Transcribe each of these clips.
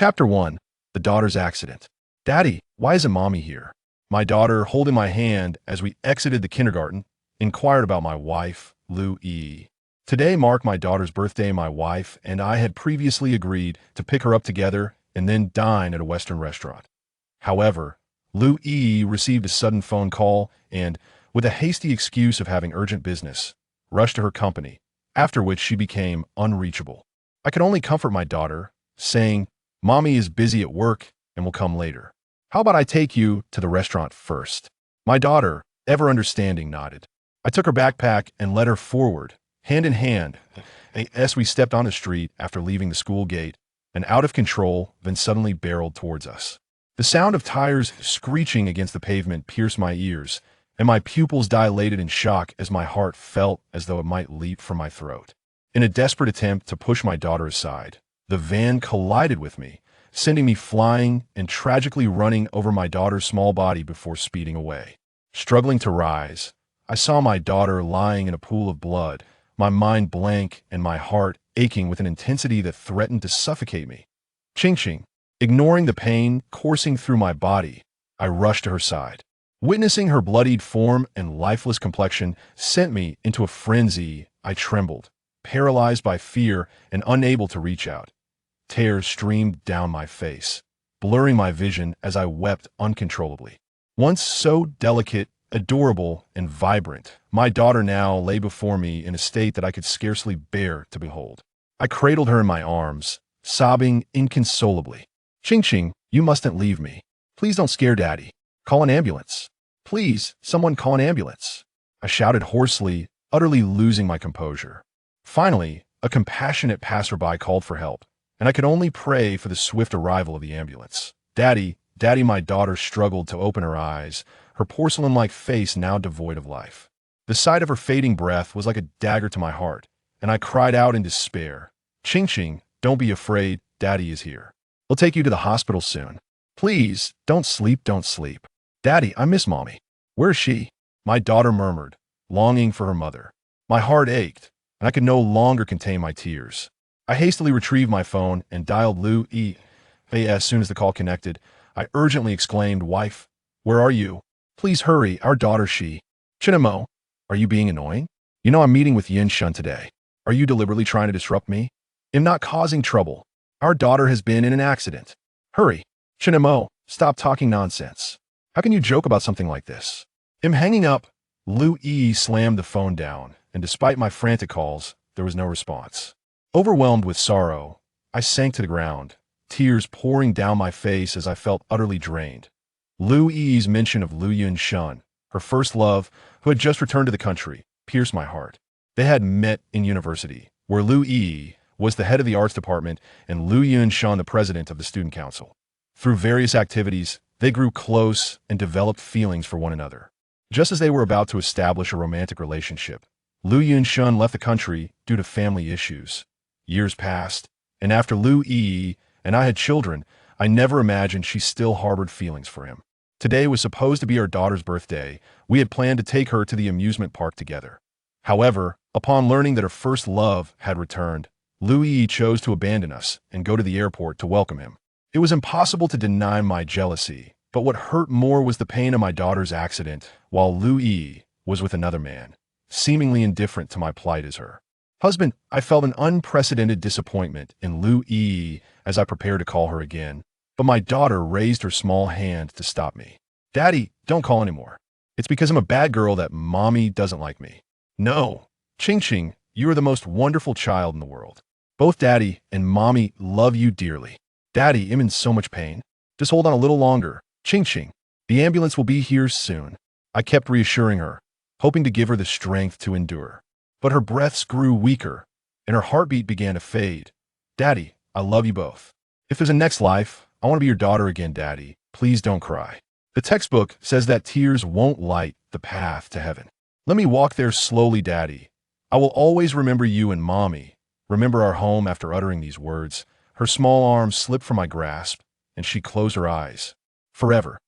Chapter 1. The Daughter's Accident. Daddy, why isn't Mommy here? My daughter, holding my hand as we exited the kindergarten, inquired about my wife, Lou E. Today marked my daughter's birthday. My wife and I had previously agreed to pick her up together and then dine at a Western restaurant. However, Lou E. received a sudden phone call and, with a hasty excuse of having urgent business, rushed to her company, after which she became unreachable. I could only comfort my daughter, saying, "Mommy is busy at work and will come later. How about I take you to the restaurant first?" My daughter, ever understanding, nodded. I took her backpack and led her forward, hand in hand, as we stepped on the street after leaving the school gate, an out-of-control van suddenly barreled towards us. The sound of tires screeching against the pavement pierced my ears, and my pupils dilated in shock as my heart felt as though it might leap from my throat. In a desperate attempt to push my daughter aside, the van collided with me, sending me flying and tragically running over my daughter's small body before speeding away. Struggling to rise, I saw my daughter lying in a pool of blood, my mind blank and my heart aching with an intensity that threatened to suffocate me. Ching-ching. Ignoring the pain coursing through my body, I rushed to her side. Witnessing her bloodied form and lifeless complexion sent me into a frenzy. I trembled, paralyzed by fear and unable to reach out. Tears streamed down my face, blurring my vision as I wept uncontrollably. Once so delicate, adorable, and vibrant, my daughter now lay before me in a state that I could scarcely bear to behold. I cradled her in my arms, sobbing inconsolably. "Ching-ching, you mustn't leave me. Please don't scare Daddy. Call an ambulance. Please, someone call an ambulance," I shouted hoarsely, utterly losing my composure. Finally, a compassionate passerby called for help, and I could only pray for the swift arrival of the ambulance. "Daddy, Daddy," my daughter struggled to open her eyes, her porcelain-like face now devoid of life. The sight of her fading breath was like a dagger to my heart, and I cried out in despair, "Ching-ching, don't be afraid, Daddy is here. We'll take you to the hospital soon. Please, don't sleep, don't sleep. Daddy, I miss Mommy. Where is she?" My daughter murmured, longing for her mother. My heart ached, and I could no longer contain my tears. I hastily retrieved my phone and dialed Lou E. As soon as the call connected, I urgently exclaimed, "Wife, where are you? Please hurry, our daughter she." "Chinamo, are you being annoying? You know I'm meeting with Yin Shun today. Are you deliberately trying to disrupt me?" "I'm not causing trouble. Our daughter has been in an accident. Hurry. Chinamo, stop talking nonsense. How can you joke about something like this?" "I'm hanging up." Lou E. slammed the phone down, and despite my frantic calls, there was no response. Overwhelmed with sorrow, I sank to the ground, tears pouring down my face as I felt utterly drained. Lou E.'s mention of Lu Yun Shun, her first love, who had just returned to the country, pierced my heart. They had met in university, where Lou E. was the head of the arts department and Lu Yun Shun the president of the student council. Through various activities, they grew close and developed feelings for one another. Just as they were about to establish a romantic relationship, Lu Yun Shun left the country due to family issues. Years passed, and after Lou E. and I had children, I never imagined she still harbored feelings for him. Today was supposed to be our daughter's birthday. We had planned to take her to the amusement park together. However, upon learning that her first love had returned, Lou E. chose to abandon us and go to the airport to welcome him. It was impossible to deny my jealousy, but what hurt more was the pain of my daughter's accident, while Lou E. was with another man, seemingly indifferent to my plight as her husband. I felt an unprecedented disappointment in Lou E. as I prepared to call her again, but my daughter raised her small hand to stop me. "Daddy, don't call anymore. It's because I'm a bad girl that Mommy doesn't like me." "No. Ching-ching, you are the most wonderful child in the world. Both Daddy and Mommy love you dearly. Daddy, I'm in so much pain. Just hold on a little longer. Ching-ching, the ambulance will be here soon." I kept reassuring her, hoping to give her the strength to endure. But her breaths grew weaker, and her heartbeat began to fade. "Daddy, I love you both. If there's a next life, I want to be your daughter again, Daddy. Please don't cry. The textbook says that tears won't light the path to heaven. Let me walk there slowly, Daddy. I will always remember you and Mommy. Remember our home." After uttering these words, her small arms slipped from my grasp, and she closed her eyes. Forever.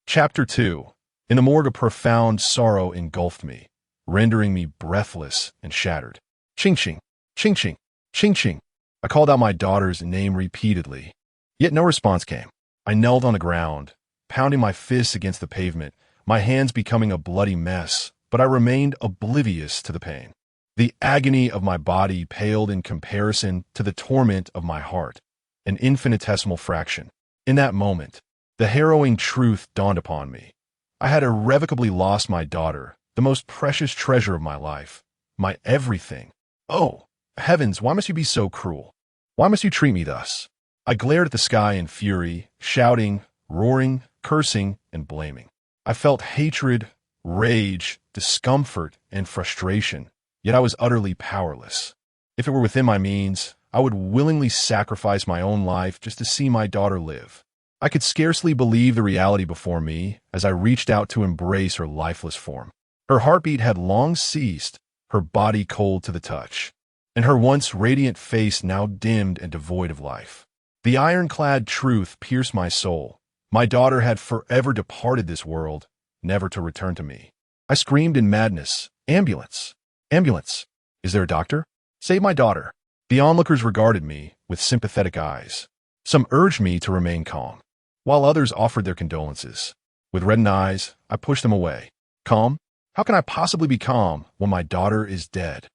Chapter 2. In the morgue, a profound sorrow engulfed me, rendering me breathless and shattered. "Ching-ching, ching-ching, ching-ching." I called out my daughter's name repeatedly. Yet no response came. I knelt on the ground, pounding my fists against the pavement, my hands becoming a bloody mess, but I remained oblivious to the pain. The agony of my body paled in comparison to the torment of my heart, an infinitesimal fraction. In that moment, the harrowing truth dawned upon me. I had irrevocably lost my daughter, the most precious treasure of my life, my everything. Oh, heavens, why must you be so cruel? Why must you treat me thus? I glared at the sky in fury, shouting, roaring, cursing, and blaming. I felt hatred, rage, discomfort, and frustration, yet I was utterly powerless. If it were within my means, I would willingly sacrifice my own life just to see my daughter live. I could scarcely believe the reality before me as I reached out to embrace her lifeless form. Her heartbeat had long ceased, her body cold to the touch, and her once radiant face now dimmed and devoid of life. The ironclad truth pierced my soul. My daughter had forever departed this world, never to return to me. I screamed in madness, "Ambulance! Ambulance! Is there a doctor? Save my daughter!" The onlookers regarded me with sympathetic eyes. Some urged me to remain calm, while others offered their condolences. With reddened eyes, I pushed them away. Calm? How can I possibly be calm when my daughter is dead?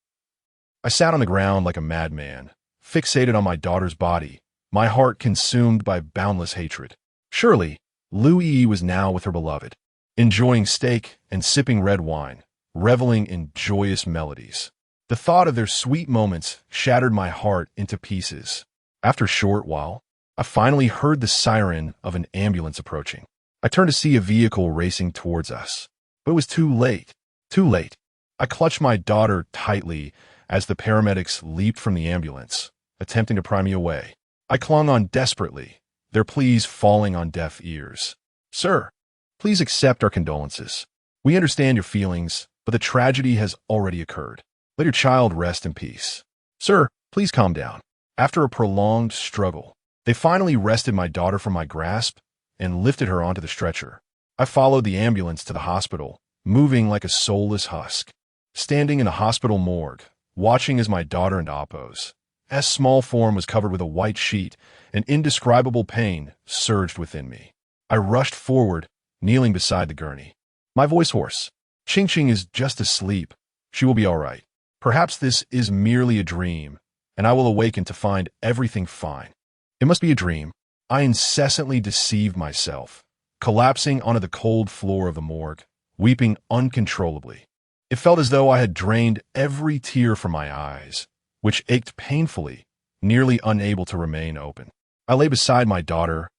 I sat on the ground like a madman, fixated on my daughter's body, my heart consumed by boundless hatred. Surely, Louis was now with her beloved, enjoying steak and sipping red wine, reveling in joyous melodies. The thought of their sweet moments shattered my heart into pieces. After a short while, I finally heard the siren of an ambulance approaching. I turned to see a vehicle racing towards us, but it was too late. Too late. I clutched my daughter tightly as the paramedics leaped from the ambulance, attempting to pry me away. I clung on desperately, their pleas falling on deaf ears. "Sir, please accept our condolences. We understand your feelings, but the tragedy has already occurred. Let your child rest in peace. Sir, please calm down." After a prolonged struggle, they finally wrested my daughter from my grasp and lifted her onto the stretcher. I followed the ambulance to the hospital, moving like a soulless husk. Standing in the hospital morgue, watching as my daughter and Appo's small form was covered with a white sheet, an indescribable pain surged within me. I rushed forward, kneeling beside the gurney. My voice hoarse. "Ching Ching is just asleep. She will be all right. Perhaps this is merely a dream, and I will awaken to find everything fine. It must be a dream." I incessantly deceived myself, collapsing onto the cold floor of the morgue, weeping uncontrollably. It felt as though I had drained every tear from my eyes, which ached painfully, nearly unable to remain open. I lay beside my daughter's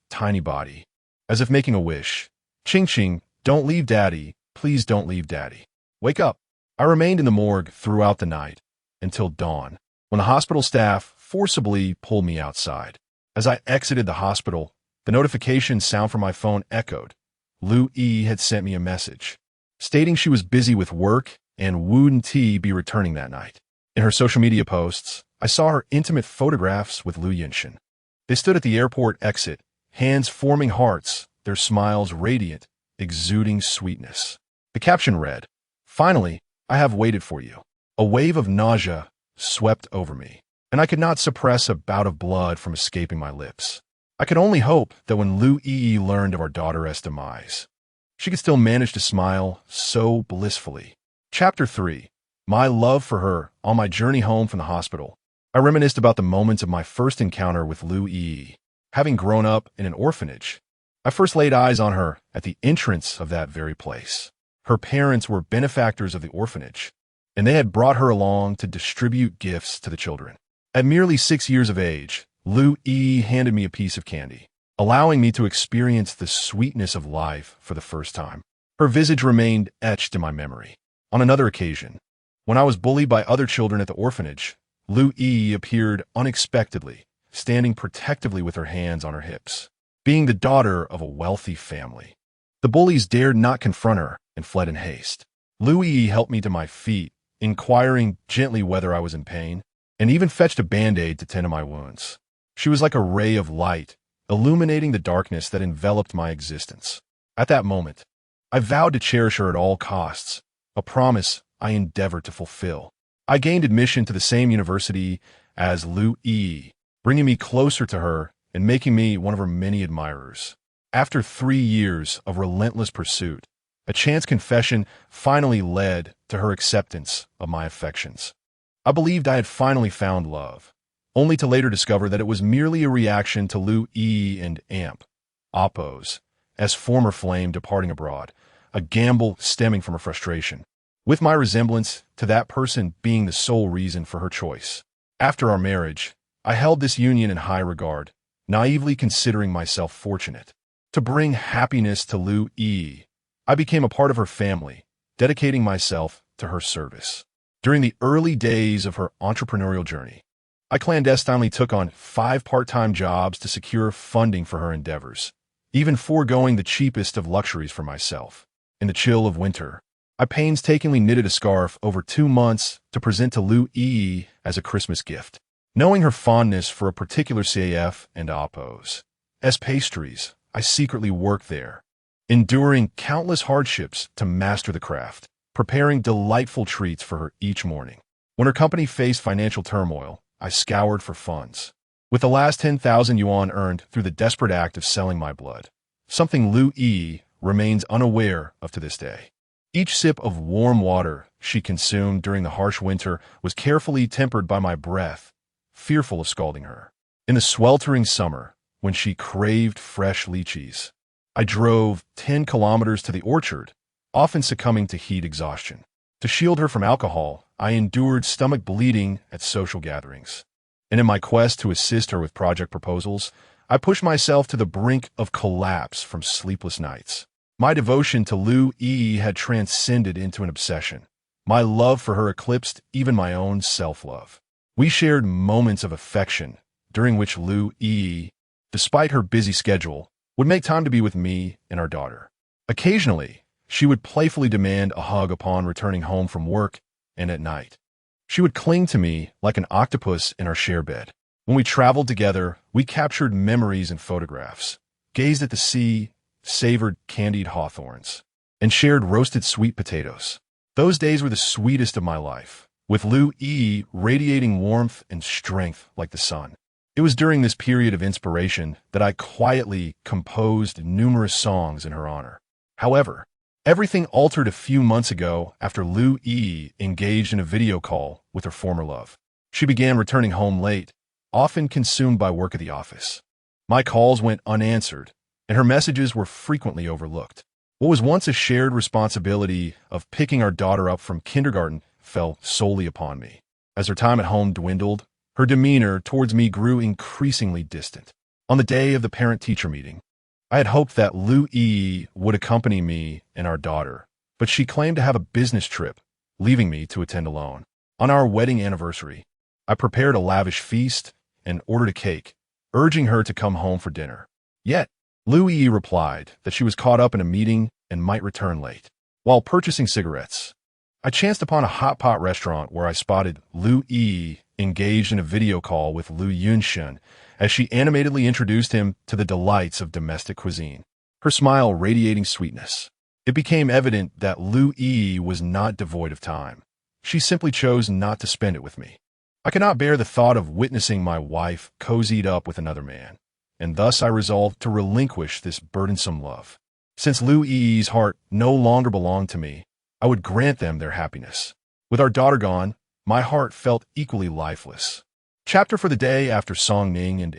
tiny body, as if making a wish. "Ching Ching, don't leave Daddy. Please don't leave Daddy. Wake up." I remained in the morgue throughout the night, until dawn, when the hospital staff forcibly pulled me outside. As I exited the hospital, the notification sound from my phone echoed. Lou E had sent me a message, stating she was busy with work and wouldn't be returning that night. In her social media posts, I saw her intimate photographs with Liu Yinshin. They stood at the airport exit, hands forming hearts, their smiles radiant, exuding sweetness. The caption read, "Finally, I have waited for you." A wave of nausea swept over me, and I could not suppress a bout of blood from escaping my lips. I could only hope that when Liu Yi learned of our daughter's demise, she could still manage to smile so blissfully. Chapter 3. My love for her. On my journey home from the hospital, I reminisced about the moments of my first encounter with Liu Yi. Having grown up in an orphanage, I first laid eyes on her at the entrance of that very place. Her parents were benefactors of the orphanage, and they had brought her along to distribute gifts to the children. At merely 6 years of age, Liu Yi handed me a piece of candy, allowing me to experience the sweetness of life for the first time. Her visage remained etched in my memory. On another occasion, when I was bullied by other children at the orphanage, Liu Yi appeared unexpectedly, standing protectively with her hands on her hips. Being the daughter of a wealthy family, the bullies dared not confront her and fled in haste. Liu Yi helped me to my feet, inquiring gently whether I was in pain, and even fetched a Band-Aid to tend to my wounds. She was like a ray of light, illuminating the darkness that enveloped my existence. At that moment, I vowed to cherish her at all costs, a promise I endeavored to fulfill. I gained admission to the same university as Liu Yi, bringing me closer to her and making me one of her many admirers. After 3 years of relentless pursuit, a chance confession finally led to her acceptance of my affections. I believed I had finally found love, only to later discover that it was merely a reaction to Lou E and Amp, Oppos, as former flame departing abroad, a gamble stemming from her frustration, with my resemblance to that person being the sole reason for her choice. After our marriage, I held this union in high regard, naively considering myself fortunate to bring happiness to Lou E. I became a part of her family, dedicating myself to her service. During the early days of her entrepreneurial journey, I clandestinely took on 5 part-time jobs to secure funding for her endeavors, even foregoing the cheapest of luxuries for myself. In the chill of winter, I painstakingly knitted a scarf over 2 months to present to Lou E as a Christmas gift, knowing her fondness for a particular CAF and Oppos. As pastries, I secretly worked there, enduring countless hardships to master the craft, preparing delightful treats for her each morning. When her company faced financial turmoil, I scoured for funds, with the last 10,000 yuan earned through the desperate act of selling my blood, something Lou E remains unaware of to this day. Each sip of warm water she consumed during the harsh winter was carefully tempered by my breath, fearful of scalding her. In the sweltering summer, when she craved fresh lychees, I drove 10 kilometers to the orchard, often succumbing to heat exhaustion. To shield her from alcohol, I endured stomach bleeding at social gatherings. And in my quest to assist her with project proposals, I pushed myself to the brink of collapse from sleepless nights. My devotion to Lou E had transcended into an obsession. My love for her eclipsed even my own self-love. We shared moments of affection, during which Lou E, despite her busy schedule, would make time to be with me and our daughter. Occasionally, she would playfully demand a hug upon returning home from work and at night. She would cling to me like an octopus in our share bed. When we traveled together, we captured memories and photographs, gazed at the sea, savored candied hawthorns, and shared roasted sweet potatoes. Those days were the sweetest of my life, with Lou E radiating warmth and strength like the sun. It was during this period of inspiration that I quietly composed numerous songs in her honor. However, everything altered a few months ago after Lou E engaged in a video call with her former love. She began returning home late, often consumed by work at the office. My calls went unanswered, and her messages were frequently overlooked. What was once a shared responsibility of picking our daughter up from kindergarten fell solely upon me. As her time at home dwindled, her demeanor towards me grew increasingly distant. On the day of the parent-teacher meeting, I had hoped that Lou E would accompany me and our daughter, but she claimed to have a business trip, leaving me to attend alone. On our wedding anniversary, I prepared a lavish feast and ordered a cake, urging her to come home for dinner. Yet, Lou E replied that she was caught up in a meeting and might return late. While purchasing cigarettes, I chanced upon a hot pot restaurant where I spotted Lou E engaged in a video call with Liu Yunshun as she animatedly introduced him to the delights of domestic cuisine, her smile radiating sweetness. It became evident that Lou E was not devoid of time. She simply chose not to spend it with me. I could not bear the thought of witnessing my wife cozied up with another man, and thus I resolved to relinquish this burdensome love. Since Lou E's heart no longer belonged to me, I would grant them their happiness. With our daughter gone, my heart felt equally lifeless. Chapter for the day after Song Ning and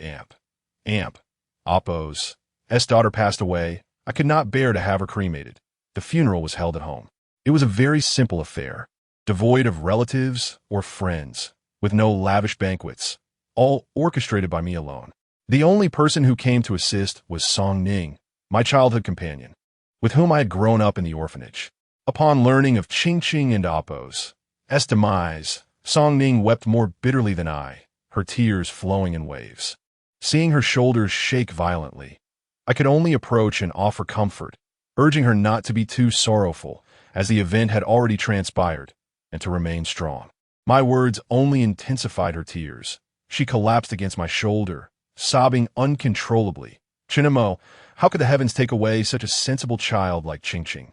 Amp, Oppo's daughter passed away. I could not bear to have her cremated. The funeral was held at home. It was a very simple affair, devoid of relatives or friends, with no lavish banquets, all orchestrated by me alone. The only person who came to assist was Song Ning, my childhood companion, with whom I had grown up in the orphanage. Upon learning of Ching and Oppo's demise, Song Ning wept more bitterly than I, her tears flowing in waves. Seeing her shoulders shake violently, I could only approach and offer comfort, urging her not to be too sorrowful, as the event had already transpired, and to remain strong. My words only intensified her tears. She collapsed against my shoulder, sobbing uncontrollably. Chinamo, how could the heavens take away such a sensible child like Ching?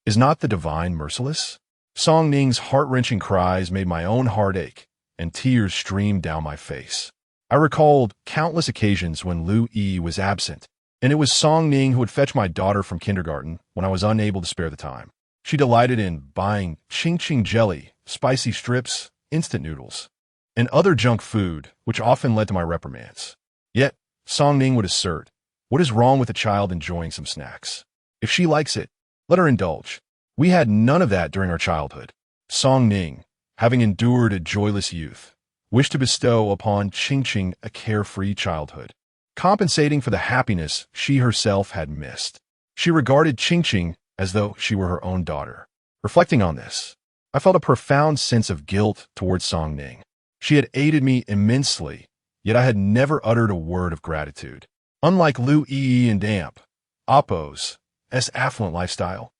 Is not the divine merciless? Song Ning's heart-wrenching cries made my own heart ache, and tears streamed down my face. I recalled countless occasions when Lu Yi was absent, and it was Song Ning who would fetch my daughter from kindergarten when I was unable to spare the time. She delighted in buying ching-ching jelly, spicy strips, instant noodles, and other junk food, which often led to my reprimands. Yet, Song Ning would assert, "What is wrong with a child enjoying some snacks? If she likes it, let her indulge." We had none of that during our childhood. Song Ning, having endured a joyless youth, wished to bestow upon Ching-Ching a carefree childhood, compensating for the happiness she herself had missed. She regarded Ching-Ching as though she were her own daughter. Reflecting on this, I felt a profound sense of guilt towards Song Ning. She had aided me immensely, yet I had never uttered a word of gratitude. Unlike Lu Yi and Damp, Oppo's affluent lifestyle,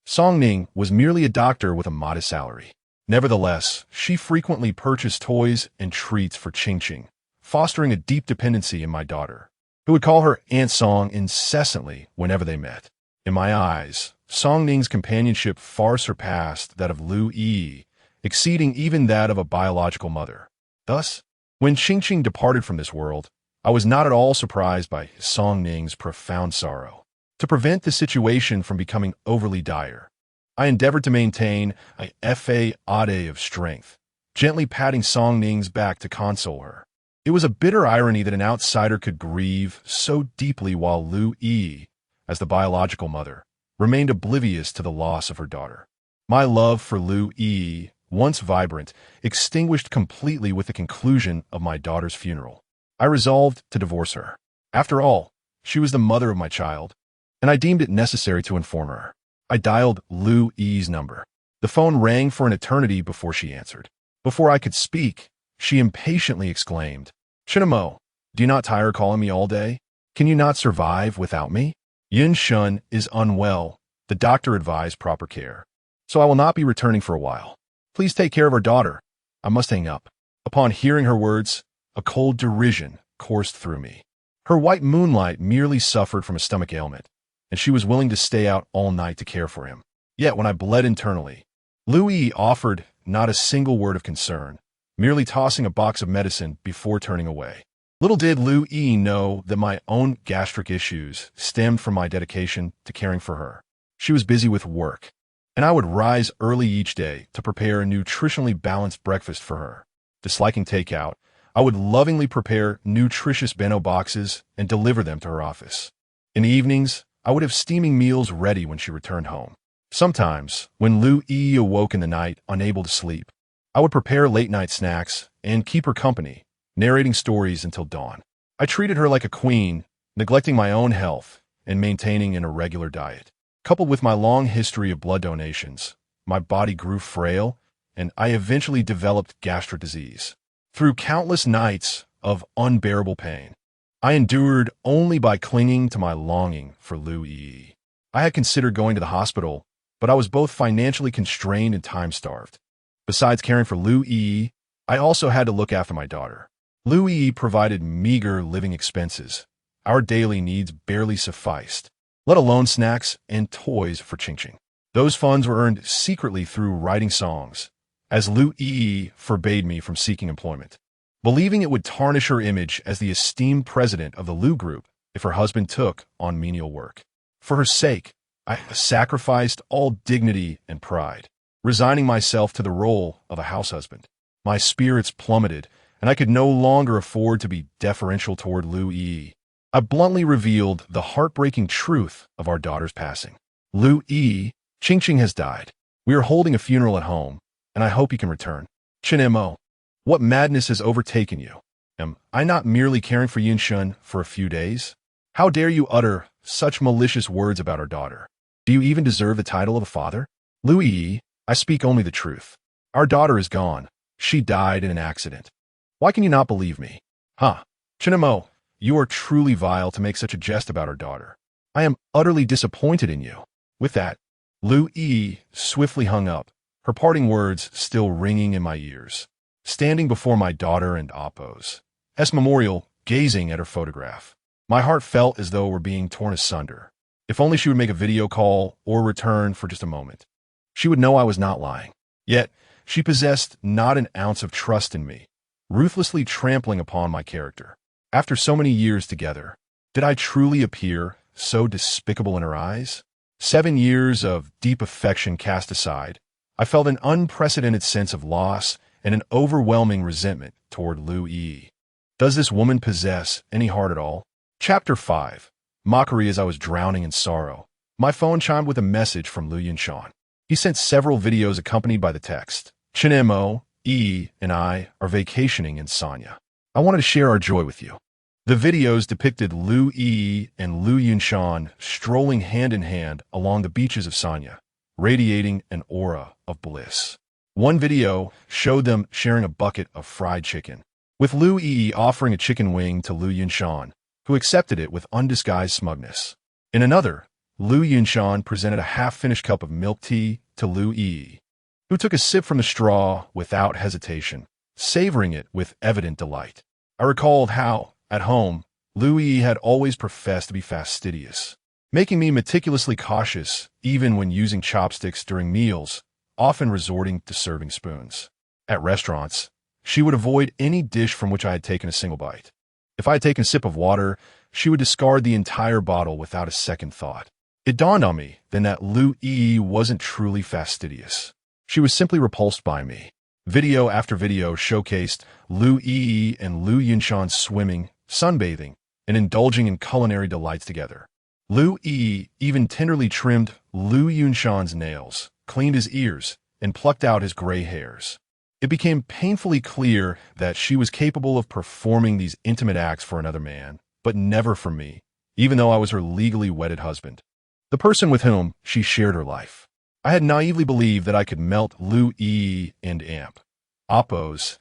Song Ning was merely a doctor with a modest salary. Nevertheless, she frequently purchased toys and treats for Ching-Ching, fostering a deep dependency in my daughter, who would call her Aunt Song incessantly whenever they met. In my eyes, Song Ning's companionship far surpassed that of Lu Yi, exceeding even that of a biological mother. Thus, when Ching-Ching departed from this world, I was not at all surprised by Song Ning's profound sorrow. To prevent the situation from becoming overly dire, I endeavored to maintain a facade of strength, gently patting Song Ning's back to console her. It was a bitter irony that an outsider could grieve so deeply while Lu Yi, as the biological mother, remained oblivious to the loss of her daughter. My love for Lu Yi, once vibrant, extinguished completely with the conclusion of my daughter's funeral. I resolved to divorce her. After all, she was the mother of my child, and I deemed it necessary to inform her. I dialed Lu Yi's number. The phone rang for an eternity before she answered. Before I could speak, she impatiently exclaimed, "Chinamo, do you not tire calling me all day? Can you not survive without me? Yin Shun is unwell. The doctor advised proper care. So I will not be returning for a while. Please take care of our daughter." I must hang up. Upon hearing her words, a cold derision coursed through me. Her white moonlight merely suffered from a stomach ailment, and she was willing to stay out all night to care for him. Yet when I bled internally, Lu Yi offered not a single word of concern, merely tossing a box of medicine before turning away. Little did Lu Yi know that my own gastric issues stemmed from my dedication to caring for her. She was busy with work, and I would rise early each day to prepare a nutritionally balanced breakfast for her. Disliking takeout, I would lovingly prepare nutritious bento boxes and deliver them to her office. In the evenings, I would have steaming meals ready when she returned home. Sometimes, when Lu Yi awoke in the night, unable to sleep, I would prepare late-night snacks and keep her company, narrating stories until dawn. I treated her like a queen, neglecting my own health and maintaining an irregular diet. Coupled with my long history of blood donations, my body grew frail, and I eventually developed gastric disease. Through countless nights of unbearable pain, I endured only by clinging to my longing for Lu Yi. I had considered going to the hospital, but I was both financially constrained and time-starved. Besides caring for Lu Yi, I also had to look after my daughter. Lu Yi provided meager living expenses. Our daily needs barely sufficed, let alone snacks and toys for Ching-Ching. Those funds were earned secretly through writing songs, as Lu Yi forbade me from seeking employment, believing it would tarnish her image as the esteemed president of the Lu Group if her husband took on menial work. For her sake, I sacrificed all dignity and pride, resigning myself to the role of a house husband. My spirits plummeted, and I could no longer afford to be deferential toward Lu Yi. I bluntly revealed the heartbreaking truth of our daughter's passing. "Lu Yi, Ching-Ching has died. We are holding a funeral at home, and I hope you can return. Chin-Mo, what madness has overtaken you? Am I not merely caring for Yin Shun for a few days? How dare you utter such malicious words about our daughter? Do you even deserve the title of a father? Lu Yi, I speak only the truth. Our daughter is gone. She died in an accident. Why can you not believe me? Huh? Chin-Mo, you are truly vile to make such a jest about our daughter. I am utterly disappointed in you." With that, Lu Yi swiftly hung up, her parting words still ringing in my ears. Standing before my daughter and Oppo's memorial, gazing at her photograph, my heart felt as though it were being torn asunder. If only she would make a video call or return for just a moment. She would know I was not lying. Yet, she possessed not an ounce of trust in me, ruthlessly trampling upon my character. After so many years together, did I truly appear so despicable in her eyes? 7 years of deep affection cast aside, I felt an unprecedented sense of loss and an overwhelming resentment toward Lu Yi. Does this woman possess any heart at all? Chapter 5. Mockery. As I was drowning in sorrow, my phone chimed with a message from Lu Yunshan. He sent several videos accompanied by the text. Chinemo, Yi, and I are vacationing in Sanya. I wanted to share our joy with you. The videos depicted Lu Yi and Lu Yunshan strolling hand in hand along the beaches of Sanya, radiating an aura of bliss. One video showed them sharing a bucket of fried chicken, with Lu Yi offering a chicken wing to Lu Yunshan, who accepted it with undisguised smugness. In another, Lu Yunshan presented a half-finished cup of milk tea to Lu Yi, who took a sip from the straw without hesitation, savoring it with evident delight. I recalled how, at home, Lu Yi had always professed to be fastidious, making me meticulously cautious even when using chopsticks during meals, often resorting to serving spoons. At restaurants, she would avoid any dish from which I had taken a single bite. If I had taken a sip of water, she would discard the entire bottle without a second thought. It dawned on me then that Lu Yi wasn't truly fastidious. She was simply repulsed by me. Video after video showcased Lu Yi and Lu Yunshan swimming, sunbathing, and indulging in culinary delights together. Lu Yi even tenderly trimmed Lu Yunshan's nails, cleaned his ears, and plucked out his gray hairs. It became painfully clear that she was capable of performing these intimate acts for another man, but never for me, even though I was her legally wedded husband, the person with whom she shared her life. I had naively believed that I could melt Lu Yi and amp Oppo's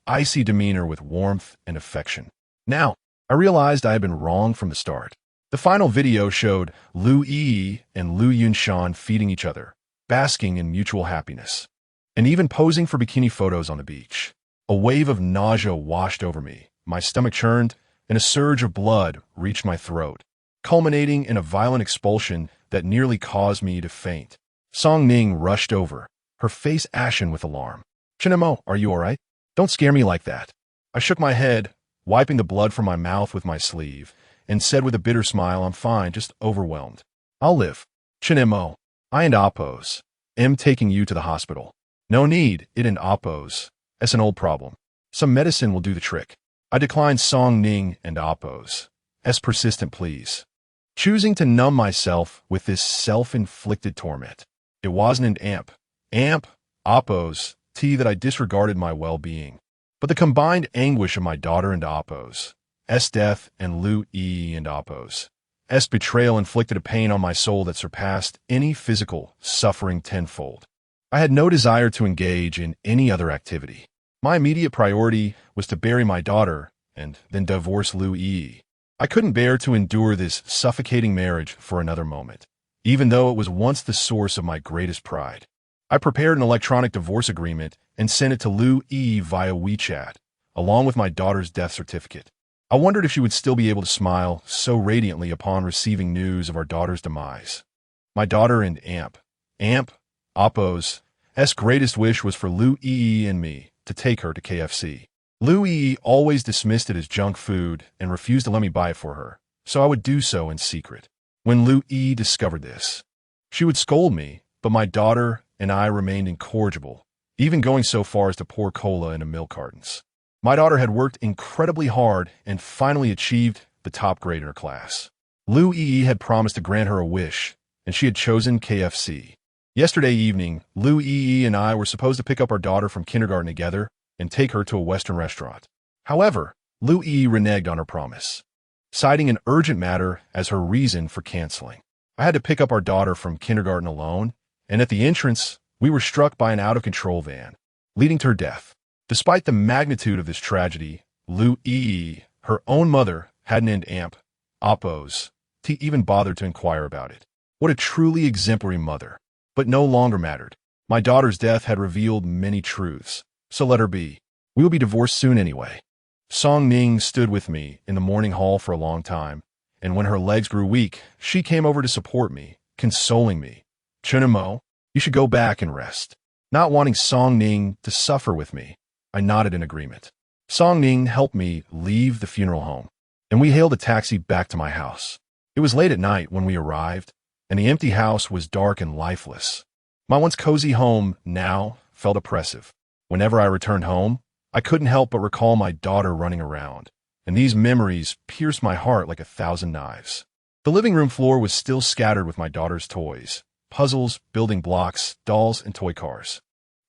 icy demeanor with warmth and affection. Now, I realized I had been wrong from the start. The final video showed Lu Yi and Lu Yunshan feeding each other, basking in mutual happiness, and even posing for bikini photos on the beach. A wave of nausea washed over me, my stomach churned, and a surge of blood reached my throat, culminating in a violent expulsion that nearly caused me to faint. Song Ning rushed over, her face ashen with alarm. "Chinemo, are you all right? Don't scare me like that." I shook my head, wiping the blood from my mouth with my sleeve, and said with a bitter smile, "I'm fine, just overwhelmed. I'll live." "Chinemo, I and Oppos am taking you to the hospital." "No need, it and Oppos. That's an old problem. Some medicine will do the trick." I declined Song Ning and Oppos' persistent pleas, choosing to numb myself with this self-inflicted torment. It wasn't an amp Oppos tea that I disregarded my well-being, but the combined anguish of my daughter and Oppos' death and Lu Yi and Oppos' betrayal inflicted a pain on my soul that surpassed any physical suffering tenfold. I had no desire to engage in any other activity. My immediate priority was to bury my daughter and then divorce Lu Yi. I couldn't bear to endure this suffocating marriage for another moment, even though it was once the source of my greatest pride. I prepared an electronic divorce agreement and sent it to Lu Yi via WeChat, along with my daughter's death certificate. I wondered if she would still be able to smile so radiantly upon receiving news of our daughter's demise. My daughter and amp Oppos' greatest wish was for Lu Yi and me to take her to KFC. Lu Yi always dismissed it as junk food and refused to let me buy it for her, so I would do so in secret. When Lu Yi discovered this, she would scold me, but my daughter and I remained incorrigible, even going so far as to pour cola into milk cartons. My daughter had worked incredibly hard and finally achieved the top grade in her class. Lu Yi had promised to grant her a wish, and she had chosen KFC. Yesterday evening, Lu Yi and I were supposed to pick up our daughter from kindergarten together and take her to a Western restaurant. However, Lu Yi reneged on her promise, citing an urgent matter as her reason for canceling. I had to pick up our daughter from kindergarten alone, and at the entrance, we were struck by an out-of-control van, leading to her death. Despite the magnitude of this tragedy, Lu Yi, her own mother, hadn't an amp Oppos to even bother to inquire about it. What a truly exemplary mother. But no longer mattered. My daughter's death had revealed many truths, so let her be. We will be divorced soon anyway. Song Ning stood with me in the morning hall for a long time, and when her legs grew weak, she came over to support me, consoling me. "Chinemo, you should go back and rest." Not wanting Song Ning to suffer with me, I nodded in agreement. Song Ning helped me leave the funeral home, and we hailed a taxi back to my house. It was late at night when we arrived, and the empty house was dark and lifeless. My once cozy home now felt oppressive. Whenever I returned home, I couldn't help but recall my daughter running around, and these memories pierced my heart like 1,000 knives. The living room floor was still scattered with my daughter's toys, puzzles, building blocks, dolls, and toy cars.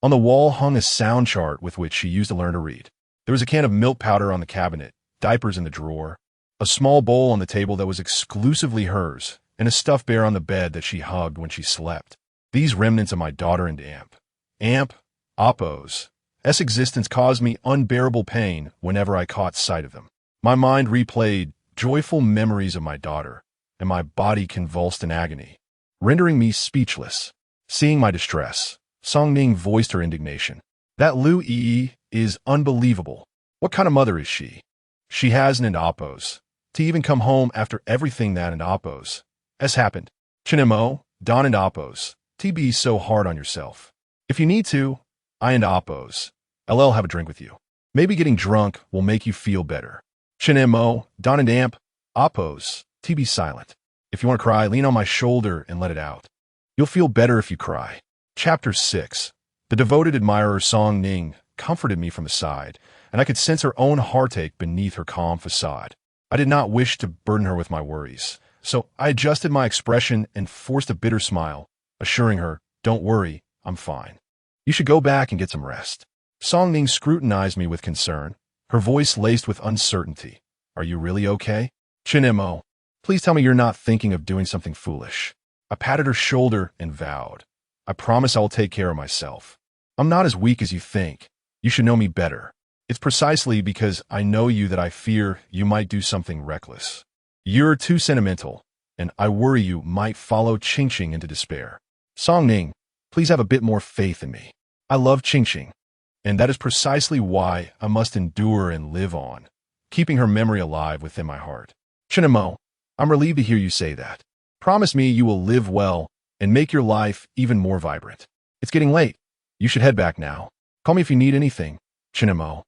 On the wall hung a sound chart with which she used to learn to read. There was a can of milk powder on the cabinet, diapers in the drawer, a small bowl on the table that was exclusively hers, and a stuffed bear on the bed that she hugged when she slept. These remnants of my daughter and Amp, Oppo's existence caused me unbearable pain whenever I caught sight of them. My mind replayed joyful memories of my daughter, and my body convulsed in agony, rendering me speechless. Seeing my distress, Song Ning voiced her indignation. That Lu Yi is unbelievable. What kind of mother is she? She has an Oppo's. To even come home after everything that and Oppo's has happened. Chinemo, Don and Oppo's. To be so hard on yourself. If you need to, I and Oppo's. LL have a drink with you. Maybe getting drunk will make you feel better. Chinemo, Don and Amp, Oppo's. To be silent. If you want to cry, lean on my shoulder and let it out. You'll feel better if you cry. Chapter 6. The devoted admirer Song Ning comforted me from the side, and I could sense her own heartache beneath her calm facade. I did not wish to burden her with my worries, so I adjusted my expression and forced a bitter smile, assuring her, "Don't worry, I'm fine. You should go back and get some rest." Song Ning scrutinized me with concern, her voice laced with uncertainty. "Are you really okay?" "Chinemo, please tell me you're not thinking of doing something foolish." I patted her shoulder and vowed, "I promise I will take care of myself. I'm not as weak as you think. You should know me better. It's precisely because I know you that I fear you might do something reckless. You're too sentimental, and I worry you might follow Qingqing into despair. Song Ning, please have a bit more faith in me. I love Qingqing, and that is precisely why I must endure and live on, keeping her memory alive within my heart. Chinemo, I'm relieved to hear you say that. Promise me you will live well and make your life even more vibrant. It's getting late. You should head back now. Call me if you need anything. Chinemo."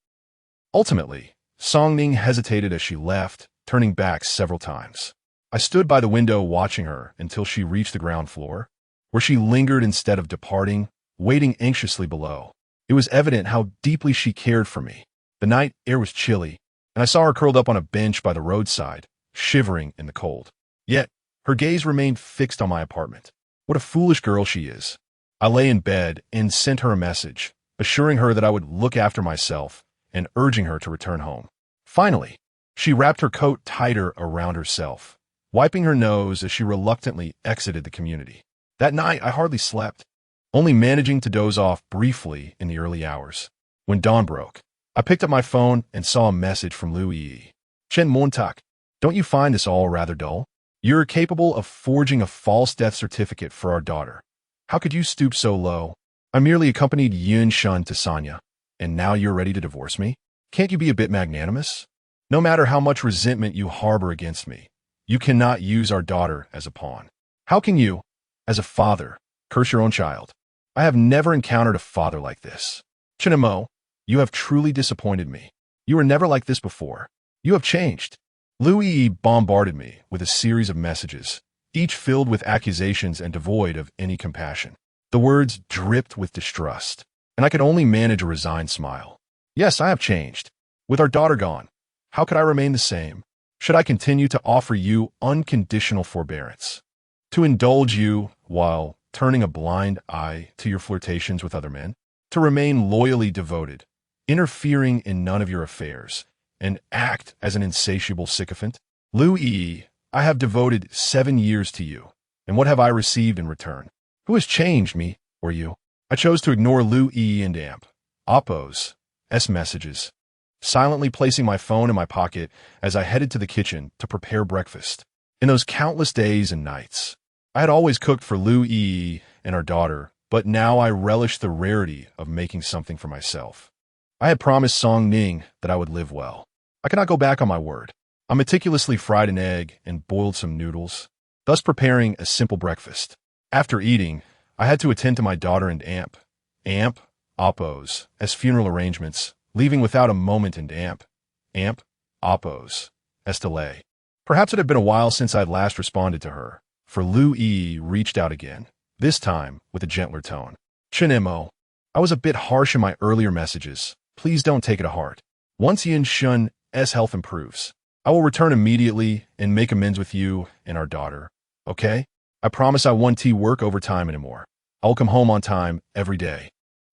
Ultimately, Song Ning hesitated as she left, turning back several times. I stood by the window watching her until she reached the ground floor, where she lingered instead of departing, waiting anxiously below. It was evident how deeply she cared for me. The night air was chilly, and I saw her curled up on a bench by the roadside, shivering in the cold. Yet, her gaze remained fixed on my apartment. What a foolish girl she is. I lay in bed and sent her a message, assuring her that I would look after myself and urging her to return home. Finally, she wrapped her coat tighter around herself, wiping her nose as she reluctantly exited the community. That night, I hardly slept, only managing to doze off briefly in the early hours. When dawn broke, I picked up my phone and saw a message from Lu Yi. "Chen Montak, don't you find this all rather dull? You're capable of forging a false death certificate for our daughter. How could you stoop so low? I merely accompanied Yun Shun to Sanya, and now you're ready to divorce me? Can't you be a bit magnanimous? No matter how much resentment you harbor against me, you cannot use our daughter as a pawn. How can you, as a father, curse your own child? I have never encountered a father like this. Chinemo, you have truly disappointed me. You were never like this before. You have changed." Lu Yi bombarded me with a series of messages, each filled with accusations and devoid of any compassion. The words dripped with distrust, and I could only manage a resigned smile. Yes, I have changed. With our daughter gone, how could I remain the same? Should I continue to offer you unconditional forbearance? To indulge you while turning a blind eye to your flirtations with other men? To remain loyally devoted, interfering in none of your affairs, and act as an insatiable sycophant? Lu Yi, I have devoted 7 years to you, and what have I received in return? Who has changed, me or you? I chose to ignore Lu Yi and Amp, Oppo's messages, silently placing my phone in my pocket as I headed to the kitchen to prepare breakfast. In those countless days and nights, I had always cooked for Lu Yi and our daughter, but now I relished the rarity of making something for myself. I had promised Song Ning that I would live well. I could not go back on my word. I meticulously fried an egg and boiled some noodles, thus preparing a simple breakfast. After eating, I had to attend to my daughter and Amp, Oppo's, as funeral arrangements leaving without a moment in amp, oppose, delay. Perhaps it had been a while since I'd last responded to her, for Lu Yi reached out again, this time with a gentler tone. Chinemo, I was a bit harsh in my earlier messages. Please don't take it to heart. Once Yin Shun's health improves, I will return immediately and make amends with you and our daughter. Okay? I promise I won't work overtime anymore. I will come home on time every day.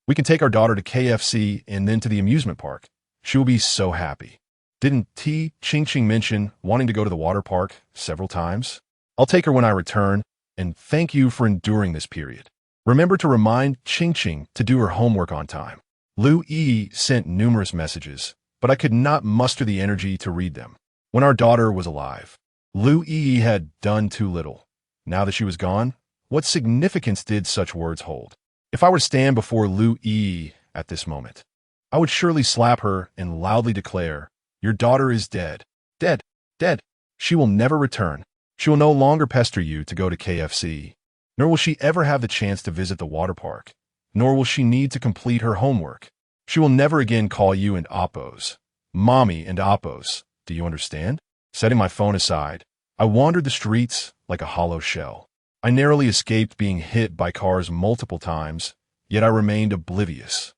We can take our daughter to KFC and then to the amusement park. She will be so happy. Didn't Ching mention wanting to go to the water park several times? I'll take her when I return, and thank you for enduring this period. Remember to remind Ching to do her homework on time. Lu Yi sent numerous messages, but I could not muster the energy to read them. When our daughter was alive, Lu Yi had done too little. Now that she was gone, what significance did such words hold? If I were to stand before Lu Yi at this moment, I would surely slap her and loudly declare, "Your daughter is dead. Dead. Dead. She will never return. She will no longer pester you to go to KFC, nor will she ever have the chance to visit the water park, nor will she need to complete her homework. She will never again call you and Oppos. Mommy and Oppos. Do you understand?" Setting my phone aside, I wandered the streets like a hollow shell. I narrowly escaped being hit by cars multiple times, yet I remained oblivious.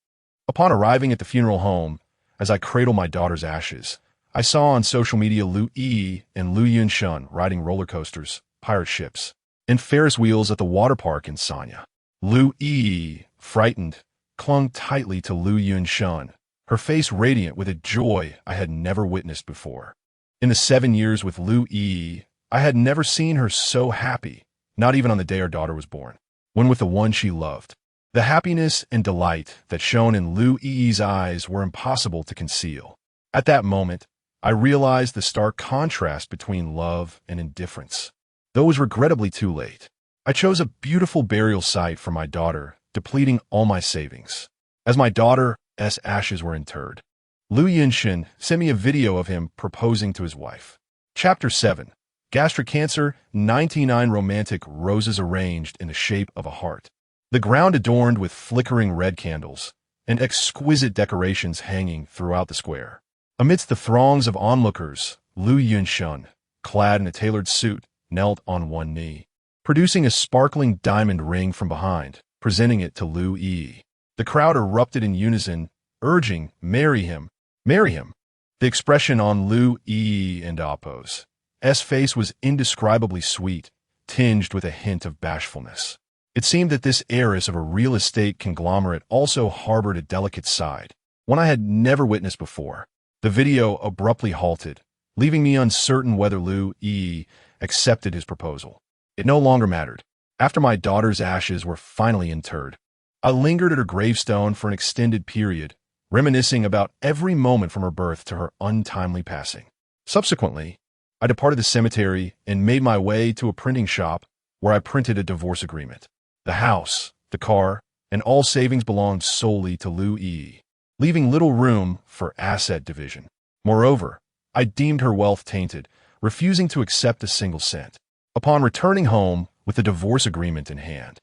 Upon arriving at the funeral home, as I cradled my daughter's ashes, I saw on social media Lu Yi and Lu Yunshun riding roller coasters, pirate ships, and Ferris wheels at the water park in Sanya. Lu Yi, frightened, clung tightly to Lu Yunshun, her face radiant with a joy I had never witnessed before. In the 7 years with Lu Yi, I had never seen her so happy, not even on the day our daughter was born, when with the one she loved. The happiness and delight that shone in Lu Yi's eyes were impossible to conceal. At that moment, I realized the stark contrast between love and indifference. Though it was regrettably too late, I chose a beautiful burial site for my daughter, depleting all my savings. As my daughter's ashes were interred, Lu Yinshin sent me a video of him proposing to his wife. Chapter 7. Gastric Cancer, 99 Romantic Roses Arranged in the Shape of a Heart. The ground adorned with flickering red candles and exquisite decorations hanging throughout the square. Amidst the throngs of onlookers, Lu Yunshun, clad in a tailored suit, knelt on one knee, producing a sparkling diamond ring from behind, presenting it to Lu Yi. The crowd erupted in unison, urging, "Marry him, marry him." The expression on Lu Yi and Appo's face was indescribably sweet, tinged with a hint of bashfulness. It seemed that this heiress of a real estate conglomerate also harbored a delicate side, one I had never witnessed before. The video abruptly halted, leaving me uncertain whether Lu Yi accepted his proposal. It no longer mattered. After my daughter's ashes were finally interred, I lingered at her gravestone for an extended period, reminiscing about every moment from her birth to her untimely passing. Subsequently, I departed the cemetery and made my way to a printing shop where I printed a divorce agreement. The house, the car, and all savings belonged solely to Lu Yi, leaving little room for asset division. Moreover, I deemed her wealth tainted, refusing to accept a single cent. Upon returning home with the divorce agreement in hand,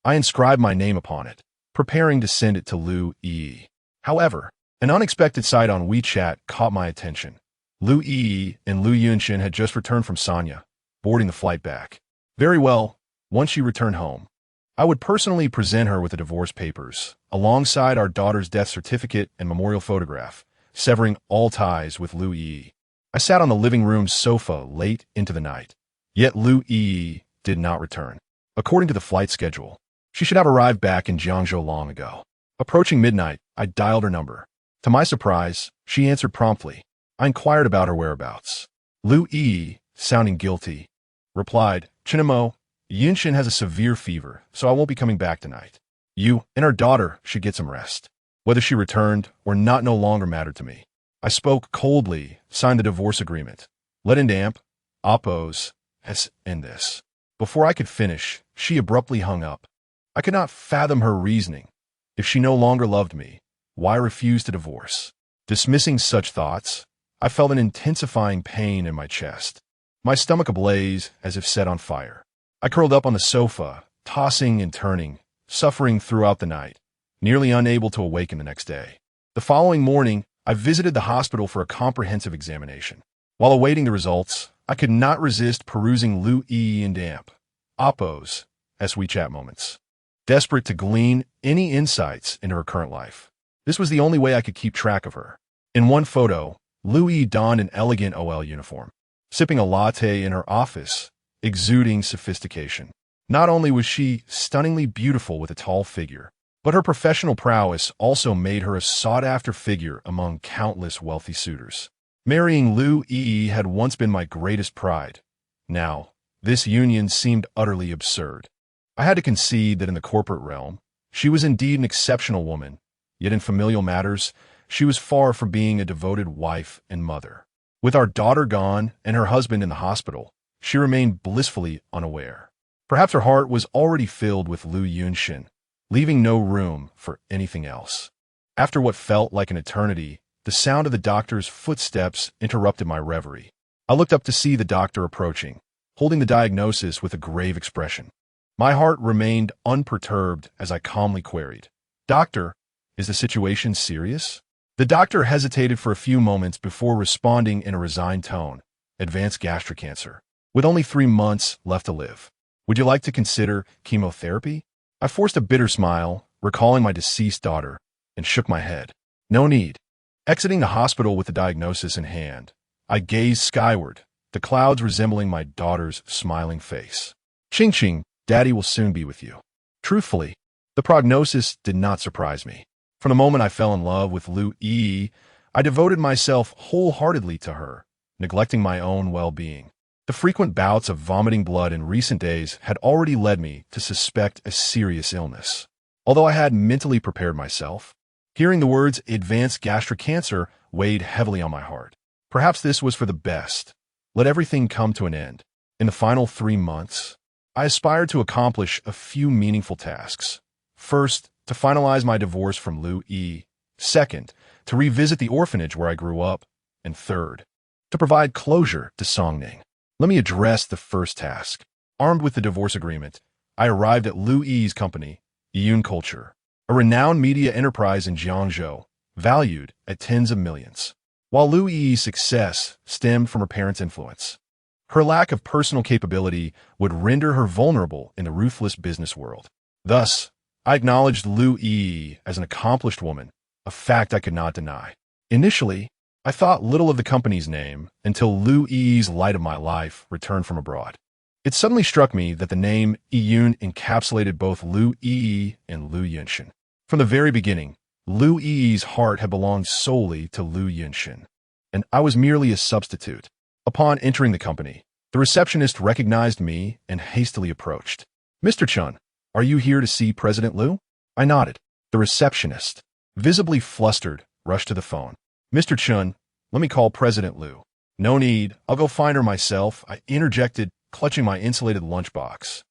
I inscribed my name upon it, preparing to send it to Lu Yi. However, an unexpected sight on WeChat caught my attention. Lu Yi and Lu Yunshin had just returned from Sanya, boarding the flight back. Very well, once she returned home, I would personally present her with the divorce papers, alongside our daughter's death certificate and memorial photograph, severing all ties with Lu Yi. I sat on the living room sofa late into the night, yet Lu Yi did not return. According to the flight schedule, she should have arrived back in Jiangzhou long ago. Approaching midnight, I dialed her number. To my surprise, she answered promptly. I inquired about her whereabouts. Lu Yi, sounding guilty, replied, "Chinemo, Yunshin has a severe fever, so I won't be coming back tonight. You and her daughter should get some rest." Whether she returned or not no longer mattered to me. I spoke coldly, signed the divorce agreement, let in damp, oppose, in this. Before I could finish, she abruptly hung up. I could not fathom her reasoning. If she no longer loved me, why refuse to divorce? Dismissing such thoughts, I felt an intensifying pain in my chest, my stomach ablaze as if set on fire. I curled up on the sofa, tossing and turning, suffering throughout the night, nearly unable to awaken the next day. The following morning, I visited the hospital for a comprehensive examination. While awaiting the results, I could not resist perusing Lu E and Damp, Oppos, as we chat moments, desperate to glean any insights into her current life. This was the only way I could keep track of her. In one photo, Lu E donned an elegant OL uniform, sipping a latte in her office, exuding sophistication. Not only was she stunningly beautiful with a tall figure, but her professional prowess also made her a sought-after figure among countless wealthy suitors. Marrying Lu E had once been my greatest pride. Now, this union seemed utterly absurd. I had to concede that in the corporate realm, she was indeed an exceptional woman, yet in familial matters, she was far from being a devoted wife and mother. With our daughter gone and her husband in the hospital, she remained blissfully unaware. Perhaps her heart was already filled with Lu Yunshin, leaving no room for anything else. After what felt like an eternity, the sound of the doctor's footsteps interrupted my reverie. I looked up to see the doctor approaching, holding the diagnosis with a grave expression. My heart remained unperturbed as I calmly queried, "Doctor, is the situation serious?" The doctor hesitated for a few moments before responding in a resigned tone, "Advanced gastric cancer, with only 3 months left to live. Would you like to consider chemotherapy?" I forced a bitter smile, recalling my deceased daughter, and shook my head. No need. Exiting the hospital with the diagnosis in hand, I gazed skyward, the clouds resembling my daughter's smiling face. "Ching Ching, Daddy will soon be with you." Truthfully, the prognosis did not surprise me. From the moment I fell in love with Lu E, I devoted myself wholeheartedly to her, neglecting my own well-being. The frequent bouts of vomiting blood in recent days had already led me to suspect a serious illness. Although I had mentally prepared myself, hearing the words advanced gastric cancer weighed heavily on my heart. Perhaps this was for the best. Let everything come to an end. In the final 3 months, I aspired to accomplish a few meaningful tasks. First, to finalize my divorce from Lu E. Second, to revisit the orphanage where I grew up. And third, to provide closure to Songning. Let me address the first task. Armed with the divorce agreement, I arrived at Lu Yi's company, Yun Culture, a renowned media enterprise in Jiangzhou, valued at tens of millions. While Lu Yi's success stemmed from her parents' influence, her lack of personal capability would render her vulnerable in the ruthless business world. Thus, I acknowledged Lu Yi as an accomplished woman, a fact I could not deny. Initially, I thought little of the company's name until Lu Yi's light of my life returned from abroad. It suddenly struck me that the name Yun encapsulated both Lu Yi and Lu Yunshin. From the very beginning, Lu Yi's heart had belonged solely to Lu Yunshin, and I was merely a substitute. Upon entering the company, the receptionist recognized me and hastily approached. "Mr. Chun, are you here to see President Lu?" I nodded. The receptionist, visibly flustered, rushed to the phone. "Mr. Chun, let me call President Lu." "No need, I'll go find her myself," I interjected, clutching my insulated lunchbox,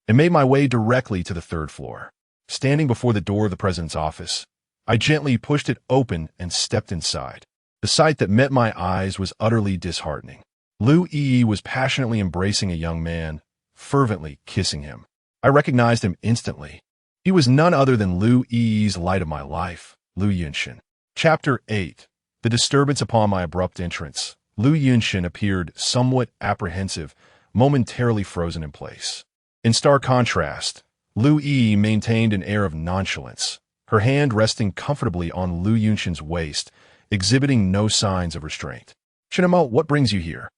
and made my way directly to the 3rd floor. Standing before the door of the president's office, I gently pushed it open and stepped inside. The sight that met my eyes was utterly disheartening. Lu Yi was passionately embracing a young man, fervently kissing him. I recognized him instantly. He was none other than Lu Yi's light of my life, Lu Yunshin. Chapter 8. The disturbance upon my abrupt entrance. Lu Yunshin appeared somewhat apprehensive, momentarily frozen in place. In stark contrast, Lu Yi maintained an air of nonchalance, her hand resting comfortably on Lu Yunshin's waist, exhibiting no signs of restraint. "Shinamo, what brings you here?"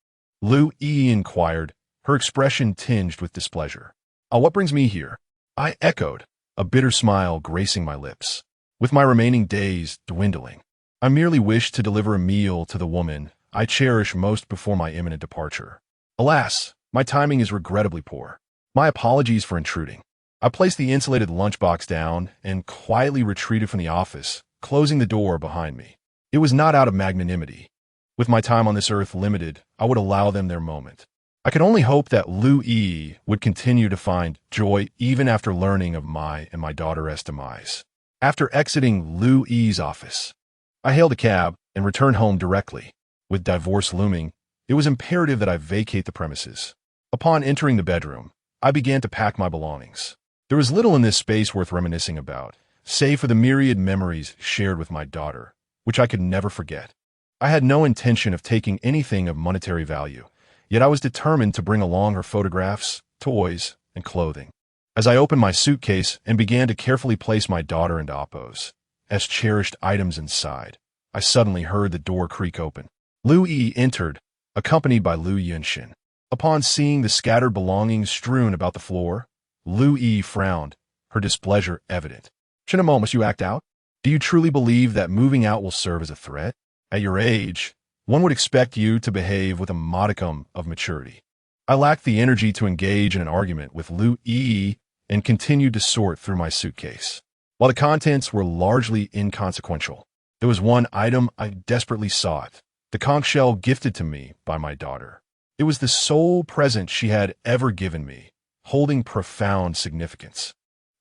Lu Yi inquired, her expression tinged with displeasure. What brings me here?" I echoed, a bitter smile gracing my lips. With my remaining days dwindling, I merely wished to deliver a meal to the woman I cherish most before my imminent departure. Alas, my timing is regrettably poor. My apologies for intruding. I placed the insulated lunchbox down and quietly retreated from the office, closing the door behind me. It was not out of magnanimity. With my time on this earth limited, I would allow them their moment. I could only hope that Lu Yi would continue to find joy even after learning of my and my daughter's demise. After exiting Lu Yi's office, I hailed a cab and returned home directly. With divorce looming, it was imperative that I vacate the premises. Upon entering the bedroom, I began to pack my belongings. There was little in this space worth reminiscing about, save for the myriad memories shared with my daughter, which I could never forget. I had no intention of taking anything of monetary value, yet I was determined to bring along her photographs, toys, and clothing. As I opened my suitcase and began to carefully place my daughter and Apo's as cherished items inside, I suddenly heard the door creak open. Lu Yi entered, accompanied by Lu Yunshin. Upon seeing the scattered belongings strewn about the floor, Lu Yi frowned, her displeasure evident. "Shinamo, must you act out? Do you truly believe that moving out will serve as a threat? At your age, one would expect you to behave with a modicum of maturity." I lacked the energy to engage in an argument with Lu Yi and continued to sort through my suitcase. While the contents were largely inconsequential, there was one item I desperately sought, the conch shell gifted to me by my daughter. It was the sole present she had ever given me, holding profound significance.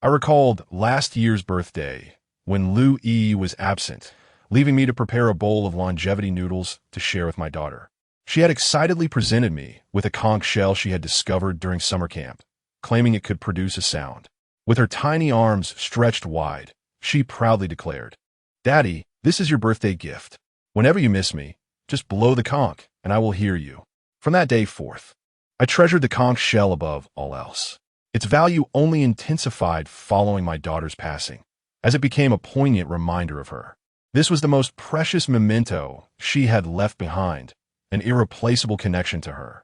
I recalled last year's birthday, when Lu Yi was absent, leaving me to prepare a bowl of longevity noodles to share with my daughter. She had excitedly presented me with a conch shell she had discovered during summer camp, claiming it could produce a sound. With her tiny arms stretched wide, she proudly declared, "Daddy, this is your birthday gift. Whenever you miss me, just blow the conch and I will hear you." From that day forth, I treasured the conch shell above all else. Its value only intensified following my daughter's passing, as it became a poignant reminder of her. This was the most precious memento she had left behind, an irreplaceable connection to her.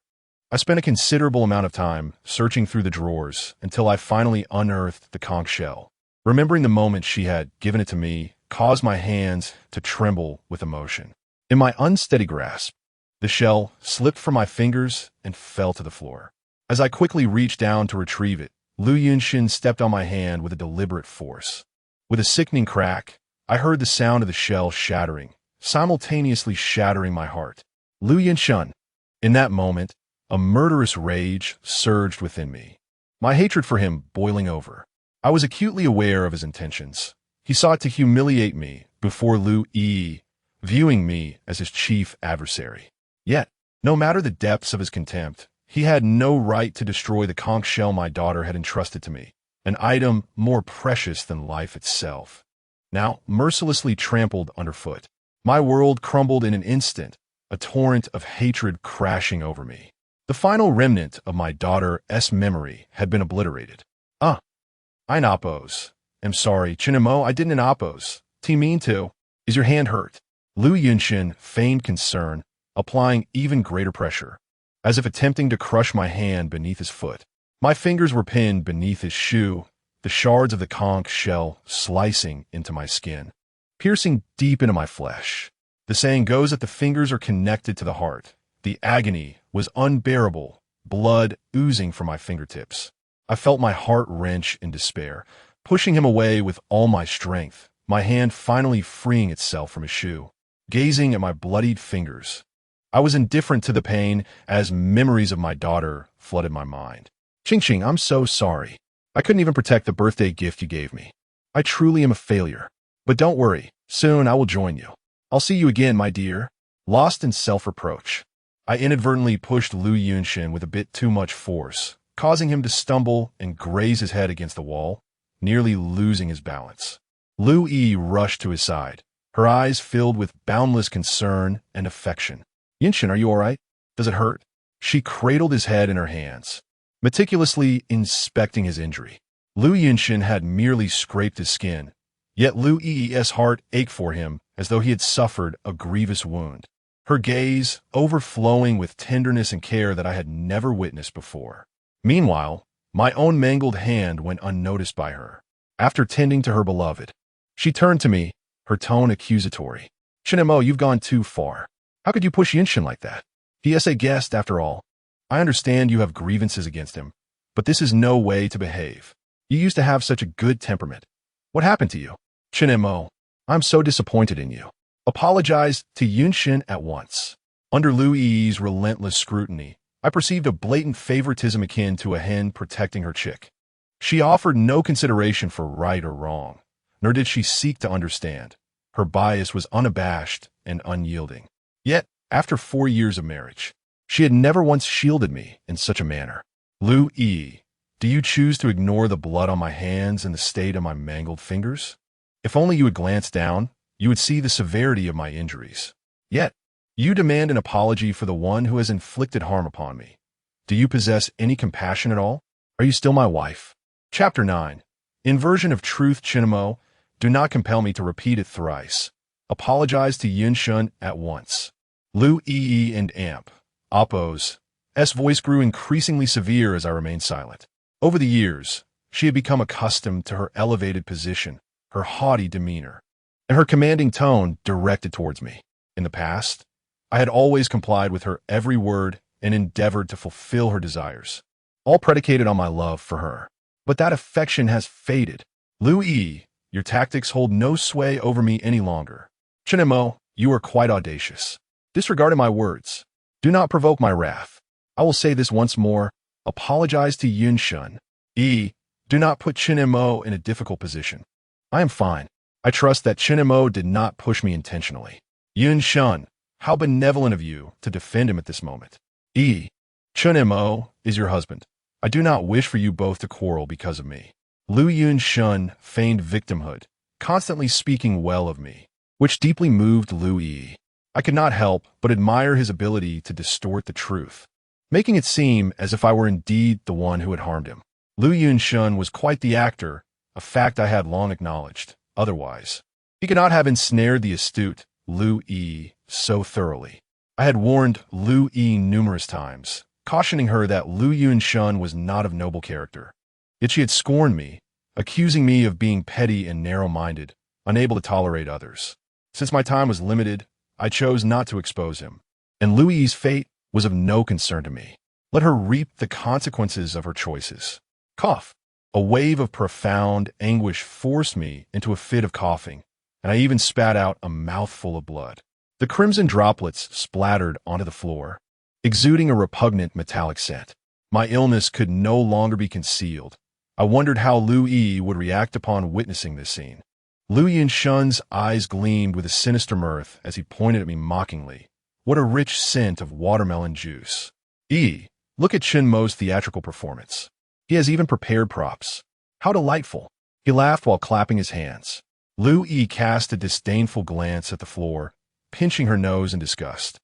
I spent a considerable amount of time searching through the drawers until I finally unearthed the conch shell. Remembering the moment she had given it to me caused my hands to tremble with emotion. In my unsteady grasp, the shell slipped from my fingers and fell to the floor. As I quickly reached down to retrieve it, Lu Yunshin stepped on my hand with a deliberate force. With a sickening crack, I heard the sound of the shell shattering, simultaneously shattering my heart. Lu Yunshin. In that moment, a murderous rage surged within me, my hatred for him boiling over. I was acutely aware of his intentions. He sought to humiliate me before Lu Yi, viewing me as his chief adversary. Yet, no matter the depths of his contempt, he had no right to destroy the conch shell my daughter had entrusted to me, an item more precious than life itself. Now mercilessly trampled underfoot, my world crumbled in an instant, a torrent of hatred crashing over me. The final remnant of my daughter's memory had been obliterated. I Napos. I'm sorry, Chinamo, I didn't Napos. T mean to. Is your hand hurt? Lu Yunshin feigned concern, applying even greater pressure, as if attempting to crush my hand beneath his foot. My fingers were pinned beneath his shoe, the shards of the conch shell slicing into my skin, piercing deep into my flesh. The saying goes that the fingers are connected to the heart. The agony was unbearable, blood oozing from my fingertips. I felt my heart wrench in despair, pushing him away with all my strength, my hand finally freeing itself from his shoe. Gazing at my bloodied fingers, I was indifferent to the pain as memories of my daughter flooded my mind. Ching, I'm so sorry. I couldn't even protect the birthday gift you gave me. I truly am a failure. But don't worry, soon I will join you. I'll see you again, my dear. Lost in self-reproach, I inadvertently pushed Lu Yunshin with a bit too much force, causing him to stumble and graze his head against the wall, nearly losing his balance. Lu Yi rushed to his side, her eyes filled with boundless concern and affection. "Yunshin, are you all right? Does it hurt?" She cradled his head in her hands, meticulously inspecting his injury. Lu Yunshin had merely scraped his skin, yet Lu Yi's heart ached for him as though he had suffered a grievous wound, her gaze overflowing with tenderness and care that I had never witnessed before. Meanwhile, my own mangled hand went unnoticed by her. After tending to her beloved, she turned to me, her tone accusatory. "Shinamo, you've gone too far. How could you push Yunshin like that? He is a guest, after all. I understand you have grievances against him, but this is no way to behave. You used to have such a good temperament. What happened to you? Shinamo, I'm so disappointed in you. Apologize to Yunshin at once." Under Lu Yi's relentless scrutiny, I perceived a blatant favoritism akin to a hen protecting her chick. She offered no consideration for right or wrong, nor did she seek to understand. Her bias was unabashed and unyielding. Yet, after 4 years of marriage, she had never once shielded me in such a manner. "Lu Yi, do you choose to ignore the blood on my hands and the state of my mangled fingers? If only you would glance down, you would see the severity of my injuries. Yet, you demand an apology for the one who has inflicted harm upon me. Do you possess any compassion at all? Are you still my wife? Chapter 9. Inversion of truth. Chinemo, do not compel me to repeat it thrice. Apologize to Yun Shun at once. Lu Yi and Amp. Oppo's voice grew increasingly severe as I remained silent. Over the years, she had become accustomed to her elevated position, her haughty demeanor, and her commanding tone directed towards me. In the past, I had always complied with her every word and endeavored to fulfill her desires, all predicated on my love for her. But that affection has faded. Lu Yi, your tactics hold no sway over me any longer. Chinemo, you are quite audacious. Disregarding my words, do not provoke my wrath. I will say this once more. Apologize to Yun Shun. Do not put Chinemo in a difficult position. I am fine. I trust that Chinemo did not push me intentionally. Yun Shun, how benevolent of you to defend him at this moment. Chinemo is your husband. I do not wish for you both to quarrel because of me. Lu Yun Shun feigned victimhood, constantly speaking well of me, which deeply moved Lu Yi. I could not help but admire his ability to distort the truth, making it seem as if I were indeed the one who had harmed him. Lu Yun Shun was quite the actor, a fact I had long acknowledged. Otherwise, he could not have ensnared the astute Lu Yi so thoroughly. I had warned Lu Yi numerous times, cautioning her that Lu Yun Shun was not of noble character. Yet she had scorned me, accusing me of being petty and narrow-minded, unable to tolerate others. Since my time was limited, I chose not to expose him, and Lu Yi's fate was of no concern to me. Let her reap the consequences of her choices. Cough. A wave of profound anguish forced me into a fit of coughing, and I even spat out a mouthful of blood. The crimson droplets splattered onto the floor, exuding a repugnant metallic scent. My illness could no longer be concealed. I wondered how Lu Yi would react upon witnessing this scene. Lu Yun Shun's eyes gleamed with a sinister mirth as he pointed at me mockingly. What a rich scent of watermelon juice. Look at Chinmo's theatrical performance. He has even prepared props. How delightful. He laughed while clapping his hands. Lu Yi cast a disdainful glance at the floor, pinching her nose in disgust,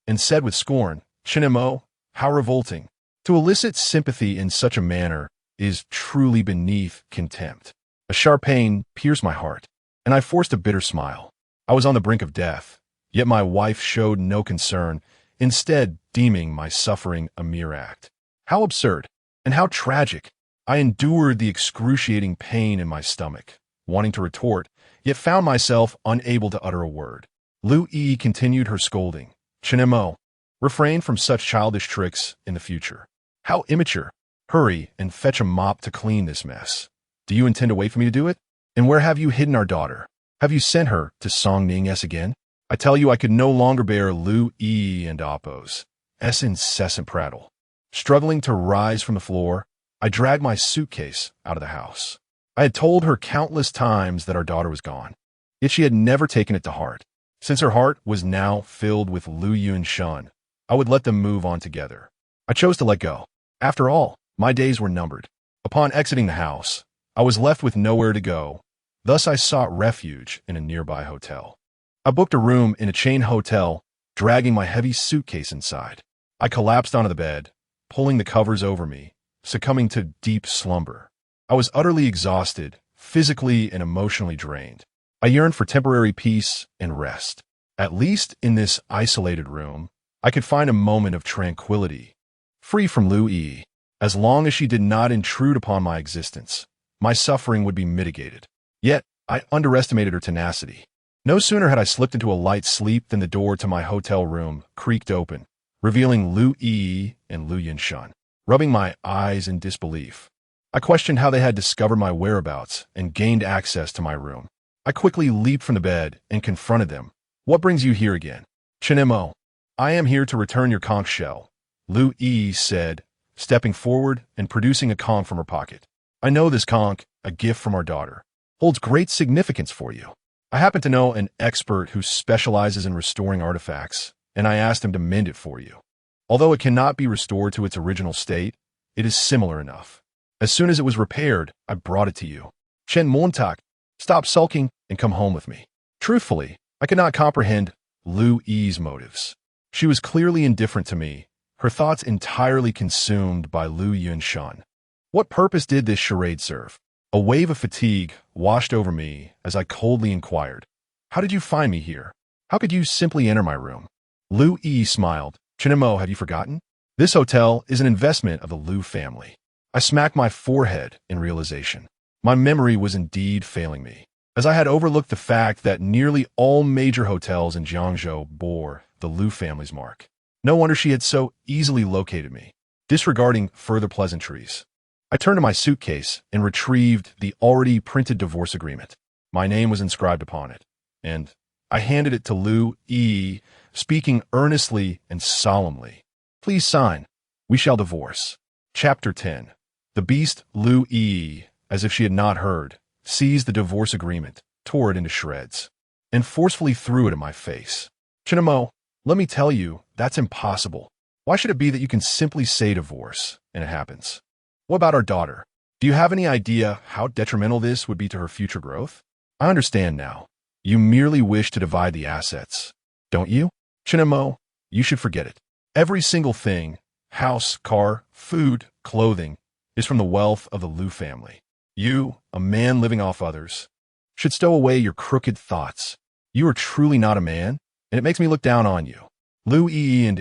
and said with scorn, Chinemo, how revolting. To elicit sympathy in such a manner is truly beneath contempt. A sharp pain pierced my heart, and I forced a bitter smile. I was on the brink of death, yet my wife showed no concern, instead deeming my suffering a mere act. How absurd, and how tragic. I endured the excruciating pain in my stomach, wanting to retort, yet found myself unable to utter a word. Lu Yi continued her scolding. Chinemo, refrain from such childish tricks in the future. How immature. Hurry and fetch a mop to clean this mess. Do you intend to wait for me to do it? And where have you hidden our daughter? Have you sent her to Songningyes again? I tell you I could no longer bear Lu Yi and Oppo's incessant prattle. Struggling to rise from the floor, I dragged my suitcase out of the house. I had told her countless times that our daughter was gone, yet she had never taken it to heart. Since her heart was now filled with Lu Yun Shun, I would let them move on together. I chose to let go. After all, my days were numbered. Upon exiting the house, I was left with nowhere to go. Thus I sought refuge in a nearby hotel. I booked a room in a chain hotel, dragging my heavy suitcase inside. I collapsed onto the bed, pulling the covers over me, succumbing to deep slumber. I was utterly exhausted, physically and emotionally drained. I yearned for temporary peace and rest. At least in this isolated room, I could find a moment of tranquility, free from Lu Yi. As long as she did not intrude upon my existence, my suffering would be mitigated. Yet, I underestimated her tenacity. No sooner had I slipped into a light sleep than the door to my hotel room creaked open, revealing Lu Yi and Lu Yun Shun. Rubbing my eyes in disbelief, I questioned how they had discovered my whereabouts and gained access to my room. I quickly leaped from the bed and confronted them. What brings you here again? Chinemo, I am here to return your conch shell, Lu Yi said, stepping forward and producing a conch from her pocket. I know this conch, a gift from our daughter, holds great significance for you. I happen to know an expert who specializes in restoring artifacts, and I asked him to mend it for you. Although it cannot be restored to its original state, it is similar enough. As soon as it was repaired, I brought it to you. Chen Montak, stop sulking and come home with me. Truthfully, I could not comprehend Lu Yi's motives. She was clearly indifferent to me, her thoughts entirely consumed by Lu Yunshan. What purpose did this charade serve? A wave of fatigue washed over me as I coldly inquired, "How did you find me here? How could you simply enter my room?" Lu Yi smiled. "Chinemo, have you forgotten? This hotel is an investment of the Lu family." I smacked my forehead in realization. My memory was indeed failing me, as I had overlooked the fact that nearly all major hotels in Jiangzhou bore the Lu family's mark. No wonder she had so easily located me. Disregarding further pleasantries, I turned to my suitcase and retrieved the already printed divorce agreement. My name was inscribed upon it, and I handed it to Lu Yi, speaking earnestly and solemnly. "Please sign. We shall divorce." Chapter 10. The beast Lu Yi, as if she had not heard, seized the divorce agreement, tore it into shreds, and forcefully threw it at my face. "Chinemo, let me tell you, that's impossible. Why should it be that you can simply say divorce, and it happens? What about our daughter? Do you have any idea how detrimental this would be to her future growth? I understand now. You merely wish to divide the assets, don't you? Chinemo, you should forget it. Every single thing, house, car, food, clothing, is from the wealth of the Lu family. You, a man living off others, should stow away your crooked thoughts. You are truly not a man, and it makes me look down on you." Lu Yi and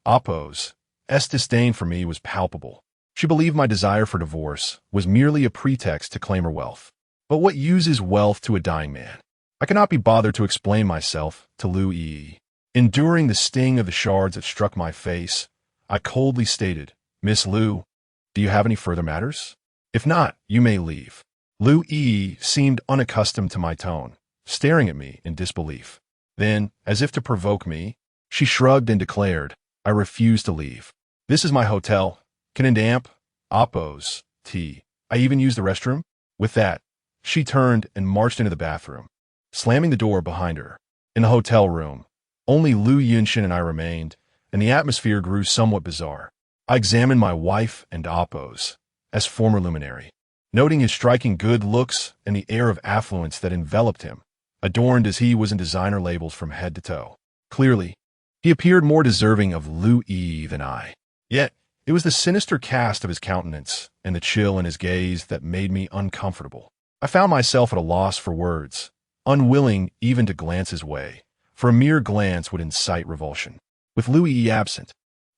Oppo's disdain for me was palpable. She believed my desire for divorce was merely a pretext to claim her wealth. But what use is wealth to a dying man? I cannot be bothered to explain myself to Lu Yi. Enduring the sting of the shards that struck my face, I coldly stated, "Miss Lu, do you have any further matters? If not, you may leave." Lu Yi seemed unaccustomed to my tone, staring at me in disbelief. Then, as if to provoke me, she shrugged and declared, "I refuse to leave. This is my hotel. Can Oppo's tea. I even use the restroom." With that, she turned and marched into the bathroom, slamming the door behind her. In the hotel room, only Lu Yunshan and I remained, and the atmosphere grew somewhat bizarre. I examined my wife and Oppo's, as former luminary, noting his striking good looks and the air of affluence that enveloped him, adorned as he was in designer labels from head to toe. Clearly, he appeared more deserving of Lu Yi than I. Yet, it was the sinister cast of his countenance and the chill in his gaze that made me uncomfortable. I found myself at a loss for words, unwilling even to glance his way, for a mere glance would incite revulsion. With Lu Yi absent,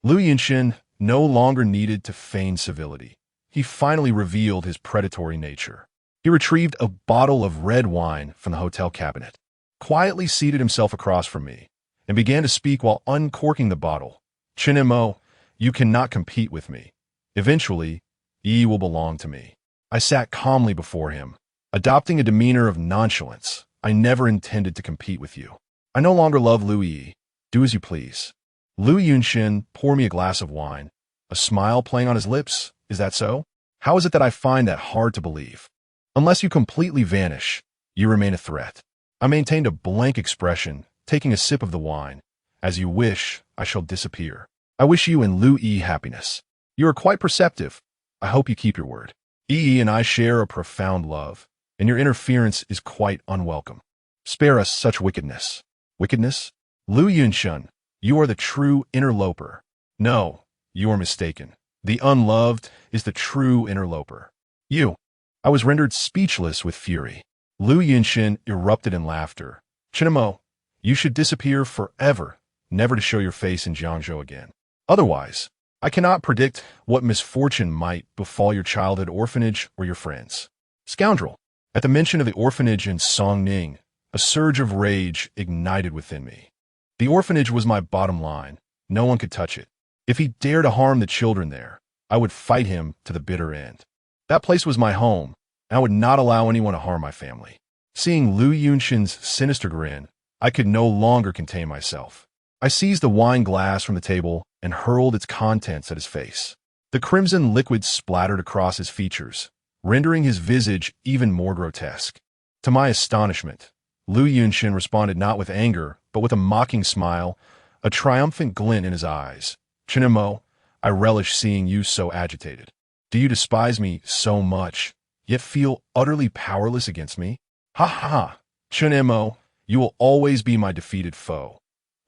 Lu Yunshan no longer needed to feign civility. He finally revealed his predatory nature. He retrieved a bottle of red wine from the hotel cabinet, quietly seated himself across from me, and began to speak while uncorking the bottle. "Chinemo, you cannot compete with me. Eventually, Yi will belong to me." I sat calmly before him, adopting a demeanor of nonchalance. "I never intended to compete with you. I no longer love Lu Yi. Do as you please." Lu Yunshan poured me a glass of wine, a smile playing on his lips. "Is that so? How is it that I find that hard to believe? Unless you completely vanish, you remain a threat." I maintained a blank expression, taking a sip of the wine. "As you wish, I shall disappear. I wish you and Lu Yi happiness. You are quite perceptive. I hope you keep your word. Yi and I share a profound love, and your interference is quite unwelcome. Spare us such wickedness." "Wickedness? Lu Yunshan, you are the true interloper." "No, you are mistaken. The unloved is the true interloper. You." I was rendered speechless with fury. Lu Yunshan erupted in laughter. "Chinemo, you should disappear forever, never to show your face in Jiangzhou again. Otherwise, I cannot predict what misfortune might befall your childhood orphanage or your friends." "Scoundrel!" At the mention of the orphanage in Songning, a surge of rage ignited within me. The orphanage was my bottom line. No one could touch it. If he dared to harm the children there, I would fight him to the bitter end. That place was my home, and I would not allow anyone to harm my family. Seeing Lu Yunshan's sinister grin, I could no longer contain myself. I seized the wine glass from the table and hurled its contents at his face. The crimson liquid splattered across his features, rendering his visage even more grotesque. To my astonishment, Lu Yunshan responded not with anger, but with a mocking smile, a triumphant glint in his eyes. "Chinemo, I relish seeing you so agitated. Do you despise me so much, yet feel utterly powerless against me? Ha ha! Chinemo, You will always be my defeated foe.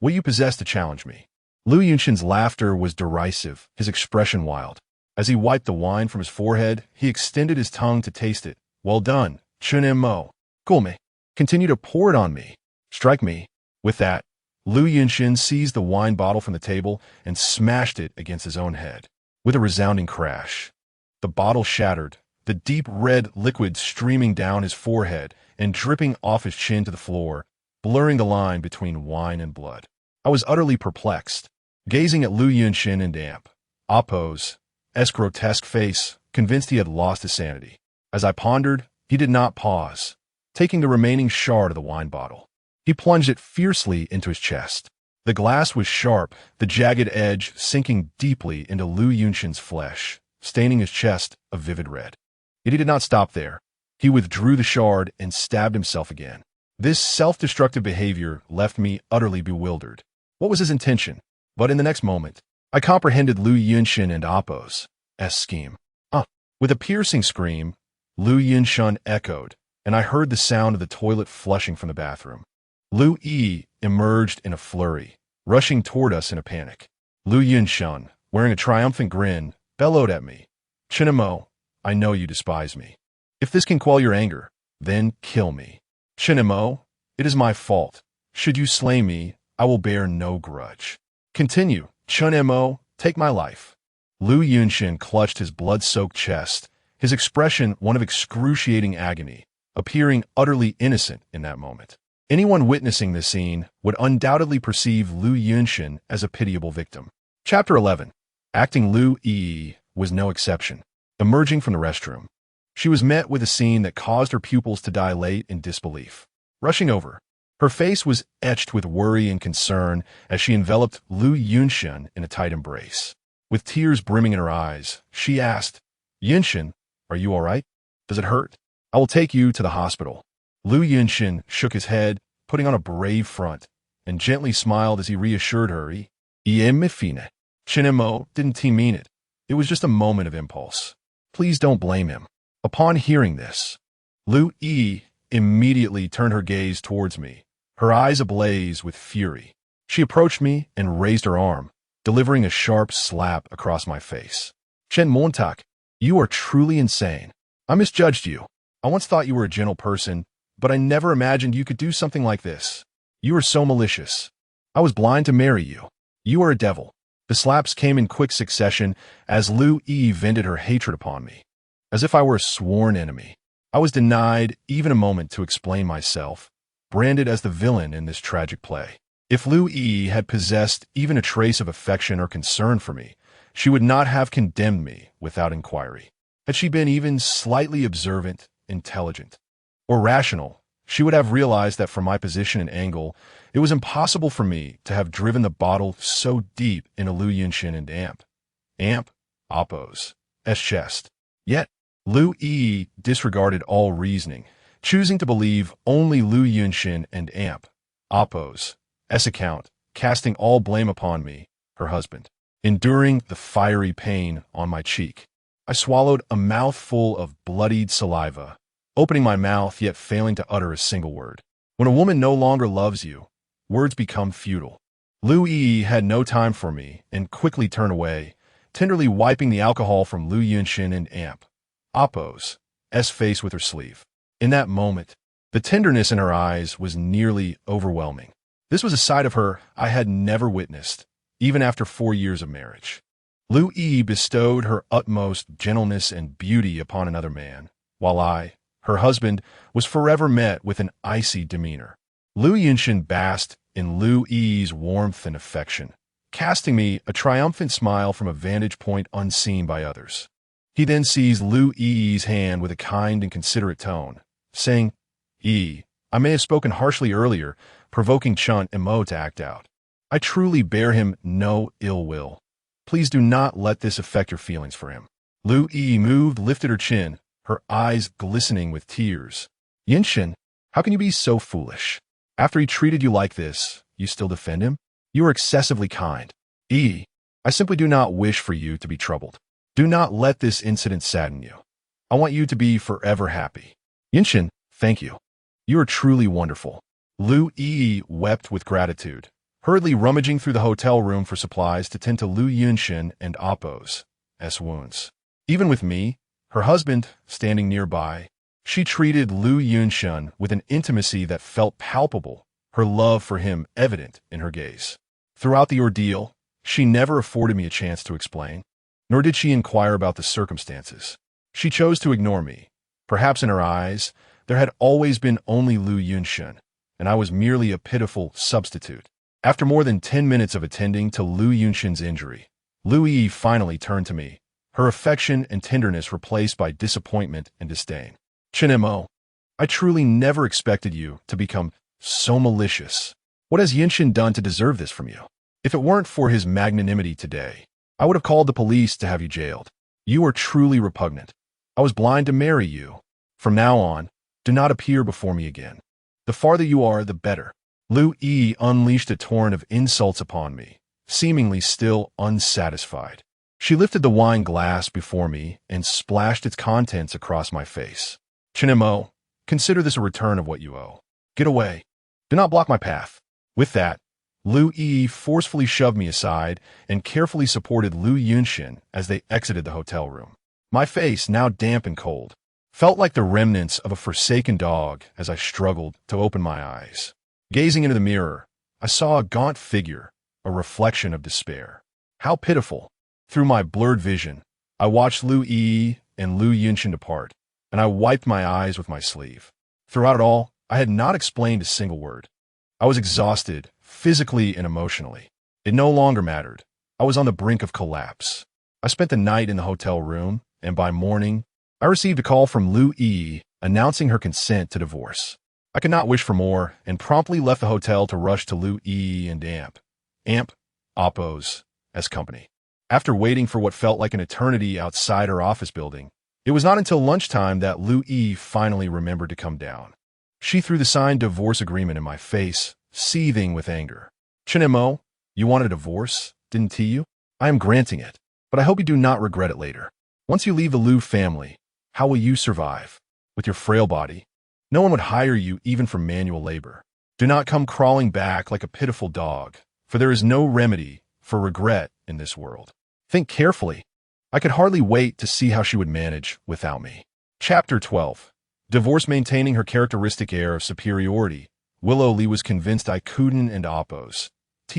What you possess to challenge me? Lu Yunshin's laughter was derisive, his expression wild. As he wiped the wine from his forehead, he extended his tongue to taste it. Well done, Chun Mo. Cool me. Continue to pour it on me. Strike me. With that, Lu Yunshin seized the wine bottle from the table and smashed it against his own head. With a resounding crash, the bottle shattered, the deep red liquid streaming down his forehead and dripping off his chin to the floor, blurring the line between wine and blood. I was utterly perplexed, gazing at Lu Yunshin and Amp, Appo's grotesque face, convinced he had lost his sanity. As I pondered, he did not pause. Taking the remaining shard of the wine bottle, he plunged it fiercely into his chest. The glass was sharp, the jagged edge sinking deeply into Lu Yunshin's flesh, staining his chest a vivid red. Yet he did not stop there. He withdrew the shard and stabbed himself again. This self-destructive behavior left me utterly bewildered. What was his intention? But in the next moment, I comprehended Lu Yunshin and Appo's scheme. With a piercing scream, Lu Yunshin echoed, and I heard the sound of the toilet flushing from the bathroom. Lu Yi emerged in a flurry, rushing toward us in a panic. Lu Yunshin, wearing a triumphant grin, bellowed at me. Chun Mo, I know you despise me. If this can quell your anger, then kill me. Chun Mo, it is my fault. Should you slay me, I will bear no grudge. Continue, Chun Mo, take my life. Lu Yunshin clutched his blood-soaked chest, his expression one of excruciating agony, appearing utterly innocent in that moment. Anyone witnessing this scene would undoubtedly perceive Lu Yunshin as a pitiable victim. Chapter 11. Acting Lu Yi was no exception. Emerging from the restroom, she was met with a scene that caused her pupils to dilate in disbelief. Rushing over, her face was etched with worry and concern as she enveloped Lu Yunshin in a tight embrace. With tears brimming in her eyes, she asked, Yunshin, are you all right? Does it hurt? I will take you to the hospital. Lu Yunshin shook his head, putting on a brave front, and gently smiled as he reassured her. Chun Mo, didn't he mean it? It was just a moment of impulse. Please don't blame him. Upon hearing this, Lu Yi immediately turned her gaze towards me, her eyes ablaze with fury. She approached me and raised her arm, delivering a sharp slap across my face. Chen Montak, you are truly insane. I misjudged you. I once thought you were a gentle person, but I never imagined you could do something like this. You are so malicious. I was blind to marry you. You are a devil. The slaps came in quick succession as Lu Yi vented her hatred upon me. As if I were a sworn enemy, I was denied even a moment to explain myself, branded as the villain in this tragic play. If Lu Yi had possessed even a trace of affection or concern for me, she would not have condemned me without inquiry. Had she been even slightly observant, intelligent, or rational, she would have realized that from my position and angle, it was impossible for me to have driven the bottle so deep into Lu Yunshin and Appo's chest. Yet, Lu Yi disregarded all reasoning, choosing to believe only Lu Yunshin and Appo's account, casting all blame upon me, her husband. Enduring the fiery pain on my cheek, I swallowed a mouthful of bloodied saliva, opening my mouth yet failing to utter a single word. When a woman no longer loves you, words become futile. Lu Yi had no time for me and quickly turned away, tenderly wiping the alcohol from Lu Yunshin and Appo's face with her sleeve. In that moment, the tenderness in her eyes was nearly overwhelming. This was a side of her I had never witnessed, even after 4 years of marriage. Lu Yi bestowed her utmost gentleness and beauty upon another man, while I, her husband, was forever met with an icy demeanor. Lu Yunshin basked in Lu Yi's warmth and affection, casting me a triumphant smile from a vantage point unseen by others. He then seized Lu Yi's hand with a kind and considerate tone, saying, Yi, I may have spoken harshly earlier, provoking Chun Mo to act out. I truly bear him no ill will. Please do not let this affect your feelings for him. Lu Yi moved, lifted her chin, her eyes glistening with tears. Yunshin, how can you be so foolish? After he treated you like this, you still defend him? You are excessively kind. Yi, I simply do not wish for you to be troubled. Do not let this incident sadden you. I want you to be forever happy. Yunshin, thank you. You are truly wonderful. Lu Yi wept with gratitude, hurriedly rummaging through the hotel room for supplies to tend to Lu Yunshin and Appo's wounds. Even with me, her husband, standing nearby, she treated Lu Yunshin with an intimacy that felt palpable, her love for him evident in her gaze. Throughout the ordeal, she never afforded me a chance to explain, nor did she inquire about the circumstances. She chose to ignore me. Perhaps in her eyes, there had always been only Lu Yunshin, and I was merely a pitiful substitute. After more than 10 minutes of attending to Lu Yunshin's injury, Lu Yi finally turned to me, her affection and tenderness replaced by disappointment and disdain. Chinemo, I truly never expected you to become so malicious. What has Yunshin done to deserve this from you? If it weren't for his magnanimity today, I would have called the police to have you jailed. You are truly repugnant. I was blind to marry you. From now on, do not appear before me again. The farther you are, the better. Lu Yi unleashed a torrent of insults upon me, seemingly still unsatisfied. She lifted the wine glass before me and splashed its contents across my face. Chinemo, consider this a return of what you owe. Get away. Do not block my path. With that, Lu Yi forcefully shoved me aside and carefully supported Lu Yunshin as they exited the hotel room. My face, now damp and cold, felt like the remnants of a forsaken dog as I struggled to open my eyes. Gazing into the mirror, I saw a gaunt figure, a reflection of despair. How pitiful! Through my blurred vision, I watched Lu Yi and Lu Yunshin depart, and I wiped my eyes with my sleeve. Throughout it all, I had not explained a single word. I was exhausted, physically and emotionally. It no longer mattered. I was on the brink of collapse. I spent the night in the hotel room, and by morning, I received a call from Lu Yi announcing her consent to divorce. I could not wish for more, and promptly left the hotel to rush to Lu Yi and Appo's company. After waiting for what felt like an eternity outside her office building, it was not until lunchtime that Lu Yi finally remembered to come down. She threw the signed divorce agreement in my face, seething with anger. Chinemo, you want a divorce, didn't you? I am granting it, but I hope you do not regret it later. Once you leave the Lu family, how will you survive? With your frail body, no one would hire you even for manual labor. Do not come crawling back like a pitiful dog, for there is no remedy for regret in this world. Think carefully. I could hardly wait to see how she would manage without me. Chapter 12. Divorce. Maintaining her characteristic air of superiority, Willow Lee was convinced I couldn't and Appo's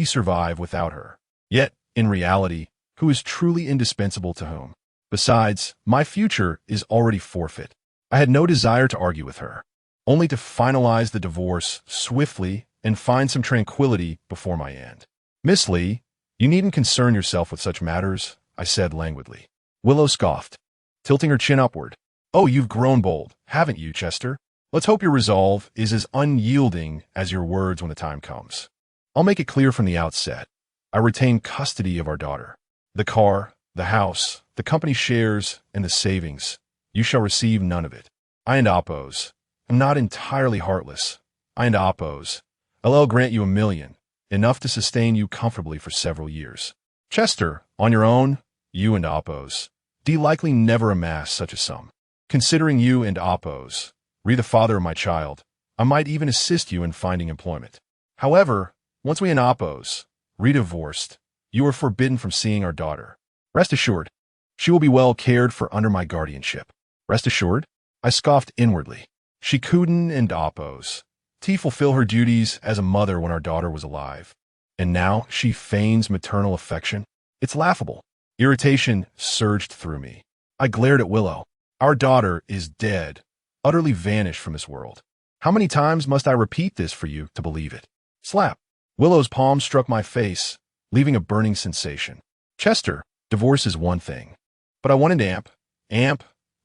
survive without her. Yet, in reality, who is truly indispensable to whom? Besides, my future is already forfeit. I had no desire to argue with her, only to finalize the divorce swiftly and find some tranquility before my end. Miss Lee, you needn't concern yourself with such matters, I said languidly. Willow scoffed, tilting her chin upward. Oh, you've grown bold, haven't you, Chester? Let's hope your resolve is as unyielding as your words when the time comes. I'll make it clear from the outset. I retain custody of our daughter. The car, the house, the company shares, and the savings. You shall receive none of it. I and Appo's. I'm not entirely heartless. I and Appo's. I'll grant you $1 million, enough to sustain you comfortably for several years. Chester, on your own, you and Appo's. D likely never amass such a sum. Considering you and Appo's, the father of my child, I might even assist you in finding employment. However, once we and Appo's divorced, you are forbidden from seeing our daughter. Rest assured, she will be well cared for under my guardianship. Rest assured? I scoffed inwardly. She couldn't and Appo's fulfill her duties as a mother when our daughter was alive. And now she feigns maternal affection? It's laughable. Irritation surged through me. I glared at Willow. Our daughter is dead, utterly vanished from this world. How many times must I repeat this for you to believe it? Slap. Willow's palm struck my face, leaving a burning sensation. Chester, divorce is one thing, but I wanted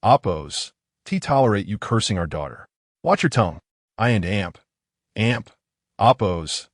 Appo's tolerate you cursing our daughter. Watch your tongue. I and Appo's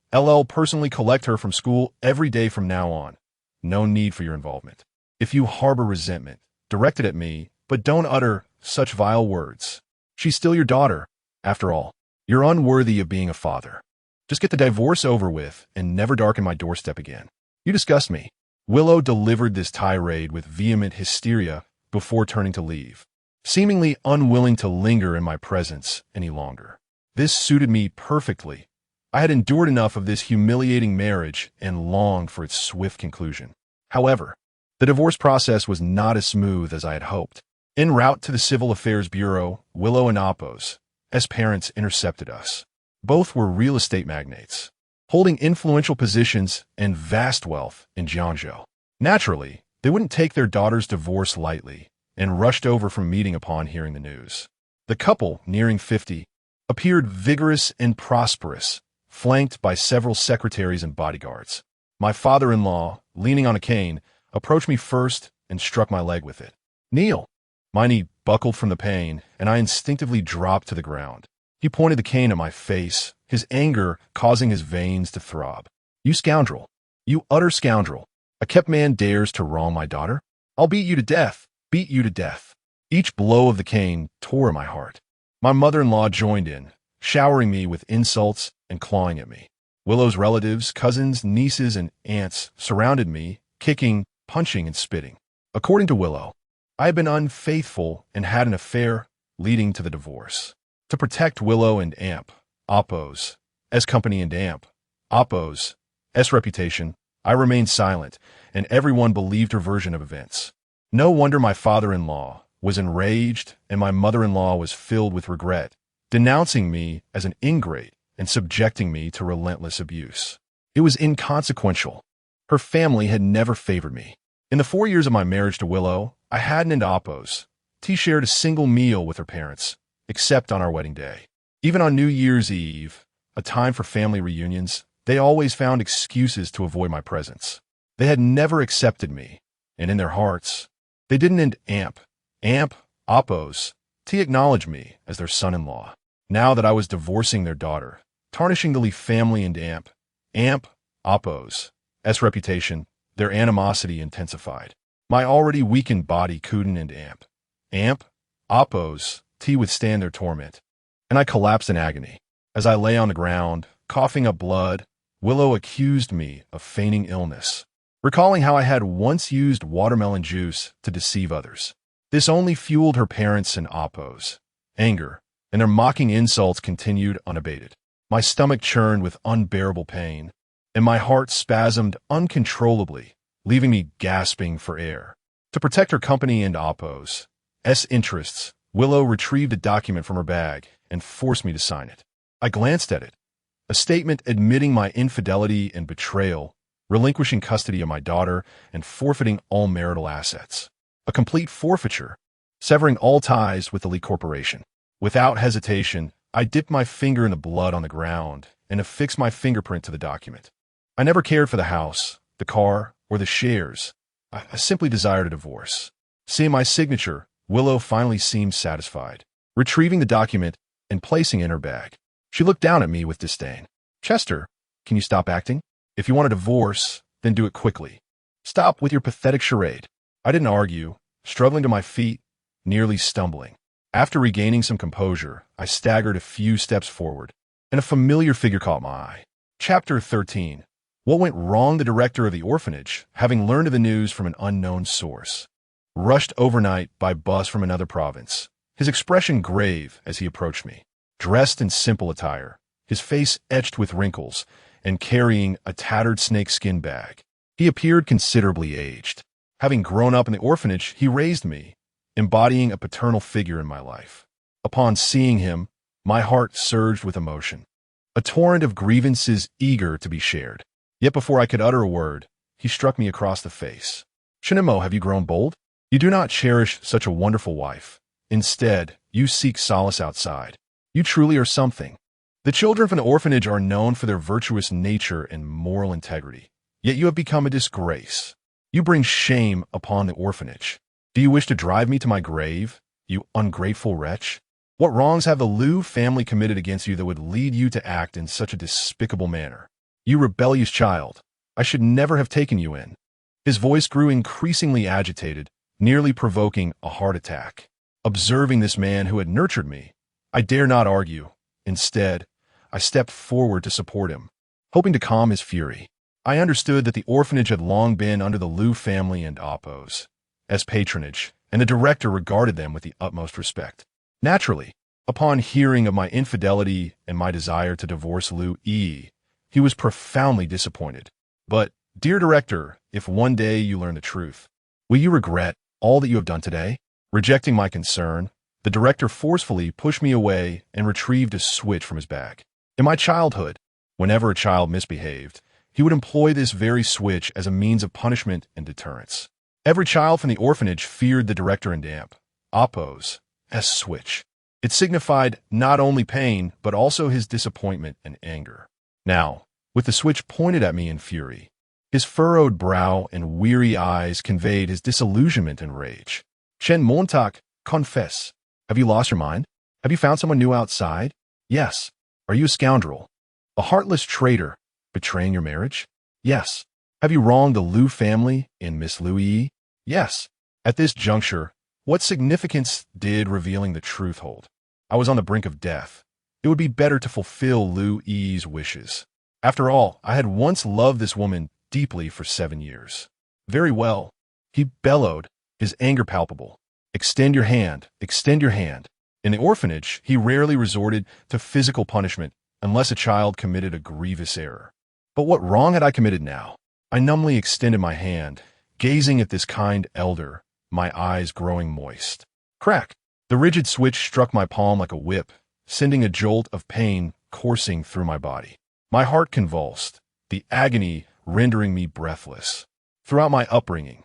personally collect her from school every day from now on. No need for your involvement. If you harbor resentment, direct it at me, but don't utter such vile words. She's still your daughter. After all, you're unworthy of being a father. Just get the divorce over with and never darken my doorstep again. You disgust me. Willow delivered this tirade with vehement hysteria before turning to leave, seemingly unwilling to linger in my presence any longer. This suited me perfectly, I had endured enough of this humiliating marriage and longed for its swift conclusion. However, the divorce process was not as smooth as I had hoped. En route to the Civil Affairs Bureau, Willow and Appos, as parents, intercepted us. Both were real estate magnates, holding influential positions and vast wealth in Jiangzhou. Naturally, they wouldn't take their daughter's divorce lightly and rushed over from meeting upon hearing the news. The couple, nearing 50, appeared vigorous and prosperous, flanked by several secretaries and bodyguards. My father-in-law, leaning on a cane, approached me first and struck my leg with it. "Kneel." My knee buckled from the pain, and I instinctively dropped to the ground. He pointed the cane at my face, his anger causing his veins to throb. "You scoundrel! You utter scoundrel! A kept man dares to wrong my daughter? I'll beat you to death! Beat you to death!" Each blow of the cane tore at my heart. My mother-in-law joined in, showering me with insults and clawing at me. Willow's relatives, cousins, nieces, and aunts surrounded me, kicking, punching, and spitting. According to Willow, I had been unfaithful and had an affair leading to the divorce. To protect Willow and Appos, S Company and Appos, S reputation, I remained silent, and everyone believed her version of events. No wonder my father-in-law was enraged and my mother-in-law was filled with regret, denouncing me as an ingrate and subjecting me to relentless abuse. It was inconsequential. Her family had never favored me. In the 4 years of my marriage to Willow, I hadn't and Appos. T shared a single meal with her parents, except on our wedding day. Even on New Year's Eve, a time for family reunions, they always found excuses to avoid my presence. They had never accepted me, and in their hearts, they didn't Appos. T acknowledged me as their son-in-law. Now that I was divorcing their daughter, tarnishing the Lee family and Appos' reputation, their animosity intensified. My already weakened body couldn't and Appos' withstand their torment, and I collapsed in agony. As I lay on the ground, coughing up blood, Willow accused me of feigning illness, recalling how I had once used watermelon juice to deceive others. This only fueled her parents and Appos' anger, and their mocking insults continued unabated. My stomach churned with unbearable pain, and my heart spasmed uncontrollably, leaving me gasping for air. To protect her company and Appos' interests, Willow retrieved a document from her bag and forced me to sign it. I glanced at it, a statement admitting my infidelity and betrayal, relinquishing custody of my daughter, and forfeiting all marital assets. A complete forfeiture, severing all ties with the Lee Corporation. Without hesitation, I dipped my finger in the blood on the ground and affixed my fingerprint to the document. I never cared for the house, the car, or the shares. I simply desired a divorce. Seeing my signature, Willow finally seemed satisfied, retrieving the document and placing it in her bag. She looked down at me with disdain. "Chester, can you stop acting? If you want a divorce, then do it quickly. Stop with your pathetic charade." I didn't argue, struggling to my feet, nearly stumbling. After regaining some composure, I staggered a few steps forward, and a familiar figure caught my eye. Chapter 13. What went wrong? The director of the orphanage, having learned of the news from an unknown source, rushed overnight by bus from another province, his expression grave as he approached me. Dressed in simple attire, his face etched with wrinkles, and carrying a tattered snakeskin bag, he appeared considerably aged. Having grown up in the orphanage, he raised me, embodying a paternal figure in my life. Upon seeing him, my heart surged with emotion, a torrent of grievances eager to be shared. Yet before I could utter a word, he struck me across the face. "Chinemo, have you grown bold? You do not cherish such a wonderful wife. Instead, you seek solace outside. You truly are something." The children from the orphanage are known for their virtuous nature and moral integrity. Yet you have become a disgrace. You bring shame upon the orphanage. Do you wish to drive me to my grave, you ungrateful wretch? What wrongs have the Liu family committed against you that would lead you to act in such a despicable manner? You rebellious child, I should never have taken you in. His voice grew increasingly agitated, nearly provoking a heart attack. Observing this man who had nurtured me, I dare not argue. Instead, I stepped forward to support him, hoping to calm his fury. I understood that the orphanage had long been under the Liu family and Appos' patronage, and the director regarded them with the utmost respect. Naturally, Upon hearing of my infidelity and my desire to divorce Lu E, he was profoundly disappointed. But, dear director, if one day you learn the truth, will you regret all that you have done today? Rejecting my concern, the director forcefully pushed me away and retrieved a switch from his bag. In my childhood, whenever a child misbehaved, he would employ this very switch as a means of punishment and deterrence. Every child from the orphanage feared the director and damp, Oppo's, switch. It signified not only pain, but also his disappointment and anger. Now, with the switch pointed at me in fury, his furrowed brow and weary eyes conveyed his disillusionment and rage. Chen Montauk, confess. Have you lost your mind? Have you found someone new outside? Yes. Are you a scoundrel? A heartless traitor, betraying your marriage? Yes. Have you wronged the Liu family and Miss Liu Yi? Yes. At this juncture, what significance did revealing the truth hold? I was on the brink of death. It would be better to fulfill Liu Yi's wishes. After all, I had once loved this woman deeply for 7 years. Very well, he bellowed, his anger palpable. Extend your hand, extend your hand. In the orphanage, he rarely resorted to physical punishment unless a child committed a grievous error. But what wrong had I committed now? I numbly extended my hand, gazing at this kind elder, my eyes growing moist. Crack! The rigid switch struck my palm like a whip, sending a jolt of pain coursing through my body. My heart convulsed, the agony rendering me breathless. Throughout my upbringing,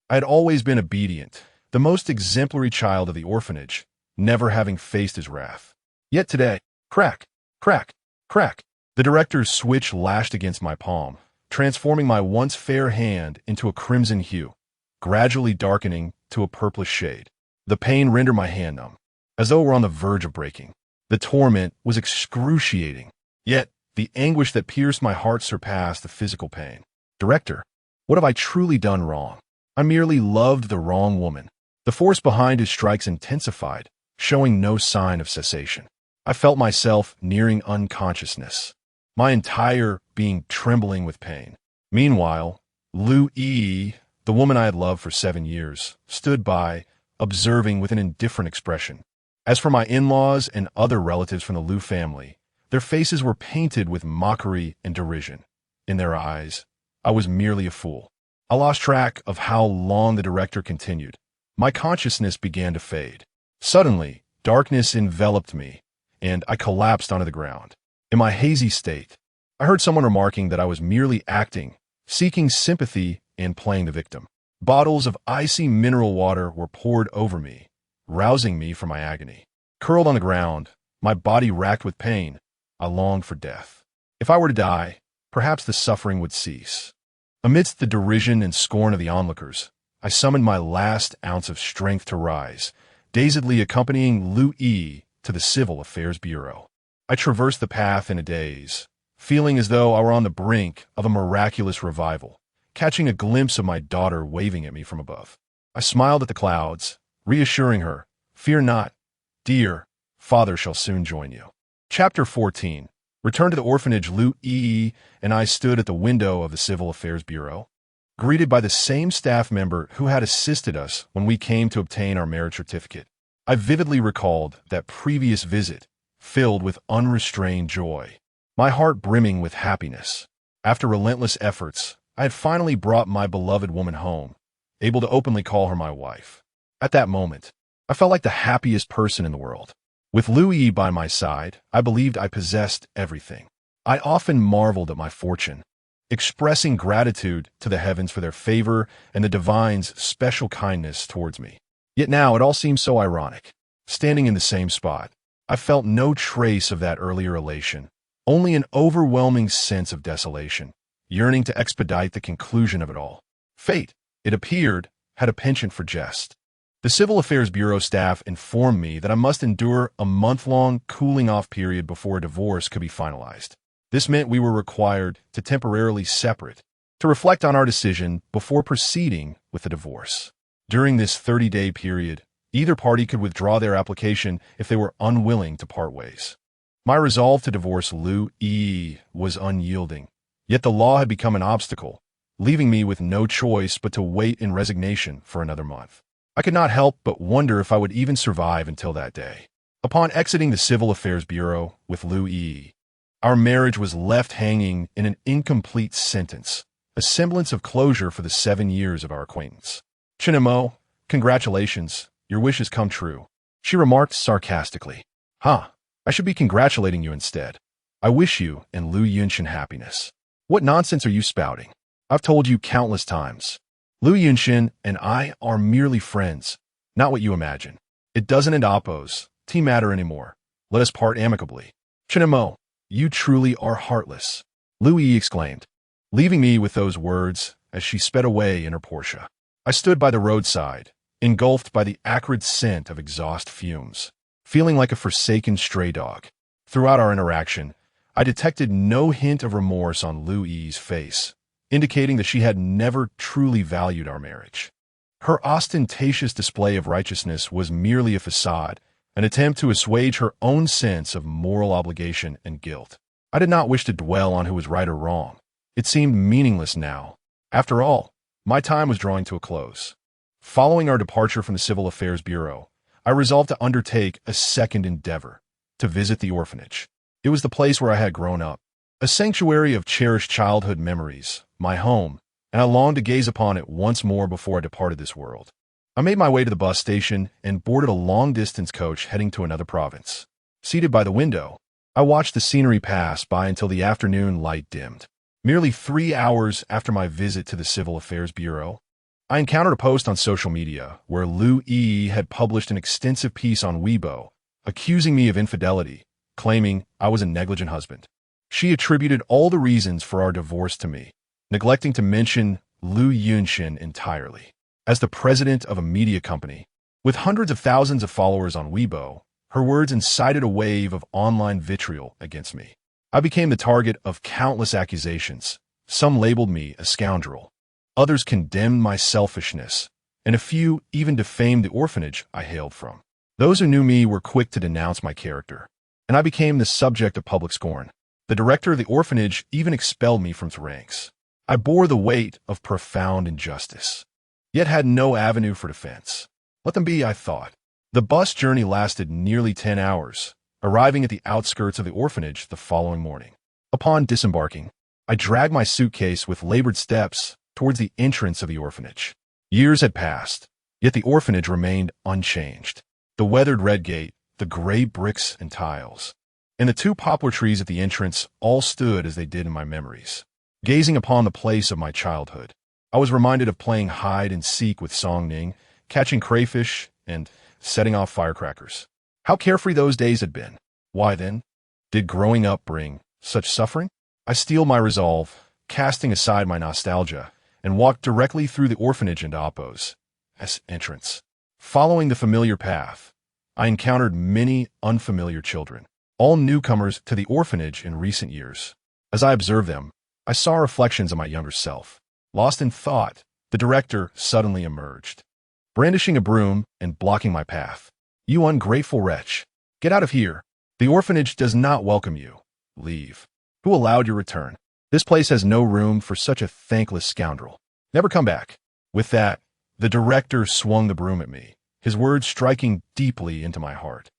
I had always been obedient, the most exemplary child of the orphanage, never having faced his wrath. Yet today, crack, crack, crack, the director's switch lashed against my palm, transforming my once fair hand into a crimson hue, gradually darkening to a purplish shade. The pain rendered my hand numb, as though it were on the verge of breaking. The torment was excruciating, yet the anguish that pierced my heart surpassed the physical pain. Director, what have I truly done wrong? I merely loved the wrong woman. The force behind his strikes intensified, showing no sign of cessation. I felt myself nearing unconsciousness, my entire being trembling with pain. Meanwhile, Liu Yi, the woman I had loved for 7 years, stood by, observing with an indifferent expression. As for my in-laws and other relatives from the Liu family, their faces were painted with mockery and derision. In their eyes, I was merely a fool. I lost track of how long the director continued. My consciousness began to fade. Suddenly, darkness enveloped me, and I collapsed onto the ground. In my hazy state, I heard someone remarking that I was merely acting, seeking sympathy and playing the victim. Bottles of icy mineral water were poured over me, rousing me from my agony. Curled on the ground, my body racked with pain, I longed for death. If I were to die, perhaps the suffering would cease. Amidst the derision and scorn of the onlookers, I summoned my last ounce of strength to rise, dazedly accompanying Liu Yi to the Civil Affairs Bureau. I traversed the path in a daze, feeling as though I were on the brink of a miraculous revival, catching a glimpse of my daughter waving at me from above. I smiled at the clouds, reassuring her, "Fear not, dear, father shall soon join you." Chapter 14. Returned to the orphanage, Liu Yi and I stood at the window of the Civil Affairs Bureau, greeted by the same staff member who had assisted us when we came to obtain our marriage certificate. I vividly recalled that previous visit, filled with unrestrained joy, my heart brimming with happiness. After relentless efforts, I had finally brought my beloved woman home, able to openly call her my wife. At that moment, I felt like the happiest person in the world. With Liu Yi by my side, I believed I possessed everything. I often marveled at my fortune, expressing gratitude to the heavens for their favor and the divine's special kindness towards me. Yet now it all seems so ironic. Standing in the same spot, I felt no trace of that earlier elation, only an overwhelming sense of desolation, yearning to expedite the conclusion of it all. Fate, it appeared, had a penchant for jest. The Civil Affairs Bureau staff informed me that I must endure a month-long cooling-off period before a divorce could be finalized. This meant we were required to temporarily separate, to reflect on our decision before proceeding with the divorce. During this 30-day period, either party could withdraw their application if they were unwilling to part ways. My resolve to divorce Liu Yi was unyielding, yet the law had become an obstacle, leaving me with no choice but to wait in resignation for another month. I could not help but wonder if I would even survive until that day. Upon exiting the Civil Affairs Bureau with Lu Yi, our marriage was left hanging in an incomplete sentence, a semblance of closure for the 7 years of our acquaintance. Chinemo, congratulations, your wish has come true, she remarked sarcastically. Huh, I should be congratulating you instead. I wish you and Lu Yunshin happiness. What nonsense are you spouting? I've told you countless times. Lu Yunshin and I are merely friends, not what you imagine. It doesn't end oppose, team matter anymore. Let us part amicably. Chinemo, you truly are heartless, Lu Yi exclaimed, leaving me with those words as she sped away in her Porsche. I stood by the roadside, engulfed by the acrid scent of exhaust fumes, feeling like a forsaken stray dog. Throughout our interaction, I detected no hint of remorse on Lu Yi's face, indicating that she had never truly valued our marriage. Her ostentatious display of righteousness was merely a facade, an attempt to assuage her own sense of moral obligation and guilt. I did not wish to dwell on who was right or wrong. It seemed meaningless now. After all, my time was drawing to a close. Following our departure from the Civil Affairs Bureau, I resolved to undertake a second endeavor, to visit the orphanage. It was the place where I had grown up, a sanctuary of cherished childhood memories, my home, and I longed to gaze upon it once more before I departed this world. I made my way to the bus station and boarded a long-distance coach heading to another province. Seated by the window, I watched the scenery pass by until the afternoon light dimmed. Merely 3 hours after my visit to the Civil Affairs Bureau, I encountered a post on social media where Lu Yi had published an extensive piece on Weibo, accusing me of infidelity, claiming I was a negligent husband. She attributed all the reasons for our divorce to me, neglecting to mention Lu Yunshin entirely. As the president of a media company, with hundreds of thousands of followers on Weibo, her words incited a wave of online vitriol against me. I became the target of countless accusations. Some labeled me a scoundrel. Others condemned my selfishness, and a few even defamed the orphanage I hailed from. Those who knew me were quick to denounce my character, and I became the subject of public scorn. The director of the orphanage even expelled me from its ranks. I bore the weight of profound injustice, yet had no avenue for defense. Let them be, I thought. The bus journey lasted nearly 10 hours, arriving at the outskirts of the orphanage the following morning. Upon disembarking, I dragged my suitcase with labored steps towards the entrance of the orphanage. Years had passed, yet the orphanage remained unchanged. The weathered red gate, the gray bricks and tiles, and the 2 poplar trees at the entrance all stood as they did in my memories. Gazing upon the place of my childhood, I was reminded of playing hide and seek with Song Ning, catching crayfish, and setting off firecrackers. How carefree those days had been. Why then did growing up bring such suffering? I steeled my resolve, casting aside my nostalgia, and walked directly through the orphanage into Oppo's entrance. Following the familiar path, I encountered many unfamiliar children, all newcomers to the orphanage in recent years. As I observed them, I saw reflections of my younger self. Lost in thought, the director suddenly emerged, brandishing a broom and blocking my path. You ungrateful wretch! Get out of here! The orphanage does not welcome you. Leave. Who allowed your return? This place has no room for such a thankless scoundrel. Never come back. With that, the director swung the broom at me, his words striking deeply into my heart.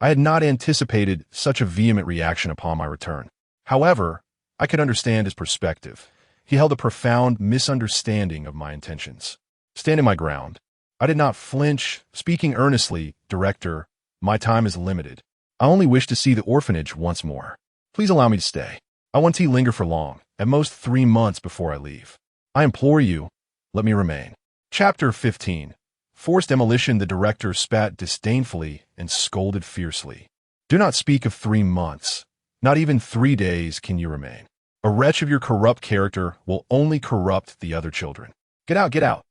I had not anticipated such a vehement reaction upon my return. However, I could understand his perspective. He held a profound misunderstanding of my intentions. Standing my ground, I did not flinch, speaking earnestly, Director, my time is limited. I only wish to see the orphanage once more. Please allow me to stay. I won't linger for long, at most 3 months before I leave. I implore you, let me remain. Chapter 15. Forced demolition. The director spat disdainfully and scolded fiercely. Do not speak of 3 months. Not even 3 days can you remain. A wretch of your corrupt character will only corrupt the other children. Get out, get out.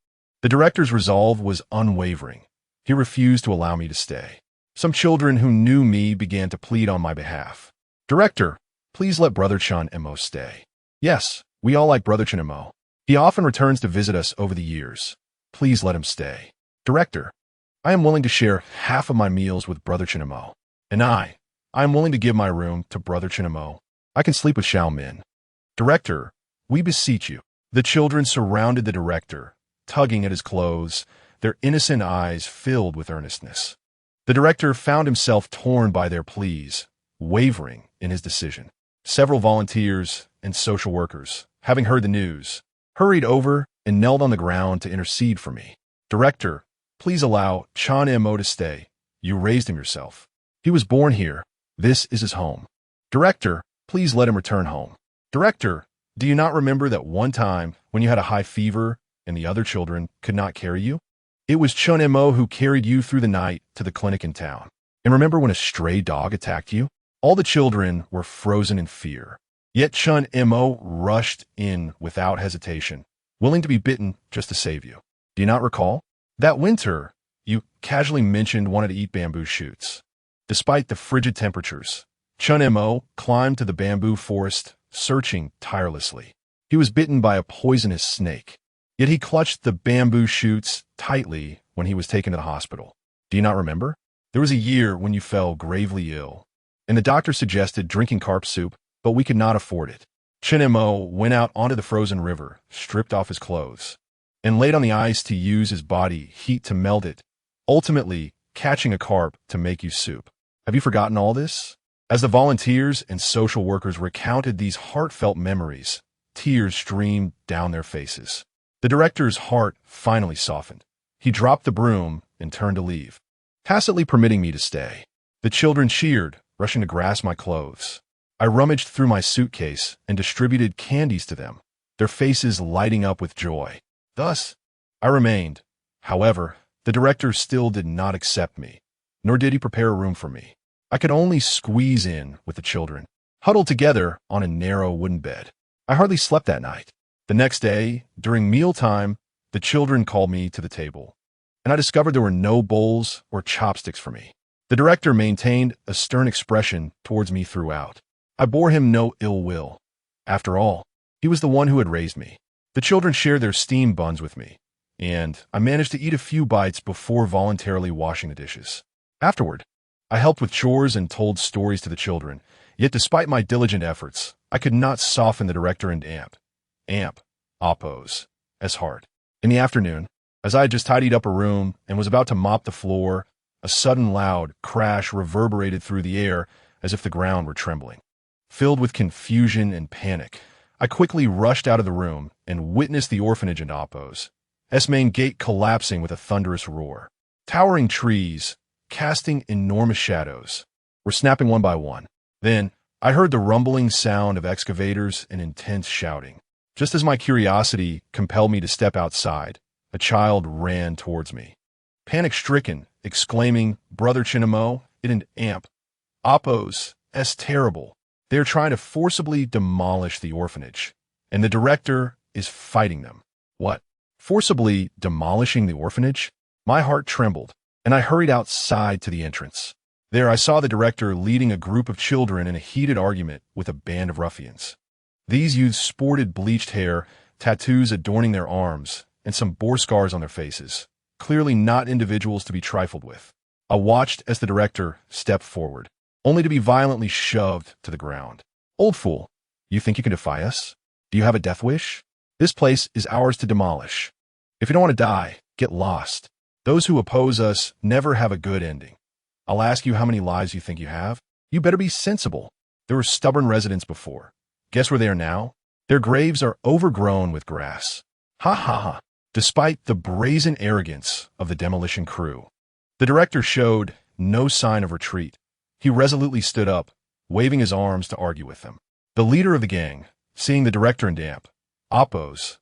The director's resolve was unwavering. He refused to allow me to stay. Some children who knew me began to plead on my behalf. Director, please let Brother Chun Emo stay. Yes, we all like Brother Chun Emo. He often returns to visit us over the years. Please let him stay. Director, I am willing to share half of my meals with Brother Chun Emo. And I am willing to give my room to Brother Chun Emo. I can sleep with Xiao Min. Director, we beseech you. The children surrounded the director, tugging at his clothes, their innocent eyes filled with earnestness. The director found himself torn by their pleas, wavering in his decision. Several volunteers and social workers, having heard the news, hurried over and knelt on the ground to intercede for me. Director, please allow Chun Mo to stay. You raised him yourself. He was born here. This is his home. Director, please let him return home. Director, do you not remember that one time when you had a high fever and the other children could not carry you? It was Chun Mo who carried you through the night to the clinic in town. And remember when a stray dog attacked you? All the children were frozen in fear. Yet Chun Mo rushed in without hesitation, willing to be bitten just to save you. Do you not recall? That winter, you casually mentioned wanted to eat bamboo shoots. Despite the frigid temperatures, Chun Mo climbed to the bamboo forest, searching tirelessly. He was bitten by a poisonous snake, yet he clutched the bamboo shoots tightly when he was taken to the hospital. Do you not remember? There was a year when you fell gravely ill, and the doctor suggested drinking carp soup, but we could not afford it. Chun Mo went out onto the frozen river, stripped off his clothes, and laid on the ice to use his body heat to melt it, ultimately catching a carp to make you soup. Have you forgotten all this? As the volunteers and social workers recounted these heartfelt memories, tears streamed down their faces. The director's heart finally softened. He dropped the broom and turned to leave, tacitly permitting me to stay. The children cheered, rushing to grasp my clothes. I rummaged through my suitcase and distributed candies to them, their faces lighting up with joy. Thus, I remained. However, the director still did not accept me, nor did he prepare a room for me. I could only squeeze in with the children, huddled together on a narrow wooden bed. I hardly slept that night. The next day, during mealtime, the children called me to the table, and I discovered there were no bowls or chopsticks for me. The director maintained a stern expression towards me throughout. I bore him no ill will. After all, he was the one who had raised me. The children shared their steamed buns with me, and I managed to eat a few bites before voluntarily washing the dishes. Afterward, I helped with chores and told stories to the children, yet despite my diligent efforts, I could not soften the director and oppose, as hard. In the afternoon, as I had just tidied up a room and was about to mop the floor, a sudden loud crash reverberated through the air as if the ground were trembling. Filled with confusion and panic, I quickly rushed out of the room and witnessed the orphanage and its main gate collapsing with a thunderous roar. Towering trees, casting enormous shadows, were snapping one by one. Then, I heard the rumbling sound of excavators and intense shouting. Just as my curiosity compelled me to step outside, a child ran towards me. Panic-stricken, exclaiming, "Brother Chinamo, it an oppose, terrible. They are trying to forcibly demolish the orphanage, and the director is fighting them." What? Forcibly demolishing the orphanage? My heart trembled, and I hurried outside to the entrance. There I saw the director leading a group of children in a heated argument with a band of ruffians. These youths sported bleached hair, tattoos adorning their arms, and some bore scars on their faces, clearly not individuals to be trifled with. I watched as the director stepped forward, only to be violently shoved to the ground. "Old fool, you think you can defy us? Do you have a death wish? This place is ours to demolish. If you don't want to die, get lost. Those who oppose us never have a good ending. I'll ask you how many lives you think you have. You better be sensible. There were stubborn residents before. Guess where they are now? Their graves are overgrown with grass. Ha ha ha." Despite the brazen arrogance of the demolition crew, the director showed no sign of retreat. He resolutely stood up, waving his arms to argue with them. The leader of the gang, seeing the director in oppose,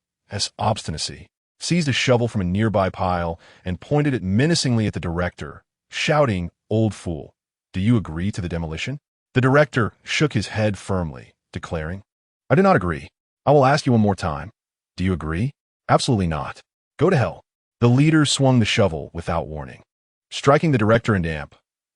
obstinacy, seized a shovel from a nearby pile and pointed it menacingly at the director, shouting, "Old fool, do you agree to the demolition?" The director shook his head firmly, declaring, "I do not agree. I will ask you one more time. Do you agree?" "Absolutely not. Go to hell." The leader swung the shovel without warning, striking the director and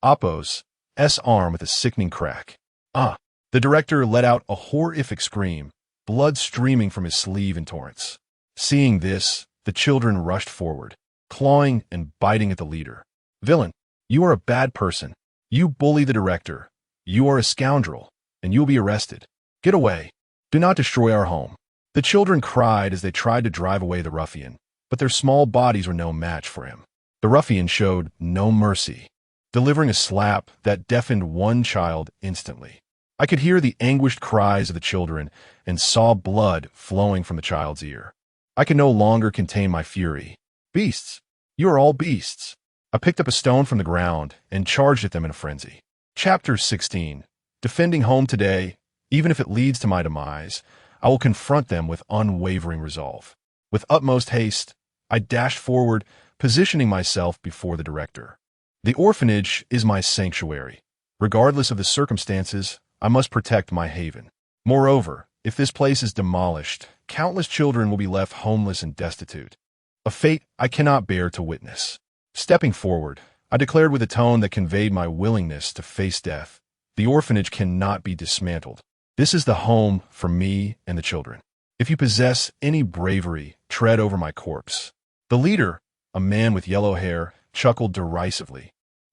oppose's arm with a sickening crack. The director let out a horrific scream, blood streaming from his sleeve in torrents. Seeing this, the children rushed forward, clawing and biting at the leader. "Villain, you are a bad person. You bully the director. You are a scoundrel, and you will be arrested. Get away. Do not destroy our home." The children cried as they tried to drive away the ruffian, but their small bodies were no match for him. The ruffian showed no mercy. delivering a slap that deafened one child instantly. I could hear the anguished cries of the children and saw blood flowing from the child's ear. I could no longer contain my fury. Beasts! You are all beasts! I picked up a stone from the ground and charged at them in a frenzy. Chapter 16. Defending home today, even if it leads to my demise, I will confront them with unwavering resolve. With utmost haste, I dashed forward, positioning myself before the director. The orphanage is my sanctuary. Regardless of the circumstances, I must protect my haven. Moreover, if this place is demolished, countless children will be left homeless and destitute. A fate I cannot bear to witness. Stepping forward, I declared with a tone that conveyed my willingness to face death. The orphanage cannot be dismantled. This is the home for me and the children. If you possess any bravery, tread over my corpse. The leader, a man with yellow hair, chuckled derisively,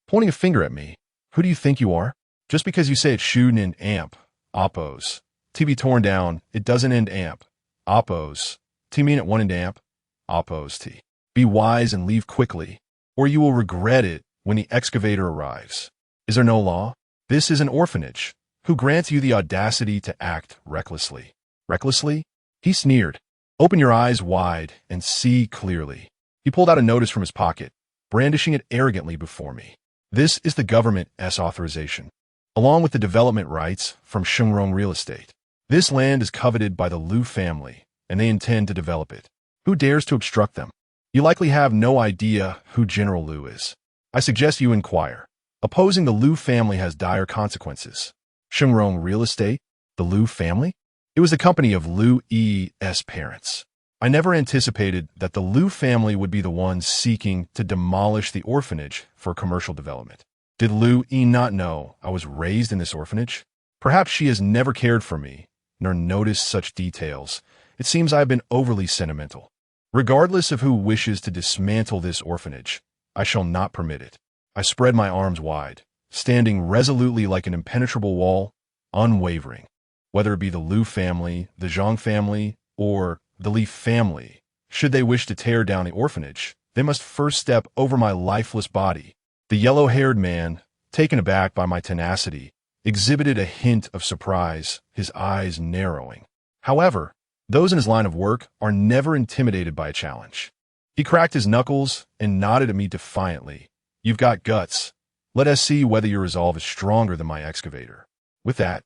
pointing a finger at me. Who do you think you are? Just because you say it shouldn't end amp, oppose. To be torn down, it doesn't end amp, oppose. To mean it won't end amp, oppose T. Be wise and leave quickly, or you will regret it when the excavator arrives. Is there no law? This is an orphanage. Who grants you the audacity to act recklessly? Recklessly? He sneered. Open your eyes wide and see clearly. He pulled out a notice from his pocket, brandishing it arrogantly before me. This is the government's authorization, along with the development rights from Shungrong Real Estate. This land is coveted by the Liu family, and they intend to develop it. Who dares to obstruct them? You likely have no idea who General Liu is. I suggest you inquire. Opposing the Liu family has dire consequences. Shungrong Real Estate? The Liu family? It was the company of Liu Yi's parents. I never anticipated that the Liu family would be the ones seeking to demolish the orphanage for commercial development. Did Liu Yi not know I was raised in this orphanage? Perhaps she has never cared for me, nor noticed such details. It seems I have been overly sentimental. Regardless of who wishes to dismantle this orphanage, I shall not permit it. I spread my arms wide, standing resolutely like an impenetrable wall, unwavering. Whether it be the Liu family, the Zhang family, or the Li family, should they wish to tear down the orphanage, they must first step over my lifeless body. The yellow-haired man, taken aback by my tenacity, exhibited a hint of surprise, his eyes narrowing. However, those in his line of work are never intimidated by a challenge. He cracked his knuckles and nodded at me defiantly. You've got guts. Let us see whether your resolve is stronger than my excavator. With that,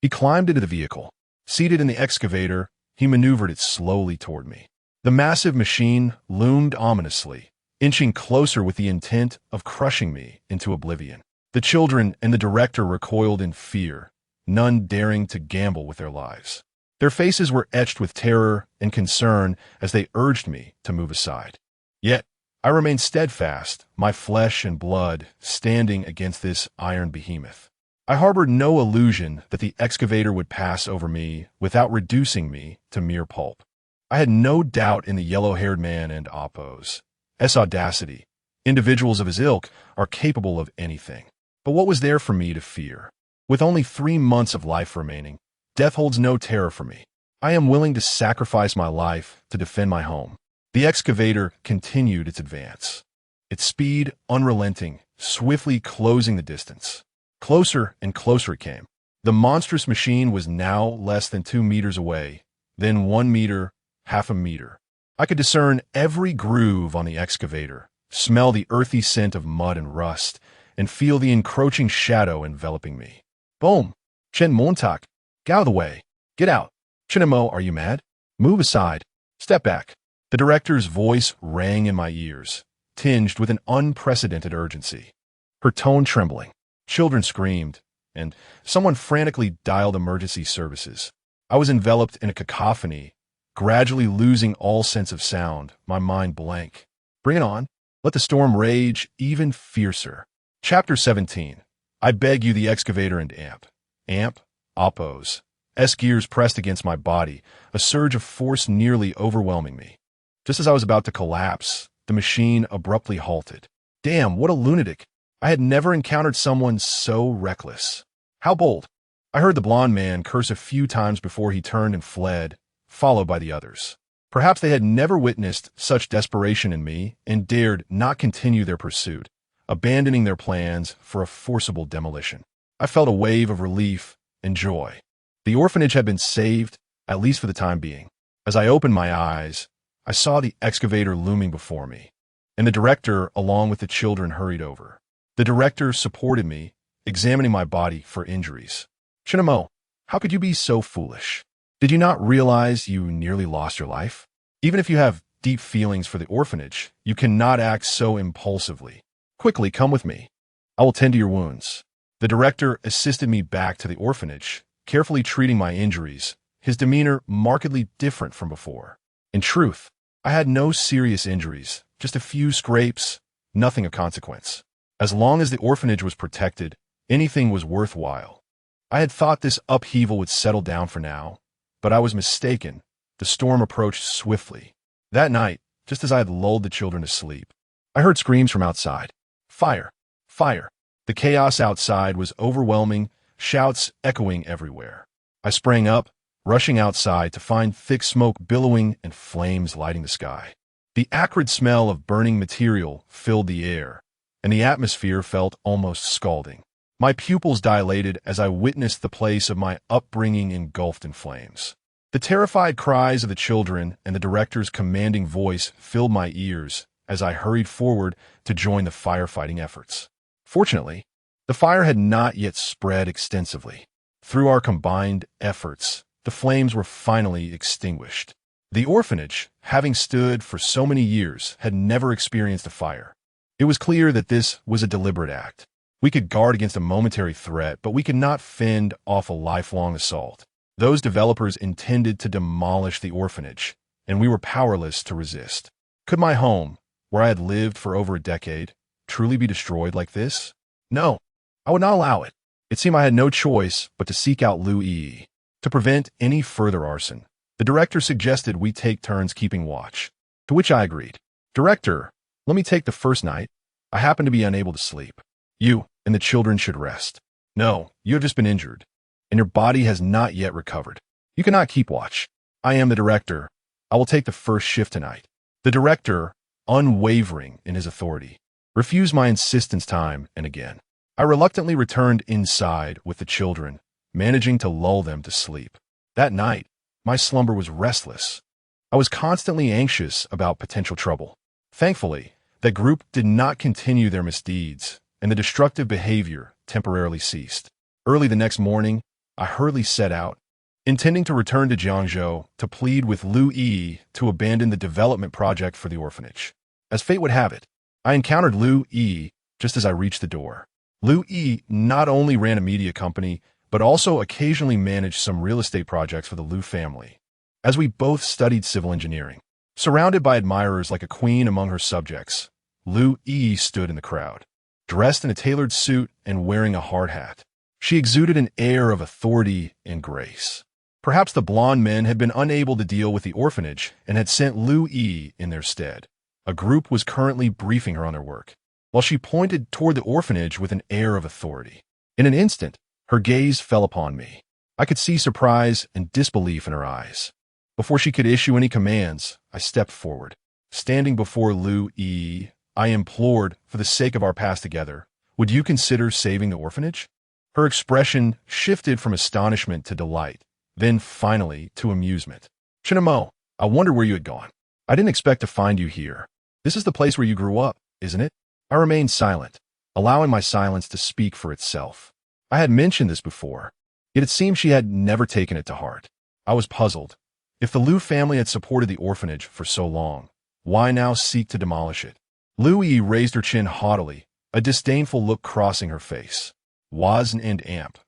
he climbed into the vehicle. Seated in the excavator, he maneuvered it slowly toward me. The massive machine loomed ominously, inching closer with the intent of crushing me into oblivion. The children and the director recoiled in fear, none daring to gamble with their lives. Their faces were etched with terror and concern as they urged me to move aside. Yet, I remained steadfast, my flesh and blood standing against this iron behemoth. I harbored no illusion that the excavator would pass over me without reducing me to mere pulp. I had no doubt in the yellow-haired man and Oppo's audacity. Individuals of his ilk are capable of anything. But what was there for me to fear? With only 3 months of life remaining, death holds no terror for me. I am willing to sacrifice my life to defend my home. The excavator continued its advance, its speed unrelenting, swiftly closing the distance. Closer and closer it came. The monstrous machine was now less than 2 meters away, then 1 meter, half a meter. I could discern every groove on the excavator, smell the earthy scent of mud and rust, and feel the encroaching shadow enveloping me. Boom! Chen Montak! Get out of the way! Get out! Chinamo, are you mad? Move aside! Step back! The director's voice rang in my ears, tinged with an unprecedented urgency. Her tone trembling. Children screamed, and someone frantically dialed emergency services. I was enveloped in a cacophony, gradually losing all sense of sound, my mind blank. Bring it on. Let the storm rage even fiercer. Chapter 17. I beg you, the excavator and amp. Amp, oppose. S-gears pressed against my body, a surge of force nearly overwhelming me. Just as I was about to collapse, the machine abruptly halted. Damn, what a lunatic. I had never encountered someone so reckless. How bold. I heard the blond man curse a few times before he turned and fled, followed by the others. Perhaps they had never witnessed such desperation in me and dared not continue their pursuit. abandoning their plans for a forcible demolition. I felt a wave of relief and joy. The orphanage had been saved, at least for the time being. As I opened my eyes, I saw the excavator looming before me, and the director, along with the children, hurried over. The director supported me, examining my body for injuries. "Shinamo, how could you be so foolish? Did you not realize you nearly lost your life? Even if you have deep feelings for the orphanage, you cannot act so impulsively. Quickly, come with me. I will tend to your wounds." The director assisted me back to the orphanage, carefully treating my injuries, his demeanor markedly different from before. In truth, I had no serious injuries, just a few scrapes, nothing of consequence. As long as the orphanage was protected, anything was worthwhile. I had thought this upheaval would settle down for now, but I was mistaken. The storm approached swiftly. That night, just as I had lulled the children to sleep, I heard screams from outside. Fire! Fire! The chaos outside was overwhelming, shouts echoing everywhere. I sprang up, rushing outside to find thick smoke billowing and flames lighting the sky. The acrid smell of burning material filled the air, and the atmosphere felt almost scalding. My pupils dilated as I witnessed the place of my upbringing engulfed in flames. The terrified cries of the children and the director's commanding voice filled my ears as I hurried forward to join the firefighting efforts. Fortunately, the fire had not yet spread extensively. Through our combined efforts, the flames were finally extinguished. The orphanage, having stood for so many years, had never experienced a fire. It was clear that this was a deliberate act. We could guard against a momentary threat, but we could not fend off a lifelong assault. Those developers intended to demolish the orphanage, and we were powerless to resist. Could my home, where I had lived for over a decade, truly be destroyed like this? No, I would not allow it. It seemed I had no choice but to seek out Liu Yi. To prevent any further arson, the director suggested we take turns keeping watch, to which I agreed. "Director, let me take the first night. I happen to be unable to sleep. You and the children should rest." "No, you have just been injured, and your body has not yet recovered. You cannot keep watch. I am the director. I will take the first shift tonight." The director, unwavering in his authority, refused my insistence time and again. I reluctantly returned inside with the children, managing to lull them to sleep. That night, my slumber was restless. I was constantly anxious about potential trouble. Thankfully, that group did not continue their misdeeds, and the destructive behavior temporarily ceased. Early the next morning, I hurriedly set out, intending to return to Jiangzhou to plead with Liu Yi to abandon the development project for the orphanage. As fate would have it, I encountered Liu Yi just as I reached the door. Liu Yi not only ran a media company, but also occasionally managed some real estate projects for the Liu family. As we both studied civil engineering, surrounded by admirers like a queen among her subjects, Liu Yi stood in the crowd, dressed in a tailored suit and wearing a hard hat. She exuded an air of authority and grace. Perhaps the blonde men had been unable to deal with the orphanage and had sent Liu Yi in their stead. A group was currently briefing her on their work, while she pointed toward the orphanage with an air of authority. In an instant, her gaze fell upon me. I could see surprise and disbelief in her eyes. Before she could issue any commands, I stepped forward. Standing before Liu Yi, I implored, for the sake of our past together, would you consider saving the orphanage? Her expression shifted from astonishment to delight, then finally to amusement. "Shinamo, I wonder where you had gone. I didn't expect to find you here. This is the place where you grew up, isn't it?" I remained silent, allowing my silence to speak for itself. I had mentioned this before, yet it seemed she had never taken it to heart. I was puzzled. If the Liu family had supported the orphanage for so long, why now seek to demolish it? Liu Yi raised her chin haughtily, a disdainful look crossing her face. Was and amp.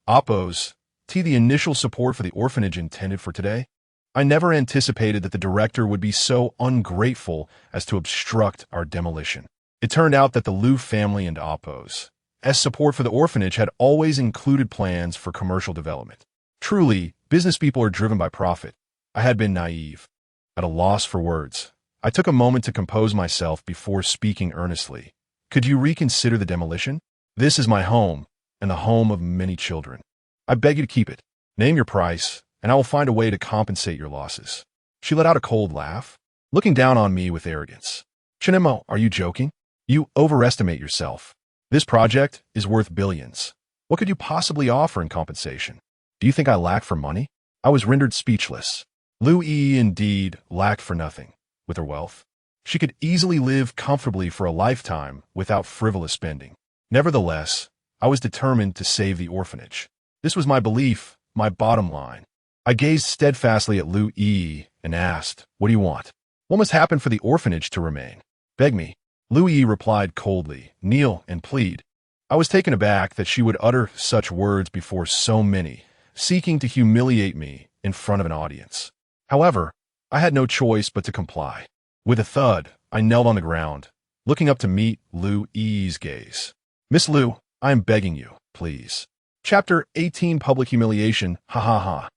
Oppose. The initial support for the orphanage intended for today? I never anticipated that the director would be so ungrateful as to obstruct our demolition. It turned out that the Liu family and Oppose, as support for the orphanage, had always included plans for commercial development. Truly, business people are driven by profit. I had been naive, at a loss for words. I took a moment to compose myself before speaking earnestly. "Could you reconsider the demolition? This is my home, and the home of many children. I beg you to keep it. Name your price, and I will find a way to compensate your losses." She let out a cold laugh, looking down on me with arrogance. "Shinamo, are you joking? You overestimate yourself. This project is worth billions. What could you possibly offer in compensation? Do you think I lack for money? I was rendered speechless. Lu Yi indeed lacked for nothing. With her wealth, she could easily live comfortably for a lifetime without frivolous spending. Nevertheless, I was determined to save the orphanage. This was my belief, my bottom line. I gazed steadfastly at Lu Yi and asked, "What do you want? What must happen for the orphanage to remain? Beg me." Lu Yi replied coldly, "Kneel and plead." I was taken aback that she would utter such words before so many, seeking to humiliate me in front of an audience. However, I had no choice but to comply. With a thud, I knelt on the ground, looking up to meet Lu Yi's gaze. "Miss Lu, I am begging you, please." Chapter 18, Public Humiliation, ha ha ha.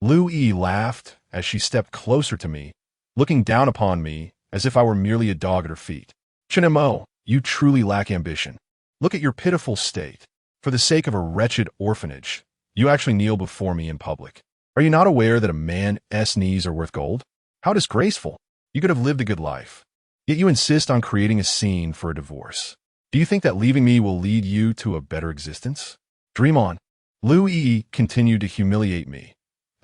Lu Yi laughed as she stepped closer to me, looking down upon me as if I were merely a dog at her feet. "Chen Mo, you truly lack ambition. Look at your pitiful state. For the sake of a wretched orphanage, you actually kneel before me in public. Are you not aware that a man's knees are worth gold? How disgraceful. You could have lived a good life. Yet you insist on creating a scene for a divorce. Do you think that leaving me will lead you to a better existence? Dream on." Lu Yi continued to humiliate me,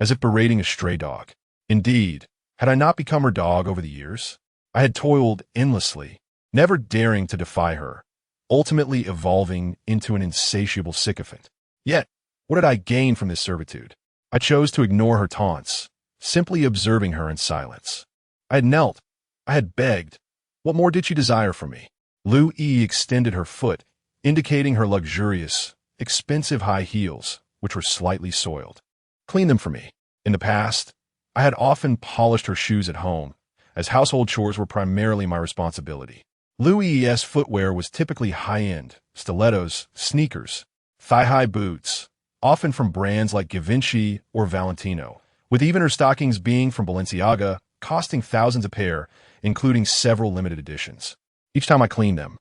as if berating a stray dog. Indeed, had I not become her dog over the years? I had toiled endlessly, never daring to defy her, ultimately evolving into an insatiable sycophant. Yet, what did I gain from this servitude? I chose to ignore her taunts, simply observing her in silence. I had knelt. I had begged. What more did she desire from me? Lu Yi extended her foot, indicating her luxurious, expensive high heels, which were slightly soiled. "Clean them for me." In the past, I had often polished her shoes at home, as household chores were primarily my responsibility. Lu Yi's footwear was typically high-end, stilettos, sneakers, thigh-high boots, often from brands like Givenchy or Valentino, with even her stockings being from Balenciaga, costing thousands a pair, including several limited editions. Each time I cleaned them,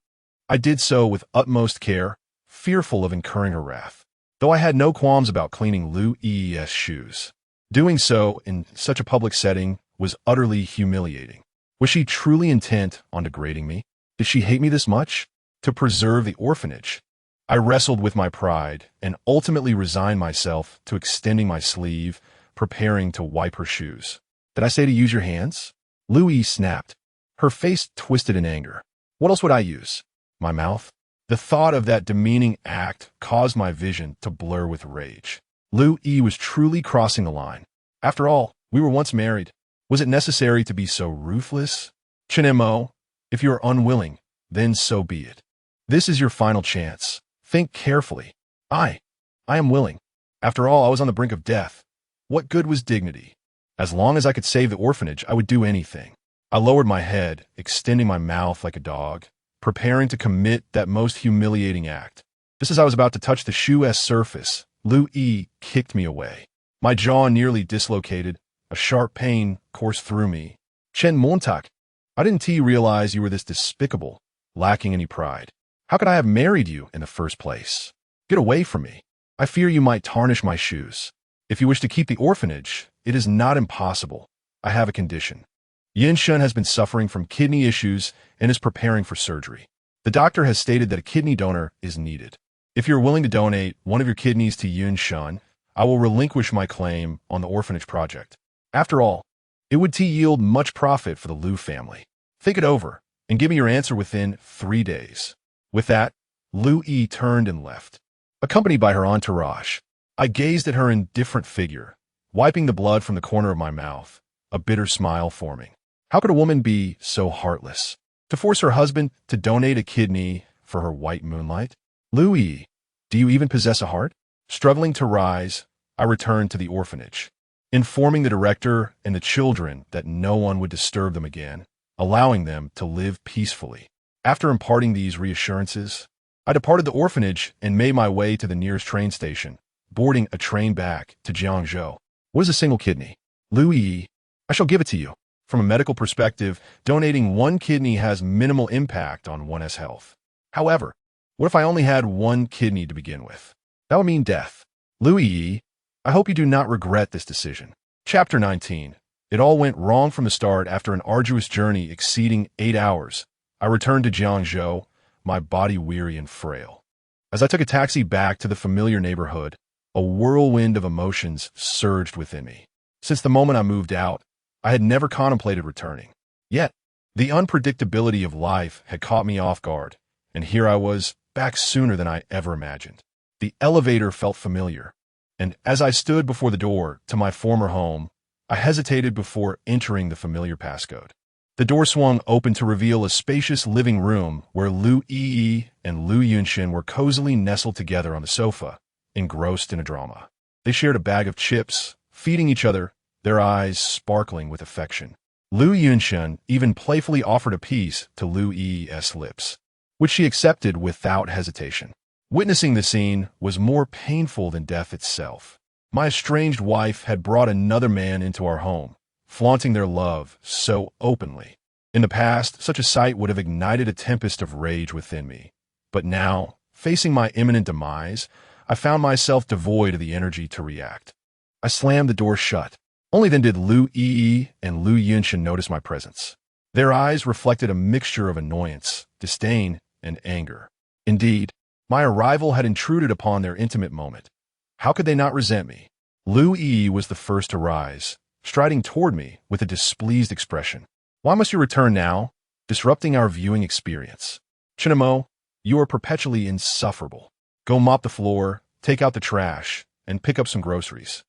I did so with utmost care, fearful of incurring her wrath. Though I had no qualms about cleaning Lu Yi's shoes, doing so in such a public setting was utterly humiliating. Was she truly intent on degrading me? Did she hate me this much? To preserve the orphanage? I wrestled with my pride and ultimately resigned myself to extending my sleeve, preparing to wipe her shoes. "Did I say to use your hands?" Lu Yi snapped, her face twisted in anger. "What else would I use? My mouth?" The thought of that demeaning act caused my vision to blur with rage. Lu Yi was truly crossing the line. After all, we were once married. Was it necessary to be so ruthless? "Chen Mo, if you are unwilling, then so be it. This is your final chance. Think carefully." I am willing. After all, I was on the brink of death. What good was dignity? As long as I could save the orphanage, I would do anything. I lowered my head, extending my mouth like a dog, preparing to commit that most humiliating act. Just as I was about to touch the shoe's surface, Lu Yi kicked me away. My jaw nearly dislocated. A sharp pain coursed through me. "Chen Montak, I didn't realize you were this despicable, lacking any pride. How could I have married you in the first place? Get away from me. I fear you might tarnish my shoes. If you wish to keep the orphanage, it is not impossible. I have a condition. Yinshun has been suffering from kidney issues and is preparing for surgery. The doctor has stated that a kidney donor is needed. If you're willing to donate one of your kidneys to Yinshun, I will relinquish my claim on the orphanage project. After all, it would yield much profit for the Lu family. Think it over and give me your answer within 3 days." With that, Lu Yi turned and left, accompanied by her entourage. I gazed at her indifferent figure, wiping the blood from the corner of my mouth, a bitter smile forming. How could a woman be so heartless? To force her husband to donate a kidney for her white moonlight? Lu Yi, do you even possess a heart? Struggling to rise, I returned to the orphanage, informing the director and the children that no one would disturb them again, allowing them to live peacefully. After imparting these reassurances, I departed the orphanage and made my way to the nearest train station, boarding a train back to Jiangzhou. What is a single kidney? Lu Yi, I shall give it to you. From a medical perspective, donating one kidney has minimal impact on one's health. However, what if I only had one kidney to begin with? That would mean death. Lu Yi, I hope you do not regret this decision. Chapter 19. It all went wrong from the start after an arduous journey exceeding 8 hours. I returned to Jiangzhou, my body weary and frail. As I took a taxi back to the familiar neighborhood, a whirlwind of emotions surged within me. Since the moment I moved out, I had never contemplated returning. Yet, the unpredictability of life had caught me off guard, and here I was, back sooner than I ever imagined. The elevator felt familiar, and as I stood before the door to my former home, I hesitated before entering the familiar passcode. The door swung open to reveal a spacious living room where Lu Yi and Lu Yunxin were cozily nestled together on the sofa, engrossed in a drama. They shared a bag of chips, feeding each other, their eyes sparkling with affection. Lu Yunxin even playfully offered a piece to Lu Yi's lips, which she accepted without hesitation. Witnessing the scene was more painful than death itself. My estranged wife had brought another man into our home, flaunting their love so openly. In the past, such a sight would have ignited a tempest of rage within me. But now, facing my imminent demise, I found myself devoid of the energy to react. I slammed the door shut. Only then did Lu Yi and Lu Yunxin notice my presence. Their eyes reflected a mixture of annoyance, disdain, and anger. Indeed, my arrival had intruded upon their intimate moment. How could they not resent me? Lu Yi was the first to rise, striding toward me with a displeased expression. Why must you return now, disrupting our viewing experience? Chinamo, you are perpetually insufferable. Go mop the floor, take out the trash, and pick up some groceries.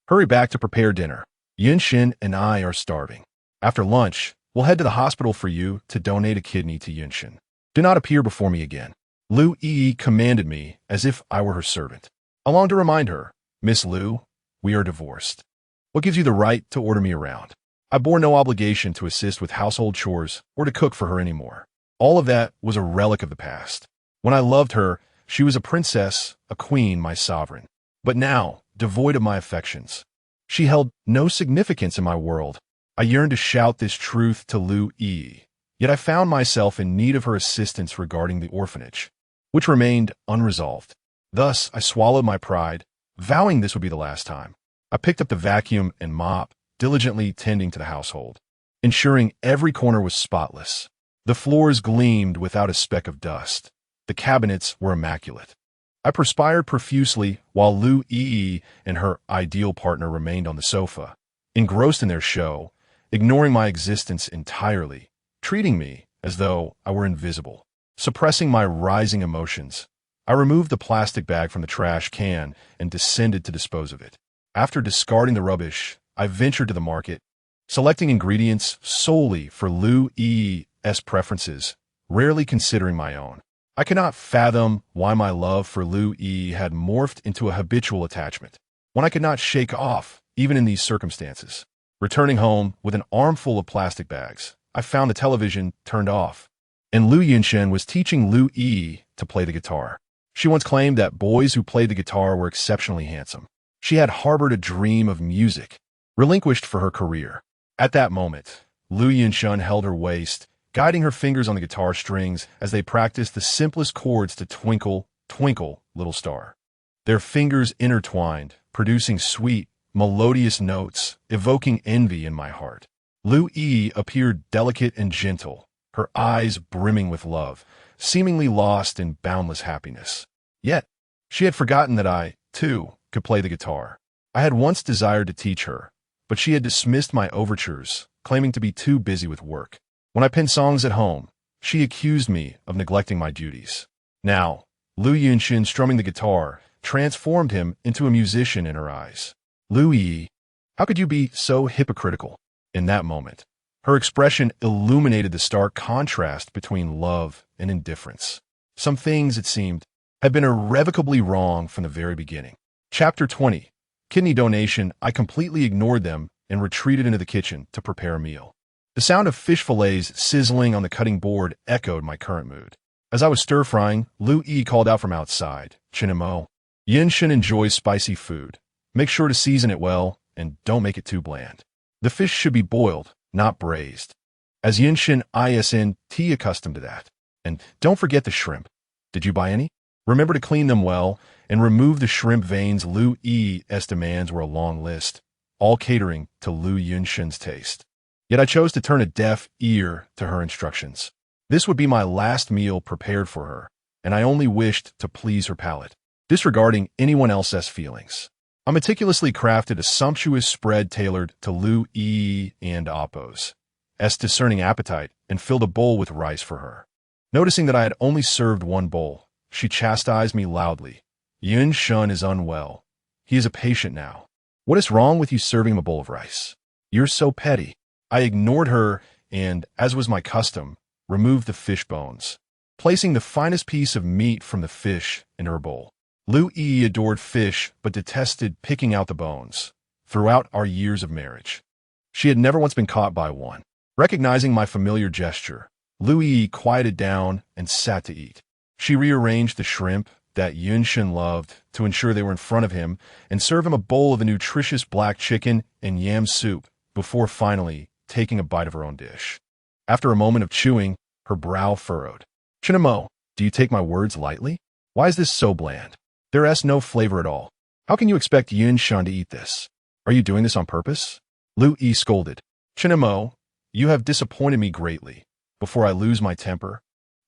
Hurry back to prepare dinner. Yunxin and I are starving. After lunch, we'll head to the hospital for you to donate a kidney to Yunxin. Do not appear before me again. Lu Yi commanded me as if I were her servant. I longed to remind her, Miss Lu, we are divorced. What gives you the right to order me around? I bore no obligation to assist with household chores or to cook for her anymore. All of that was a relic of the past. When I loved her, she was a princess, a queen, my sovereign. But now, devoid of my affections, she held no significance in my world. I yearned to shout this truth to Lu Yi, yet I found myself in need of her assistance regarding the orphanage, which remained unresolved. Thus, I swallowed my pride, vowing this would be the last time. I picked up the vacuum and mop, diligently tending to the household, ensuring every corner was spotless. The floors gleamed without a speck of dust. The cabinets were immaculate. I perspired profusely while Lu Yi and her ideal partner remained on the sofa, engrossed in their show, ignoring my existence entirely, treating me as though I were invisible. Suppressing my rising emotions, I removed the plastic bag from the trash can and descended to dispose of it. After discarding the rubbish, I ventured to the market, selecting ingredients solely for Lu Yi's preferences, rarely considering my own. I cannot fathom why my love for Lu Yi had morphed into a habitual attachment, one I could not shake off, even in these circumstances. Returning home with an armful of plastic bags, I found the television turned off, and Lu Yunxin was teaching Lu Yi to play the guitar. She once claimed that boys who played the guitar were exceptionally handsome. She had harbored a dream of music, relinquished for her career. At that moment, Lu Yunxin held her waist, guiding her fingers on the guitar strings as they practiced the simplest chords to Twinkle, Twinkle, Little Star. Their fingers intertwined, producing sweet, melodious notes, evoking envy in my heart. Lu Yi appeared delicate and gentle, her eyes brimming with love, seemingly lost in boundless happiness. Yet, she had forgotten that I, too, could play the guitar. I had once desired to teach her, but she had dismissed my overtures, claiming to be too busy with work. When I penned songs at home, she accused me of neglecting my duties. Now, Lu Yunxin strumming the guitar transformed him into a musician in her eyes. Lu Yi, how could you be so hypocritical? In that moment, her expression illuminated the stark contrast between love and indifference. Some things, it seemed, had been irrevocably wrong from the very beginning. Chapter 20. Kidney donation. I completely ignored them and retreated into the kitchen to prepare a meal. The sound of fish fillets sizzling on the cutting board echoed my current mood. As I was stir-frying, Lu Yi called out from outside, Chinamo, Yunxin enjoys spicy food. Make sure to season it well and don't make it too bland. The fish should be boiled, not braised. As Yunxin isn't accustomed to that. And don't forget the shrimp. Did you buy any? Remember to clean them well and remove the shrimp veins. Lu Yi's demands were a long list, all catering to Lu Yunxin's taste. Yet I chose to turn a deaf ear to her instructions. This would be my last meal prepared for her, and I only wished to please her palate, disregarding anyone else's feelings. I meticulously crafted a sumptuous spread tailored to Lu E and Appo's discerning appetite and filled a bowl with rice for her. Noticing that I had only served one bowl, she chastised me loudly. Yun Shun is unwell. He is a patient now. What is wrong with you serving him a bowl of rice? You're so petty. I ignored her and, as was my custom, removed the fish bones, placing the finest piece of meat from the fish in her bowl. Lu E adored fish but detested picking out the bones. Throughout our years of marriage, she had never once been caught by one. Recognizing my familiar gesture, Lu E quieted down and sat to eat. She rearranged the shrimp that Yunshin loved to ensure they were in front of him and served him a bowl of the nutritious black chicken and yam soup before finally taking a bite of her own dish. After a moment of chewing, her brow furrowed. Chinamo, do you take my words lightly? Why is this so bland? There's no flavor at all. How can you expect Yunshin to eat this? Are you doing this on purpose? Lu E scolded. Chinamo, you have disappointed me greatly. Before I lose my temper,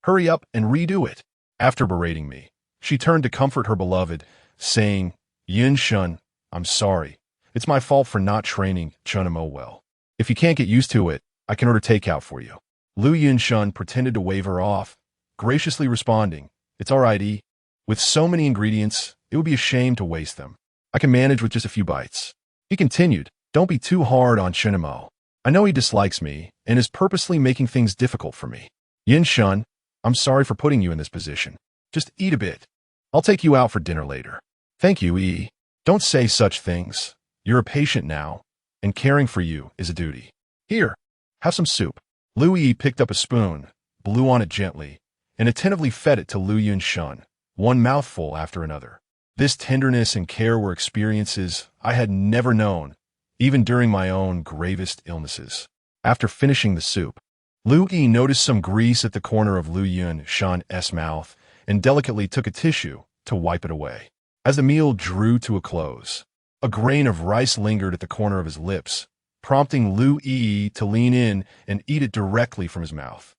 hurry up and redo it. After berating me, she turned to comfort her beloved, saying, Yunshin, I'm sorry. It's my fault for not training Chinamo well. If you can't get used to it, I can order takeout for you. Lu Yunshin pretended to wave her off, graciously responding, It's all right, E. With so many ingredients, it would be a shame to waste them. I can manage with just a few bites. He continued, Don't be too hard on Chinamo. I know he dislikes me and is purposely making things difficult for me. Yunshin, I'm sorry for putting you in this position. Just eat a bit. I'll take you out for dinner later. Thank you, E. Don't say such things. You're a patient now, and caring for you is a duty. Here, have some soup. Lu E picked up a spoon, blew on it gently, and attentively fed it to Lu Yunshin, one mouthful after another. This tenderness and care were experiences I had never known, even during my own gravest illnesses. After finishing the soup, Lu E noticed some grease at the corner of Lu Yunshin's mouth and delicately took a tissue to wipe it away. As the meal drew to a close, a grain of rice lingered at the corner of his lips, prompting Lu E to lean in and eat it directly from his mouth.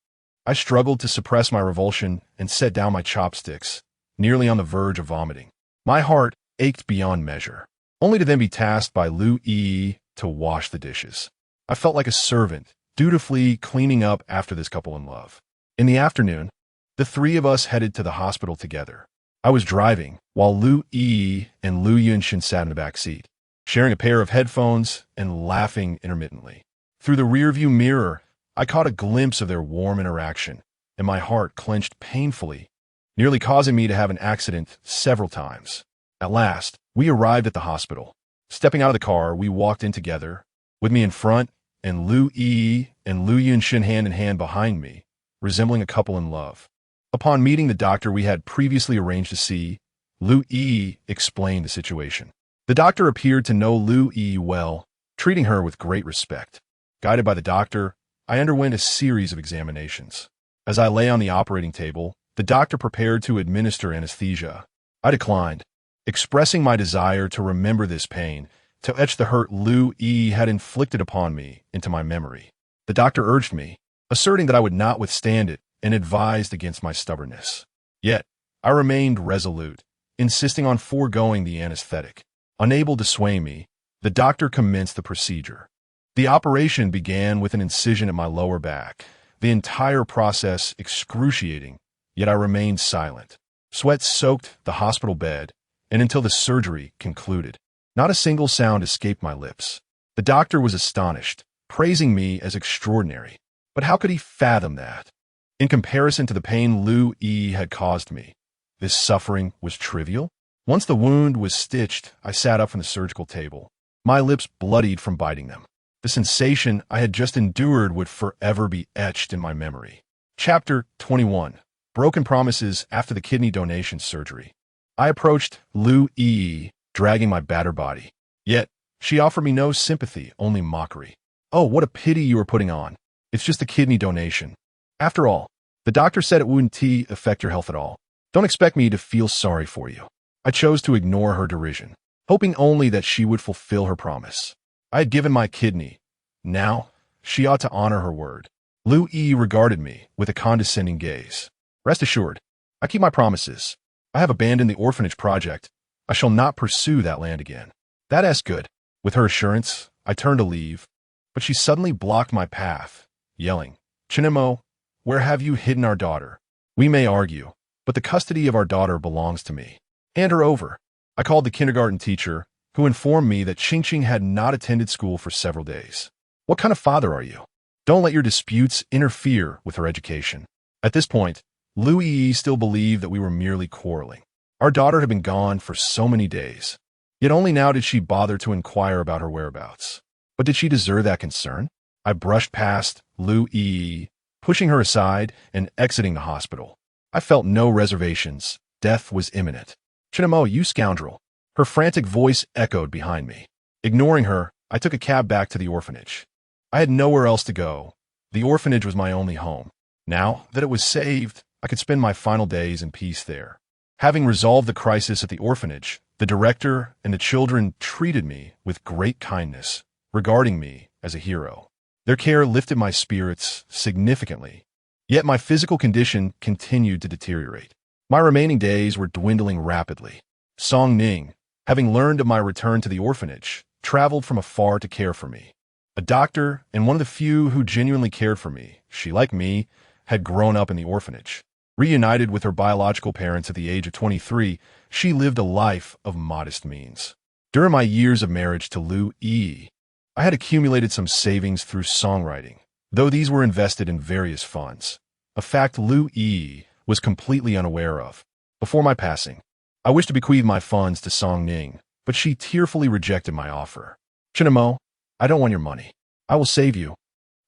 I struggled to suppress my revulsion and set down my chopsticks, nearly on the verge of vomiting. My heart ached beyond measure, only to then be tasked by Lu E to wash the dishes. I felt like a servant, dutifully cleaning up after this couple in love. In the afternoon, the three of us headed to the hospital together. I was driving, while Lu E and Lu Yunshin sat in the back seat, sharing a pair of headphones and laughing intermittently. Through the rearview mirror, I caught a glimpse of their warm interaction, and my heart clenched painfully, nearly causing me to have an accident several times. At last, we arrived at the hospital. Stepping out of the car, we walked in together, with me in front and Lu E and Lu Yunshin hand in hand behind me, resembling a couple in love. Upon meeting the doctor we had previously arranged to see, Lu E explained the situation. The doctor appeared to know Lu E well, treating her with great respect. Guided by the doctor, I underwent a series of examinations. As I lay on the operating table, the doctor prepared to administer anesthesia. I declined, expressing my desire to remember this pain, to etch the hurt Lu E had inflicted upon me into my memory. The doctor urged me, asserting that I would not withstand it and advised against my stubbornness. Yet, I remained resolute, insisting on foregoing the anesthetic. Unable to sway me, the doctor commenced the procedure. The operation began with an incision at my lower back, the entire process excruciating, yet I remained silent. Sweat soaked the hospital bed, and until the surgery concluded, not a single sound escaped my lips. The doctor was astonished, praising me as extraordinary. But how could he fathom that? In comparison to the pain Lu E had caused me, this suffering was trivial. Once the wound was stitched, I sat up from the surgical table, my lips bloodied from biting them. The sensation I had just endured would forever be etched in my memory. Chapter 21. Broken Promises After the Kidney Donation Surgery. I approached Lu E, dragging my battered body. Yet, she offered me no sympathy, only mockery. Oh, what a pity you are putting on. It's just a kidney donation. After all, the doctor said it wouldn't affect your health at all. Don't expect me to feel sorry for you. I chose to ignore her derision, hoping only that she would fulfill her promise. I had given my kidney. Now, she ought to honor her word. Lu E regarded me with a condescending gaze. Rest assured, I keep my promises. I have abandoned the orphanage project. I shall not pursue that land again. That's good. With her assurance, I turned to leave, but she suddenly blocked my path, yelling, Chinemo, where have you hidden our daughter? We may argue, but the custody of our daughter belongs to me. Hand her over. I called the kindergarten teacher, who informed me that Ching had not attended school for several days. What kind of father are you? Don't let your disputes interfere with her education. At this point, Lu Yi still believed that we were merely quarreling. Our daughter had been gone for so many days. Yet only now did she bother to inquire about her whereabouts. But did she deserve that concern? I brushed past Lu Yi, pushing her aside and exiting the hospital. I felt no reservations. Death was imminent. Chinemo, you scoundrel. Her frantic voice echoed behind me. Ignoring her, I took a cab back to the orphanage. I had nowhere else to go. The orphanage was my only home. Now that it was saved, I could spend my final days in peace there. Having resolved the crisis at the orphanage, the director and the children treated me with great kindness, regarding me as a hero. Their care lifted my spirits significantly, yet my physical condition continued to deteriorate. My remaining days were dwindling rapidly. Song Ning, having learned of my return to the orphanage, traveled from afar to care for me. A doctor and one of the few who genuinely cared for me, she, like me, had grown up in the orphanage. Reunited with her biological parents at the age of 23, she lived a life of modest means. During my years of marriage to Lu Yi, I had accumulated some savings through songwriting, though these were invested in various funds, a fact Lu Yi was completely unaware of. Before my passing, I wished to bequeath my funds to Song Ning, but she tearfully rejected my offer. Chinemo, I don't want your money. I will save you.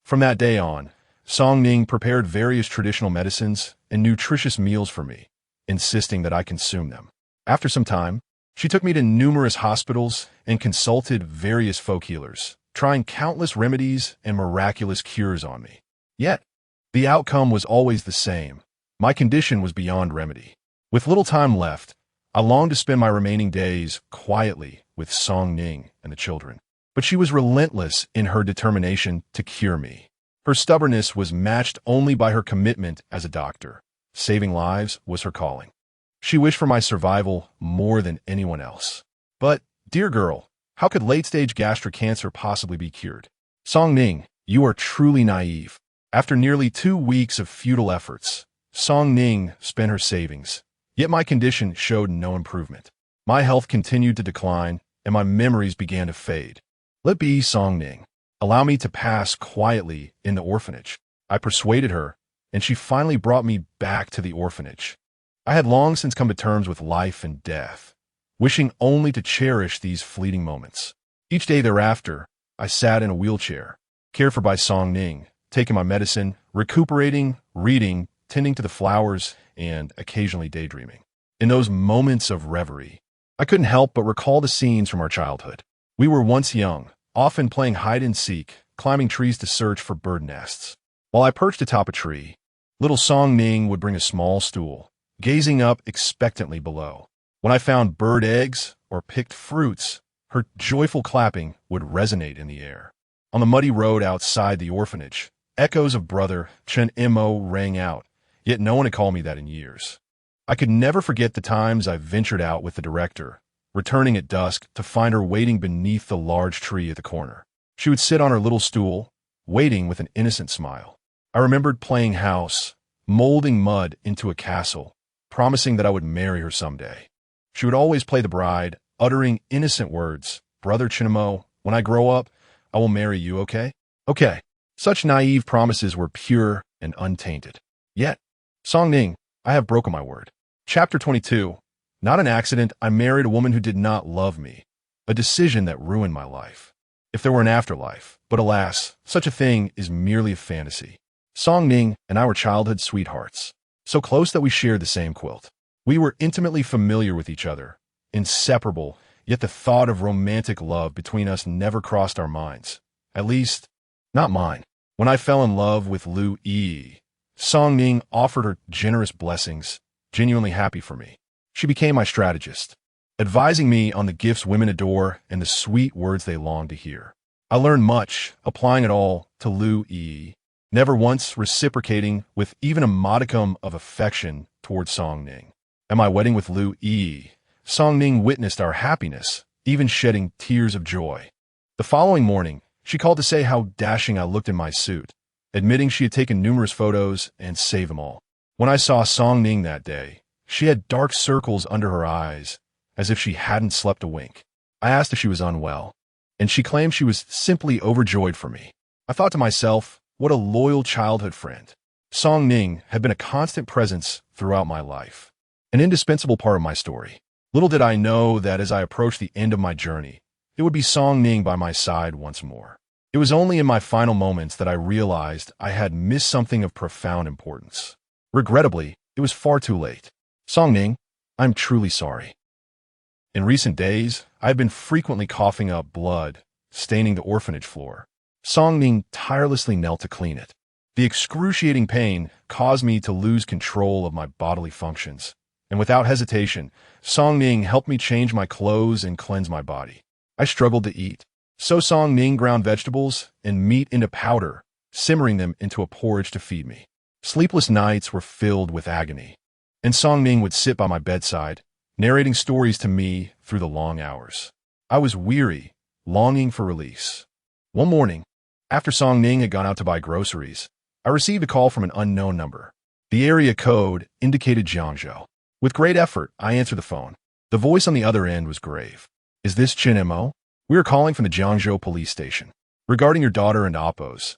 From that day on, Song Ning prepared various traditional medicines and nutritious meals for me, insisting that I consume them. After some time, she took me to numerous hospitals and consulted various folk healers, trying countless remedies and miraculous cures on me. Yet, the outcome was always the same. My condition was beyond remedy. With little time left, I longed to spend my remaining days quietly with Song Ning and the children. But she was relentless in her determination to cure me. Her stubbornness was matched only by her commitment as a doctor. Saving lives was her calling. She wished for my survival more than anyone else. But, dear girl, how could late-stage gastric cancer possibly be cured? Song Ning, you are truly naive. After nearly 2 weeks of futile efforts, Song Ning spent her savings. Yet my condition showed no improvement. My health continued to decline, and my memories began to fade. Let be, Song Ning. Allow me to pass quietly in the orphanage. I persuaded her, and she finally brought me back to the orphanage. I had long since come to terms with life and death, wishing only to cherish these fleeting moments. Each day thereafter, I sat in a wheelchair, cared for by Song Ning, taking my medicine, recuperating, reading, tending to the flowers, and occasionally daydreaming. In those moments of reverie, I couldn't help but recall the scenes from our childhood. We were once young, often playing hide-and-seek, climbing trees to search for bird nests. While I perched atop a tree, little Song Ning would bring a small stool, gazing up expectantly below. When I found bird eggs or picked fruits, her joyful clapping would resonate in the air. On the muddy road outside the orphanage, echoes of Brother Chen Mo rang out, yet no one had called me that in years. I could never forget the times I ventured out with the director, returning at dusk to find her waiting beneath the large tree at the corner. She would sit on her little stool, waiting with an innocent smile. I remembered playing house, molding mud into a castle, promising that I would marry her someday. She would always play the bride, uttering innocent words, Brother Chinemo, when I grow up, I will marry you, okay? Okay. Such naive promises were pure and untainted. Yet, Song Ning, I have broken my word. Chapter 22. Not an accident, I married a woman who did not love me. A decision that ruined my life. If there were an afterlife, but alas, such a thing is merely a fantasy. Song Ning and I were childhood sweethearts. So close that we shared the same quilt. We were intimately familiar with each other, inseparable, yet the thought of romantic love between us never crossed our minds. At least, not mine. When I fell in love with Lu Yi, Song Ning offered her generous blessings, genuinely happy for me. She became my strategist, advising me on the gifts women adore and the sweet words they long to hear. I learned much, applying it all to Lu Yi. never once reciprocating with even a modicum of affection toward Song Ning. At my wedding with Lu Yi, Song Ning witnessed our happiness, even shedding tears of joy. The following morning, she called to say how dashing I looked in my suit, admitting she had taken numerous photos and saved them all. When I saw Song Ning that day, she had dark circles under her eyes, as if she hadn't slept a wink. I asked if she was unwell, and she claimed she was simply overjoyed for me. I thought to myself, what a loyal childhood friend. Song Ning had been a constant presence throughout my life, an indispensable part of my story. Little did I know that as I approached the end of my journey, it would be Song Ning by my side once more. It was only in my final moments that I realized I had missed something of profound importance. Regrettably, it was far too late. Song Ning, I'm truly sorry. In recent days, I have been frequently coughing up blood, staining the orphanage floor. Song Ning tirelessly knelt to clean it. The excruciating pain caused me to lose control of my bodily functions, and without hesitation, Song Ning helped me change my clothes and cleanse my body. I struggled to eat, so Song Ning ground vegetables and meat into powder, simmering them into a porridge to feed me. Sleepless nights were filled with agony, and Song Ning would sit by my bedside, narrating stories to me through the long hours. I was weary, longing for release. One morning, after Song Ning had gone out to buy groceries, I received a call from an unknown number. The area code indicated Jiangzhou. With great effort, I answered the phone. The voice on the other end was grave. Is this Chin Mo? We are calling from the Jiangzhou police station regarding your daughter and Appo's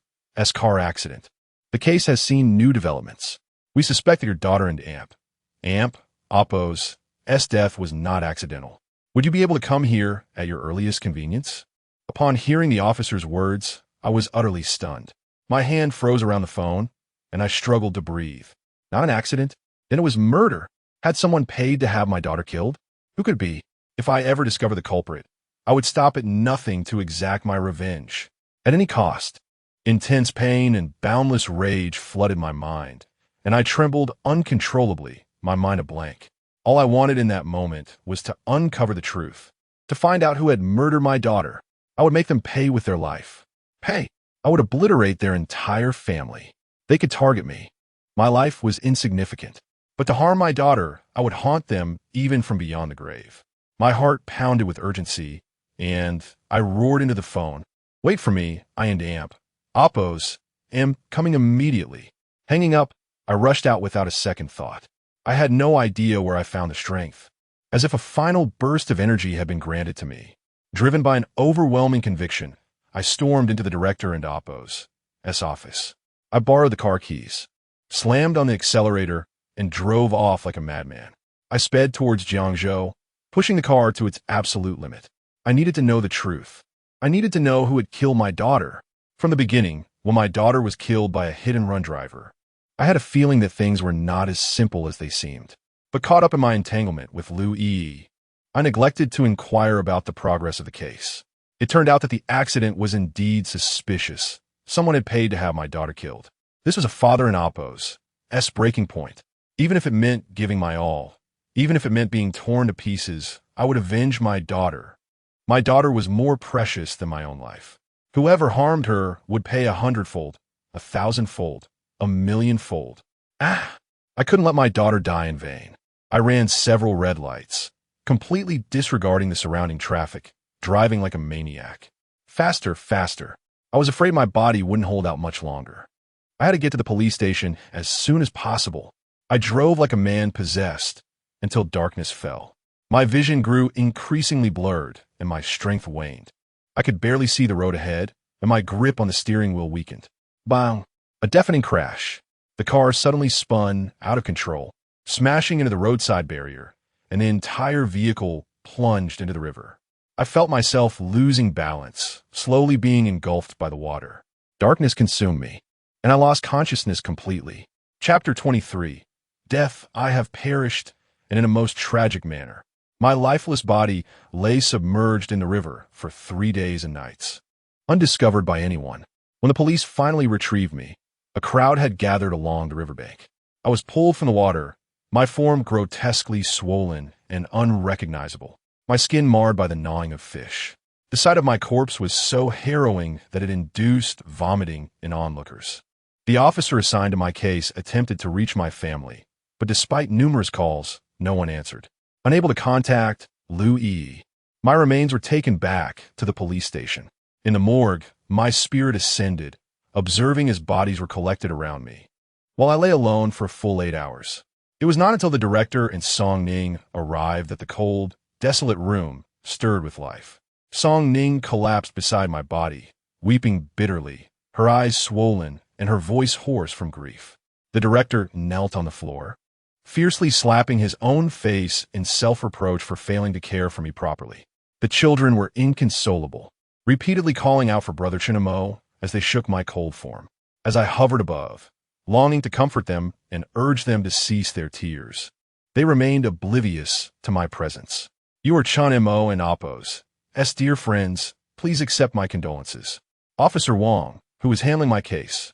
car accident. The case has seen new developments. We suspect that your daughter and Appo's death was not accidental. Would you be able to come here at your earliest convenience? Upon hearing the officer's words, I was utterly stunned. My hand froze around the phone, and I struggled to breathe. Not an accident? Then it was murder. Had someone paid to have my daughter killed? Who could it be? If I ever discover the culprit, I would stop at nothing to exact my revenge. At any cost. Intense pain and boundless rage flooded my mind, and I trembled uncontrollably, my mind a blank. All I wanted in that moment was to uncover the truth, to find out who had murdered my daughter. I would make them pay with their life. Pay. I would obliterate their entire family. They could target me. My life was insignificant. But to harm my daughter, I would haunt them even from beyond the grave. My heart pounded with urgency, and I roared into the phone. Wait for me, I and Appo's coming immediately. Hanging up, I rushed out without a second thought. I had no idea where I found the strength. As if a final burst of energy had been granted to me. Driven by an overwhelming conviction, I stormed into the director and Appo's office. I borrowed the car keys, slammed on the accelerator, and drove off like a madman. I sped towards Jiangzhou, pushing the car to its absolute limit. I needed to know the truth. I needed to know who had killed my daughter. From the beginning, when my daughter was killed by a hit-and-run driver, I had a feeling that things were not as simple as they seemed. But caught up in my entanglement with Lu Yi, I neglected to inquire about the progress of the case. It turned out that the accident was indeed suspicious. Someone had paid to have my daughter killed. This was a father and Appo's breaking point. Even if it meant giving my all, even if it meant being torn to pieces, I would avenge my daughter. My daughter was more precious than my own life. Whoever harmed her would pay 100-fold, 1,000-fold, 1,000,000-fold. I couldn't let my daughter die in vain. I ran several red lights, completely disregarding the surrounding traffic, driving like a maniac. Faster, faster. I was afraid my body wouldn't hold out much longer. I had to get to the police station as soon as possible. I drove like a man possessed until darkness fell. My vision grew increasingly blurred and my strength waned. I could barely see the road ahead, and my grip on the steering wheel weakened. Bang! A deafening crash. The car suddenly spun out of control, smashing into the roadside barrier, and the entire vehicle plunged into the river. I felt myself losing balance, slowly being engulfed by the water. Darkness consumed me, and I lost consciousness completely. Chapter 23. Death, I have perished, and in a most tragic manner. My lifeless body lay submerged in the river for 3 days and nights, undiscovered by anyone. When the police finally retrieved me, a crowd had gathered along the riverbank. I was pulled from the water, my form grotesquely swollen and unrecognizable, my skin marred by the gnawing of fish. The sight of my corpse was so harrowing that it induced vomiting in onlookers. The officer assigned to my case attempted to reach my family, but despite numerous calls, no one answered. Unable to contact Lou E., my remains were taken back to the police station. In the morgue, my spirit ascended, observing as bodies were collected around me, while I lay alone for a full 8 hours. It was not until the director and Song Ning arrived that the cold, desolate room stirred with life. Song Ning collapsed beside my body, weeping bitterly, her eyes swollen and her voice hoarse from grief. The director knelt on the floor, fiercely slapping his own face in self-reproach for failing to care for me properly. The children were inconsolable, repeatedly calling out for Brother Chinamo as they shook my cold form. As I hovered above, longing to comfort them and urge them to cease their tears, they remained oblivious to my presence. You are Chun Mo and Appos. Dear friends, please accept my condolences. Officer Wong, who was handling my case,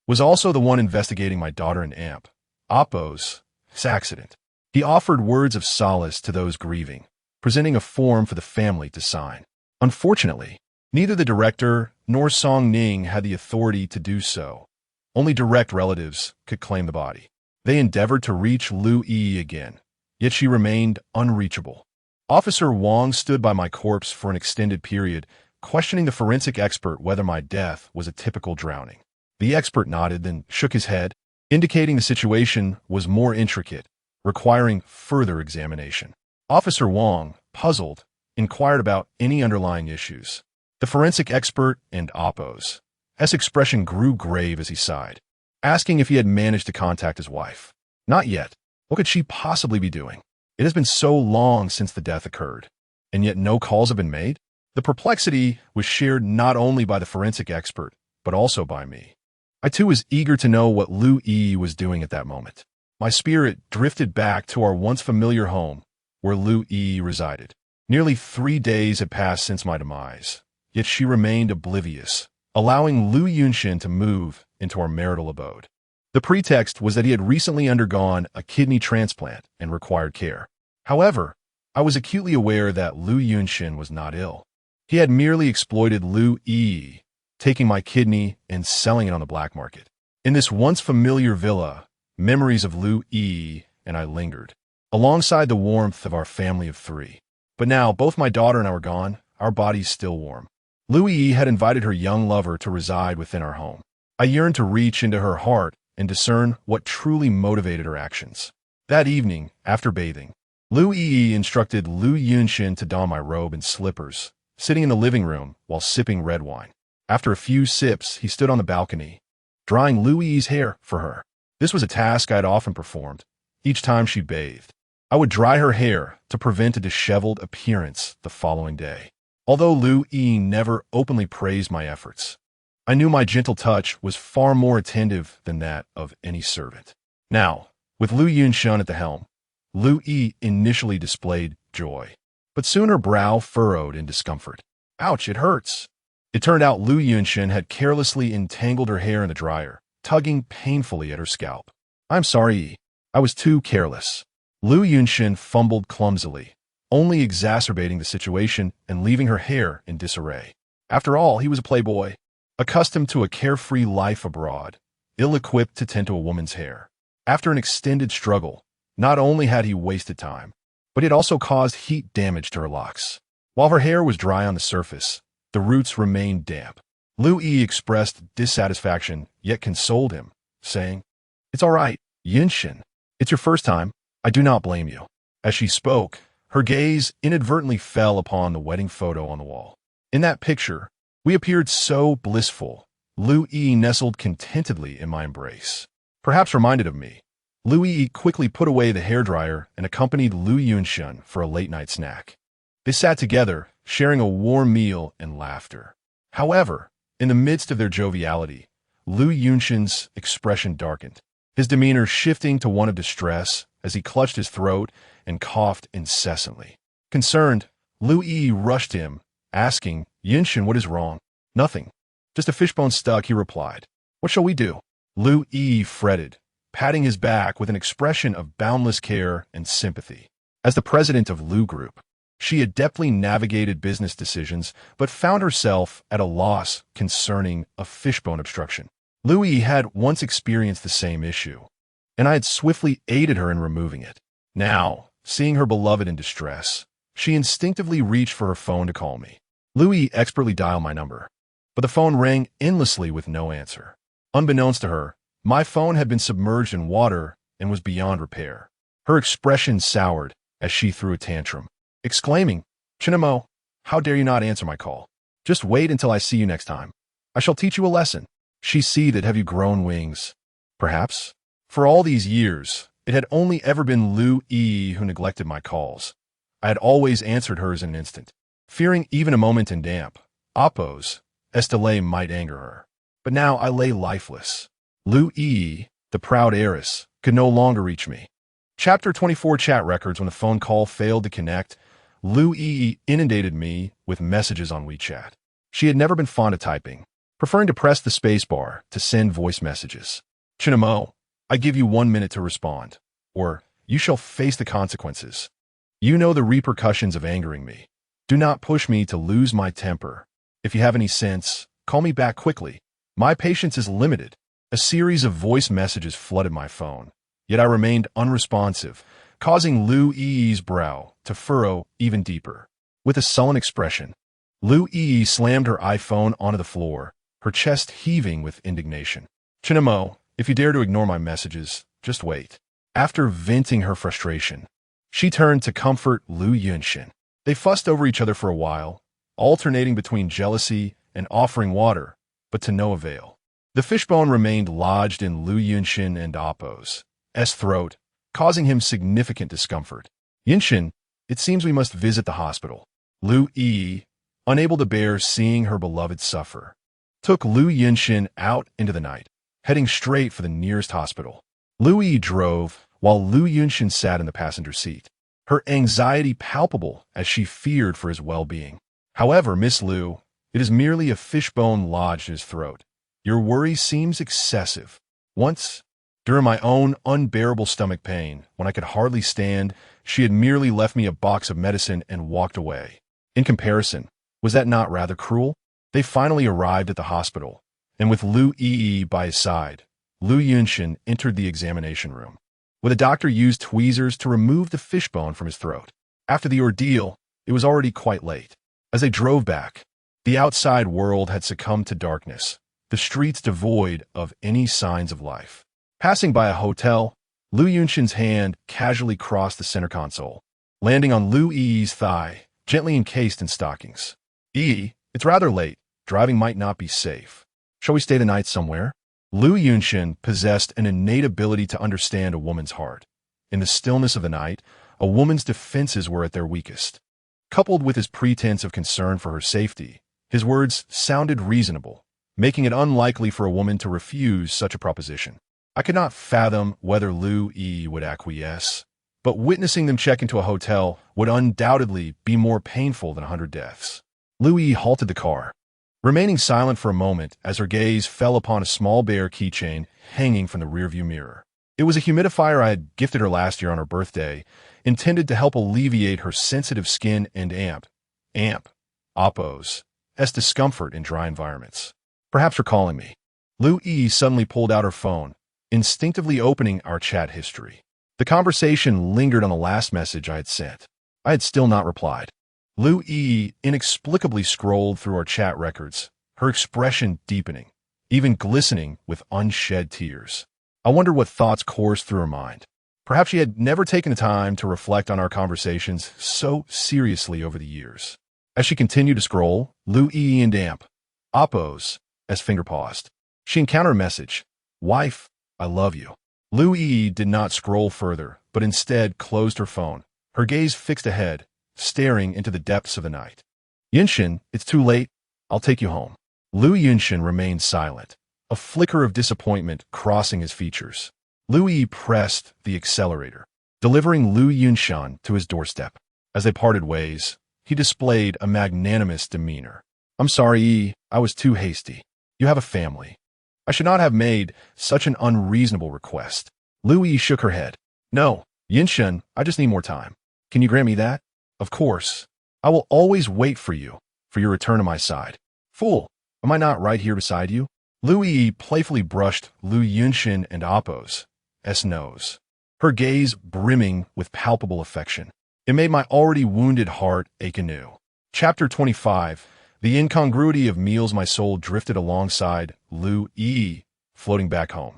was also the one investigating my daughter and Amp. Appos' accident. He offered words of solace to those grieving, presenting a form for the family to sign. Unfortunately, neither the director nor Song Ning had the authority to do so. Only direct relatives could claim the body. They endeavored to reach Lu Yi again, yet she remained unreachable. Officer Wong stood by my corpse for an extended period, questioning the forensic expert whether my death was a typical drowning. The expert nodded, then shook his head, indicating the situation was more intricate, requiring further examination. Officer Wong, puzzled, inquired about any underlying issues. The forensic expert and Appos' expression grew grave as he sighed, asking if he had managed to contact his wife. Not yet. What could she possibly be doing? It has been so long since the death occurred, and yet no calls have been made? The perplexity was shared not only by the forensic expert, but also by me. I too was eager to know what Lu Yi was doing at that moment. My spirit drifted back to our once familiar home, where Lu Yi resided. Nearly 3 days had passed since my demise, yet she remained oblivious, allowing Lu Yunshin to move into our marital abode. The pretext was that he had recently undergone a kidney transplant and required care. However, I was acutely aware that Lu Yunshin was not ill. He had merely exploited Lu Yi, taking my kidney and selling it on the black market. In this once familiar villa, memories of Lu Yi and I lingered, alongside the warmth of our family of 3. But now, both my daughter and I were gone, our bodies still warm. Lu Yi had invited her young lover to reside within our home. I yearned to reach into her heart and discern what truly motivated her actions. That evening, after bathing, Lu Yi instructed Lu Yunshin to don my robe and slippers, sitting in the living room while sipping red wine. After a few sips, he stood on the balcony, drying Lu Yi's hair for her. This was a task I had often performed, each time she bathed. I would dry her hair to prevent a disheveled appearance the following day. Although Lu Yi never openly praised my efforts, I knew my gentle touch was far more attentive than that of any servant. Now, with Lu Yunshin at the helm, Lu Yi initially displayed joy, but soon her brow furrowed in discomfort. Ouch, it hurts. It turned out Lu Yunshin had carelessly entangled her hair in the dryer, tugging painfully at her scalp. I'm sorry, I was too careless. Lu Yunshin fumbled clumsily, only exacerbating the situation and leaving her hair in disarray. After all, he was a playboy, accustomed to a carefree life abroad, ill-equipped to tend to a woman's hair. After an extended struggle, not only had he wasted time, but it also caused heat damage to her locks. While her hair was dry on the surface, the roots remained damp. Lu Yi expressed dissatisfaction, yet consoled him, saying, "It's all right, Yunshin. It's your first time. I do not blame you." As she spoke, her gaze inadvertently fell upon the wedding photo on the wall. In that picture, we appeared so blissful. Lu Yi nestled contentedly in my embrace. Perhaps reminded of me, Lu Yi quickly put away the hairdryer and accompanied Lu Yunshin for a late-night snack. They sat together, sharing a warm meal and laughter. However, in the midst of their joviality, Lu Yunshin's expression darkened, his demeanor shifting to one of distress as he clutched his throat and coughed incessantly. Concerned, Lu Yi rushed him, asking, "Yunshin, what is wrong?" "Nothing. Just a fishbone stuck," he replied. "What shall we do?" Lu Yi fretted, patting his back with an expression of boundless care and sympathy. As the president of Lu Group, she adeptly navigated business decisions, but found herself at a loss concerning a fishbone obstruction. Louis had once experienced the same issue, and I had swiftly aided her in removing it. Now, seeing her beloved in distress, she instinctively reached for her phone to call me. Louis expertly dialed my number, but the phone rang endlessly with no answer. Unbeknownst to her, my phone had been submerged in water and was beyond repair. Her expression soured as she threw a tantrum, exclaiming, "Chinamo, how dare you not answer my call? Just wait until I see you next time. I shall teach you a lesson." She seethed. "Have you grown wings?" Perhaps. For all these years, it had only ever been Louis who neglected my calls. I had always answered hers in an instant, fearing even a moment in damp, oppose, as delay might anger her. But now I lay lifeless. Louis, the proud heiress, could no longer reach me. Chapter 24 chat records. When the phone call failed to connect, Louis inundated me with messages on WeChat. She had never been fond of typing, preferring to press the spacebar to send voice messages. "Chinamo, I give you 1 minute to respond, or you shall face the consequences. You know the repercussions of angering me. Do not push me to lose my temper. If you have any sense, call me back quickly. My patience is limited." A series of voice messages flooded my phone, yet I remained unresponsive, causing Louis's brow to furrow even deeper. With a sullen expression, Louis slammed her iPhone onto the floor, her chest heaving with indignation. "Chinamo, if you dare to ignore my messages, just wait." After venting her frustration, she turned to comfort Lu Yunshin. They fussed over each other for a while, alternating between jealousy and offering water, but to no avail. The fishbone remained lodged in Lu Yunshin and Appo's throat, causing him significant discomfort. "Yunshin, it seems we must visit the hospital." Louis, unable to bear seeing her beloved suffer, took Lu Yunshin out into the night, heading straight for the nearest hospital. Louis drove, while Lu Yunshin sat in the passenger seat, her anxiety palpable as she feared for his well-being. "However, Miss Lu, it is merely a fishbone lodged in his throat. Your worry seems excessive." Once, during my own unbearable stomach pain, when I could hardly stand, she had merely left me a box of medicine and walked away. In comparison, was that not rather cruel? They finally arrived at the hospital, and with Lu Yi by his side, Lu Yunshin entered the examination room, where the doctor used tweezers to remove the fishbone from his throat. After the ordeal, it was already quite late. As they drove back, the outside world had succumbed to darkness, the streets devoid of any signs of life. Passing by a hotel, Lu Yunshin's hand casually crossed the center console, landing on Lu Yi's thigh, gently encased in stockings. "Yi, it's rather late. Driving might not be safe. Shall we stay the night somewhere?" Lu Yunshin possessed an innate ability to understand a woman's heart. In the stillness of the night, a woman's defenses were at their weakest. Coupled with his pretense of concern for her safety, his words sounded reasonable, making it unlikely for a woman to refuse such a proposition. I could not fathom whether Lu Yi would acquiesce, but witnessing them check into a hotel would undoubtedly be more painful than 100 deaths. Lu Yi halted the car, remaining silent for a moment as her gaze fell upon a small bear keychain hanging from the rearview mirror. It was a humidifier I had gifted her last year on her birthday, intended to help alleviate her sensitive skin and Appo's discomfort in dry environments. Perhaps recalling me, Lu Yi suddenly pulled out her phone, instinctively opening our chat history. The conversation lingered on the last message I had sent. I had still not replied. Lu Yi inexplicably scrolled through our chat records, her expression deepening, even glistening with unshed tears. I wondered what thoughts coursed through her mind. Perhaps she had never taken the time to reflect on our conversations so seriously over the years. As she continued to scroll, Lu Yi and Appo's finger paused. She encountered a message. "Wife, I love you." Lu Yi did not scroll further, but instead closed her phone, her gaze fixed ahead, staring into the depths of the night. "Yunshin, it's too late. I'll take you home." Lu Yunshin remained silent, a flicker of disappointment crossing his features. Lu Yi pressed the accelerator, delivering Lu Yunshin to his doorstep. As they parted ways, he displayed a magnanimous demeanor. "I'm sorry, Yi, I was too hasty. You have a family. I should not have made such an unreasonable request." Lu Yi shook her head. "No, Yunshin, I just need more time. Can you grant me that?" "Of course. I will always wait for you, for your return to my side." "Fool, am I not right here beside you?" Lu Yi playfully brushed Lu Yunshin and Appo's nose, her gaze brimming with palpable affection. It made my already wounded heart ache anew. Chapter 25. The incongruity of meals. My soul drifted alongside Lu Yi, floating back home.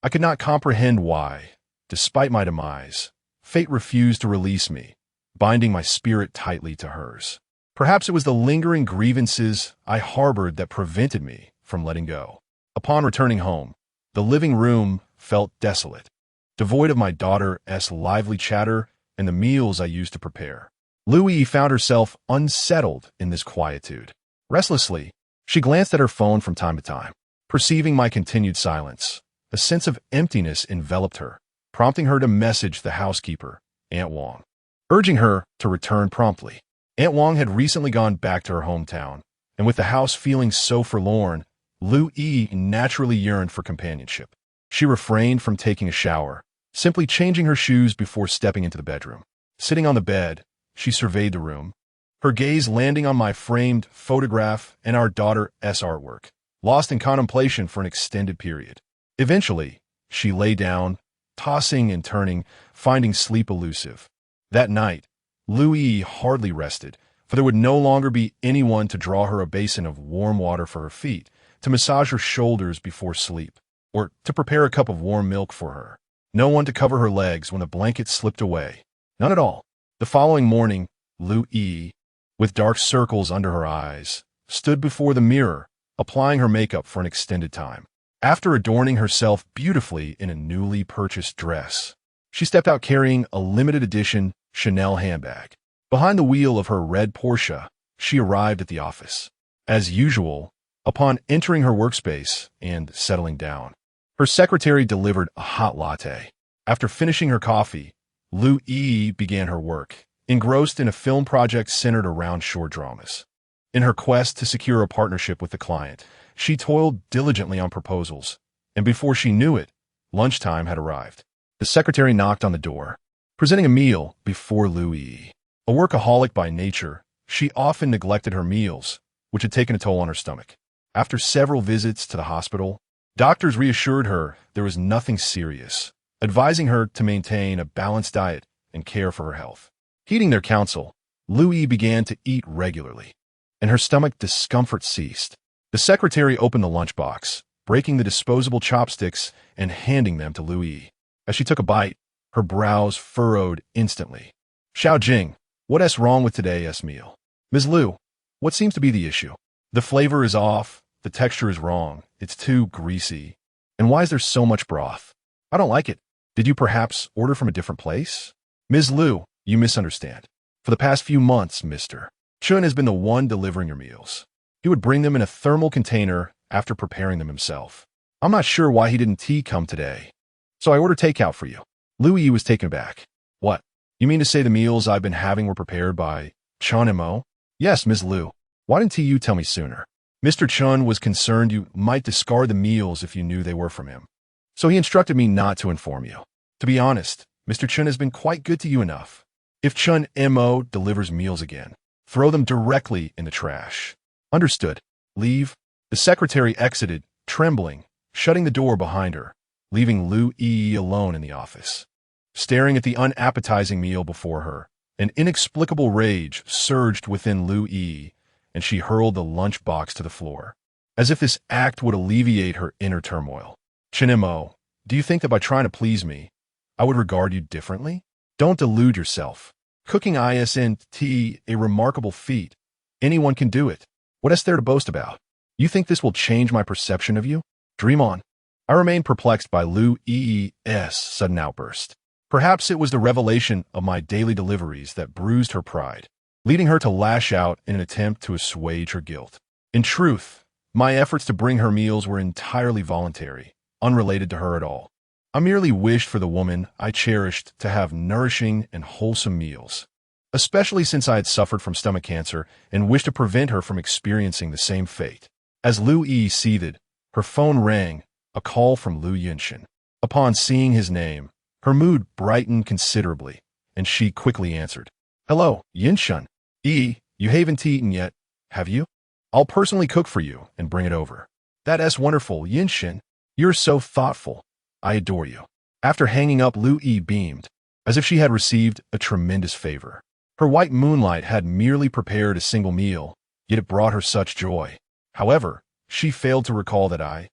I could not comprehend why, despite my demise, fate refused to release me, binding my spirit tightly to hers. Perhaps it was the lingering grievances I harbored that prevented me from letting go. Upon returning home, the living room felt desolate, devoid of my daughter's lively chatter and the meals I used to prepare. Lu Yi found herself unsettled in this quietude. Restlessly, she glanced at her phone from time to time. Perceiving my continued silence, a sense of emptiness enveloped her, prompting her to message the housekeeper, Aunt Wang, urging her to return promptly. Aunt Wang had recently gone back to her hometown, and with the house feeling so forlorn, Lu Yi naturally yearned for companionship. She refrained from taking a shower, simply changing her shoes before stepping into the bedroom. Sitting on the bed, she surveyed the room, her gaze landing on my framed photograph and our daughter's artwork, lost in contemplation for an extended period. Eventually, she lay down, tossing and turning, finding sleep elusive. That night, Lu Yi hardly rested, for there would no longer be anyone to draw her a basin of warm water for her feet, to massage her shoulders before sleep, or to prepare a cup of warm milk for her. No one to cover her legs when the blanket slipped away. None at all. The following morning, Lu Yi, with dark circles under her eyes, stood before the mirror, applying her makeup for an extended time. After adorning herself beautifully in a newly purchased dress, she stepped out carrying a limited edition Chanel handbag. Behind the wheel of her red Porsche, she arrived at the office. As usual, upon entering her workspace and settling down, her secretary delivered a hot latte. After finishing her coffee, Lu Yi began her work, engrossed in a film project centered around short dramas. In her quest to secure a partnership with the client, she toiled diligently on proposals, and before she knew it, lunchtime had arrived. The secretary knocked on the door, presenting a meal before Lu Yi. A workaholic by nature, she often neglected her meals, which had taken a toll on her stomach. After several visits to the hospital, doctors reassured her there was nothing serious, advising her to maintain a balanced diet and care for her health. Heeding their counsel, Lu Yi began to eat regularly, and her stomach discomfort ceased. The secretary opened the lunchbox, breaking the disposable chopsticks and handing them to Lu Yi. As she took a bite, her brows furrowed instantly. "Xiao Jing, what's wrong with today's meal?" "Ms. Lu, what seems to be the issue?" "The flavor is off, the texture is wrong, it's too greasy. And why is there so much broth? I don't like it. Did you perhaps order from a different place?" "Ms. Lu, you misunderstand. For the past few months, Mr. Chun has been the one delivering your meals. He would bring them in a thermal container after preparing them himself. I'm not sure why he didn't come today, so I ordered takeout for you." Lu Yi was taken aback. "What? You mean to say the meals I've been having were prepared by Chun Mo?" "Yes, Ms. Lu. Why didn't you tell me sooner?" "Mr. Chun was concerned you might discard the meals if you knew they were from him, so he instructed me not to inform you. To be honest, Mr. Chun has been quite good to you enough. If Chun Mo delivers meals again, throw them directly in the trash." "Understood. Leave." The secretary exited, trembling, shutting the door behind her, leaving Lu Yi alone in the office. Staring at the unappetizing meal before her, an inexplicable rage surged within Lu Yi, and she hurled the lunchbox to the floor, as if this act would alleviate her inner turmoil. "Chun Mo, do you think that by trying to please me, I would regard you differently? Don't delude yourself. Cooking isn't a remarkable feat. Anyone can do it. What is there to boast about? You think this will change my perception of you? Dream on." I remained perplexed by Lu Yi's sudden outburst. Perhaps it was the revelation of my daily deliveries that bruised her pride, leading her to lash out in an attempt to assuage her guilt. In truth, my efforts to bring her meals were entirely voluntary, unrelated to her at all. I merely wished for the woman I cherished to have nourishing and wholesome meals, especially since I had suffered from stomach cancer and wished to prevent her from experiencing the same fate. As Lu Yi seethed, her phone rang, a call from Lu Yunshin. Upon seeing his name, her mood brightened considerably, and she quickly answered. "Hello, Yunshin. You haven't eaten yet, have you? I'll personally cook for you and bring it over." That's wonderful, Yinshin. You're so thoughtful. I adore you. After hanging up, Lu Yi beamed, as if she had received a tremendous favor. Her white moonlight had merely prepared a single meal, yet it brought her such joy. However, she failed to recall that I,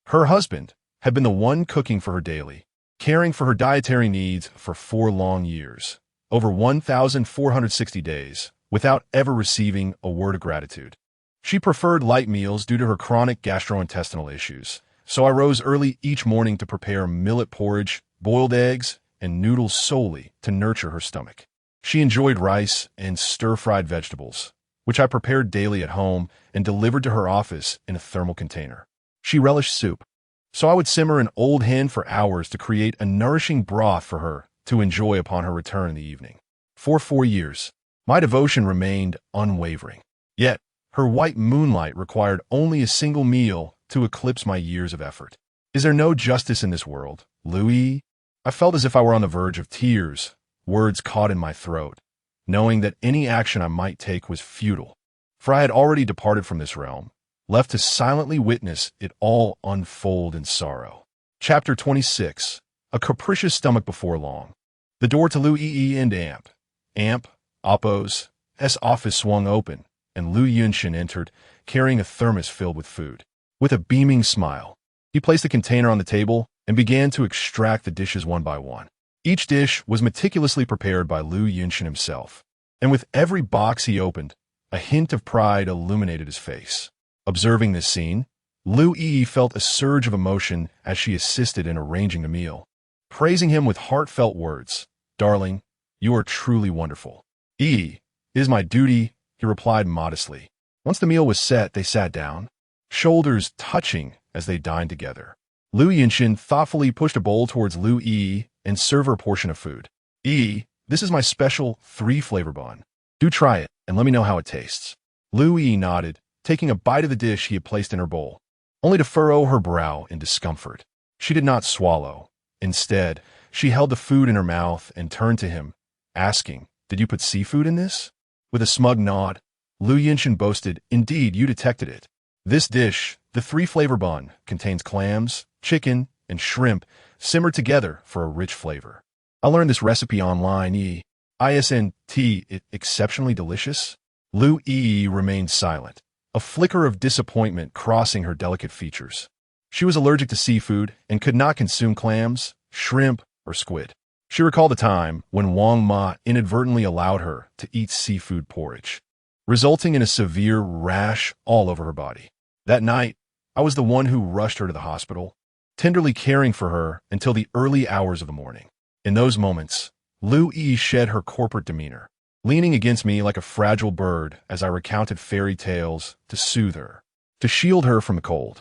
her husband, had been the one cooking for her daily, caring for her dietary needs for 4 long years, over 1,460 days, without ever receiving a word of gratitude. She preferred light meals due to her chronic gastrointestinal issues, so I rose early each morning to prepare millet porridge, boiled eggs, and noodles solely to nurture her stomach. She enjoyed rice and stir-fried vegetables, which I prepared daily at home and delivered to her office in a thermal container. She relished soup, so I would simmer an old hen for hours to create a nourishing broth for her to enjoy upon her return in the evening. For 4 years, my devotion remained unwavering. Yet, her white moonlight required only a single meal to eclipse my years of effort. Is there no justice in this world, Louis? I felt as if I were on the verge of tears, words caught in my throat, knowing that any action I might take was futile, for I had already departed from this realm, left to silently witness it all unfold in sorrow. Chapter 26. A capricious stomach before long. The door to Lu Yi and Oppo's office swung open, and Lu Yunshin entered, carrying a thermos filled with food. With a beaming smile, he placed the container on the table and began to extract the dishes one by one. Each dish was meticulously prepared by Lu Yunshin himself, and with every box he opened, a hint of pride illuminated his face. Observing this scene, Lu Yi felt a surge of emotion as she assisted in arranging the meal, praising him with heartfelt words. "Darling, you are truly wonderful." "It is my duty," he replied modestly. Once the meal was set, they sat down, shoulders touching as they dined together. Lu Yunshin thoughtfully pushed a bowl towards Lu Yi and served her a portion of food. "This is my special 3-flavor bun. Do try it and let me know how it tastes." Lu Yi nodded, taking a bite of the dish he had placed in her bowl, only to furrow her brow in discomfort. She did not swallow. Instead, she held the food in her mouth and turned to him, asking, "Did you put seafood in this?" With a smug nod, Lu Yunshin boasted, "Indeed, you detected it. This dish, the 3-flavor bun, contains clams, chicken, and shrimp simmered together for a rich flavor. I learned this recipe online. Isn't it exceptionally delicious?" Lu Yi remained silent, a flicker of disappointment crossing her delicate features. She was allergic to seafood and could not consume clams, shrimp, or squid. She recalled the time when Wang Ma inadvertently allowed her to eat seafood porridge, resulting in a severe rash all over her body. That night, I was the one who rushed her to the hospital, tenderly caring for her until the early hours of the morning. In those moments, Lu Yi shed her corporate demeanor, leaning against me like a fragile bird as I recounted fairy tales to soothe her, to shield her from the cold.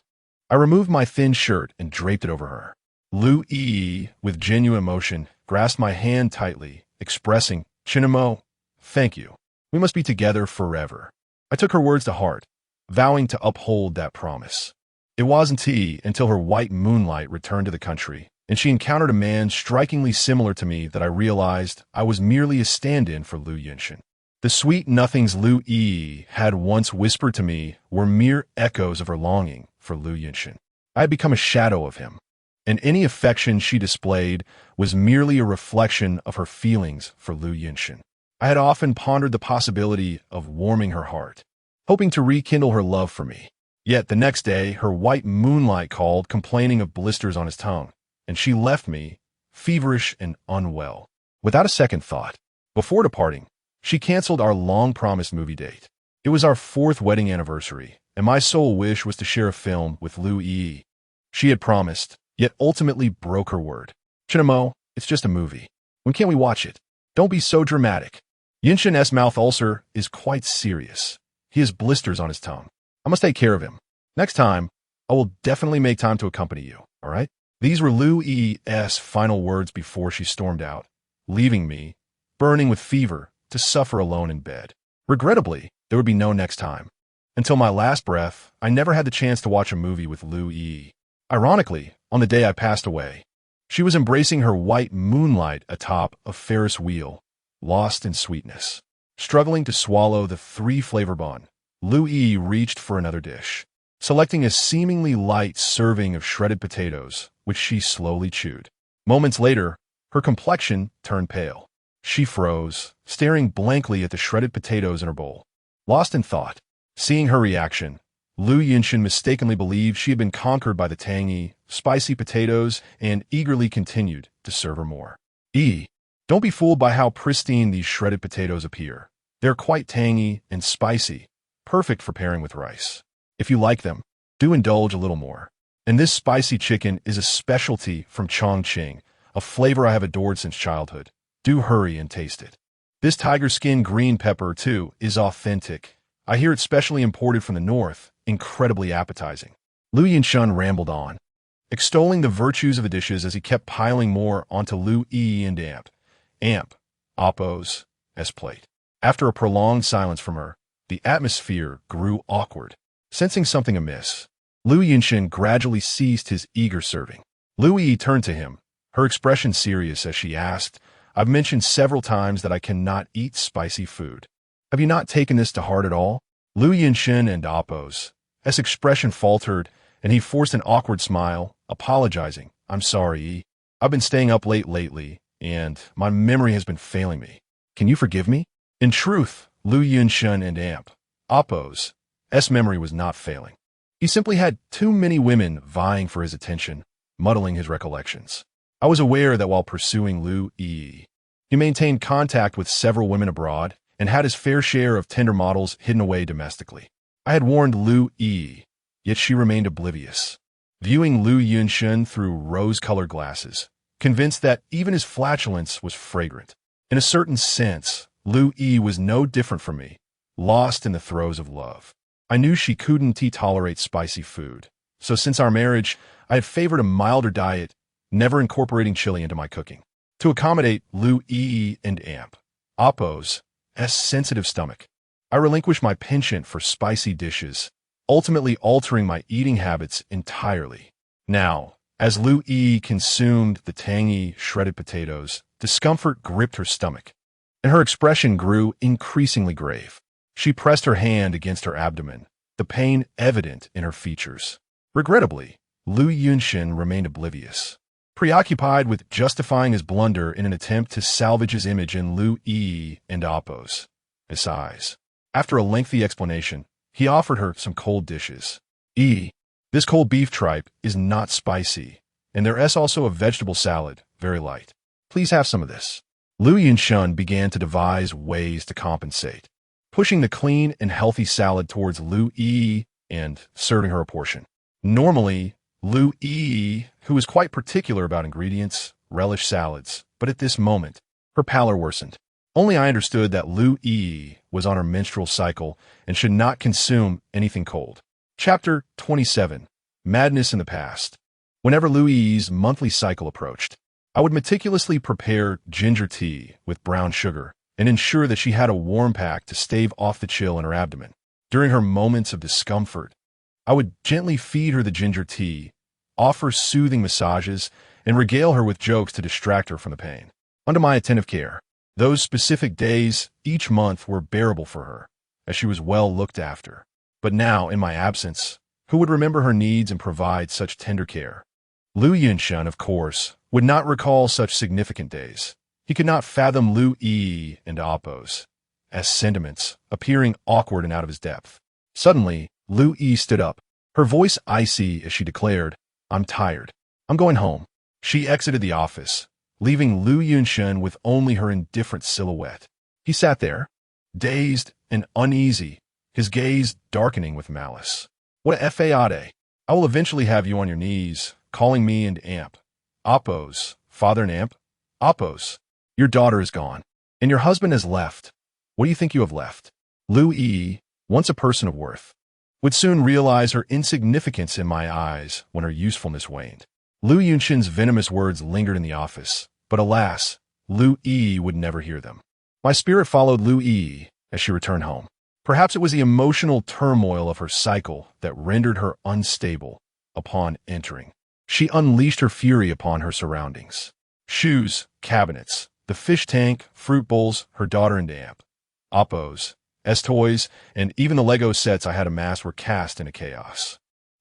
I removed my thin shirt and draped it over her. Lu Yi, with genuine emotion, grasped my hand tightly, expressing, "Chinamo, thank you. We must be together forever." I took her words to heart, vowing to uphold that promise. It wasn't until her white moonlight returned to the country, and she encountered a man strikingly similar to me, that I realized I was merely a stand-in for Lu Yunshin. The sweet nothings Lu Yi had once whispered to me were mere echoes of her longing for Lu Yunshin. I had become a shadow of him, and any affection she displayed was merely a reflection of her feelings for Lu Yunshin. I had often pondered the possibility of warming her heart, hoping to rekindle her love for me. Yet the next day, her white moonlight called, complaining of blisters on his tongue, and she left me, feverish and unwell. Without a second thought, before departing, she canceled our long-promised movie date. It was our 4th wedding anniversary, and my sole wish was to share a film with Lu Yi. She had promised, yet ultimately broke her word. "Chinamo, it's just a movie. When can we watch it? Don't be so dramatic. Yunshin's mouth ulcer is quite serious. He has blisters on his tongue. I must take care of him. Next time, I will definitely make time to accompany you, all right?" These were Lu Yi's final words before she stormed out, leaving me, burning with fever, to suffer alone in bed. Regrettably, there would be no next time. Until my last breath, I never had the chance to watch a movie with Lu Yi. Ironically, on the day I passed away, she was embracing her white moonlight atop a Ferris wheel, lost in sweetness. Struggling to swallow the 3-flavor bun, Lu Yi reached for another dish. selecting a seemingly light serving of shredded potatoes, which she slowly chewed. Moments later, her complexion turned pale. She froze, staring blankly at the shredded potatoes in her bowl. Lost in thought. Seeing her reaction, Lu Yinshin mistakenly believed she had been conquered by the tangy, spicy potatoes and eagerly continued to serve her more. Don't be fooled by how pristine these shredded potatoes appear. They're quite tangy and spicy, perfect for pairing with rice. If you like them, do indulge a little more. And this spicy chicken is a specialty from Chongqing, a flavor I have adored since childhood. Do hurry and taste it. This tiger skin green pepper, too, is authentic. I hear it's specially imported from the north, incredibly appetizing. Lu Yinshan rambled on, extolling the virtues of the dishes as he kept piling more onto Lu Yi and Appo's plate. After a prolonged silence from her, the atmosphere grew awkward. Sensing something amiss, Lu Yinshan gradually ceased his eager serving. Lu Yi turned to him, her expression serious as she asked, I've mentioned several times that I cannot eat spicy food. Have you not taken this to heart at all? Lu Yinshan and Appo's expression faltered, and he forced an awkward smile, apologizing. I'm sorry, I've been staying up late lately, and my memory has been failing me. Can you forgive me? In truth, Lu Yinshan and Appo's memory was not failing. He simply had too many women vying for his attention, muddling his recollections. I was aware that while pursuing Lu Yi, he maintained contact with several women abroad and had his fair share of tender models hidden away domestically. I had warned Lu Yi, yet she remained oblivious, viewing Lu Yinshan through rose-colored glasses, convinced that even his flatulence was fragrant. In a certain sense, Lu Yi was no different from me, lost in the throes of love. I knew she couldn't tolerate spicy food, so since our marriage, I had favored a milder diet, never incorporating chili into my cooking. To accommodate Lu Yi and Appo's sensitive stomach, I relinquished my penchant for spicy dishes, ultimately altering my eating habits entirely. Now, as Lu Yi consumed the tangy, shredded potatoes, discomfort gripped her stomach, and her expression grew increasingly grave. She pressed her hand against her abdomen, the pain evident in her features. Regrettably, Lu Yinshan remained oblivious, preoccupied with justifying his blunder in an attempt to salvage his image in Lu Yi and Appo's eyes. After a lengthy explanation, he offered her some cold dishes. This cold beef tripe is not spicy, and there is also a vegetable salad, very light. Please have some of this. Lu Yinshan began to devise ways to compensate, pushing the clean and healthy salad towards Lu Yi and serving her a portion. Normally, Lu Yi, who was quite particular about ingredients, relished salads, but at this moment, her pallor worsened. Only I understood that Lu Yi was on her menstrual cycle and should not consume anything cold. Chapter 27. Madness in the Past. Whenever Lu Yi's monthly cycle approached, I would meticulously prepare ginger tea with brown sugar and ensure that she had a warm pack to stave off the chill in her abdomen. During her moments of discomfort, I would gently feed her the ginger tea, offer soothing massages, and regale her with jokes to distract her from the pain. Under my attentive care, those specific days each month were bearable for her, as she was well looked after. But now, in my absence, who would remember her needs and provide such tender care? Lu Yinshan, of course, would not recall such significant days. He could not fathom Lu Yi and Appo's sentiments, appearing awkward and out of his depth. Suddenly, Lu Yi stood up, her voice icy as she declared, I'm tired. I'm going home. She exited the office, leaving Lu Yinshan with only her indifferent silhouette. He sat there, dazed and uneasy, his gaze darkening with malice. What a fade. I will eventually have you on your knees, calling me and Appo's father and Appo's. Your daughter is gone, and your husband has left. What do you think you have left? Lu Yi, once a person of worth, would soon realize her insignificance in my eyes when her usefulness waned. Lu Yinshan's venomous words lingered in the office, but alas, Lu Yi would never hear them. My spirit followed Lu Yi as she returned home. Perhaps it was the emotional turmoil of her cycle that rendered her unstable upon entering. She unleashed her fury upon her surroundings. Shoes, cabinets, the fish tank, fruit bowls, her daughter and Appo's toys, and even the Lego sets I had amassed were cast into chaos.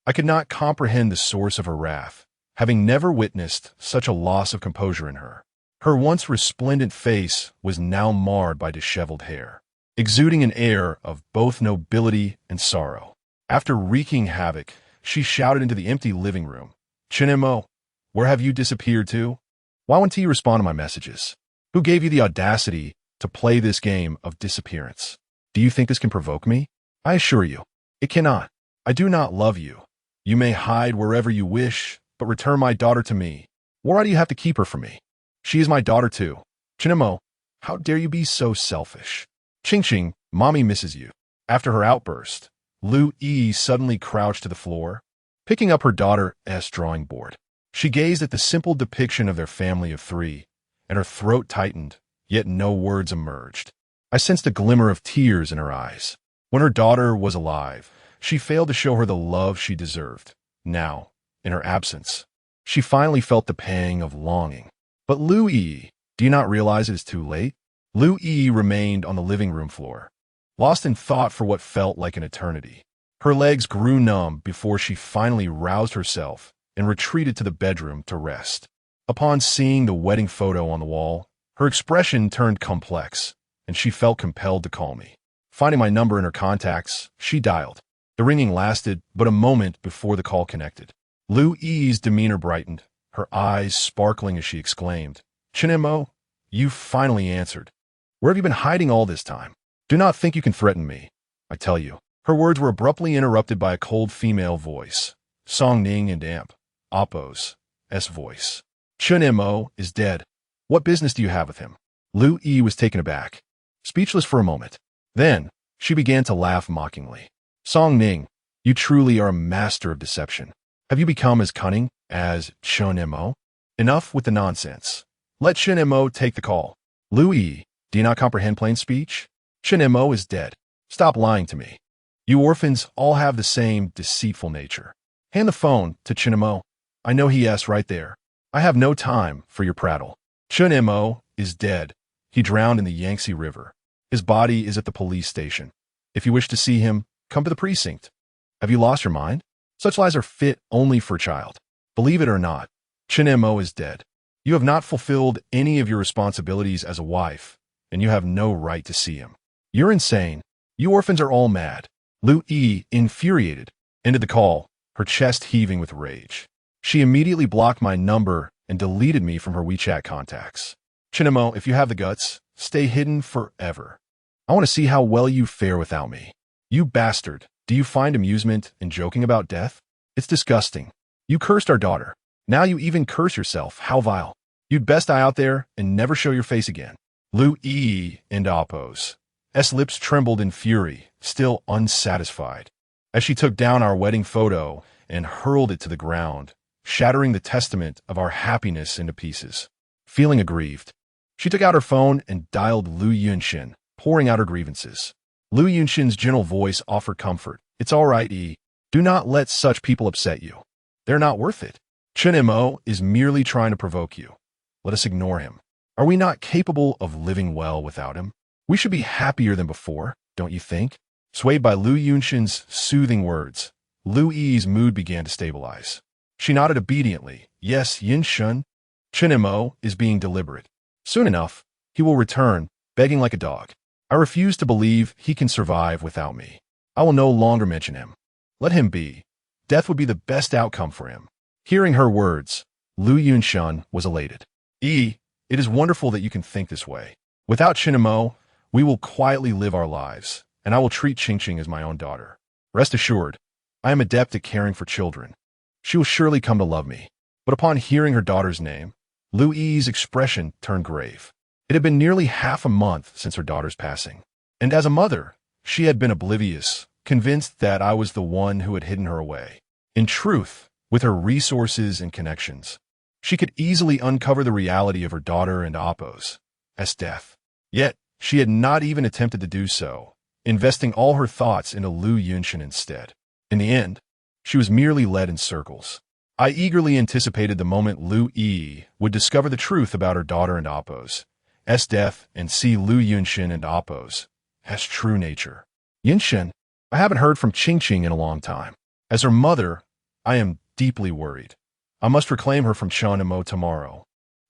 I could not comprehend the source of her wrath, having never witnessed such a loss of composure in her. Her once resplendent face was now marred by disheveled hair, exuding an air of both nobility and sorrow. After wreaking havoc, she shouted into the empty living room, "Chinemo, where have you disappeared to? Why won't you respond to my messages? Who gave you the audacity to play this game of disappearance? Do you think this can provoke me? I assure you, it cannot. I do not love you. You may hide wherever you wish, but return my daughter to me. Why do you have to keep her from me? She is my daughter too. Chinemo, how dare you be so selfish? Ching, mommy misses you." After her outburst, Lu Yi suddenly crouched to the floor, picking up her daughter's drawing board. She gazed at the simple depiction of their family of three, and her throat tightened, yet no words emerged. I sensed a glimmer of tears in her eyes. When her daughter was alive, she failed to show her the love she deserved. Now, in her absence, she finally felt the pang of longing. But Lu Yi, do you not realize it is too late? Lu Yi remained on the living room floor, lost in thought for what felt like an eternity. Her legs grew numb before she finally roused herself and retreated to the bedroom to rest. Upon seeing the wedding photo on the wall, her expression turned complex, and she felt compelled to call me. Finding my number in her contacts, she dialed. The ringing lasted but a moment before the call connected. Lu Yi's demeanor brightened, her eyes sparkling as she exclaimed, "Chinemo, you finally answered. Where have you been hiding all this time? Do not think you can threaten me, I tell you." Her words were abruptly interrupted by a cold female voice, Song Ning and Amp, Oppo's voice. "Chinemo is dead. What business do you have with him?" Lu Yi was taken aback, speechless for a moment. Then, she began to laugh mockingly. "Song Ning, you truly are a master of deception. Have you become as cunning as Chinemo? Enough with the nonsense. Let Chinemo take the call. Lu Yi, do you not comprehend plain speech? Chinemo is dead. Stop lying to me. You orphans all have the same deceitful nature. Hand the phone to Chinemo. I know he is right there. I have no time for your prattle. Chinemo is dead. He drowned in the Yangtze River. His body is at the police station. If you wish to see him, come to the precinct. Have you lost your mind? Such lies are fit only for a child. Believe it or not, Chinemo is dead. You have not fulfilled any of your responsibilities as a wife, and you have no right to see him. You're insane. You orphans are all mad." Lu Yi, infuriated, ended the call, her chest heaving with rage. She immediately blocked my number and deleted me from her WeChat contacts. "Chinemo, if you have the guts, stay hidden forever. I want to see how well you fare without me. You bastard, do you find amusement in joking about death? It's disgusting. You cursed our daughter. Now you even curse yourself. How vile. You'd best die out there and never show your face again." Lu Yi and Oppo's lips trembled in fury, still unsatisfied, as she took down our wedding photo and hurled it to the ground, shattering the testament of our happiness into pieces. Feeling aggrieved, she took out her phone and dialed Lu Yunshin, pouring out her grievances. Lu Yunshin's gentle voice offered comfort. "It's all right, Yi. Do not let such people upset you. They're not worth it. Chinemo is merely trying to provoke you. Let us ignore him. Are we not capable of living well without him? We should be happier than before, don't you think?" Swayed by Lu Yunshin's soothing words, Lu Yi's mood began to stabilize. She nodded obediently. "Yes, Yunshin. Chinemo is being deliberate. Soon enough, he will return, begging like a dog. I refuse to believe he can survive without me. I will no longer mention him. Let him be. Death would be the best outcome for him." Hearing her words, Lu Yunshin was elated. "Yi, it is wonderful that you can think this way. Without Chinemo, we will quietly live our lives, and I will treat Ching as my own daughter. Rest assured, I am adept at caring for children. She will surely come to love me." But upon hearing her daughter's name, Lu Yi's expression turned grave. It had been nearly half a month since her daughter's passing, and as a mother, she had been oblivious, convinced that I was the one who had hidden her away. In truth, with her resources and connections, she could easily uncover the reality of her daughter and Oppo's death. Yet, she had not even attempted to do so, investing all her thoughts into Lu Yunshin instead. In the end, she was merely led in circles. I eagerly anticipated the moment Lu Yi would discover the truth about her daughter and Oppo's death and see Lu Yunshin and Oppo's true nature. "Yunshin, I haven't heard from Ching in a long time." As her mother, I am deeply worried. I must reclaim her from Chun and Mo tomorrow.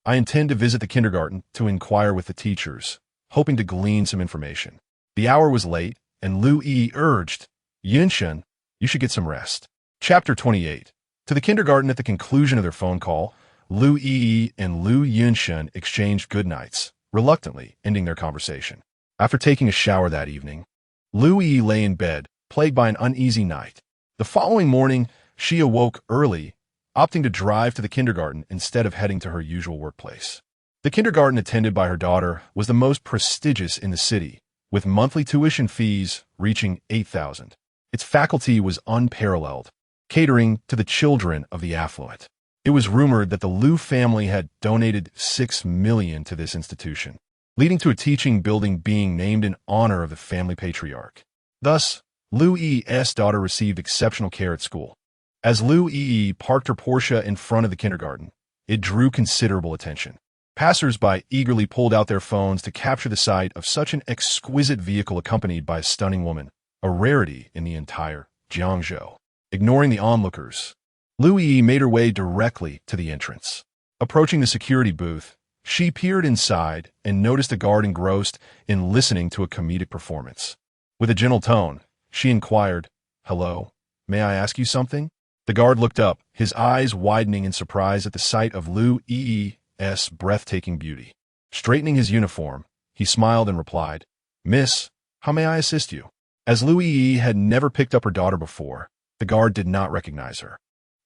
I intend to visit the kindergarten to inquire with the teachers, hoping to glean some information. The hour was late, and Lu Yi urged, Yunshen, you should get some rest. Chapter 28. To the kindergarten at the conclusion of their phone call, Lu Yi and Lu Yunshen exchanged goodnights, reluctantly ending their conversation. After taking a shower that evening, Lu Yi lay in bed, plagued by an uneasy night. The following morning, she awoke early, opting to drive to the kindergarten instead of heading to her usual workplace. The kindergarten attended by her daughter was the most prestigious in the city, with monthly tuition fees reaching 8,000. Its faculty was unparalleled, catering to the children of the affluent. It was rumored that the Lu family had donated 6 million to this institution, leading to a teaching building being named in honor of the family patriarch. Thus, Lu Yi's daughter received exceptional care at school. As Lu Yi parked her Porsche in front of the kindergarten, it drew considerable attention. Passers-by eagerly pulled out their phones to capture the sight of such an exquisite vehicle accompanied by a stunning woman, a rarity in the entire Jiangzhou. Ignoring the onlookers, Lu Yi made her way directly to the entrance. Approaching the security booth, she peered inside and noticed a guard engrossed in listening to a comedic performance. With a gentle tone, she inquired, "Hello, may I ask you something?" The guard looked up, his eyes widening in surprise at the sight of Lu Yi's breathtaking beauty. Straightening his uniform, he smiled and replied, "Miss, how may I assist you?" As Lu Yi had never picked up her daughter before, the guard did not recognize her.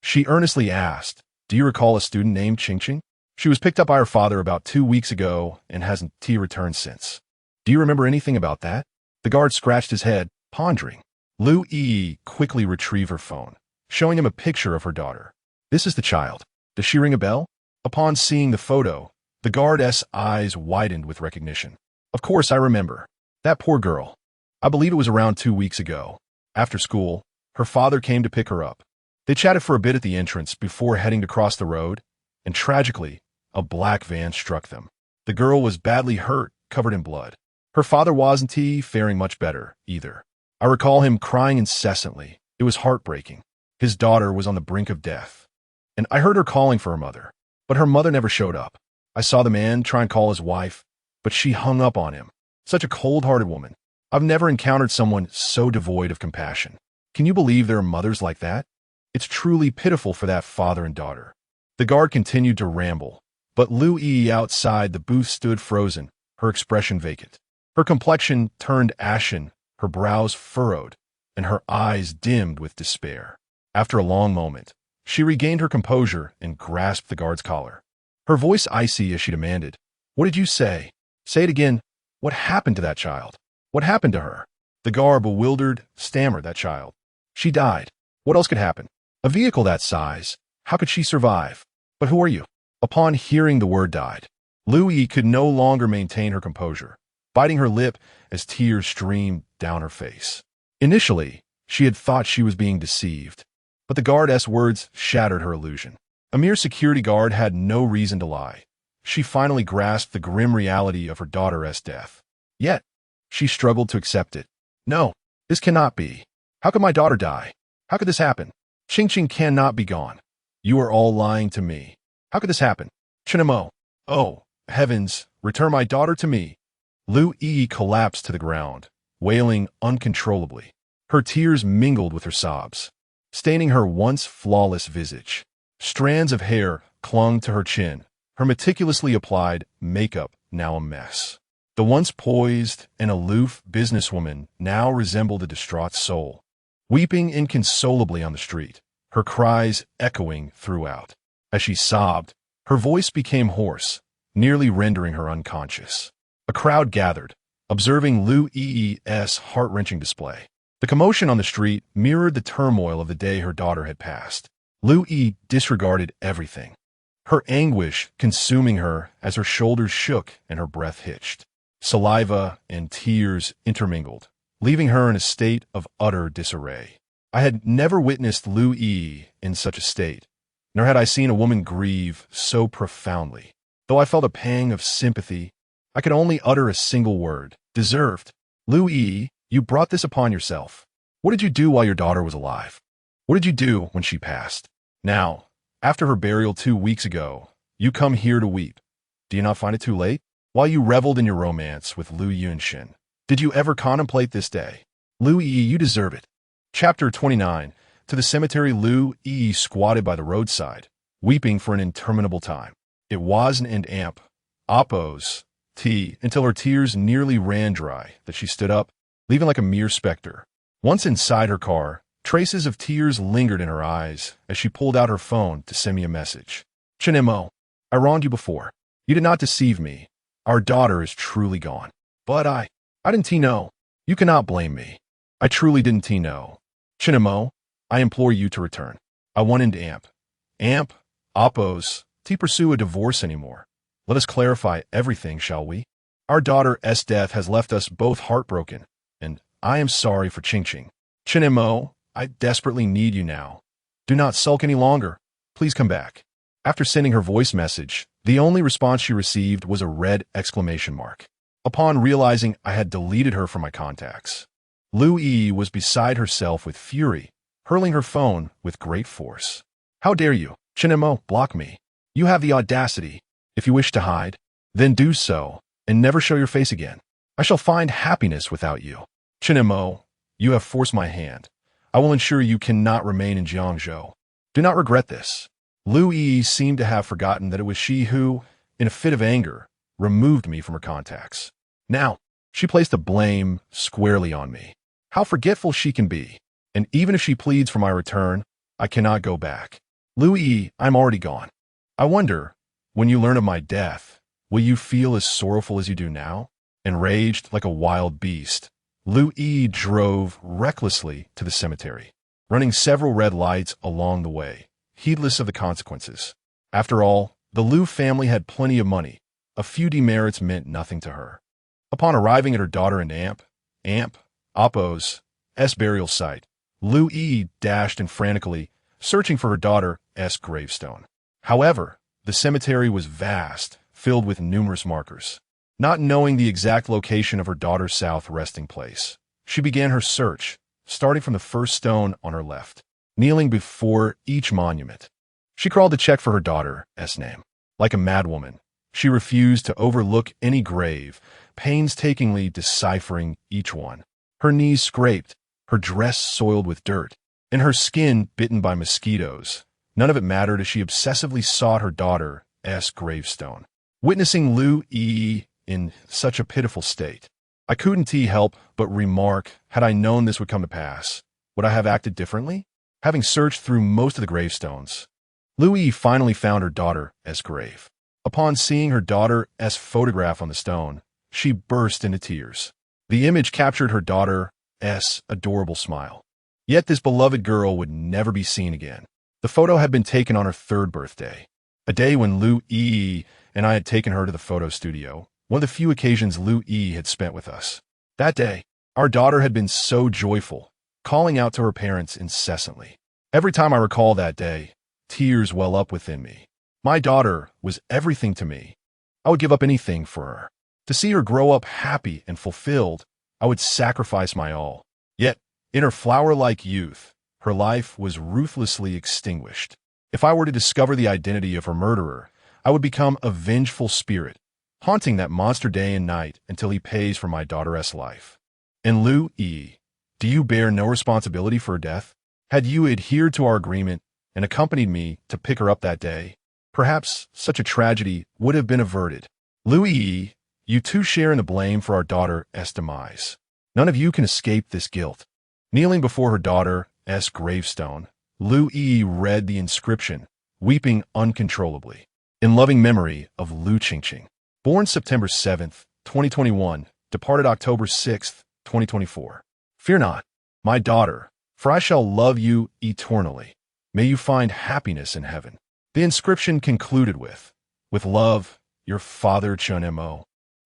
She earnestly asked, "Do you recall a student named Qingqing? She was picked up by her father about 2 weeks ago and hasn't returned since. Do you remember anything about that?" The guard scratched his head, pondering. Lu Yi quickly retrieved her phone, showing him a picture of her daughter. "This is the child. Does she ring a bell?" Upon seeing the photo, the guard's eyes widened with recognition. "Of course I remember. That poor girl. I believe it was around 2 weeks ago. After school, her father came to pick her up. They chatted for a bit at the entrance before heading to cross the road, and tragically, a black van struck them. The girl was badly hurt, covered in blood. Her father wasn't faring much better, either. I recall him crying incessantly. It was heartbreaking. His daughter was on the brink of death, and I heard her calling for her mother, but her mother never showed up. I saw the man try and call his wife, but she hung up on him. Such a cold-hearted woman. I've never encountered someone so devoid of compassion. Can you believe there are mothers like that? It's truly pitiful for that father and daughter." The guard continued to ramble, but Lu Yi outside the booth stood frozen, her expression vacant. Her complexion turned ashen, her brows furrowed, and her eyes dimmed with despair. After a long moment, she regained her composure and grasped the guard's collar. Her voice icy as she demanded, "What did you say? Say it again. What happened to that child? What happened to her?" The guard, bewildered, stammered, "That child. She died. What else could happen? A vehicle that size. How could she survive? But who are you?" Upon hearing the word died, Lu Yi could no longer maintain her composure, biting her lip as tears streamed down her face. Initially, she had thought she was being deceived, but the guard's words shattered her illusion. A mere security guard had no reason to lie. She finally grasped the grim reality of her daughter's death. Yet, she struggled to accept it. "No, this cannot be. How could my daughter die? How could this happen? Qingqing cannot be gone. You are all lying to me. How could this happen? Chinamo. Oh, heavens, return my daughter to me." Lu Yi collapsed to the ground, wailing uncontrollably. Her tears mingled with her sobs, staining her once flawless visage. Strands of hair clung to her chin, her meticulously applied makeup now a mess. The once poised and aloof businesswoman now resembled a distraught soul, weeping inconsolably on the street, her cries echoing throughout. As she sobbed, her voice became hoarse, nearly rendering her unconscious. A crowd gathered, observing Lu Yi's heart-wrenching display. The commotion on the street mirrored the turmoil of the day her daughter had passed. Lu Yi disregarded everything, her anguish consuming her as her shoulders shook and her breath hitched. Saliva and tears intermingled, leaving her in a state of utter disarray. I had never witnessed Lu Yi in such a state, nor had I seen a woman grieve so profoundly. Though I felt a pang of sympathy, I could only utter a single word: deserved. "Lu Yi, you brought this upon yourself. What did you do while your daughter was alive? What did you do when she passed? Now, after her burial 2 weeks ago, you come here to weep. Do you not find it too late? While you reveled in your romance with Lu Yunshin, did you ever contemplate this day? Lu Yi, you deserve it. Chapter 29. To the cemetery, Lu Yi squatted by the roadside, weeping for an interminable time. It was an amp, oppos, tea, until her tears nearly ran dry, that she stood up, leaving like a mere specter. Once inside her car, traces of tears lingered in her eyes as she pulled out her phone to send me a message. Chinemo, I wronged you before. You did not deceive me. Our daughter is truly gone. But I didn't know. You cannot blame me. I truly didn't know. Chinemo, I implore you to return. I want an amp, oppos, to pursue a divorce anymore. Let us clarify everything, shall we? Our daughter's death has left us both heartbroken, and I am sorry for Ching. Chinemo, I desperately need you now. Do not sulk any longer. Please come back. After sending her voice message, the only response she received was a red exclamation mark. Upon realizing I had deleted her from my contacts, Lu Yi was beside herself with fury, hurling her phone with great force. How dare you, Chinemo, block me? You have the audacity. If you wish to hide, then do so, and never show your face again. I shall find happiness without you. Chinemo, you have forced my hand. I will ensure you cannot remain in Jiangzhou. Do not regret this. Lu Yi seemed to have forgotten that it was she who, in a fit of anger, removed me from her contacts. Now, she placed the blame squarely on me. How forgetful she can be. And even if she pleads for my return, I cannot go back. Lu Yi, I'm already gone. I wonder, when you learn of my death, will you feel as sorrowful as you do now? Enraged like a wild beast, Lu Yi drove recklessly to the cemetery, running several red lights along the way, heedless of the consequences. After all, the Lu family had plenty of money. A few demerits meant nothing to her. Upon arriving at her daughter and Oppo's burial site, Lu Yi dashed in frantically, searching for her daughter's gravestone. However, the cemetery was vast, filled with numerous markers. Not knowing the exact location of her daughter's south resting place, she began her search, starting from the first stone on her left, kneeling before each monument. She crawled to check for her daughter's name. Like a madwoman, she refused to overlook any grave, painstakingly deciphering each one. Her knees scraped, her dress soiled with dirt, and her skin bitten by mosquitoes. None of it mattered as she obsessively sought her daughter's gravestone. Witnessing Lu Yi in such a pitiful state, I couldn't help but remark, had I known this would come to pass, would I have acted differently? Having searched through most of the gravestones, Lu Yi finally found her daughter's grave. Upon seeing her daughter's photograph on the stone, she burst into tears. The image captured her daughter's adorable smile. Yet this beloved girl would never be seen again. The photo had been taken on her 3rd birthday, a day when Lu Yi and I had taken her to the photo studio, one of the few occasions Lu Yi had spent with us. That day, our daughter had been so joyful, calling out to her parents incessantly. Every time I recall that day, tears well up within me. My daughter was everything to me. I would give up anything for her. To see her grow up happy and fulfilled, I would sacrifice my all. Yet, in her flower-like youth, her life was ruthlessly extinguished. If I were to discover the identity of her murderer, I would become a vengeful spirit, haunting that monster day and night until he pays for my daughter's life. And Lu Yi, do you bear no responsibility for her death? Had you adhered to our agreement and accompanied me to pick her up that day, perhaps such a tragedy would have been averted. Lu Yi, you too share in the blame for our daughter's demise. None of you can escape this guilt. Kneeling before her daughter's gravestone, Lu Yi read the inscription, weeping uncontrollably. In loving memory of Lu Qingqing. Born September 7th, 2021, departed October 6th, 2024. Fear not, my daughter, for I shall love you eternally. May you find happiness in heaven. The inscription concluded with love, your father Chunemo.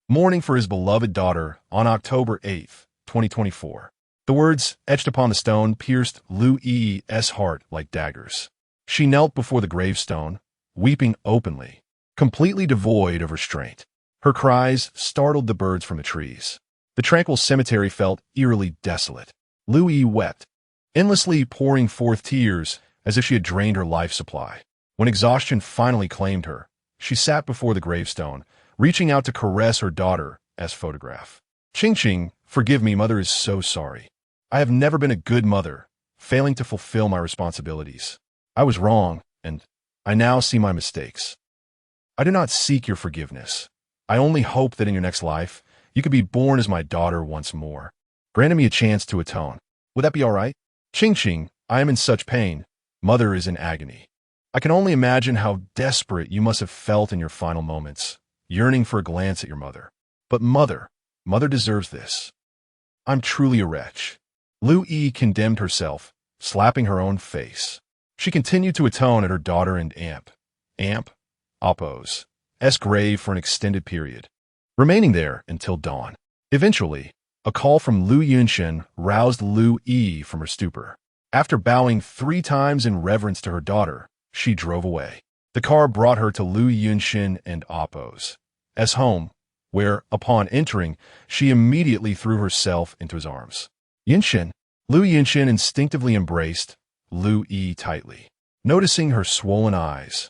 Mourning for his beloved daughter on October 8th, 2024. The words etched upon the stone pierced Lu Yi's heart like daggers. She knelt before the gravestone, weeping openly, completely devoid of restraint. Her cries startled the birds from the trees. The tranquil cemetery felt eerily desolate. Lu Yi wept, endlessly pouring forth tears as if she had drained her life supply. When exhaustion finally claimed her, she sat before the gravestone, reaching out to caress her daughter's photograph. Ching Ching, forgive me, mother is so sorry. I have never been a good mother, failing to fulfill my responsibilities. I was wrong, and I now see my mistakes. I do not seek your forgiveness. I only hope that in your next life, you could be born as my daughter once more, granting me a chance to atone. Would that be all right? Ching Ching, I am in such pain. Mother is in agony. I can only imagine how desperate you must have felt in your final moments, yearning for a glance at your mother. But mother deserves this. I'm truly a wretch. Lu Yi condemned herself, slapping her own face. She continued to atone at her daughter and Oppo's grave for an extended period, remaining there until dawn. Eventually, a call from Lu Yunshin roused Lu Yi from her stupor. After bowing 3 times in reverence to her daughter, she drove away. The car brought her to Lu Yunshin and Oppo's home, where, upon entering, she immediately threw herself into his arms. Lu Yunshin instinctively embraced Lu Yi tightly. Noticing her swollen eyes,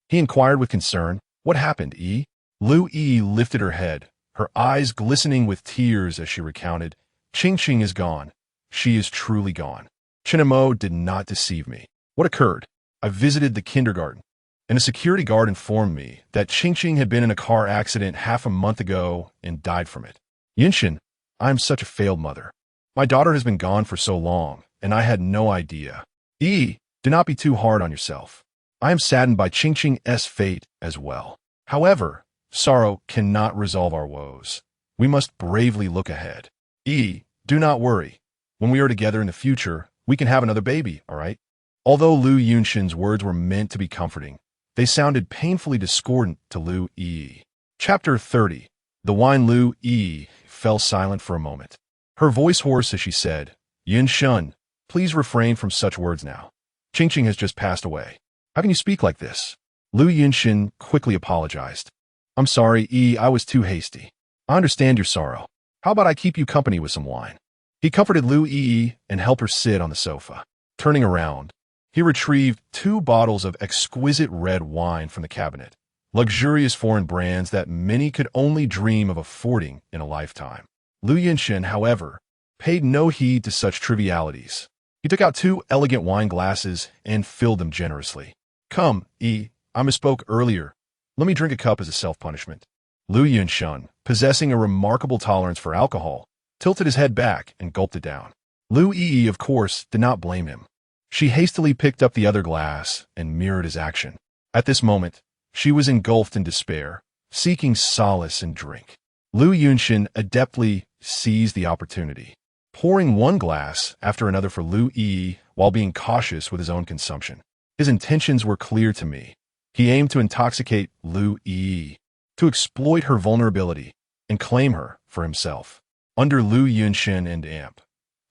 he inquired with concern, "What happened, Yi?" Lu Yi lifted her head, her eyes glistening with tears as she recounted, "Ching Ching is gone. She is truly gone. Chinamo did not deceive me. What occurred? I visited the kindergarten, and a security guard informed me that Ching Ching had been in a car accident half a month ago and died from it. Yunshin, I am such a failed mother. My daughter has been gone for so long, and I had no idea. Yi, do not be too hard on yourself. I am saddened by Ching Ching's fate as well. However, sorrow cannot resolve our woes. We must bravely look ahead. Yi, do not worry. When we are together in the future, we can have another baby, all right?" Although Lu Yunshin's words were meant to be comforting, they sounded painfully discordant to Lu Yi. Chapter 30. The wine. Lu Yi fell silent for a moment, her voice hoarse as she said, "Yunshin, please refrain from such words now. Ching Ching has just passed away. How can you speak like this?" Lu Yunshin quickly apologized. "I'm sorry, Yi, I was too hasty. I understand your sorrow. How about I keep you company with some wine?" He comforted Lu Yi and helped her sit on the sofa. Turning around, he retrieved 2 bottles of exquisite red wine from the cabinet, luxurious foreign brands that many could only dream of affording in a lifetime. Lu Yunshin, however, paid no heed to such trivialities. He took out 2 elegant wine glasses and filled them generously. "Come, Yi, I misspoke earlier. Let me drink a cup as a self-punishment." Lu Yunshin, possessing a remarkable tolerance for alcohol, tilted his head back and gulped it down. Lu Yi, of course, did not blame him. She hastily picked up the other glass and mirrored his action. At this moment, she was engulfed in despair, seeking solace in drink. Lu Yunshin adeptly seized the opportunity, pouring 1 glass after another for Lu Yi while being cautious with his own consumption. His intentions were clear to me. He aimed to intoxicate Lu Yi, to exploit her vulnerability and claim her for himself. Under Lu Yunshin and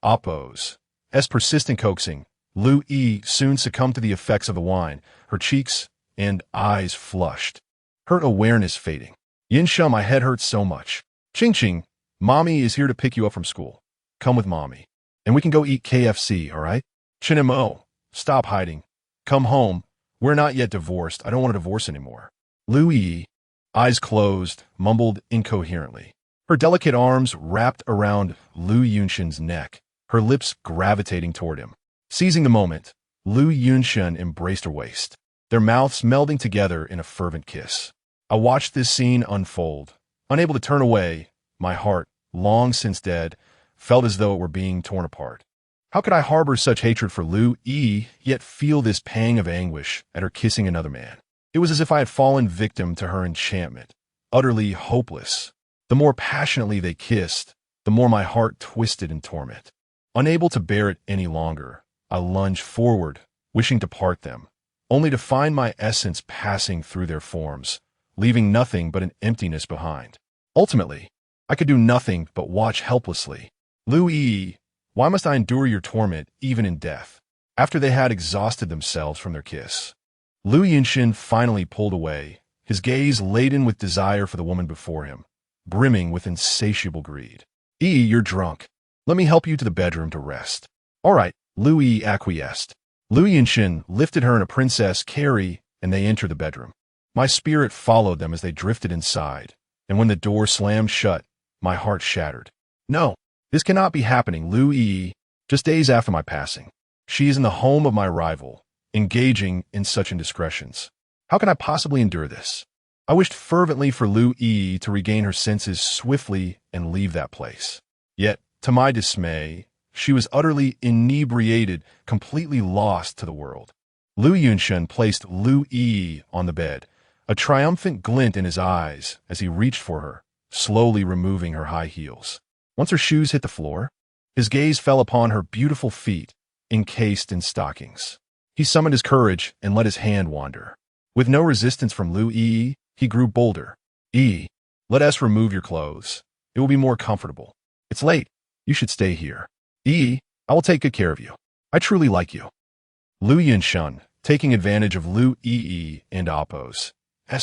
Oppo's persistent coaxing, Lu Yi soon succumbed to the effects of the wine, her cheeks and eyes flushed, her awareness fading. "Yunshin, my head hurts so much. Ching Ching, Mommy is here to pick you up from school. Come with Mommy, and we can go eat KFC, all right? Chinamo, stop hiding. Come home. We're not yet divorced. I don't want a divorce anymore." Lu Yi, eyes closed, mumbled incoherently. Her delicate arms wrapped around Lu Yunshin's neck, her lips gravitating toward him. Seizing the moment, Lu Yunshin embraced her waist, their mouths melding together in a fervent kiss. I watched this scene unfold, unable to turn away. My heart, long since dead, felt as though it were being torn apart. How could I harbor such hatred for Lu Yi, yet feel this pang of anguish at her kissing another man? It was as if I had fallen victim to her enchantment, utterly hopeless. The more passionately they kissed, the more my heart twisted in torment. Unable to bear it any longer, I lunged forward, wishing to part them, only to find my essence passing through their forms, leaving nothing but an emptiness behind. Ultimately, I could do nothing but watch helplessly. "Lu Yi, why must I endure your torment even in death?" After they had exhausted themselves from their kiss, Lu Yunshin finally pulled away, his gaze laden with desire for the woman before him, brimming with insatiable greed. "Yi, you're drunk. Let me help you to the bedroom to rest." "All right, Lu Yi acquiesced. Lu Yinshin lifted her in a princess carry, and they entered the bedroom. My spirit followed them as they drifted inside, and when the door slammed shut, my heart shattered. No, this cannot be happening, Lu Yi. Just days after my passing, she is in the home of my rival, engaging in such indiscretions. How can I possibly endure this? I wished fervently for Lu Yi to regain her senses swiftly and leave that place. Yet, to my dismay, she was utterly inebriated, completely lost to the world. Lu Yunshen placed Lu Yi on the bed, a triumphant glint in his eyes as he reached for her, slowly removing her high heels. Once her shoes hit the floor, his gaze fell upon her beautiful feet, encased in stockings. He summoned his courage and let his hand wander. With no resistance from Lu Yi, he grew bolder. Yi, let us remove your clothes. It will be more comfortable. It's late. You should stay here. Yi, I will take good care of you. I truly like you. Lu Yinshan, taking advantage of Lu Yi and Appo's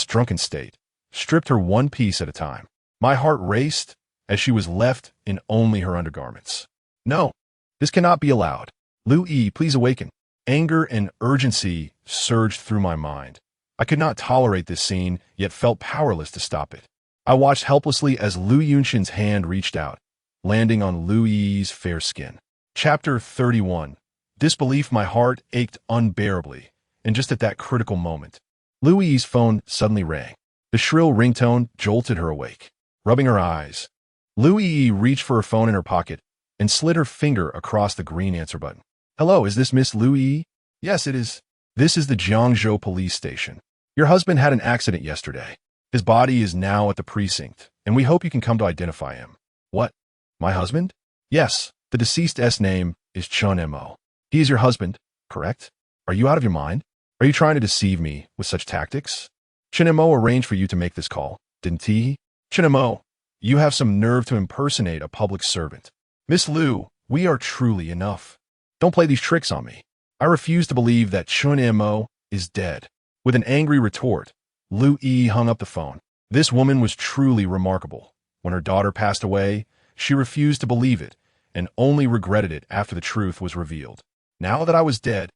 drunken state, stripped her one piece at a time. My heart raced as she was left in only her undergarments. No, this cannot be allowed. Lu Yi, please awaken. Anger and urgency surged through my mind. I could not tolerate this scene, yet felt powerless to stop it. I watched helplessly as Lu Yunshin's hand reached out, landing on Lu Yi's fair skin. Chapter 31. Disbelief. My heart ached unbearably, and just at that critical moment, Lu Yi's phone suddenly rang. The shrill ringtone jolted her awake. Rubbing her eyes, Lu Yi reached for her phone in her pocket and slid her finger across the green answer button. Hello, is this Miss Lu Yi? Yes, it is. This is the Jiangzhou police station. Your husband had an accident yesterday. His body is now at the precinct, and we hope you can come to identify him. What? My husband? Yes, the deceased's name is Chun Mo. He is your husband, correct? Are you out of your mind? Are you trying to deceive me with such tactics? Chun Mo arranged for you to make this call, didn't he? Chun Mo, you have some nerve to impersonate a public servant. Miss Lu, we are truly enough. Don't play these tricks on me. I refuse to believe that Chun Mo is dead. With an angry retort, Lu Yi hung up the phone. This woman was truly remarkable. When her daughter passed away, she refused to believe it and only regretted it after the truth was revealed. Now that I was dead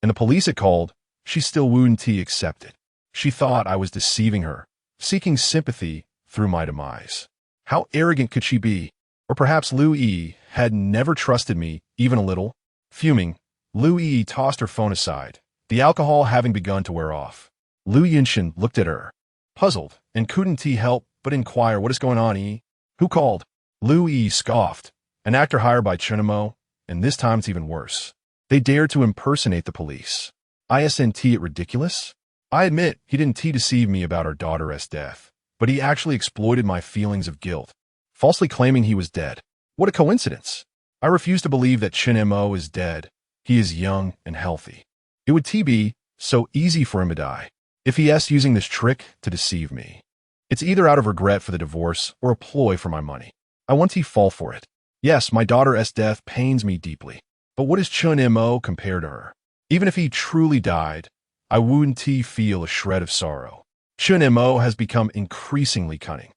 and the police had called, she still wouldn't accept it. She thought I was deceiving her, seeking sympathy through my demise. How arrogant could she be? Or perhaps Lu Yi had never trusted me, even a little. Fuming, Lu Yi tossed her phone aside, the alcohol having begun to wear off. Lu Yinshin looked at her, puzzled, and couldn't help but inquire, what is going on, Yi? Who called? Lu Yi scoffed, an actor hired by Chun Mo, and this time it's even worse. They dared to impersonate the police. Isn't it ridiculous? I admit he didn't deceive me about our daughter's death, but he actually exploited my feelings of guilt, falsely claiming he was dead. What a coincidence. I refuse to believe that Chun Mo is dead. He is young and healthy. It would be so easy for him to die if he is using this trick to deceive me. It's either out of regret for the divorce or a ploy for my money. I want to fall for it. Yes, my daughter's death pains me deeply, but what is Chun Mo compared to her? Even if he truly died, I wouldn't feel a shred of sorrow. Chun Mo has become increasingly cunning.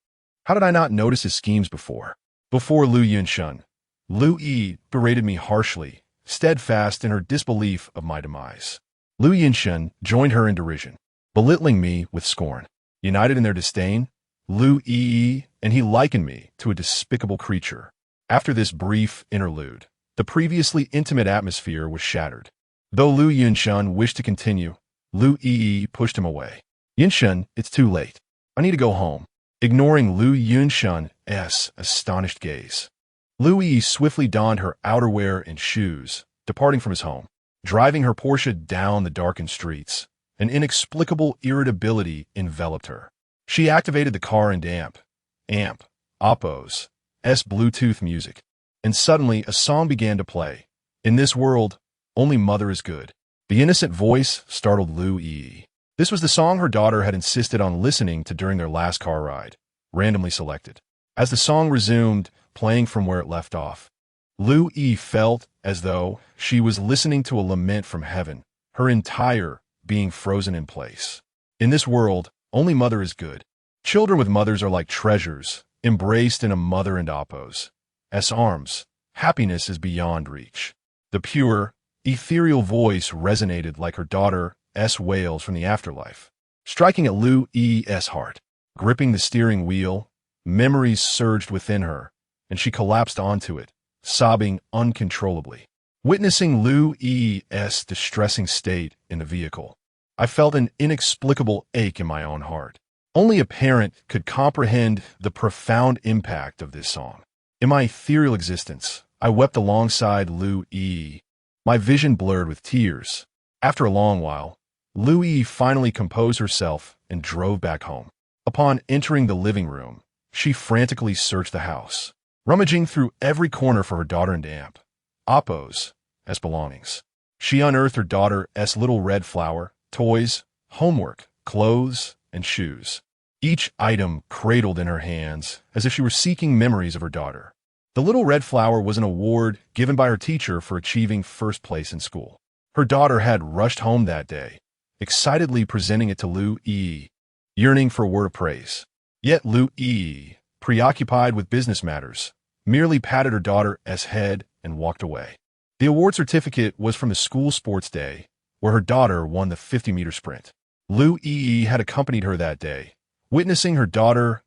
How did I not notice his schemes before? Before Lu Yunshan, Lu Yi berated me harshly, steadfast in her disbelief of my demise. Lu Yinshan joined her in derision, belittling me with scorn. United in their disdain, Lu Yi and he likened me to a despicable creature. After this brief interlude, the previously intimate atmosphere was shattered. Though Lu Yinshan wished to continue, Lu Yi pushed him away. Yinshan, it's too late. I need to go home. Ignoring Lu Yinshan's astonished gaze, Lu Yi swiftly donned her outerwear and shoes, departing from his home. Driving her Porsche down the darkened streets, an inexplicable irritability enveloped her. She activated the car and amp Appo's Bluetooth music, and suddenly a song began to play. In this world, only mother is good. The innocent voice startled Lu Yi. This was the song her daughter had insisted on listening to during their last car ride, randomly selected. As the song resumed, playing from where it left off, Lu Yi felt as though she was listening to a lament from heaven, her entire being frozen in place. In this world, only mother is good. Children with mothers are like treasures, embraced in a mother and Appo's arms. Happiness is beyond reach. The pure, ethereal voice resonated like her daughter's wails from the afterlife, striking at Lou's heart. Gripping the steering wheel, memories surged within her, and she collapsed onto it, sobbing uncontrollably. Witnessing Lou's distressing state in the vehicle, I felt an inexplicable ache in my own heart. Only a parent could comprehend the profound impact of this song. In my ethereal existence, I wept alongside Louis, my vision blurred with tears. After a long while, Louis finally composed herself and drove back home. Upon entering the living room, she frantically searched the house, rummaging through every corner for her daughter and Appo's belongings. She unearthed her daughter's little red flower, toys, homework, clothes, and shoes, each item cradled in her hands as if she were seeking memories of her daughter. The little red flower was an award given by her teacher for achieving first place in school. Her daughter had rushed home that day, excitedly presenting it to Louis, yearning for a word of praise. Yet Louis, preoccupied with business matters, merely patted her daughter's head and walked away. The award certificate was from the school sports day, where her daughter won the 50-meter sprint. Louis had accompanied her that day, witnessing her daughter's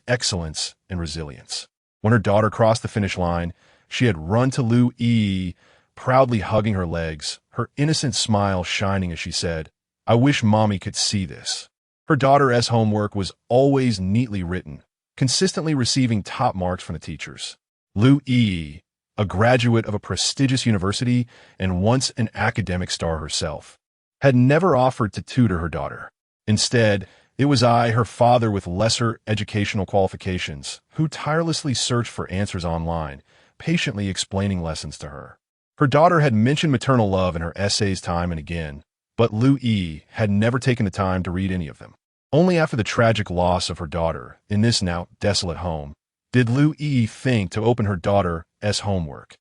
excellence and resilience. When her daughter crossed the finish line, she had run to Louis, proudly hugging her legs, her innocent smile shining as she said, "I wish Mommy could see this." Her daughter's homework was always neatly written, consistently receiving top marks from the teachers. Louis, a graduate of a prestigious university and once an academic star herself, had never offered to tutor her daughter. Instead, it was I, her father with lesser educational qualifications, who tirelessly searched for answers online, patiently explaining lessons to her. Her daughter had mentioned maternal love in her essays time and again, but Louis had never taken the time to read any of them. Only after the tragic loss of her daughter in this now desolate home did Louis think to open her daughter's homework,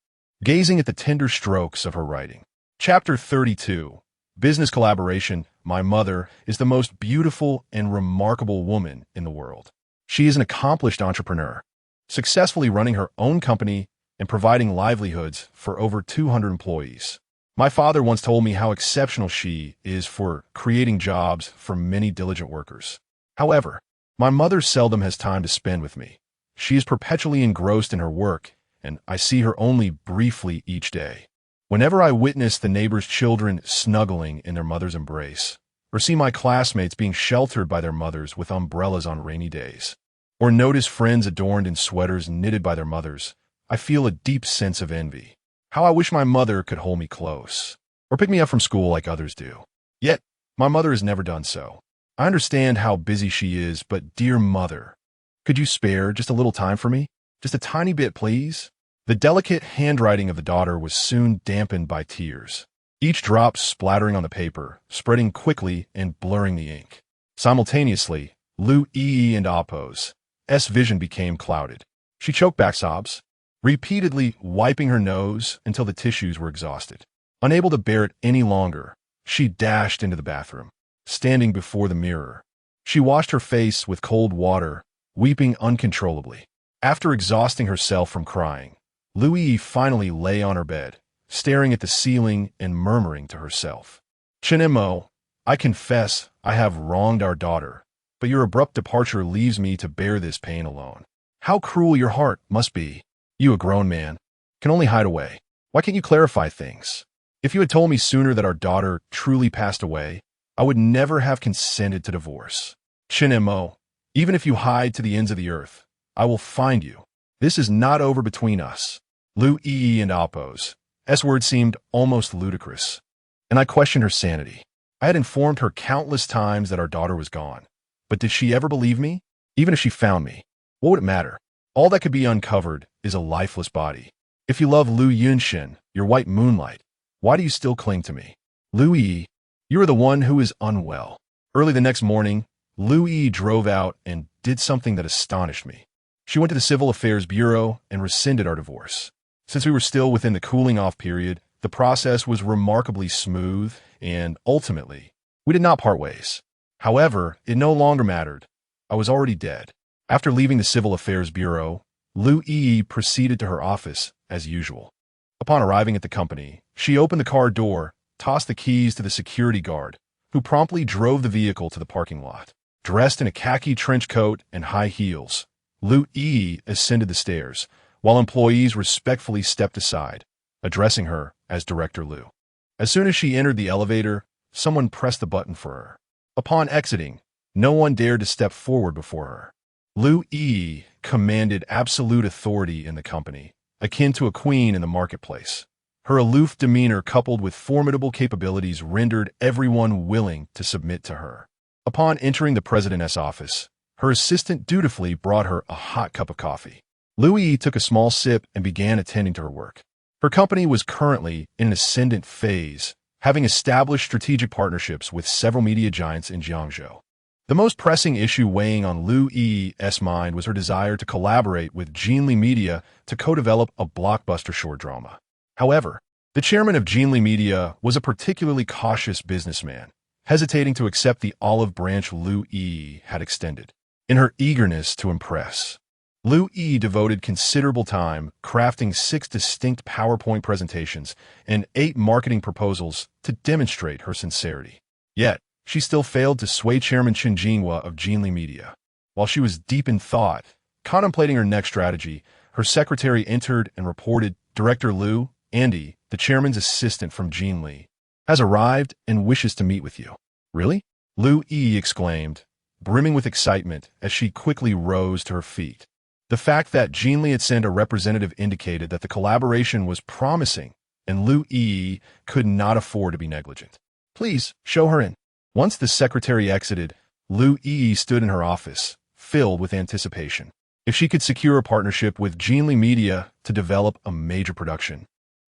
gazing at the tender strokes of her writing. Chapter 32. Business collaboration. My mother is the most beautiful and remarkable woman in the world. She is an accomplished entrepreneur, successfully running her own company and providing livelihoods for over 200 employees. My father once told me how exceptional she is for creating jobs for many diligent workers. However, my mother seldom has time to spend with me. She is perpetually engrossed in her work, and I see her only briefly each day. Whenever I witness the neighbors' children snuggling in their mother's embrace, or see my classmates being sheltered by their mothers with umbrellas on rainy days, or notice friends adorned in sweaters knitted by their mothers, I feel a deep sense of envy. How I wish my mother could hold me close, or pick me up from school like others do. Yet, my mother has never done so. I understand how busy she is, but dear mother, could you spare just a little time for me? Just a tiny bit, please? The delicate handwriting of the daughter was soon dampened by tears, each drop splattering on the paper, spreading quickly and blurring the ink. Simultaneously, Louis and Appo's vision became clouded. She choked back sobs, repeatedly wiping her nose until the tissues were exhausted. Unable to bear it any longer, she dashed into the bathroom. Standing before the mirror, she washed her face with cold water, weeping uncontrollably. After exhausting herself from crying, Louis finally lay on her bed, staring at the ceiling and murmuring to herself, "Chinemo, I confess I have wronged our daughter, but your abrupt departure leaves me to bear this pain alone. How cruel your heart must be. You, a grown man, can only hide away. Why can't you clarify things? If you had told me sooner that our daughter truly passed away, I would never have consented to divorce. Chinemo, even if you hide to the ends of the earth, I will find you. This is not over between us." Louis and Appo's word seemed almost ludicrous, and I questioned her sanity. I had informed her countless times that our daughter was gone, but did she ever believe me? Even if she found me, what would it matter? All that could be uncovered is a lifeless body. If you love Liu Yunshin, your white moonlight, why do you still cling to me? Louis, you are the one who is unwell. Early the next morning, Louis drove out and did something that astonished me. She went to the Civil Affairs Bureau and rescinded our divorce. Since we were still within the cooling-off period, the process was remarkably smooth, and ultimately, we did not part ways. However, it no longer mattered. I was already dead. After leaving the Civil Affairs Bureau, Louis proceeded to her office as usual. Upon arriving at the company, She opened the car door, tossed the keys to the security guard, who promptly drove the vehicle to the parking lot. Dressed in a khaki trench coat and high heels, Lu Yi ascended the stairs, while employees respectfully stepped aside, addressing her as Director Lu. As soon as she entered the elevator, someone pressed the button for her. Upon exiting, no one dared to step forward before her. Lu Yi commanded absolute authority in the company, akin to a queen in the marketplace. Her aloof demeanor coupled with formidable capabilities rendered everyone willing to submit to her. Upon entering the president's office, her assistant dutifully brought her a hot cup of coffee. Lu Yi took a small sip and began attending to her work. Her company was currently in an ascendant phase, having established strategic partnerships with several media giants in Jiangzhou. The most pressing issue weighing on Lu Yi's mind was her desire to collaborate with Jinli Media to co-develop a blockbuster short drama. However, the chairman of Jinli Media was a particularly cautious businessman, hesitating to accept the olive branch Lu Yi had extended. In her eagerness to impress, Lu Yi devoted considerable time crafting 6 distinct PowerPoint presentations and 8 marketing proposals to demonstrate her sincerity. Yet, she still failed to sway Chairman Chen Jinghua of Jinli Media. While she was deep in thought, contemplating her next strategy, her secretary entered and reported, "Director Lu, Andy, the chairman's assistant from Jinli, has arrived and wishes to meet with you." "Really?" Lu Yi exclaimed, brimming with excitement as she quickly rose to her feet. The fact that Jinli had sent a representative indicated that the collaboration was promising, and Lu Yi could not afford to be negligent. "Please, show her in." Once the secretary exited, Lu Yi stood in her office, filled with anticipation. If she could secure a partnership with Jinli Media to develop a major production,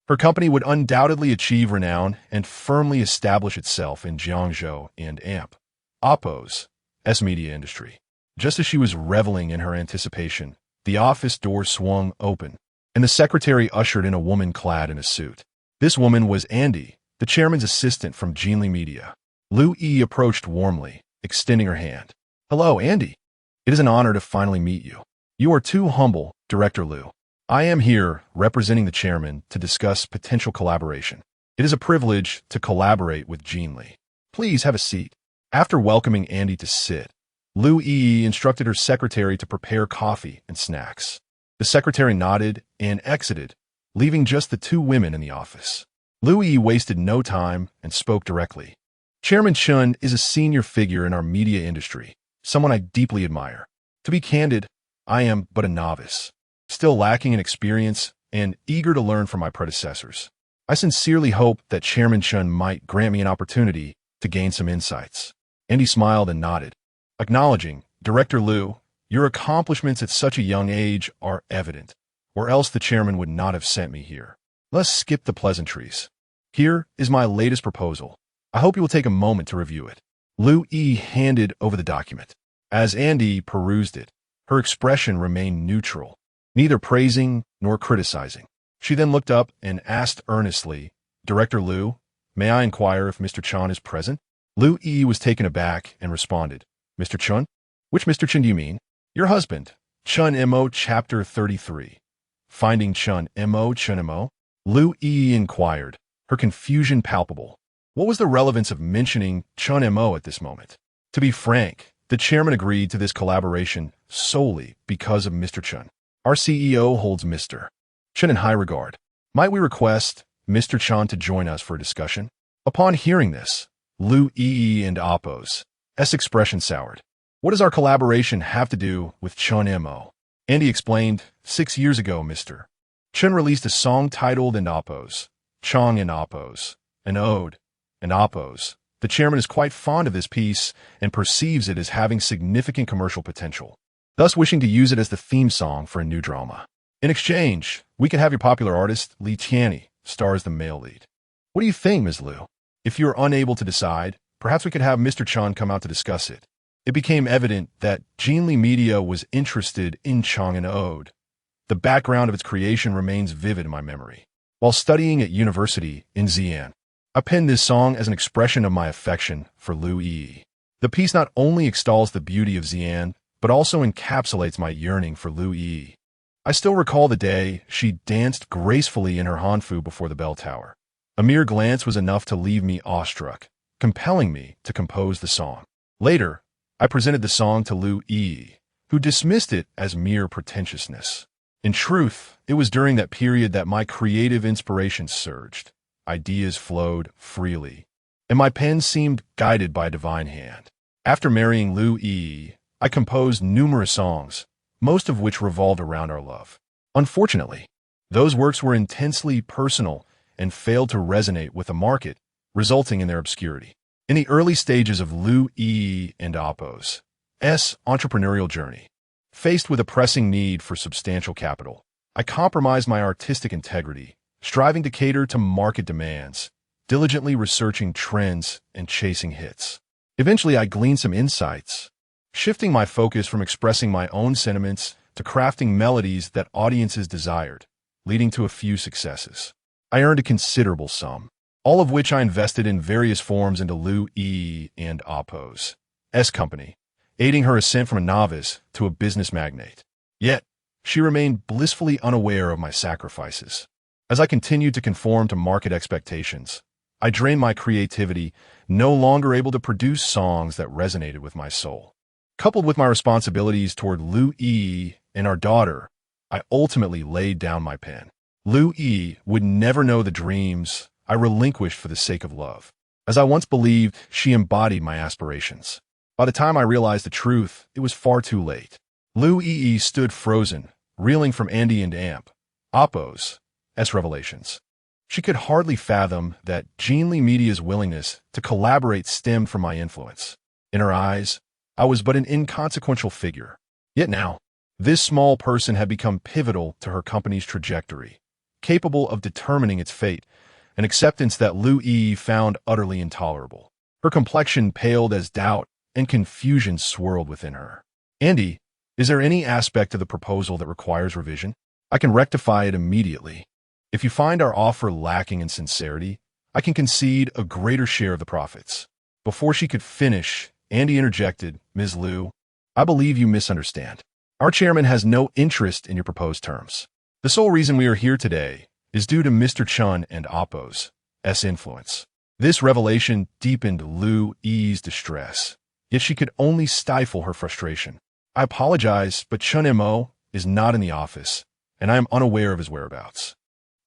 her company would undoubtedly achieve renown and firmly establish itself in Jiangzhou and Oppo's media industry. Just as she was reveling in her anticipation, the office door swung open, and the secretary ushered in a woman clad in a suit. This woman was Andy, the chairman's assistant from Jinli Media. Lu Yi approached warmly, extending her hand. "Hello, Andy. It is an honor to finally meet you. You are too humble, Director Lu. I am here representing the chairman to discuss potential collaboration. It is a privilege to collaborate with Jinli. Please have a seat." After welcoming Andy to sit, Lu Yi instructed her secretary to prepare coffee and snacks. The secretary nodded and exited, leaving just the 2 women in the office. Lu Yi wasted no time and spoke directly. "Chairman Chen is a senior figure in our media industry, someone I deeply admire. To be candid, I am but a novice, still lacking in experience and eager to learn from my predecessors. I sincerely hope that Chairman Chen might grant me an opportunity to gain some insights." Andy smiled and nodded, acknowledging, "Director Lu, your accomplishments at such a young age are evident, or else the chairman would not have sent me here. Let's skip the pleasantries. Here is my latest proposal. I hope you will take a moment to review it." Lu Yi handed over the document. As Andy perused it, her expression remained neutral, neither praising nor criticizing. She then looked up and asked earnestly, "Director Lu, may I inquire if Mr. Chen is present?" Lu Yi was taken aback and responded, "Mr. Chen? Which Mr. Chen do you mean?" "Your husband, Chen Mo, Chapter 33. Finding Chen Mo? Lu Yi inquired, her confusion palpable. What was the relevance of mentioning Chen Mo at this moment? To be frank, the chairman agreed to this collaboration solely because of Mr. Chen. Our CEO holds Mr. Chen in high regard. Might we request Mr. Chen to join us for a discussion?" Upon hearing this, Lu Yi and Oppo's expression soured. "What does our collaboration have to do with Chen Mo?" Andy explained, 6 years ago, Mr. Chen released a song titled "And Oppo's, Chong and Oppo's, an ode, and Oppo's. The chairman is quite fond of this piece and perceives it as having significant commercial potential, thus wishing to use it as the theme song for a new drama. In exchange, we can have your popular artist, Li Tianyi, star as the male lead. What do you think, Ms. Lu? If you are unable to decide, perhaps we could have Mr. Chen come out to discuss it." It became evident that Jinli Media was interested in Chong and Ode. The background of its creation remains vivid in my memory. While studying at university in Xi'an, I penned this song as an expression of my affection for Lu Yi. The piece not only extols the beauty of Xi'an, but also encapsulates my yearning for Lu Yi. I still recall the day she danced gracefully in her hanfu before the bell tower, A mere glance was enough to leave me awestruck, compelling me to compose the song. Later, I presented the song to Lu E, who dismissed it as mere pretentiousness. In truth, it was during that period that my creative inspiration surged. Ideas flowed freely, and my pen seemed guided by a divine hand. After marrying Lu E, I composed numerous songs, most of which revolved around our love. Unfortunately, those works were intensely personal and failed to resonate with the market, resulting in their obscurity. In the early stages of Lu E and Oppo's entrepreneurial journey, faced with a pressing need for substantial capital, I compromised my artistic integrity, striving to cater to market demands, diligently researching trends and chasing hits. Eventually, I gleaned some insights, shifting my focus from expressing my own sentiments to crafting melodies that audiences desired, leading to a few successes. I earned a considerable sum, all of which I invested in various forms into Lu E and Oppo's company, aiding her ascent from a novice to a business magnate. Yet, she remained blissfully unaware of my sacrifices. As I continued to conform to market expectations, I drained my creativity, no longer able to produce songs that resonated with my soul. Coupled with my responsibilities toward Lu E and our daughter, I ultimately laid down my pen. Lu E would never know the dreams I relinquished for the sake of love. As I once believed, she embodied my aspirations. By the time I realized the truth, it was far too late. Lu E stood frozen, reeling from Andy and Amp, Oppo's revelations. She could hardly fathom that Gene Media's willingness to collaborate stemmed from my influence. In her eyes, I was but an inconsequential figure. Yet now, this small person had become pivotal to her company's trajectory, capable of determining its fate, an acceptance that Lu E found utterly intolerable. Her complexion paled as doubt and confusion swirled within her. Andy, is there any aspect of the proposal that requires revision? I can rectify it immediately. If you find our offer lacking in sincerity, I can concede a greater share of the profits. Before she could finish, Andy interjected, Ms. Lu, I believe you misunderstand. Our chairman has no interest in your proposed terms. The sole reason we are here today is due to Mr. Chun and Oppo's influence. This revelation deepened Lu E's distress, yet she could only stifle her frustration. I apologize, but Chun Mo is not in the office, and I am unaware of his whereabouts.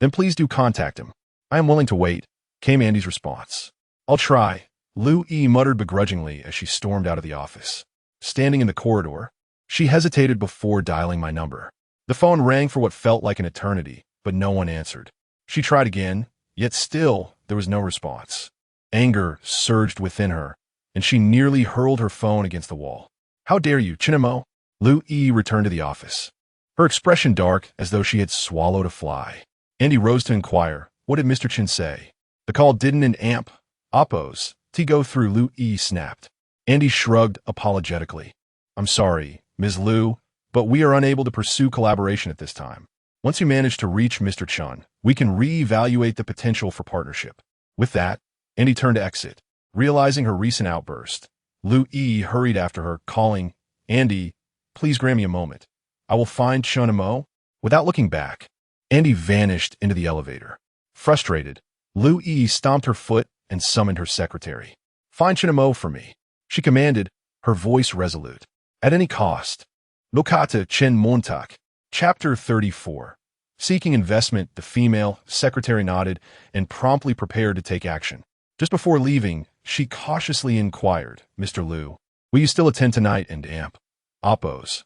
Then please do contact him. I am willing to wait, came Andy's response. I'll try, Lu E muttered begrudgingly as she stormed out of the office. Standing in the corridor, she hesitated before dialing my number. The phone rang for what felt like an eternity, but no one answered. She tried again, yet still there was no response. Anger surged within her, and she nearly hurled her phone against the wall. How dare you, Chinamo? Lu E returned to the office, her expression dark as though she had swallowed a fly. Andy rose to inquire, what did Mr. Chin say? The call didn't an Amp, Oppo's, go through, Lu E snapped. Andy shrugged apologetically. I'm sorry, Ms. Lu, but we are unable to pursue collaboration at this time. Once you manage to reach Mr. Chun, we can re-evaluate the potential for partnership. With that, Andy turned to exit. Realizing her recent outburst, Lu E hurried after her, calling, Andy, please grant me a moment. I will find Chun Mo. Without looking back, Andy vanished into the elevator. Frustrated, Lu E stomped her foot and summoned her secretary. Find Chun Mo for me, she commanded, her voice resolute. At any cost. Lokata Chen Montak. Chapter 34. Seeking investment, the female secretary nodded and promptly prepared to take action. Just before leaving, she cautiously inquired, Mr. Lu, will you still attend tonight and Amp? Oppo's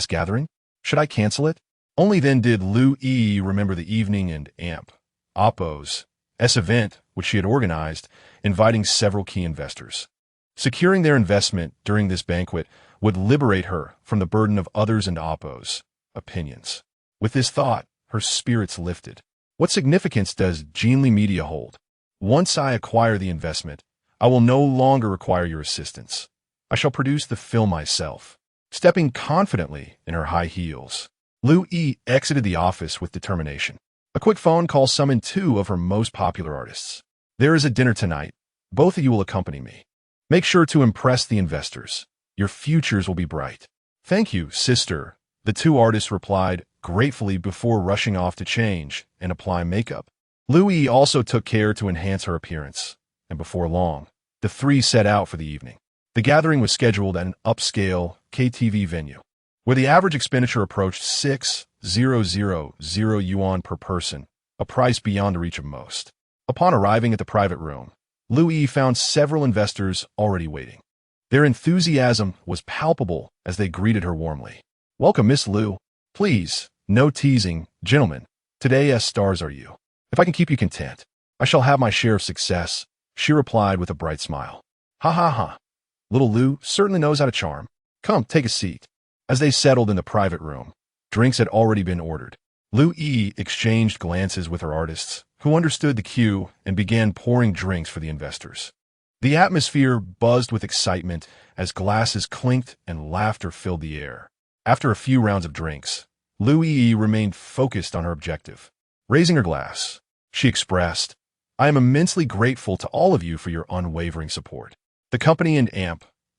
gathering? Should I cancel it? Only then did Lu E remember the evening and Amp, Oppo's event, which she had organized, inviting several key investors. Securing their investment during this banquet would liberate her from the burden of others and Oppo's opinions. With this thought, her spirits lifted. What significance does Gene Media hold? Once I acquire the investment, I will no longer require your assistance. I shall produce the film myself. Stepping confidently in her high heels, Lu E exited the office with determination. A quick phone call summoned two of her most popular artists. There is a dinner tonight. Both of you will accompany me. Make sure to impress the investors. Your futures will be bright. Thank you, sister, the two artists replied gratefully before rushing off to change and apply makeup. Louis also took care to enhance her appearance, and before long, the three set out for the evening. The gathering was scheduled at an upscale KTV venue, where the average expenditure approached 6,000 yuan per person, a price beyond the reach of most. Upon arriving at the private room, Louis found several investors already waiting. Their enthusiasm was palpable as they greeted her warmly. "Welcome, Miss Liu. Please, no teasing, gentlemen. Today's stars are you. If I can keep you content, I shall have my share of success," she replied with a bright smile. "Ha ha ha. Little Liu certainly knows how to charm. Come, take a seat." As they settled in the private room, drinks had already been ordered. Liu Yi exchanged glances with her artists, who understood the cue and began pouring drinks for the investors. The atmosphere buzzed with excitement as glasses clinked and laughter filled the air. After a few rounds of drinks, Liu Yi remained focused on her objective. Raising her glass, she expressed, "I am immensely grateful to all of you for your unwavering support. The company and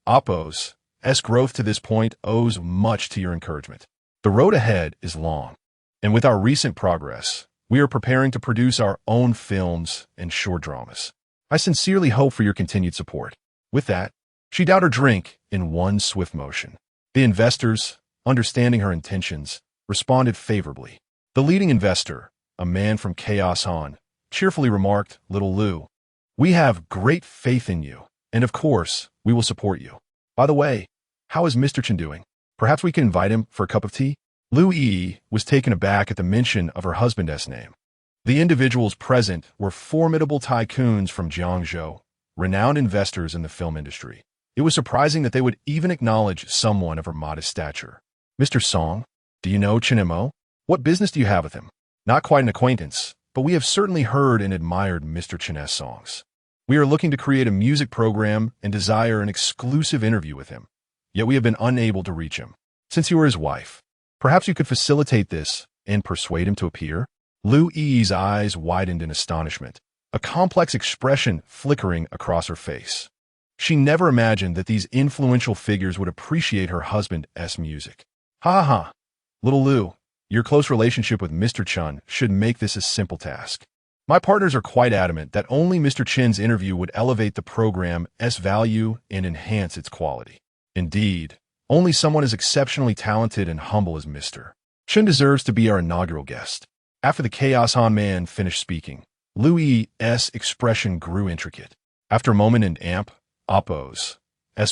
Oppo's growth to this point owes much to your encouragement. The road ahead is long, and with our recent progress, we are preparing to produce our own films and short dramas. I sincerely hope for your continued support." With that, she downed her drink in one swift motion. The investors, understanding her intentions, responded favorably. The leading investor, a man from Chaos Han, cheerfully remarked, "Little Liu, we have great faith in you, and of course, we will support you. By the way, how is Mr. Chen doing? Perhaps we can invite him for a cup of tea?" Liu Yi was taken aback at the mention of her husband's name. The individuals present were formidable tycoons from Jiangzhou, renowned investors in the film industry. It was surprising that they would even acknowledge someone of her modest stature. "Mr. Song, do you know Chen Mo? What business do you have with him?" "Not quite an acquaintance, but we have certainly heard and admired Mr. Chen's songs. We are looking to create a music program and desire an exclusive interview with him. Yet we have been unable to reach him. Since you are his wife, perhaps you could facilitate this and persuade him to appear?" Liu Yi's eyes widened in astonishment, a complex expression flickering across her face. She never imagined that these influential figures would appreciate her husband's music. "Ha ha ha. Little Liu, your close relationship with Mr. Chen should make this a simple task. My partners are quite adamant that only Mr. Chen's interview would elevate the program's value and enhance its quality. Indeed, only someone as exceptionally talented and humble as Mr. Chen deserves to be our inaugural guest." After the Chaos Han man finished speaking, Louis' expression grew intricate. After a moment in Oppo's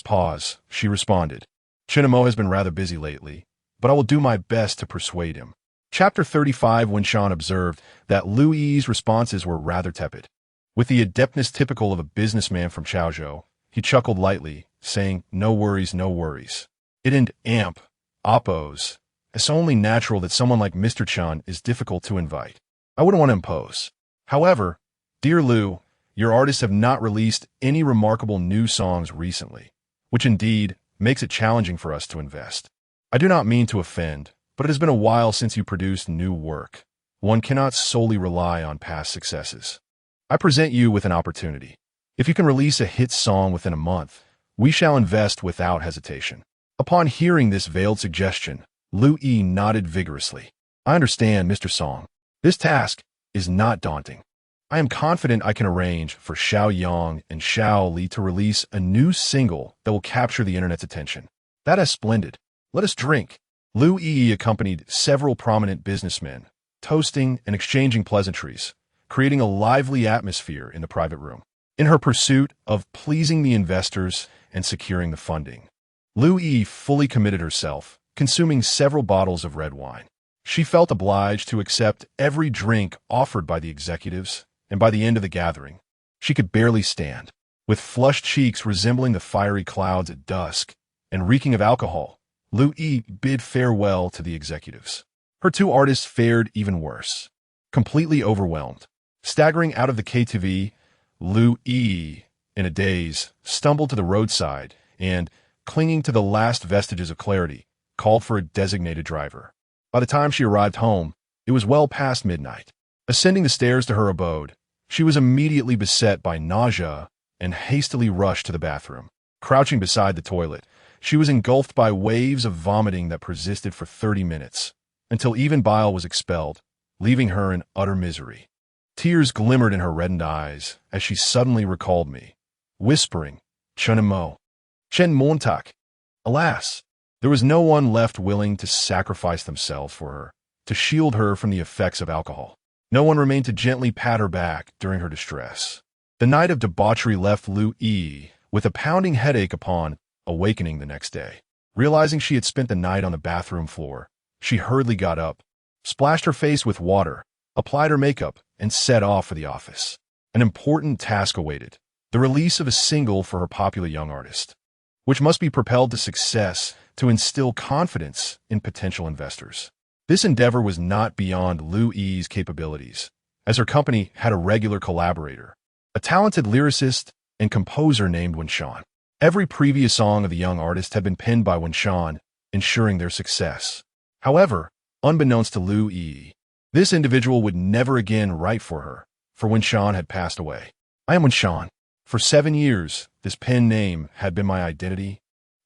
pause, she responded, "Chen Mo has been rather busy lately, but I will do my best to persuade him." Chapter 35. When Shan observed that Louis' responses were rather tepid. With the adeptness typical of a businessman from Chaozhou, he chuckled lightly, saying, "No worries, no worries. It and Oppo's. It's only natural that someone like Mr. Chen is difficult to invite. I wouldn't want to impose. However, dear Liu, your artists have not released any remarkable new songs recently, which indeed makes it challenging for us to invest. I do not mean to offend, but it has been a while since you produced new work. One cannot solely rely on past successes. I present you with an opportunity. If you can release a hit song within a month, we shall invest without hesitation." Upon hearing this veiled suggestion, Liu Yi nodded vigorously. "I understand, Mr. Song. This task is not daunting. I am confident I can arrange for Xiao Yang and Xiao Li to release a new single that will capture the internet's attention." "That is splendid. Let us drink." Liu Yi accompanied several prominent businessmen, toasting and exchanging pleasantries, creating a lively atmosphere in the private room. In her pursuit of pleasing the investors and securing the funding, Liu Yi fully committed herself, consuming several bottles of red wine. She felt obliged to accept every drink offered by the executives, and by the end of the gathering, she could barely stand. With flushed cheeks resembling the fiery clouds at dusk, and reeking of alcohol, Liu Yi bid farewell to the executives. Her two artists fared even worse. Completely overwhelmed, staggering out of the KTV, Liu Yi, in a daze, stumbled to the roadside and, clinging to the last vestiges of clarity, called for a designated driver. By the time she arrived home, it was well past midnight. Ascending the stairs to her abode, she was immediately beset by nausea and hastily rushed to the bathroom. Crouching beside the toilet, she was engulfed by waves of vomiting that persisted for 30 minutes, until even bile was expelled, leaving her in utter misery. Tears glimmered in her reddened eyes as she suddenly recalled me, whispering, Chunimo, Chen Montak. Alas, there was no one left willing to sacrifice themselves for her, to shield her from the effects of alcohol. No one remained to gently pat her back during her distress. The night of debauchery left Lu Yi with a pounding headache upon awakening the next day. Realizing she had spent the night on the bathroom floor, she hurriedly got up, splashed her face with water, applied her makeup, and set off for the office. An important task awaited, the release of a single for her popular young artist, which must be propelled to success to instill confidence in potential investors. This endeavor was not beyond Lu Yi's capabilities, as her company had a regular collaborator, a talented lyricist and composer named Wenshan. Every previous song of the young artist had been penned by Wenshan, ensuring their success. However, unbeknownst to Lu Yi, this individual would never again write for her, for Wenshan had passed away. I am Wenshan. For 7 years, this pen name had been my identity,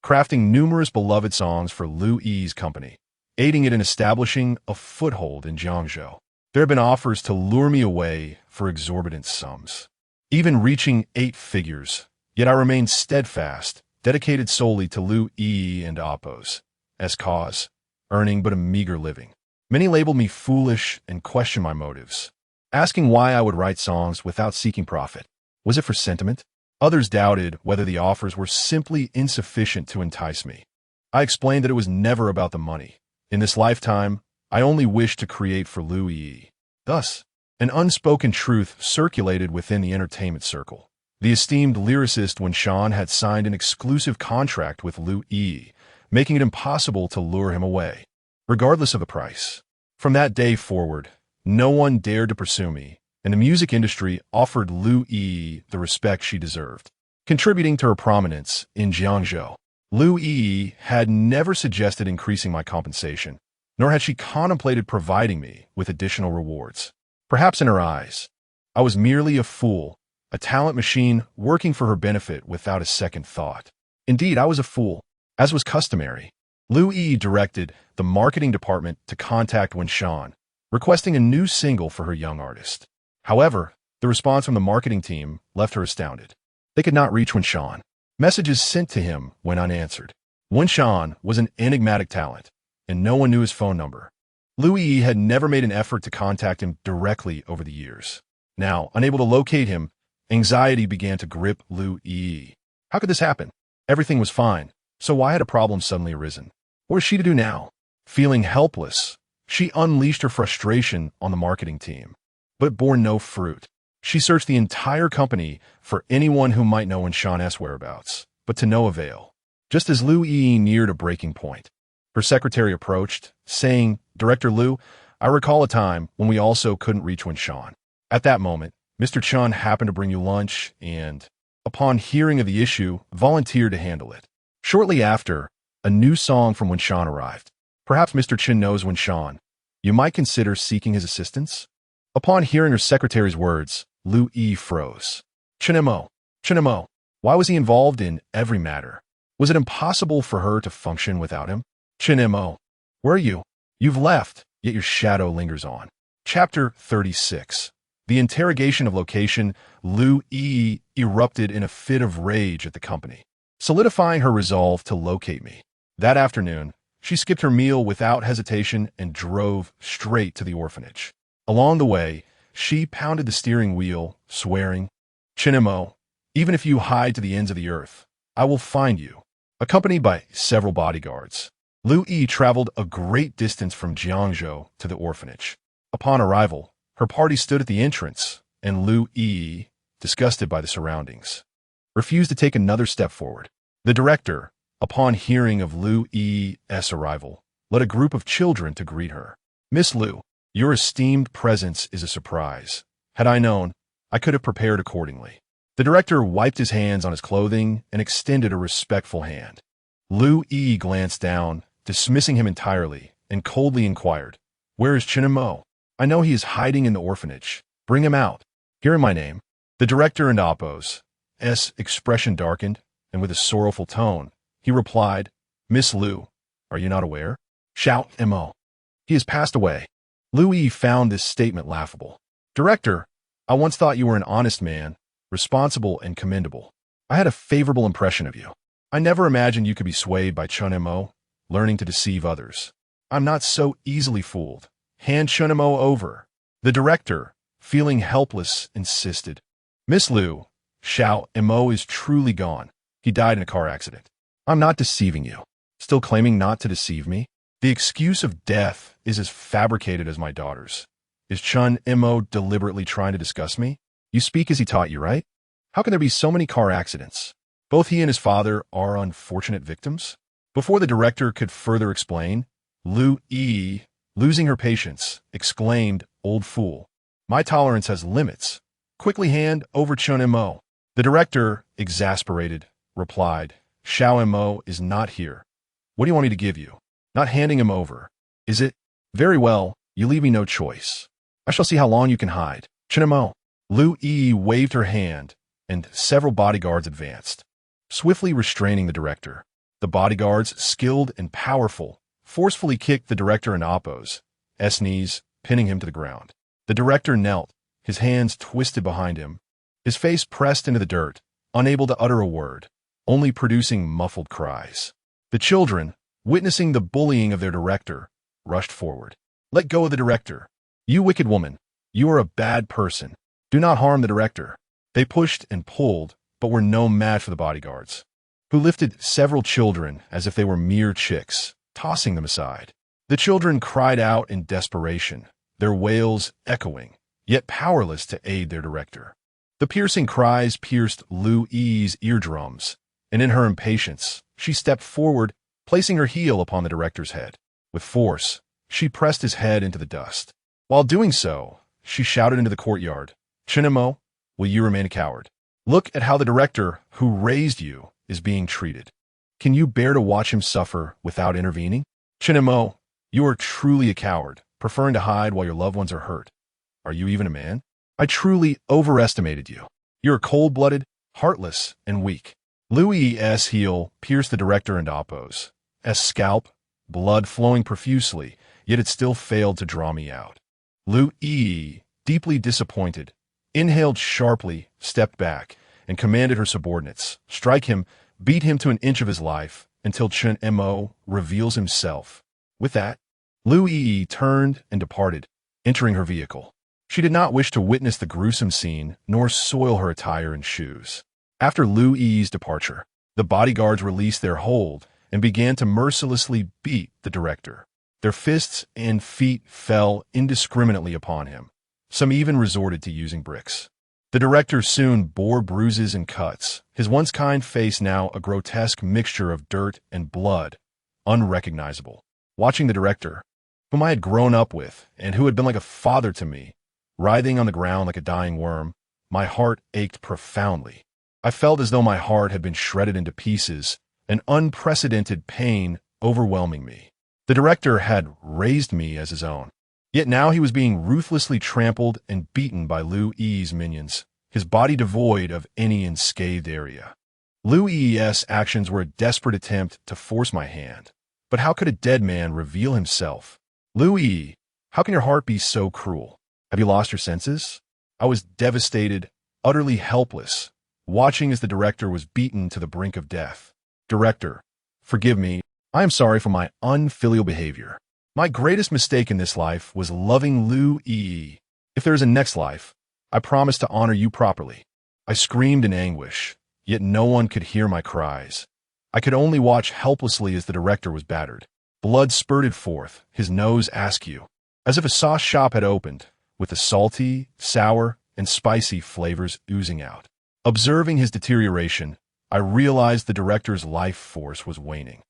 crafting numerous beloved songs for Lu Yi's company, aiding it in establishing a foothold in Jiangzhou. There had been offers to lure me away for exorbitant sums, even reaching 8 figures, yet I remained steadfast, dedicated solely to Lu Yi and Oppos, as cause, earning but a meager living. Many labeled me foolish and questioned my motives, asking why I would write songs without seeking profit. Was it for sentiment? Others doubted whether the offers were simply insufficient to entice me. I explained that it was never about the money. In this lifetime, I only wished to create for Lu Yi. Thus, an unspoken truth circulated within the entertainment circle. The esteemed lyricist Wenshan had signed an exclusive contract with Lu Yi, making it impossible to lure him away, regardless of the price. From that day forward, no one dared to pursue me, and the music industry offered Lu Yi the respect she deserved, contributing to her prominence in Jiangzhou. Lu Yi had never suggested increasing my compensation, nor had she contemplated providing me with additional rewards. Perhaps in her eyes, I was merely a fool, a talent machine working for her benefit without a second thought. Indeed, I was a fool, as was customary. Lu Yi directed the marketing department to contact Wenshan, requesting a new single for her young artist. However, the response from the marketing team left her astounded. They could not reach Wenshan. Messages sent to him went unanswered. Wenshan was an enigmatic talent, and no one knew his phone number. Lu Yi had never made an effort to contact him directly over the years. Now, unable to locate him, anxiety began to grip Lu Yi. How could this happen? Everything was fine, so why had a problem suddenly arisen? What was she to do now? Feeling helpless, she unleashed her frustration on the marketing team, but it bore no fruit. She searched the entire company for anyone who might know Wenshan's whereabouts, but to no avail. Just as Lu Yi neared a breaking point, her secretary approached, saying, Director Lu, I recall a time when we also couldn't reach Wenshan. At that moment, Mr. Chun happened to bring you lunch and, upon hearing of the issue, volunteered to handle it. Shortly after, a new song from Wenshan arrived. Perhaps Mr. Chin knows Wenshan. You might consider seeking his assistance? Upon hearing her secretary's words, Lu Yi froze. Chinemo, why was he involved in every matter? Was it impossible for her to function without him? Chinemo, where are you? You've left, yet your shadow lingers on. Chapter 36. The interrogation of location. Lu Yi erupted in a fit of rage at the company, solidifying her resolve to locate me. That afternoon, she skipped her meal without hesitation and drove straight to the orphanage. Along the way, she pounded the steering wheel, swearing, Chinemo, even if you hide to the ends of the earth, I will find you. Accompanied by several bodyguards, Lu Yi traveled a great distance from Jiangzhou to the orphanage. Upon arrival, her party stood at the entrance, and Lu Yi, disgusted by the surroundings, refused to take another step forward. The director, upon hearing of Lu Yi's arrival, led a group of children to greet her. Miss Lu, your esteemed presence is a surprise. Had I known, I could have prepared accordingly. The director wiped his hands on his clothing and extended a respectful hand. Lu Yi glanced down, dismissing him entirely, and coldly inquired, Where is Chinemo? I know he is hiding in the orphanage. Bring him out. Hearing my name, the director and Oppo's expression darkened, and with a sorrowful tone, he replied, Miss Lu, are you not aware? Shout Mo. He has passed away. Lu Yi found this statement laughable. Director, I once thought you were an honest man, responsible and commendable. I had a favorable impression of you. I never imagined you could be swayed by Chun-mo, learning to deceive others. I'm not so easily fooled. Hand Chun-mo over. The director, feeling helpless, insisted. Miss Liu, Xiao-mo is truly gone. He died in a car accident. I'm not deceiving you. Still claiming not to deceive me? The excuse of death is as fabricated as my daughter's. Is Chun-mo deliberately trying to disgust me? You speak as he taught you, right? How can there be so many car accidents? Both he and his father are unfortunate victims? Before the director could further explain, Lu Yi, losing her patience, exclaimed, "Old fool. My tolerance has limits. Quickly hand over Chun-mo." The director, exasperated, replied, "Xiao-mo is not here. What do you want me to give you? Not handing him over. Is it? Very well, you leave me no choice. I shall see how long you can hide. Chun-mo." Lu Yi waved her hand, and several bodyguards advanced, swiftly restraining the director. The bodyguards, skilled and powerful, forcefully kicked the director in Oppo's knees, pinning him to the ground. The director knelt, his hands twisted behind him, his face pressed into the dirt, unable to utter a word, only producing muffled cries. The children, witnessing the bullying of their director, rushed forward. "Let go of the director. You wicked woman. You are a bad person. Do not harm the director." They pushed and pulled, but were no match for the bodyguards, who lifted several children as if they were mere chicks, tossing them aside. The children cried out in desperation, their wails echoing, yet powerless to aid their director. The piercing cries pierced Lu Yi's eardrums, and in her impatience, she stepped forward, placing her heel upon the director's head. With force, she pressed his head into the dust. While doing so, she shouted into the courtyard, "Chun-mo, will you remain a coward? Look at how the director, who raised you, is being treated. Can you bear to watch him suffer without intervening? Chun-mo, you are truly a coward, preferring to hide while your loved ones are hurt. Are you even a man? I truly overestimated you. You're cold-blooded, heartless, and weak." Louis' heel pierced the director and Oppo's scalp, blood flowing profusely, yet it still failed to draw me out. Louis, deeply disappointed, inhaled sharply, stepped back, and commanded her subordinates, "Strike him, beat him to an inch of his life, until Chun-mo reveals himself." With that, Louis turned and departed, entering her vehicle. She did not wish to witness the gruesome scene, nor soil her attire and shoes. After Louis' departure, the bodyguards released their hold and began to mercilessly beat the director. Their fists and feet fell indiscriminately upon him. Some even resorted to using bricks. The director soon bore bruises and cuts, his once kind face now a grotesque mixture of dirt and blood, unrecognizable. Watching the director, whom I had grown up with and who had been like a father to me, writhing on the ground like a dying worm, my heart ached profoundly. I felt as though my heart had been shredded into pieces, an unprecedented pain overwhelming me. The director had raised me as his own. Yet now he was being ruthlessly trampled and beaten by Louis' minions, his body devoid of any unscathed area. Louis' actions were a desperate attempt to force my hand. But how could a dead man reveal himself? "Louis, how can your heart be so cruel? Have you lost your senses?" I was devastated, utterly helpless, watching as the director was beaten to the brink of death. "Director, forgive me. I am sorry for my unfilial behavior. My greatest mistake in this life was loving Louis. If there is a next life, I promise to honor you properly." I screamed in anguish, yet no one could hear my cries. I could only watch helplessly as the director was battered. Blood spurted forth, his nose askew, as if a sauce shop had opened, with the salty, sour, and spicy flavors oozing out. Observing his deterioration, I realized the director's life force was waning.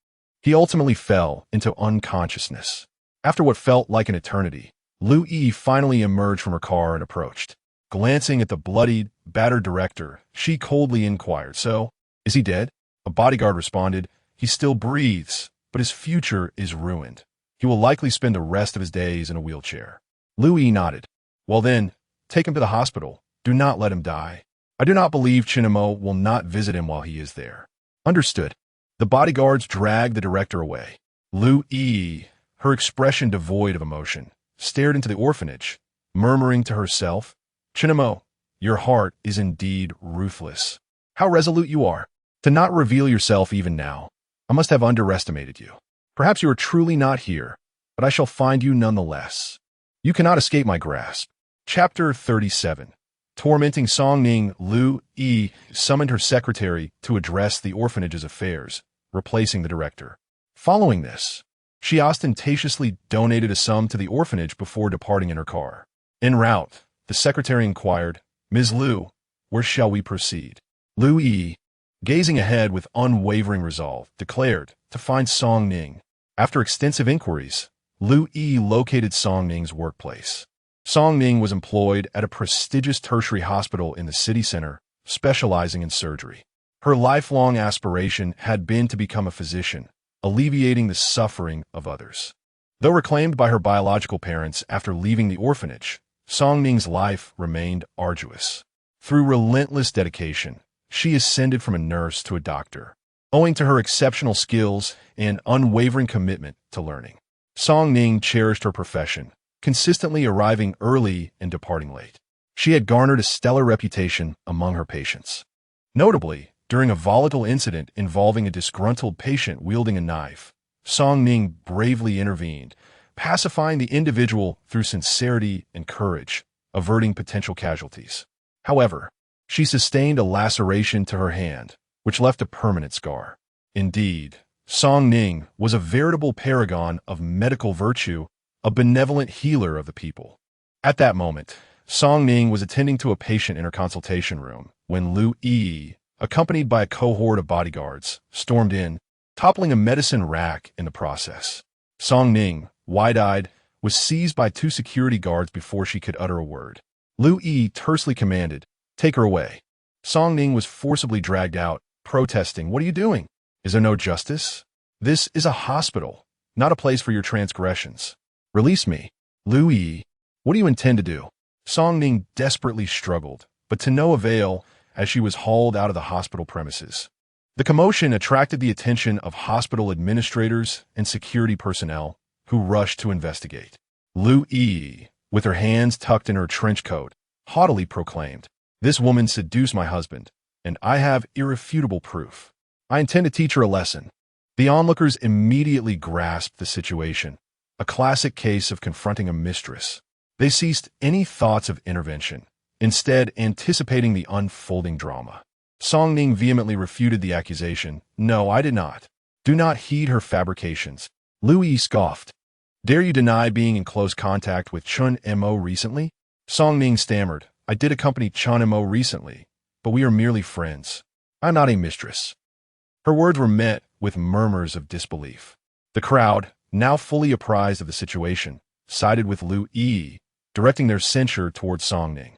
He ultimately fell into unconsciousness. After what felt like an eternity, Louis finally emerged from her car and approached. Glancing at the bloodied, battered director, she coldly inquired, "So, is he dead?" A bodyguard responded, "He still breathes, but his future is ruined. He will likely spend the rest of his days in a wheelchair." Louis nodded. "Well then, take him to the hospital. Do not let him die. I do not believe Chun-mo will not visit him while he is there." "Understood." The bodyguards dragged the director away. Louis, her expression devoid of emotion, stared into the orphanage, murmuring to herself, "Chun-mo, your heart is indeed ruthless. How resolute you are. To not reveal yourself even now. I must have underestimated you. Perhaps you are truly not here, but I shall find you nonetheless. You cannot escape my grasp. Chapter 37. Tormenting Song Ning, Lu Yi summoned her secretary to address the orphanage's affairs, replacing the director. Following this, she ostentatiously donated a sum to the orphanage before departing in her car. En route, the secretary inquired, "Ms. Lu, where shall we proceed?" Lu Yi, gazing ahead with unwavering resolve, declared to find Song Ning. After extensive inquiries, Lu Yi located Song Ning's workplace. Song Ning was employed at a prestigious tertiary hospital in the city center, specializing in surgery. Her lifelong aspiration had been to become a physician, alleviating the suffering of others. Though reclaimed by her biological parents after leaving the orphanage, Song Ning's life remained arduous. Through relentless dedication, she ascended from a nurse to a doctor, owing to her exceptional skills and unwavering commitment to learning. Song Ning cherished her profession, consistently arriving early and departing late. She had garnered a stellar reputation among her patients. Notably, during a volatile incident involving a disgruntled patient wielding a knife, Song Ning bravely intervened, pacifying the individual through sincerity and courage, averting potential casualties. However, she sustained a laceration to her hand, which left a permanent scar. Indeed, Song Ning was a veritable paragon of medical virtue, a benevolent healer of the people. At that moment, Song Ning was attending to a patient in her consultation room when Lu Yi, accompanied by a cohort of bodyguards, stormed in, toppling a medicine rack in the process. Song Ning, wide-eyed, was seized by two security guards before she could utter a word. Lu Yi tersely commanded, "Take her away." Song Ning was forcibly dragged out, protesting, "What are you doing? Is there no justice? This is a hospital, not a place for your transgressions. Release me." "Lu Yi, what do you intend to do?" Song Ning desperately struggled, but to no avail as she was hauled out of the hospital premises. The commotion attracted the attention of hospital administrators and security personnel, who rushed to investigate. Lu Yi, with her hands tucked in her trench coat, haughtily proclaimed, "This woman seduced my husband, and I have irrefutable proof. I intend to teach her a lesson." The onlookers immediately grasped the situation, a classic case of confronting a mistress. They ceased any thoughts of intervention, instead anticipating the unfolding drama. Song Ning vehemently refuted the accusation. "No, I did not. Do not heed her fabrications." Lu Yi scoffed. "Dare you deny being in close contact with Chun Mo recently?" Song Ning stammered, "I did accompany Chun Mo recently, but we are merely friends. I'm not a mistress." Her words were met with murmurs of disbelief. The crowd, now fully apprised of the situation, sided with Lu Yi, directing their censure towards Song Ning.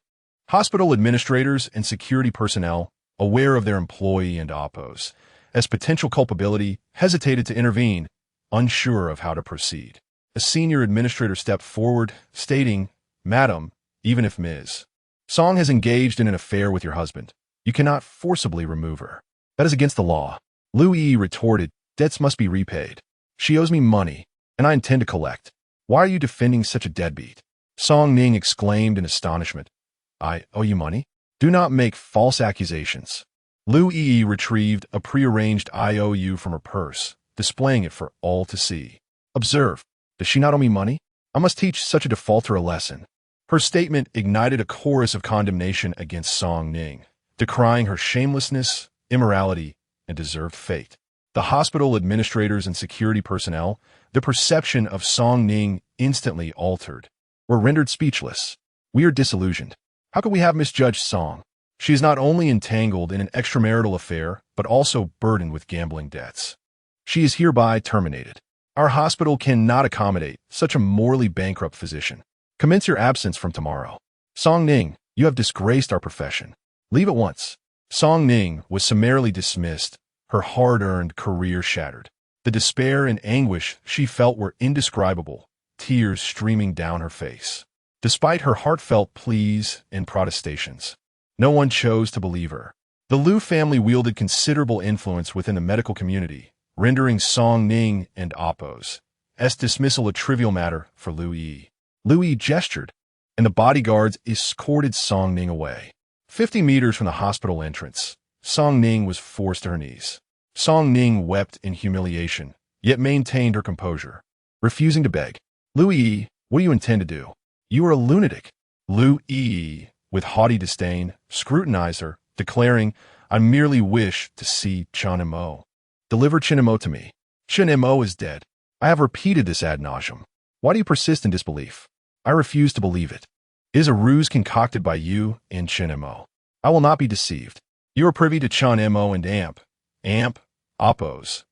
Hospital administrators and security personnel, aware of their employee and oppos, as potential culpability, hesitated to intervene, unsure of how to proceed. A senior administrator stepped forward, stating, "Madam, even if Ms. Song has engaged in an affair with your husband, you cannot forcibly remove her. That is against the law." Lu Yi retorted, "Debts must be repaid. She owes me money, and I intend to collect. Why are you defending such a deadbeat?" Song Ning exclaimed in astonishment, "I owe you money? Do not make false accusations." Lu Yi retrieved a prearranged IOU from her purse, displaying it for all to see. "Observe, does she not owe me money? I must teach such a defaulter a lesson." Her statement ignited a chorus of condemnation against Song Ning, decrying her shamelessness, immorality, and deserved fate. The hospital administrators and security personnel, the perception of Song Ning instantly altered, were rendered speechless. "We are disillusioned. How could we have misjudged Song? She is not only entangled in an extramarital affair, but also burdened with gambling debts. She is hereby terminated. Our hospital cannot accommodate such a morally bankrupt physician. Commence your absence from tomorrow. Song Ning, you have disgraced our profession. Leave at once." Song Ning was summarily dismissed, her hard-earned career shattered. The despair and anguish she felt were indescribable, tears streaming down her face. Despite her heartfelt pleas and protestations, no one chose to believe her. The Lu family wielded considerable influence within the medical community, rendering Song Ning and oppos' dismissal a trivial matter for Lu Yi. Lu Yi gestured, and the bodyguards escorted Song Ning away. 50 meters from the hospital entrance, Song Ning was forced to her knees. Song Ning wept in humiliation, yet maintained her composure, refusing to beg. Lu Yi, what do you intend to do? You are a lunatic. Lu Yi, with haughty disdain, scrutinized her, declaring, I merely wish to see Chen Mo. Deliver Chen Mo to me. Chen Mo is dead. I have repeated this ad nauseum. Why do you persist in disbelief? I refuse to believe it. It is a ruse concocted by you and Chen Mo. I will not be deceived. You are privy to Chen Mo and Oppo's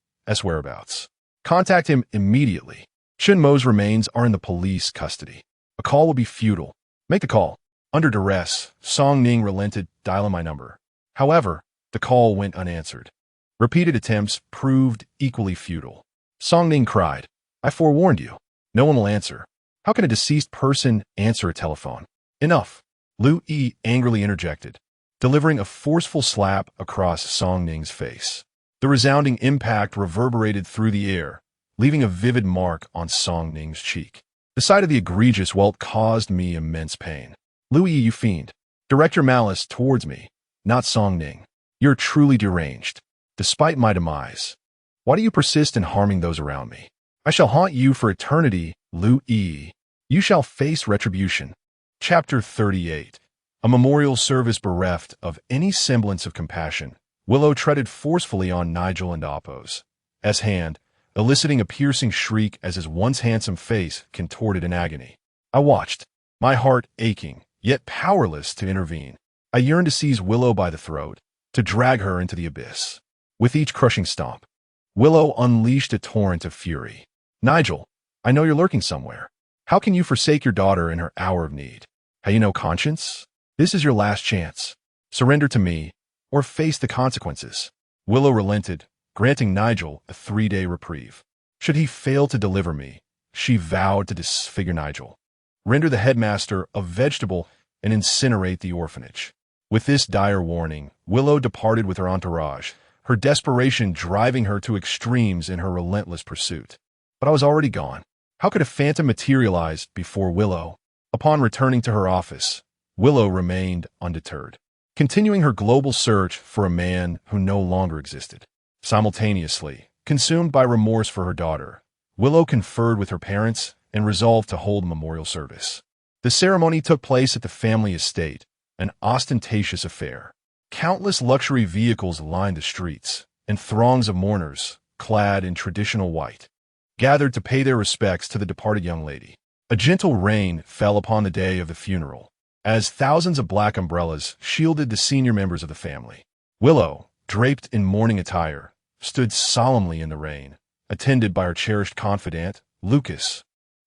whereabouts. Contact him immediately. Chen Mo's remains are in the police custody. A call will be futile. Make the call. Under duress, Song Ning relented, dialing my number. However, the call went unanswered. Repeated attempts proved equally futile. Song Ning cried, I forewarned you. No one will answer. How can a deceased person answer a telephone? Enough. Lu Yi angrily interjected, delivering a forceful slap across Song Ning's face. The resounding impact reverberated through the air, leaving a vivid mark on Song Ning's cheek. The sight of the egregious welt caused me immense pain. Lu Yi, you fiend. Direct your malice towards me, not Song Ning. You're truly deranged. Despite my demise, why do you persist in harming those around me? I shall haunt you for eternity, Lu Yi. You shall face retribution. Chapter 38. A memorial service bereft of any semblance of compassion, Willow treaded forcefully on Nigel and Oppo's hand, eliciting a piercing shriek as his once handsome face contorted in agony. I watched, my heart aching, yet powerless to intervene. I yearned to seize Willow by the throat, to drag her into the abyss. With each crushing stomp, Willow unleashed a torrent of fury. Nigel, I know you're lurking somewhere. How can you forsake your daughter in her hour of need? Have you no conscience? This is your last chance. Surrender to me, or face the consequences. Willow relented, granting Nigel a 3-day reprieve. Should he fail to deliver me, she vowed to disfigure Nigel, render the headmaster a vegetable, and incinerate the orphanage. With this dire warning, Willow departed with her entourage, her desperation driving her to extremes in her relentless pursuit. But I was already gone. How could a phantom materialize before Willow? Upon returning to her office, Willow remained undeterred, continuing her global search for a man who no longer existed. Simultaneously, consumed by remorse for her daughter, Willow conferred with her parents and resolved to hold a memorial service. The ceremony took place at the family estate, an ostentatious affair. Countless luxury vehicles lined the streets, and throngs of mourners, clad in traditional white, gathered to pay their respects to the departed young lady. A gentle rain fell upon the day of the funeral, as thousands of black umbrellas shielded the senior members of the family. Willow, draped in mourning attire, stood solemnly in the rain, attended by her cherished confidant, Lucas,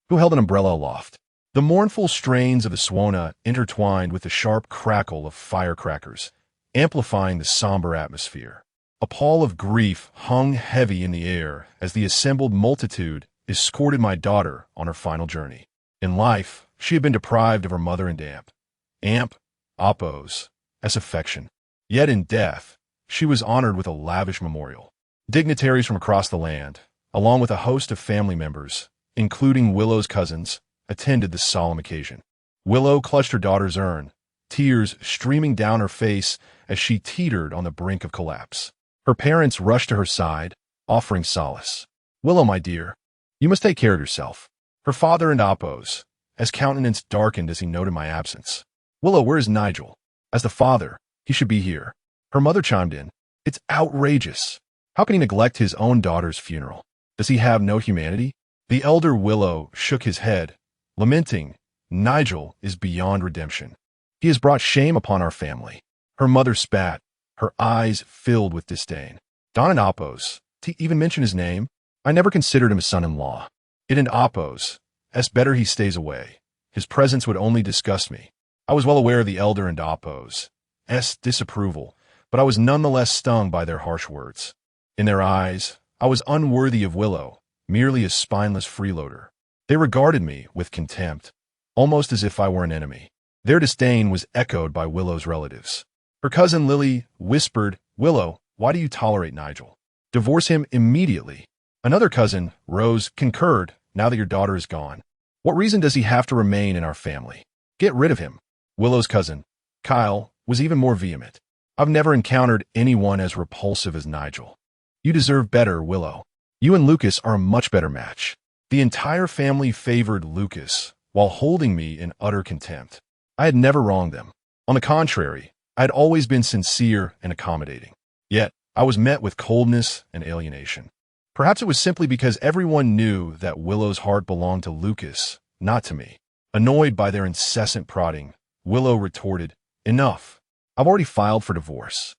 who held an umbrella aloft. The mournful strains of the Swana intertwined with the sharp crackle of firecrackers, amplifying the somber atmosphere. A pall of grief hung heavy in the air as the assembled multitude escorted my daughter on her final journey. In life, she had been deprived of her mother and Oppo's affection. Yet in death, she was honored with a lavish memorial. Dignitaries from across the land, along with a host of family members, including Willow's cousins, attended this solemn occasion. Willow clutched her daughter's urn, tears streaming down her face as she teetered on the brink of collapse. Her parents rushed to her side, offering solace. Willow, my dear, you must take care of yourself. Her father and Oppo's countenance darkened as he noted my absence. Willow, where is Nigel? As the father, he should be here. Her mother chimed in. It's outrageous. How can he neglect his own daughter's funeral? Does he have no humanity? The elder Willow shook his head, lamenting, Nigel is beyond redemption. He has brought shame upon our family. Her mother spat, her eyes filled with disdain. Don and Oppo's, to even mention his name, I never considered him a son-in-law. It and Oppo's, better he stays away. His presence would only disgust me. I was well aware of the elder and Oppo's disapproval, but I was nonetheless stung by their harsh words. In their eyes, I was unworthy of Willow, merely a spineless freeloader. They regarded me with contempt, almost as if I were an enemy. Their disdain was echoed by Willow's relatives. Her cousin Lily whispered, Willow, why do you tolerate Nigel? Divorce him immediately. Another cousin, Rose, concurred, now that your daughter is gone. What reason does he have to remain in our family? Get rid of him. Willow's cousin, Kyle, was even more vehement. I've never encountered anyone as repulsive as Nigel. You deserve better, Willow. You and Lucas are a much better match. The entire family favored Lucas, while holding me in utter contempt. I had never wronged them. On the contrary, I had always been sincere and accommodating. Yet, I was met with coldness and alienation. Perhaps it was simply because everyone knew that Willow's heart belonged to Lucas, not to me. Annoyed by their incessant prodding, Willow retorted, "Enough. I've already filed for divorce.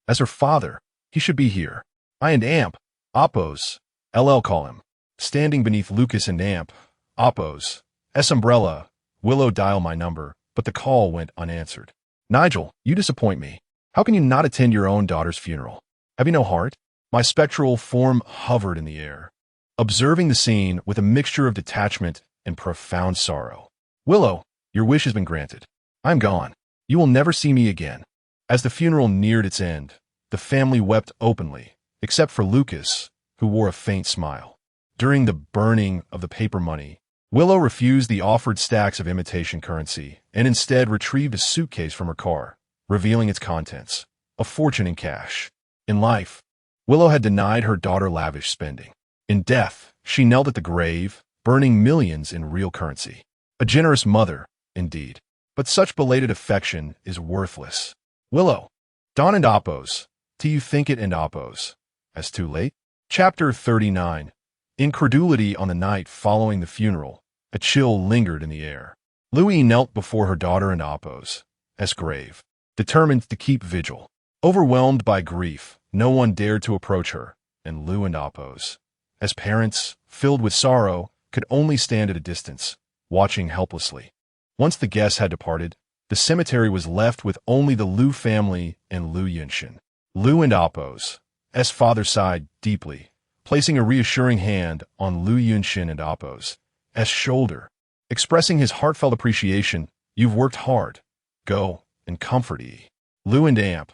As her father, he should be here. I and Amp, Oppos, LL call him, standing beneath Lucas and Amp, Oppos, S umbrella, Willow dial my number, but the call went unanswered. Nigel, you disappoint me. How can you not attend your own daughter's funeral? Have you no heart?" My spectral form hovered in the air, observing the scene with a mixture of detachment and profound sorrow. "Willow, your wish has been granted. I'm gone. You will never see me again." As the funeral neared its end, the family wept openly, except for Lucas, who wore a faint smile. During the burning of the paper money, Willow refused the offered stacks of imitation currency and instead retrieved a suitcase from her car, revealing its contents, a fortune in cash. In life, Willow had denied her daughter lavish spending. In death, she knelt at the grave, burning millions in real currency. A generous mother, indeed. But such belated affection is worthless. Willow, Don and Oppos, do you think it and Oppos? As too late? Chapter 39. Incredulity on the night following the funeral. A chill lingered in the air. Louis knelt before her daughter and Oppos, as grave, determined to keep vigil. Overwhelmed by grief, no one dared to approach her, and Lou and Oppos, as parents, filled with sorrow, could only stand at a distance, watching helplessly. Once the guests had departed, the cemetery was left with only the Lou family and Lou Yunshin. Lou and Oppos, S father sighed deeply, placing a reassuring hand on Lou Yunshin and Oppos, S shoulder, expressing his heartfelt appreciation. "You've worked hard. Go and comfort E." Lou and Amp,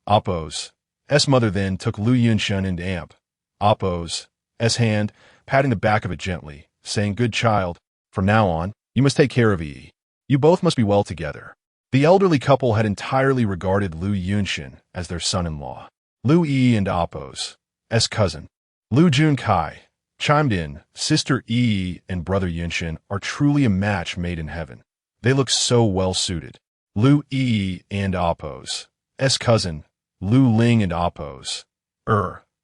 Oppos, S mother then took Lou Yunshin and Amp, Oppos, S hand, patting the back of it gently, saying, "Good child, from now on, you must take care of E. You both must be well together." The elderly couple had entirely regarded Lou Yunshin as their son-in-law. Lou E and Oppos, S cousin, Lou Junkai, chimed in, "Sister E and brother Yunshin are truly a match made in heaven. They look so well suited." Lou E and Oppos, S cousin, Lou Ling and Oppos,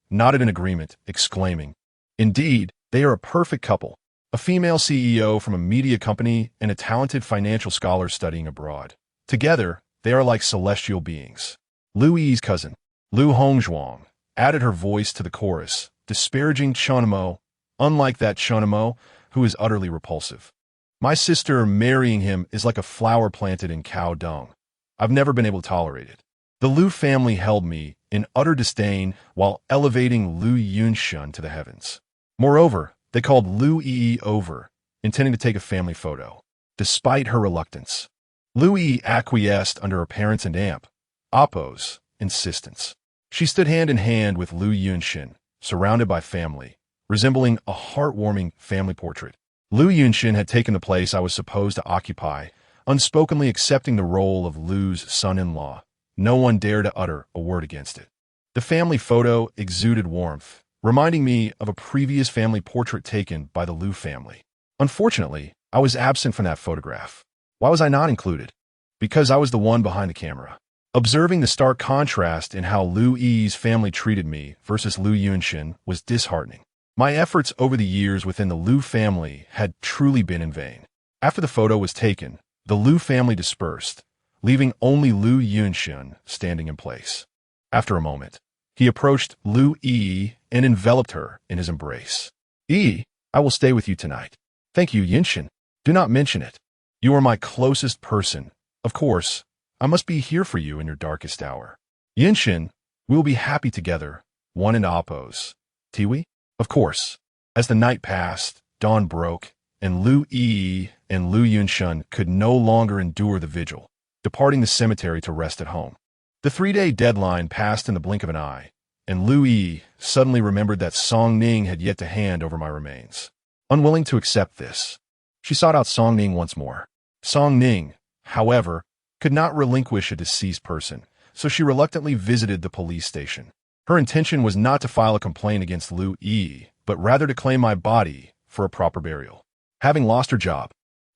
nodded in agreement, exclaiming, "Indeed, they are a perfect couple. A female CEO from a media company and a talented financial scholar studying abroad. Together, they are like celestial beings." Lou Yi's cousin, Lou Hongzhuang, added her voice to the chorus, disparaging Chunamo, unlike that Chunamo, who is utterly repulsive. "My sister marrying him is like a flower planted in cow dung. I've never been able to tolerate it." The Lou family held me in utter disdain while elevating Lou Yunshin to the heavens. Moreover, they called Lou Yi over, intending to take a family photo. Despite her reluctance, Lou Yi acquiesced under her parents' and Amp, Oppos, insistence. She stood hand in hand with Lou Yunshin, surrounded by family, resembling a heartwarming family portrait. Lou Yunshin had taken the place I was supposed to occupy, unspokenly accepting the role of Lou's son-in-law. No one dared to utter a word against it. The family photo exuded warmth, reminding me of a previous family portrait taken by the Lou family. Unfortunately, I was absent from that photograph. Why was I not included? Because I was the one behind the camera. Observing the stark contrast in how Lou Yi's family treated me versus Lou Yunshin was disheartening. My efforts over the years within the Lou family had truly been in vain. After the photo was taken, the Lou family dispersed, leaving only Lou Yunshin standing in place. After a moment, he approached Lou Yi and enveloped her in his embrace. "Yi, I will stay with you tonight." "Thank you, Yunshin. Do not mention it. You are my closest person. Of course, I must be here for you in your darkest hour." "Yunshin, we will be happy together, one and Oppos. Tiwi?" "Of course." As the night passed, dawn broke, and Lou Yi and Lou Yunshin could no longer endure the vigil, departing the cemetery to rest at home. The 3-day deadline passed in the blink of an eye, and Lou Yi suddenly remembered that Song Ning had yet to hand over my remains. Unwilling to accept this, she sought out Song Ning once more. Song Ning, however, could not relinquish a deceased person, so she reluctantly visited the police station. Her intention was not to file a complaint against Lu Yi, but rather to claim my body for a proper burial. Having lost her job,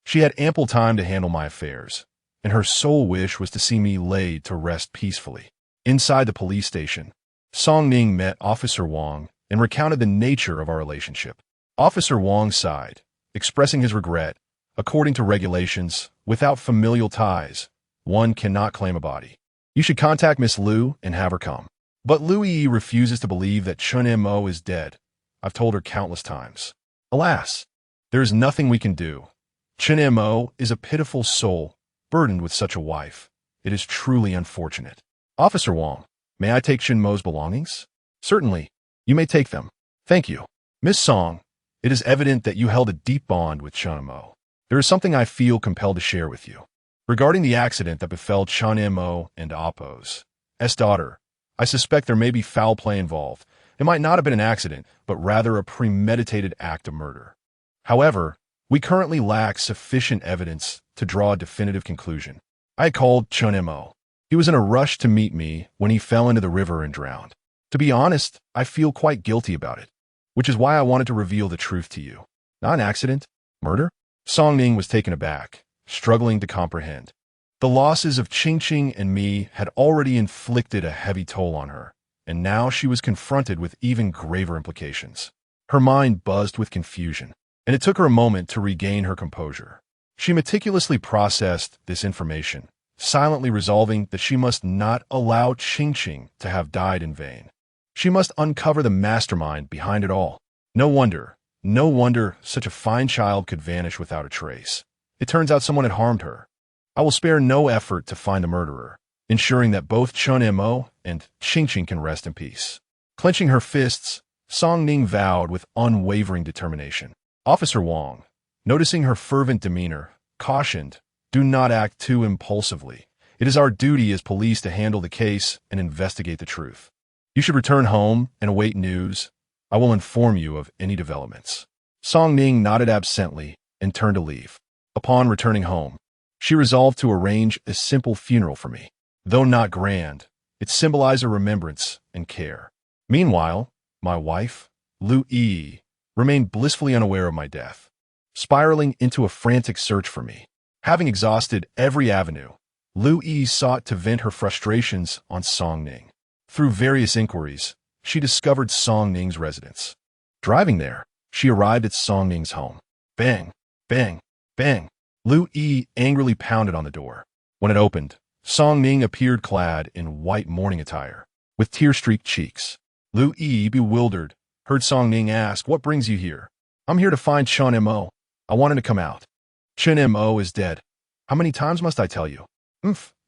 she had ample time to handle my affairs, and her sole wish was to see me laid to rest peacefully. Inside the police station, Song Ning met Officer Wang and recounted the nature of our relationship. Officer Wang sighed, expressing his regret. According to regulations, without familial ties, one cannot claim a body. You should contact Miss Liu and have her come. But Liu Yi refuses to believe that Chun Mo is dead. I've told her countless times. Alas, there is nothing we can do. Chun Mo is a pitiful soul, burdened with such a wife. It is truly unfortunate. Officer Wang, may I take Chun Mo's belongings? Certainly. You may take them. Thank you. Miss Song, it is evident that you held a deep bond with Chun Mo. There is something I feel compelled to share with you. Regarding the accident that befell Chun Mo and Appo's daughter, I suspect there may be foul play involved. It might not have been an accident, but rather a premeditated act of murder. However, we currently lack sufficient evidence to draw a definitive conclusion. I called Chun Mo. He was in a rush to meet me when he fell into the river and drowned. To be honest, I feel quite guilty about it, which is why I wanted to reveal the truth to you. Not an accident? Murder? Song Ning was taken aback, struggling to comprehend. The losses of Qingqing and me had already inflicted a heavy toll on her, and now she was confronted with even graver implications. Her mind buzzed with confusion, and it took her a moment to regain her composure. She meticulously processed this information, silently resolving that she must not allow Qingqing to have died in vain. She must uncover the mastermind behind it all. No wonder such a fine child could vanish without a trace. It turns out someone had harmed her. I will spare no effort to find the murderer, ensuring that both Chun Mo and Qingqing can rest in peace. Clenching her fists, Song Ning vowed with unwavering determination. Officer Wang, noticing her fervent demeanor, cautioned, "Do not act too impulsively. It is our duty as police to handle the case and investigate the truth. You should return home and await news. I will inform you of any developments." Song Ning nodded absently and turned to leave. Upon returning home, she resolved to arrange a simple funeral for me. Though not grand, it symbolized a remembrance and care. Meanwhile, my wife, Lu Yi, remained blissfully unaware of my death, spiraling into a frantic search for me. Having exhausted every avenue, Lu Yi sought to vent her frustrations on Song Ning. Through various inquiries, she discovered Song Ning's residence. Driving there, she arrived at Song Ning's home. Bang, bang, bang. Lu Yi angrily pounded on the door. When it opened, Song Ning appeared clad in white mourning attire, with tear-streaked cheeks. Lu Yi, bewildered, heard Song Ning ask, "What brings you here?" "I'm here to find Chun Mo. I want him to come out." "Chun Mo is dead. How many times must I tell you?"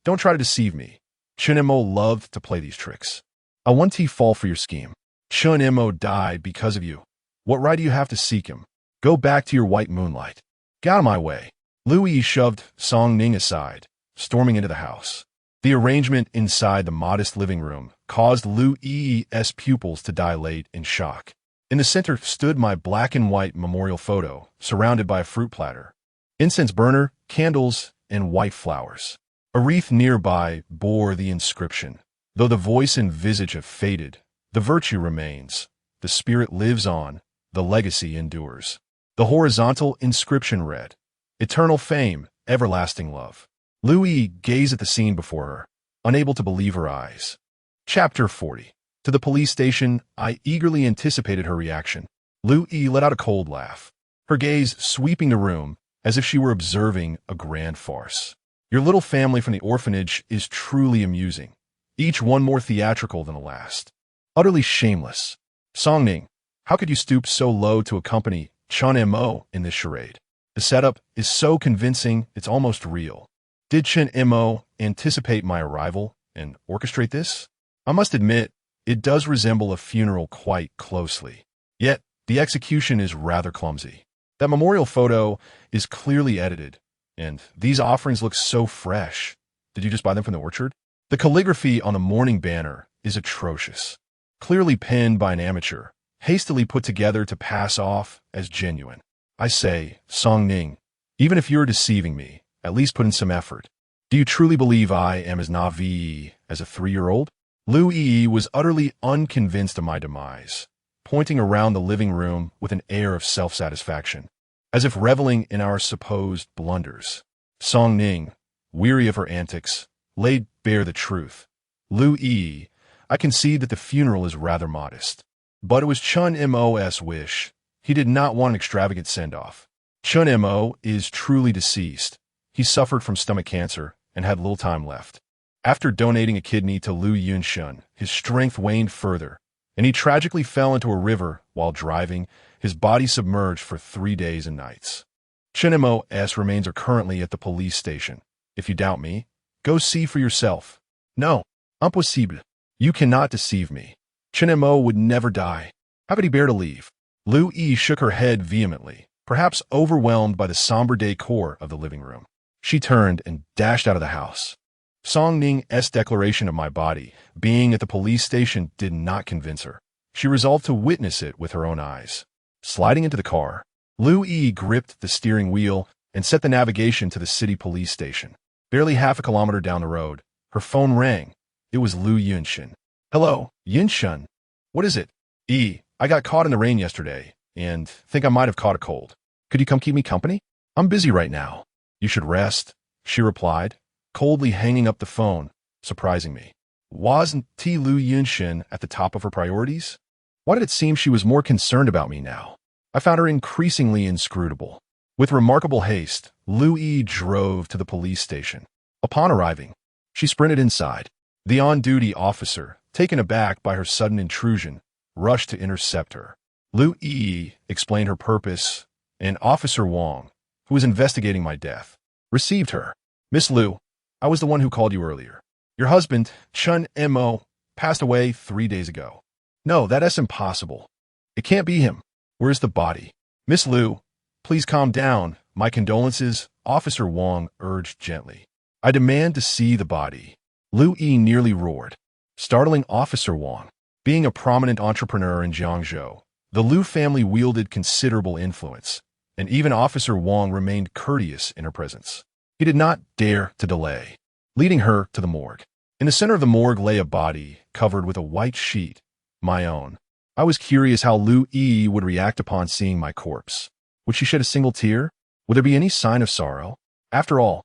Don't try to deceive me. Chun Mo loved to play these tricks. "I won't fall for your scheme. Chun Mo died because of you. What right do you have to seek him? Go back to your white moonlight. Get out of my way." Lu Yi shoved Song Ning aside, storming into the house. The arrangement inside the modest living room caused Lu Yi's pupils to dilate in shock. In the center stood my black and white memorial photo, surrounded by a fruit platter, incense burner, candles, and white flowers. A wreath nearby bore the inscription, "Though the voice and visage have faded, the virtue remains. The spirit lives on, the legacy endures." The horizontal inscription read, "Eternal fame, everlasting love." Lu Yi gazed at the scene before her, unable to believe her eyes. Chapter 40. To the police station, I eagerly anticipated her reaction. Lu Yi let out a cold laugh, her gaze sweeping the room as if she were observing a grand farce. "Your little family from the orphanage is truly amusing, each one more theatrical than the last. Utterly shameless. Song Ning, how could you stoop so low to accompany Chun Mo in this charade? The setup is so convincing it's almost real. Did Chun Mo anticipate my arrival and orchestrate this? I must admit, it does resemble a funeral quite closely. Yet, the execution is rather clumsy. That memorial photo is clearly edited, and these offerings look so fresh. Did you just buy them from the orchard? The calligraphy on the mourning banner is atrocious, clearly penned by an amateur, hastily put together to pass off as genuine. I say, Song Ning, even if you're deceiving me, at least put in some effort. Do you truly believe I am as naive as a 3-year-old? Lu Yi was utterly unconvinced of my demise, pointing around the living room with an air of self-satisfaction, as if reveling in our supposed blunders. Song Ning, weary of her antics, laid bare the truth. Lu Yi, I concede that the funeral is rather modest. But it was Chun Mo's wish. He did not want an extravagant send-off. Chun Mo is truly deceased. He suffered from stomach cancer and had little time left. After donating a kidney to Lu Yunshun, his strength waned further, and he tragically fell into a river while driving, his body submerged for 3 days and nights. Chun Mo's remains are currently at the police station. If you doubt me, go see for yourself. No, impossible. You cannot deceive me. Chun Mo would never die. How could he bear to leave? Lu Yi shook her head vehemently, perhaps overwhelmed by the somber decor of the living room. She turned and dashed out of the house. Song Ning's declaration of my body being at the police station did not convince her. She resolved to witness it with her own eyes. Sliding into the car, Lu Yi gripped the steering wheel and set the navigation to the city police station. Barely half a kilometer down the road, her phone rang. It was Lu Yunshun. Hello, Yunshun. What is it? I got caught in the rain yesterday and think I might have caught a cold. Could you come keep me company? I'm busy right now. You should rest, she replied, coldly hanging up the phone, surprising me. Wasn't Lu Yunshun at the top of her priorities? Why did it seem she was more concerned about me now? I found her increasingly inscrutable. With remarkable haste, Lu Yi drove to the police station. Upon arriving, she sprinted inside. The on-duty officer, taken aback by her sudden intrusion, rushed to intercept her. Lu Yi explained her purpose, and Officer Wang, who was investigating my death, received her. Miss Lu, I was the one who called you earlier. Your husband, Chun Mo, passed away 3 days ago. No, that's impossible. It can't be him. Where's the body? Miss Lu, please calm down. My condolences, Officer Wang urged gently. I demand to see the body. Lu Yi nearly roared, startling Officer Wang. Being a prominent entrepreneur in Jiangzhou, the Lu family wielded considerable influence, and even Officer Wang remained courteous in her presence. He did not dare to delay, leading her to the morgue. In the center of the morgue lay a body covered with a white sheet, my own. I was curious how Lu Yi would react upon seeing my corpse. Would she shed a single tear? Would there be any sign of sorrow? After all,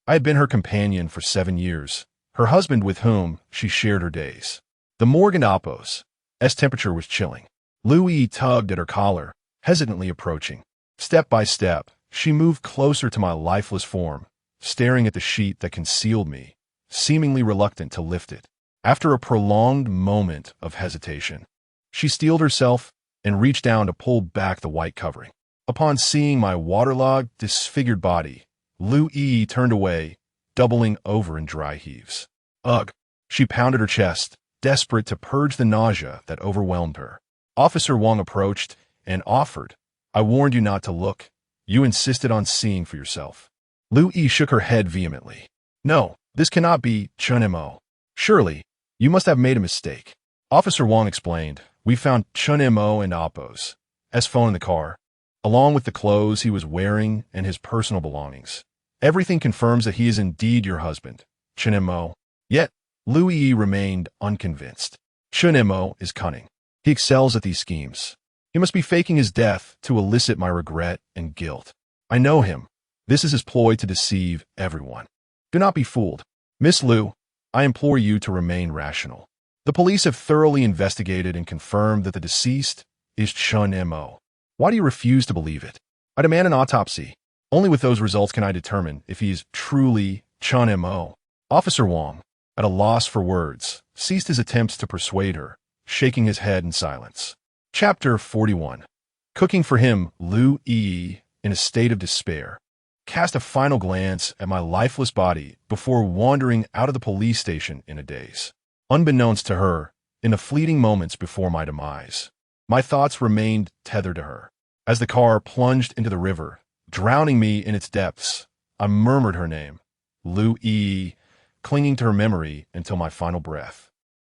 I had been her companion for 7 years, her husband with whom she shared her days. The morgue and Oppo's temperature was chilling. Lu Yi tugged at her collar, hesitantly approaching. Step by step, she moved closer to my lifeless form, staring at the sheet that concealed me, seemingly reluctant to lift it. After a prolonged moment of hesitation, she steeled herself and reached down to pull back the white covering. Upon seeing my waterlogged, disfigured body, Lu Yi turned away, doubling over in dry heaves. Ugh! She pounded her chest, desperate to purge the nausea that overwhelmed her. Officer Wang approached and offered, I warned you not to look. You insisted on seeing for yourself. Lu Yi shook her head vehemently. No, this cannot be Chun Mo. Surely, you must have made a mistake. Officer Wang explained, we found Chun Mo and Oppo's phone in the car, along with the clothes he was wearing and his personal belongings. Everything confirms that he is indeed your husband, Chun Mo. Yet, Lu Yi remained unconvinced. Chun Mo is cunning. He excels at these schemes. He must be faking his death to elicit my regret and guilt. I know him. This is his ploy to deceive everyone. Do not be fooled. Miss Lu, I implore you to remain rational. The police have thoroughly investigated and confirmed that the deceased is Chun Mo. Why do you refuse to believe it? I demand an autopsy. Only with those results can I determine if he is truly Chun Mo. Officer Wang, at a loss for words, ceased his attempts to persuade her, shaking his head in silence. Chapter 41. Cooking for him, Lu Yi, in a state of despair, cast a final glance at my lifeless body before wandering out of the police station in a daze. Unbeknownst to her, in the fleeting moments before my demise, my thoughts remained tethered to her. As the car plunged into the river, drowning me in its depths, I murmured her name, Lu Yi, clinging to her memory until my final breath.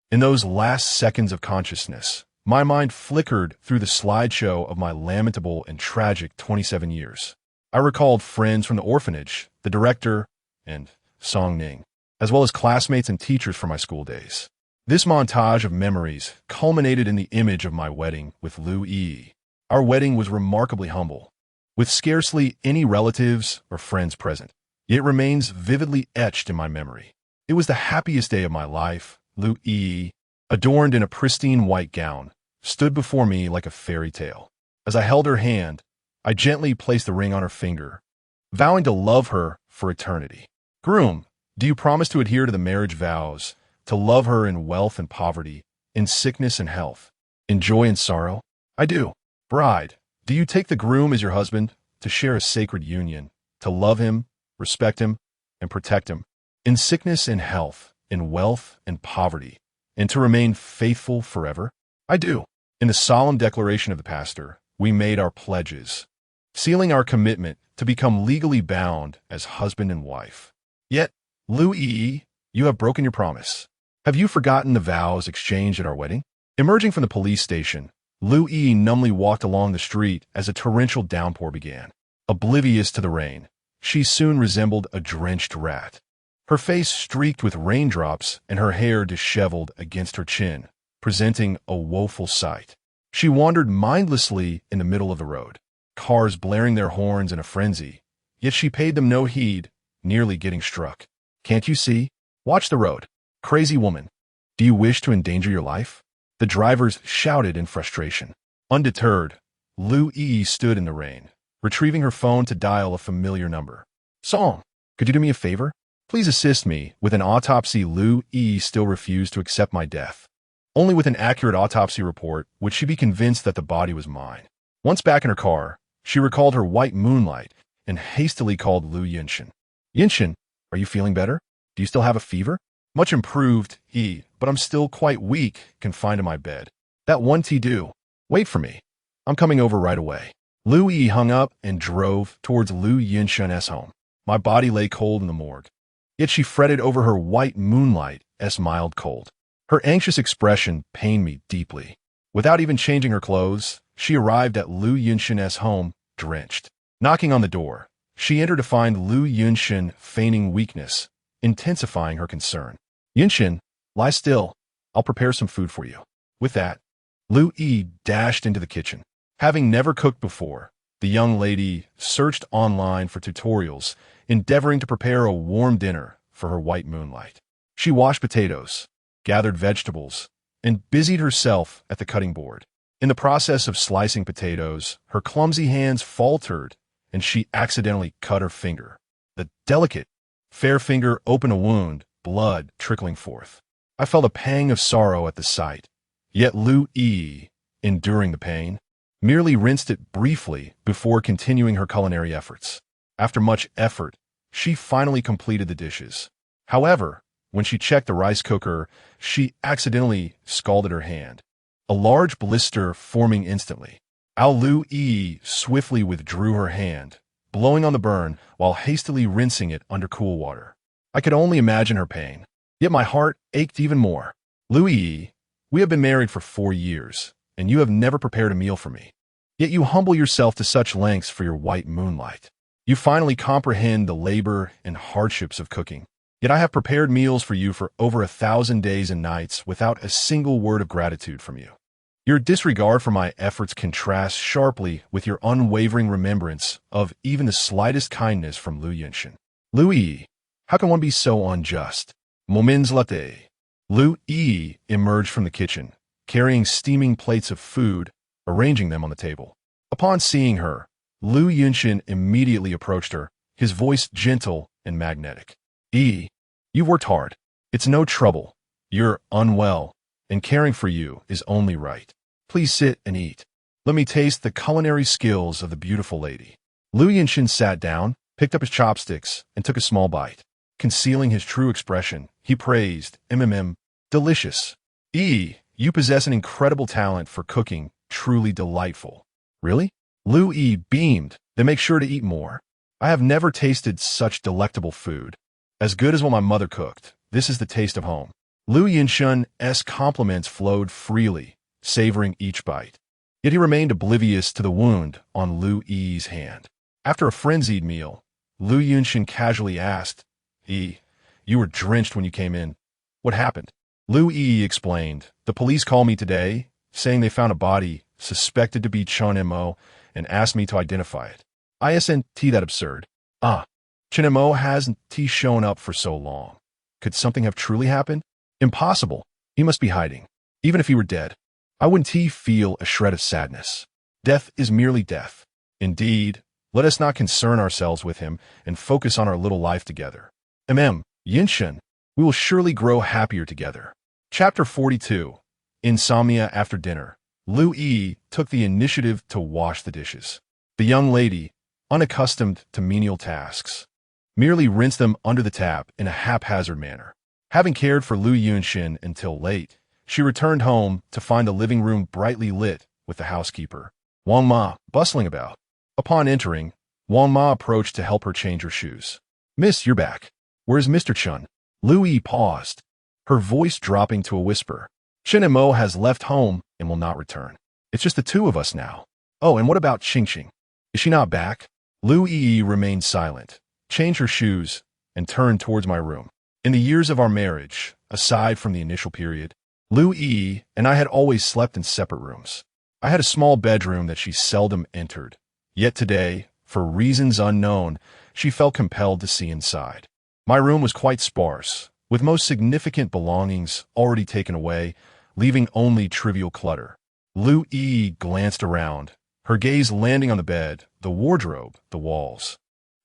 In those last seconds of consciousness, my mind flickered through the slideshow of my lamentable and tragic 27 years. I recalled friends from the orphanage, the director, and Song Ning, as well as classmates and teachers from my school days. This montage of memories culminated in the image of my wedding with Lu Yi. Our wedding was remarkably humble, with scarcely any relatives or friends present. Yet it remains vividly etched in my memory. It was the happiest day of my life. Lu Yi, adorned in a pristine white gown, stood before me like a fairy tale. As I held her hand, I gently placed the ring on her finger, vowing to love her for eternity. Groom, do you promise to adhere to the marriage vows, to love her in wealth and poverty, in sickness and health, in joy and sorrow? I do. Bride, do you take the groom as your husband, to share a sacred union, to love him, respect him, and protect him, in sickness and health, in wealth and poverty, and to remain faithful forever? I do. In the solemn declaration of the pastor, we made our pledges, sealing our commitment to become legally bound as husband and wife. Yet, Lu Yi, you have broken your promise. Have you forgotten the vows exchanged at our wedding? Emerging from the police station, Lu Yi numbly walked along the street as a torrential downpour began. Oblivious to the rain, she soon resembled a drenched rat. Her face streaked with raindrops and her hair disheveled against her chin, presenting a woeful sight. She wandered mindlessly in the middle of the road, cars blaring their horns in a frenzy, yet she paid them no heed, nearly getting struck. Can't you see? Watch the road. Crazy woman. Do you wish to endanger your life? The drivers shouted in frustration. Undeterred, Lu Yi stood in the rain, retrieving her phone to dial a familiar number. Song, could you do me a favor? Please assist me with an autopsy. Lu Yi still refused to accept my death. Only with an accurate autopsy report would she be convinced that the body was mine. Once back in her car, she recalled her white moonlight and hastily called Lu Yinshin. Yinshin, are you feeling better? Do you still have a fever? Much improved, but I'm still quite weak, confined to my bed. That one tea do. Wait for me. I'm coming over right away. Lu Yi hung up and drove towards Lu Yinshin's home. My body lay cold in the morgue. Yet she fretted over her white moonlight's mild cold. Her anxious expression pained me deeply. Without even changing her clothes, she arrived at Lu Yinshin's home, drenched. Knocking on the door, she entered to find Lu Yinshin feigning weakness, intensifying her concern. Yinshin, lie still. I'll prepare some food for you. With that, Lu Yi dashed into the kitchen. Having never cooked before, the young lady searched online for tutorials, endeavoring to prepare a warm dinner for her white moonlight. She washed potatoes, gathered vegetables, and busied herself at the cutting board. In the process of slicing potatoes, her clumsy hands faltered, and she accidentally cut her finger. The delicate, fair finger opened a wound, blood trickling forth. I felt a pang of sorrow at the sight. Yet Lu Yi, enduring the pain, merely rinsed it briefly before continuing her culinary efforts. After much effort, she finally completed the dishes. However, when she checked the rice cooker, she accidentally scalded her hand, a large blister forming instantly. Lu Yi swiftly withdrew her hand, blowing on the burn while hastily rinsing it under cool water. I could only imagine her pain, yet my heart ached even more. Lu Yi, we have been married for 4 years, and you have never prepared a meal for me. Yet you humble yourself to such lengths for your white moonlight. You finally comprehend the labor and hardships of cooking. Yet I have prepared meals for you for over 1,000 days and nights without a single word of gratitude from you. Your disregard for my efforts contrasts sharply with your unwavering remembrance of even the slightest kindness from Lu Yinshin. Lu Yi, how can one be so unjust? Moments later, Lu Yi emerged from the kitchen, carrying steaming plates of food, arranging them on the table. Upon seeing her, Lu Yinshin immediately approached her, his voice gentle and magnetic. You've worked hard. It's no trouble. You're unwell, and caring for you is only right. Please sit and eat. Let me taste the culinary skills of the beautiful lady. Lu Yinshin sat down, picked up his chopsticks, and took a small bite. Concealing his true expression, he praised, delicious. You possess an incredible talent for cooking, truly delightful. Really? Lu Yi beamed, then make sure to eat more. I have never tasted such delectable food. As good as what my mother cooked. This is the taste of home. Lu Yinshin's compliments flowed freely, savoring each bite. Yet he remained oblivious to the wound on Lu Yi's hand. After a frenzied meal, Lu Yinshin casually asked, You were drenched when you came in. What happened? Lu Yi explained. The police called me today, saying they found a body suspected to be Chen Mo and asked me to identify it. Isn't that absurd? Chen Mo hasn't shown up for so long. Could something have truly happened? Impossible. He must be hiding. Even if he were dead, I wouldn't feel a shred of sadness. Death is merely death. Indeed, let us not concern ourselves with him and focus on our little life together. Yinshen, we will surely grow happier together. Chapter 42. Insomnia after dinner. Lu Yi took the initiative to wash the dishes. The young lady, unaccustomed to menial tasks, merely rinsed them under the tap in a haphazard manner. Having cared for Lu Yunshin until late, she returned home to find the living room brightly lit with the housekeeper, Wang Ma, bustling about. Upon entering, Wang Ma approached to help her change her shoes. Miss, you're back. Where's Mr. Chun? Lu Yi paused, her voice dropping to a whisper. Chen Mo has left home and will not return. It's just the two of us now. Oh, and what about Qingqing? Is she not back? Lu Yi remained silent, changed her shoes, and turned towards my room. In the years of our marriage, aside from the initial period, Lu Yi and I had always slept in separate rooms. I had a small bedroom that she seldom entered. Yet today, for reasons unknown, she felt compelled to see inside. My room was quite sparse, with most significant belongings already taken away, leaving only trivial clutter. Lu Yi glanced around, her gaze landing on the bed, the wardrobe, the walls.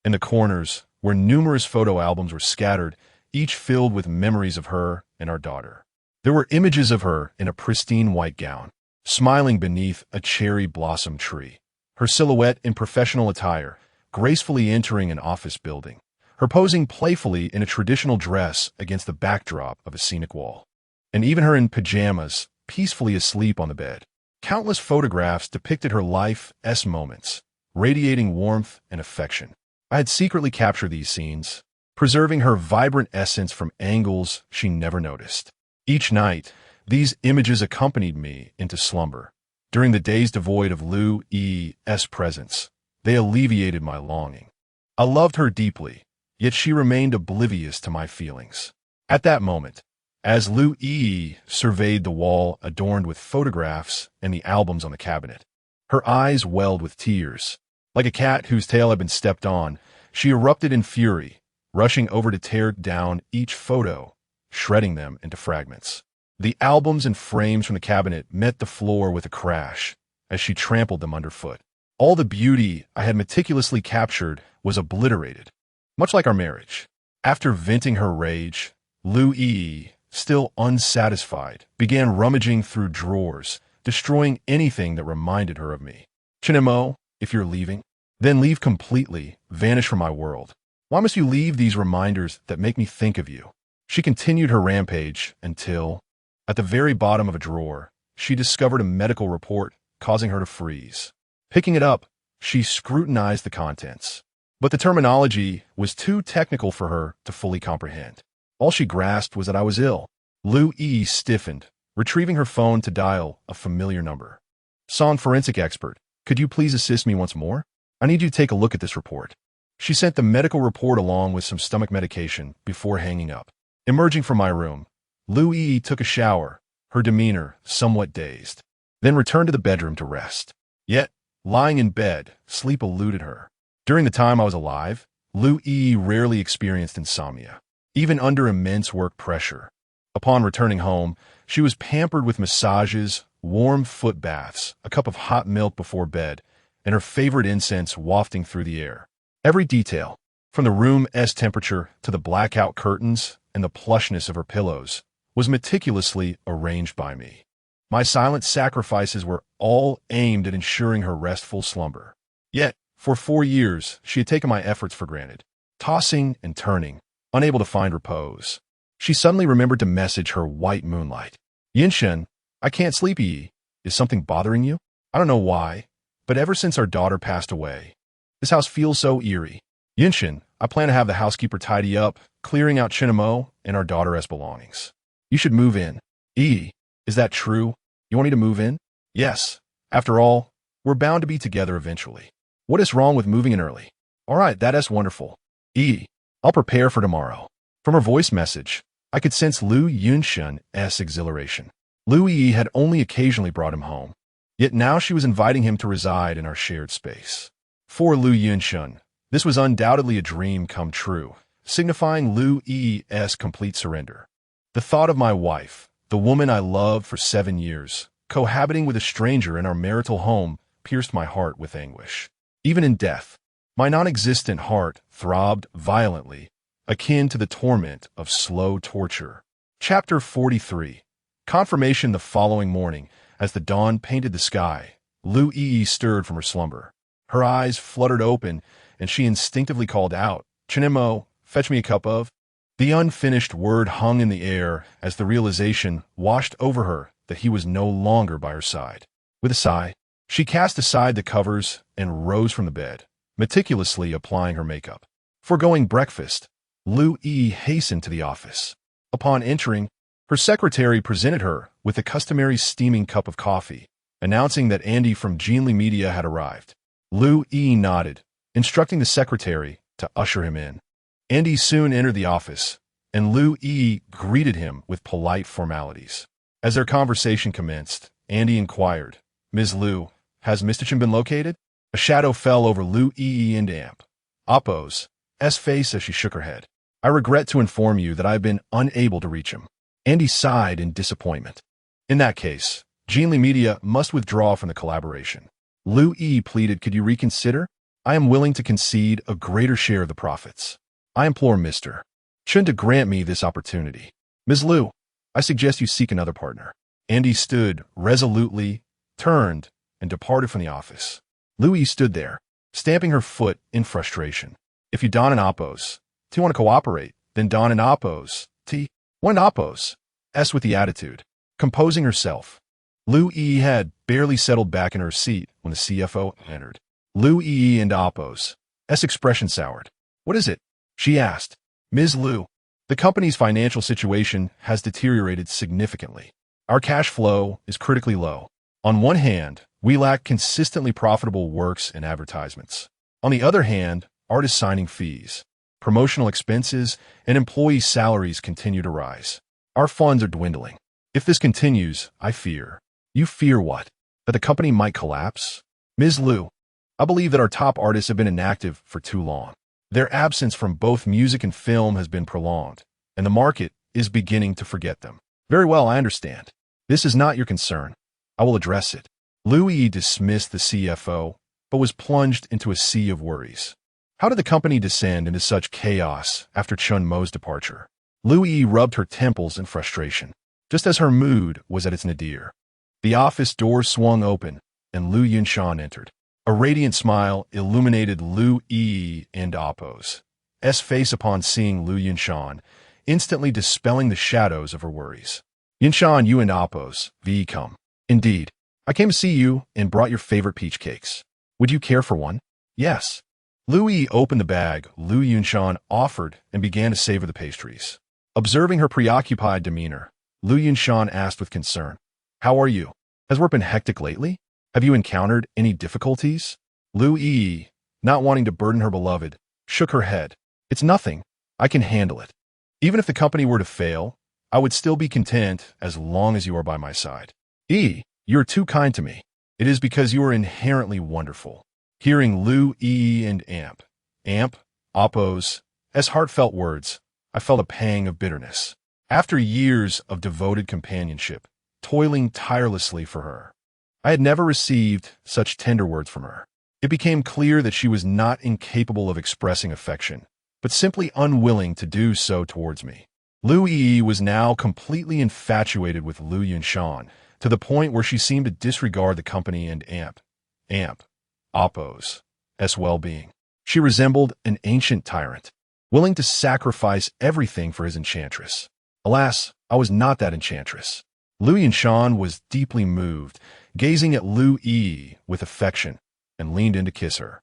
In the corners, where numerous photo albums were scattered, each filled with memories of her and our daughter. There were images of her in a pristine white gown, smiling beneath a cherry blossom tree. Her silhouette in professional attire, gracefully entering an office building. Her posing playfully in a traditional dress against the backdrop of a scenic wall. And even her in pajamas, peacefully asleep on the bed. Countless photographs depicted her life's moments, radiating warmth and affection. I had secretly captured these scenes, preserving her vibrant essence from angles she never noticed. Each night, these images accompanied me into slumber. During the days devoid of Lu Yi's presence, they alleviated my longing. I loved her deeply, yet she remained oblivious to my feelings. At that moment, as Lu Yi surveyed the wall adorned with photographs and the albums on the cabinet, her eyes welled with tears. Like a cat whose tail had been stepped on, she erupted in fury, rushing over to tear down each photo, shredding them into fragments. The albums and frames from the cabinet met the floor with a crash as she trampled them underfoot. All the beauty I had meticulously captured was obliterated, much like our marriage. After venting her rage, Lu Yi, still unsatisfied, began rummaging through drawers, destroying anything that reminded her of me. Chen Mo, if you're leaving, then leave completely, vanish from my world. Why must you leave these reminders that make me think of you? She continued her rampage until, at the very bottom of a drawer, she discovered a medical report, causing her to freeze. Picking it up, she scrutinized the contents. But the terminology was too technical for her to fully comprehend. All she grasped was that I was ill. Lu Yi stiffened, retrieving her phone to dial a familiar number. Song forensic expert, could you please assist me once more? I need you to take a look at this report. She sent the medical report along with some stomach medication before hanging up. Emerging from my room, Lu Yi took a shower, her demeanor somewhat dazed, then returned to the bedroom to rest. Yet, lying in bed, sleep eluded her. During the time I was alive, Lu Yi rarely experienced insomnia, even under immense work pressure. Upon returning home, she was pampered with massages, warm foot baths, a cup of hot milk before bed, and her favorite incense wafting through the air. Every detail, from the room's temperature to the blackout curtains and the plushness of her pillows, was meticulously arranged by me. My silent sacrifices were all aimed at ensuring her restful slumber. Yet, for 4 years, she had taken my efforts for granted, tossing and turning, unable to find repose. She suddenly remembered to message her white moonlight. Yinshen, I can't sleep, Yi. Is something bothering you? I don't know why, but ever since our daughter passed away, this house feels so eerie. Yinshen, I plan to have the housekeeper tidy up, clearing out Chinamo and our daughter's belongings. You should move in. Yi, is that true? You want me to move in? Yes. After all, we're bound to be together eventually. What is wrong with moving in early? All right, that's wonderful. I'll prepare for tomorrow. From her voice message, I could sense Lu Yunshan's exhilaration. Lu Yi had only occasionally brought him home, yet now she was inviting him to reside in our shared space. For Lu Yunshan, this was undoubtedly a dream come true, signifying Lu Yi's complete surrender. The thought of my wife, the woman I loved for 7 years, cohabiting with a stranger in our marital home pierced my heart with anguish. Even in death, my non-existent heart throbbed violently, akin to the torment of slow torture. Chapter 43. Confirmation. The following morning, as the dawn painted the sky, Lu Yi stirred from her slumber. Her eyes fluttered open, and she instinctively called out, "Chinemo, fetch me a cup of—" The unfinished word hung in the air as the realization washed over her that he was no longer by her side. With a sigh, she cast aside the covers and rose from the bed, meticulously applying her makeup. Foregoing breakfast, Lu Yi hastened to the office. Upon entering, her secretary presented her with the customary steaming cup of coffee, announcing that Andy from Gene Media had arrived. Lu Yi nodded, instructing the secretary to usher him in. Andy soon entered the office, and Lu Yi greeted him with polite formalities. As their conversation commenced, Andy inquired, "Ms. Lu, has Mr. Chen been located?" A shadow fell over Lu Yi and Amp Oppo's face as she shook her head. "I regret to inform you that I have been unable to reach him." Andy sighed in disappointment. "In that case, Gene Media must withdraw from the collaboration." Lu Yi pleaded, "Could you reconsider? I am willing to concede a greater share of the profits. I implore Mr. Chen to grant me this opportunity." "Ms. Lu, I suggest you seek another partner." Andy stood resolutely, turned, and departed from the office. Lu Yi stood there, stamping her foot in frustration. "If you don an Oppos, T want to cooperate, then don an Oppos, T want Oppos, S with the attitude." Composing herself, Lu Yi had barely settled back in her seat when the CFO entered. Lu Yi and Oppos' expression soured. "What is it?" she asked. "Ms. Lu, the company's financial situation has deteriorated significantly. Our cash flow is critically low. On one hand, we lack consistently profitable works and advertisements. On the other hand, artist signing fees, promotional expenses, and employee salaries continue to rise. Our funds are dwindling. If this continues, I fear—" "You fear what? That the company might collapse?" "Ms. Lu, I believe that our top artists have been inactive for too long. Their absence from both music and film has been prolonged, and the market is beginning to forget them." "Very well, I understand. This is not your concern. I will address it." Lu Yi dismissed the CFO, but was plunged into a sea of worries. How did the company descend into such chaos after Chun Mo's departure? Lu Yi rubbed her temples in frustration, just as her mood was at its nadir. The office door swung open, and Lu Yunshan entered. A radiant smile illuminated Lu Yi and Oppo's face upon seeing Lu Yunshan, instantly dispelling the shadows of her worries. "Yunshan, you and Oppo's come." "Indeed. I came to see you and brought your favorite peach cakes. Would you care for one?" "Yes." Lu Yi opened the bag Lu Yunshan offered and began to savor the pastries. Observing her preoccupied demeanor, Lu Yunshan asked with concern, "How are you? Has work been hectic lately? Have you encountered any difficulties?" Lu Yi, not wanting to burden her beloved, shook her head. "It's nothing. I can handle it. Even if the company were to fail, I would still be content as long as you are by my side." "You are too kind to me. It is because you are inherently wonderful." Hearing Lu Yi and Amp Oppo's heartfelt words, I felt a pang of bitterness. After years of devoted companionship, toiling tirelessly for her, I had never received such tender words from her. It became clear that she was not incapable of expressing affection, but simply unwilling to do so towards me. Lu Yi was now completely infatuated with Lu Yunshan, to the point where she seemed to disregard the company and Amp Oppo's well-being. She resembled an ancient tyrant, willing to sacrifice everything for his enchantress. Alas, I was not that enchantress. Lu Yunshan was deeply moved, gazing at Lu Yi with affection, and leaned in to kiss her.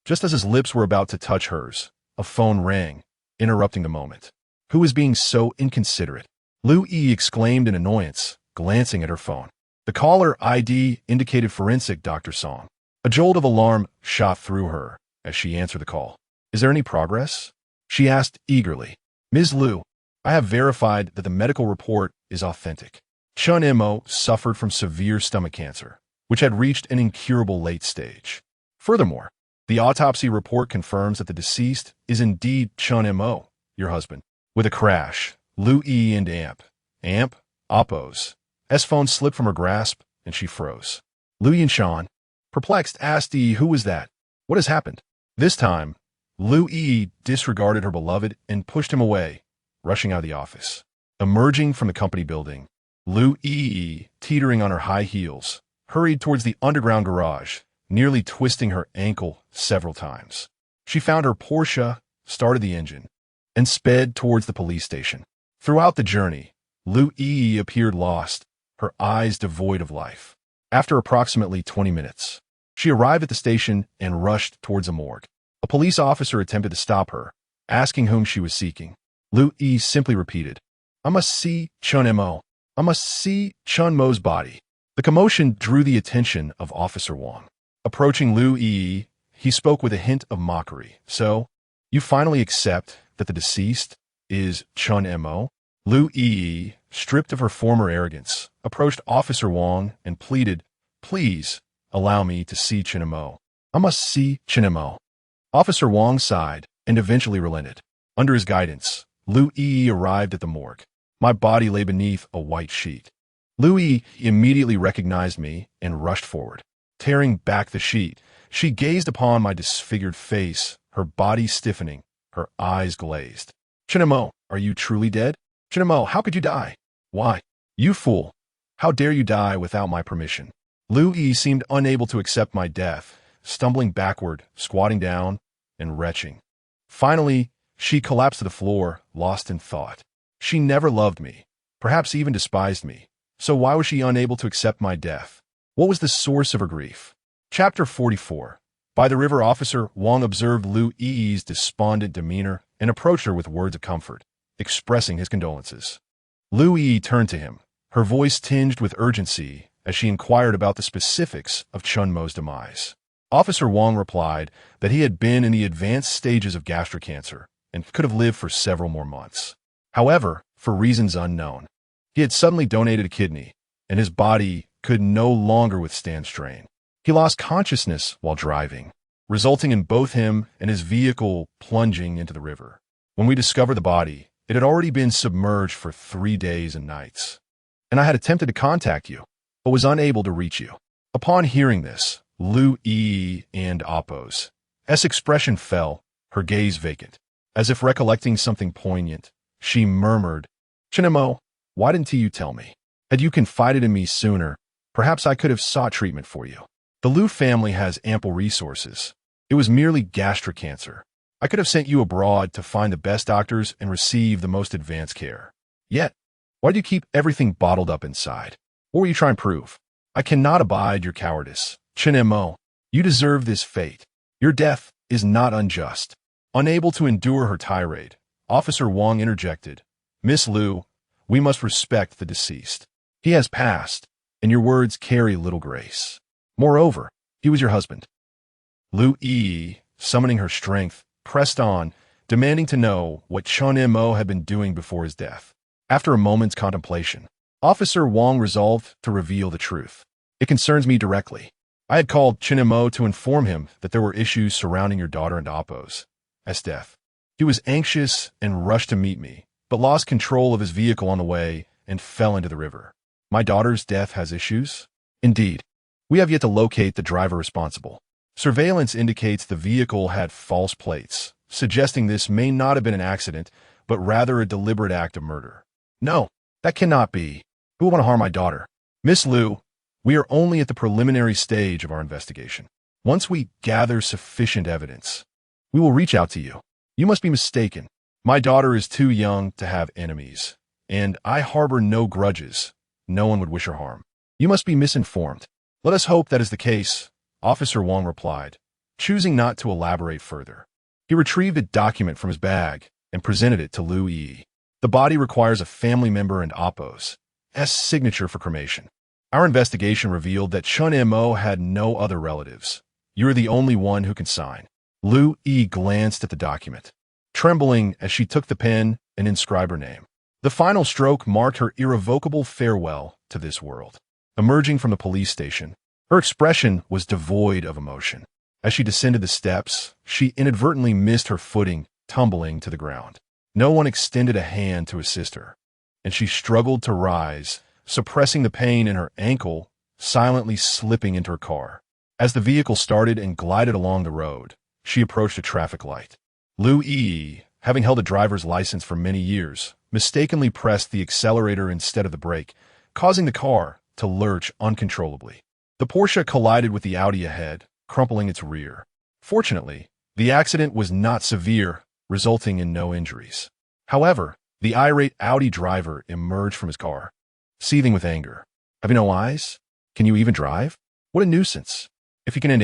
Just as his lips were about to touch hers, a phone rang, interrupting the moment. "Who is being so inconsiderate?" Lu Yi exclaimed in annoyance, glancing at her phone. The caller ID indicated forensic Dr. Song. A jolt of alarm shot through her as she answered the call. "Is there any progress?" she asked eagerly. "Ms. Lu, I have verified that the medical report is authentic. Chun Mo suffered from severe stomach cancer, which had reached an incurable late stage. Furthermore, the autopsy report confirms that the deceased is indeed Chun Mo, your husband. With a crash, Lu Yi and Amp, Oppo's phone slipped from her grasp and she froze. Lu Yinshan, perplexed, asked Yi, who was that? What has happened? This time, Lu Yi disregarded her beloved and pushed him away, rushing out of the office. Emerging from the company building, Lu Yi, teetering on her high heels, hurried towards the underground garage, nearly twisting her ankle several times. She found her Porsche, started the engine, and sped towards the police station. Throughout the journey, Lu Yi appeared lost, her eyes devoid of life. After approximately 20 minutes, she arrived at the station and rushed towards a morgue. A police officer attempted to stop her, asking whom she was seeking. Lu Yi simply repeated, "I must see Chun Mo. I must see Chun Mo's body." The commotion drew the attention of Officer Wang. Approaching Lu Yi, he spoke with a hint of mockery. "So, you finally accept that the deceased is Chun Mo?" Lu Yi, stripped of her former arrogance, approached Officer Wang and pleaded, "Please, allow me to see Chun Mo. I must see Chun Mo." Officer Wang sighed and eventually relented. Under his guidance, Lu Yi arrived at the morgue. My body lay beneath a white sheet. Lu Yi immediately recognized me and rushed forward. Tearing back the sheet, she gazed upon my disfigured face, her body stiffening, her eyes glazed. "Chun Mo, are you truly dead? Chun Mo, how could you die? Why? You fool! How dare you die without my permission?" Lu Yi seemed unable to accept my death, stumbling backward, squatting down, and retching. Finally, she collapsed to the floor, lost in thought. She never loved me, perhaps even despised me, so why was she unable to accept my death? What was the source of her grief? Chapter 44. By the river, Officer Wang observed Lu Yi's despondent demeanor and approached her with words of comfort, expressing his condolences. Lu Yi turned to him, her voice tinged with urgency as she inquired about the specifics of Chun Mo's demise. Officer Wang replied that he had been in the advanced stages of gastric cancer and could have lived for several more months. However, for reasons unknown, he had suddenly donated a kidney, and his body could no longer withstand strain. He lost consciousness while driving, resulting in both him and his vehicle plunging into the river. When we discovered the body, it had already been submerged for 3 days and nights, and I had attempted to contact you, but was unable to reach you. Upon hearing this, Lu Yi and Oppo's expression fell, her gaze vacant. As if recollecting something poignant, she murmured, "Chun Mo, why didn't you tell me? Had you confided in me sooner, perhaps I could have sought treatment for you. The Lu family has ample resources. It was merely gastric cancer. I could have sent you abroad to find the best doctors and receive the most advanced care. Yet, why do you keep everything bottled up inside? What were you trying to prove? I cannot abide your cowardice. Chun Mo, you deserve this fate. Your death is not unjust." Unable to endure her tirade, Officer Wang interjected, "Miss Lu, we must respect the deceased. He has passed, and your words carry little grace. Moreover, he was your husband." Lu Yi, summoning her strength, pressed on, demanding to know what Chun Mo had been doing before his death. After a moment's contemplation, Officer Wang resolved to reveal the truth. "It concerns me directly. I had called Chun Mo to inform him that there were issues surrounding your daughter and Oppo's death. He was anxious and rushed to meet me, but lost control of his vehicle on the way and fell into the river. My daughter's death has issues? Indeed. We have yet to locate the driver responsible. Surveillance indicates the vehicle had false plates, suggesting this may not have been an accident, but rather a deliberate act of murder. No, that cannot be. Who would want to harm my daughter? Miss Lu, we are only at the preliminary stage of our investigation. Once we gather sufficient evidence, we will reach out to you. You must be mistaken. My daughter is too young to have enemies, and I harbor no grudges. No one would wish her harm. You must be misinformed. Let us hope that is the case," Officer Wang replied, choosing not to elaborate further. He retrieved a document from his bag and presented it to Lu Yi. The body requires a family member and Oppo's signature for cremation. Our investigation revealed that Chun Mo had no other relatives. You are the only one who can sign. Lu Yi glanced at the document, trembling as she took the pen and inscribed her name. The final stroke marked her irrevocable farewell to this world. Emerging from the police station, her expression was devoid of emotion. As she descended the steps, she inadvertently missed her footing, tumbling to the ground. No one extended a hand to assist her, and she struggled to rise, suppressing the pain in her ankle, silently slipping into her car. As the vehicle started and glided along the road, she approached a traffic light. Lu Yi, having held a driver's license for many years, mistakenly pressed the accelerator instead of the brake, causing the car to lurch uncontrollably. The Porsche collided with the Audi ahead, crumpling its rear. Fortunately, the accident was not severe, resulting in no injuries. However, the irate Audi driver emerged from his car, seething with anger. Have you no eyes? Can you even drive? What a nuisance. If you can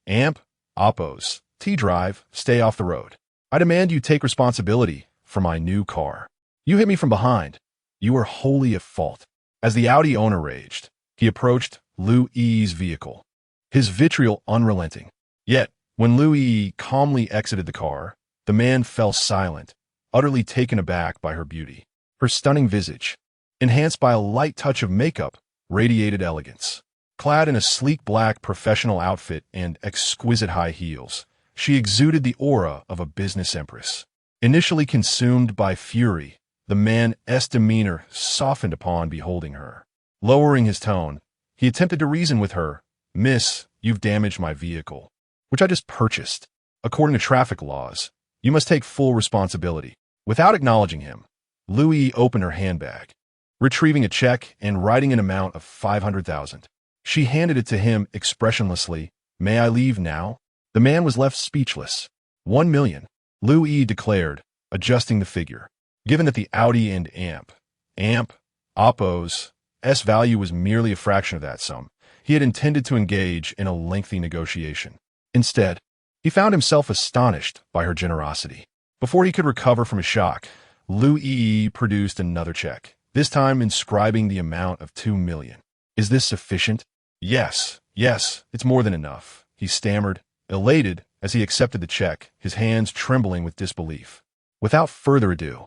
amp, oppose, T-drive, stay off the road. I demand you take responsibility for my new car. You hit me from behind. You are wholly at fault. As the Audi owner raged, he approached Lu Yi's vehicle, his vitriol unrelenting. Yet, when Lu Yi calmly exited the car, the man fell silent, utterly taken aback by her beauty. Her stunning visage, enhanced by a light touch of makeup, radiated elegance. Clad in a sleek black professional outfit and exquisite high heels, she exuded the aura of a business empress. Initially consumed by fury, the man's demeanor softened upon beholding her. Lowering his tone, he attempted to reason with her. Miss, you've damaged my vehicle, which I just purchased. According to traffic laws, you must take full responsibility. Without acknowledging him, Lu Yi opened her handbag, retrieving a check and writing an amount of 500,000. She handed it to him expressionlessly. May I leave now? The man was left speechless. 1 million, Lu Yi declared, adjusting the figure. Given that the Audi and Oppo's value was merely a fraction of that sum, he had intended to engage in a lengthy negotiation. Instead, he found himself astonished by her generosity. Before he could recover from his shock, Lu Yi produced another check, this time inscribing the amount of 2 million. Is this sufficient? Yes, it's more than enough, he stammered, elated as he accepted the check, his hands trembling with disbelief. Without further ado,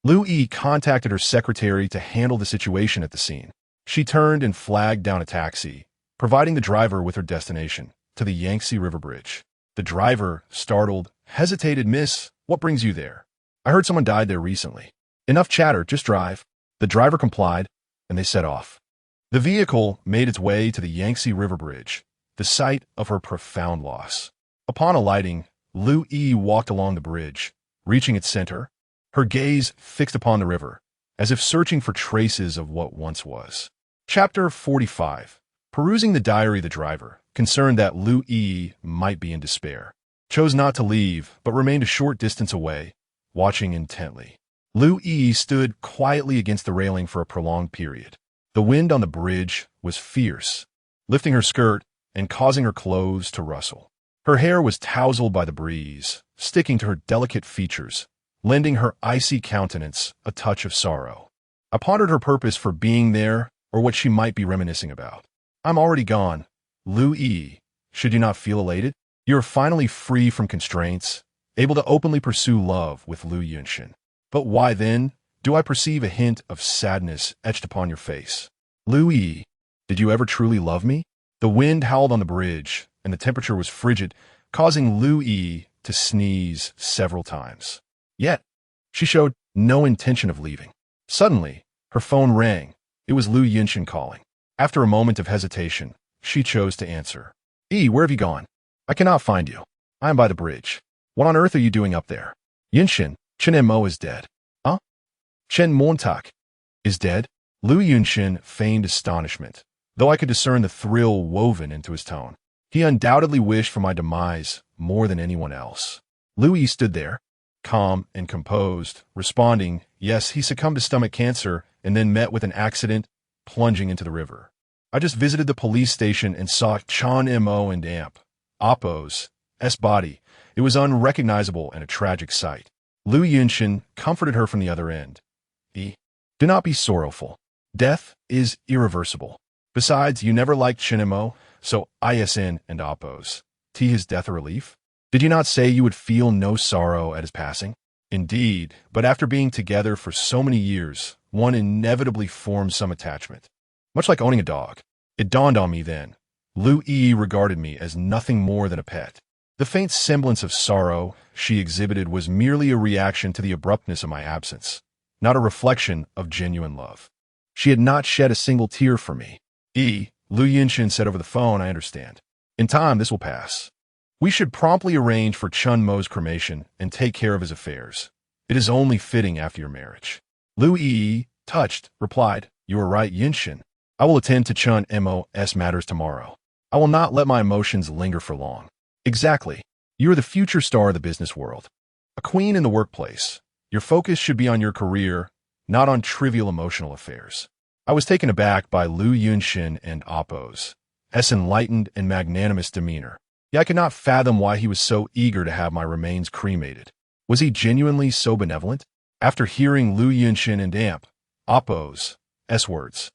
Lu Yi contacted her secretary to handle the situation at the scene. She turned and flagged down a taxi, providing the driver with her destination, to the Yangtze River Bridge. The driver, startled, hesitated. Miss, what brings you there? I heard someone died there recently. Enough chatter, just drive. The driver complied, and they set off. The vehicle made its way to the Yangtze River Bridge, the site of her profound loss. Upon alighting, Lu Yi walked along the bridge, reaching its center, her gaze fixed upon the river, as if searching for traces of what once was. Chapter 45. Perusing the diary, the driver, concerned that Lu Yi might be in despair, chose not to leave but remained a short distance away, watching intently. Lu Yi stood quietly against the railing for a prolonged period. The wind on the bridge was fierce, lifting her skirt and causing her clothes to rustle. Her hair was tousled by the breeze, sticking to her delicate features, lending her icy countenance a touch of sorrow. I pondered her purpose for being there, or what she might be reminiscing about. I'm already gone. Lu Yi, should you not feel elated? You are finally free from constraints, able to openly pursue love with Lu Yunshin. But why then do I perceive a hint of sadness etched upon your face? Lu Yi, did you ever truly love me? The wind howled on the bridge, and the temperature was frigid, causing Lu Yi to sneeze several times. Yet, she showed no intention of leaving. Suddenly, her phone rang. It was Lu Yunshin calling. After a moment of hesitation, she chose to answer. Where have you gone? I cannot find you. I am by the bridge. What on earth are you doing up there? Yunshin, Chen Mo is dead. Huh? Chen Montak is dead? Lu Yunshin feigned astonishment, though I could discern the thrill woven into his tone. He undoubtedly wished for my demise more than anyone else. Lu Yi stood there, calm and composed, responding, yes, he succumbed to stomach cancer and then met with an accident, plunging into the river. I just visited the police station and saw Chan Mo and Oppo's body. It was unrecognizable and a tragic sight. Lu Yunshin comforted her from the other end. Do not be sorrowful. Death is irreversible. Besides, you never liked Shinemo, so ISN and Oppo's. His death a relief? Did you not say you would feel no sorrow at his passing? Indeed, but after being together for so many years, one inevitably forms some attachment. Much like owning a dog. It dawned on me then. Lu Yi regarded me as nothing more than a pet. The faint semblance of sorrow she exhibited was merely a reaction to the abruptness of my absence, not a reflection of genuine love. She had not shed a single tear for me. Lu Yinshin said over the phone, I understand. In time, this will pass. We should promptly arrange for Chun Mo's cremation and take care of his affairs. It is only fitting after your marriage. Lu Yi, touched, replied, You are right, Yinshin. I will attend to Chun Mo's matters tomorrow. I will not let my emotions linger for long. Exactly. You are the future star of the business world. A queen in the workplace. Your focus should be on your career, not on trivial emotional affairs. I was taken aback by Lu Yunshin and Appo's enlightened and magnanimous demeanor. Yet I could not fathom why he was so eager to have my remains cremated. Was he genuinely so benevolent? After hearing Lu Yunshin and Appo's words,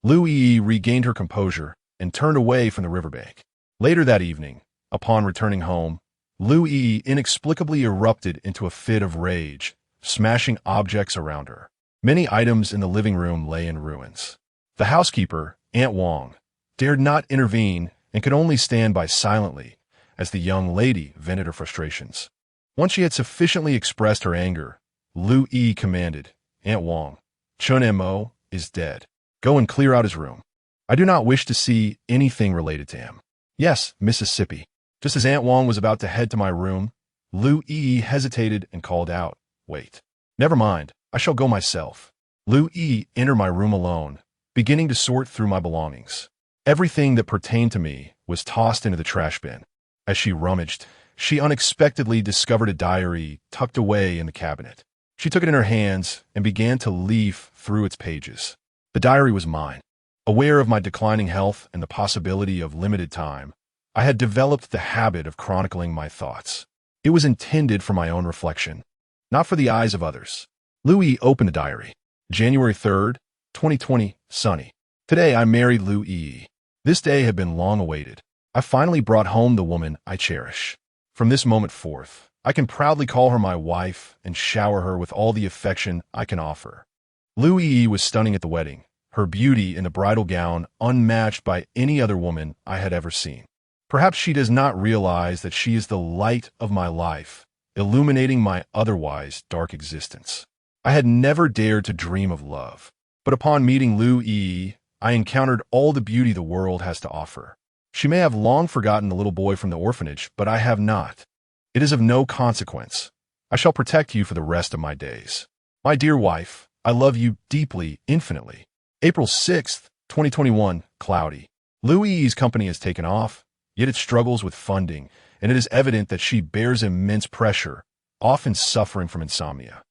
Lu Yi regained her composure and turned away from the riverbank. Later that evening, upon returning home, Lu Yi inexplicably erupted into a fit of rage, smashing objects around her. Many items in the living room lay in ruins. The housekeeper, Aunt Wang, dared not intervene and could only stand by silently as the young lady vented her frustrations. Once she had sufficiently expressed her anger, Lu Yi commanded, Aunt Wang, Chun Mo is dead. Go and clear out his room. I do not wish to see anything related to him. Yes, Mississippi. Just as Aunt Wang was about to head to my room, Lu Yi hesitated and called out, Wait. Never mind. I shall go myself. Lu Yi entered my room alone, beginning to sort through my belongings. Everything that pertained to me was tossed into the trash bin. As she rummaged, she unexpectedly discovered a diary tucked away in the cabinet. She took it in her hands and began to leaf through its pages. The diary was mine. Aware of my declining health and the possibility of limited time, I had developed the habit of chronicling my thoughts. It was intended for my own reflection, not for the eyes of others. Louis opened the diary. January 3rd, 2020, sunny. Today I married Lu Yi. This day had been long awaited. I finally brought home the woman I cherish. From this moment forth, I can proudly call her my wife and shower her with all the affection I can offer. Lu Yi was stunning at the wedding, her beauty in the bridal gown unmatched by any other woman I had ever seen. Perhaps she does not realize that she is the light of my life, illuminating my otherwise dark existence. I had never dared to dream of love, but upon meeting Lu Yi, I encountered all the beauty the world has to offer. She may have long forgotten the little boy from the orphanage, but I have not. It is of no consequence. I shall protect you for the rest of my days. My dear wife, I love you deeply, infinitely. April 6th, 2021, cloudy. Lu Yi's company has taken off, yet it struggles with funding, and it is evident that she bears immense pressure, often suffering from insomnia.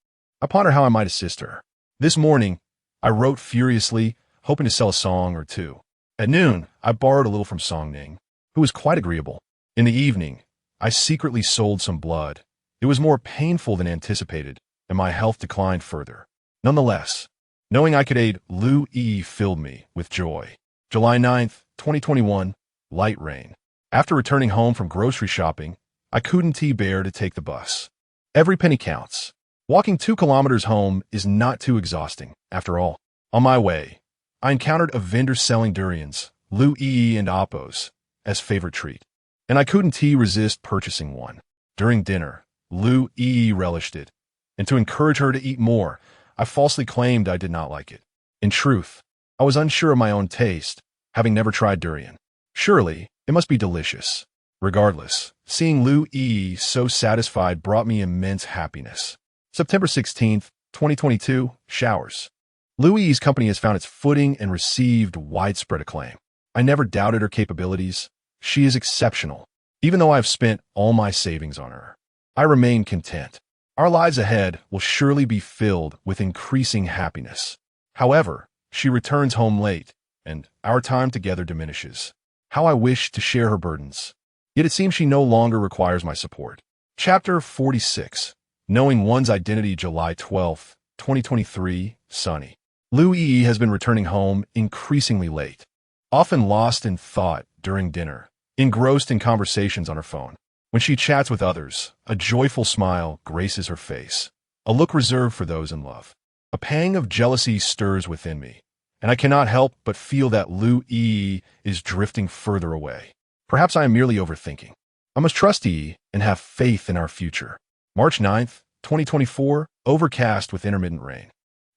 I ponder how I might assist her. This morning, I wrote furiously, hoping to sell a song or two. At noon, I borrowed a little from Song Ning, who was quite agreeable. In the evening, I secretly sold some blood. It was more painful than anticipated, and my health declined further. Nonetheless, knowing I could aid Lu Yi filled me with joy. July 9th, 2021, light rain. After returning home from grocery shopping, I couldn't bear to take the bus. Every penny counts. Walking 2 kilometers home is not too exhausting, after all. On my way, I encountered a vendor selling durians, Lu Yi and Appo's favorite treat, and I couldn't resist purchasing one. During dinner, Lu Yi relished it, and to encourage her to eat more, I falsely claimed I did not like it. In truth, I was unsure of my own taste, having never tried durian. Surely, it must be delicious. Regardless, seeing Lu Yi so satisfied brought me immense happiness. September 16th, 2022, showers. Lu Yi's company has found its footing and received widespread acclaim. I never doubted her capabilities. She is exceptional. Even though I have spent all my savings on her, I remain content. Our lives ahead will surely be filled with increasing happiness. However, she returns home late, and our time together diminishes. How I wish to share her burdens. Yet it seems she no longer requires my support. Chapter 46. Knowing one's identity. July 12th, 2023, sunny. Lu Yi has been returning home increasingly late, often lost in thought during dinner, engrossed in conversations on her phone. When she chats with others, a joyful smile graces her face. a look reserved for those in love. A pang of jealousy stirs within me, and I cannot help but feel that Lu Yi is drifting further away. Perhaps I am merely overthinking. I must trust Yi and have faith in our future. March 9th, 2024, overcast with intermittent rain.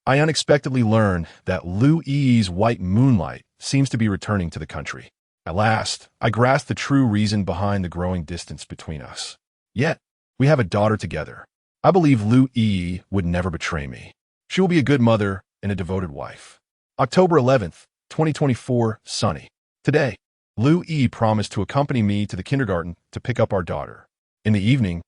I unexpectedly learn that Lu Yi's white moonlight seems to be returning to the country. At last, I grasp the true reason behind the growing distance between us. Yet, we have a daughter together. I believe Lu Yi would never betray me. She will be a good mother and a devoted wife. October 11th, 2024, sunny. Today, Lu Yi promised to accompany me to the kindergarten to pick up our daughter. In the evening,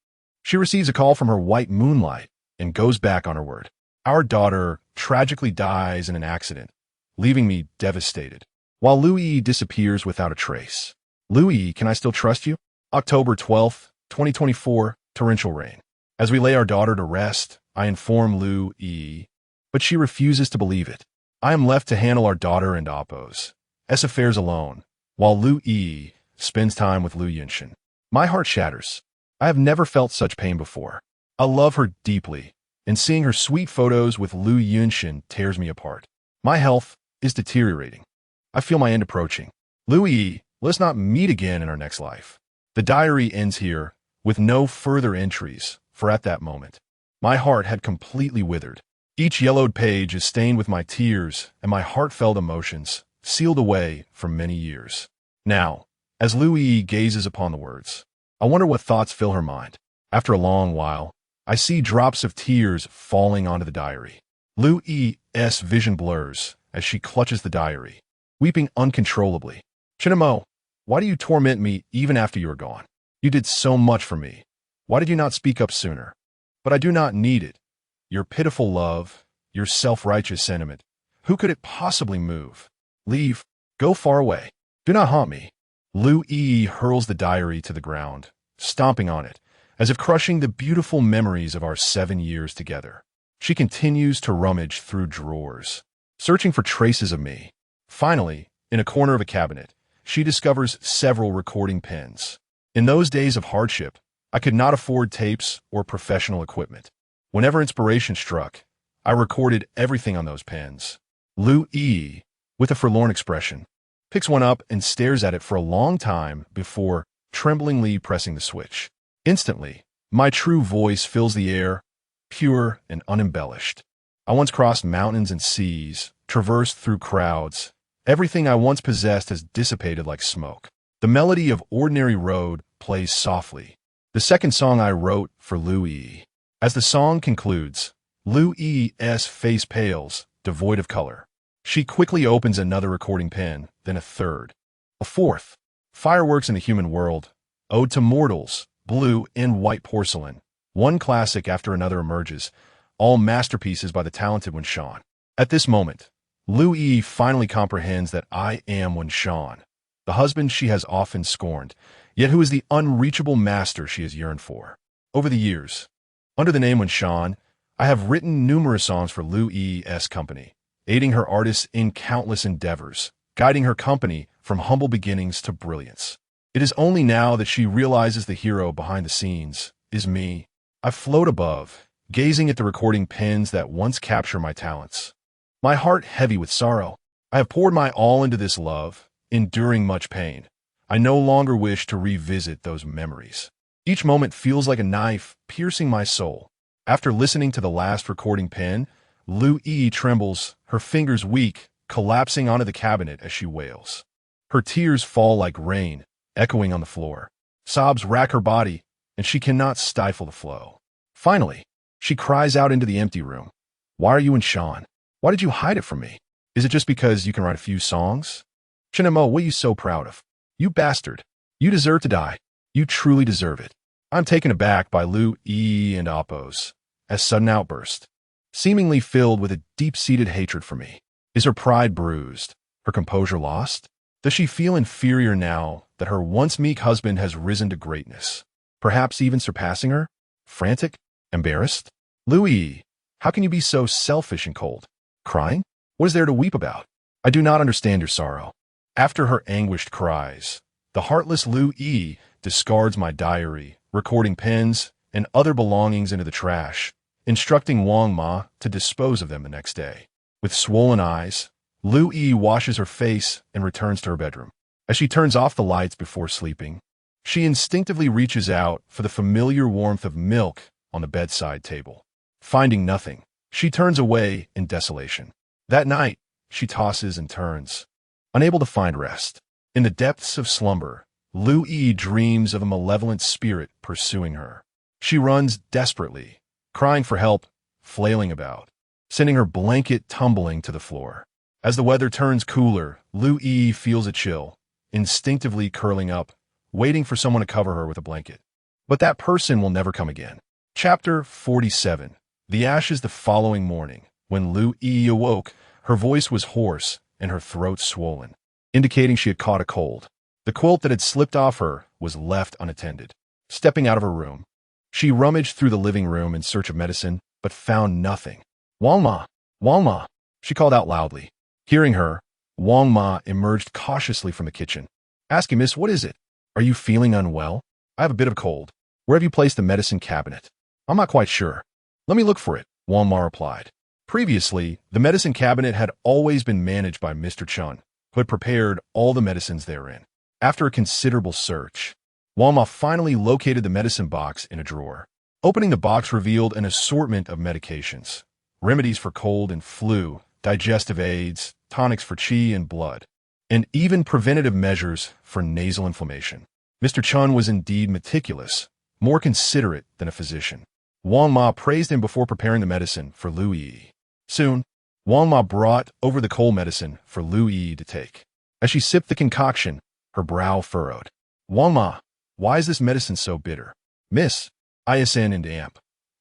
she receives a call from her white moonlight and goes back on her word. Our daughter tragically dies in an accident, leaving me devastated, while Lu Yi disappears without a trace. Lu Yi, can I still trust you? October 12th, 2024, torrential rain. As we lay our daughter to rest, I inform Lu Yi, but she refuses to believe it. I am left to handle our daughter and Appo's affairs alone, while Lu Yi spends time with Lu Yunshin. My heart shatters. I have never felt such pain before. I love her deeply, and seeing her sweet photos with Lu Yunshin tears me apart. My health is deteriorating. I feel my end approaching. Lu Yi, let's not meet again in our next life. The diary ends here, with no further entries, for at that moment, my heart had completely withered. Each yellowed page is stained with my tears and my heartfelt emotions, sealed away for many years. Now, as Lu Yi gazes upon the words, I wonder what thoughts fill her mind. After a long while, I see drops of tears falling onto the diary. Lu Yi's vision blurs as she clutches the diary, weeping uncontrollably. Chinamo, why do you torment me even after you are gone? You did so much for me. Why did you not speak up sooner? But I do not need it. Your pitiful love, your self-righteous sentiment, who could it possibly move? Leave. Go far away. Do not haunt me. Lu Yi hurls the diary to the ground, stomping on it, as if crushing the beautiful memories of our 7 years together. She continues to rummage through drawers, searching for traces of me. Finally, in a corner of a cabinet, she discovers several recording pens. In those days of hardship, I could not afford tapes or professional equipment. Whenever inspiration struck, I recorded everything on those pens. Lu Yi, with a forlorn expression, picks one up and stares at it for a long time before tremblingly pressing the switch. Instantly, my true voice fills the air, pure and unembellished. I once crossed mountains and seas, traversed through crowds. Everything I once possessed has dissipated like smoke. The melody of Ordinary Road plays softly. The second song I wrote for Lu Yi. As the song concludes, Lu Yi's face pales, devoid of color. She quickly opens another recording pen, then a third, a fourth. Fireworks in the Human World, Ode to Mortals, Blue and White Porcelain. One classic after another emerges, all masterpieces by the talented Wenshan. At this moment, Lu Yi finally comprehends that I am Wenshan, the husband she has often scorned, yet who is the unreachable master she has yearned for. Over the years, under the name Wenshan, I have written numerous songs for Lu Yi's company, aiding her artists in countless endeavors, guiding her company from humble beginnings to brilliance. It is only now that she realizes the hero behind the scenes is me. I float above, gazing at the recording pens that once capture my talents. My heart heavy with sorrow. I have poured my all into this love, enduring much pain. I no longer wish to revisit those memories. Each moment feels like a knife piercing my soul. After listening to the last recording pen, Lu Yi trembles, her fingers weak, collapsing onto the cabinet as she wails. Her tears fall like rain, echoing on the floor. Sobs rack her body, and she cannot stifle the flow. Finally, she cries out into the empty room. Why are you in Sean? Why did you hide it from me? Is it just because you can write a few songs? Chinamo, what are you so proud of? You bastard. You deserve to die. You truly deserve it. I'm taken aback by Lu Yi and Appo's sudden outburst, seemingly filled with a deep-seated hatred for me. Is her pride bruised? Her composure lost? Does she feel inferior now that her once meek husband has risen to greatness? Perhaps even surpassing her? Frantic? Embarrassed? Lu Yi, how can you be so selfish and cold? Crying? What is there to weep about? I do not understand your sorrow. After her anguished cries, the heartless Lu Yi discards my diary, recording pens, and other belongings into the trash, instructing Wang Ma to dispose of them the next day. With swollen eyes, Lu Yi washes her face and returns to her bedroom. As she turns off the lights before sleeping, she instinctively reaches out for the familiar warmth of milk on the bedside table. Finding nothing, she turns away in desolation. That night, she tosses and turns, unable to find rest. In the depths of slumber, Lu Yi dreams of a malevolent spirit pursuing her. She runs desperately, crying for help, flailing about, sending her blanket tumbling to the floor. As the weather turns cooler, Lu Yi feels a chill, instinctively curling up, waiting for someone to cover her with a blanket. But that person will never come again. Chapter 47. The ashes. The following morning, when Lu Yi awoke, her voice was hoarse and her throat swollen, indicating she had caught a cold. The quilt that had slipped off her was left unattended. Stepping out of her room, she rummaged through the living room in search of medicine, but found nothing. Wang Ma! Wang Ma! She called out loudly. Hearing her, Wang Ma emerged cautiously from the kitchen. Asking, Miss, what is it? Are you feeling unwell? I have a bit of cold. Where have you placed the medicine cabinet? I'm not quite sure. Let me look for it, Wang Ma replied. Previously, the medicine cabinet had always been managed by Mr. Chun, who had prepared all the medicines therein. After a considerable search, Wang Ma finally located the medicine box in a drawer. Opening the box revealed an assortment of medications, remedies for cold and flu, digestive aids, tonics for qi and blood, and even preventative measures for nasal inflammation. Mr. Chun was indeed meticulous, more considerate than a physician. Wang Ma praised him before preparing the medicine for Lu Yi. Soon, Wang Ma brought over the cold medicine for Lu Yi to take. As she sipped the concoction, her brow furrowed. Wang Ma, why is this medicine so bitter? Miss, ISN and amp.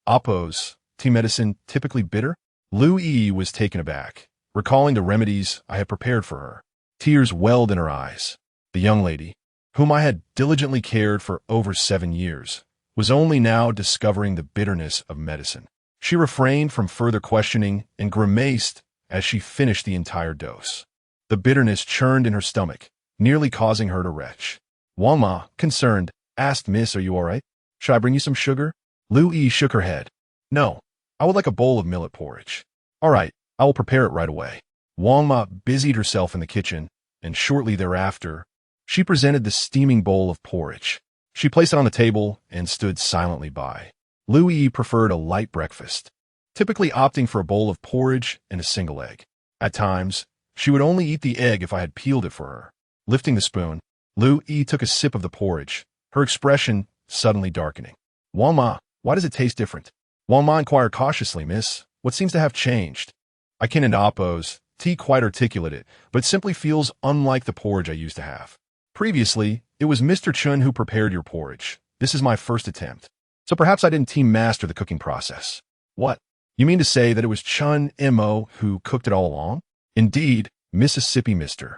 Oppos, tea medicine typically bitter? Lu Yi was taken aback, recalling the remedies I had prepared for her. Tears welled in her eyes. The young lady, whom I had diligently cared for over 7 years, was only now discovering the bitterness of medicine. She refrained from further questioning and grimaced as she finished the entire dose. The bitterness churned in her stomach, nearly causing her to retch. Wang Ma, concerned, asked, Miss, are you all right? Should I bring you some sugar? Lu Yi shook her head. No, I would like a bowl of millet porridge. All right, I will prepare it right away. Wang Ma busied herself in the kitchen, and shortly thereafter, she presented the steaming bowl of porridge. She placed it on the table and stood silently by. Lu Yi preferred a light breakfast, typically opting for a bowl of porridge and a single egg. At times, she would only eat the egg if I had peeled it for her. Lifting the spoon, Lu Yi took a sip of the porridge, her expression suddenly darkening. Wang Ma, why does it taste different? Wang Ma inquired cautiously, Miss, what seems to have changed? I can't oppose, tea quite articulate it, but it simply feels unlike the porridge I used to have. Previously, it was Mr. Chun who prepared your porridge. This is my first attempt. So perhaps I didn't team master the cooking process. What? You mean to say that it was Chun Mo who cooked it all along? Indeed, Mississippi Mr.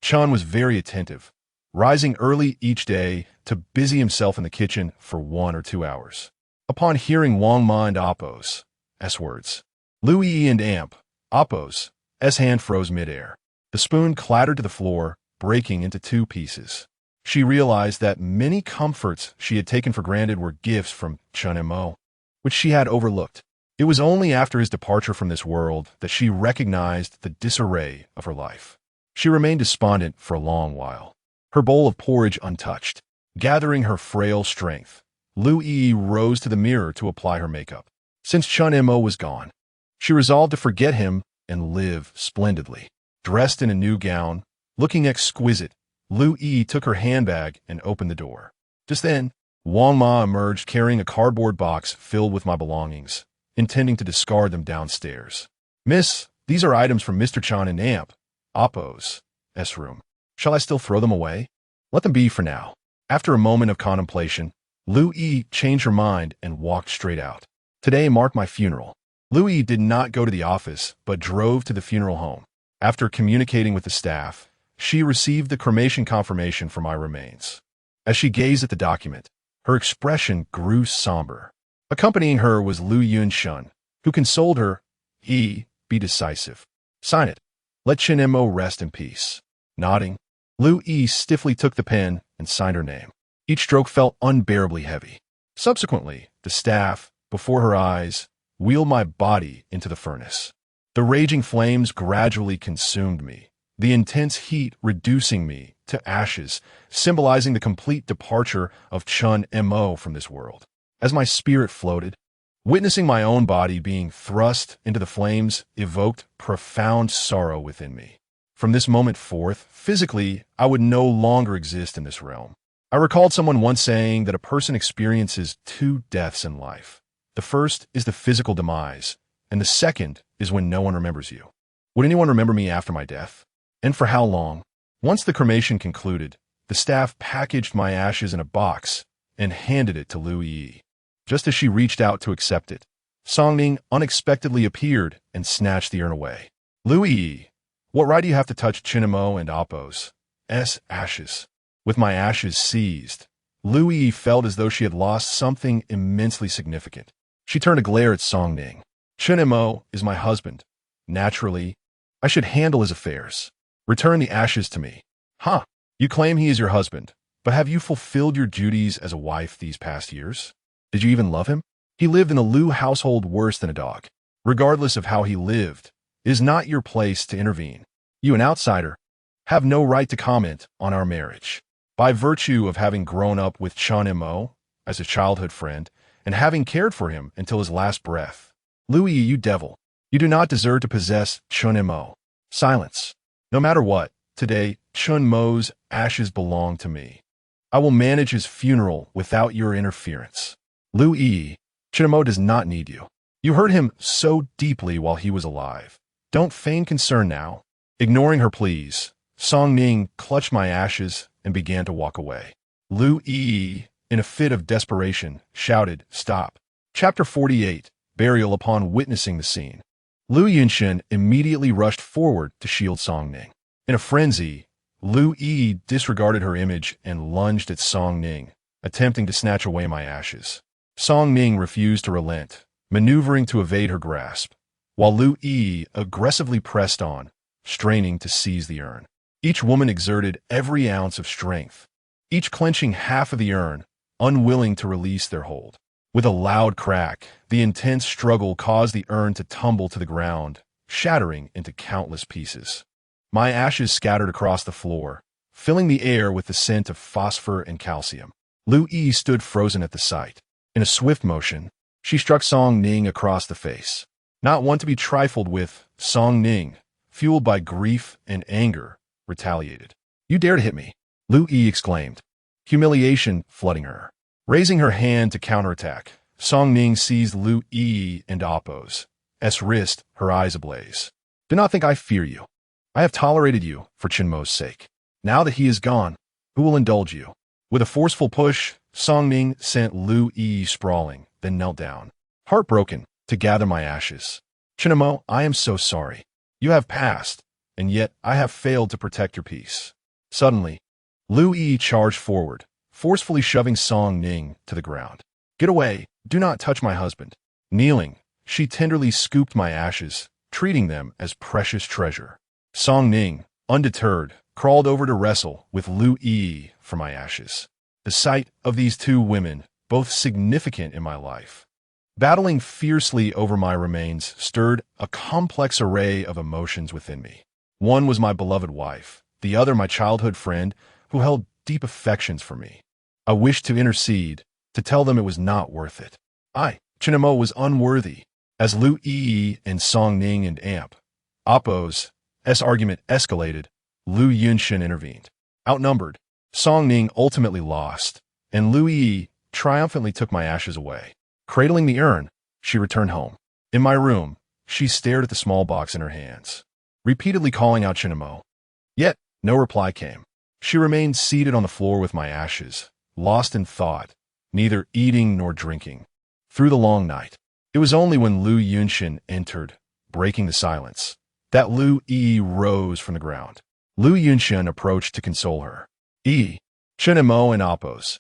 Chun was very attentive, rising early each day to busy himself in the kitchen for 1 or 2 hours. Upon hearing Wang Ma and Oppo's S words, Lu Yi and Amp, Oppo's S hand froze midair. The spoon clattered to the floor, breaking into 2 pieces. She realized that many comforts she had taken for granted were gifts from Chun Mo, which she had overlooked. It was only after his departure from this world that she recognized the disarray of her life. She remained despondent for a long while, her bowl of porridge untouched. Gathering her frail strength, Lu Yi rose to the mirror to apply her makeup. Since Chun Mo was gone, she resolved to forget him and live splendidly. Dressed in a new gown, looking exquisite, Lu Yi took her handbag and opened the door. Just then, Wang Ma emerged carrying a cardboard box filled with my belongings, intending to discard them downstairs. Miss, these are items from Mr. Chun and Amp, Oppo's S room. Shall I still throw them away? Let them be for now. After a moment of contemplation, Lu Yi changed her mind and walked straight out. Today marked my funeral. Lu Yi did not go to the office, but drove to the funeral home. After communicating with the staff, she received the cremation confirmation for my remains. As she gazed at the document, her expression grew somber. Accompanying her was Lu Yun Shun, who consoled her, be decisive. Sign it. Let Chin Mo rest in peace. Nodding, Lu Yi stiffly took the pen and signed her name. Each stroke felt unbearably heavy. Subsequently, the staff, before her eyes, wheeled my body into the furnace. The raging flames gradually consumed me, the intense heat reducing me to ashes, symbolizing the complete departure of Chun Mo from this world. As my spirit floated, witnessing my own body being thrust into the flames evoked profound sorrow within me. From this moment forth, physically, I would no longer exist in this realm. I recalled someone once saying that a person experiences two deaths in life. The first is the physical demise, and the second is when no one remembers you. Would anyone remember me after my death? And for how long? Once the cremation concluded, the staff packaged my ashes in a box and handed it to Lu Yi. Just as she reached out to accept it, Song Ning unexpectedly appeared and snatched the urn away. Lu Yi, what right do you have to touch Chinamo and Appo's ashes? With my ashes seized, Lu Yi felt as though she had lost something immensely significant. She turned to glare at Song Ning. Chinamo is my husband. Naturally, I should handle his affairs. Return the ashes to me. Huh, you claim he is your husband, but have you fulfilled your duties as a wife these past years? Did you even love him? He lived in a Lu household worse than a dog. Regardless of how he lived, it is not your place to intervene. You, an outsider, have no right to comment on our marriage. By virtue of having grown up with Chun Mo as a childhood friend and having cared for him until his last breath, Lu Yi, you devil, you do not deserve to possess Chun Mo. Silence. No matter what, today, Chun Mo's ashes belong to me. I will manage his funeral without your interference. Lu Yi, Chun Mo does not need you. You hurt him so deeply while he was alive. Don't feign concern now. Ignoring her pleas, Song Ning clutched my ashes and began to walk away. Lu Yi, in a fit of desperation, shouted, "Stop." Chapter 48, Burial. Upon witnessing the scene, Lu Yunshin immediately rushed forward to shield Song Ning. In a frenzy, Lu Yi disregarded her image and lunged at Song Ning, attempting to snatch away my ashes. Song Ning refused to relent, maneuvering to evade her grasp, while Lu Yi aggressively pressed on, straining to seize the urn. Each woman exerted every ounce of strength, each clenching half of the urn, unwilling to release their hold. With a loud crack, the intense struggle caused the urn to tumble to the ground, shattering into countless pieces. My ashes scattered across the floor, filling the air with the scent of phosphor and calcium. Lu Yi stood frozen at the sight. In a swift motion, she struck Song Ning across the face. Not one to be trifled with, Song Ning, fueled by grief and anger, retaliated. "You dare to hit me!" Lu Yi exclaimed, humiliation flooding her. Raising her hand to counterattack, Song Ning seized Lu Yi and Appo's wrist, her eyes ablaze. "Do not think I fear you. I have tolerated you for Chinmo's sake. Now that he is gone, who will indulge you?" With a forceful push, Song Ning sent Lu Yi sprawling, then knelt down, heartbroken, to gather my ashes. "Chinmo, I am so sorry. You have passed, and yet I have failed to protect your peace." Suddenly, Lu Yi charged forward, forcefully shoving Song Ning to the ground. "Get away! Do not touch my husband." Kneeling, she tenderly scooped my ashes, treating them as precious treasure. Song Ning, undeterred, crawled over to wrestle with Lu Yi for my ashes. The sight of these two women, both significant in my life, battling fiercely over my remains, stirred a complex array of emotions within me. One was my beloved wife, the other my childhood friend who held deep affections for me. I wished to intercede, to tell them it was not worth it. Chinmo, was unworthy. As Lu Yi and Song Ning and Appo's argument escalated, Lu Yunshin intervened. Outnumbered, Song Ning ultimately lost, and Lu Yi triumphantly took my ashes away. Cradling the urn, she returned home. In my room, she stared at the small box in her hands, repeatedly calling out Chinmo. Yet, no reply came. She remained seated on the floor with my ashes, lost in thought, neither eating nor drinking. Through the long night, it was only when Lu Yunshin entered, breaking the silence, that Lu Yi rose from the ground. Lu Yunshin approached to console her. Chinmo and Appo's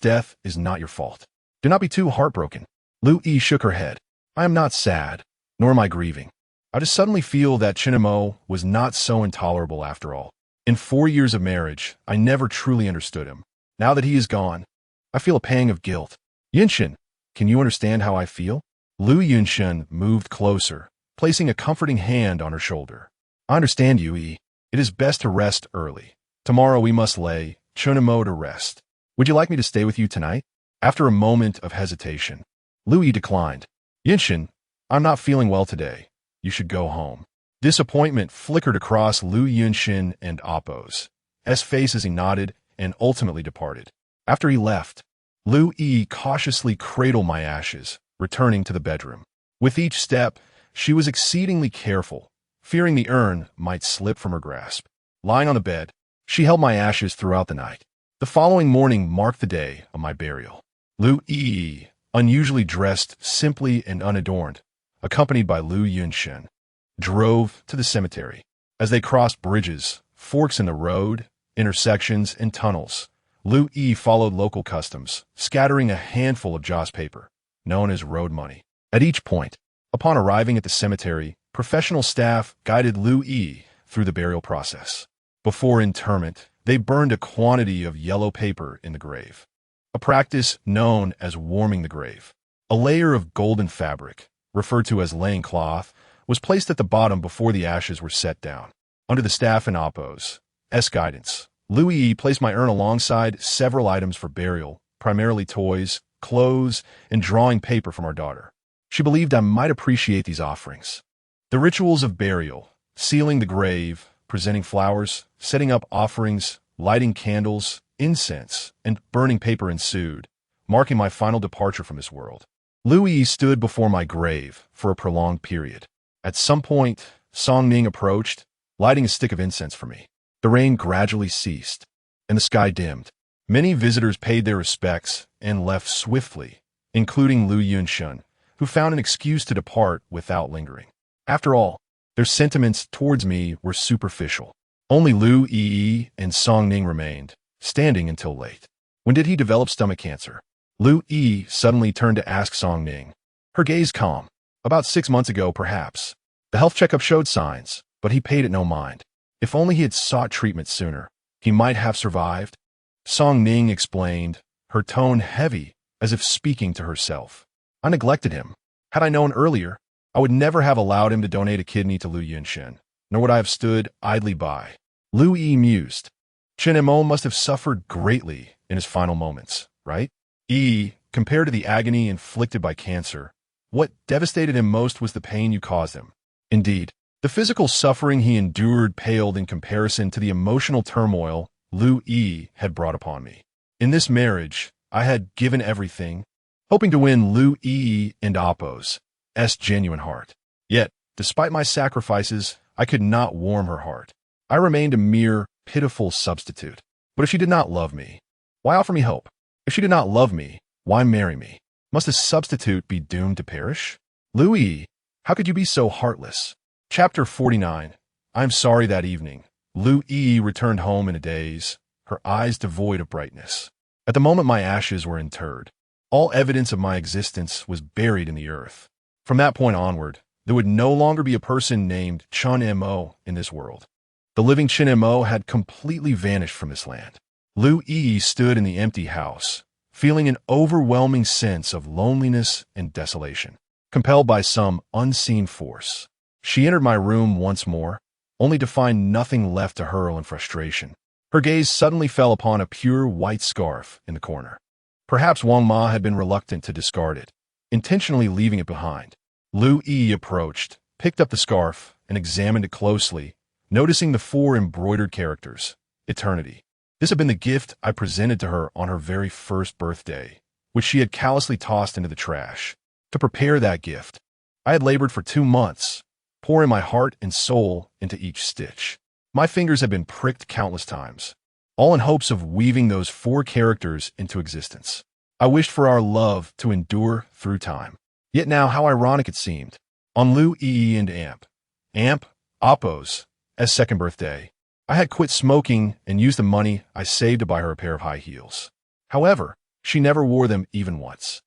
death is not your fault. Do not be too heartbroken." Lu Yi shook her head. "I am not sad, nor am I grieving. I just suddenly feel that Chinmo was not so intolerable after all. In 4 years of marriage, I never truly understood him. Now that he is gone, I feel a pang of guilt. Yunshin, can you understand how I feel?" Lu Yunshen moved closer, placing a comforting hand on her shoulder. I understand, Yui. It is best to rest early. Tomorrow we must lay Chunimo to rest. Would you like me to stay with you tonight? After a moment of hesitation, Lu declined. Yunshen, I'm not feeling well today. You should go home. Disappointment flickered across Lu Yunshen and Appo's face as he nodded and ultimately departed. After he left, Lu cautiously cradled my ashes, returning to the bedroom. With each step, she was exceedingly careful, fearing the urn might slip from her grasp. Lying on the bed, she held my ashes throughout the night. The following morning marked the day of my burial. Lu unusually dressed simply and unadorned, accompanied by Lu Yunshen, drove to the cemetery. As they crossed bridges, forks in the road, intersections, and tunnels, Lu followed local customs, scattering a handful of joss paper, known as road money. At each point, upon arriving at the cemetery, professional staff guided Lu through the burial process. Before interment, they burned a quantity of yellow paper in the grave, a practice known as warming the grave. A layer of golden fabric, referred to as laying cloth, was placed at the bottom before the ashes were set down. Under the staff and Appo's guidance, Lu placed my urn alongside several items for burial, primarily toys, clothes, and drawing paper from our daughter. She believed I might appreciate these offerings. The rituals of burial, sealing the grave, presenting flowers, setting up offerings, lighting candles, incense, and burning paper ensued, marking my final departure from this world. Lu stood before my grave for a prolonged period. At some point, Song Ning approached, lighting a stick of incense for me. The rain gradually ceased, and the sky dimmed. Many visitors paid their respects and left swiftly, including Lu Yunshen, who found an excuse to depart without lingering. After all, their sentiments towards me were superficial. Only Lu and Song Ning remained, standing until late. When did he develop stomach cancer? Lu suddenly turned to ask Song Ning, her gaze calm. About 6 months ago, perhaps. The health checkup showed signs, but he paid it no mind. If only he had sought treatment sooner, he might have survived. Song Ning explained, her tone heavy, as if speaking to herself. I neglected him. Had I known earlier, I would never have allowed him to donate a kidney to Lu Yunshen, nor would I have stood idly by. Lu mused. Chen Mo must have suffered greatly in his final moments, right? Compared to the agony inflicted by cancer, what devastated him most was the pain you caused him. Indeed, the physical suffering he endured paled in comparison to the emotional turmoil Lu had brought upon me. In this marriage, I had given everything, hoping to win Lu and Appo's genuine heart. Yet, despite my sacrifices, I could not warm her heart. I remained a mere pitiful substitute. But if she did not love me, why offer me hope? If she did not love me, why marry me? Must a substitute be doomed to perish? Lu, how could you be so heartless? Chapter 49. I'm sorry that evening. Lu returned home in a daze, her eyes devoid of brightness. At the moment my ashes were interred, all evidence of my existence was buried in the earth. From that point onward, there would no longer be a person named Chen Mo in this world. The living Chen Mo had completely vanished from this land. Lu stood in the empty house, feeling an overwhelming sense of loneliness and desolation. Compelled by some unseen force, she entered my room once more, only to find nothing left to hurl in frustration. Her gaze suddenly fell upon a pure white scarf in the corner. Perhaps Wang Ma had been reluctant to discard it, intentionally leaving it behind. Lu approached, picked up the scarf, and examined it closely, noticing the 4 embroidered characters, Eternity. This had been the gift I presented to her on her very first birthday, which she had callously tossed into the trash. To prepare that gift, I had labored for 2 months, pouring my heart and soul into each stitch. My fingers had been pricked countless times, all in hopes of weaving those 4 characters into existence. I wished for our love to endure through time. Yet now how ironic it seemed. On Lu and Appo's second birthday, I had quit smoking and used the money I saved to buy her a pair of high heels. However, she never wore them even once.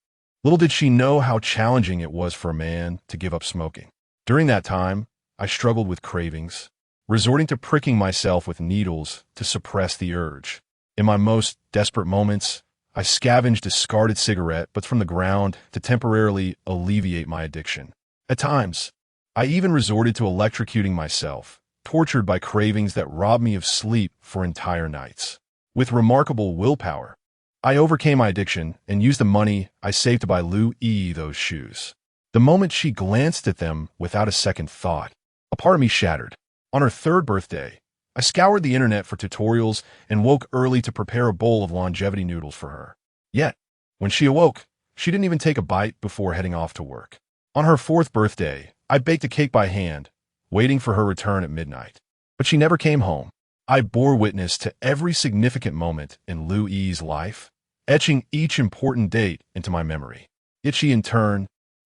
Little did she know how challenging it was for a man to give up smoking. During that time, I struggled with cravings, resorting to pricking myself with needles to suppress the urge. In my most desperate moments, I scavenged discarded cigarette butts from the ground to temporarily alleviate my addiction. At times, I even resorted to electrocuting myself, tortured by cravings that robbed me of sleep for entire nights. With remarkable willpower, I overcame my addiction and used the money I saved to buy Lu Yi those shoes. The moment she glanced at them without a second thought, a part of me shattered. On her 3rd birthday, I scoured the internet for tutorials and woke early to prepare a bowl of longevity noodles for her. Yet, when she awoke, she didn't even take a bite before heading off to work. On her 4th birthday, I baked a cake by hand, waiting for her return at midnight. But she never came home. I bore witness to every significant moment in Lu Yi's life, etching each important date into my memory. Yet she, in turn,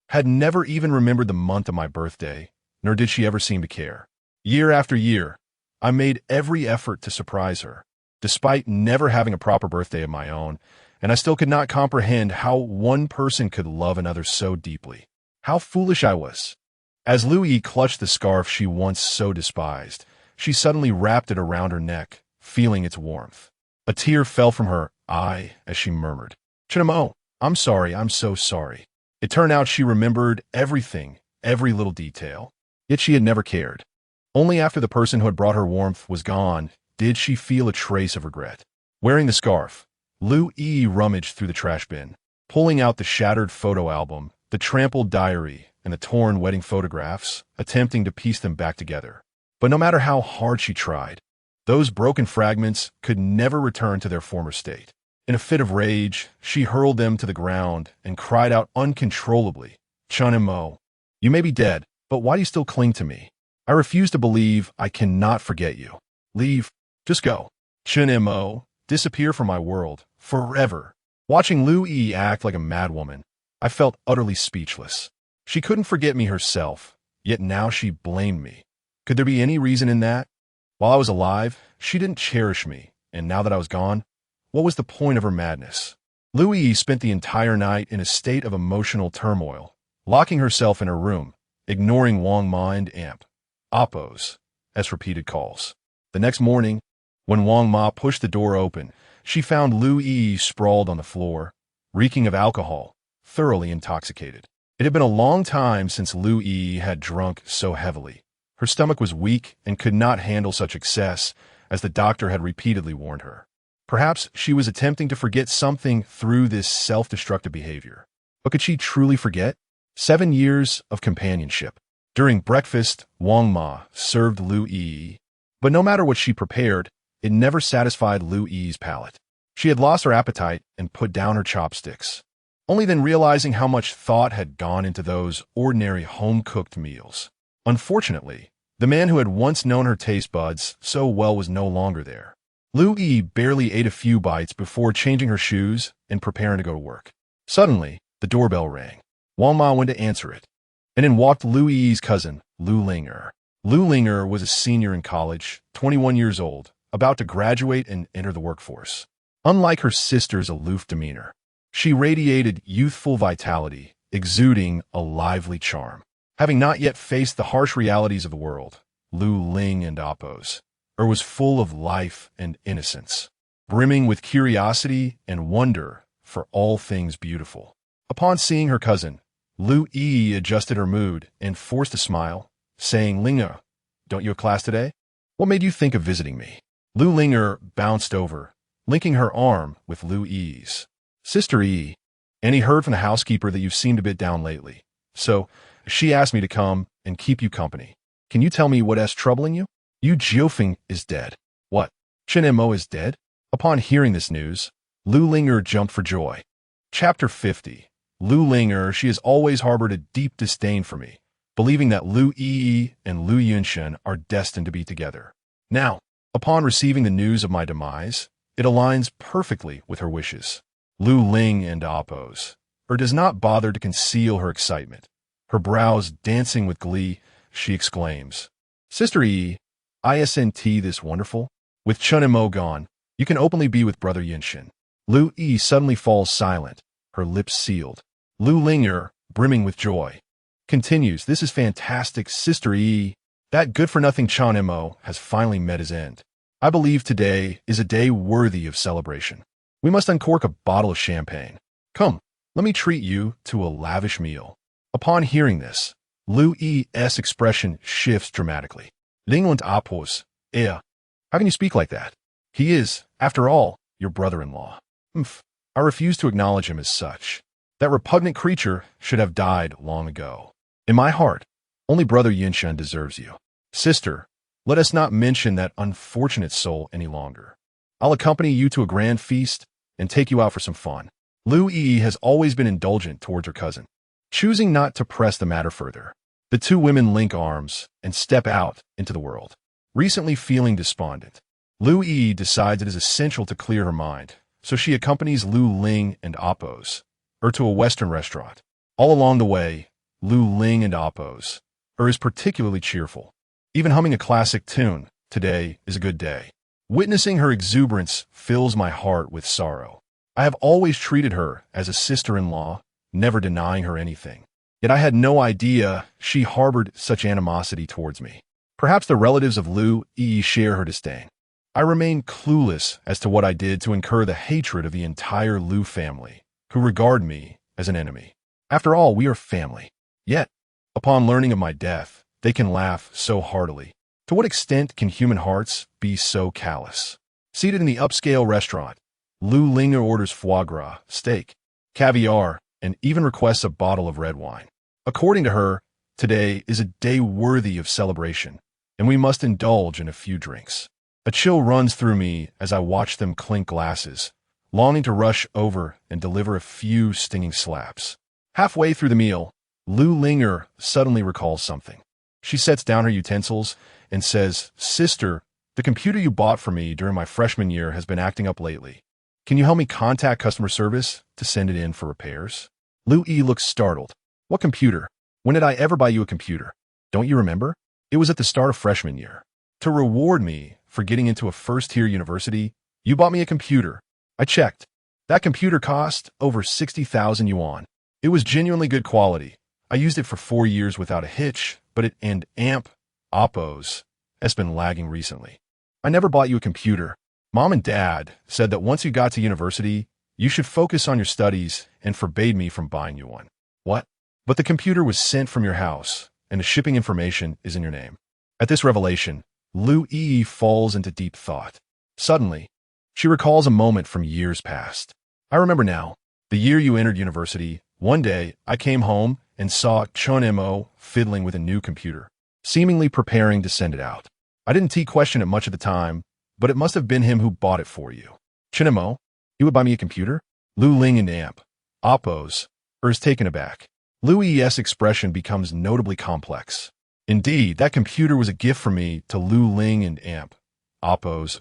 had never even remembered the month of my birthday, nor did she ever seem to care. Year after year, I made every effort to surprise her, despite never having a proper birthday of my own, and I still could not comprehend how one person could love another so deeply. How foolish I was. As Lu Yi clutched the scarf she once so despised, she suddenly wrapped it around her neck, feeling its warmth. A tear fell from her eye as she murmured, "Chinamo, I'm sorry, I'm so sorry." It turned out she remembered everything, every little detail. Yet she had never cared. Only after the person who had brought her warmth was gone did she feel a trace of regret. Wearing the scarf, Lu Yi rummaged through the trash bin, pulling out the shattered photo album, the trampled diary, and the torn wedding photographs, attempting to piece them back together. But no matter how hard she tried, those broken fragments could never return to their former state. In a fit of rage, she hurled them to the ground and cried out uncontrollably, "Chun-mo, you may be dead, but why do you still cling to me? I refuse to believe I cannot forget you. Leave. Just go. Chun-mo, disappear from my world, forever." Watching Lu Yi act like a madwoman, I felt utterly speechless. She couldn't forget me herself, yet now she blamed me. Could there be any reason in that? While I was alive, she didn't cherish me, and now that I was gone, what was the point of her madness? Lu Yi spent the entire night in a state of emotional turmoil, locking herself in her room, ignoring Wang Ma and Amp, Oppos, as repeated calls. The next morning, when Wang Ma pushed the door open, she found Lu Yi sprawled on the floor, reeking of alcohol, thoroughly intoxicated. It had been a long time since Lu Yi had drunk so heavily. Her stomach was weak and could not handle such excess, as the doctor had repeatedly warned her. Perhaps she was attempting to forget something through this self-destructive behavior. But could she truly forget? 7 years of companionship. During breakfast, Wang Ma served Lu Yi, but no matter what she prepared, it never satisfied Lu Yi's palate. She had lost her appetite and put down her chopsticks, only then realizing how much thought had gone into those ordinary home-cooked meals. Unfortunately, the man who had once known her taste buds so well was no longer there. Lu Yi barely ate a few bites before changing her shoes and preparing to go to work. Suddenly, the doorbell rang. Wang Ma went to answer it, and in walked Lu Yi's cousin, Lu Linger. Lu Linger was a senior in college, 21 years old, about to graduate and enter the workforce. Unlike her sister's aloof demeanor, she radiated youthful vitality, exuding a lively charm. Having not yet faced the harsh realities of the world, Lu Ling and Oppos, was full of life and innocence, brimming with curiosity and wonder for all things beautiful. Upon seeing her cousin, Lu Yi adjusted her mood and forced a smile, saying, "Linger, don't you have class today? What made you think of visiting me?" Lu Linger bounced over, linking her arm with Lu Yi's. "Sister Yi, Annie heard from the housekeeper that you've seemed a bit down lately, so she asked me to come and keep you company. Can you tell me what's troubling you? Yu Jiofeng is dead." "What? Chen Mo is dead?" Upon hearing this news, Lu Linger jumped for joy. Chapter 50. Lu Linger, she has always harbored a deep disdain for me, believing that Lu Yi and Lu Yunshen are destined to be together. Now, upon receiving the news of my demise, it aligns perfectly with her wishes. Lu Ling and Oppos, does not bother to conceal her excitement. Her brows dancing with glee, she exclaims, "Sister Yi, isn't this wonderful? With Chun and Mo gone, you can openly be with brother Yinshin." Lu Yi suddenly falls silent, her lips sealed. Lu Linger, brimming with joy, continues, "This is fantastic, Sister Yi. That good-for-nothing Chan Mo has finally met his end. I believe today is a day worthy of celebration." We must uncork a bottle of champagne. Come, let me treat you to a lavish meal. Upon hearing this, Louis' expression shifts dramatically. Ling und Apos, how can you speak like that? He is, after all, your brother-in-law. Humph, I refuse to acknowledge him as such. That repugnant creature should have died long ago. In my heart, only brother Yinshan deserves you. Sister, let us not mention that unfortunate soul any longer. I'll accompany you to a grand feast and take you out for some fun. Louis has always been indulgent towards her cousin, choosing not to press the matter further. The two women link arms and step out into the world. Recently feeling despondent, Louis decides it is essential to clear her mind, so she accompanies Lu Ling and Apos, to a Western restaurant. All along the way, Lu Ling and Apos, is particularly cheerful, even humming a classic tune, "Today is a good day." Witnessing her exuberance fills my heart with sorrow. I have always treated her as a sister-in-law, never denying her anything. Yet I had no idea she harbored such animosity towards me. Perhaps the relatives of Lu Yi share her disdain. I remain clueless as to what I did to incur the hatred of the entire Lu family, who regard me as an enemy. After all, we are family. Yet, upon learning of my death, they can laugh so heartily. To what extent can human hearts be so callous? Seated in the upscale restaurant, Lu Ling orders foie gras, steak, caviar, and even requests a bottle of red wine. According to her, today is a day worthy of celebration, and we must indulge in a few drinks. A chill runs through me as I watch them clink glasses, longing to rush over and deliver a few stinging slaps. Halfway through the meal, Lu Linger suddenly recalls something. She sets down her utensils and says, "Sister, the computer you bought for me during my freshman year has been acting up lately. Can you help me contact customer service to send it in for repairs?" Lu Yi looks startled. "What computer? When did I ever buy you a computer? Don't you remember? It was at the start of freshman year. To reward me for getting into a first-tier university, you bought me a computer. I checked. That computer cost over 60,000 yuan. It was genuinely good quality. I used it for 4 years without a hitch, but it and amp, Oppos, has been lagging recently. I never bought you a computer. Mom and Dad said that once you got to university, you should focus on your studies and forbade me from buying you one." "What? But the computer was sent from your house, and the shipping information is in your name." At this revelation, Lu Yi falls into deep thought. Suddenly, she recalls a moment from years past. "I remember now. The year you entered university, one day I came home and saw Chonemo fiddling with a new computer, seemingly preparing to send it out. I didn't question it much at the time, but it must have been him who bought it for you." "Chinemo, he would buy me a computer?" Lu Ling and Amp, Oppos, is taken aback. Louis' expression becomes notably complex. "Indeed, that computer was a gift from me to Lu Ling and Amp, Oppos,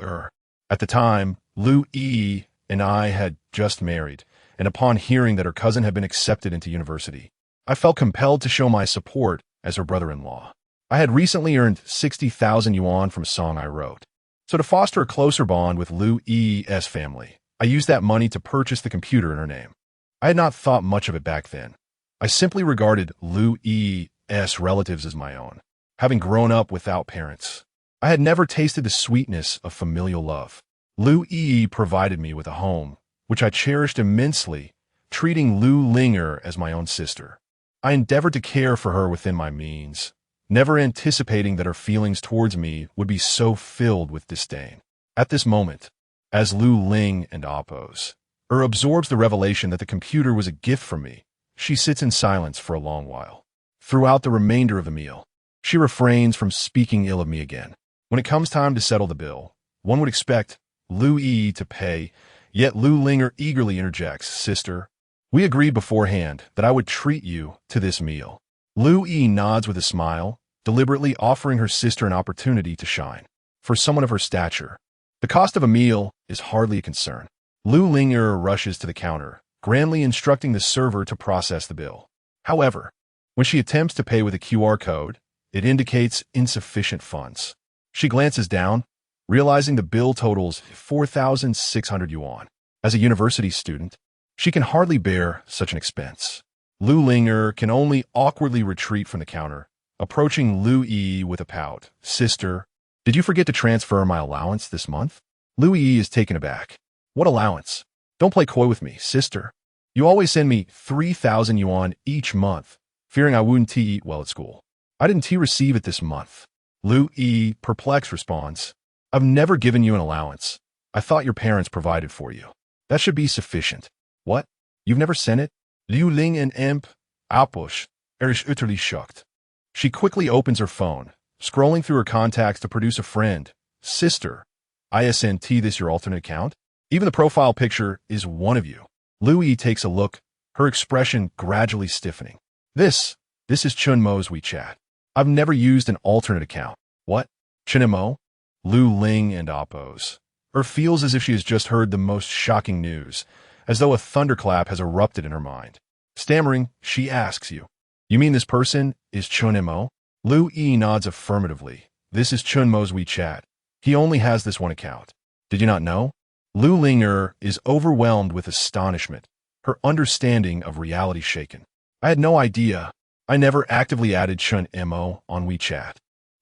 At the time, Lu Yi and I had just married, and upon hearing that her cousin had been accepted into university, I felt compelled to show my support as her brother-in-law. I had recently earned 60,000 yuan from a song I wrote. So to foster a closer bond with Lu Yi's family, I used that money to purchase the computer in her name. I had not thought much of it back then. I simply regarded Lu Yi's relatives as my own, having grown up without parents. I had never tasted the sweetness of familial love. Lu Yi provided me with a home, which I cherished immensely, treating Lu Linger as my own sister. I endeavored to care for her within my means, never anticipating that her feelings towards me would be so filled with disdain. At this moment, as Lu Ling and Oppos, absorbs the revelation that the computer was a gift from me, she sits in silence for a long while. Throughout the remainder of the meal, she refrains from speaking ill of me again. When it comes time to settle the bill, one would expect Lu Yi to pay, yet Lu Linger eagerly interjects, "Sister, we agreed beforehand that I would treat you to this meal." Lu Yi nods with a smile, deliberately offering her sister an opportunity to shine. For someone of her stature, the cost of a meal is hardly a concern. Lu Linger rushes to the counter, grandly instructing the server to process the bill. However, when she attempts to pay with a QR code, it indicates insufficient funds. She glances down, realizing the bill totals 4,600 yuan. As a university student, she can hardly bear such an expense. Lu Linger can only awkwardly retreat from the counter, approaching Lu Yi with a pout. "Sister, did you forget to transfer my allowance this month?" Lu Yi is taken aback. "What allowance?" Don't play coy with me, sister. You always send me 3,000 yuan each month, fearing I wouldn't eat well at school. I didn't receive it this month. Lu Yi, perplexed, responds, I've never given you an allowance. I thought your parents provided for you. That should be sufficient. What? You've never sent it? Liu Ling and Imp, Outbush, is utterly shocked. She quickly opens her phone, scrolling through her contacts to produce a friend. Sister, ISNT this your alternate account? Even the profile picture is one of you. Lu Yi takes a look, her expression gradually stiffening. This is Chun Mo's WeChat. I've never used an alternate account. What? Chun Mo? Lu Ling and Oppose. Her feels as if she has just heard the most shocking news, as though a thunderclap has erupted in her mind. Stammering, she asks you, You mean this person is Chun Mo? Lu Yi nods affirmatively. This is Chun Mo's WeChat. He only has this one account. Did you not know? Lu Linger is overwhelmed with astonishment, her understanding of reality shaken. I had no idea. I never actively added Chun Mo on WeChat.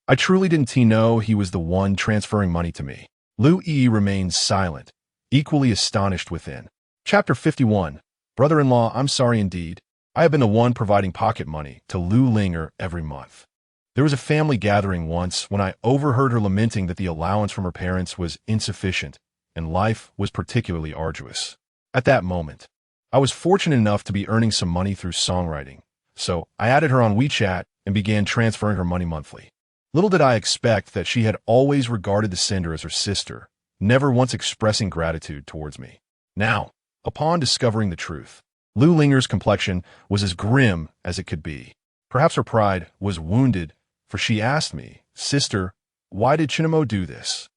I truly didn't know he was the one transferring money to me. Lu Yi remains silent, equally astonished within. Chapter 51. Brother-in-law, I'm sorry indeed. I have been the one providing pocket money to Lu Linger every month. There was a family gathering once when I overheard her lamenting that the allowance from her parents was insufficient and life was particularly arduous. At that moment, I was fortunate enough to be earning some money through songwriting, so I added her on WeChat and began transferring her money monthly. Little did I expect that she had always regarded the sender as her sister, never once expressing gratitude towards me. Now, upon discovering the truth, Lu Linger's complexion was as grim as it could be. Perhaps her pride was wounded, for she asked me, Sister, why did Chinamo do this?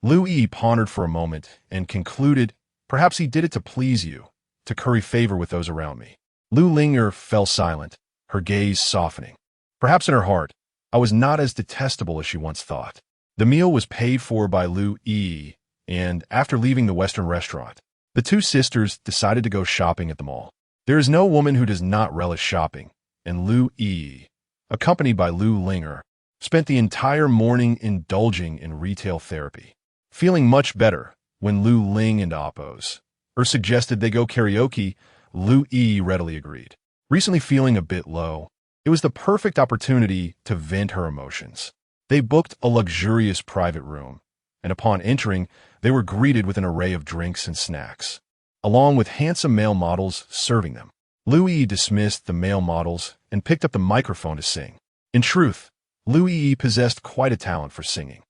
Lu Yi pondered for a moment and concluded, perhaps he did it to please you, to curry favor with those around me. Lu Linger fell silent, her gaze softening. Perhaps in her heart, I was not as detestable as she once thought. The meal was paid for by Lu Yi, and after leaving the Western restaurant, the two sisters decided to go shopping at the mall. There is no woman who does not relish shopping, and Lu Yi, accompanied by Lu Linger, spent the entire morning indulging in retail therapy. Feeling much better when Lu Ling and Oppose suggested they go karaoke, Lu Yi readily agreed. Recently feeling a bit low, it was the perfect opportunity to vent her emotions. They booked a luxurious private room, and upon entering, they were greeted with an array of drinks and snacks, along with handsome male models serving them. Lu Yi dismissed the male models and picked up the microphone to sing. In truth, Lu Yi possessed quite a talent for singing.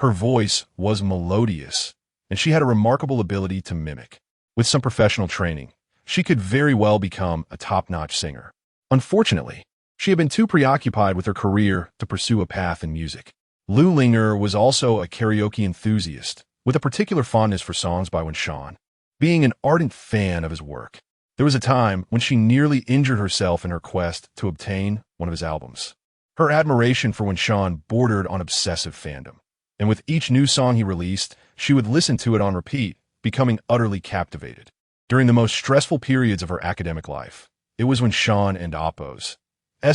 Her voice was melodious, and she had a remarkable ability to mimic. With some professional training, she could very well become a top-notch singer. Unfortunately, she had been too preoccupied with her career to pursue a path in music. Lu Linger was also a karaoke enthusiast, with a particular fondness for songs by Winshan. Being an ardent fan of his work, there was a time when she nearly injured herself in her quest to obtain one of his albums. Her admiration for Winshan bordered on obsessive fandom, and with each new song he released, she would listen to it on repeat, becoming utterly captivated. During the most stressful periods of her academic life, it was Winshan and Oppo's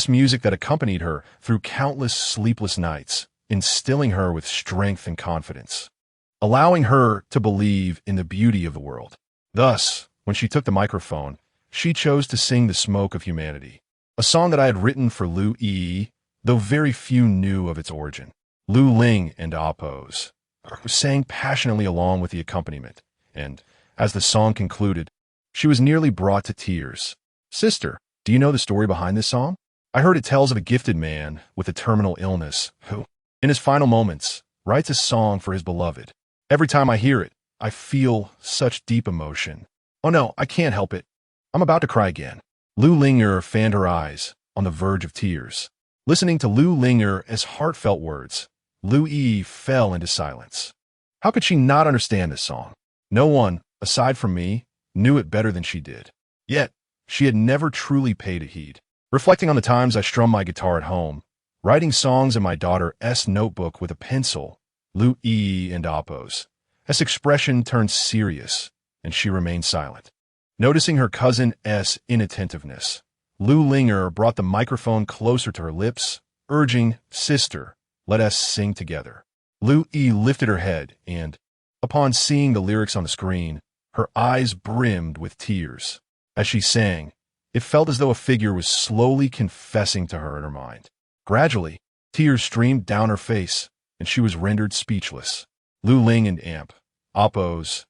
music that accompanied her through countless sleepless nights, instilling her with strength and confidence, allowing her to believe in the beauty of the world. Thus, when she took the microphone, she chose to sing The Smoke of Humanity, a song that I had written for Lu Yi, though very few knew of its origin. Lu Ling and Oppose sang passionately along with the accompaniment, and, as the song concluded, she was nearly brought to tears. Sister, do you know the story behind this song? I heard it tells of a gifted man with a terminal illness who, in his final moments, writes a song for his beloved. Every time I hear it, I feel such deep emotion. Oh no, I can't help it. I'm about to cry again. Lu Linger fanned her eyes, on the verge of tears. Listening to Lu Linger's heartfelt words, Lu Yi fell into silence. How could she not understand this song? No one, aside from me, knew it better than she did. Yet, she had never truly paid a heed. Reflecting on the times I strummed my guitar at home, writing songs in my daughter's notebook with a pencil, Lu Yi and Oppo's expression turned serious, and she remained silent. Noticing her cousin's inattentiveness, Lu Linger brought the microphone closer to her lips, urging, Sister, let us sing together. Lu Yi lifted her head and, upon seeing the lyrics on the screen, Her eyes brimmed with tears. As she sang, it felt as though a figure was slowly confessing to her in her mind. Gradually, tears streamed down her face, and she was rendered speechless. Lu Ling and Amp, Oppos,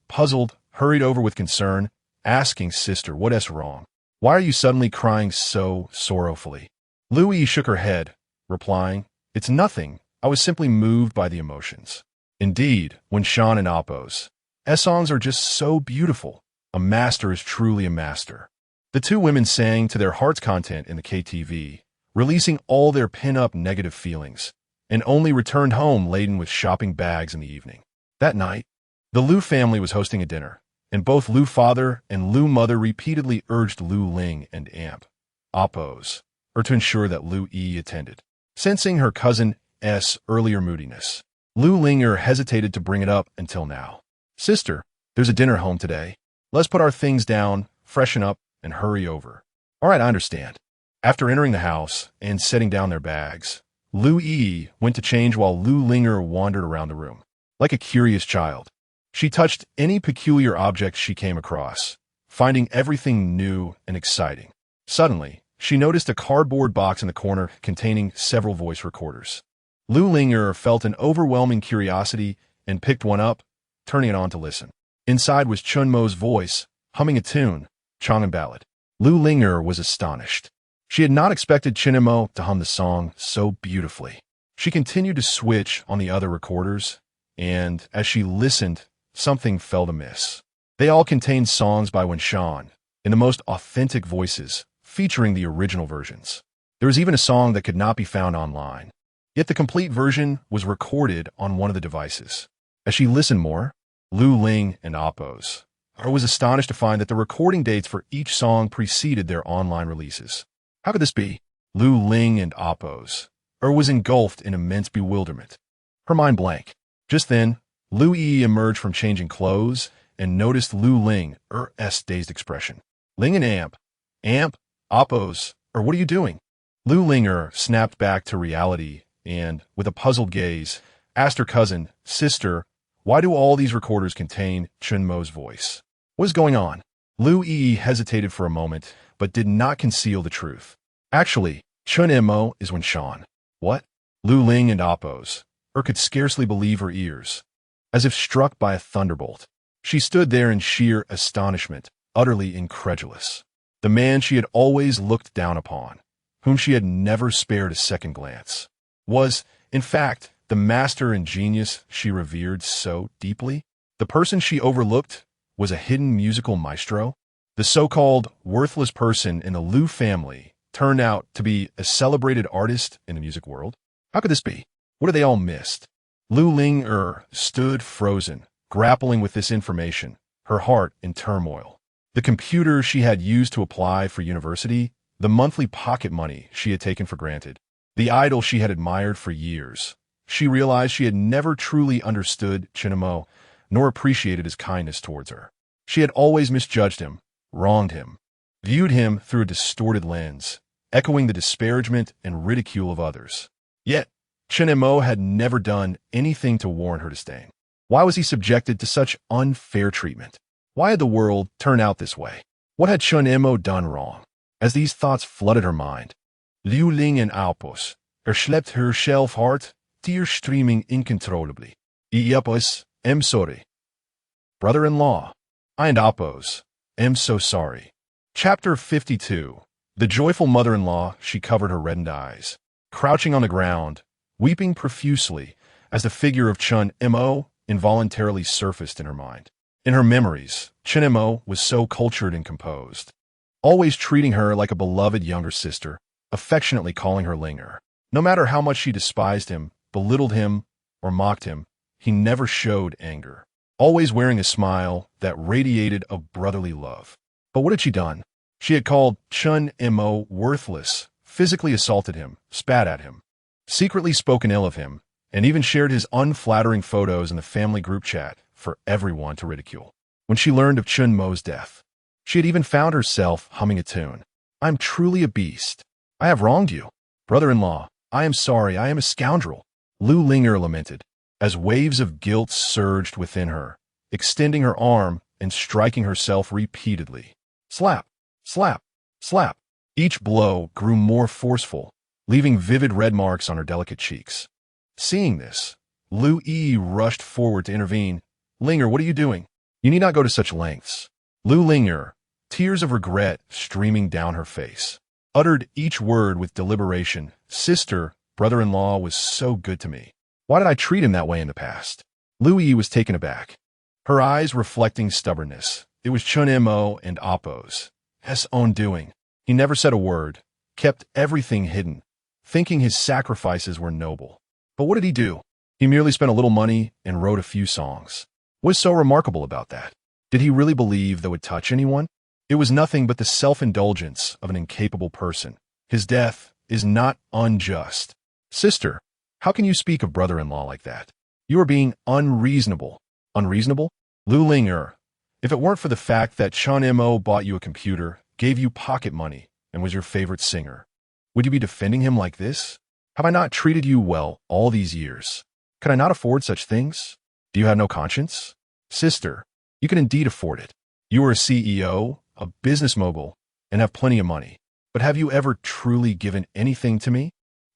puzzled, hurried over with concern, asking Sister what's wrong. Why are you suddenly crying so sorrowfully? Lu Yi shook her head, replying, It's nothing, I was simply moved by the emotions. Indeed, when Shan and Oppos, songs are just so beautiful. A master is truly a master. The two women sang to their heart's content in the KTV, releasing all their pin-up negative feelings, and only returned home laden with shopping bags in the evening. That night, the Lu family was hosting a dinner, and both Lu father and Lu mother repeatedly urged Lu Ling and Amp, Oppos, to ensure that Lu Yi attended. Sensing her cousin's earlier moodiness, Lu Linger hesitated to bring it up until now. Sister, there's a dinner home today. Let's put our things down, freshen up, and hurry over. All right, I understand. After entering the house and setting down their bags, Lu Yi went to change while Lu Linger wandered around the room. Like a curious child, she touched any peculiar object she came across, finding everything new and exciting. Suddenly, she noticed a cardboard box in the corner containing several voice recorders. Lu Linger felt an overwhelming curiosity and picked one up, turning it on to listen. Inside was Chun Mo's voice, humming a tune, Chang'an Ballad. Lu Linger was astonished. She had not expected Chun Mo to hum the song so beautifully. She continued to switch on the other recorders, and as she listened, something felt amiss. They all contained songs by Wen Shan, in the most authentic voices, featuring the original versions. There was even a song that could not be found online. Yet the complete version was recorded on one of the devices. As she listened more, Lu Ling and Oppos was astonished to find that the recording dates for each song preceded their online releases. How could this be? Lu Ling and Oppos was engulfed in immense bewilderment. Her mind blank. Just then, Lu Yi emerged from changing clothes and noticed Lu Ling's dazed expression. Ling and Amp, Oppos, what are you doing? Lu Linger snapped back to reality and, with a puzzled gaze, asked her cousin, Sister, why do all these recorders contain Chun Mo's voice? What is going on? Lu Yi hesitated for a moment, but did not conceal the truth. Actually, Chun Mo is Wen Shan. What? Lu Ling and Oppos could scarcely believe her ears. As if struck by a thunderbolt, she stood there in sheer astonishment, utterly incredulous. The man she had always looked down upon, whom she had never spared a second glance, was, in fact, the master and genius she revered so deeply. The person she overlooked was a hidden musical maestro. The so-called worthless person in the Lu family turned out to be a celebrated artist in the music world. How could this be? What had they all missed? Lu Ling stood frozen, grappling with this information, her heart in turmoil. The computer she had used to apply for university, the monthly pocket money she had taken for granted, the idol she had admired for years. She realized she had never truly understood Chun Mo, nor appreciated his kindness towards her. She had always misjudged him, wronged him, viewed him through a distorted lens, echoing the disparagement and ridicule of others. Yet, Chun Mo had never done anything to warrant her disdain. Why was he subjected to such unfair treatment? Why had the world turned out this way? What had Chun Mo done wrong? As these thoughts flooded her mind, Lu Ling and Oppos schlepped her shelf heart, tears streaming uncontrollably. Oppos, I'm sorry. Brother-in-law, I and Oppos, am so sorry. Chapter 52. The joyful mother-in-law, she covered her reddened eyes, crouching on the ground, weeping profusely as the figure of Chun Mo involuntarily surfaced in her mind. In her memories, Chun Mo was so cultured and composed, always treating her like a beloved younger sister, affectionately calling her Linger. No matter how much she despised him, belittled him, or mocked him, he never showed anger, always wearing a smile that radiated of brotherly love. But what had she done? She had called Chun Mo worthless, physically assaulted him, spat at him, secretly spoken ill of him, and even shared his unflattering photos in the family group chat for everyone to ridicule. When she learned of Chun Mo's death, she had even found herself humming a tune. I'm truly a beast. I have wronged you. Brother-in-law, I am sorry, I am a scoundrel. Lu Linger lamented. As waves of guilt surged within her, extending her arm and striking herself repeatedly. Slap, slap, slap. Each blow grew more forceful, leaving vivid red marks on her delicate cheeks. Seeing this, Lu Yi rushed forward to intervene. Linger, what are you doing? You need not go to such lengths. Lu Linger, tears of regret streaming down her face, uttered each word with deliberation. Sister, brother-in-law was so good to me. Why did I treat him that way in the past? Lu Yi was taken aback, her eyes reflecting stubbornness. It was Chun Mo and Appo's own doing. He never said a word, kept everything hidden, thinking his sacrifices were noble. But what did he do? He merely spent a little money and wrote a few songs. What was so remarkable about that? Did he really believe that would touch anyone? It was nothing but the self-indulgence of an incapable person. His death is not unjust. Sister, how can you speak of brother-in-law like that? You are being unreasonable. Unreasonable? Lu Linger, if it weren't for the fact that Chun Mo bought you a computer, gave you pocket money, and was your favorite singer, would you be defending him like this? Have I not treated you well all these years? Could I not afford such things? Do you have no conscience? Sister, you can indeed afford it. You are a CEO, a business mogul, and have plenty of money. But have you ever truly given anything to me?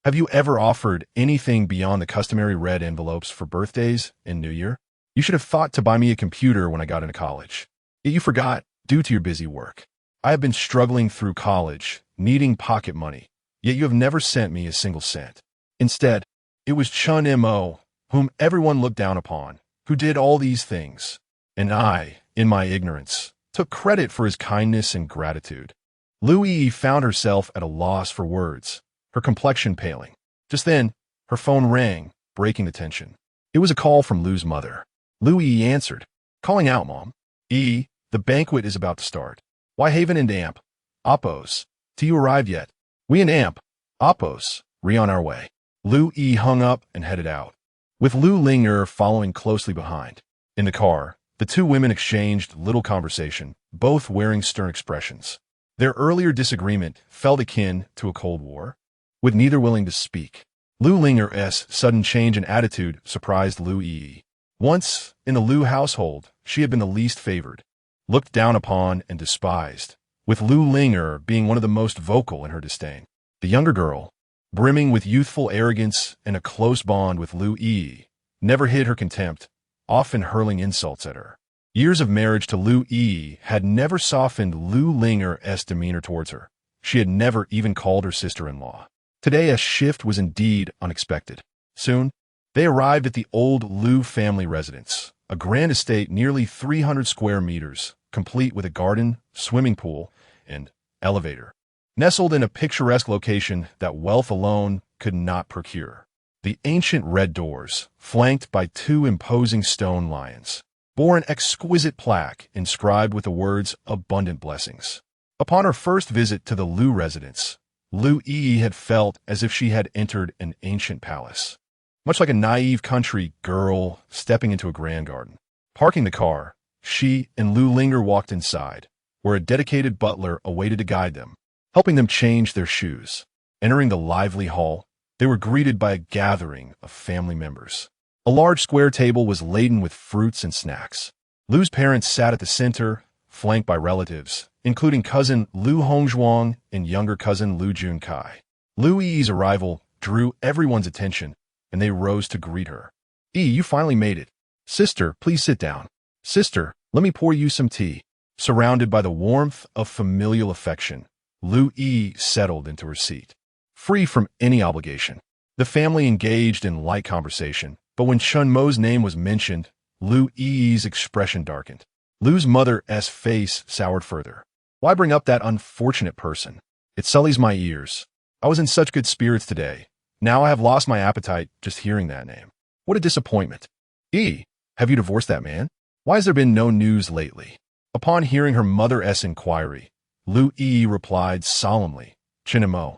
Have you ever offered anything beyond the customary red envelopes for birthdays and New Year? You should have thought to buy me a computer when I got into college. Yet you forgot, due to your busy work. I have been struggling through college, needing pocket money, yet you have never sent me a single cent. Instead, it was Chun Mo, whom everyone looked down upon, who did all these things. And I, in my ignorance, took credit for his kindness and gratitude. Lu Yi found herself at a loss for words, her complexion paling. Just then, her phone rang, breaking the tension. It was a call from Lu's mother. Lu Yi answered, calling out, Mom. The banquet is about to start. Why Haven and Amp? Appo's. Do you arrive yet? We and Amp. Appo's. On our way. Lu Yi hung up and headed out, with Lu Linger following closely behind. In the car, the two women exchanged little conversation, both wearing stern expressions. Their earlier disagreement felt akin to a Cold War, with neither willing to speak. Lu Linger's sudden change in attitude surprised Lu Yi. Once, in the Lu household, she had been the least favored, looked down upon and despised, with Lu Linger being one of the most vocal in her disdain. The younger girl, brimming with youthful arrogance and a close bond with Lu Yi, never hid her contempt, often hurling insults at her. Years of marriage to Lu Yi had never softened Lu Linger's demeanor towards her. She had never even called her sister-in-law. Today, a shift was indeed unexpected. Soon, they arrived at the old Lu family residence, a grand estate nearly 300 square meters, complete with a garden, swimming pool, and elevator. Nestled in a picturesque location that wealth alone could not procure. The ancient red doors, flanked by two imposing stone lions, bore an exquisite plaque inscribed with the words "Abundant Blessings." Upon her first visit to the Lu residence, Lu Yi had felt as if she had entered an ancient palace, much like a naive country girl stepping into a grand garden. Parking the car, she and Lu Linger walked inside, where a dedicated butler awaited to guide them, helping them change their shoes. Entering the lively hall, they were greeted by a gathering of family members. A large square table was laden with fruits and snacks. Lu's parents sat at the center, flanked by relatives, including cousin Lu Hongzhuang and younger cousin Lu Junkai. Lu Yi's arrival drew everyone's attention, and they rose to greet her. You finally made it. Sister, please sit down. Sister, let me pour you some tea." Surrounded by the warmth of familial affection, Lu Yi settled into her seat, free from any obligation. The family engaged in light conversation, but when Chun Mo's name was mentioned, Lu Yi's expression darkened. Lu's mother's face soured further. "Why bring up that unfortunate person? It sullies my ears. I was in such good spirits today. Now I have lost my appetite just hearing that name. What a disappointment. Have you divorced that man? Why has there been no news lately?" Upon hearing her mother's inquiry, Lu Yi replied solemnly, "Chun Mo.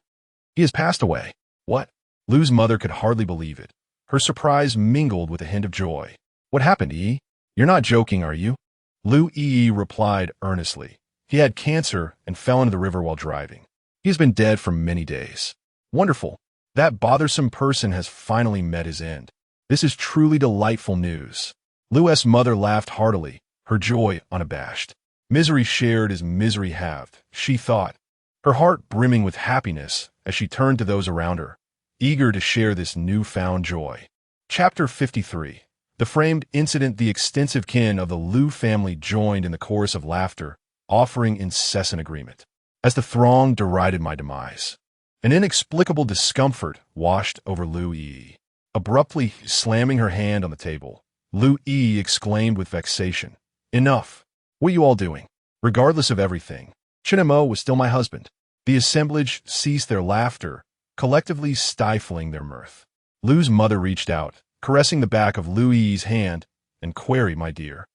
He has passed away." "What?" Lu's mother could hardly believe it. Her surprise mingled with a hint of joy. "What happened, Yi? You're not joking, are you?" Lu Yi replied earnestly. "He had cancer and fell into the river while driving. He has been dead for many days." "Wonderful. That bothersome person has finally met his end. This is truly delightful news." Lu's mother laughed heartily, her joy unabashed. Misery shared is misery halved, she thought, her heart brimming with happiness as she turned to those around her, eager to share this newfound joy. Chapter 53. The framed incident. The extensive kin of the Lu family joined in the chorus of laughter, offering incessant agreement. As the throng derided my demise, an inexplicable discomfort washed over Lu Yi. Abruptly slamming her hand on the table, Lu Yi exclaimed with vexation, "Enough! What are you all doing?" Regardless of everything, Chinemo was still my husband. The assemblage ceased their laughter, collectively stifling their mirth. Lu's mother reached out, caressing the back of Lu Yi's hand, and queried, "My dear,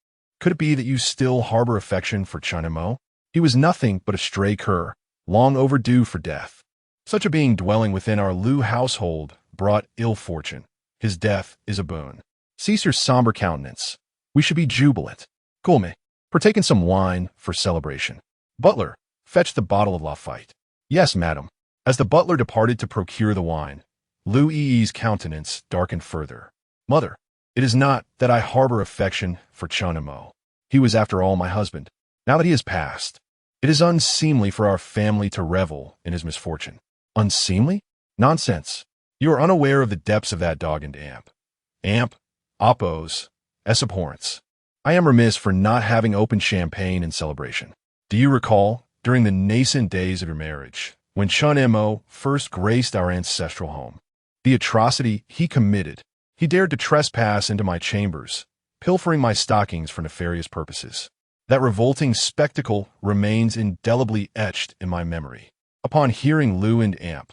could it be that you still harbor affection for Chinemo? He was nothing but a stray cur, long overdue for death. Such a being dwelling within our Lu household brought ill fortune. His death is a boon. Cease your somber countenance. We should be jubilant. Come, partake in some wine for celebration. Butler, fetch the bottle of Lafite." "Yes, madam." As the butler departed to procure the wine, Lu Yi's countenance darkened further. "Mother, it is not that I harbor affection for Chinemo. He was after all my husband. Now that he has passed, it is unseemly for our family to revel in his misfortune." "Unseemly? Nonsense. You are unaware of the depths of that dog and amp, oppos, es abhorrence. I am remiss for not having opened champagne in celebration. Do you recall, during the nascent days of your marriage, when Chinemo first graced our ancestral home, the atrocity he committed? He dared to trespass into my chambers, pilfering my stockings for nefarious purposes. That revolting spectacle remains indelibly etched in my memory." Upon hearing Lu and amp,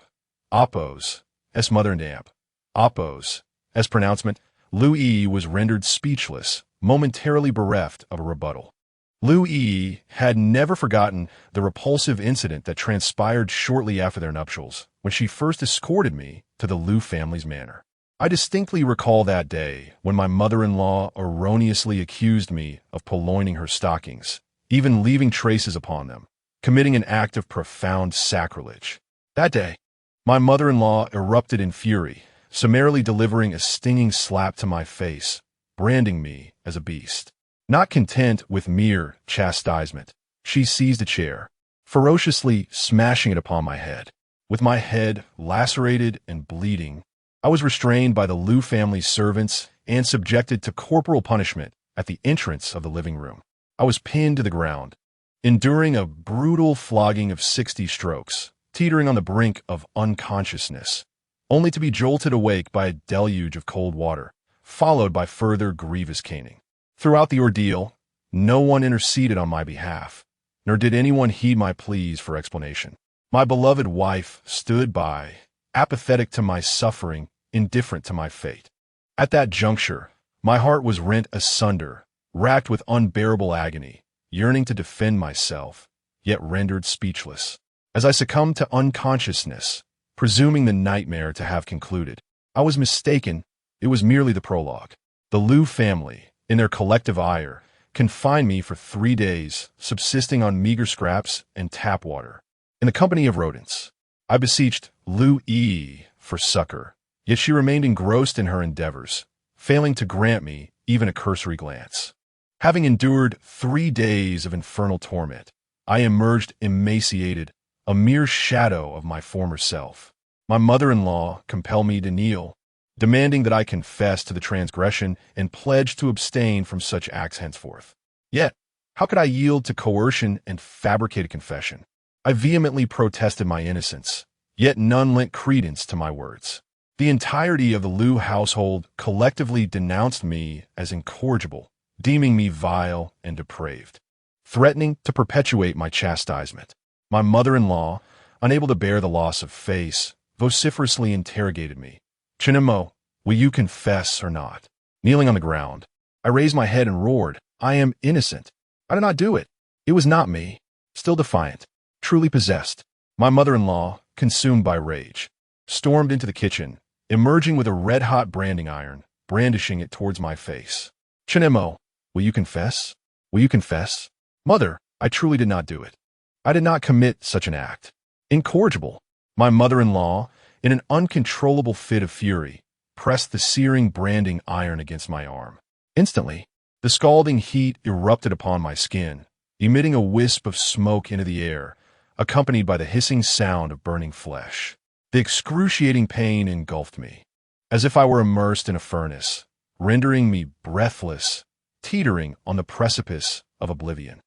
oppos, es mother and amp, oppos, es pronouncement, Lu Yi was rendered speechless, momentarily bereft of a rebuttal. Lu Yi had never forgotten the repulsive incident that transpired shortly after their nuptials, when she first escorted me to the Lu family's manor. I distinctly recall that day when my mother-in-law erroneously accused me of purloining her stockings, even leaving traces upon them, committing an act of profound sacrilege. That day, my mother-in-law erupted in fury, summarily delivering a stinging slap to my face, branding me as a beast. Not content with mere chastisement, she seized a chair, ferociously smashing it upon my head. With my head lacerated and bleeding, I was restrained by the Lu family's servants and subjected to corporal punishment at the entrance of the living room. I was pinned to the ground, enduring a brutal flogging of 60 strokes, teetering on the brink of unconsciousness, only to be jolted awake by a deluge of cold water, followed by further grievous caning. Throughout the ordeal, no one interceded on my behalf, nor did anyone heed my pleas for explanation. My beloved wife stood by, apathetic to my suffering, indifferent to my fate. At that juncture, my heart was rent asunder, racked with unbearable agony, yearning to defend myself, yet rendered speechless. As I succumbed to unconsciousness, presuming the nightmare to have concluded, I was mistaken. It was merely the prologue. The Lu family, in their collective ire, confined me for 3 days, subsisting on meager scraps and tap water. In the company of rodents, I beseeched Lu Yi for succor, yet she remained engrossed in her endeavors, failing to grant me even a cursory glance. Having endured 3 days of infernal torment, I emerged emaciated, a mere shadow of my former self. My mother-in-law compelled me to kneel, demanding that I confess to the transgression and pledge to abstain from such acts henceforth. Yet, how could I yield to coercion and fabricate a confession? I vehemently protested my innocence, yet none lent credence to my words. The entirety of the Lu household collectively denounced me as incorrigible, deeming me vile and depraved, threatening to perpetuate my chastisement. My mother-in-law, unable to bear the loss of face, vociferously interrogated me. "Chinemo, will you confess or not?" Kneeling on the ground, I raised my head and roared, "I am innocent. I did not do it. It was not me." Still defiant, truly possessed, my mother-in-law, consumed by rage, stormed into the kitchen, emerging with a red-hot branding iron, brandishing it towards my face. "Chinemo, will you confess? Will you confess?" "Mother, I truly did not do it. I did not commit such an act." Incorrigible, my mother-in-law, in an uncontrollable fit of fury, pressed the searing branding iron against my arm. Instantly, The scalding heat erupted upon my skin, emitting a wisp of smoke into the air, accompanied by the hissing sound of burning flesh. The excruciating pain engulfed me, as if I were immersed in a furnace, rendering me breathless, teetering on the precipice of oblivion.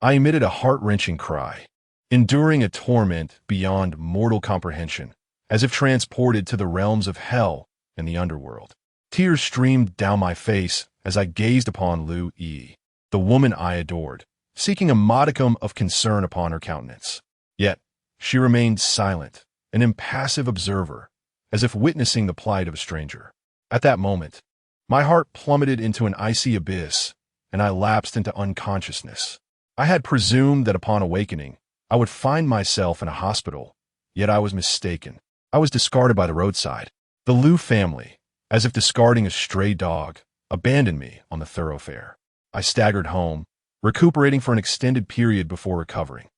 I emitted a heart-wrenching cry, enduring a torment beyond mortal comprehension, as if transported to the realms of hell and the underworld. Tears streamed down my face as I gazed upon Lu Yi, the woman I adored, seeking a modicum of concern upon her countenance. Yet, she remained silent, an impassive observer, as if witnessing the plight of a stranger. At that moment, my heart plummeted into an icy abyss, and I lapsed into unconsciousness. I had presumed that upon awakening, I would find myself in a hospital, yet I was mistaken. I was discarded by the roadside. The Lu family, as if discarding a stray dog, abandoned me on the thoroughfare. I staggered home, recuperating for an extended period before recovering.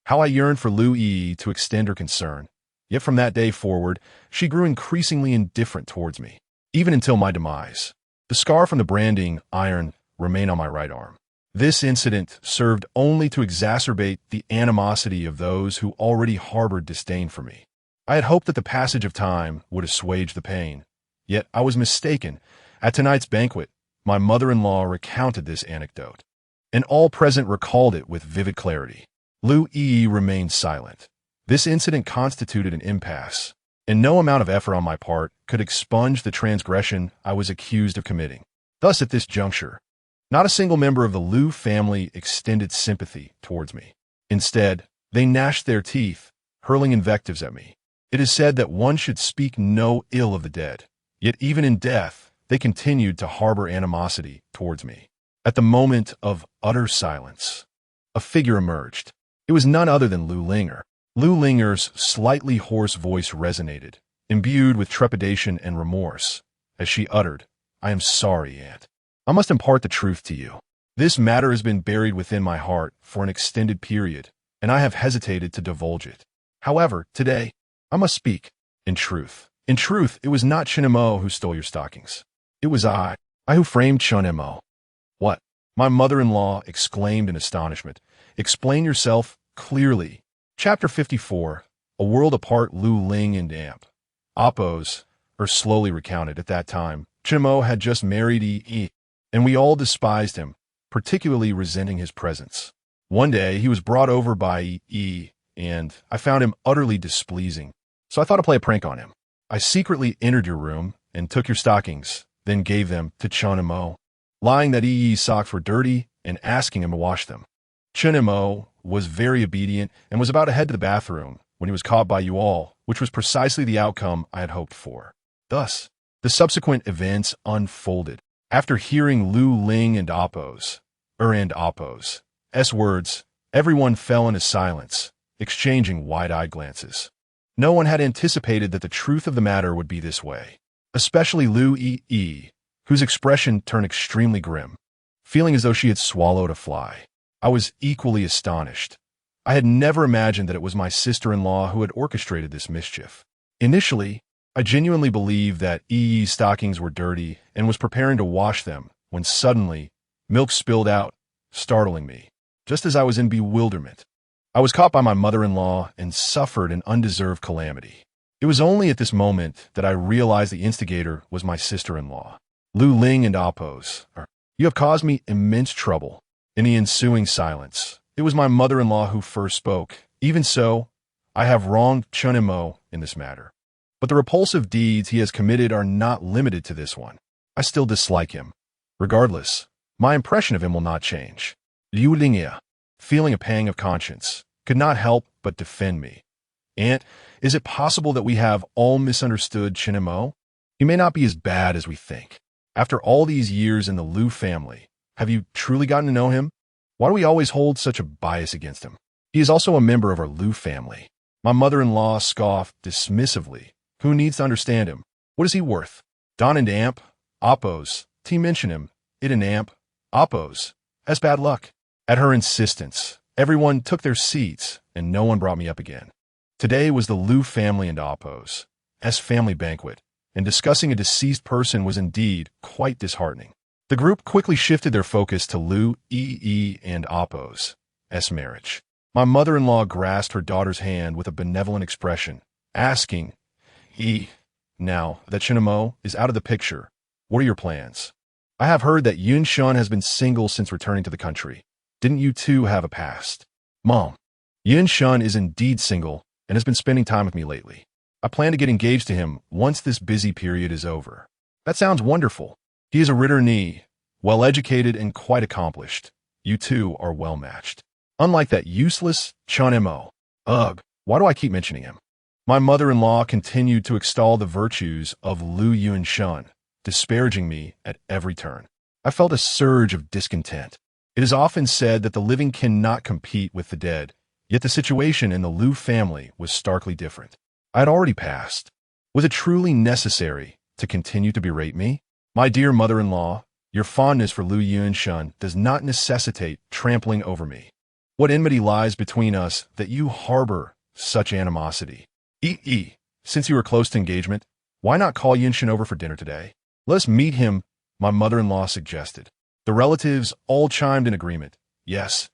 How I yearned for Lu Yi to extend her concern, yet from that day forward, she grew increasingly indifferent towards me, even until my demise. The scar from the branding iron remained on my right arm. This incident served only to exacerbate the animosity of those who already harbored disdain for me. I had hoped that the passage of time would assuage the pain, yet I was mistaken. At tonight's banquet, my mother-in-law recounted this anecdote, and all present recalled it with vivid clarity. Lu Yi remained silent. This incident constituted an impasse, and no amount of effort on my part could expunge the transgression I was accused of committing. Thus, at this juncture, not a single member of the Lu family extended sympathy towards me. Instead, they gnashed their teeth, hurling invectives at me. It is said that one should speak no ill of the dead, yet even in death, they continued to harbor animosity towards me. At the moment of utter silence, a figure emerged. It was none other than Lu Linger. Lu Linger's slightly hoarse voice resonated, imbued with trepidation and remorse, as she uttered, "I am sorry, Aunt. I must impart the truth to you. This matter has been buried within my heart for an extended period, and I have hesitated to divulge it. However, today, I must speak. In truth, it was not Chinemo who stole your stockings. It was I who framed Chinemo." "What?" my mother-in-law exclaimed in astonishment. "Explain yourself clearly." Chapter 54, A World Apart. Lu Ling and Appos slowly recounted. At that time, Chinemo had just married Yi, and we all despised him, particularly resenting his presence. One day, he was brought over by Yi, and I found him utterly displeasing, so I thought I'd play a prank on him. I secretly entered your room and took your stockings, then gave them to Chinemo, lying that Yi's socks were dirty and asking him to wash them. Chinemo was very obedient and was about to head to the bathroom when he was caught by you all, which was precisely the outcome I had hoped for. Thus, the subsequent events unfolded. After hearing Lu Ling and Appos' words, everyone fell into silence, exchanging wide-eyed glances. No one had anticipated that the truth of the matter would be this way, especially Lu Yi, whose expression turned extremely grim, feeling as though she had swallowed a fly. I was equally astonished. I had never imagined that it was my sister-in-law who had orchestrated this mischief. Initially, I genuinely believed that Yi's stockings were dirty and was preparing to wash them when suddenly milk spilled out, startling me, just as I was in bewilderment. I was caught by my mother-in-law and suffered an undeserved calamity. It was only at this moment that I realized the instigator was my sister-in-law. Lu Ling and Appos, you have caused me immense trouble. In the ensuing silence, it was my mother-in-law who first spoke. Even so, I have wronged Chinemo in this matter. But the repulsive deeds he has committed are not limited to this one. I still dislike him. Regardless, my impression of him will not change. Lu Lingia, feeling a pang of conscience, could not help but defend me. "Aunt, is it possible that we have all misunderstood Chinemo? He may not be as bad as we think. After all these years in the Lu family, have you truly gotten to know him? Why do we always hold such a bias against him? He is also a member of our Lu family." My mother-in-law scoffed dismissively. "Who needs to understand him? What is he worth? Don and Appos, mention him. It and Appos. That's bad luck." At her insistence, everyone took their seats, and no one brought me up again. Today was the Lu family and Appos' family banquet, and discussing a deceased person was indeed quite disheartening. The group quickly shifted their focus to Lu Yi and Appo's marriage. My mother-in-law grasped her daughter's hand with a benevolent expression, asking, now that Shinamo is out of the picture, what are your plans? I have heard that Yun Shun has been single since returning to the country. Didn't you two have a past? Mom, Yun Shun is indeed single and has been spending time with me lately. I plan to get engaged to him once this busy period is over. That sounds wonderful. He is a Ritter Ni, well-educated and quite accomplished. You two are well-matched. Unlike that useless Chun Mo. Ugh, why do I keep mentioning him? My mother-in-law continued to extol the virtues of Lu Yun Shun, disparaging me at every turn. I felt a surge of discontent. It is often said that the living cannot compete with the dead, yet the situation in the Lu family was starkly different. I had already passed. Was it truly necessary to continue to berate me? My dear mother-in-law, your fondness for Lu Yun Shun does not necessitate trampling over me. What enmity lies between us that you harbor such animosity? Since you are close to engagement, why not call Yun Shun over for dinner today? Let us meet him, my mother-in-law suggested. The relatives all chimed in agreement. Yes,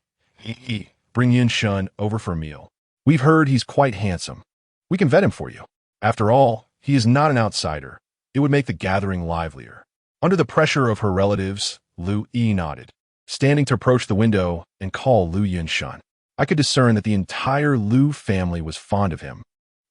bring Yun Shun over for a meal. We've heard he's quite handsome. We can vet him for you. After all, he is not an outsider. It would make the gathering livelier. Under the pressure of her relatives, Lu Yi nodded, standing to approach the window and call Lu Yun Shun. I could discern that the entire Lu family was fond of him,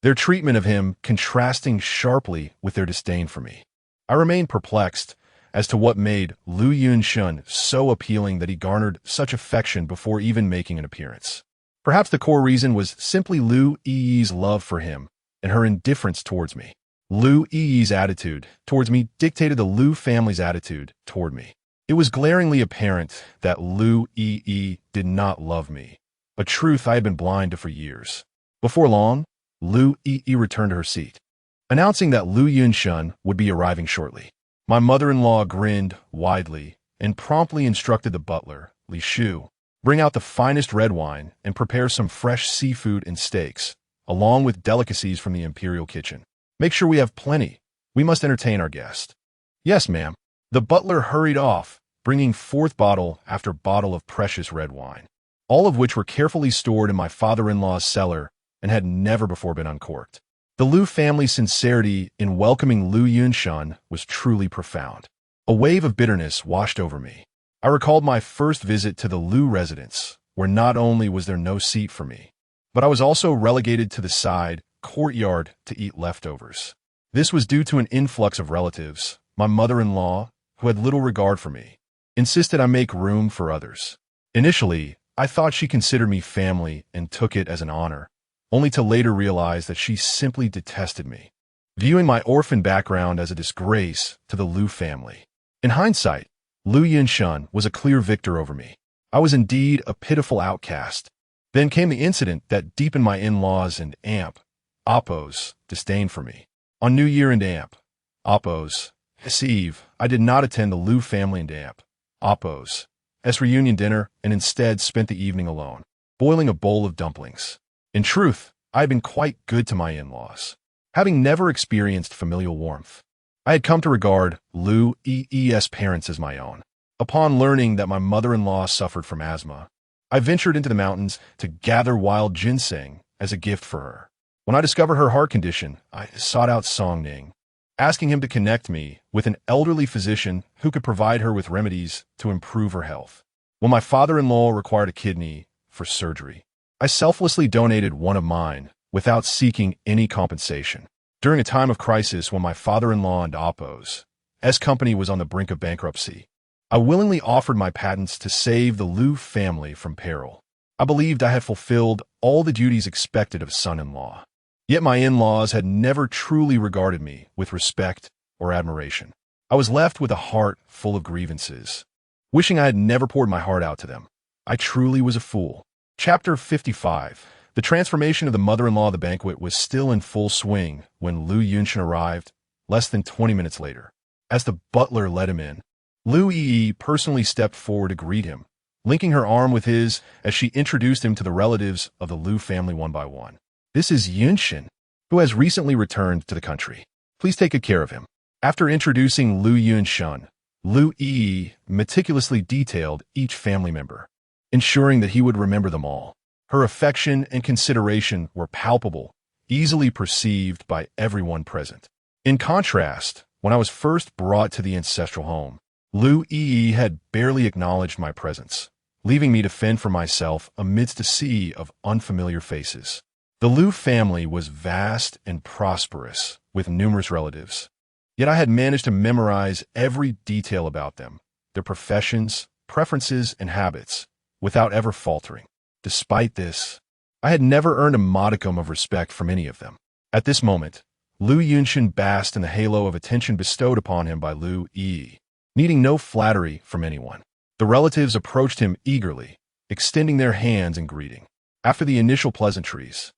their treatment of him contrasting sharply with their disdain for me. I remained perplexed as to what made Lu Yun Shun so appealing that he garnered such affection before even making an appearance. Perhaps the core reason was simply Lu Yi's love for him and her indifference towards me. Lu Yi's attitude towards me dictated the Lu family's attitude toward me. It was glaringly apparent that Lu Yi did not love me, a truth I had been blind to for years. Before long, Lu Yi returned to her seat, announcing that Lu Yun Shun would be arriving shortly. My mother-in-law grinned widely and promptly instructed the butler, Li Shu, bring out the finest red wine and prepare some fresh seafood and steaks, along with delicacies from the imperial kitchen. Make sure we have plenty. We must entertain our guest. Yes, ma'am. The butler hurried off, bringing forth bottle after bottle of precious red wine, all of which were carefully stored in my father-in-law's cellar and had never before been uncorked. The Lu family's sincerity in welcoming Lu Yun Shun was truly profound. A wave of bitterness washed over me. I recalled my first visit to the Lu residence, where not only was there no seat for me, but I was also relegated to the side courtyard to eat leftovers. This was due to an influx of relatives. My mother-in-law, who had little regard for me, insisted I make room for others. Initially, I thought she considered me family and took it as an honor, only to later realize that she simply detested me, viewing my orphan background as a disgrace to the Lu family. In hindsight, Lu Yun Shun was a clear victor over me. I was indeed a pitiful outcast. Then came the incident that deepened my in-laws and Appo's disdain for me. On New Year and Appo's Eve, I did not attend the Lu family and Appo's reunion dinner and instead spent the evening alone, boiling a bowl of dumplings. In truth, I had been quite good to my in-laws. Having never experienced familial warmth, I had come to regard Lu Yi's parents as my own. Upon learning that my mother-in-law suffered from asthma, I ventured into the mountains to gather wild ginseng as a gift for her. When I discovered her heart condition, I sought out Song Ning, asking him to connect me with an elderly physician who could provide her with remedies to improve her health. When my father-in-law required a kidney for surgery, I selflessly donated one of mine without seeking any compensation. During a time of crisis when my father-in-law and Appo's company was on the brink of bankruptcy, I willingly offered my patents to save the Lu family from peril. I believed I had fulfilled all the duties expected of son-in-law. Yet my in-laws had never truly regarded me with respect or admiration. I was left with a heart full of grievances, wishing I had never poured my heart out to them. I truly was a fool. Chapter 55. The transformation of the mother-in-law of the banquet was still in full swing when Lu Yun Shun arrived, less than 20 minutes later. As the butler led him in, Lu Yi personally stepped forward to greet him, linking her arm with his as she introduced him to the relatives of the Lu family one by one. This is Yun Shun, who has recently returned to the country. Please take good care of him. After introducing Lu Yun Shun, Lu Yi meticulously detailed each family member, ensuring that he would remember them all. Her affection and consideration were palpable, easily perceived by everyone present. In contrast, when I was first brought to the ancestral home, Lu Yi had barely acknowledged my presence, leaving me to fend for myself amidst a sea of unfamiliar faces. The Lu family was vast and prosperous, with numerous relatives. Yet I had managed to memorize every detail about them, their professions, preferences, and habits, without ever faltering. Despite this, I had never earned a modicum of respect from any of them. At this moment, Lu Yunshin basked in the halo of attention bestowed upon him by Lu Yi, needing no flattery from anyone. The relatives approached him eagerly, extending their hands in greeting. After the initial pleasantries,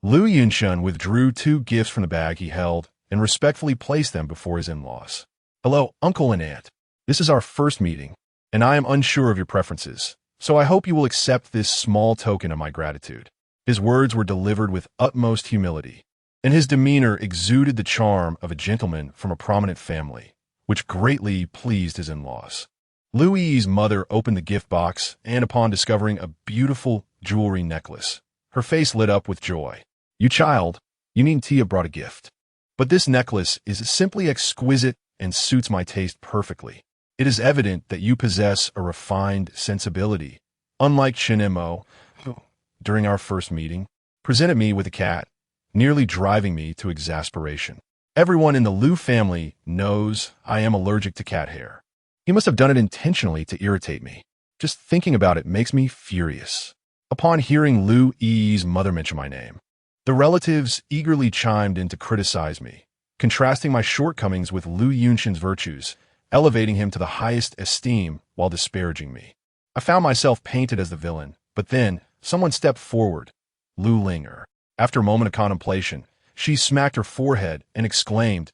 Lu Yunshin withdrew 2 gifts from the bag he held and respectfully placed them before his in-laws. "Hello, uncle and aunt. This is our first meeting, and I am unsure of your preferences, so I hope you will accept this small token of my gratitude." His words were delivered with utmost humility, and his demeanor exuded the charm of a gentleman from a prominent family, which greatly pleased his in-laws. Lu Yi's mother opened the gift box, and upon discovering a beautiful jewelry necklace, her face lit up with joy. "You child, you needn't have brought a gift. But this necklace is simply exquisite and suits my taste perfectly. It is evident that you possess a refined sensibility, unlike Chen Mo, who, during our first meeting, presented me with a cat, nearly driving me to exasperation. Everyone in the Lu family knows I am allergic to cat hair. He must have done it intentionally to irritate me. Just thinking about it makes me furious." Upon hearing Lu Yi's mother mention my name, the relatives eagerly chimed in to criticize me, contrasting my shortcomings with Lu Yunshin's virtues, elevating him to the highest esteem while disparaging me. I found myself painted as the villain, but then someone stepped forward, Lu Linger. After a moment of contemplation, she smacked her forehead and exclaimed,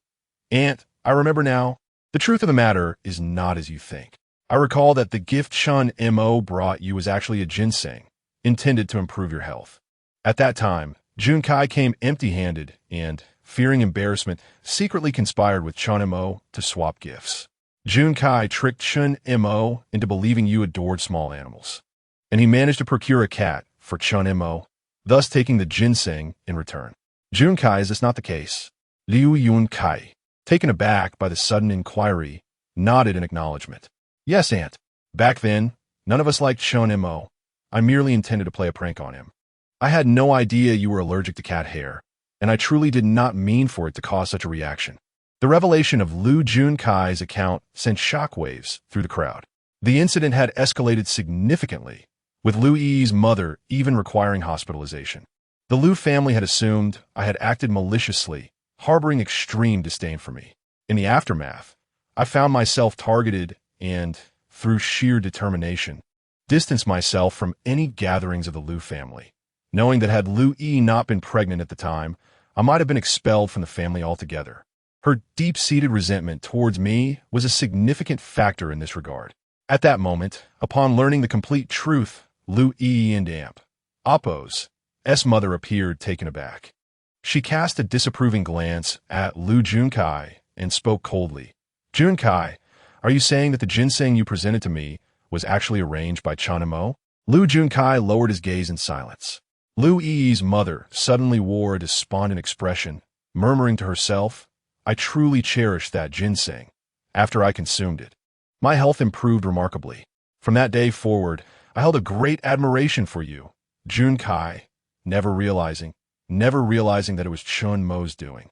"Aunt, I remember now. The truth of the matter is not as you think. I recall that the gift Chun Mo brought you was actually a ginseng, intended to improve your health. At that time, Junkai came empty-handed and, fearing embarrassment, secretly conspired with Chun Mo to swap gifts. Junkai tricked Chun Mo into believing you adored small animals, and he managed to procure a cat for Chun Mo, thus taking the ginseng in return. Junkai, is this not the case?" Liu Yunkai, taken aback by the sudden inquiry, nodded in acknowledgement. "Yes, aunt. Back then, none of us liked Chun Mo. I merely intended to play a prank on him. I had no idea you were allergic to cat hair, and I truly did not mean for it to cause such a reaction." The revelation of Lu Junkai's account sent shockwaves through the crowd. The incident had escalated significantly, with Lu Yi's mother even requiring hospitalization. The Lu family had assumed I had acted maliciously, harboring extreme disdain for me. In the aftermath, I found myself targeted and, through sheer determination, distanced myself from any gatherings of the Lu family, knowing that had Lu Yi not been pregnant at the time, I might have been expelled from the family altogether. Her deep-seated resentment towards me was a significant factor in this regard. At that moment, upon learning the complete truth, Lu Yi and Amp, Appo's mother appeared taken aback. She cast a disapproving glance at Lu Junkai and spoke coldly. "Junkai, are you saying that the ginseng you presented to me was actually arranged by Chun Mo?" Lu Junkai lowered his gaze in silence. Lu Yi's mother suddenly wore a despondent expression, murmuring to herself, "I truly cherished that ginseng. After I consumed it, my health improved remarkably. From that day forward, I held a great admiration for you, Junkai, never realizing that it was Chun Mo's doing."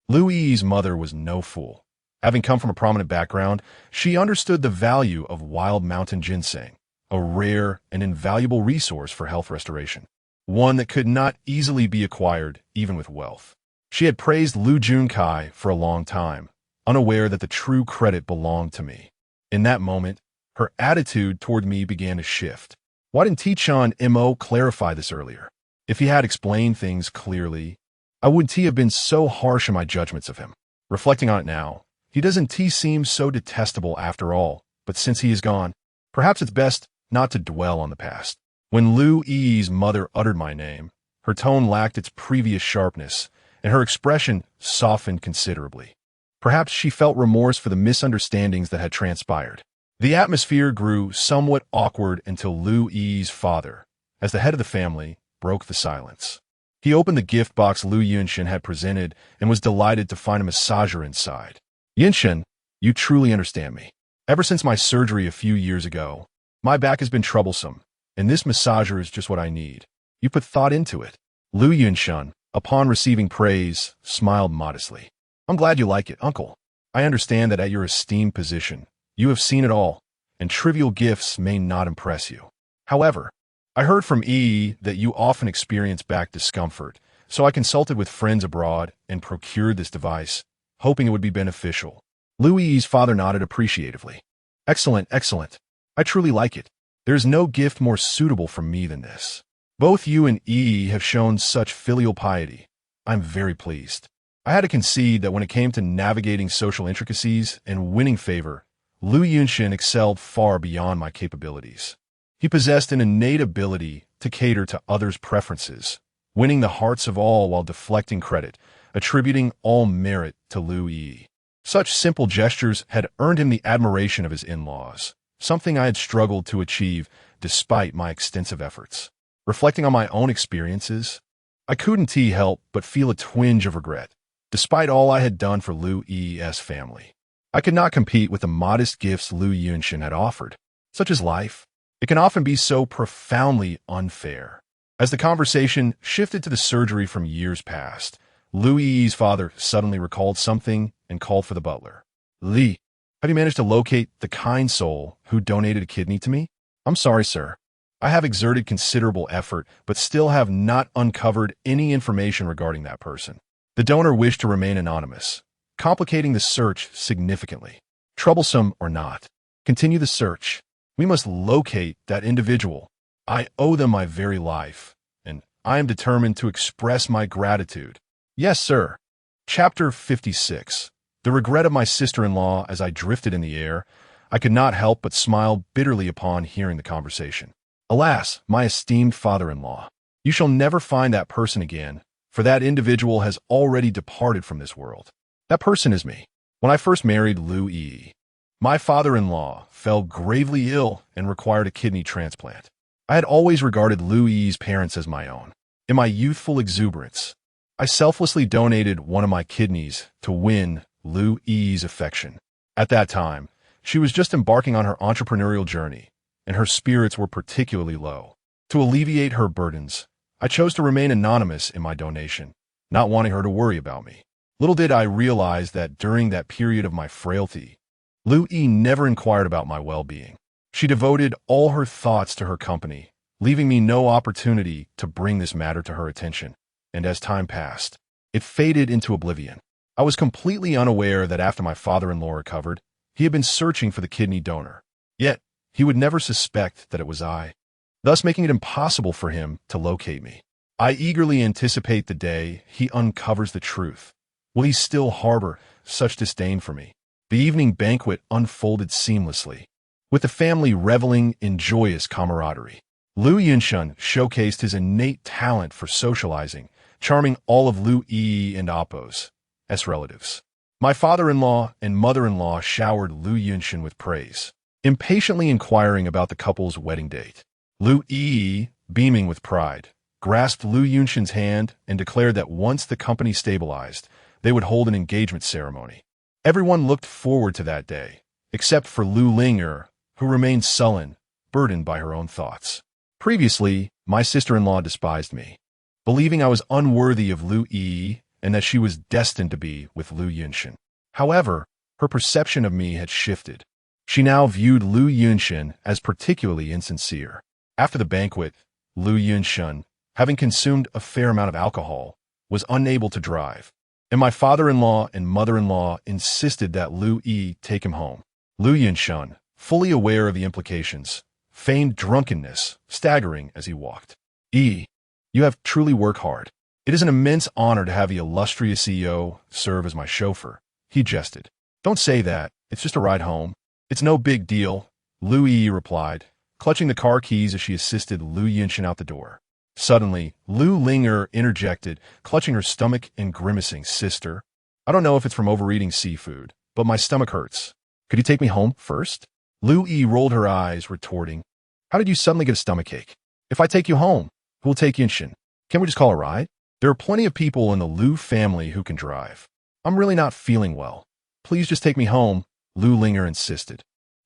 Lu Yi's mother was no fool. Having come from a prominent background, she understood the value of wild mountain ginseng, a rare and invaluable resource for health restoration, one that could not easily be acquired even with wealth. She had praised Lu Junkai for a long time, unaware that the true credit belonged to me. In that moment, her attitude toward me began to shift. Why didn't Chun Mo clarify this earlier? If he had explained things clearly, I wouldn't have been so harsh in my judgments of him. Reflecting on it now, he doesn't seem so detestable after all, but since he is gone, perhaps it's best not to dwell on the past. When Lu Yi's mother uttered my name, her tone lacked its previous sharpness, and her expression softened considerably. Perhaps she felt remorse for the misunderstandings that had transpired. The atmosphere grew somewhat awkward until Lu Yi's father, as the head of the family, broke the silence. He opened the gift box Lu Yunshin had presented and was delighted to find a massager inside. Yunshin, you truly understand me. Ever since my surgery a few years ago, my back has been troublesome, and this massager is just what I need. You put thought into it. Lu Yunshin, upon receiving praise, smiled modestly. I'm glad you like it, uncle. I understand that at your esteemed position, you have seen it all, and trivial gifts may not impress you. However, I heard from Yi that you often experience back discomfort, so I consulted with friends abroad and procured this device, hoping it would be beneficial. Lu Yi's father nodded appreciatively. Excellent, excellent. I truly like it. There is no gift more suitable for me than this. Both you and Yi have shown such filial piety. I'm very pleased. I had to concede that when it came to navigating social intricacies and winning favor, Lu Yunshin excelled far beyond my capabilities. He possessed an innate ability to cater to others' preferences, winning the hearts of all while deflecting credit, attributing all merit to Lu Yi. Such simple gestures had earned him the admiration of his in-laws, something I had struggled to achieve despite my extensive efforts. Reflecting on my own experiences, I couldn't help but feel a twinge of regret. Despite all I had done for Lu Yi's family, I could not compete with the modest gifts Lu Yunshin had offered. Such is life. It can often be so profoundly unfair. As the conversation shifted to the surgery from years past, Lu Yi's father suddenly recalled something and called for the butler. Li, have you managed to locate the kind soul who donated a kidney to me? I'm sorry, sir. I have exerted considerable effort, but still have not uncovered any information regarding that person. The donor wished to remain anonymous, complicating the search significantly. Troublesome or not, continue the search. We must locate that individual. I owe them my very life, and I am determined to express my gratitude. Yes, sir. Chapter 56. The regret of my sister-in-law as I drifted in the air. I could not help but smile bitterly upon hearing the conversation. Alas, my esteemed father-in-law, you shall never find that person again, for that individual has already departed from this world. That person is me. When I first married Lu Yi, my father-in-law fell gravely ill and required a kidney transplant. I had always regarded Lu Yi's parents as my own. In my youthful exuberance, I selflessly donated one of my kidneys to win Lu Yi's affection. At that time, she was just embarking on her entrepreneurial journey, and her spirits were particularly low. To alleviate her burdens, I chose to remain anonymous in my donation, not wanting her to worry about me. Little did I realize that during that period of my frailty, Lu Yi never inquired about my well-being. She devoted all her thoughts to her company, leaving me no opportunity to bring this matter to her attention. And as time passed, it faded into oblivion. I was completely unaware that after my father-in-law recovered, he had been searching for the kidney donor. Yet, he would never suspect that it was I, thus making it impossible for him to locate me. I eagerly anticipate the day he uncovers the truth. Will he still harbor such disdain for me? The evening banquet unfolded seamlessly, with the family reveling in joyous camaraderie. Lu Yunshin showcased his innate talent for socializing, charming all of Lu Yi and Appo's relatives. My father-in-law and mother-in-law showered Lu Yunshin with praise, impatiently inquiring about the couple's wedding date. Lu Yi, beaming with pride, grasped Lu Yunshin's hand and declared that once the company stabilized, they would hold an engagement ceremony. Everyone looked forward to that day, except for Lu Linger, who remained sullen, burdened by her own thoughts. Previously, my sister-in-law despised me, believing I was unworthy of Lu Yi and that she was destined to be with Lu Yunshin. However, her perception of me had shifted. She now viewed Lu Yunshin as particularly insincere. After the banquet, Lu Yunshin, having consumed a fair amount of alcohol, was unable to drive, and my father-in-law and mother-in-law insisted that Lu Yi take him home. Lu Yunshin, fully aware of the implications, feigned drunkenness, staggering as he walked. You have truly worked hard. It is an immense honor to have the illustrious CEO serve as my chauffeur, he jested. Don't say that, it's just a ride home. It's no big deal, Lu Yi replied, clutching the car keys as she assisted Lu Yunshin out the door. Suddenly, Lu Linger interjected, clutching her stomach and grimacing, Sister, I don't know if it's from overeating seafood, but my stomach hurts. Could you take me home first? Lu Yi rolled her eyes, retorting, how did you suddenly get a stomachache? If I take you home, who will take you in Shin? Can't we just call a ride? There are plenty of people in the Lu family who can drive. I'm really not feeling well. Please just take me home, Lu Linger insisted.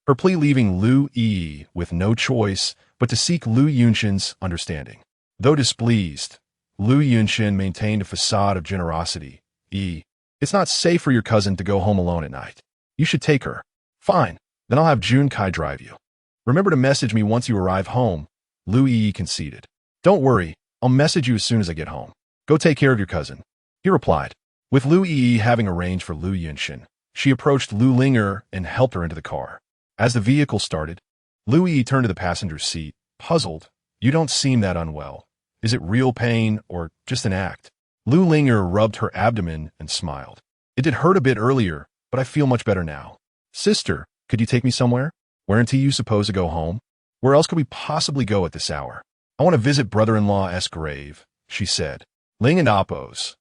Her plea leaving Lu Yi with no choice but to seek Lu Yunshin's understanding. Though displeased, Lu Yunshin maintained a facade of generosity. It's not safe for your cousin to go home alone at night. You should take her. Fine, then I'll have Jun Kai drive you. Remember to message me once you arrive home, Lu Yi conceded. Don't worry, I'll message you as soon as I get home. Go take care of your cousin. He replied. With Lu Yi having arranged for Lu Yunshin, she approached Lu Linger and helped her into the car. As the vehicle started, Lu Yi turned to the passenger's seat, puzzled. You don't seem that unwell. Is it real pain or just an act? Lu Linger rubbed her abdomen and smiled. It did hurt a bit earlier, but I feel much better now. Sister, could you take me somewhere? Where until you suppose to go home? Where else could we possibly go at this hour? I want to visit brother-in-law's grave, she said. Ling and Appos.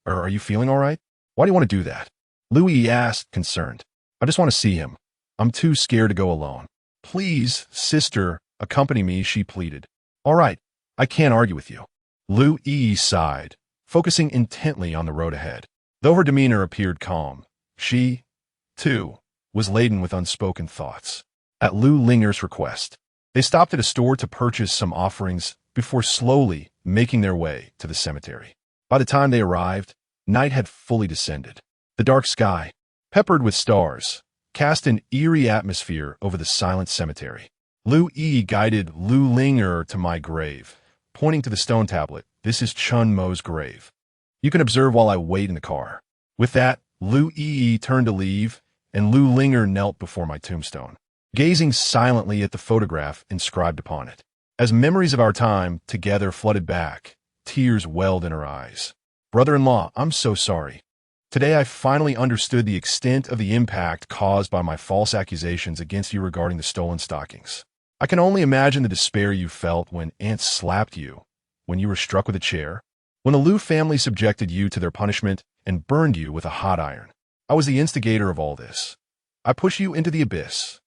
Are you feeling all right? Why do you want to do that? Lu Yi asked, concerned. I just want to see him. I'm too scared to go alone. Please, sister, accompany me, she pleaded. All right, I can't argue with you. Lu Yi sighed, focusing intently on the road ahead. Though her demeanor appeared calm, she, too, was laden with unspoken thoughts. At Lu Linger's request, they stopped at a store to purchase some offerings before slowly making their way to the cemetery. By the time they arrived, night had fully descended. The dark sky, peppered with stars, cast an eerie atmosphere over the silent cemetery. Lu Yi guided Lu Linger to my grave, pointing to the stone tablet. This is Chun Mo's grave. You can observe while I wait in the car. With that, Lu Yi turned to leave, and Lu Linger knelt before my tombstone, gazing silently at the photograph inscribed upon it. As memories of our time together flooded back, tears welled in her eyes. Brother-in-law, I'm so sorry. Today I finally understood the extent of the impact caused by my false accusations against you regarding the stolen stockings. I can only imagine the despair you felt when Aunt slapped you, when you were struck with a chair, when the Lu family subjected you to their punishment and burned you with a hot iron. I was the instigator of all this. I pushed you into the abyss.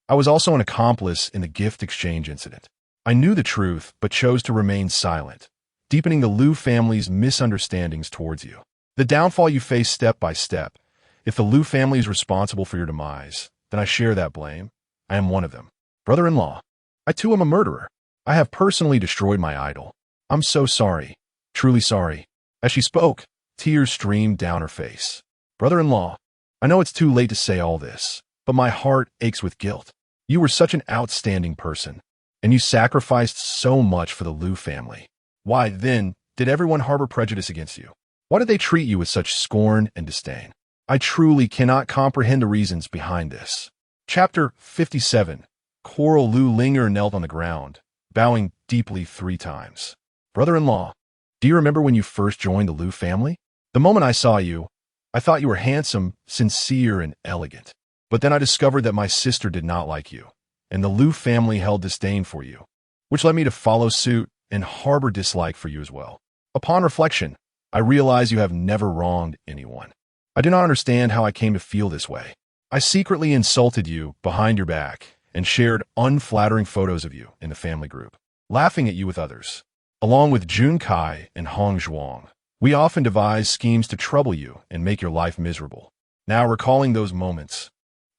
I was also an accomplice in the gift exchange incident. I knew the truth, but chose to remain silent, deepening the Lu family's misunderstandings towards you. The downfall you face step by step. If the Lu family is responsible for your demise, then I share that blame. I am one of them. Brother-in-law, I too am a murderer. I have personally destroyed my idol. I'm so sorry, truly sorry. As she spoke, tears streamed down her face. Brother-in-law, I know it's too late to say all this, but my heart aches with guilt. You were such an outstanding person, and you sacrificed so much for the Lu family. Why, then, did everyone harbor prejudice against you? Why did they treat you with such scorn and disdain? I truly cannot comprehend the reasons behind this. Chapter 57. Coral Lu Linger knelt on the ground, bowing deeply 3 times. Brother-in-law, do you remember when you first joined the Lu family? The moment I saw you, I thought you were handsome, sincere, and elegant. But then I discovered that my sister did not like you, and the Lu family held disdain for you, which led me to follow suit and harbor dislike for you as well. Upon reflection, I realize you have never wronged anyone. I do not understand how I came to feel this way. I secretly insulted you behind your back and shared unflattering photos of you in the family group, laughing at you with others. Along with Jun Kai and Hong Zhuang, we often devised schemes to trouble you and make your life miserable. Now recalling those moments,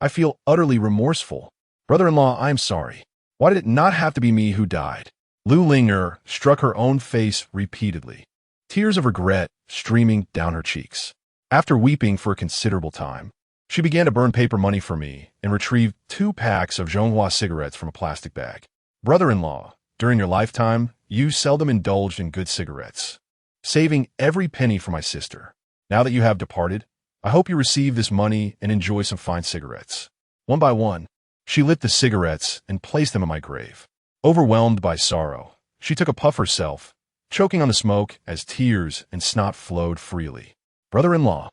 I feel utterly remorseful. Brother-in-law, I am sorry. Why did it not have to be me who died? Lu Linger struck her own face repeatedly, tears of regret streaming down her cheeks. After weeping for a considerable time, she began to burn paper money for me and retrieved 2 packs of Zhonghua cigarettes from a plastic bag. Brother-in-law, during your lifetime, you seldom indulged in good cigarettes, saving every penny for my sister. Now that you have departed, I hope you receive this money and enjoy some fine cigarettes. One by one, she lit the cigarettes and placed them in my grave. Overwhelmed by sorrow, she took a puff herself, choking on the smoke as tears and snot flowed freely. Brother-in-law,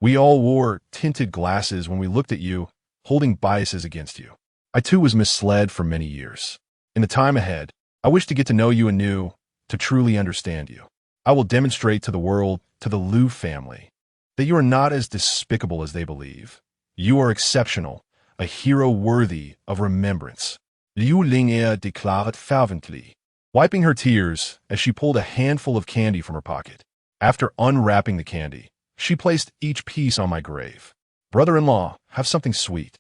we all wore tinted glasses when we looked at you, holding biases against you. I too was misled for many years. In the time ahead, I wish to get to know you anew, to truly understand you. I will demonstrate to the world, to the Lu family, that you are not as despicable as they believe. You are exceptional, a hero worthy of remembrance. Liu Ling declared fervently, wiping her tears as she pulled a handful of candy from her pocket. After unwrapping the candy, she placed each piece on my grave. Brother-in-law, have something sweet.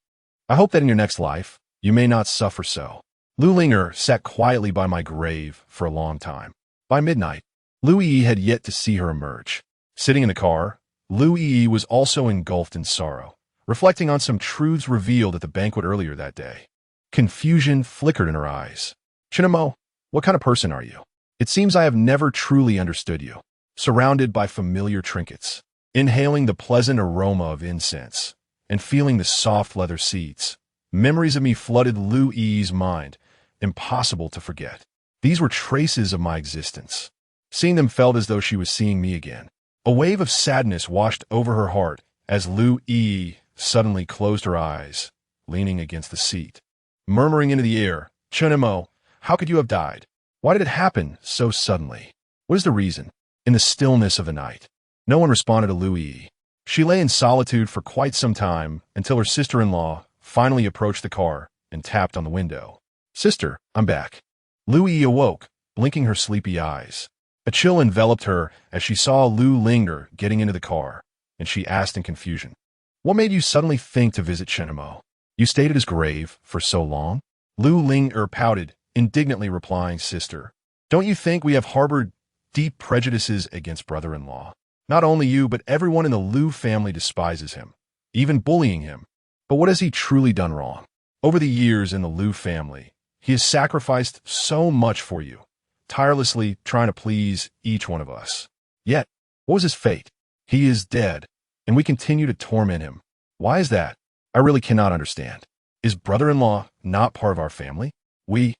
I hope that in your next life, you may not suffer so. Lu Linger sat quietly by my grave for a long time. By midnight, Lu Yi had yet to see her emerge. Sitting in the car, Lu Yi was also engulfed in sorrow, reflecting on some truths revealed at the banquet earlier that day. Confusion flickered in her eyes. Chinamo, what kind of person are you? It seems I have never truly understood you. Surrounded by familiar trinkets, inhaling the pleasant aroma of incense, and feeling the soft leather seats, memories of me flooded Lu Yi's mind, impossible to forget. These were traces of my existence. Seeing them felt as though she was seeing me again. A wave of sadness washed over her heart as Lu Yi suddenly closed her eyes, leaning against the seat. Murmuring into the air, Chinamo, how could you have died? Why did it happen so suddenly? What is the reason? In the stillness of the night, no one responded to Lu Yi. She lay in solitude for quite some time until her sister-in-law finally approached the car and tapped on the window. Sister, I'm back. Lu Yi awoke, blinking her sleepy eyes. A chill enveloped her as she saw Lu Linger getting into the car, and she asked in confusion, what made you suddenly think to visit Chenemo? You stayed at his grave for so long? Lu Linger pouted, indignantly replying, Sister, don't you think we have harbored deep prejudices against brother-in-law? Not only you, but everyone in the Lu family despises him, even bullying him. But what has he truly done wrong? Over the years in the Lu family, he has sacrificed so much for you, tirelessly trying to please each one of us. Yet, what was his fate? He is dead, and we continue to torment him. Why is that? I really cannot understand. Is brother-in-law not part of our family? We,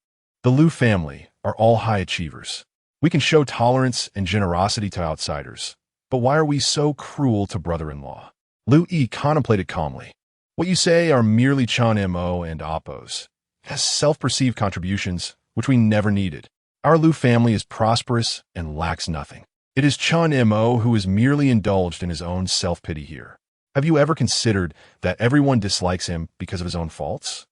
the Lu family, are all high achievers. We can show tolerance and generosity to outsiders. But why are we so cruel to brother-in-law? Lu Yi contemplated calmly. What you say are merely Chan Mo and Appos, as self-perceived contributions which we never needed. Our Lu family is prosperous and lacks nothing. It is Chan Mo who is merely indulged in his own self-pity here. Have you ever considered that everyone dislikes him because of his own faults?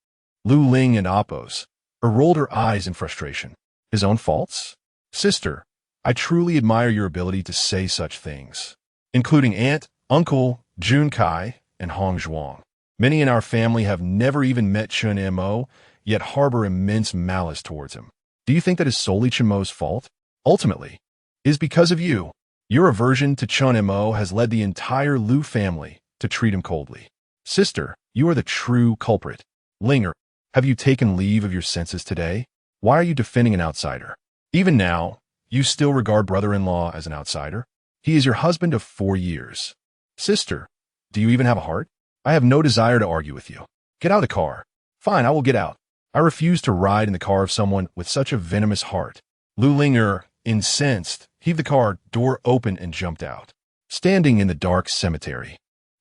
Lu Ling and Appos rolled her eyes in frustration. His own faults? Sister, I truly admire your ability to say such things, including aunt, uncle, Jun Kai, and Hong Zhuang. Many in our family have never even met Chen Mo, yet harbor immense malice towards him. Do you think that is solely Chen Mo's fault? Ultimately, it is because of you. Your aversion to Chen Mo has led the entire Lu family to treat him coldly. Sister, you are the true culprit. Linger, have you taken leave of your senses today? Why are you defending an outsider? Even now, you still regard brother-in-law as an outsider? He is your husband of 4 years. Sister, do you even have a heart? I have no desire to argue with you. Get out of the car. Fine, I will get out. I refuse to ride in the car of someone with such a venomous heart. Lu Linger, incensed, heaved the car door open and jumped out. Standing in the dark cemetery,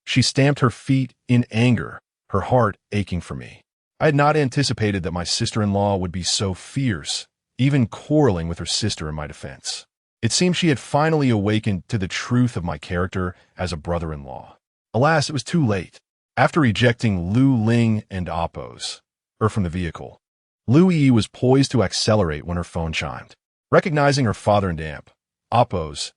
she stamped her feet in anger, her heart aching for me. I had not anticipated that my sister-in-law would be so fierce, even quarreling with her sister in my defense. It seemed she had finally awakened to the truth of my character as a brother-in-law. Alas, it was too late. After ejecting Lu Ling and Appos from the vehicle, Lu Yi was poised to accelerate when her phone chimed. Recognizing her father and amp, Appos'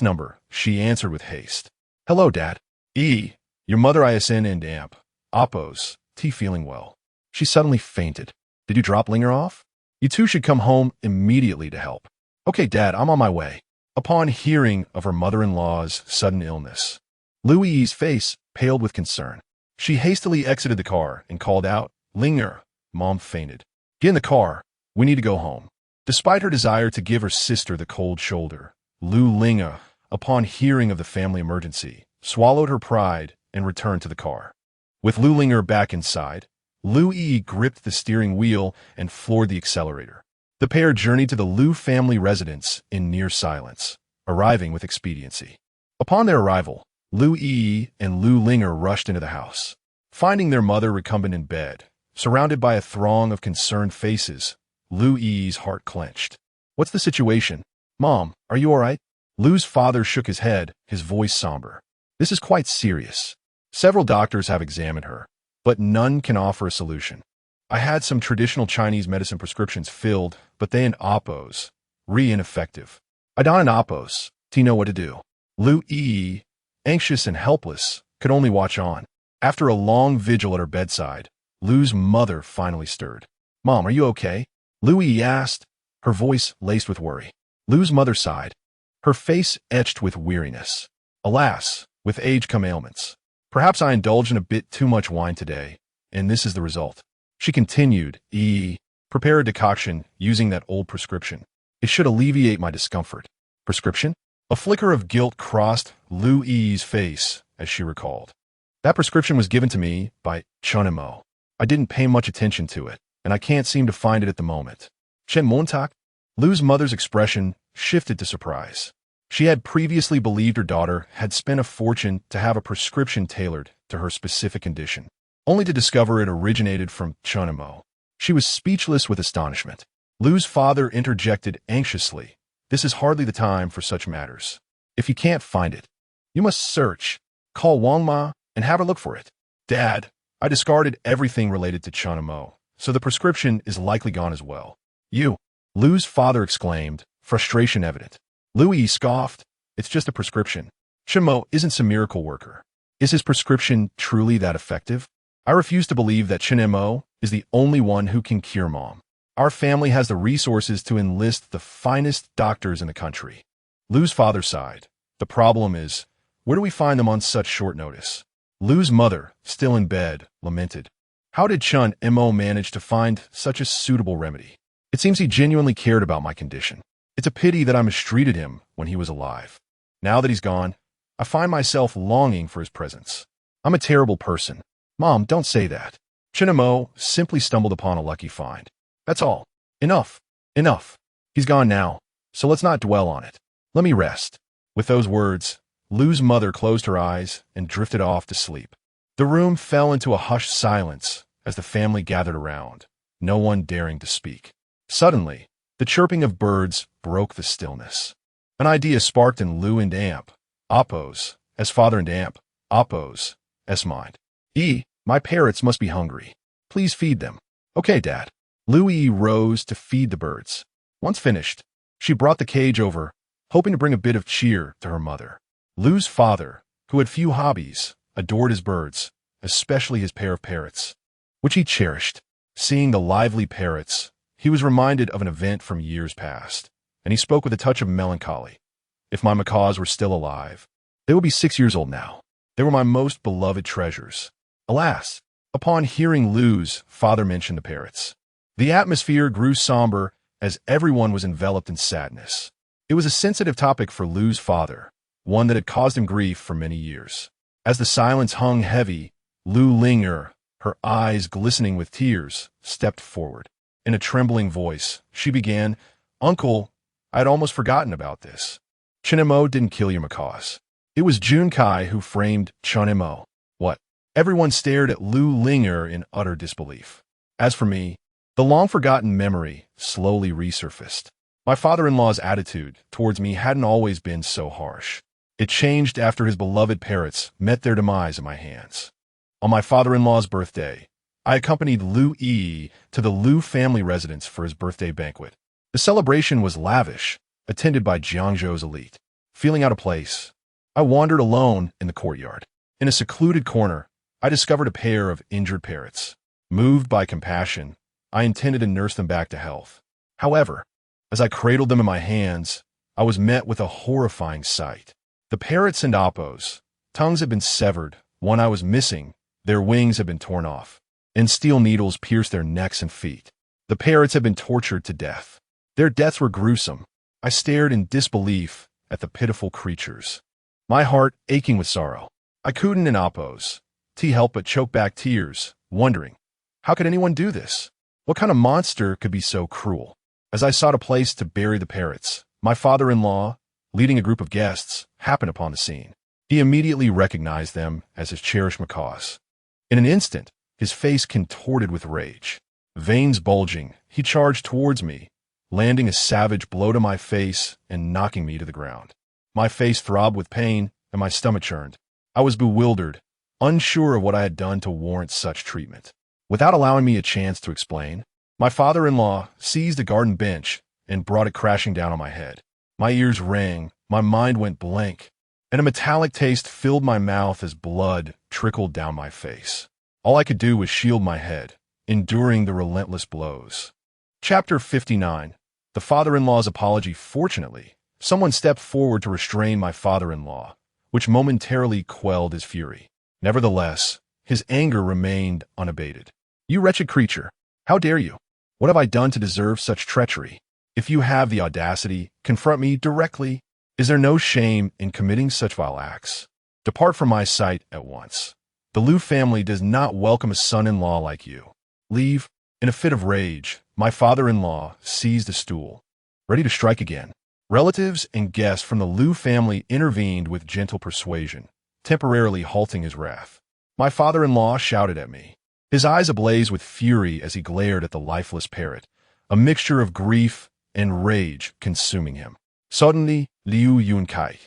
number, she answered with haste. Hello, Dad. Your mother ISN and amp, Appos, T feeling well. She suddenly fainted. Did you drop Linger off? You two should come home immediately to help. Okay, Dad, I'm on my way. Upon hearing of her mother-in-law's sudden illness, Lu Yi's face paled with concern. She hastily exited the car and called out, Linger, Mom fainted. Get in the car. We need to go home. Despite her desire to give her sister the cold shoulder, Lu Linger, upon hearing of the family emergency, swallowed her pride and returned to the car. With Lu Linger back inside, Lu Yi gripped the steering wheel and floored the accelerator. The pair journeyed to the Lu family residence in near silence, arriving with expediency. Upon their arrival, Lu Yi and Lu Linger rushed into the house. Finding their mother recumbent in bed, surrounded by a throng of concerned faces, Lu Yi's heart clenched. What's the situation? Mom, are you all right? Lu's father shook his head, his voice somber. This is quite serious. Several doctors have examined her, but none can offer a solution. I had some traditional Chinese medicine prescriptions filled, but they and oppos, ineffective. I don and oppos, to know what to do. Lu Yi, anxious and helpless, could only watch on. After a long vigil at her bedside, Lu's mother finally stirred. "Mom, are you okay?" Lu Yi asked, her voice laced with worry. Lu's mother sighed, her face etched with weariness. "Alas, with age come ailments. Perhaps I indulged in a bit too much wine today, and this is the result." She continued, "Prepare a decoction using that old prescription. It should alleviate my discomfort." Prescription? A flicker of guilt crossed Lu Yi's face as she recalled. That prescription was given to me by Chunimo. I didn't pay much attention to it, and I can't seem to find it at the moment. Chen Montak? Lu's mother's expression shifted to surprise. She had previously believed her daughter had spent a fortune to have a prescription tailored to her specific condition, only to discover it originated from Chunimo. She was speechless with astonishment. Lu's father interjected anxiously, "This is hardly the time for such matters. If you can't find it, you must search. Call Wang Ma and have her look for it." "Dad, I discarded everything related to Chunimo, so the prescription is likely gone as well." "You!" Lu's father exclaimed, frustration evident. Louis scoffed, "It's just a prescription. Chunimo isn't some miracle worker. Is his prescription truly that effective? I refuse to believe that Chunimo is the only one who can cure Mom. Our family has the resources to enlist the finest doctors in the country." Lu's father sighed. "The problem is, where do we find them on such short notice?" Lu's mother, still in bed, lamented. "How did Chunimo manage to find such a suitable remedy? It seems he genuinely cared about my condition. It's a pity that I mistreated him when he was alive. Now that he's gone, I find myself longing for his presence. I'm a terrible person." "Mom, don't say that. Chunimo simply stumbled upon a lucky find. That's all. Enough. Enough. He's gone now, so let's not dwell on it. Let me rest." With those words, Lu's mother closed her eyes and drifted off to sleep. The room fell into a hushed silence as the family gathered around, no one daring to speak. Suddenly, the chirping of birds broke the stillness. An idea sparked in Lu and Amp, Oppos, as father and Amp, Oppos, as mind. My parrots must be hungry. Please feed them." "Okay, Dad." Louis rose to feed the birds. Once finished, she brought the cage over, hoping to bring a bit of cheer to her mother. Lu's father, who had few hobbies, adored his birds, especially his pair of parrots, which he cherished. Seeing the lively parrots, he was reminded of an event from years past, and he spoke with a touch of melancholy. "If my macaws were still alive, they would be 6 years old now. They were my most beloved treasures." Alas, upon hearing Lu's father mention the parrots, the atmosphere grew somber as everyone was enveloped in sadness. It was a sensitive topic for Lu's father, one that had caused him grief for many years. As the silence hung heavy, Lu Linger, her eyes glistening with tears, stepped forward. In a trembling voice, she began, "Uncle, I had almost forgotten about this. Chunimo didn't kill your macaws. It was Jun Kai who framed Chunimo." "What?" Everyone stared at Lu Linger in utter disbelief. As for me, the long-forgotten memory slowly resurfaced. My father-in-law's attitude towards me hadn't always been so harsh. It changed after his beloved parrots met their demise in my hands. On my father-in-law's birthday, I accompanied Lu Yi to the Lu family residence for his birthday banquet. The celebration was lavish, attended by Jiangzhou's elite. Feeling out of place, I wandered alone in the courtyard. In a secluded corner, I discovered a pair of injured parrots. Moved by compassion, I intended to nurse them back to health. However, as I cradled them in my hands, I was met with a horrifying sight. The parrots and oppos, tongues had been severed, one eye was missing, their wings had been torn off, and steel needles pierced their necks and feet. The parrots had been tortured to death. Their deaths were gruesome. I stared in disbelief at the pitiful creatures, my heart aching with sorrow. I couldn't in oppos help but choke back tears, wondering, how could anyone do this? What kind of monster could be so cruel? As I sought a place to bury the parrots, my father-in-law, leading a group of guests, happened upon the scene. He immediately recognized them as his cherished macaws. In an instant, his face contorted with rage. Veins bulging, he charged towards me, landing a savage blow to my face and knocking me to the ground. My face throbbed with pain and my stomach churned. I was bewildered, unsure of what I had done to warrant such treatment. Without allowing me a chance to explain, my father-in-law seized a garden bench and brought it crashing down on my head. My ears rang, my mind went blank, and a metallic taste filled my mouth as blood trickled down my face. All I could do was shield my head, enduring the relentless blows. Chapter 59. The father-in-law's apology. Fortunately, someone stepped forward to restrain my father-in-law, which momentarily quelled his fury. Nevertheless, his anger remained unabated. "You wretched creature! How dare you? What have I done to deserve such treachery? If you have the audacity, confront me directly. Is there no shame in committing such vile acts? Depart from my sight at once. The Liu family does not welcome a son-in-law like you. Leave." In a fit of rage, my father-in-law seized a stool, ready to strike again. Relatives and guests from the Liu family intervened with gentle persuasion, temporarily halting his wrath. My father-in-law shouted at me, his eyes ablaze with fury as he glared at the lifeless parrot, a mixture of grief and rage consuming him. Suddenly, Liu Yunkai,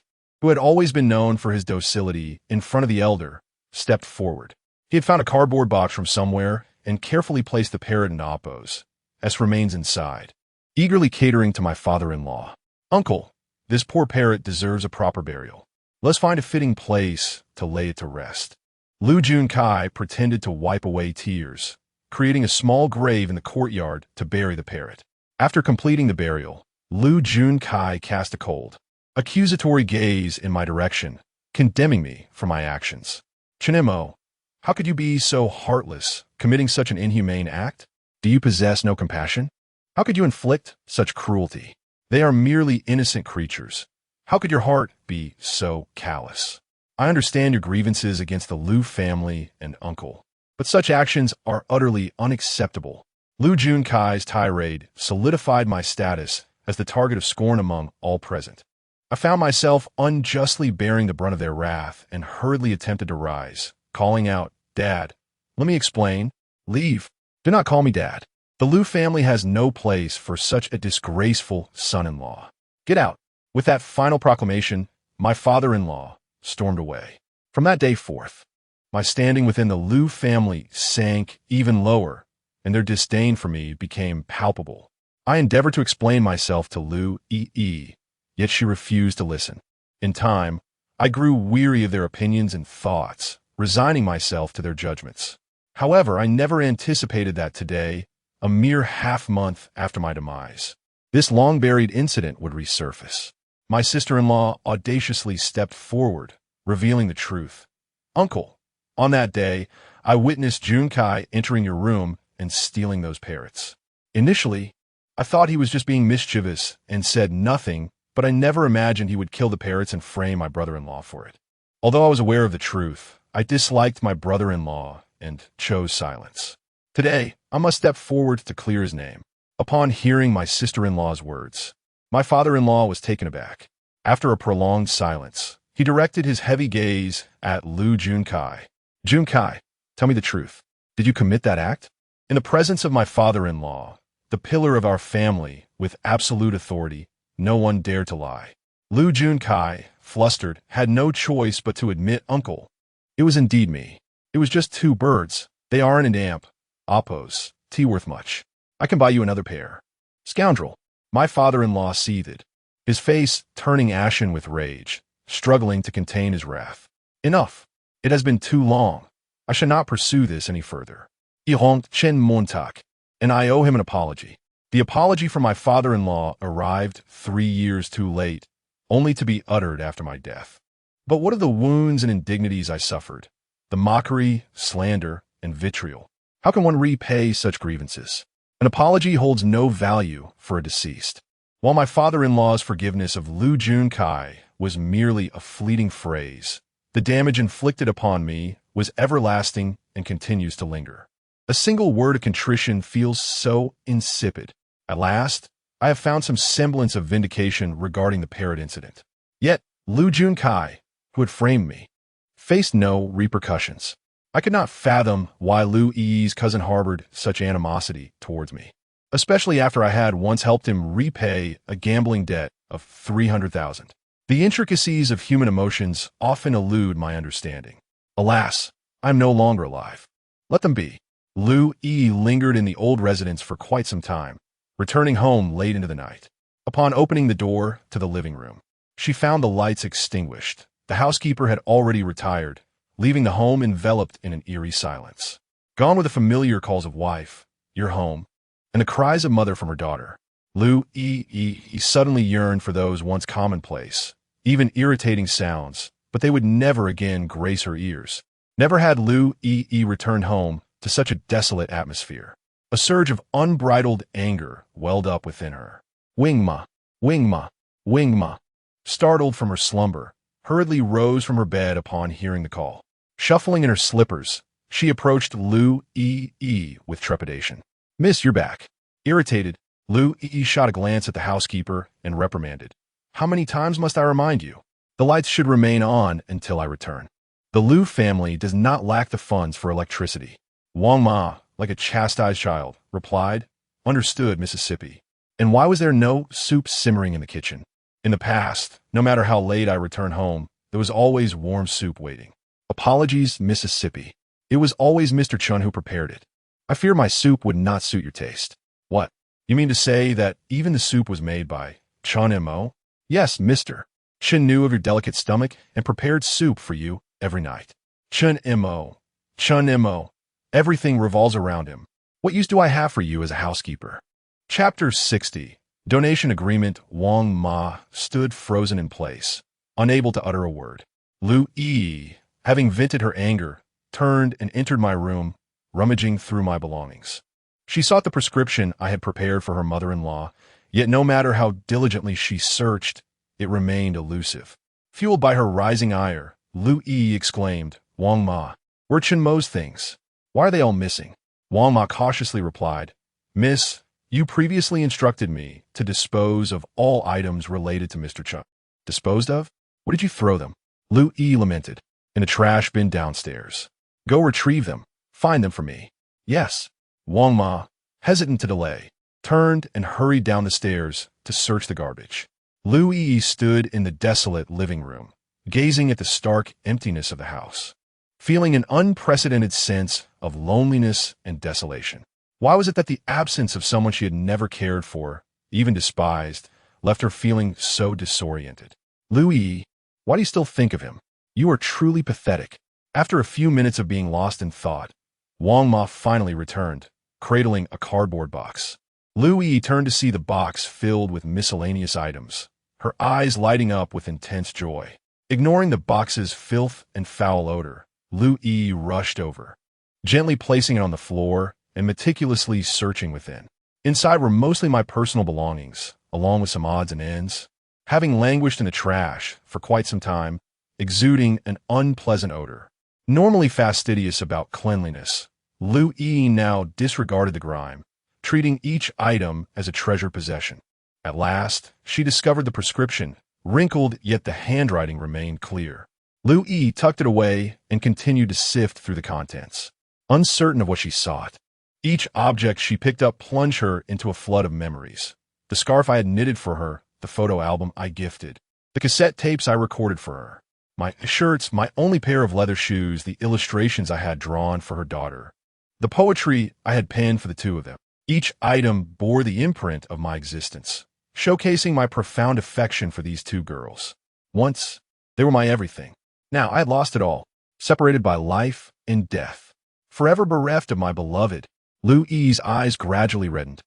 who had always been known for his docility in front of the elder, stepped forward. He had found a cardboard box from somewhere and carefully placed the parrot in Oppo's, as remains inside, eagerly catering to my father-in-law. "Uncle, this poor parrot deserves a proper burial. Let's find a fitting place to lay it to rest." Liu Junkai pretended to wipe away tears, creating a small grave in the courtyard to bury the parrot. After completing the burial, Liu Junkai cast a cold, accusatory gaze in my direction, condemning me for my actions. "Chinemo, how could you be so heartless, committing such an inhumane act? Do you possess no compassion? How could you inflict such cruelty? They are merely innocent creatures. How could your heart be so callous? I understand your grievances against the Liu family and uncle, but such actions are utterly unacceptable." Liu Junkai's tirade solidified my status as the target of scorn among all present. I found myself unjustly bearing the brunt of their wrath and hurriedly attempted to rise, calling out, "Dad, let me explain. Leave. Do not call me Dad. The Liu family has no place for such a disgraceful son-in-law. Get out." With that final proclamation, my father-in-law stormed away. From that day forth, my standing within the Liu family sank even lower, and their disdain for me became palpable. I endeavored to explain myself to Liu Yi, yet she refused to listen. In time, I grew weary of their opinions and thoughts, resigning myself to their judgments. However, I never anticipated that today, a mere half-month after my demise, this long-buried incident would resurface. My sister-in-law audaciously stepped forward, revealing the truth. "Uncle, on that day, I witnessed Junkai entering your room and stealing those parrots. Initially, I thought he was just being mischievous and said nothing, but I never imagined he would kill the parrots and frame my brother-in-law for it. Although I was aware of the truth, I disliked my brother-in-law and chose silence. Today, I must step forward to clear his name." Upon hearing my sister-in-law's words, my father-in-law was taken aback. After a prolonged silence, he directed his heavy gaze at Liu Junkai. "Junkai, tell me the truth. Did you commit that act?" In the presence of my father-in-law, the pillar of our family, with absolute authority, no one dared to lie. Liu Junkai, flustered, had no choice but to admit, "Uncle, it was indeed me. It was just 2 birds. They aren't an amp. Oppos, tea worth much. I can buy you another pair." "Scoundrel!" My father-in-law seethed, his face turning ashen with rage, struggling to contain his wrath. "Enough. It has been too long. I shall not pursue this any further. Ihong Chen Montak, and I owe him an apology." The apology from my father-in-law arrived 3 years too late, only to be uttered after my death. But what of the wounds and indignities I suffered? The mockery, slander, and vitriol. How can one repay such grievances? An apology holds no value for a deceased. While my father-in-law's forgiveness of Liu Junkai was merely a fleeting phrase, the damage inflicted upon me was everlasting and continues to linger. A single word of contrition feels so insipid. At last, I have found some semblance of vindication regarding the parrot incident. Yet, Liu Junkai, who had framed me, faced no repercussions. I could not fathom why Liu Yi's cousin harbored such animosity towards me, especially after I had once helped him repay a gambling debt of 300,000. The intricacies of human emotions often elude my understanding. Alas, I'm no longer alive. Let them be. Lu Yi lingered in the old residence for quite some time, returning home late into the night. Upon opening the door to the living room, she found the lights extinguished. The housekeeper had already retired, leaving the home enveloped in an eerie silence. Gone were the familiar calls of wife, "You're home," and the cries of mother from her daughter. Lu Yi suddenly yearned for those once commonplace, even irritating sounds, but they would never again grace her ears. Never had Lu Yi returned home to such a desolate atmosphere. A surge of unbridled anger welled up within her. Wingma, Wingma, Wingma, startled from her slumber, hurriedly rose from her bed upon hearing the call. Shuffling in her slippers, she approached Lu Yi with trepidation. "Miss, you're back." Irritated, Lu Yi shot a glance at the housekeeper and reprimanded. "How many times must I remind you? The lights should remain on until I return." The Lu family does not lack the funds for electricity. Wang Ma, like a chastised child, replied, "Understood, Mississippi." And why was there no soup simmering in the kitchen? In the past, no matter how late I returned home, there was always warm soup waiting. Apologies, Mississippi. It was always Mr. Chun who prepared it. I fear my soup would not suit your taste. What? You mean to say that even the soup was made by Chun M.O.? Yes, Mr. Chun knew of your delicate stomach and prepared soup for you every night. Chun M.O. Chun M.O. Everything revolves around him. What use do I have for you as a housekeeper? Chapter 60. Donation Agreement. Wang Ma stood frozen in place, unable to utter a word. Lu Yi, having vented her anger, turned and entered my room, rummaging through my belongings. She sought the prescription I had prepared for her mother-in-law, yet no matter how diligently she searched, it remained elusive. Fueled by her rising ire, Lu Yi exclaimed, "Wang Ma, where are Chen Mo's things? Why are they all missing?" Wang Ma cautiously replied, "Miss, you previously instructed me to dispose of all items related to Mr. Chun." "Disposed of? Where did you throw them?" Lu Yi lamented. "In a trash bin downstairs." "Go retrieve them. Find them for me." "Yes." Wang Ma, hesitant to delay, turned and hurried down the stairs to search the garbage. Lu Yi stood in the desolate living room, gazing at the stark emptiness of the house, feeling an unprecedented sense of loneliness and desolation. Why was it that the absence of someone she had never cared for, even despised, left her feeling so disoriented? "Lu Yi, why do you still think of him? You are truly pathetic." After a few minutes of being lost in thought, Wang Ma finally returned, cradling a cardboard box. Lu Yi turned to see the box filled with miscellaneous items, her eyes lighting up with intense joy. Ignoring the box's filth and foul odor, Lu Yi rushed over, gently placing it on the floor and meticulously searching within. Inside were mostly my personal belongings, along with some odds and ends, having languished in the trash for quite some time, exuding an unpleasant odor. Normally fastidious about cleanliness, Lu Yi now disregarded the grime, treating each item as a treasured possession. At last, she discovered the prescription, wrinkled yet the handwriting remained clear. Lu Yi tucked it away and continued to sift through the contents, uncertain of what she sought. Each object she picked up plunged her into a flood of memories. The scarf I had knitted for her, the photo album I gifted, the cassette tapes I recorded for her, my shirts, my only pair of leather shoes, the illustrations I had drawn for her daughter, the poetry I had penned for the two of them. Each item bore the imprint of my existence, showcasing my profound affection for these two girls. Once, they were my everything. Now I had lost it all, separated by life and death. Forever bereft of my beloved, Lu Yi's eyes gradually reddened,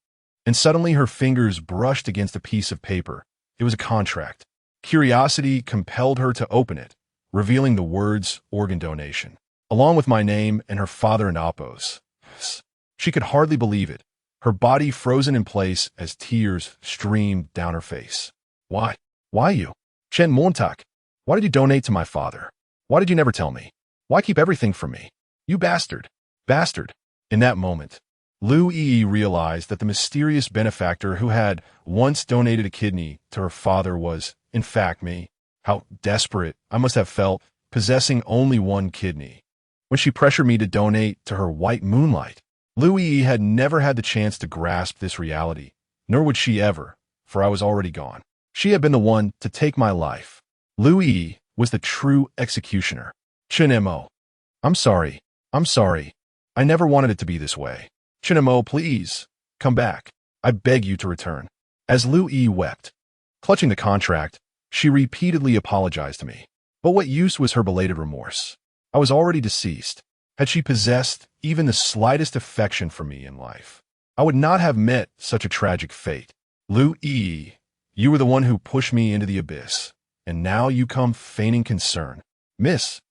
and suddenly her fingers brushed against a piece of paper. It was a contract. Curiosity compelled her to open it, revealing the words "organ donation," along with my name and her father and Appo's. She could hardly believe it, her body frozen in place as tears streamed down her face. "Why? Why you? Chen Montauk, why did you donate to my father? Why did you never tell me? Why keep everything from me? You bastard! Bastard!" In that moment, Lu Yi realized that the mysterious benefactor who had once donated a kidney to her father was, in fact, me. How desperate I must have felt, possessing only one kidney. When she pressured me to donate to her white moonlight, Lu Yi had never had the chance to grasp this reality, nor would she ever, for I was already gone. She had been the one to take my life, Louis was the true executioner. Chinemo. I'm sorry. I'm sorry. I never wanted it to be this way. Chinemo, please. Come back. I beg you to return. As Louis wept, clutching the contract, she repeatedly apologized to me. But what use was her belated remorse? I was already deceased. Had she possessed even the slightest affection for me in life, I would not have met such a tragic fate. Louis, you were the one who pushed me into the abyss, and now you come feigning concern. Miss,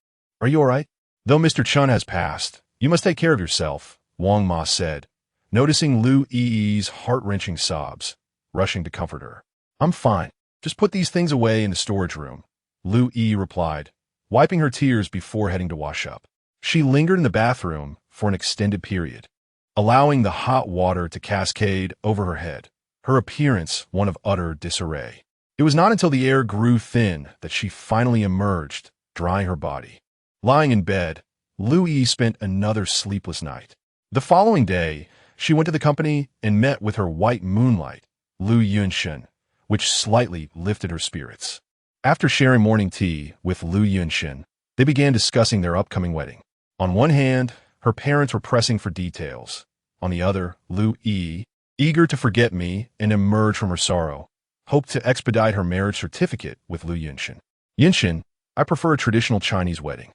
are you all right? Though Mr. Chun has passed, you must take care of yourself, Wang Ma said, noticing Louis's heart-wrenching sobs, rushing to comfort her. I'm fine. Just put these things away in the storage room, Louis replied, wiping her tears before heading to wash up. She lingered in the bathroom for an extended period, allowing the hot water to cascade over her head, her appearance one of utter disarray. It was not until the air grew thin that she finally emerged, drying her body. Lying in bed, Louis spent another sleepless night. The following day, she went to the company and met with her white moonlight, Lu Yunshin, which slightly lifted her spirits. After sharing morning tea with Lu Yunshin, they began discussing their upcoming wedding. On one hand, her parents were pressing for details. On the other, Lu Yi, eager to forget me and emerge from her sorrow, hoped to expedite her marriage certificate with Lu Yunshin. Yunshin, I prefer a traditional Chinese wedding.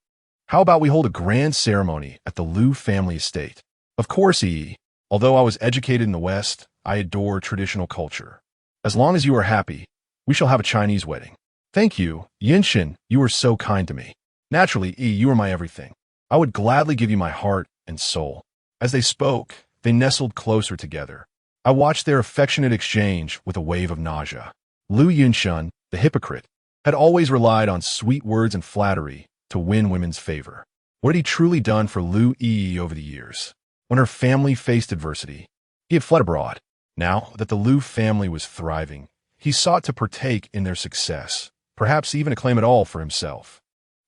How about we hold a grand ceremony at the Lu family estate? Of course, Yi. Although I was educated in the West, I adore traditional culture. As long as you are happy, we shall have a Chinese wedding. Thank you, Yunshin, you are so kind to me. Naturally, Yi, you are my everything. I would gladly give you my heart and soul. As they spoke, they nestled closer together. I watched their affectionate exchange with a wave of nausea. Lu Yunshin, the hypocrite, had always relied on sweet words and flattery to win women's favor. What had he truly done for Lu Yi over the years? When her family faced adversity, he had fled abroad. Now that the Lu family was thriving, he sought to partake in their success, perhaps even to claim it all for himself.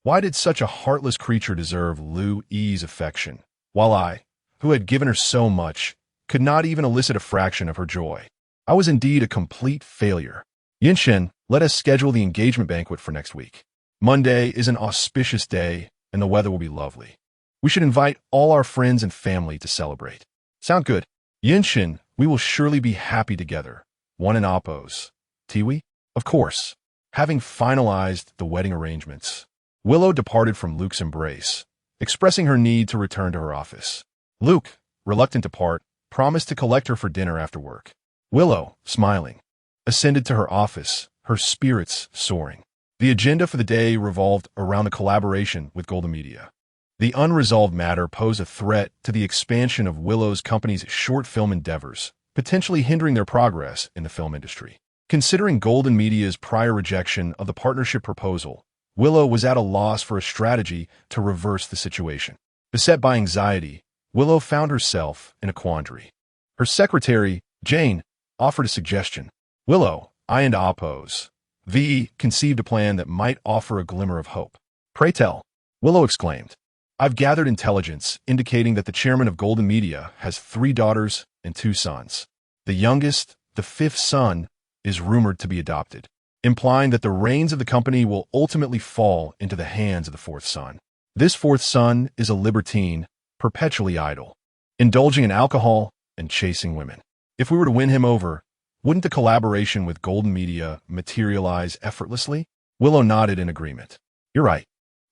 Why did such a heartless creature deserve Lu Yi's affection, while I, who had given her so much, could not even elicit a fraction of her joy? I was indeed a complete failure. Yunshin, let us schedule the engagement banquet for next week. Monday is an auspicious day, and the weather will be lovely. We should invite all our friends and family to celebrate. Sound good? Yunshin, we will surely be happy together. One in oppose. Tiwi? Of course. Having finalized the wedding arrangements, Willow departed from Luke's embrace, expressing her need to return to her office. Luke, reluctant to part, promised to collect her for dinner after work. Willow, smiling, ascended to her office, her spirits soaring. The agenda for the day revolved around the collaboration with Golden Media. The unresolved matter posed a threat to the expansion of Willow's company's short film endeavors, potentially hindering their progress in the film industry. Considering Golden Media's prior rejection of the partnership proposal, Willow was at a loss for a strategy to reverse the situation. Beset by anxiety, Willow found herself in a quandary. Her secretary, Jane, offered a suggestion. Willow, I and oppose. V conceived a plan that might offer a glimmer of hope. Pray tell, Willow exclaimed. I've gathered intelligence indicating that the chairman of Golden Media has 3 daughters and 2 sons. The youngest, the 5th son, is rumored to be adopted, implying that the reins of the company will ultimately fall into the hands of the 4th son. This 4th son is a libertine, perpetually idle, indulging in alcohol and chasing women. If we were to win him over, wouldn't the collaboration with Golden Media materialize effortlessly? Willow nodded in agreement. You're right.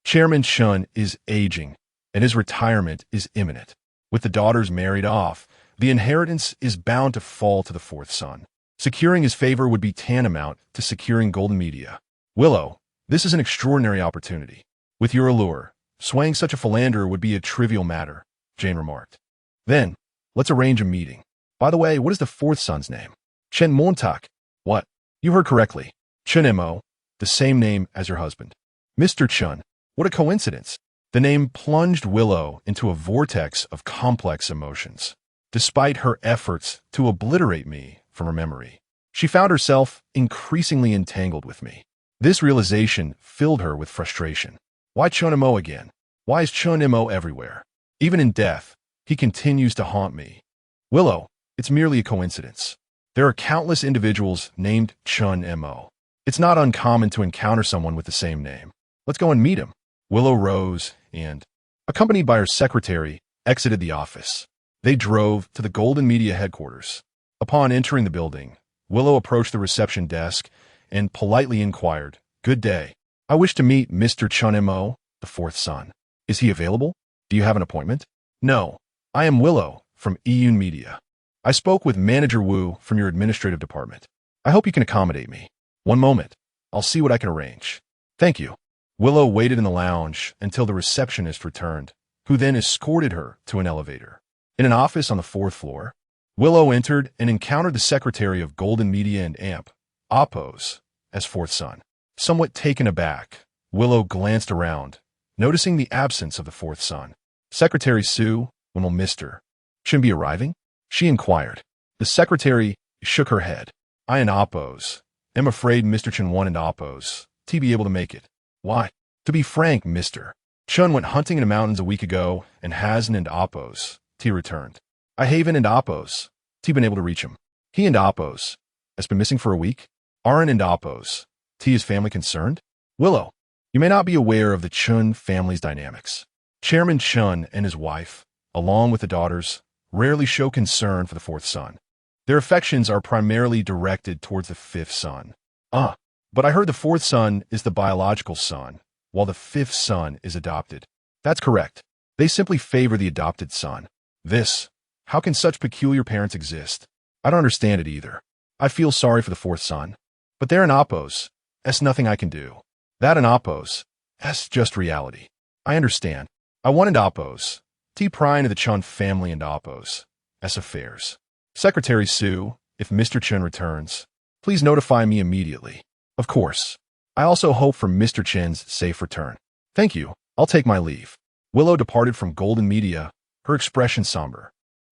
Chairman Shun is aging, and his retirement is imminent. With the daughters married off, the inheritance is bound to fall to the 4th son. Securing his favor would be tantamount to securing Golden Media. Willow, this is an extraordinary opportunity. With your allure, swaying such a philanderer would be a trivial matter, Jane remarked. Then, let's arrange a meeting. By the way, what is the 4th son's name? Chen Montak. What? You heard correctly. Chen Mo, the same name as your husband. Mr. Chun, what a coincidence. The name plunged Willow into a vortex of complex emotions. Despite her efforts to obliterate me from her memory, she found herself increasingly entangled with me. This realization filled her with frustration. Why Chun Mo again? Why is Chun Mo everywhere? Even in death, he continues to haunt me. Willow, it's merely a coincidence. There are countless individuals named Chun Mo. It's not uncommon to encounter someone with the same name. Let's go and meet him. Willow rose and, accompanied by her secretary, exited the office. They drove to the Golden Media headquarters. Upon entering the building, Willow approached the reception desk and politely inquired, "Good day. I wish to meet Mr. Chun Mo, the fourth son. Is he available? Do you have an appointment?" "No. I am Willow from Iyun Media. I spoke with Manager Wu from your administrative department. I hope you can accommodate me. One moment. I'll see what I can arrange." "Thank you." Willow waited in the lounge until the receptionist returned, who then escorted her to an elevator. In an office on the fourth floor, Willow entered and encountered the secretary of Golden Media and AMP, Oppos, as fourth son. Somewhat taken aback, Willow glanced around, noticing the absence of the fourth son. "Secretary Sue, when will Mr. Chen be arriving?" she inquired. The secretary shook her head. "I and Oppos am afraid Mr. Chen and Oppos to be able to make it." "Why?" "To be frank, Mr. Chun went hunting in the mountains a week ago and hasn't and Oppos T returned. I haven't and Oppos T been able to reach him. He and Oppos has been missing for a week. Aren't and Oppos T is family concerned?" "Willow, you may not be aware of the Chun family's dynamics. Chairman Chun and his wife, along with the daughters, rarely show concern for the fourth son. Their affections are primarily directed towards the fifth son. But I heard the fourth son is the biological son, while the fifth son is adopted." "That's correct. They simply favor the adopted son. How can such peculiar parents exist? I don't understand it either. I feel sorry for the fourth son. But they're an Oppos. That's nothing I can do. That an Oppos. That's just reality. I understand. I wanted Oppos T pry into the Chun family and Oppos S affairs. Secretary Sue, if Mr. Chen returns, please notify me immediately." "Of course. I also hope for Mr. Chen's safe return." "Thank you. I'll take my leave." Willow departed from Golden Media, her expression somber.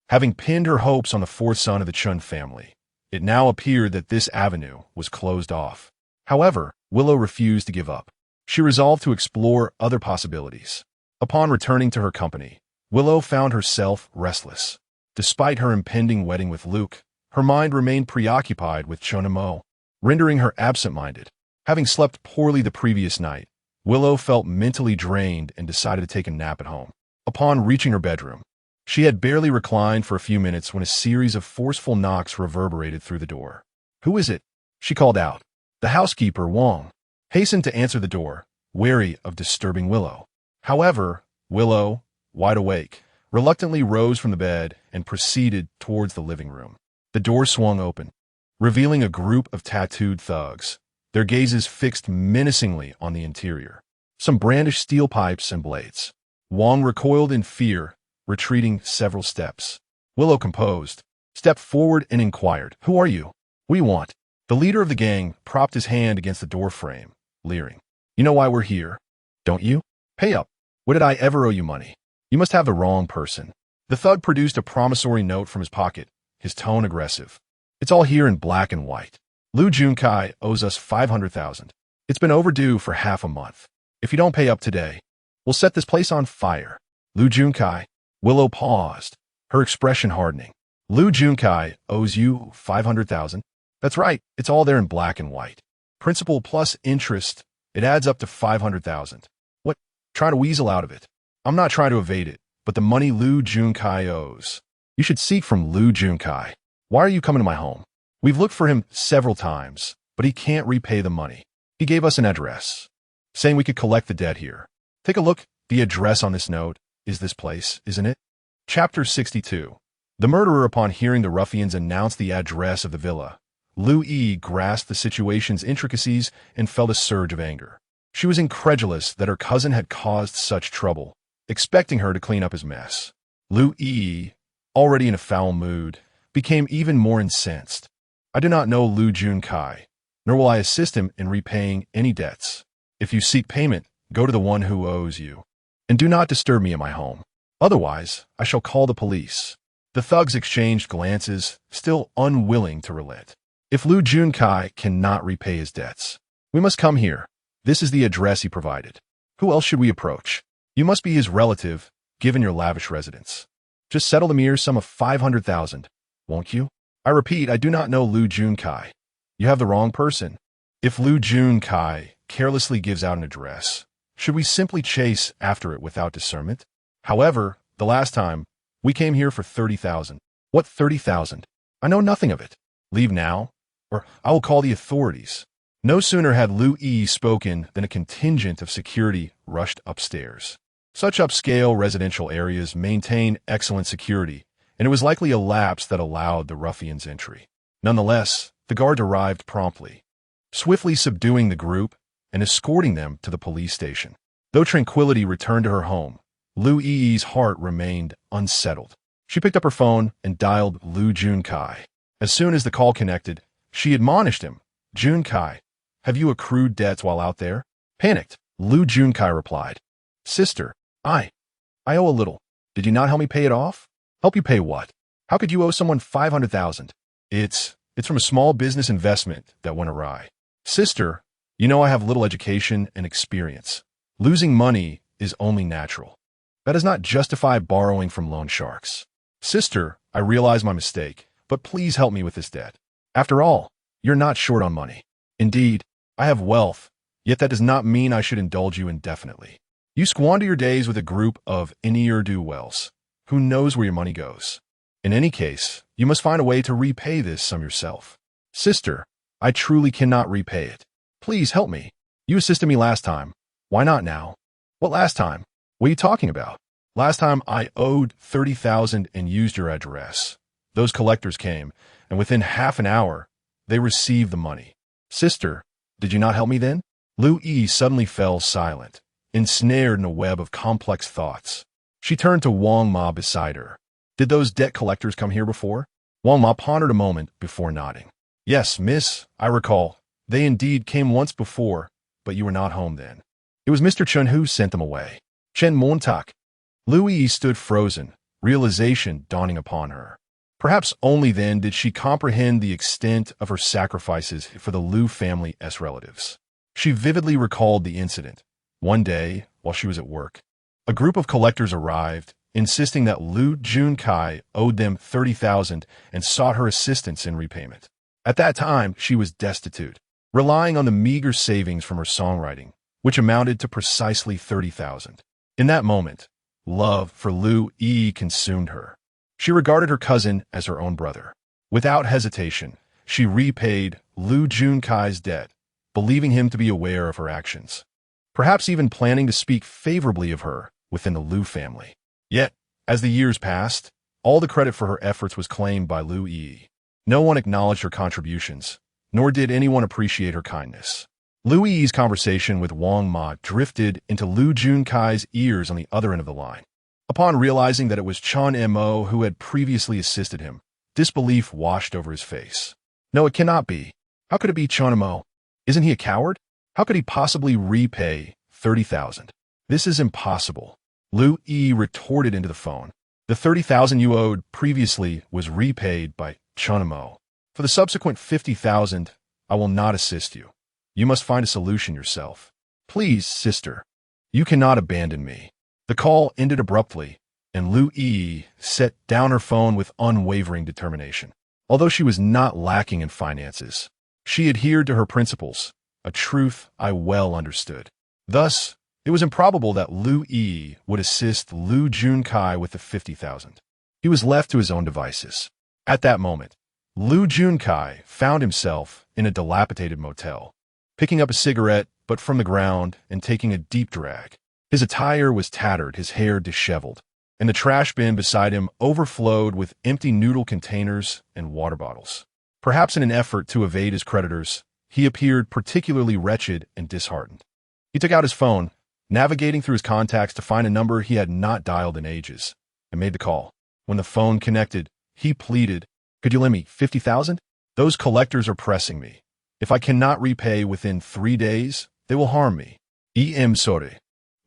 Having pinned her hopes on the fourth son of the Chun family, it now appeared that this avenue was closed off. However, Willow refused to give up. She resolved to explore other possibilities. Upon returning to her company, Willow found herself restless. Despite her impending wedding with Luke, her mind remained preoccupied with Chun Mo, rendering her absent-minded. Having slept poorly the previous night, Willow felt mentally drained and decided to take a nap at home. Upon reaching her bedroom, she had barely reclined for a few minutes when a series of forceful knocks reverberated through the door. "Who is it?" she called out. The housekeeper, Wong, hastened to answer the door, wary of disturbing Willow. However, Willow, wide awake, reluctantly rose from the bed and proceeded towards the living room. The door swung open, revealing a group of tattooed thugs, their gazes fixed menacingly on the interior. Some brandished steel pipes and blades. Wong recoiled in fear, retreating several steps. Willow, composed, stepped forward and inquired, "Who are you? What do you want?" The leader of the gang propped his hand against the door frame, leering. "You know why we're here, don't you? Pay up. What did I ever owe you money? You must have the wrong person." The thug produced a promissory note from his pocket, his tone aggressive. "It's all here in black and white. Lu Junkai owes us 500,000. It's been overdue for half a month. If you don't pay up today, we'll set this place on fire." "Lu Junkai?" Willow paused, her expression hardening. "Lu Junkai owes you 500,000? That's right, it's all there in black and white. Principal plus interest, it adds up to 500,000. What? Try to weasel out of it. I'm not trying to evade it, but the money Lu Junkai owes. You should seek from Lu Junkai. Why are you coming to my home? We've looked for him several times, but he can't repay the money. He gave us an address, saying we could collect the debt here. Take a look. The address on this note is this place, isn't it?" Chapter 62. The murderer, upon hearing the ruffians announce the address of the villa, Lu Yi grasped the situation's intricacies and felt a surge of anger. She was incredulous that her cousin had caused such trouble, expecting her to clean up his mess. Lu Yi, already in a foul mood, became even more incensed. "I do not know Lu Junkai, nor will I assist him in repaying any debts. If you seek payment, go to the one who owes you, and do not disturb me in my home. Otherwise, I shall call the police." The thugs exchanged glances, still unwilling to relent. "If Lu Junkai cannot repay his debts, we must come here. This is the address he provided. Who else should we approach? You must be his relative, given your lavish residence. Just settle the mere sum of 500,000, won't you? I repeat, I do not know Lu Junkai. You have the wrong person. If Lu Junkai carelessly gives out an address, should we simply chase after it without discernment? However, the last time, we came here for 30,000. What 30,000? I know nothing of it. Leave now, or I will call the authorities. No sooner had Lu Yi spoken than a contingent of security rushed upstairs. Such upscale residential areas maintain excellent security, and it was likely a lapse that allowed the ruffians entry. Nonetheless, the guard arrived promptly, swiftly subduing the group and escorting them to the police station. Though tranquility returned to her home, Lu Yi's heart remained unsettled. She picked up her phone and dialed Lu Junkai. As soon as the call connected, she admonished him. Junkai, have you accrued debts while out there? Panicked, Lu Junkai replied. Sister, I owe a little. Did you not help me pay it off? Help you pay what? How could you owe someone 500,000? It's from a small business investment that went awry. Sister, you know I have little education and experience. Losing money is only natural. That does not justify borrowing from loan sharks. Sister, I realize my mistake, but please help me with this debt. After all, you're not short on money. Indeed, I have wealth, yet that does not mean I should indulge you indefinitely. You squander your days with a group of ne'er-do-wells. Who knows where your money goes? In any case, you must find a way to repay this sum yourself. Sister, I truly cannot repay it. Please help me. You assisted me last time. Why not now? What last time? What are you talking about? Last time I owed 30,000 and used your address. Those collectors came, and within half an hour, they received the money. Sister, did you not help me then? Lu Yi suddenly fell silent, ensnared in a web of complex thoughts. She turned to Wang Ma beside her. Did those debt collectors come here before? Wang Ma pondered a moment before nodding. Yes, miss, I recall. They indeed came once before, but you were not home then. It was Mr. Chen who sent them away. Chen Montak. Lu Yi stood frozen, realization dawning upon her. Perhaps only then did she comprehend the extent of her sacrifices for the Lu family's relatives. She vividly recalled the incident. One day, while she was at work, a group of collectors arrived, insisting that Lu Junkai owed them 30,000 and sought her assistance in repayment. At that time, she was destitute, relying on the meager savings from her songwriting, which amounted to precisely 30,000. In that moment, love for Lu Yi consumed her. She regarded her cousin as her own brother. Without hesitation, she repaid Lu Junkai's debt, believing him to be aware of her actions, perhaps even planning to speak favorably of her within the Lu family. Yet, as the years passed, all the credit for her efforts was claimed by Lu Yi. No one acknowledged her contributions, nor did anyone appreciate her kindness. Lu Yi's conversation with Wang Ma drifted into Lu Junkai's ears on the other end of the line. Upon realizing that it was Chen Mo who had previously assisted him, disbelief washed over his face. No, it cannot be. How could it be Chen Mo? Isn't he a coward? How could he possibly repay 30,000? This is impossible. Lu Yi retorted into the phone. The 30,000 you owed previously was repaid by Chen Mo. For the subsequent 50,000, I will not assist you. You must find a solution yourself. Please, sister. You cannot abandon me. The call ended abruptly, and Lu Yi set down her phone with unwavering determination. Although she was not lacking in finances, she adhered to her principles, a truth I well understood. Thus, it was improbable that Lu Yi would assist Lu Junkai with the 50,000. He was left to his own devices. At that moment, Lu Junkai found himself in a dilapidated motel, picking up a cigarette but from the ground and taking a deep drag. His attire was tattered, his hair disheveled, and the trash bin beside him overflowed with empty noodle containers and water bottles. Perhaps in an effort to evade his creditors, he appeared particularly wretched and disheartened. He took out his phone, navigating through his contacts to find a number he had not dialed in ages, and made the call. When the phone connected, he pleaded, "Could you lend me 50,000? Those collectors are pressing me. If I cannot repay within 3 days, they will harm me. Sorry.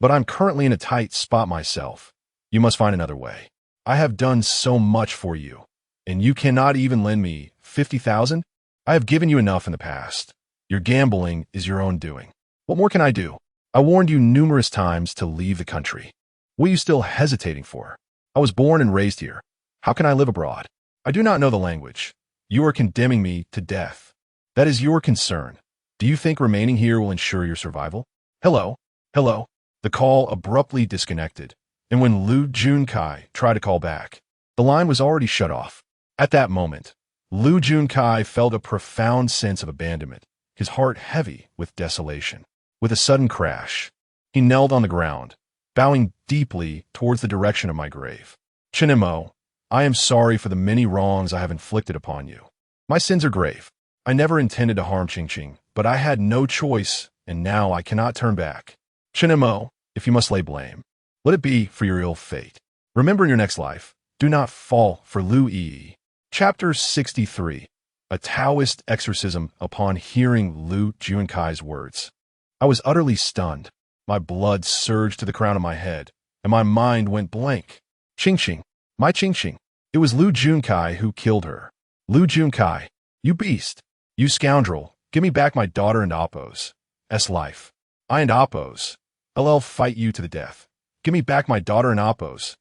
But I'm currently in a tight spot myself. You must find another way. I have done so much for you, and you cannot even lend me 50,000? I have given you enough in the past. Your gambling is your own doing. What more can I do? I warned you numerous times to leave the country. What are you still hesitating for? I was born and raised here. How can I live abroad? I do not know the language. You are condemning me to death. That is your concern. Do you think remaining here will ensure your survival? Hello? Hello? The call abruptly disconnected, and when Lu Junkai tried to call back, the line was already shut off. At that moment, Lu Junkai felt a profound sense of abandonment, his heart heavy with desolation. With a sudden crash, he knelt on the ground, bowing deeply towards the direction of my grave. Chinemo, I am sorry for the many wrongs I have inflicted upon you. My sins are grave. I never intended to harm Qingqing, but I had no choice, and now I cannot turn back. Chinemo, if you must lay blame, let it be for your ill fate. Remember in your next life, do not fall for Lu Yi. Chapter 63. A Taoist Exorcism upon hearing Lu Junkai's words. I was utterly stunned. My blood surged to the crown of my head, and my mind went blank. Qingqing, my Qingqing. It was Lu Junkai who killed her. Lu Junkai, you beast, you scoundrel, give me back my daughter and Appo's life. I and Appo's, I'll fight you to the death. Give me back my daughter and Appo's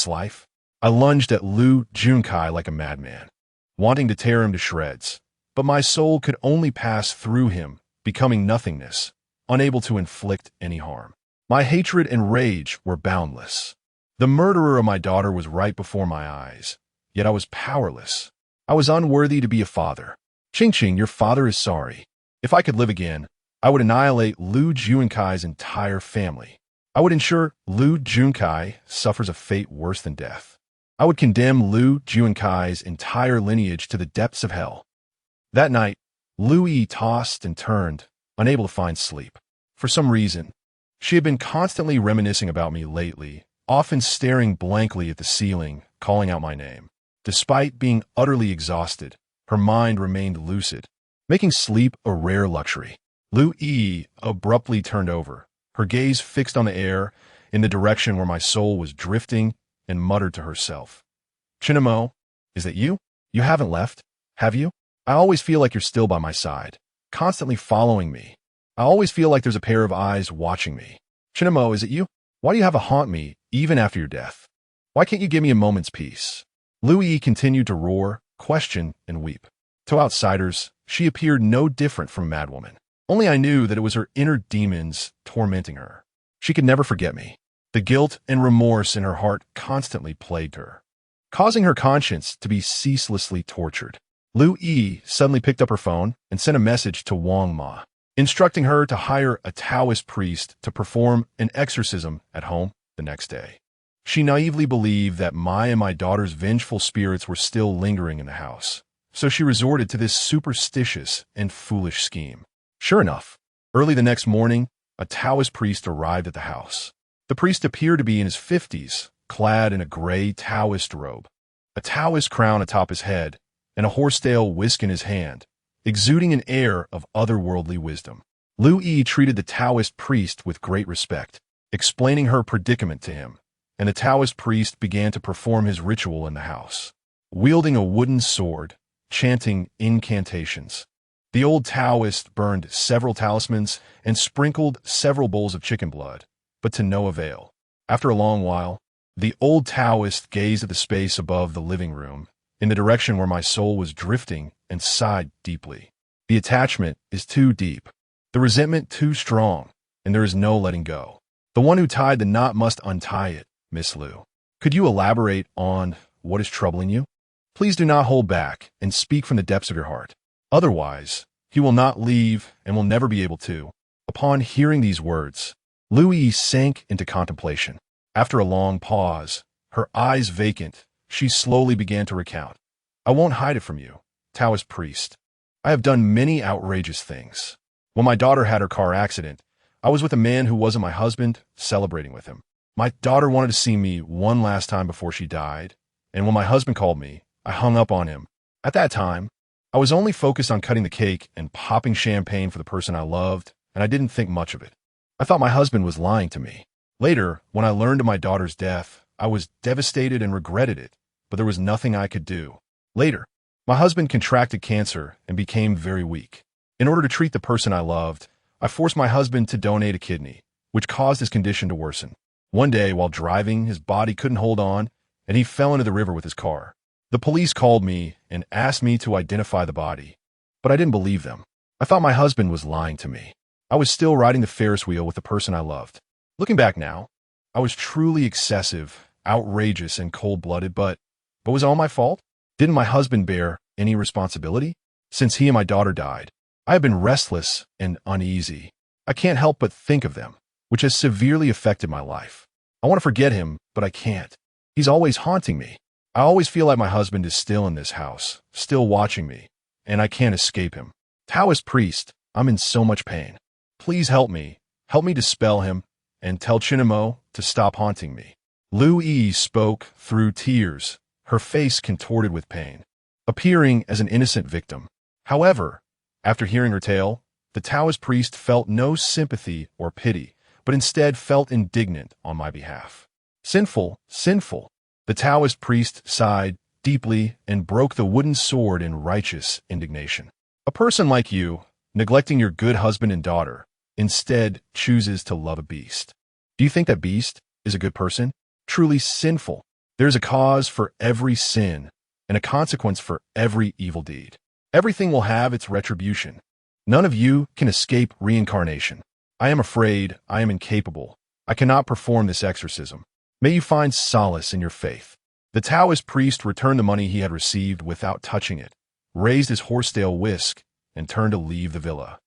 life. I lunged at Lu Junkai like a madman, wanting to tear him to shreds, but my soul could only pass through him, becoming nothingness, unable to inflict any harm. My hatred and rage were boundless. The murderer of my daughter was right before my eyes, yet I was powerless. I was unworthy to be a father. Qingqing, your father is sorry. If I could live again, I would annihilate Lu Junkai's entire family. I would ensure Lu Junkai suffers a fate worse than death. I would condemn Lu Junkai's entire lineage to the depths of hell. That night, Lu Yi tossed and turned, unable to find sleep. For some reason, she had been constantly reminiscing about me lately, often staring blankly at the ceiling, calling out my name. Despite being utterly exhausted, her mind remained lucid, making sleep a rare luxury. Lu Yi abruptly turned over, her gaze fixed on the air in the direction where my soul was drifting, and muttered to herself. Chinemo, is that you? You haven't left, have you? I always feel like you're still by my side, constantly following me. I always feel like there's a pair of eyes watching me. Chinemo, is it you? Why do you have to haunt me, even after your death? Why can't you give me a moment's peace? Lu Yi continued to roar, question, and weep. To outsiders, she appeared no different from a madwoman. Only I knew that it was her inner demons tormenting her. She could never forget me. The guilt and remorse in her heart constantly plagued her, causing her conscience to be ceaselessly tortured. Lu Yi suddenly picked up her phone and sent a message to Wang Ma, instructing her to hire a Taoist priest to perform an exorcism at home the next day. She naively believed that my daughter's vengeful spirits were still lingering in the house, so she resorted to this superstitious and foolish scheme. Sure enough, early the next morning, a Taoist priest arrived at the house. The priest appeared to be in his 50s, clad in a gray Taoist robe, a Taoist crown atop his head, and a horsetail whisk in his hand, exuding an air of otherworldly wisdom. Lu Yi treated the Taoist priest with great respect, explaining her predicament to him, and the Taoist priest began to perform his ritual in the house, wielding a wooden sword, chanting incantations. The old Taoist burned several talismans and sprinkled several bowls of chicken blood, but to no avail. After a long while, the old Taoist gazed at the space above the living room, in the direction where my soul was drifting, and sighed deeply. The attachment is too deep, the resentment too strong, and there is no letting go. The one who tied the knot must untie it, Miss Lu. Could you elaborate on what is troubling you? Please do not hold back and speak from the depths of your heart. Otherwise, he will not leave and will never be able to. Upon hearing these words, Lu Yi sank into contemplation. After a long pause, her eyes vacant, she slowly began to recount. I won't hide it from you, Taoist priest. I have done many outrageous things. When my daughter had her car accident, I was with a man who wasn't my husband, celebrating with him. My daughter wanted to see me one last time before she died, and when my husband called me, I hung up on him. At that time, I was only focused on cutting the cake and popping champagne for the person I loved, and I didn't think much of it. I thought my husband was lying to me. Later, when I learned of my daughter's death, I was devastated and regretted it, but there was nothing I could do. Later, my husband contracted cancer and became very weak. In order to treat the person I loved, I forced my husband to donate a kidney, which caused his condition to worsen. One day, while driving, his body couldn't hold on, and he fell into the river with his car. The police called me and asked me to identify the body, but I didn't believe them. I thought my husband was lying to me. I was still riding the Ferris wheel with the person I loved. Looking back now, I was truly excessive, outrageous, and cold-blooded, but was it all my fault? Didn't my husband bear any responsibility? Since he and my daughter died, I have been restless and uneasy. I can't help but think of them, which has severely affected my life. I want to forget him, but I can't. He's always haunting me. I always feel like my husband is still in this house, still watching me, and I can't escape him. Taoist priest, I'm in so much pain. Please help me dispel him, and tell Chinamo to stop haunting me. Lu Yi spoke through tears, her face contorted with pain, appearing as an innocent victim. However, after hearing her tale, the Taoist priest felt no sympathy or pity, but instead felt indignant on my behalf. Sinful, sinful. The Taoist priest sighed deeply and broke the wooden sword in righteous indignation. A person like you, neglecting your good husband and daughter, instead chooses to love a beast. Do you think that beast is a good person? Truly sinful. There's a cause for every sin and a consequence for every evil deed. Everything will have its retribution. None of you can escape reincarnation. I am afraid I am incapable. I cannot perform this exorcism. May you find solace in your faith. The Taoist priest returned the money he had received without touching it, raised his horsetail whisk, and turned to leave the villa.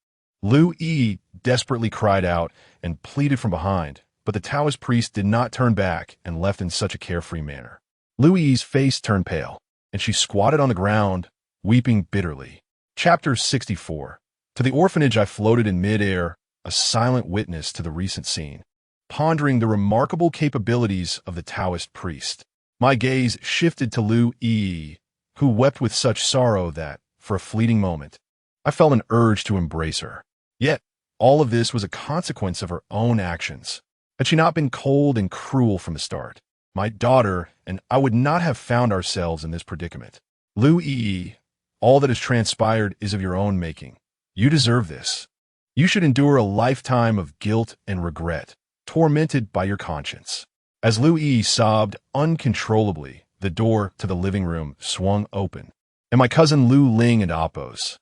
Lu Yi desperately cried out and pleaded from behind, but the Taoist priest did not turn back and left in such a carefree manner. Lu Yi's face turned pale, and she squatted on the ground, weeping bitterly. Chapter 64. To the orphanage I floated in mid-air, a silent witness to the recent scene, pondering the remarkable capabilities of the Taoist priest. My gaze shifted to Lu Yi, who wept with such sorrow that, for a fleeting moment, I felt an urge to embrace her. Yet, all of this was a consequence of her own actions. Had she not been cold and cruel from the start, my daughter and I would not have found ourselves in this predicament. Lu Yi, all that has transpired is of your own making. You deserve this. You should endure a lifetime of guilt and regret, tormented by your conscience. As Lu Yi sobbed uncontrollably, the door to the living room swung open, and my cousin Lu Ling and Appos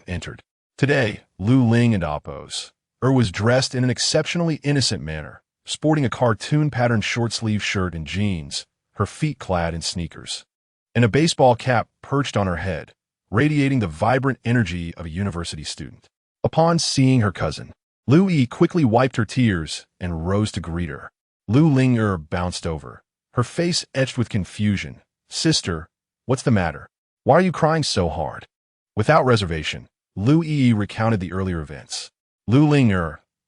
entered. Today, Lu Ling and Appos was dressed in an exceptionally innocent manner, sporting a cartoon-patterned short-sleeve shirt and jeans, her feet clad in sneakers, and a baseball cap perched on her head, radiating the vibrant energy of a university student. Upon seeing her cousin, Lu Yi quickly wiped her tears and rose to greet her. Lu Ling bounced over, her face etched with confusion. Sister, what's the matter? Why are you crying so hard? Without reservation, Lu Yi recounted the earlier events. Lu Ling,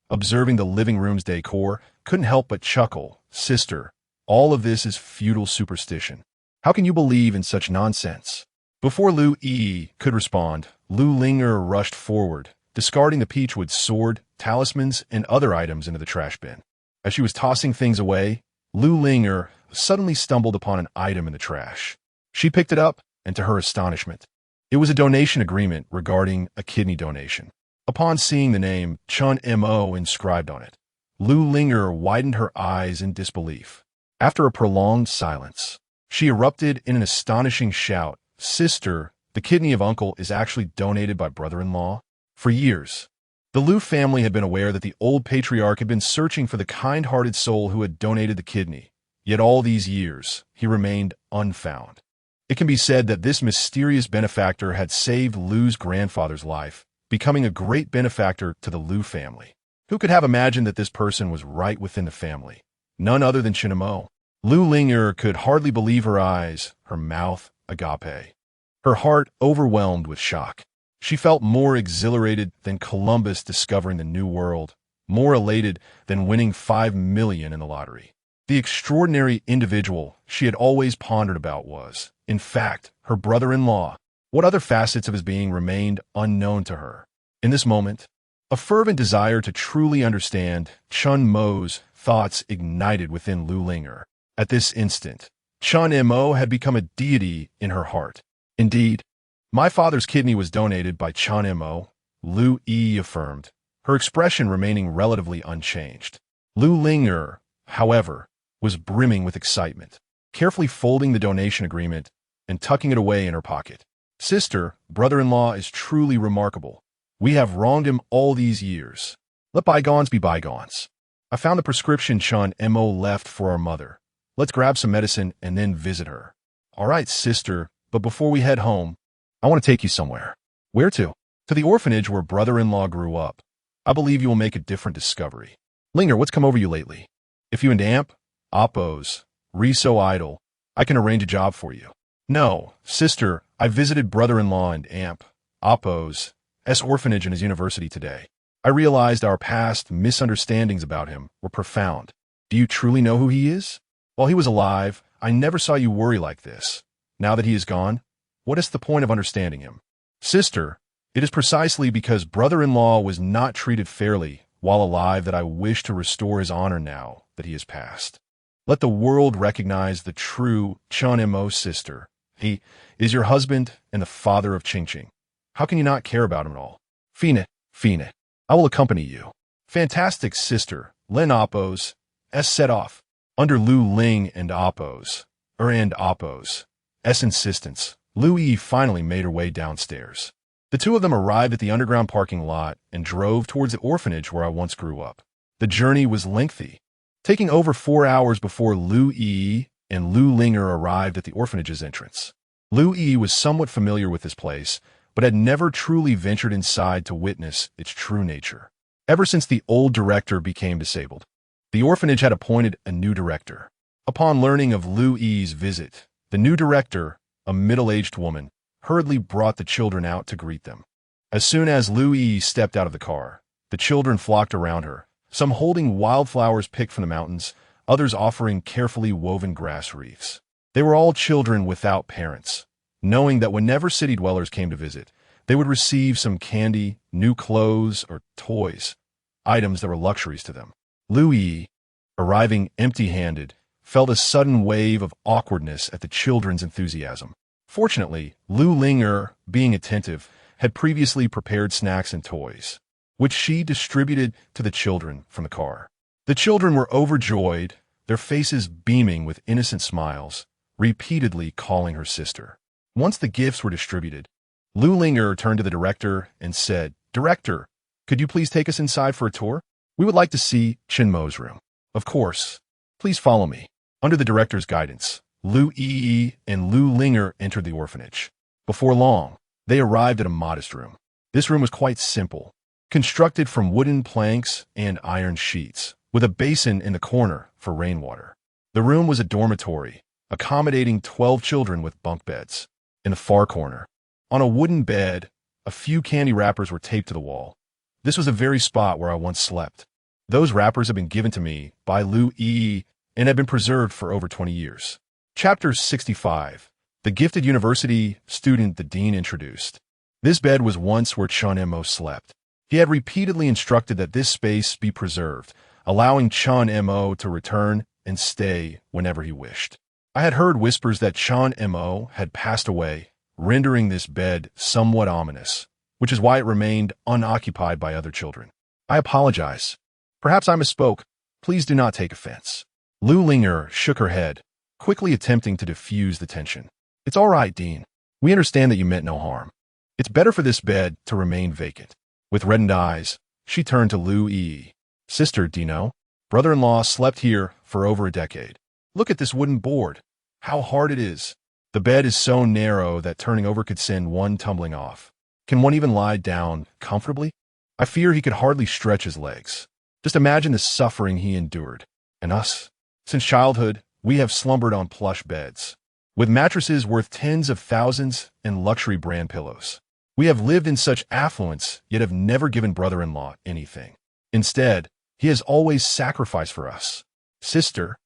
observing the living room's decor, couldn't help but chuckle. Sister, all of this is feudal superstition. How can you believe in such nonsense? Before Lu Yi could respond, Lu Ling rushed forward, discarding the peachwood sword, talismans, and other items into the trash bin. As she was tossing things away, Lu Ling suddenly stumbled upon an item in the trash. She picked it up, and to her astonishment, it was a donation agreement regarding a kidney donation. Upon seeing the name Chun Mo inscribed on it, Lu Ling widened her eyes in disbelief. After a prolonged silence, she erupted in an astonishing shout. Sister, the kidney of uncle is actually donated by brother-in-law? For years, the Lu family had been aware that the old patriarch had been searching for the kind-hearted soul who had donated the kidney, yet all these years, he remained unfound. It can be said that this mysterious benefactor had saved Lu's grandfather's life, becoming a great benefactor to the Lu family. Who could have imagined that this person was right within the family? None other than Chinamo. Lu Ling could hardly believe her eyes, her mouth agape, her heart overwhelmed with shock. She felt more exhilarated than Columbus discovering the New World, more elated than winning 5 million in the lottery. The extraordinary individual she had always pondered about was, in fact, her brother-in-law. What other facets of his being remained unknown to her? In this moment, a fervent desire to truly understand Chun Mo's thoughts ignited within Lu Ling. At this instant, Chun Mo had become a deity in her heart. Indeed, my father's kidney was donated by Chun Mo, Lu Yi affirmed, her expression remaining relatively unchanged. Lu Ling, however, was brimming with excitement, carefully folding the donation agreement and tucking it away in her pocket. Sister, brother-in-law is truly remarkable. We have wronged him all these years. Let bygones be bygones. I found the prescription Chun Mo left for our mother. Let's grab some medicine and then visit her. All right, sister, but before we head home, I want to take you somewhere. Where to? To the orphanage where brother-in-law grew up. I believe you will make a different discovery. Linger, what's come over you lately? If you and Amp, Oppos, so idle, I can arrange a job for you. No, sister, I visited brother-in-law and Amp, Oppos, orphanage and his university today. I realized our past misunderstandings about him were profound. Do you truly know who he is? While he was alive, I never saw you worry like this. Now that he is gone, what is the point of understanding him? Sister, it is precisely because brother-in-law was not treated fairly while alive that I wish to restore his honor now that he has passed. Let the world recognize the true Chun Mo sister. He is your husband and the father of Ching Ching. How can you not care about him at all? Fine, I will accompany you. Fantastic, sister. Lin Oppos, set off. Under Lu Ling and Oppos, insistence, Lu Yi finally made her way downstairs. The two of them arrived at the underground parking lot and drove towards the orphanage where I once grew up. The journey was lengthy, taking over 4 hours before Lu Yi and Lu Linger arrived at the orphanage's entrance. Lu Yi was somewhat familiar with this place, but had never truly ventured inside to witness its true nature. Ever since the old director became disabled, the orphanage had appointed a new director. Upon learning of Lu Yi's visit, the new director, a middle-aged woman, hurriedly brought the children out to greet them. As soon as Lu Yi stepped out of the car, the children flocked around her, some holding wildflowers picked from the mountains, others offering carefully woven grass wreaths. They were all children without parents, knowing that whenever city dwellers came to visit, they would receive some candy, new clothes, or toys, items that were luxuries to them. Lu Yi, arriving empty-handed, felt a sudden wave of awkwardness at the children's enthusiasm. Fortunately, Lu Linger, being attentive, had previously prepared snacks and toys, which she distributed to the children from the car. The children were overjoyed, their faces beaming with innocent smiles, repeatedly calling her sister. Once the gifts were distributed, Lu Linger turned to the director and said, "Director, could you please take us inside for a tour? We would like to see Chen Mo's room." "Of course. Please follow me." Under the director's guidance, Lu Yi and Lu Linger entered the orphanage. Before long, they arrived at a modest room. This room was quite simple, constructed from wooden planks and iron sheets, with a basin in the corner for rainwater. The room was a dormitory, accommodating 12 children with bunk beds. In the far corner, on a wooden bed, a few candy wrappers were taped to the wall. This was the very spot where I once slept. Those wrappers had been given to me by Lu Yi and had been preserved for over 20 years. Chapter 65. The Gifted University Student the Dean introduced. This bed was once where Chun Mo slept. He had repeatedly instructed that this space be preserved, allowing Chun Mo to return and stay whenever he wished. I had heard whispers that Chun Mo had passed away, rendering this bed somewhat ominous, which is why it remained unoccupied by other children. I apologize. Perhaps I misspoke. Please do not take offense. Lu Linger shook her head, quickly attempting to diffuse the tension. It's all right, Dean. We understand that you meant no harm. It's better for this bed to remain vacant. With reddened eyes, she turned to Lu Yi. Sister, do you know? Brother-in-law slept here for over a decade. Look at this wooden board. How hard it is. The bed is so narrow that turning over could send one tumbling off. Can one even lie down comfortably? I fear he could hardly stretch his legs. Just imagine the suffering he endured. And us? Since childhood, we have slumbered on plush beds, with mattresses worth tens of thousands and luxury brand pillows. We have lived in such affluence, yet have never given brother-in-law anything. Instead, he has always sacrificed for us. Sister,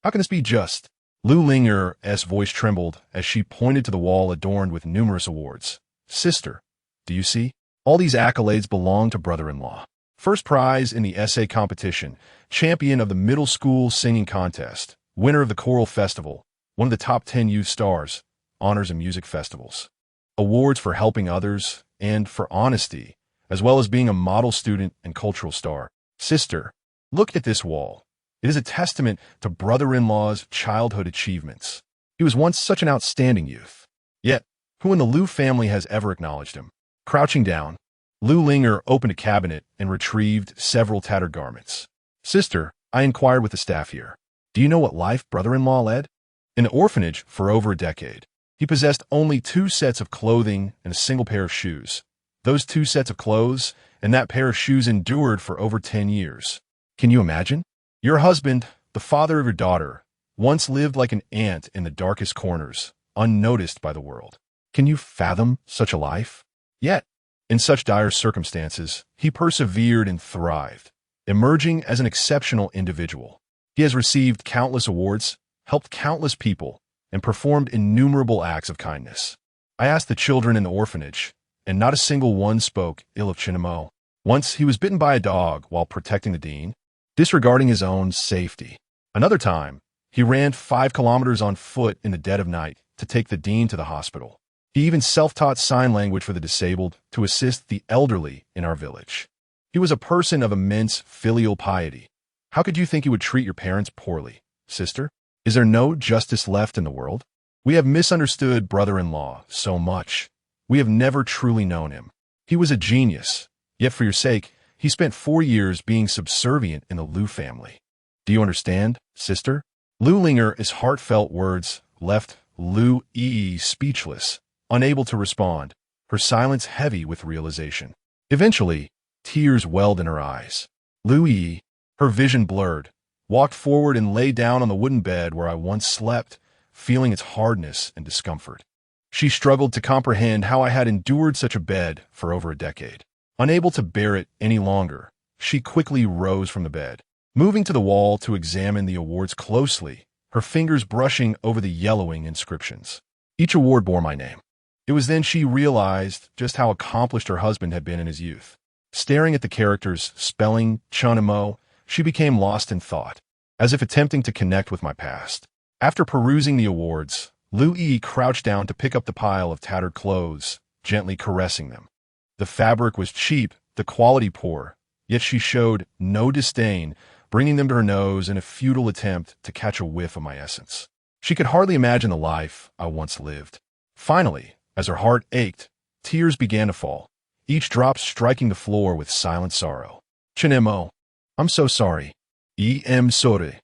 how can this be just? Lu Linger's voice trembled as she pointed to the wall adorned with numerous awards. Sister, do you see? All these accolades belong to brother-in-law. First prize in the essay competition, champion of the middle school singing contest, winner of the choral festival, one of the top 10 youth stars, honors and music festivals, awards for helping others and for honesty, as well as being a model student and cultural star. Sister, look at this wall. It is a testament to brother-in-law's childhood achievements. He was once such an outstanding youth. Yet, who in the Liu family has ever acknowledged him? Crouching down, Lu Linger opened a cabinet and retrieved several tattered garments. Sister, I inquired with the staff here. Do you know what life brother-in-law led? In the orphanage for over a decade. He possessed only 2 sets of clothing and a single pair of shoes. Those 2 sets of clothes and that pair of shoes endured for over 10 years. Can you imagine? Your husband, the father of your daughter, once lived like an ant in the darkest corners, unnoticed by the world. Can you fathom such a life? Yet, in such dire circumstances, he persevered and thrived, emerging as an exceptional individual. He has received countless awards, helped countless people, and performed innumerable acts of kindness. I asked the children in the orphanage, and not a single one spoke ill of Chinamo. Once he was bitten by a dog while protecting the dean, disregarding his own safety. Another time, he ran 5 kilometers on foot in the dead of night to take the dean to the hospital. He even self-taught sign language for the disabled to assist the elderly in our village. He was a person of immense filial piety. How could you think he would treat your parents poorly, sister? Is there no justice left in the world? We have misunderstood brother-in-law so much. We have never truly known him. He was a genius, yet for your sake, he spent 4 years being subservient in the Liu family. Do you understand, sister? Lu Linger's heartfelt words left Liu Yi speechless, unable to respond, her silence heavy with realization. Eventually, tears welled in her eyes. Liu Yi, her vision blurred, walked forward and lay down on the wooden bed where I once slept, feeling its hardness and discomfort. She struggled to comprehend how I had endured such a bed for over a decade. Unable to bear it any longer, she quickly rose from the bed, moving to the wall to examine the awards closely, her fingers brushing over the yellowing inscriptions. Each award bore my name. It was then she realized just how accomplished her husband had been in his youth. Staring at the characters spelling Chunamo, she became lost in thought, as if attempting to connect with my past. After perusing the awards, Liu Yi crouched down to pick up the pile of tattered clothes, gently caressing them. The fabric was cheap, the quality poor, yet she showed no disdain, bringing them to her nose in a futile attempt to catch a whiff of my essence. She could hardly imagine the life I once lived. Finally, as her heart ached, tears began to fall, each drop striking the floor with silent sorrow. Chinemo, I'm so sorry. Sorry.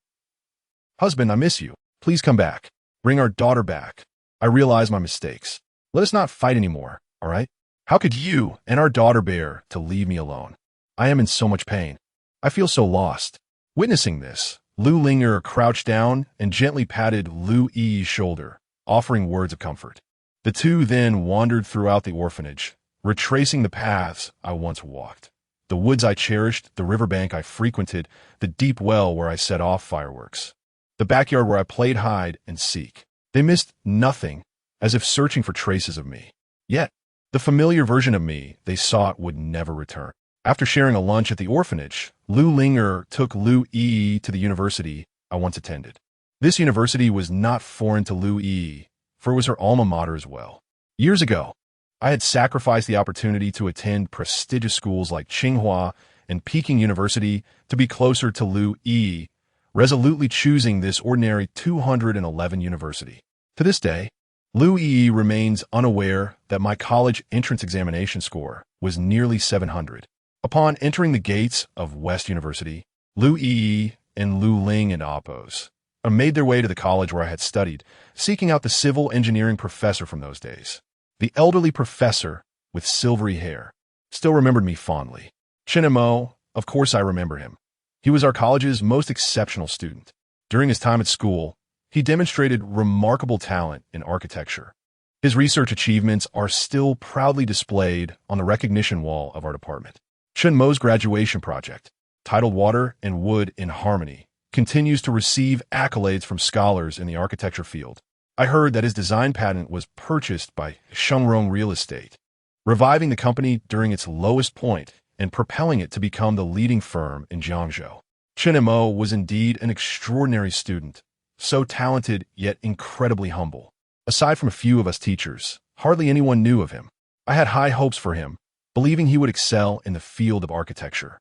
Husband, I miss you. Please come back. Bring our daughter back. I realize my mistakes. Let us not fight anymore, all right? How could you and our daughter bear to leave me alone? I am in so much pain. I feel so lost. Witnessing this, Lu Linger crouched down and gently patted Liu Yi's shoulder, offering words of comfort. The two then wandered throughout the orphanage, retracing the paths I once walked. The woods I cherished, the riverbank I frequented, the deep well where I set off fireworks. The backyard where I played hide and seek. They missed nothing, as if searching for traces of me. Yet, the familiar version of me they sought would never return. After sharing a lunch at the orphanage, Lu Linger took Liu Yi to the university I once attended. This university was not foreign to Liu Yi, for it was her alma mater as well. Years ago, I had sacrificed the opportunity to attend prestigious schools like Tsinghua and Peking University to be closer to Liu Yi, resolutely choosing this ordinary 211 university. To this day, Liu Yi remains unaware that my college entrance examination score was nearly 700. Upon entering the gates of West University, Liu Yi and Lu Ling and Oppos made their way to the college where I had studied, seeking out the civil engineering professor from those days. The elderly professor, with silvery hair, still remembered me fondly. Chinamo, of course I remember him. He was our college's most exceptional student. During his time at school, he demonstrated remarkable talent in architecture. His research achievements are still proudly displayed on the recognition wall of our department. Chunmo's graduation project, titled Water and Wood in Harmony, continues to receive accolades from scholars in the architecture field. I heard that his design patent was purchased by Shengrong Real Estate, reviving the company during its lowest point and propelling it to become the leading firm in Jiangzhou. Chinmo was indeed an extraordinary student, so talented yet incredibly humble. Aside from a few of us teachers, hardly anyone knew of him. I had high hopes for him, believing he would excel in the field of architecture.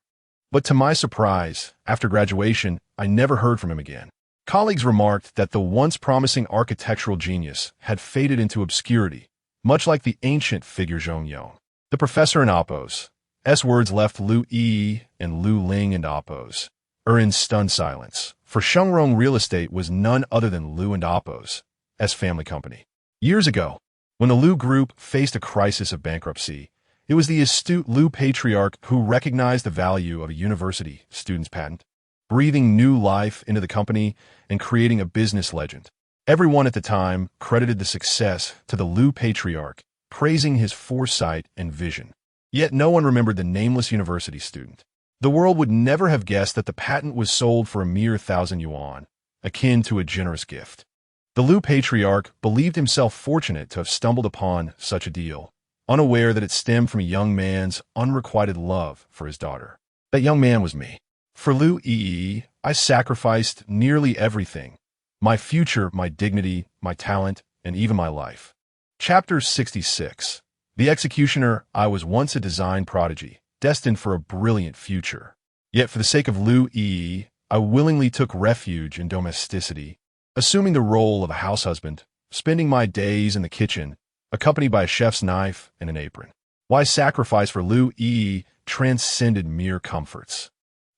But to my surprise, after graduation, I never heard from him again. Colleagues remarked that the once promising architectural genius had faded into obscurity, much like the ancient figure Zhong Yong. The professor and Oppos, S words left Lu Yi and Lu Ling and Apos in stunned silence, for Shengrong Real Estate was none other than Lu and Apos S family company. Years ago, when the Lu Group faced a crisis of bankruptcy, it was the astute Lu patriarch who recognized the value of a university student's patent, breathing new life into the company and creating a business legend. Everyone at the time credited the success to the Lu patriarch, praising his foresight and vision. Yet no one remembered the nameless university student. The world would never have guessed that the patent was sold for a mere 1,000 yuan, akin to a generous gift. The Lu patriarch believed himself fortunate to have stumbled upon such a deal, unaware that it stemmed from a young man's unrequited love for his daughter. That young man was me. For Lu Yi, I sacrificed nearly everything: my future, my dignity, my talent, and even my life. Chapter 66. The executioner. I was once a design prodigy, destined for a brilliant future. Yet for the sake of Lu Yi, I willingly took refuge in domesticity, assuming the role of a house husband, spending my days in the kitchen, accompanied by a chef's knife and an apron. Why sacrifice for Lu Yi transcended mere comforts.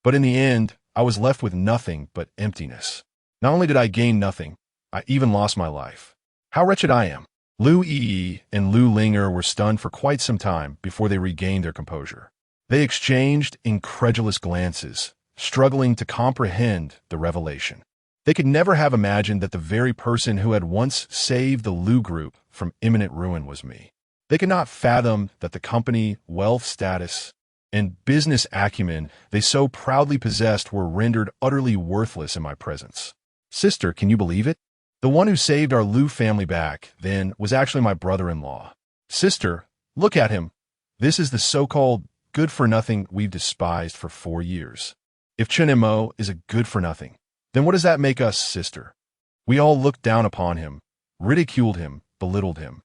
But in the end, I was left with nothing but emptiness. Not only did I gain nothing, I even lost my life. How wretched I am. Lu Yi and Lu Linger were stunned for quite some time before they regained their composure. They exchanged incredulous glances, struggling to comprehend the revelation. They could never have imagined that the very person who had once saved the Lu Group from imminent ruin was me. They could not fathom that the company, wealth, status, and business acumen they so proudly possessed were rendered utterly worthless in my presence. Sister, can you believe it? The one who saved our Lu family back then was actually my brother-in-law. Sister, look at him. This is the so-called good-for-nothing we've despised for 4 years. If Chen Mo is a good-for-nothing, then what does that make us, sister? We all looked down upon him, ridiculed him, belittled him,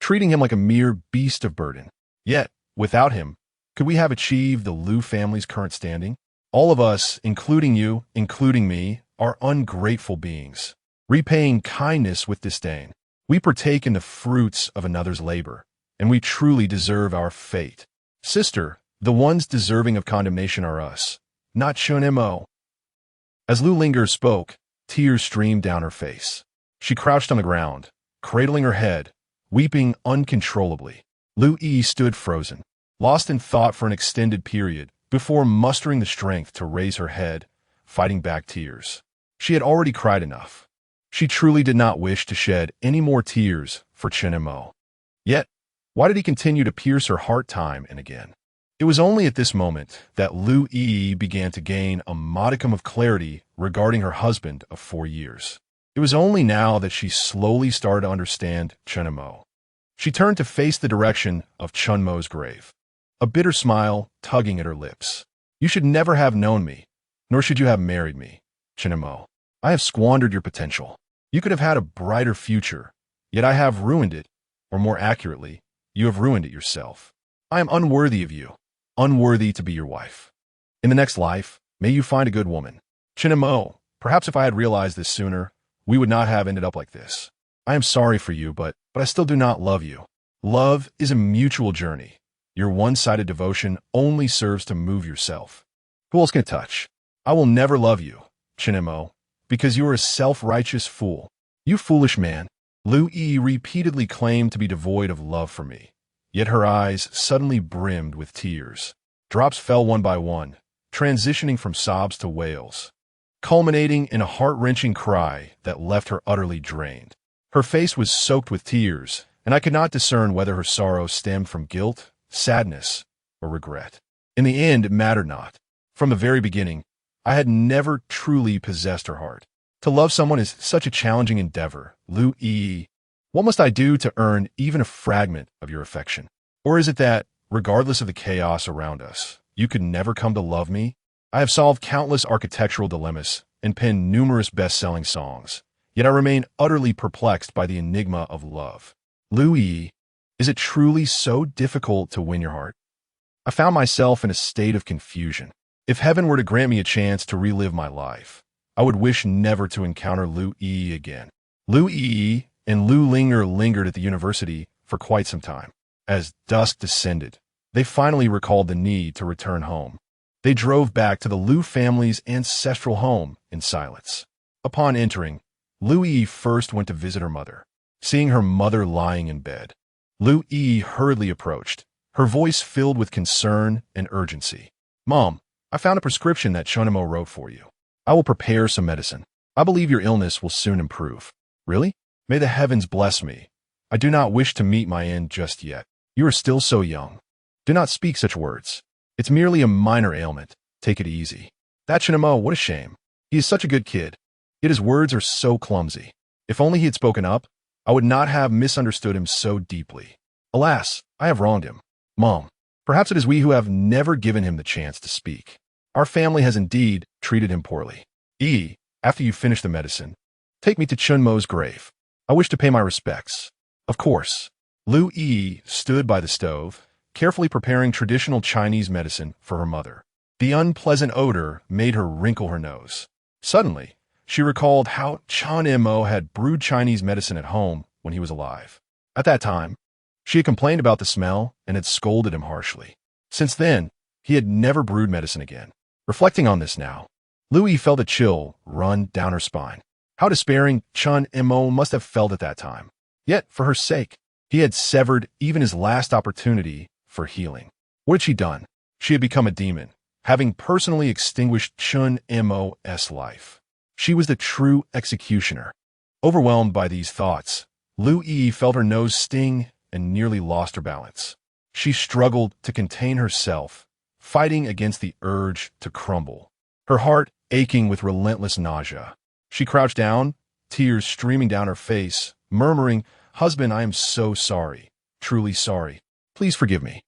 treating him like a mere beast of burden. Yet, without him, could we have achieved the Lu family's current standing? All of us, including you, including me, are ungrateful beings, repaying kindness with disdain. We partake in the fruits of another's labor, and we truly deserve our fate. Sister, the ones deserving of condemnation are us, not Chen Mo. As Lu Linger spoke, tears streamed down her face. She crouched on the ground, cradling her head, weeping uncontrollably. Lu Yi stood frozen, lost in thought for an extended period, before mustering the strength to raise her head, fighting back tears. She had already cried enough. She truly did not wish to shed any more tears for Chen Mo. Yet, why did he continue to pierce her heart time and again? It was only at this moment that Lu Yi began to gain a modicum of clarity regarding her husband of 4 years. It was only now that she slowly started to understand Chen Mo. She turned to face the direction of Chen Mo's grave, a bitter smile tugging at her lips. You should never have known me, nor should you have married me, Chen Mo. I have squandered your potential. You could have had a brighter future, yet I have ruined it, or more accurately, you have ruined it yourself. I am unworthy of you, unworthy to be your wife. In the next life, may you find a good woman. Chen Mo, perhaps if I had realized this sooner, we would not have ended up like this. I am sorry for you, but I still do not love you. Love is a mutual journey. Your one-sided devotion only serves to move yourself. Who else can it touch? I will never love you, Chen Mo, because you are a self-righteous fool. You foolish man. Lu Yi repeatedly claimed to be devoid of love for me, yet her eyes suddenly brimmed with tears. Drops fell one by one, transitioning from sobs to wails, culminating in a heart-wrenching cry that left her utterly drained. Her face was soaked with tears, and I could not discern whether her sorrow stemmed from guilt, sadness, or regret. In the end, it mattered not. From the very beginning, I had never truly possessed her heart. To love someone is such a challenging endeavor. Lu Yi, what must I do to earn even a fragment of your affection? Or is it that, regardless of the chaos around us, you could never come to love me? I have solved countless architectural dilemmas and penned numerous best-selling songs, yet I remain utterly perplexed by the enigma of love. Lu Yi, is it truly so difficult to win your heart? I found myself in a state of confusion. If heaven were to grant me a chance to relive my life, I would wish never to encounter Lu Yi again. Lu Yi and Lu Linger lingered at the university for quite some time. As dusk descended, They finally recalled the need to return home. They drove back to the Liu family's ancestral home in silence. Upon entering, Liu Yi first went to visit her mother. Seeing her mother lying in bed, Liu Yi hurriedly approached, her voice filled with concern and urgency. "Mom, I found a prescription that Chunimo wrote for you. I will prepare some medicine. I believe your illness will soon improve." "Really? May the heavens bless me. I do not wish to meet my end just yet. You are still so young. Do not speak such words. It's merely a minor ailment. Take it easy." That Chunimo, what a shame. He is such a good kid. Yet his words are so clumsy. If only he had spoken up, I would not have misunderstood him so deeply. Alas, I have wronged him. Mom, perhaps it is we who have never given him the chance to speak. Our family has indeed treated him poorly. After you finish the medicine, take me to Chunmo's grave. I wish to pay my respects. Of course. Liu Yi stood by the stove, carefully preparing traditional Chinese medicine for her mother. The unpleasant odor made her wrinkle her nose. Suddenly, she recalled how Chunimo had brewed Chinese medicine at home when he was alive. At that time, she had complained about the smell and had scolded him harshly. Since then, he had never brewed medicine again. Reflecting on this now, Liu Yi felt a chill run down her spine. How despairing Chunimo must have felt at that time. Yet, for her sake, he had severed even his last opportunity for healing. What had she done? She had become a demon, having personally extinguished Chunimo's life. She was the true executioner. Overwhelmed by these thoughts, Liu Yi felt her nose sting and nearly lost her balance. She struggled to contain herself, fighting against the urge to crumble, her heart aching with relentless nausea. She crouched down, tears streaming down her face, murmuring, "Husband, I am so sorry, truly sorry. Please forgive me."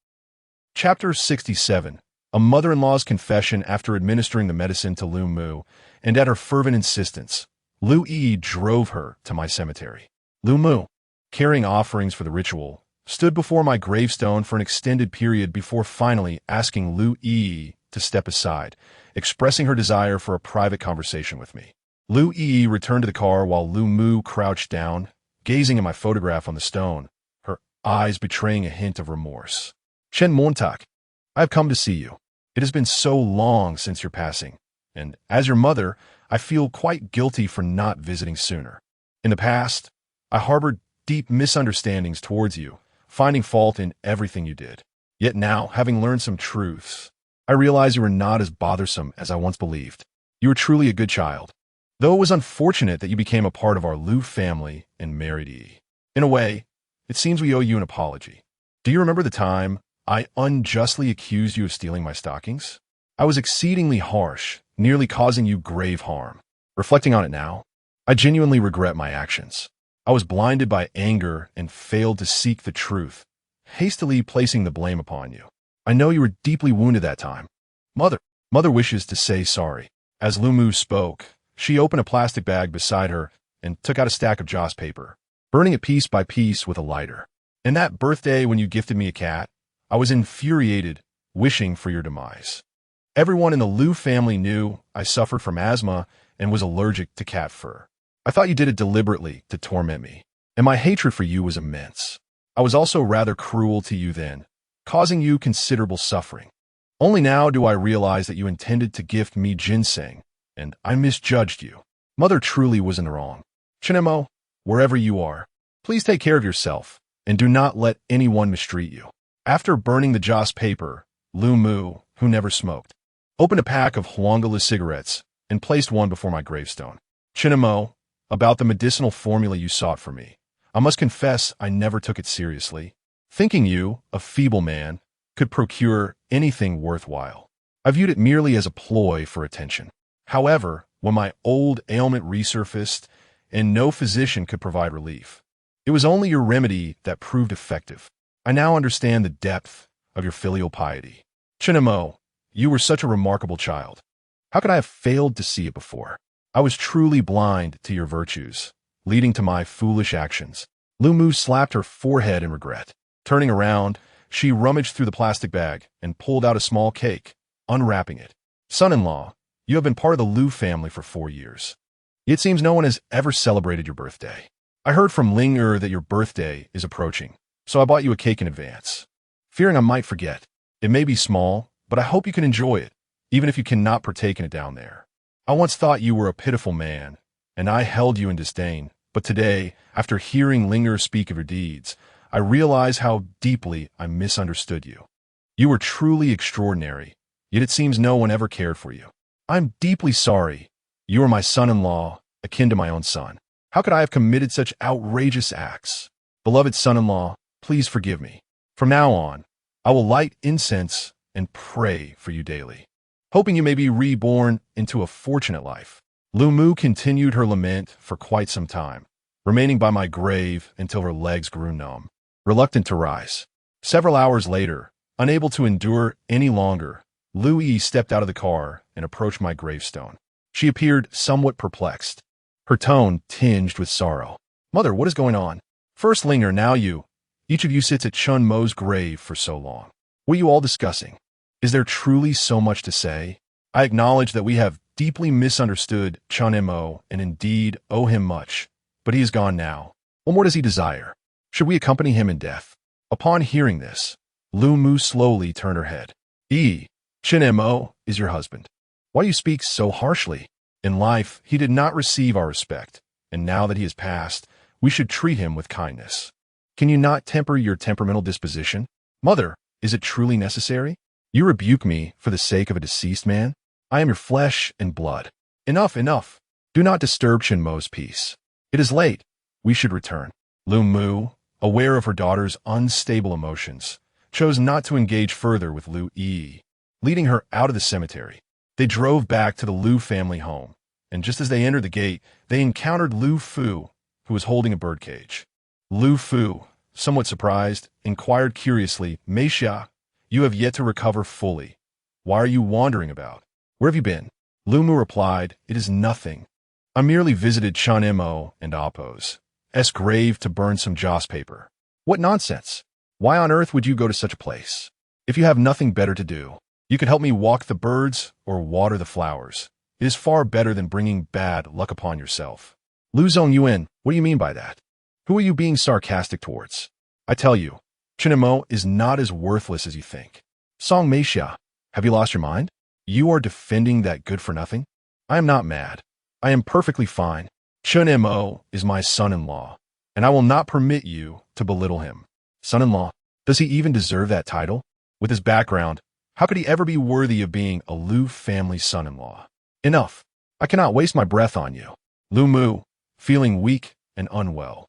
Chapter 67. A mother-in-law's confession after administering the medicine to Liu Mu, and at her fervent insistence, Liu Yi drove her to my cemetery. Liu Mu, carrying offerings for the ritual, stood before my gravestone for an extended period before finally asking Liu Yi to step aside, expressing her desire for a private conversation with me. Liu Yi returned to the car while Liu Mu crouched down, gazing at my photograph on the stone, her eyes betraying a hint of remorse. "Chen Montak, I have come to see you. It has been so long since your passing, and as your mother, I feel quite guilty for not visiting sooner. In the past, I harbored deep misunderstandings towards you, finding fault in everything you did. Yet now, having learned some truths, I realize you were not as bothersome as I once believed. You were truly a good child, though it was unfortunate that you became a part of our Liu family and married Yi. In a way, it seems we owe you an apology. Do you remember the time I unjustly accused you of stealing my stockings? I was exceedingly harsh, nearly causing you grave harm. Reflecting on it now, I genuinely regret my actions. I was blinded by anger and failed to seek the truth, hastily placing the blame upon you. I know you were deeply wounded that time. Mother wishes to say sorry." As Liu Mu spoke, she opened a plastic bag beside her and took out a stack of joss paper, burning it piece by piece with a lighter. "And that birthday when you gifted me a cat, I was infuriated, wishing for your demise. Everyone in the Liu family knew I suffered from asthma and was allergic to cat fur. I thought you did it deliberately to torment me, and my hatred for you was immense. I was also rather cruel to you then, causing you considerable suffering. Only now do I realize that you intended to gift me ginseng, and I misjudged you. Mother truly was in the wrong. Chunimo, wherever you are, please take care of yourself, and do not let anyone mistreat you." After burning the joss paper, Liu Mu, who never smoked, opened a pack of Huangala cigarettes and placed one before my gravestone. "Chunimo, about the medicinal formula you sought for me, I must confess I never took it seriously, thinking you, a feeble man, could procure anything worthwhile. I viewed it merely as a ploy for attention. However, when my old ailment resurfaced and no physician could provide relief, it was only your remedy that proved effective. I now understand the depth of your filial piety. Chunimo, you were such a remarkable child. How could I have failed to see it before? I was truly blind to your virtues, leading to my foolish actions." Liu Mu slapped her forehead in regret. Turning around, she rummaged through the plastic bag and pulled out a small cake, unwrapping it. "Son-in-law, you have been part of the Liu family for 4 years. It seems no one has ever celebrated your birthday. I heard from Ling that your birthday is approaching, so I bought you a cake in advance, fearing I might forget. It may be small, but I hope you can enjoy it, even if you cannot partake in it down there. I once thought you were a pitiful man, and I held you in disdain, but today, after hearing Linger speak of your deeds, I realize how deeply I misunderstood you. You were truly extraordinary, yet it seems no one ever cared for you. I'm deeply sorry. You are my son-in-law, akin to my own son. How could I have committed such outrageous acts? Beloved son-in-law, please forgive me. From now on, I will light incense and pray for you daily, hoping you may be reborn into a fortunate life. Lu Mu continued her lament for quite some time, remaining by my grave until her legs grew numb, reluctant to rise. Several hours later, unable to endure any longer, Lu Yi stepped out of the car and approached my gravestone. She appeared somewhat perplexed, her tone tinged with sorrow. Mother, what is going on? First Linger, now you. Each of you sits at Chun Mo's grave for so long. What are you all discussing? Is there truly so much to say? I acknowledge that we have deeply misunderstood Chun Mo and indeed owe him much, but he is gone now. What more does he desire? Should we accompany him in death? Upon hearing this, Lu Mu slowly turned her head. Chun Mo is your husband. Why do you speak so harshly? In life, he did not receive our respect, and now that he has passed, we should treat him with kindness. Can you not temper your temperamental disposition? Mother, is it truly necessary? You rebuke me for the sake of a deceased man? I am your flesh and blood. Enough, enough. Do not disturb Chun Mo's peace. It is late. We should return. Lu Mu, aware of her daughter's unstable emotions, chose not to engage further with Lu Yi, leading her out of the cemetery. They drove back to the Lu family home, and just as they entered the gate, they encountered Lu Fu, who was holding a birdcage. Lu Fu, somewhat surprised, inquired curiously, Meisha, you have yet to recover fully. Why are you wandering about? Where have you been? Lu Mu replied, it is nothing. I merely visited Chun Mo and Appo's grave to burn some joss paper. What nonsense! Why on earth would you go to such a place? If you have nothing better to do, you could help me walk the birds or water the flowers. It is far better than bringing bad luck upon yourself. Lu Zongyuan, what do you mean by that? Who are you being sarcastic towards? I tell you, Chun Mo is not as worthless as you think. Song Meisha, have you lost your mind? You are defending that good-for-nothing? I am not mad. I am perfectly fine. Chun Mo is my son-in-law, and I will not permit you to belittle him. Son-in-law, does he even deserve that title? With his background, how could he ever be worthy of being a Lu family son-in-law? Enough. I cannot waste my breath on you. Lu Mu, feeling weak and unwell,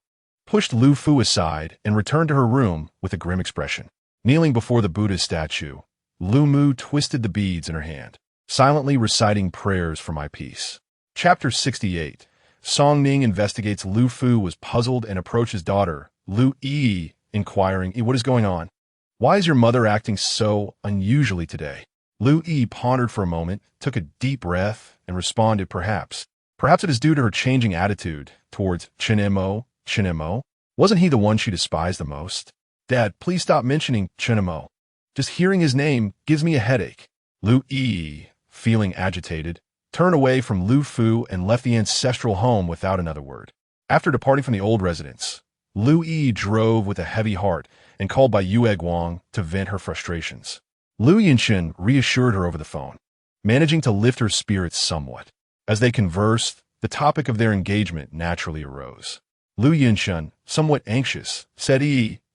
pushed Lu Fu aside and returned to her room with a grim expression. Kneeling before the Buddha's statue, Lu Mu twisted the beads in her hand, silently reciting prayers for my peace. Chapter 68. Song Ning investigates. Lu Fu was puzzled and approached his daughter, Lu Yi, inquiring, what is going on? Why is your mother acting so unusually today? Lu Yi pondered for a moment, took a deep breath, and responded, perhaps it is due to her changing attitude towards Chun Mo. Chun Mo? Wasn't he the one she despised the most? Dad, please stop mentioning Chun Mo. Just hearing his name gives me a headache. Lu Yi, feeling agitated, turned away from Lu Fu and left the ancestral home without another word. After departing from the old residence, Lu Yi drove with a heavy heart and called by Yue Guang to vent her frustrations. Lu Yinshin reassured her over the phone, managing to lift her spirits somewhat. As they conversed, the topic of their engagement naturally arose. Lu Yinshin, somewhat anxious, said,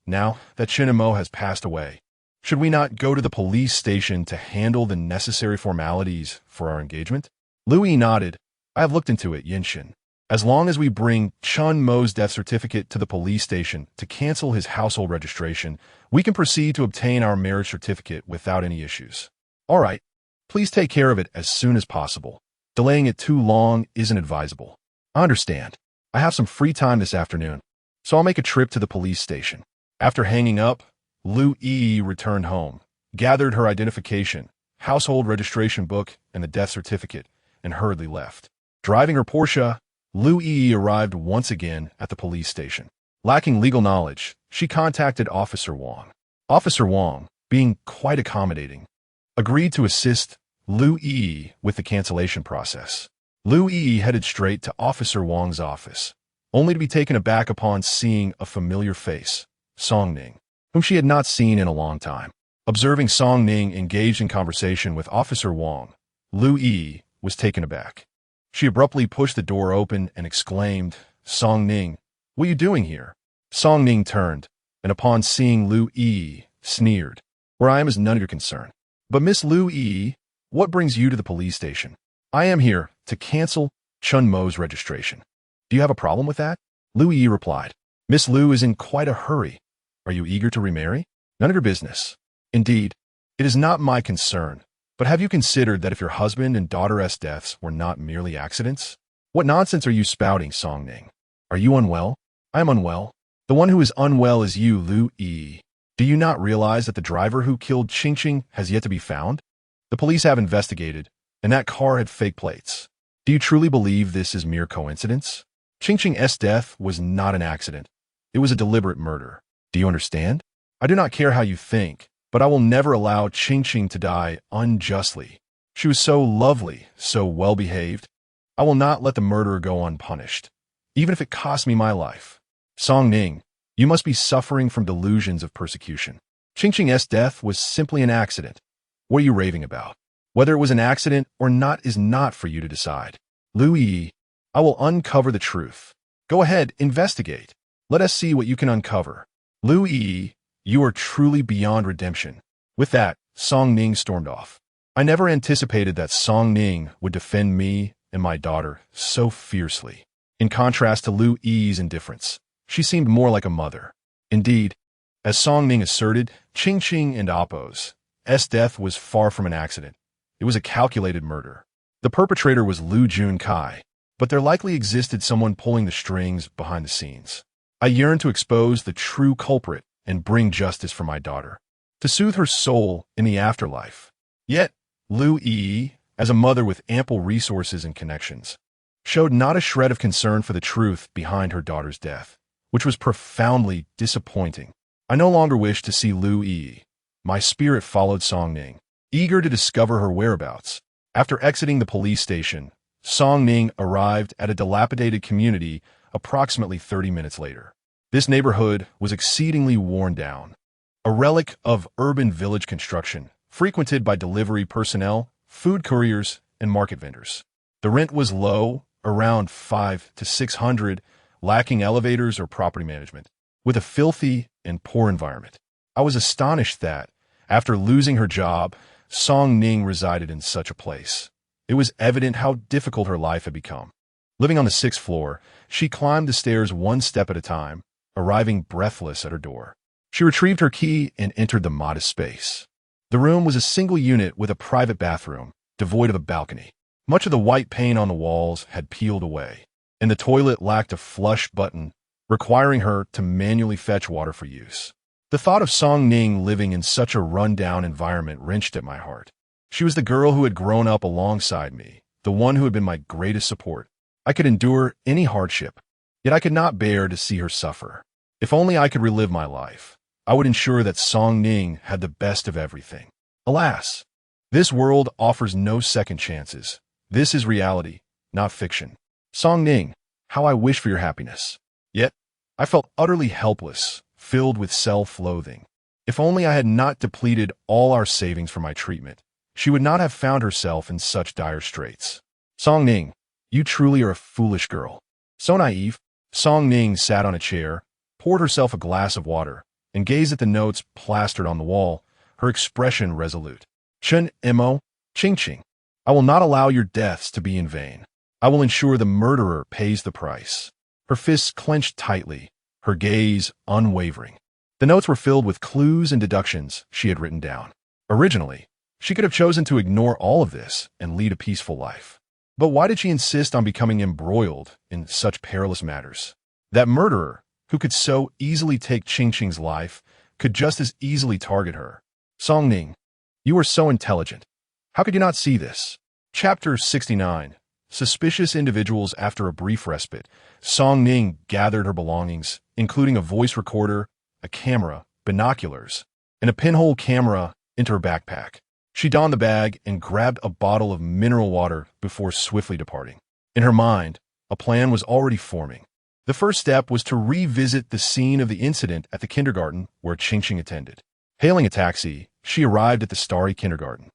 now that Chun Mo has passed away, should we not go to the police station to handle the necessary formalities for our engagement? Lu Yi nodded. I have looked into it, Yinshin. As long as we bring Chun Mo's death certificate to the police station to cancel his household registration, we can proceed to obtain our marriage certificate without any issues. All right, please take care of it as soon as possible. Delaying it too long isn't advisable. I understand. I have some free time this afternoon, so I'll make a trip to the police station. After hanging up, Lu Yi returned home, gathered her identification, household registration book, and the death certificate, and hurriedly left. Driving her Porsche, Lu Yi arrived once again at the police station. Lacking legal knowledge, she contacted Officer Wang. Officer Wang, being quite accommodating, agreed to assist Lu Yi with the cancellation process. Lu Yi headed straight to Officer Wang's office, only to be taken aback upon seeing a familiar face, Song Ning, whom she had not seen in a long time. Observing Song Ning engaged in conversation with Officer Wong, Lu Yi was taken aback. She abruptly pushed the door open and exclaimed, "Song Ning, what are you doing here?" Song Ning turned, and upon seeing Lu Yi, sneered, "Where I am is none of your concern." "But Miss Lu Yi, what brings you to the police station?" "I am here to cancel Chun Mo's registration." "Do you have a problem with that?" Lu Yi replied. "Miss Lu is in quite a hurry. Are you eager to remarry?" "None of your business." "Indeed, it is not my concern. But have you considered that if your husband and daughter's deaths were not merely accidents?" "What nonsense are you spouting, Song Ning? Are you unwell?" "I am unwell." "The one who is unwell is you, Lu Yi. Do you not realize that the driver who killed Ching has yet to be found? The police have investigated, and that car had fake plates. Do you truly believe this is mere coincidence? Ching's death was not an accident. It was a deliberate murder. Do you understand? I do not care how you think, but I will never allow Ching to die unjustly. She was so lovely, so well-behaved. I will not let the murderer go unpunished, even if it costs me my life. Song Ning, you must be suffering from delusions of persecution. Ching's death was simply an accident. What are you raving about? Whether it was an accident or not is not for you to decide. Lu Yi, I will uncover the truth. Go ahead, investigate. Let us see what you can uncover. Lu Yi, you are truly beyond redemption." With that, Song Ning stormed off. I never anticipated that Song Ning would defend me and my daughter so fiercely. In contrast to Lu Yi's indifference, she seemed more like a mother. Indeed, as Song Ning asserted, Ching and Appo's death was far from an accident. It was a calculated murder. The perpetrator was Lu Junkai, but there likely existed someone pulling the strings behind the scenes. I yearned to expose the true culprit and bring justice for my daughter, to soothe her soul in the afterlife. Yet, Lu Yi, as a mother with ample resources and connections, showed not a shred of concern for the truth behind her daughter's death, which was profoundly disappointing. I no longer wished to see Lu Yi. My spirit followed Song Ning, eager to discover her whereabouts. After exiting the police station, Song Ning arrived at a dilapidated community approximately 30 minutes later. This neighborhood was exceedingly worn down, a relic of urban village construction, frequented by delivery personnel, food couriers, and market vendors. The rent was low, around $500 to $600, lacking elevators or property management, with a filthy and poor environment. I was astonished that, after losing her job, Song Ning resided in such a place. It was evident how difficult her life had become. Living on the 6th floor, she climbed the stairs one step at a time, arriving breathless at her door. She retrieved her key and entered the modest space. The room was a single unit with a private bathroom, devoid of a balcony. Much of the white paint on the walls had peeled away, and the toilet lacked a flush button, requiring her to manually fetch water for use. The thought of Song Ning living in such a run-down environment wrenched at my heart. She was the girl who had grown up alongside me, the one who had been my greatest support. I could endure any hardship, yet I could not bear to see her suffer. If only I could relive my life, I would ensure that Song Ning had the best of everything. Alas, this world offers no second chances. This is reality, not fiction. Song Ning, how I wish for your happiness. Yet, I felt utterly helpless, filled with self-loathing. If only I had not depleted all our savings for my treatment, she would not have found herself in such dire straits. Song Ning, you truly are a foolish girl. So naive. Song Ning sat on a chair, poured herself a glass of water, and gazed at the notes plastered on the wall, her expression resolute. Chun Mo, Ching. I will not allow your deaths to be in vain. I will ensure the murderer pays the price. Her fists clenched tightly, her gaze unwavering. The notes were filled with clues and deductions she had written down. Originally, she could have chosen to ignore all of this and lead a peaceful life. But why did she insist on becoming embroiled in such perilous matters? That murderer, who could so easily take Ching's life, could just as easily target her. Song Ning, you are so intelligent. How could you not see this? Chapter 69. Suspicious individuals. After a brief respite, Song Ning gathered her belongings, including a voice recorder, a camera, binoculars, and a pinhole camera, into her backpack. She donned the bag and grabbed a bottle of mineral water before swiftly departing. In her mind, a plan was already forming. The first step was to revisit the scene of the incident at the kindergarten where Ching attended. Hailing a taxi, she arrived at the starry kindergarten.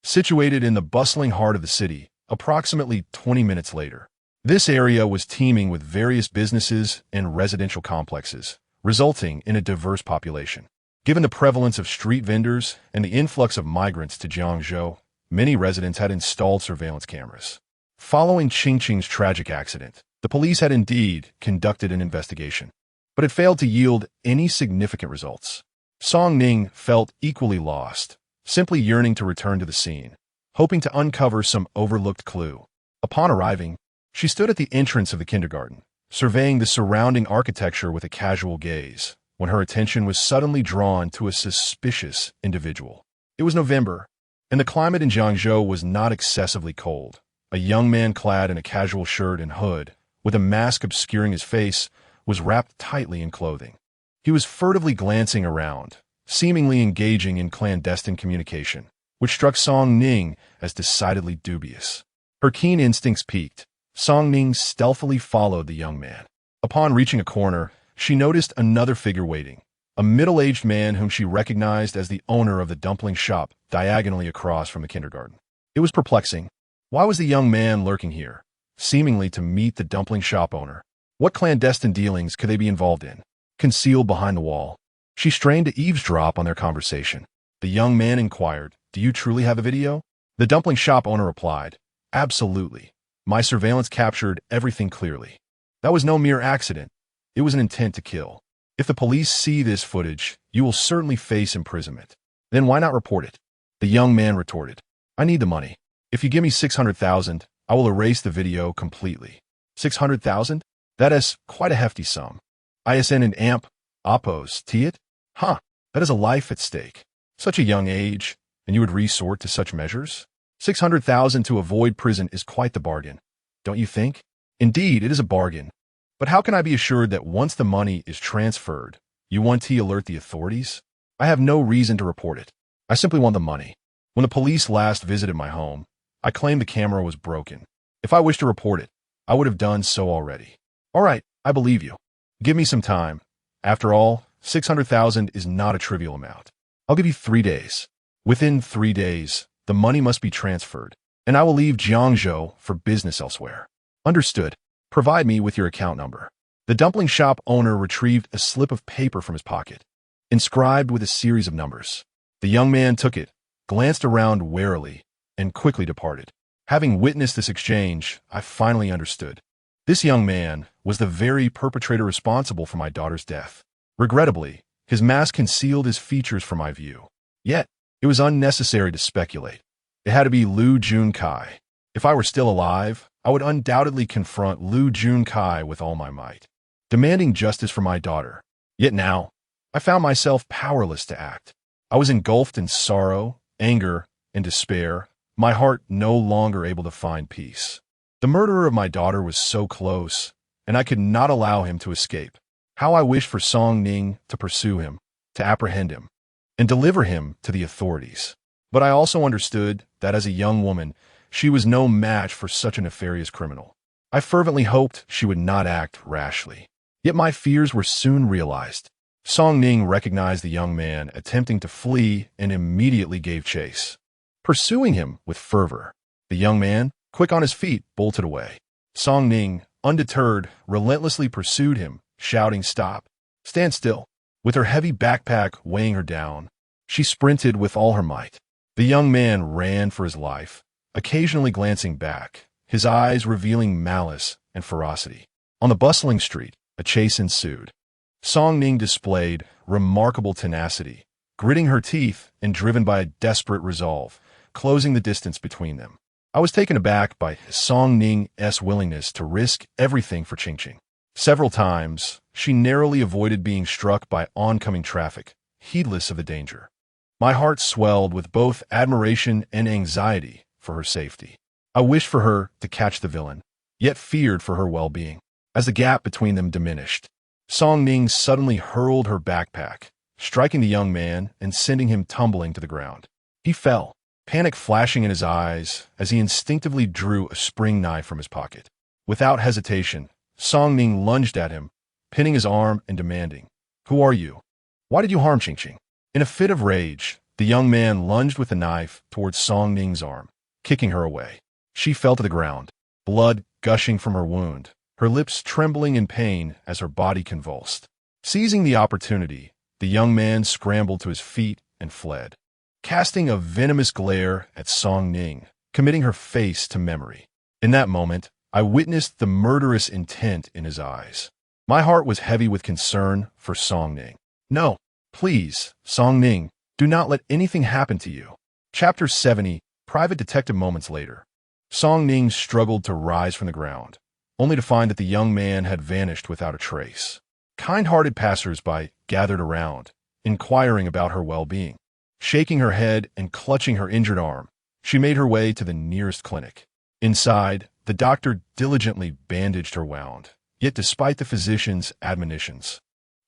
Situated in the bustling heart of the city, approximately 20 minutes later. This area was teeming with various businesses and residential complexes, resulting in a diverse population. Given the prevalence of street vendors and the influx of migrants to Jiangzhou, many residents had installed surveillance cameras. Following Qingqing's tragic accident, the police had indeed conducted an investigation, but it failed to yield any significant results. Song Ning felt equally lost, simply yearning to return to the scene, hoping to uncover some overlooked clue. Upon arriving, she stood at the entrance of the kindergarten, surveying the surrounding architecture with a casual gaze, when her attention was suddenly drawn to a suspicious individual. It was November, and the climate in Jiangzhou was not excessively cold. A young man clad in a casual shirt and hood, with a mask obscuring his face, was wrapped tightly in clothing. He was furtively glancing around, seemingly engaging in clandestine communication, which struck Song Ning as decidedly dubious. Her keen instincts piqued. Song Ning stealthily followed the young man. Upon reaching a corner, she noticed another figure waiting, a middle-aged man whom she recognized as the owner of the dumpling shop diagonally across from the kindergarten. It was perplexing. Why was the young man lurking here, seemingly to meet the dumpling shop owner? What clandestine dealings could they be involved in, concealed behind the wall? She strained to eavesdrop on their conversation. The young man inquired, "Do you truly have a video?" The dumpling shop owner replied, "Absolutely. My surveillance captured everything clearly. That was no mere accident. It was an intent to kill. If the police see this footage, you will certainly face imprisonment. Then why not report it?" The young man retorted, "I need the money. If you give me 600,000, I will erase the video completely." 600,000? That is quite a hefty sum. ISN and AMP, oppose, it? Huh, that is a life at stake. Such a young age, and you would resort to such measures? 600,000 to avoid prison is quite the bargain, don't you think? Indeed, it is a bargain. But how can I be assured that once the money is transferred, you won't alert the authorities? I have no reason to report it. I simply want the money. When the police last visited my home, I claimed the camera was broken. If I wished to report it, I would have done so already. All right, I believe you. Give me some time. After all, 600,000 is not a trivial amount. I'll give you 3 days. Within 3 days, the money must be transferred, and I will leave Jiangzhou for business elsewhere. Understood. Provide me with your account number. The dumpling shop owner retrieved a slip of paper from his pocket, inscribed with a series of numbers. The young man took it, glanced around warily, and quickly departed. Having witnessed this exchange, I finally understood. This young man was the very perpetrator responsible for my daughter's death. Regrettably, his mask concealed his features from my view. Yet, it was unnecessary to speculate. It had to be Lu Junkai. If I were still alive, I would undoubtedly confront Lu Junkai with all my might, demanding justice for my daughter. Yet now, I found myself powerless to act. I was engulfed in sorrow, anger, and despair, my heart no longer able to find peace. The murderer of my daughter was so close, and I could not allow him to escape. How I wished for Song Ning to pursue him, to apprehend him, and deliver him to the authorities. But I also understood that as a young woman, she was no match for such a nefarious criminal. I fervently hoped she would not act rashly. Yet my fears were soon realized. Song Ning recognized the young man attempting to flee and immediately gave chase, pursuing him with fervor. The young man, quick on his feet, bolted away. Song Ning, undeterred, relentlessly pursued him, shouting, "Stop! Stand still!" With her heavy backpack weighing her down, she sprinted with all her might. The young man ran for his life, occasionally glancing back, his eyes revealing malice and ferocity. On the bustling street, a chase ensued. Song Ning displayed remarkable tenacity, gritting her teeth and driven by a desperate resolve, closing the distance between them. I was taken aback by Song Ning's willingness to risk everything for Qingqing. Several times, she narrowly avoided being struck by oncoming traffic, heedless of the danger. My heart swelled with both admiration and anxiety for her safety. I wished for her to catch the villain, yet feared for her well-being. As the gap between them diminished, Song Ning suddenly hurled her backpack, striking the young man and sending him tumbling to the ground. He fell, panic flashing in his eyes as he instinctively drew a spring knife from his pocket. Without hesitation, Song Ning lunged at him, pinning his arm and demanding, "Who are you? Why did you harm Qingqing?" In a fit of rage, the young man lunged with a knife towards Song Ning's arm, kicking her away. She fell to the ground, blood gushing from her wound, her lips trembling in pain as her body convulsed. Seizing the opportunity, the young man scrambled to his feet and fled, casting a venomous glare at Song Ning, committing her face to memory. In that moment, I witnessed the murderous intent in his eyes. My heart was heavy with concern for Song Ning. No, please, Song Ning, do not let anything happen to you. Chapter 70, Private Detective Moments later. Song Ning struggled to rise from the ground, only to find that the young man had vanished without a trace. Kind-hearted passers-by gathered around, inquiring about her well-being. Shaking her head and clutching her injured arm, she made her way to the nearest clinic. Inside, the doctor diligently bandaged her wound, yet despite the physician's admonitions,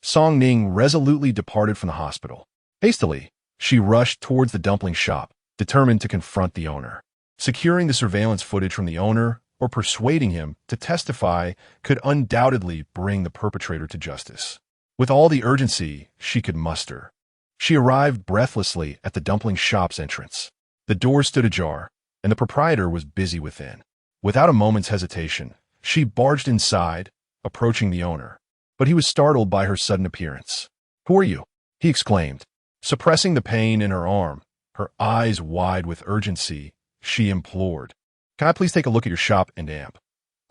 Song Ning resolutely departed from the hospital. Hastily, she rushed towards the dumpling shop, determined to confront the owner. Securing the surveillance footage from the owner or persuading him to testify could undoubtedly bring the perpetrator to justice. With all the urgency she could muster, she arrived breathlessly at the dumpling shop's entrance. The door stood ajar, and the proprietor was busy within. Without a moment's hesitation, she barged inside, approaching the owner. But he was startled by her sudden appearance. "Who are you?" he exclaimed. Suppressing the pain in her arm, her eyes wide with urgency, she implored, "Can I please take a look at your shop and amp?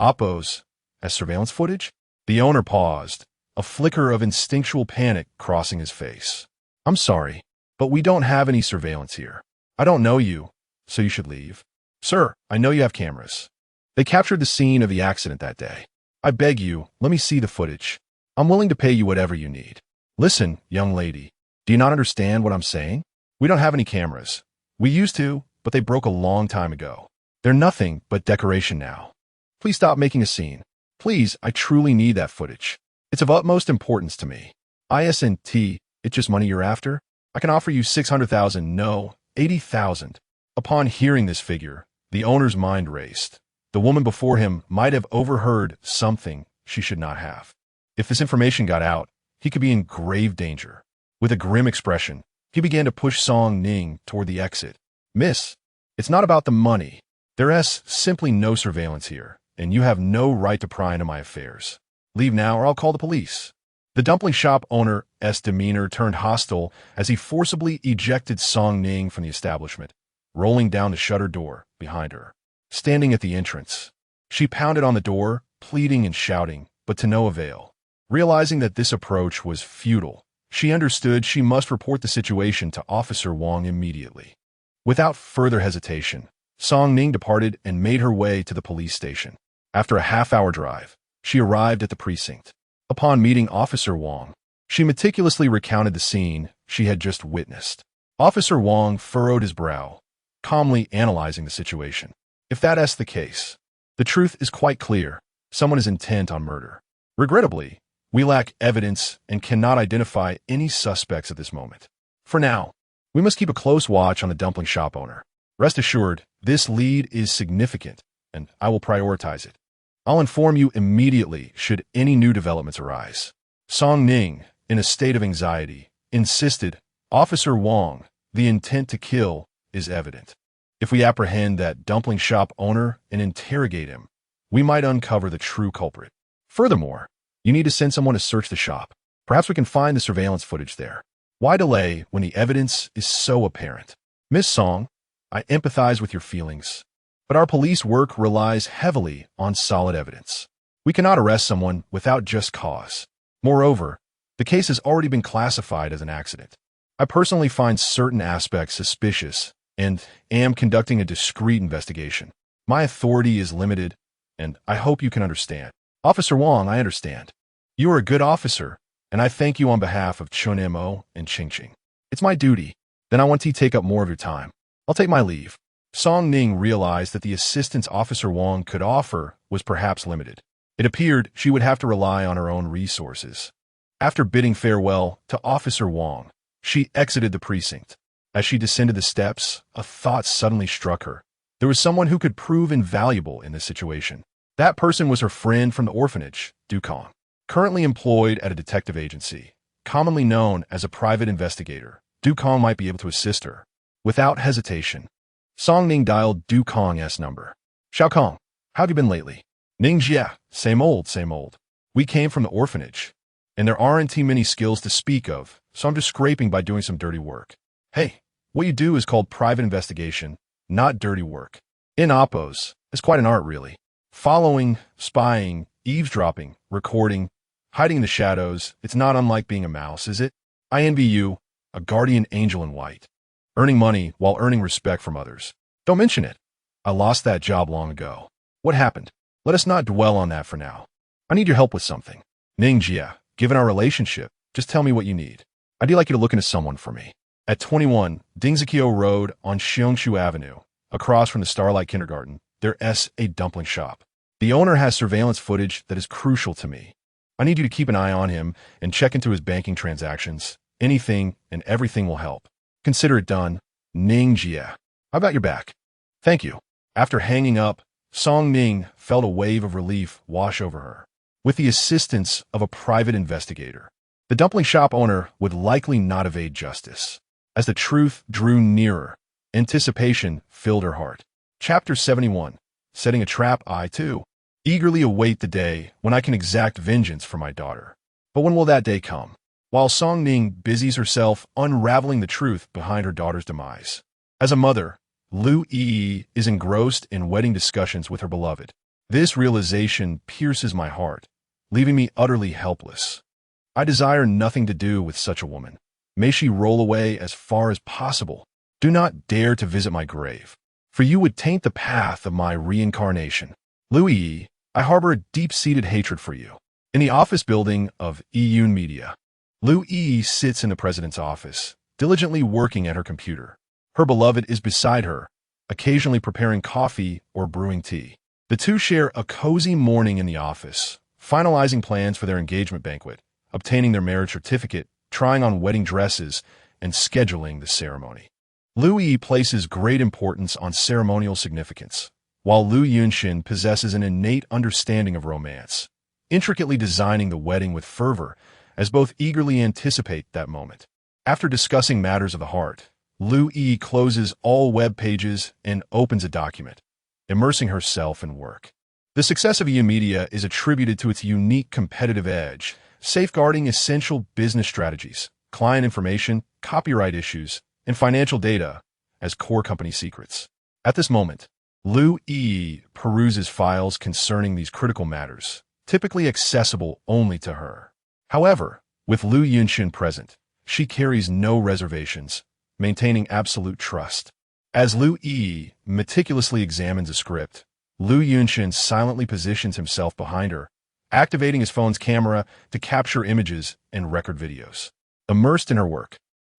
Oppos, as surveillance footage?" The owner paused, a flicker of instinctual panic crossing his face. "I'm sorry, but we don't have any surveillance here. I don't know you, so you should leave." "Sir, I know you have cameras. They captured the scene of the accident that day. I beg you, let me see the footage. I'm willing to pay you whatever you need." "Listen, young lady, do you not understand what I'm saying? We don't have any cameras. We used to, but they broke a long time ago. They're nothing but decoration now. Please stop making a scene. Please, I truly need that footage. It's of utmost importance to me. ISNT, it's just money you're after? I can offer you 600,000, no, 80,000. Upon hearing this figure, the owner's mind raced. The woman before him might have overheard something she should not have. If this information got out, he could be in grave danger. With a grim expression, he began to push Song Ning toward the exit. "Miss, it's not about the money. There is simply no surveillance here, and you have no right to pry into my affairs. Leave now or I'll call the police." The dumpling shop owner's demeanor turned hostile as he forcibly ejected Song Ning from the establishment, rolling down the shutter door behind her. Standing at the entrance, she pounded on the door, pleading and shouting, but to no avail. Realizing that this approach was futile, she understood she must report the situation to Officer Wong immediately. Without further hesitation, Song Ning departed and made her way to the police station. After a half-hour drive, she arrived at the precinct. Upon meeting Officer Wong, she meticulously recounted the scene she had just witnessed. Officer Wong furrowed his brow, calmly analyzing the situation. "If that's the case, the truth is quite clear. Someone is intent on murder. Regrettably, we lack evidence and cannot identify any suspects at this moment. For now, we must keep a close watch on the dumpling shop owner. Rest assured, this lead is significant, and I will prioritize it. I'll inform you immediately should any new developments arise." Song Ning, in a state of anxiety, insisted, "Officer Wong, the intent to kill is evident. If we apprehend that dumpling shop owner and interrogate him, we might uncover the true culprit. Furthermore, you need to send someone to search the shop. Perhaps we can find the surveillance footage there. Why delay when the evidence is so apparent? Miss Song, I empathize with your feelings, but our police work relies heavily on solid evidence. We cannot arrest someone without just cause. Moreover, the case has already been classified as an accident. I personally find certain aspects suspicious and am conducting a discreet investigation. My authority is limited, and I hope you can understand." "Officer Wong, I understand. You are a good officer, and I thank you on behalf of Chun Mo and Ching Ching. It's my duty. Then I want to take up more of your time. I'll take my leave." Song Ning realized that the assistance Officer Wong could offer was perhaps limited. It appeared she would have to rely on her own resources. After bidding farewell to Officer Wong, she exited the precinct. As she descended the steps, a thought suddenly struck her. There was someone who could prove invaluable in this situation. That person was her friend from the orphanage, Dukong, currently employed at a detective agency, commonly known as a private investigator. Du Kong might be able to assist her. Without hesitation, Song Ning dialed Du Kong's number. Xiao Kong, how have you been lately? Ning Jia, same old, same old. We came from the orphanage, and there aren't too many skills to speak of, so I'm just scraping by doing some dirty work. Hey, what you do is called private investigation, not dirty work. In Oppos, it's quite an art, really. Following, spying, eavesdropping, recording, hiding in the shadows, it's not unlike being a mouse, is it? I envy you, a guardian angel in white. Earning money while earning respect from others. Don't mention it. I lost that job long ago. What happened? Let us not dwell on that for now. I need your help with something. Ning Jia, given our relationship, just tell me what you need. I'd like you to look into someone for me. At 21, Dingzikyo Road on Xiangshu Avenue, across from the Starlight Kindergarten, there's a dumpling shop. The owner has surveillance footage that is crucial to me. I need you to keep an eye on him and check into his banking transactions. Anything and everything will help. Consider it done. Ning Jia. I've got your back. Thank you. After hanging up, Song Ning felt a wave of relief wash over her. With the assistance of a private investigator, the dumpling shop owner would likely not evade justice. As the truth drew nearer, anticipation filled her heart. Chapter 71. Setting a trap. I, too, eagerly await the day when I can exact vengeance for my daughter. But when will that day come? While Song Ning busies herself unraveling the truth behind her daughter's demise. As a mother, Lu Yi is engrossed in wedding discussions with her beloved. This realization pierces my heart, leaving me utterly helpless. I desire nothing to do with such a woman. May she roll away as far as possible. Do not dare to visit my grave, for you would taint the path of my reincarnation. Lu Yi, I harbor a deep-seated hatred for you. In the office building of Iyun Media, Lu Yi sits in the president's office, diligently working at her computer. Her beloved is beside her, occasionally preparing coffee or brewing tea. The two share a cozy morning in the office, finalizing plans for their engagement banquet, obtaining their marriage certificate, trying on wedding dresses, and scheduling the ceremony. Lu Yi places great importance on ceremonial significance, while Lu Yunshin possesses an innate understanding of romance, intricately designing the wedding with fervor, as both eagerly anticipate that moment. After discussing matters of the heart, Lu Yi closes all web pages and opens a document, immersing herself in work. The success of EU Media is attributed to its unique competitive edge, safeguarding essential business strategies, client information, copyright issues, and financial data as core company secrets. At this moment, Lu Yi peruses files concerning these critical matters, typically accessible only to her. However, with Lu Yunshin present, she carries no reservations, maintaining absolute trust. As Lu Yi meticulously examines a script, Lu Yunshin silently positions himself behind her, activating his phone's camera to capture images and record videos. Immersed in her work,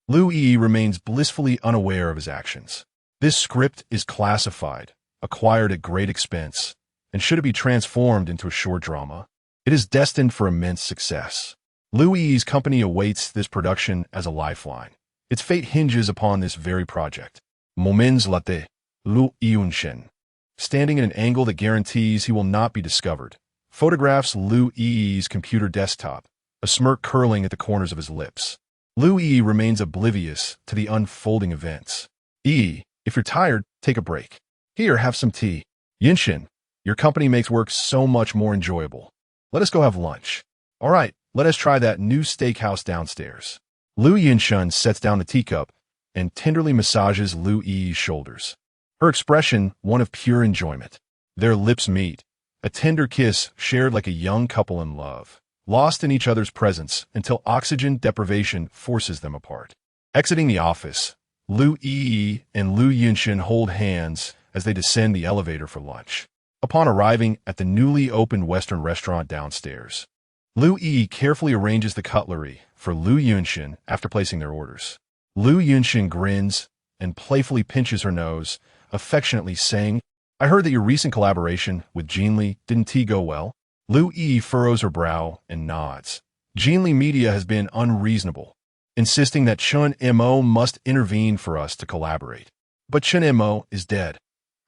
Lu Yi remains blissfully unaware of his actions. This script is classified, acquired at great expense, and should it be transformed into a short drama, it is destined for immense success. Lu Yi's company awaits this production as a lifeline. Its fate hinges upon this very project. Moments latte, Lu Yunshin, standing at an angle that guarantees he will not be discovered, photographs Lu Yi's computer desktop, a smirk curling at the corners of his lips. Lu Yi remains oblivious to the unfolding events. Yi, if you're tired, take a break. Here, have some tea. Yunshin, your company makes work so much more enjoyable. Let us go have lunch. All right, let us try that new steakhouse downstairs. Lu Yunshin sets down the teacup and tenderly massages Lu Yi's shoulders. Her expression, one of pure enjoyment. Their lips meet, a tender kiss shared like a young couple in love, lost in each other's presence until oxygen deprivation forces them apart. Exiting the office, Lu Yi and Lu Yunshin hold hands as they descend the elevator for lunch. Upon arriving at the newly opened Western restaurant downstairs, Lu Yi carefully arranges the cutlery for Lu Yunshin after placing their orders. Lu Yunshin grins and playfully pinches her nose, affectionately saying, I heard that your recent collaboration with Jinli didn't go well. Lu Yi furrows her brow and nods. Jinli Media has been unreasonable, insisting that Chun Mo must intervene for us to collaborate. But Chun Mo is dead.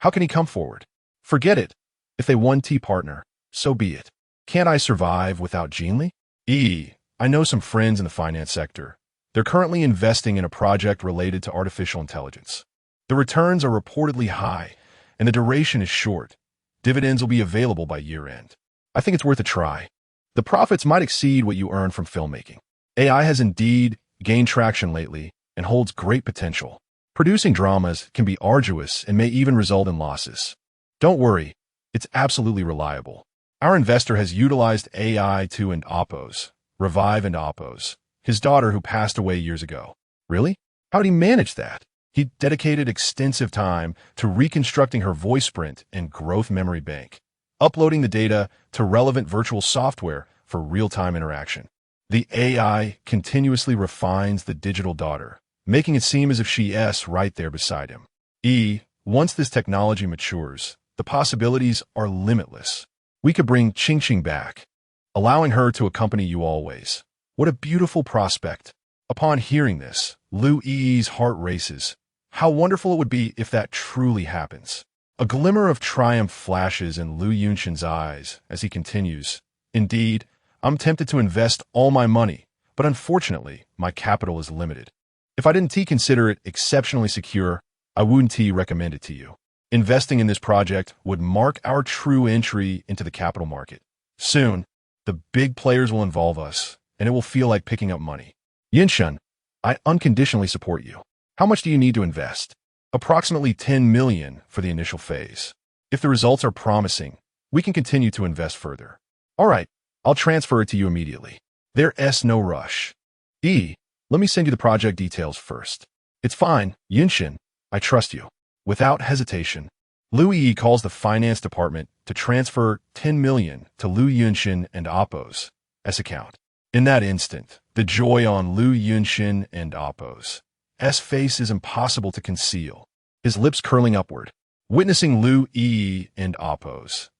How can he come forward? Forget it. If they want partner, so be it. Can't I survive without Jinli? I know some friends in the finance sector. They're currently investing in a project related to artificial intelligence. The returns are reportedly high, and the duration is short. Dividends will be available by year-end. I think it's worth a try. The profits might exceed what you earn from filmmaking. AI has indeed gained traction lately and holds great potential. Producing dramas can be arduous and may even result in losses. Don't worry, it's absolutely reliable. Our investor has utilized AI to revive his daughter who passed away years ago. Really? How did he manage that? He dedicated extensive time to reconstructing her voice print and growth memory bank, uploading the data to relevant virtual software for real-time interaction. The AI continuously refines the digital daughter, making it seem as if she is right there beside him. Once this technology matures, the possibilities are limitless. We could bring Ching Ching back, allowing her to accompany you always. What a beautiful prospect. Upon hearing this, Lu Yi's heart races. How wonderful it would be if that truly happens. A glimmer of triumph flashes in Lu Yunshin's eyes as he continues. Indeed, I'm tempted to invest all my money, but unfortunately, my capital is limited. If I didn't consider it exceptionally secure, I wouldn't recommend it to you. Investing in this project would mark our true entry into the capital market. Soon, the big players will involve us, and it will feel like picking up money. Yunshin, I unconditionally support you. How much do you need to invest? Approximately 10 million for the initial phase. If the results are promising, we can continue to invest further. All right, I'll transfer it to you immediately. There's no rush. Let me send you the project details first. It's fine, Yunshin. I trust you. Without hesitation, Lu Yi calls the finance department to transfer 10 million to Lu Yunshin and Oppo's account. In that instant, the joy on Lu Yunshin and Oppo's face is impossible to conceal, his lips curling upward. Witnessing Lu Yi and Oppo's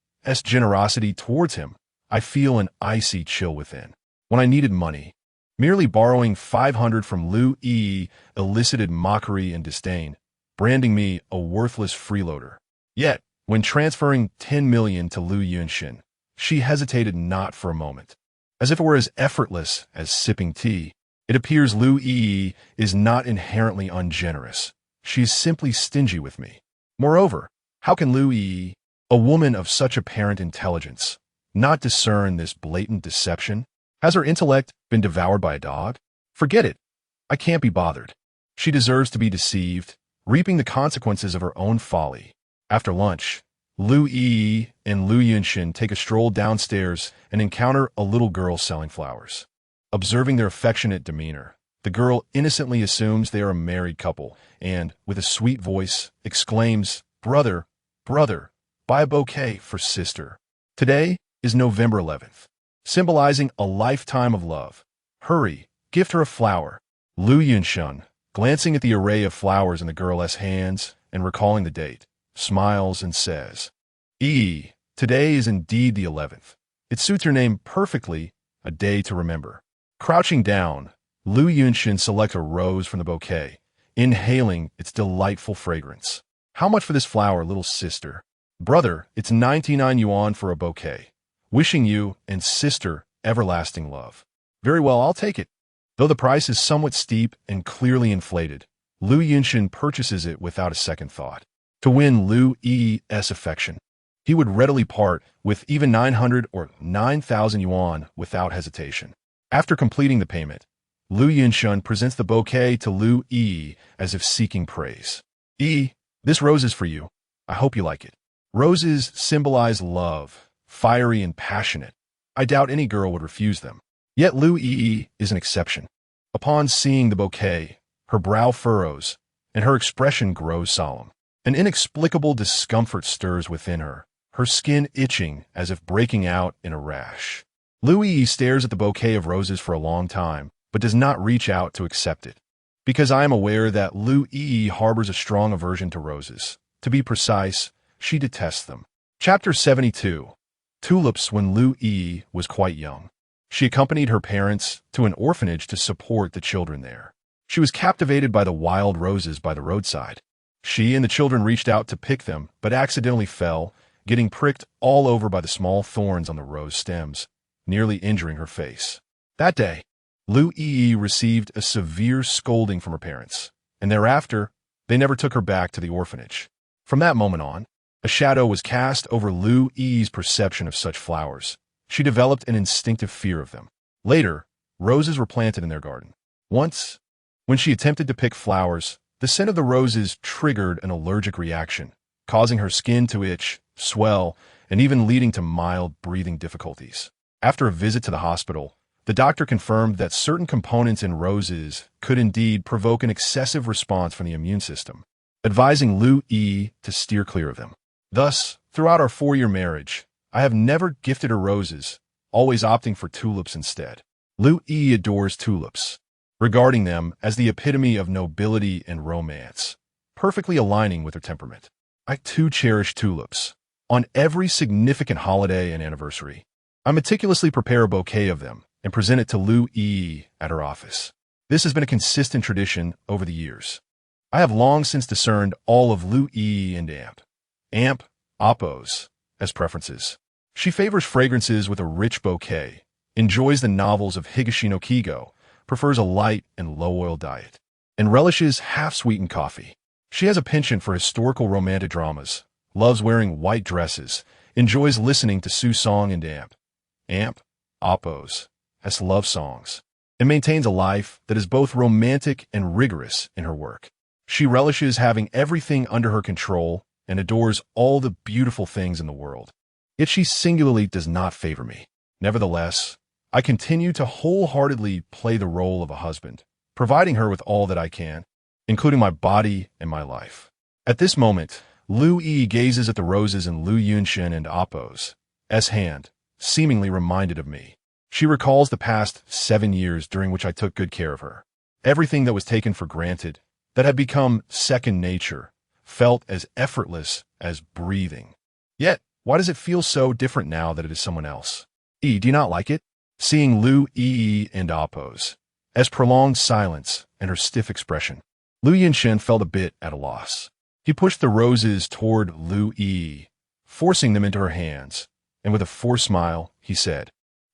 generosity towards him, I feel an icy chill within. When I needed money, merely borrowing 500 from Lu Yi elicited mockery and disdain, branding me a worthless freeloader. Yet, when transferring 10 million to Lu Yunshin, she hesitated not for a moment. As if it were as effortless as sipping tea, it appears Lu Yi is not inherently ungenerous. She is simply stingy with me. Moreover, how can Lu Yi, a woman of such apparent intelligence, not discern this blatant deception? Has her intellect been devoured by a dog? Forget it. I can't be bothered. She deserves to be deceived, reaping the consequences of her own folly. After lunch, Lu Yi and Lu Yunshin take a stroll downstairs and encounter a little girl selling flowers. Observing their affectionate demeanor, the girl innocently assumes they are a married couple and, with a sweet voice, exclaims, "Brother, brother, buy a bouquet for sister." Today is November 11th, symbolizing a lifetime of love. Hurry, gift her a flower. Lu Yunshin, glancing at the array of flowers in the girl's hands and recalling the date, smiles and says, Today is indeed the 11th. It suits your name perfectly, a day to remember." Crouching down, Lu Yunshin selects a rose from the bouquet, inhaling its delightful fragrance. "How much for this flower, little sister?" "Brother, it's 99 yuan for a bouquet. Wishing you and sister everlasting love." "Very well, I'll take it." Though the price is somewhat steep and clearly inflated, Lu Yunshin purchases it without a second thought. To win Lu Yi's affection, he would readily part with even 900 or 9,000 yuan without hesitation. After completing the payment, Lu Yunshin presents the bouquet to Lu Yi as if seeking praise. This rose is for you. I hope you like it." Roses symbolize love, fiery and passionate. I doubt any girl would refuse them. Yet Lu Yi is an exception. Upon seeing the bouquet, her brow furrows, and her expression grows solemn. An inexplicable discomfort stirs within her, her skin itching as if breaking out in a rash. Lu Yi stares at the bouquet of roses for a long time, but does not reach out to accept it. Because I am aware that Lu Yi harbors a strong aversion to roses. To be precise, she detests them. Chapter 72. Tulips when Lu Yi was quite young. She accompanied her parents to an orphanage to support the children there. She was captivated by the wild roses by the roadside. She and the children reached out to pick them, but accidentally fell, getting pricked all over by the small thorns on the rose stems, nearly injuring her face. That day, Lu Yi received a severe scolding from her parents, and thereafter, they never took her back to the orphanage. From that moment on, a shadow was cast over Lu Yi's perception of such flowers. She developed an instinctive fear of them. Later, roses were planted in their garden. Once, when she attempted to pick flowers, the scent of the roses triggered an allergic reaction, causing her skin to itch, swell, and even leading to mild breathing difficulties. After a visit to the hospital, the doctor confirmed that certain components in roses could indeed provoke an excessive response from the immune system, advising Lu Yi to steer clear of them. Thus, throughout our 4-year marriage, I have never gifted her roses, always opting for tulips instead. Lu Yi adores tulips, regarding them as the epitome of nobility and romance, perfectly aligning with her temperament. I too cherish tulips. On every significant holiday and anniversary, I meticulously prepare a bouquet of them and present it to Lu Yi at her office. This has been a consistent tradition over the years. I have long since discerned all of Lu Yi and Amp, Oppos, as preferences. She favors fragrances with a rich bouquet, enjoys the novels of Higashino Kigo, prefers a light and low-oil diet, and relishes half-sweetened coffee. She has a penchant for historical romantic dramas, loves wearing white dresses, enjoys listening to Sue Song and Amp, Oppos, as love songs, and maintains a life that is both romantic and rigorous in her work. She relishes having everything under her control and adores all the beautiful things in the world. Yet she singularly does not favor me. Nevertheless, I continue to wholeheartedly play the role of a husband, providing her with all that I can, including my body and my life. At this moment, Lu Yi gazes at the roses in Lu Yunshin and Oppo's hand, seemingly reminded of me. She recalls the past 7 years during which I took good care of her. Everything that was taken for granted, that had become second nature, felt as effortless as breathing. Yet, why does it feel so different now that it is someone else? Do you not like it? Seeing Lu Yi and Oppo's prolonged silence and her stiff expression, Lu Yunshin felt a bit at a loss. He pushed the roses toward Lu Yi, forcing them into her hands, and with a forced smile, he said,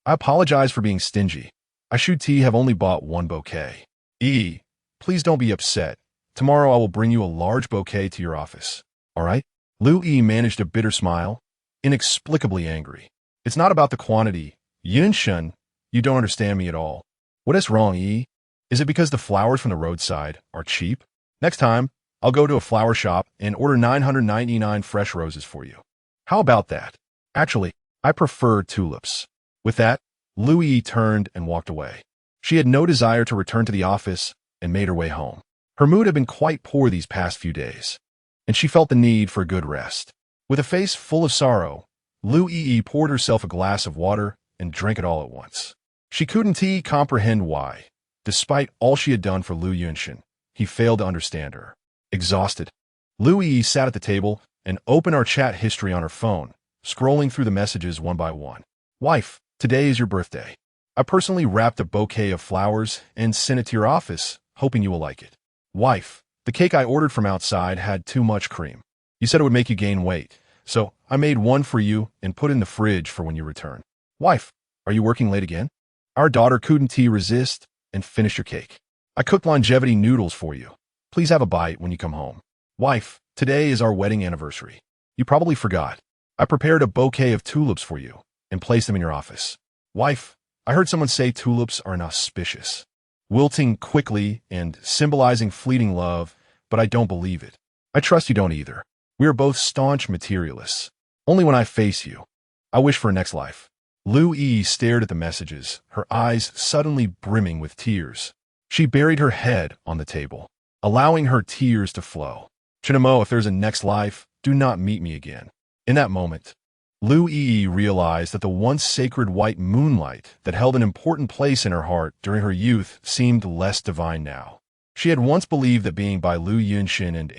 I apologize for being stingy. I should have only bought 1 bouquet. Please don't be upset. Tomorrow I will bring you a large bouquet to your office. All right? Lu Yi managed a bitter smile, inexplicably angry. It's not about the quantity. Yunshin, you don't understand me at all. What is wrong, Yi? Is it because the flowers from the roadside are cheap? Next time, I'll go to a flower shop and order 999 fresh roses for you. How about that? Actually, I prefer tulips. With that, Lu Yi turned and walked away. She had no desire to return to the office and made her way home. Her mood had been quite poor these past few days, and she felt the need for a good rest. With a face full of sorrow, Lu Yi poured herself a glass of water and drank it all at once. She couldn't comprehend why, despite all she had done for Lu Yunshin, he failed to understand her. Exhausted, Lu Yi sat at the table and opened our chat history on her phone, scrolling through the messages one by one. Wife, today is your birthday. I personally wrapped a bouquet of flowers and sent it to your office, hoping you will like it. Wife, the cake I ordered from outside had too much cream. You said it would make you gain weight, so I made one for you and put it in the fridge for when you return. Wife, are you working late again? Our daughter couldn't resist and finish your cake. I cooked longevity noodles for you. Please have a bite when you come home. Wife, today is our wedding anniversary. You probably forgot. I prepared a bouquet of tulips for you and placed them in your office. Wife, I heard someone say tulips are inauspicious, wilting quickly and symbolizing fleeting love, but I don't believe it. I trust you don't either. We are both staunch materialists. Only when I face you. I wish for a next life. Lu Yi stared at the messages, her eyes suddenly brimming with tears. She buried her head on the table, allowing her tears to flow. Chinamo, if there's a next life, do not meet me again. In that moment, Lu Yi realized that the once sacred white moonlight that held an important place in her heart during her youth seemed less divine now. She had once believed that being by Lu Yunshin and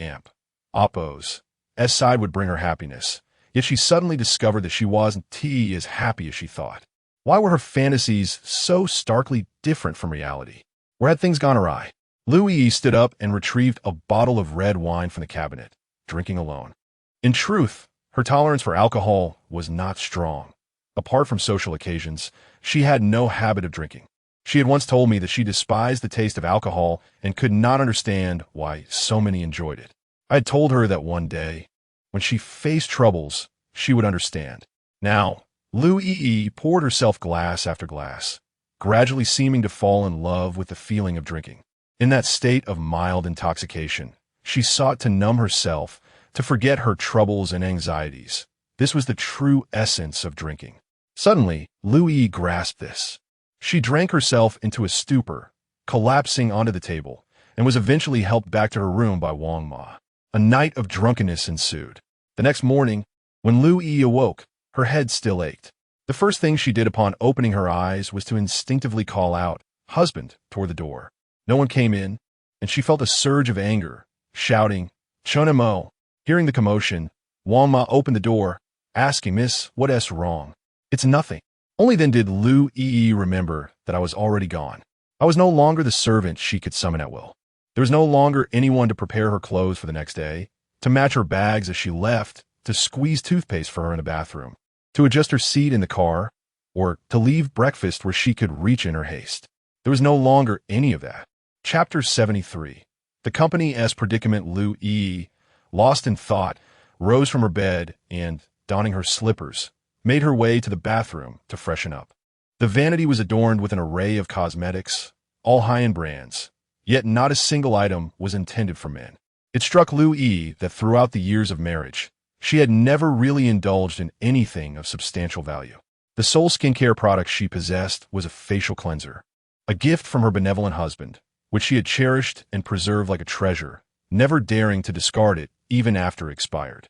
Oppo's side would bring her happiness, yet she suddenly discovered that she wasn't as happy as she thought. Why were her fantasies so starkly different from reality? Where had things gone awry? Lu Yi stood up and retrieved a bottle of red wine from the cabinet, drinking alone. In truth, her tolerance for alcohol was not strong. Apart from social occasions, she had no habit of drinking. She had once told me that she despised the taste of alcohol and could not understand why so many enjoyed it. I had told her that one day, when she faced troubles, she would understand. Now, Lu Yi poured herself glass after glass, gradually seeming to fall in love with the feeling of drinking. In that state of mild intoxication, she sought to numb herself, to forget her troubles and anxieties. This was the true essence of drinking. Suddenly, Lu Yi grasped this. She drank herself into a stupor, collapsing onto the table, and was eventually helped back to her room by Wang Ma. A night of drunkenness ensued. The next morning, when Lu Yi awoke, her head still ached. The first thing she did upon opening her eyes was to instinctively call out, "Husband," toward the door. No one came in, and she felt a surge of anger, shouting, "Chunemo." Hearing the commotion, Wang Ma opened the door, asking, "Miss, what's wrong?" "It's nothing." Only then did Lu Yi remember that I was already gone. I was no longer the servant she could summon at will. There was no longer anyone to prepare her clothes for the next day, to match her bags as she left, to squeeze toothpaste for her in the bathroom, to adjust her seat in the car, or to leave breakfast where she could reach in her haste. There was no longer any of that. Chapter 73. The company's predicament. Lu Yi, lost in thought, rose from her bed and, donning her slippers, made her way to the bathroom to freshen up. The vanity was adorned with an array of cosmetics, all high-end brands, yet not a single item was intended for men. It struck Lu Yi that throughout the years of marriage, she had never really indulged in anything of substantial value. The sole skincare product she possessed was a facial cleanser, a gift from her benevolent husband, which she had cherished and preserved like a treasure, never daring to discard it even after it expired.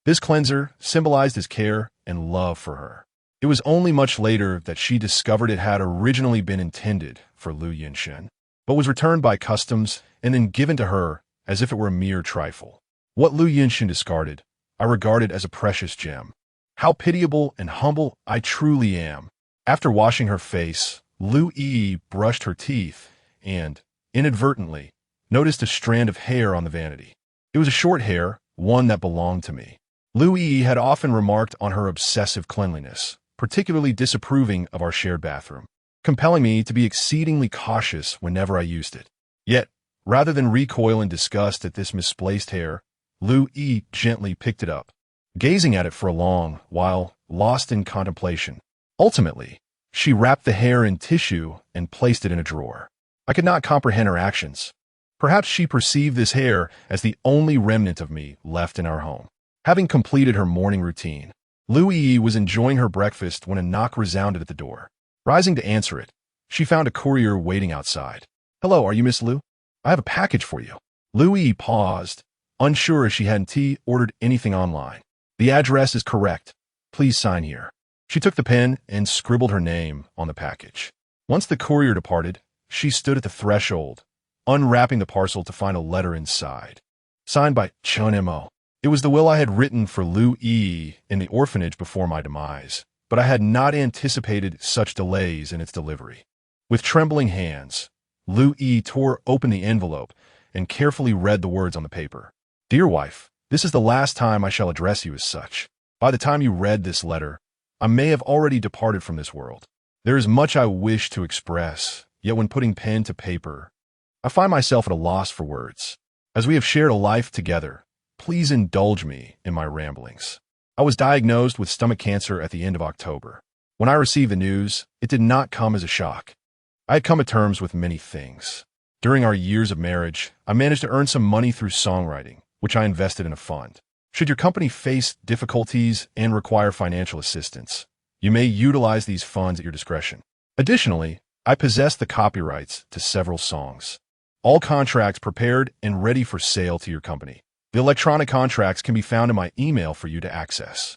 This cleanser symbolized his care and love for her. It was only much later that she discovered it had originally been intended for Lu Yinshen, but was returned by customs and then given to her as if it were a mere trifle. What Lu Yinshen discarded, I regarded as a precious gem. How pitiable and humble I truly am. After washing her face, Lu Yi brushed her teeth and, inadvertently, noticed a strand of hair on the vanity. It was a short hair, one that belonged to me. Lu Yi had often remarked on her obsessive cleanliness, particularly disapproving of our shared bathroom, compelling me to be exceedingly cautious whenever I used it. Yet, rather than recoil in disgust at this misplaced hair, Lu Yi gently picked it up, gazing at it for a long while, lost in contemplation. Ultimately, she wrapped the hair in tissue and placed it in a drawer. I could not comprehend her actions. Perhaps she perceived this hair as the only remnant of me left in our home. Having completed her morning routine, Lu Yi was enjoying her breakfast when a knock resounded at the door. Rising to answer it, she found a courier waiting outside. "Hello, are you Miss Lu? I have a package for you." Lu Yi paused, unsure as she hadn't ordered anything online. "The address is correct. Please sign here." She took the pen and scribbled her name on the package. Once the courier departed, she stood at the threshold, unwrapping the parcel to find a letter inside. Signed by Chunemo. It was the will I had written for Lu Yi in the orphanage before my demise, but I had not anticipated such delays in its delivery. With trembling hands, Lu Yi tore open the envelope and carefully read the words on the paper. "Dear wife, this is the last time I shall address you as such. By the time you read this letter, I may have already departed from this world. There is much I wish to express, yet when putting pen to paper, I find myself at a loss for words. As we have shared a life together, please indulge me in my ramblings. I was diagnosed with stomach cancer at the end of October. When I received the news, it did not come as a shock. I had come to terms with many things. During our years of marriage, I managed to earn some money through songwriting, which I invested in a fund. Should your company face difficulties and require financial assistance, you may utilize these funds at your discretion. Additionally, I possess the copyrights to several songs. All contracts prepared and ready for sale to your company. The electronic contracts can be found in my email for you to access.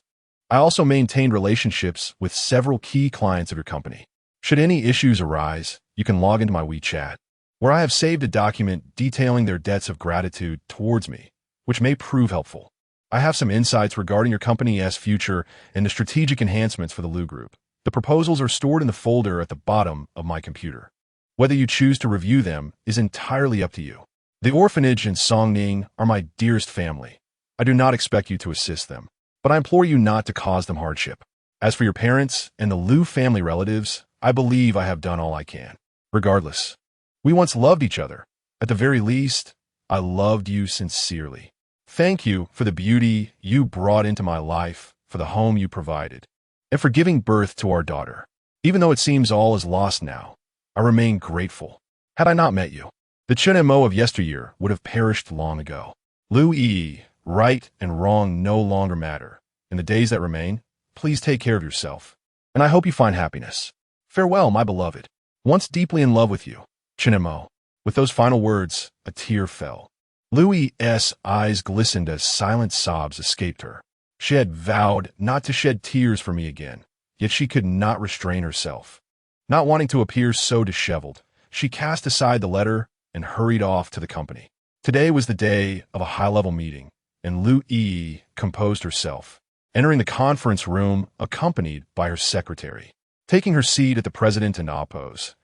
I also maintain relationships with several key clients of your company. Should any issues arise, you can log into my WeChat, where I have saved a document detailing their debts of gratitude towards me, which may prove helpful. I have some insights regarding your company's future and the strategic enhancements for the Lu Group. The proposals are stored in the folder at the bottom of my computer. Whether you choose to review them is entirely up to you. The orphanage and Songning are my dearest family. I do not expect you to assist them, but I implore you not to cause them hardship. As for your parents and the Lu family relatives, I believe I have done all I can. Regardless, we once loved each other. At the very least, I loved you sincerely. Thank you for the beauty you brought into my life, for the home you provided, and for giving birth to our daughter. Even though it seems all is lost now, I remain grateful. Had I not met you, the Chun and Mo of yesteryear would have perished long ago. Lu Yi, right and wrong no longer matter. In the days that remain, please take care of yourself, and I hope you find happiness. Farewell, my beloved. Once deeply in love with you, Chun and Mo. With those final words, a tear fell. Louie's eyes glistened as silent sobs escaped her. She had vowed not to shed tears for me again, yet she could not restrain herself. Not wanting to appear so disheveled, she cast aside the letter and hurried off to the company. Today was the day of a high-level meeting, and Lu Yi composed herself, entering the conference room accompanied by her secretary. Taking her seat at the president and Oppo's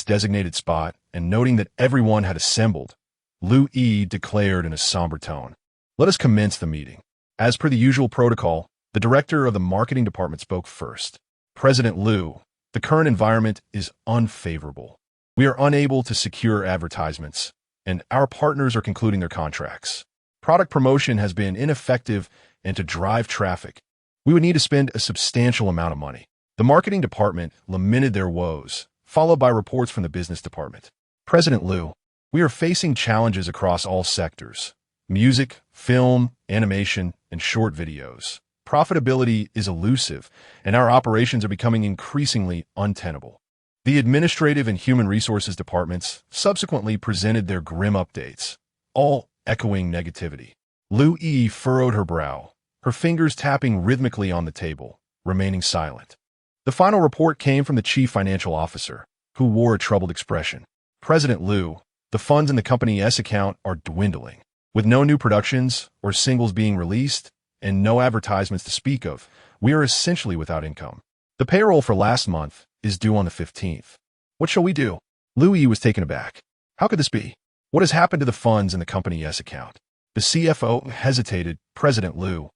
designated spot and noting that everyone had assembled, Lu Yi declared in a somber tone, "Let us commence the meeting." As per the usual protocol, the director of the marketing department spoke first. President Lu, the current environment is unfavorable. We are unable to secure advertisements, and our partners are concluding their contracts. Product promotion has been ineffective, and to drive traffic, we would need to spend a substantial amount of money. The marketing department lamented their woes, followed by reports from the business department. President Lu, we are facing challenges across all sectors: music, film, animation, and short videos. Profitability is elusive, and our operations are becoming increasingly untenable. The administrative and human resources departments subsequently presented their grim updates, all echoing negativity. Lu Yi furrowed her brow, her fingers tapping rhythmically on the table, remaining silent. The final report came from the chief financial officer, who wore a troubled expression. President Lu, the funds in the company's account are dwindling. With no new productions or singles being released, and no advertisements to speak of, we are essentially without income. The payroll for last month is due on the 15th. What shall we do? Lu Yi was taken aback. How could this be? What has happened to the funds in the company's account? The CFO hesitated. President Lu,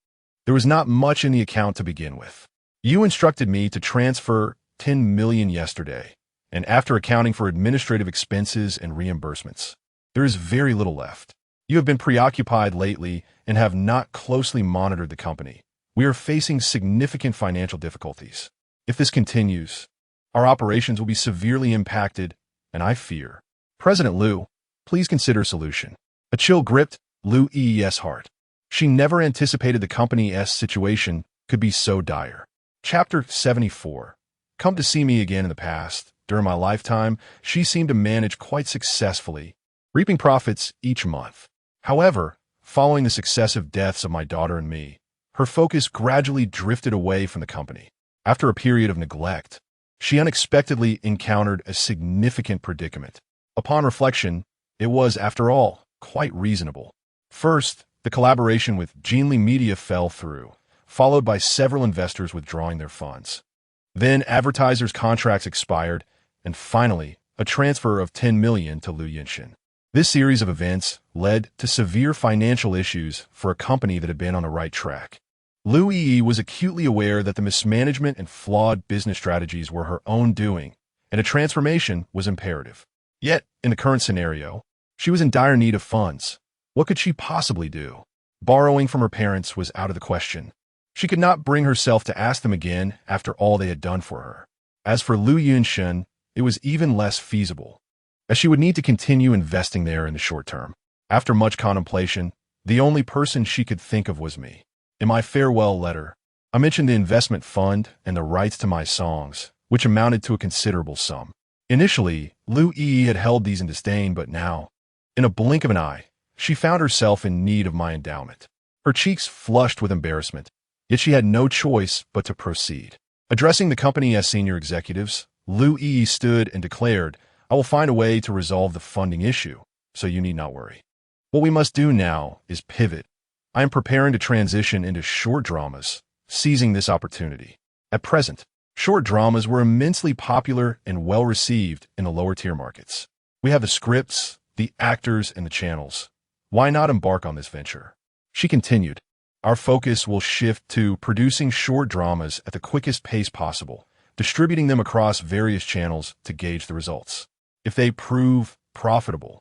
there was not much in the account to begin with. You instructed me to transfer 10 million yesterday, and after accounting for administrative expenses and reimbursements, there is very little left. You have been preoccupied lately and have not closely monitored the company. We are facing significant financial difficulties. If this continues, our operations will be severely impacted, and I fear. President Lu, please consider a solution. A chill gripped Lu Yi's heart. She never anticipated the company's situation could be so dire. Chapter 74. Come to see me again in the past. During my lifetime, she seemed to manage quite successfully, reaping profits each month. However, following the successive deaths of my daughter and me, her focus gradually drifted away from the company. After a period of neglect, she unexpectedly encountered a significant predicament. Upon reflection, it was, after all, quite reasonable. First, the collaboration with Genie Media fell through, followed by several investors withdrawing their funds. Then advertisers' contracts expired, and finally, a transfer of 10 million to Lu Yinshin. This series of events led to severe financial issues for a company that had been on the right track. Lu Yi was acutely aware that the mismanagement and flawed business strategies were her own doing, and a transformation was imperative. Yet, in the current scenario, she was in dire need of funds. What could she possibly do? Borrowing from her parents was out of the question. She could not bring herself to ask them again after all they had done for her. As for Lu Yinshin, it was even less feasible, as she would need to continue investing there in the short term. After much contemplation, the only person she could think of was me. In my farewell letter, I mentioned the investment fund and the rights to my songs, which amounted to a considerable sum. Initially, Lu Yi had held these in disdain, but now, in a blink of an eye, she found herself in need of my endowment. Her cheeks flushed with embarrassment, yet she had no choice but to proceed. Addressing the company as senior executives, Lu Yi stood and declared, "I will find a way to resolve the funding issue, so you need not worry. What we must do now is pivot. I am preparing to transition into short dramas, seizing this opportunity. At present, short dramas were immensely popular and well-received in the lower-tier markets. We have the scripts, the actors, and the channels. Why not embark on this venture?" She continued, "Our focus will shift to producing short dramas at the quickest pace possible, distributing them across various channels to gauge the results. If they prove profitable,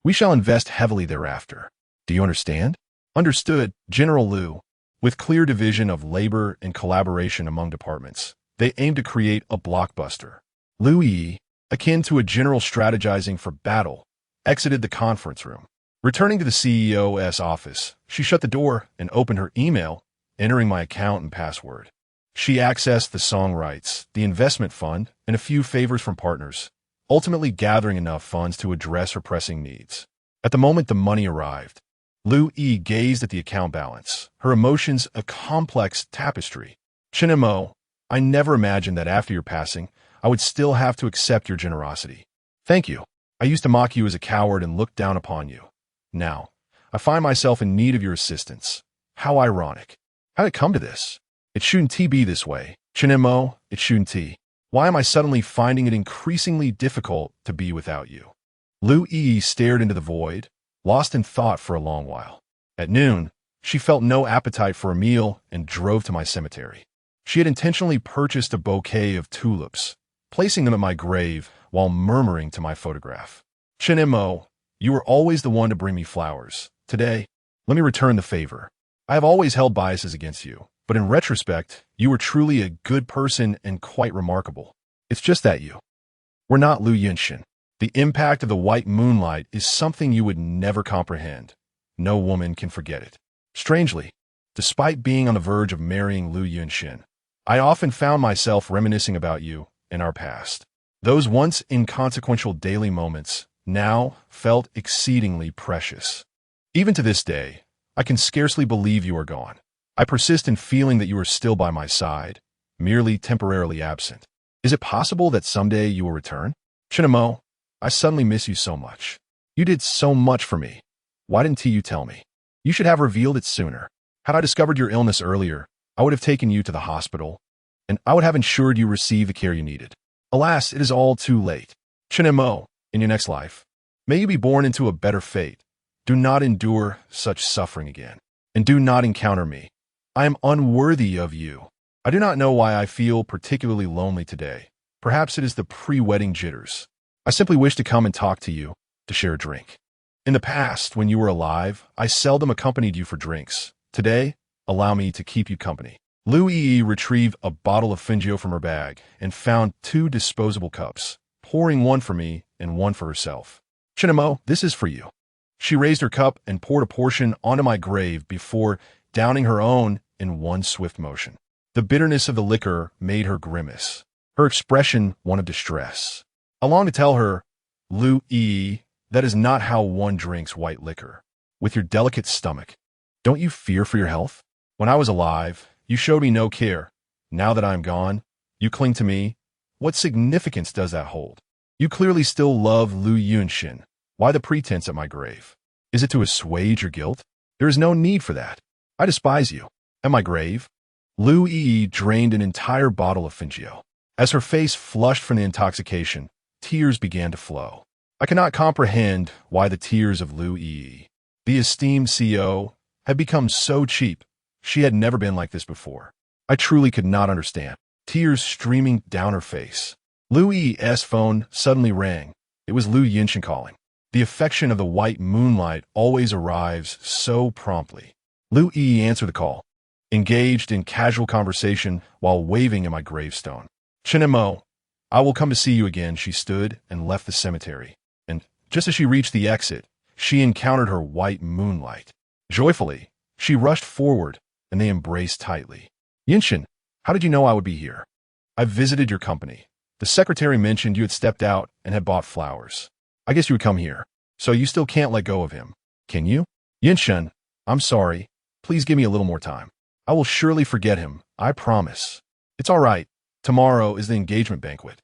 we shall invest heavily thereafter. Do you understand? Understood, General Liu. With clear division of labor and collaboration among departments, they aim to create a blockbuster. Liu Yi, akin to a general strategizing for battle, exited the conference room. Returning to the CEO's office, she shut the door and opened her email, entering my account and password. She accessed the song rights, the investment fund, and a few favors from partners, ultimately gathering enough funds to address her pressing needs. At the moment the money arrived, Liu Yi gazed at the account balance, her emotions a complex tapestry. Chinemo, I never imagined that after your passing, I would still have to accept your generosity. Thank you. I used to mock you as a coward and look down upon you. Now, I find myself in need of your assistance. How ironic. How did it come to this? It shouldn't be this way. Chinemo, it shouldn't. Why am I suddenly finding it increasingly difficult to be without you? Liu Yi stared into the void, lost in thought for a long while. At noon, she felt no appetite for a meal and drove to my cemetery. She had intentionally purchased a bouquet of tulips, placing them at my grave while murmuring to my photograph. Chinemo, you were always the one to bring me flowers. Today, let me return the favor. I have always held biases against you, but in retrospect, you were truly a good person and quite remarkable. It's just that you were not Liu Yunshin. The impact of the white moonlight is something you would never comprehend. No woman can forget it. Strangely, despite being on the verge of marrying Liu Yunshin, I often found myself reminiscing about you and our past. Those once inconsequential daily moments now felt exceedingly precious. Even to this day, I can scarcely believe you are gone. I persist in feeling that you are still by my side, merely temporarily absent. Is it possible that someday you will return? Chinemo, I suddenly miss you so much. You did so much for me. Why didn't you tell me? You should have revealed it sooner. Had I discovered your illness earlier, I would have taken you to the hospital, and I would have ensured you receive the care you needed. Alas, it is all too late. Chinemo, in your next life, may you be born into a better fate. Do not endure such suffering again, and do not encounter me. I am unworthy of you. I do not know why I feel particularly lonely today. Perhaps it is the pre-wedding jitters. I simply wish to come and talk to you, to share a drink. In the past, when you were alive, I seldom accompanied you for drinks. Today, allow me to keep you company. Liu Yi retrieved a bottle of Fingio from her bag and found 2 disposable cups, pouring one for me and one for herself. Chinemo, this is for you. She raised her cup and poured a portion onto my grave before downing her own in one swift motion. The bitterness of the liquor made her grimace, her expression one of distress. I longed to tell her, Liu Yi, that is not how one drinks white liquor. With your delicate stomach, don't you fear for your health? When I was alive, you showed me no care. Now that I am gone, you cling to me. What significance does that hold? You clearly still love Liu Yunshin. Why the pretense at my grave? Is it to assuage your guilt? There is no need for that. I despise you. At my grave, Liu Yi drained an entire bottle of Fingio. As her face flushed from the intoxication, tears began to flow. I cannot comprehend why the tears of Liu Yi, the esteemed CEO, had become so cheap. She had never been like this before. I truly could not understand. Tears streaming down her face. Liu Yi's phone suddenly rang. It was Liu Yunshin calling. The affection of the white moonlight always arrives so promptly. Liu Yi answered the call, engaged in casual conversation while waving at my gravestone. Chinemo, I will come to see you again. She stood and left the cemetery. And just as she reached the exit, she encountered her white moonlight. Joyfully, she rushed forward, and they embraced tightly. Yunshin, how did you know I would be here? I visited your company. The secretary mentioned you had stepped out and had bought flowers. I guess you would come here. So you still can't let go of him, can you? Yunshin, I'm sorry. Please give me a little more time. I will surely forget him, I promise. It's all right. Tomorrow is the engagement banquet.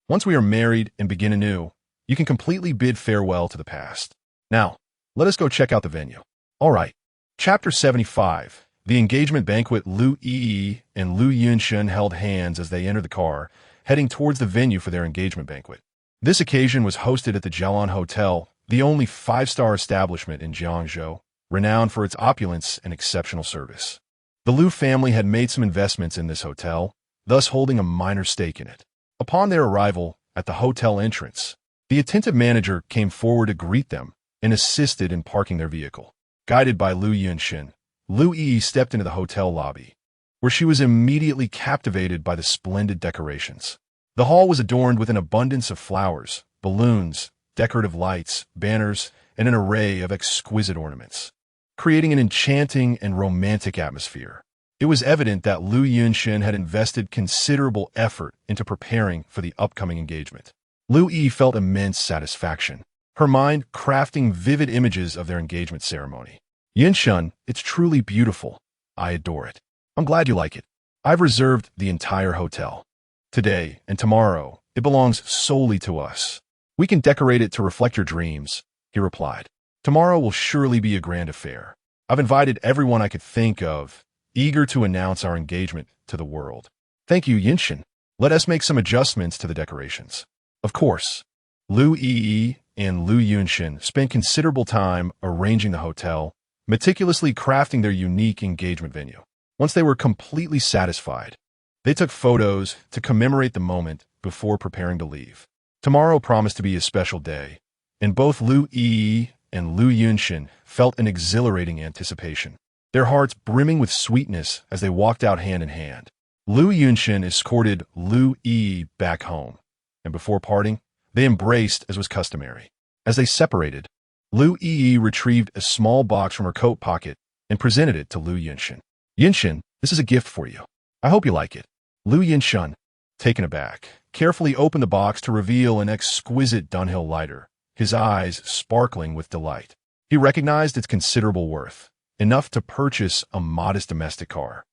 Once we are married and begin anew, you can completely bid farewell to the past. Now, let us go check out the venue. All right. Chapter 75. The engagement banquet. Liu Yi and Liu Yunshin held hands as they entered the car, heading towards the venue for their engagement banquet. This occasion was hosted at the Jialan Hotel, the only 5-star establishment in Jiangzhou, renowned for its opulence and exceptional service. The Liu family had made some investments in this hotel, thus holding a minor stake in it. Upon their arrival at the hotel entrance, The attentive manager came forward to greet them and assisted in parking their vehicle. Guided by Lu Yunshin, Lu Yi stepped into the hotel lobby, where she was immediately captivated by the splendid decorations. The hall was adorned with an abundance of flowers, balloons, decorative lights, banners, and an array of exquisite ornaments, creating an enchanting and romantic atmosphere. It was evident that Lu Yunshin had invested considerable effort into preparing for the upcoming engagement. Lu Yi felt immense satisfaction, her mind crafting vivid images of their engagement ceremony. Yunshin, it's truly beautiful. I adore it. I'm glad you like it. I've reserved the entire hotel. Today and tomorrow, it belongs solely to us. We can decorate it to reflect your dreams, he replied. Tomorrow will surely be a grand affair. I've invited everyone I could think of, eager to announce our engagement to the world. Thank you, Yunshin. Let us make some adjustments to the decorations. Of course. Lu Yi and Lu Yunshin spent considerable time arranging the hotel, meticulously crafting their unique engagement venue. Once they were completely satisfied, they took photos to commemorate the moment before preparing to leave. Tomorrow promised to be a special day, and both Lu Yi and Lu Yunshin felt an exhilarating anticipation, their hearts brimming with sweetness as they walked out hand in hand. Lu Yunshin escorted Lu Yi back home, and before parting, they embraced as was customary. As they separated, Lu Yi retrieved a small box from her coat pocket and presented it to Lu Yunshin. Yunshin, this is a gift for you. I hope you like it. Lu Yunshin, taken aback, carefully opened the box to reveal an exquisite Dunhill lighter, his eyes sparkling with delight. He recognized its considerable worth, enough to purchase a modest domestic car.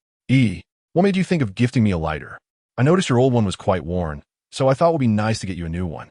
What made you think of gifting me a lighter? I noticed your old one was quite worn, so I thought it would be nice to get you a new one.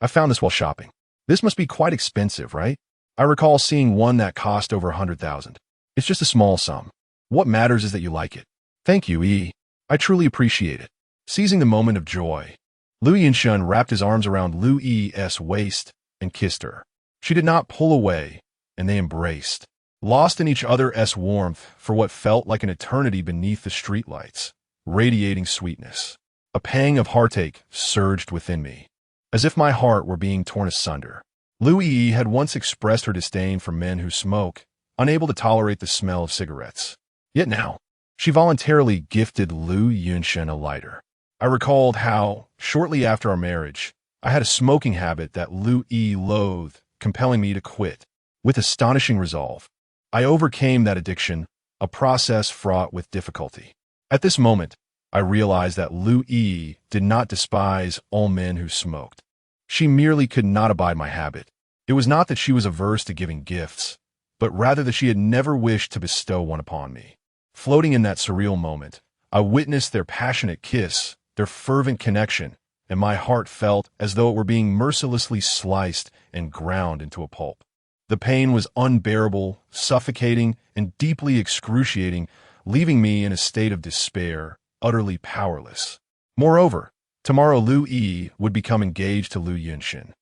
I found this while shopping. This must be quite expensive, right? I recall seeing one that cost over 100,000. It's just a small sum. What matters is that you like it. Thank you, I truly appreciate it. Seizing the moment of joy, Lu Yunshin wrapped his arms around Lu Yi's waist and kissed her. She did not pull away, and they embraced, lost in each other's warmth for what felt like an eternity beneath the streetlights, radiating sweetness. A pang of heartache surged within me, as if my heart were being torn asunder. Lu Yi had once expressed her disdain for men who smoke, unable to tolerate the smell of cigarettes. Yet now, she voluntarily gifted Lu Yunshin a lighter. I recalled how, shortly after our marriage, I had a smoking habit that Lu Yi loathed, compelling me to quit. With astonishing resolve, I overcame that addiction, a process fraught with difficulty. At this moment, I realized that Lu Yi did not despise all men who smoked. She merely could not abide my habit. It was not that she was averse to giving gifts, but rather that she had never wished to bestow one upon me. Floating in that surreal moment, I witnessed their passionate kiss, their fervent connection, and my heart felt as though it were being mercilessly sliced and ground into a pulp. The pain was unbearable, suffocating, and deeply excruciating, leaving me in a state of despair, utterly powerless. Moreover, tomorrow Lu Yi would become engaged to Lu Yunshin,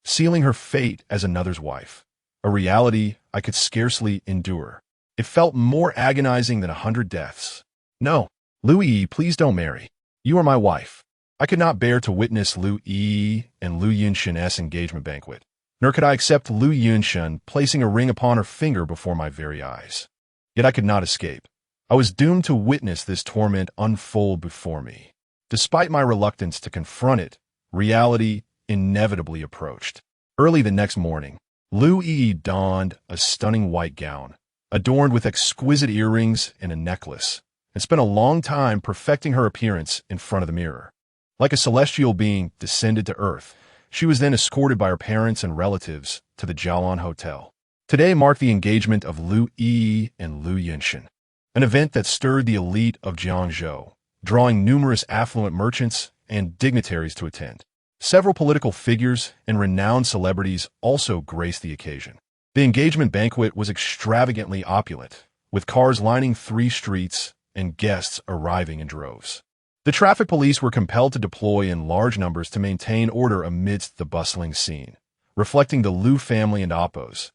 sealing her fate as another's wife, a reality I could scarcely endure. It felt more agonizing than 100 deaths. No, Lu Yi, please don't marry. You are my wife. I could not bear to witness Lu Yi and Lu Yunshin's engagement banquet, nor could I accept Lu Yunshin placing a ring upon her finger before my very eyes. Yet I could not escape. I was doomed to witness this torment unfold before me. Despite my reluctance to confront it, reality inevitably approached. Early the next morning, Lu Yi donned a stunning white gown, adorned with exquisite earrings and a necklace, and spent a long time perfecting her appearance in front of the mirror. Like a celestial being descended to earth, she was then escorted by her parents and relatives to the Jialan Hotel. Today marked the engagement of Lu Yi and Lu Yunshin, an event that stirred the elite of Jiangzhou, drawing numerous affluent merchants and dignitaries to attend. Several political figures and renowned celebrities also graced the occasion. The engagement banquet was extravagantly opulent, with cars lining 3 streets and guests arriving in droves. The traffic police were compelled to deploy in large numbers to maintain order amidst the bustling scene, reflecting the Lu family and Oppo's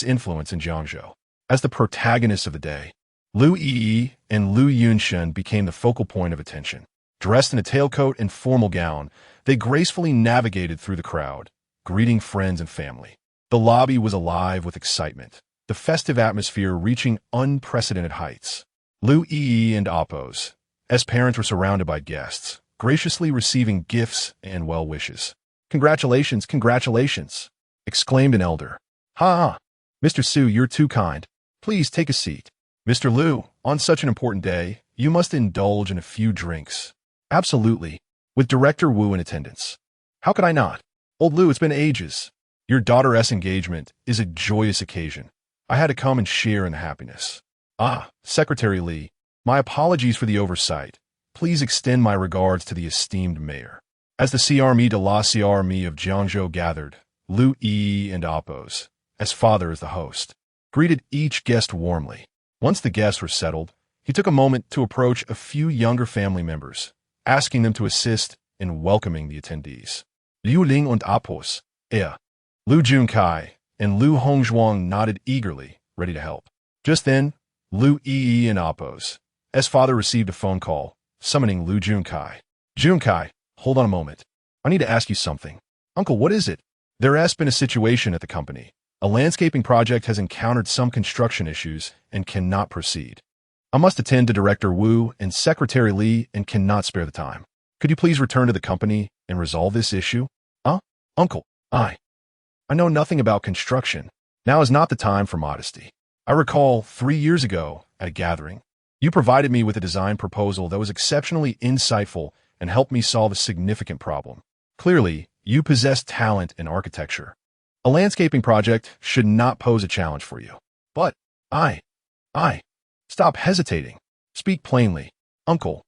influence in Jiangzhou. As the protagonists of the day, Lu Yi and Lu Yunshin became the focal point of attention. Dressed in a tailcoat and formal gown, they gracefully navigated through the crowd, greeting friends and family. The lobby was alive with excitement, the festive atmosphere reaching unprecedented heights. Lu Yi and Appos, as parents, were surrounded by guests, graciously receiving gifts and well wishes. "Congratulations, congratulations!" exclaimed an elder. "Ha! Mr. Su, you're too kind. Please take a seat. Mr. Lu, on such an important day, you must indulge in a few drinks." "Absolutely, with Director Wu in attendance." "How could I not? Old Lu, it's been ages. Your daughter's engagement is a joyous occasion. I had to come and share in the happiness." "Ah, Secretary Li, my apologies for the oversight. Please extend my regards to the esteemed mayor." As the CRME de la CRME of Jiangzhou gathered, Lu Yi and Appos, as father as the host, greeted each guest warmly. Once the guests were settled, he took a moment to approach a few younger family members, asking them to assist in welcoming the attendees. Liu Ling and Appos, Lu Junkai, and Lu Hongzhuang nodded eagerly, ready to help. Just then, Lu Yi and Appos, as father, received a phone call, summoning Lu Junkai. "Junkai, hold on a moment. I need to ask you something." "Uncle, what is it?" "There has been a situation at the company. A landscaping project has encountered some construction issues and cannot proceed. I must attend to Director Wu and Secretary Li and cannot spare the time. Could you please return to the company and resolve this issue?" "Uncle, I know nothing about construction. Now is not the time for modesty. I recall 3 years ago at a gathering, you provided me with a design proposal that was exceptionally insightful and helped me solve a significant problem. Clearly, you possess talent in architecture. A landscaping project should not pose a challenge for you. But I stop hesitating. Speak plainly." "Uncle,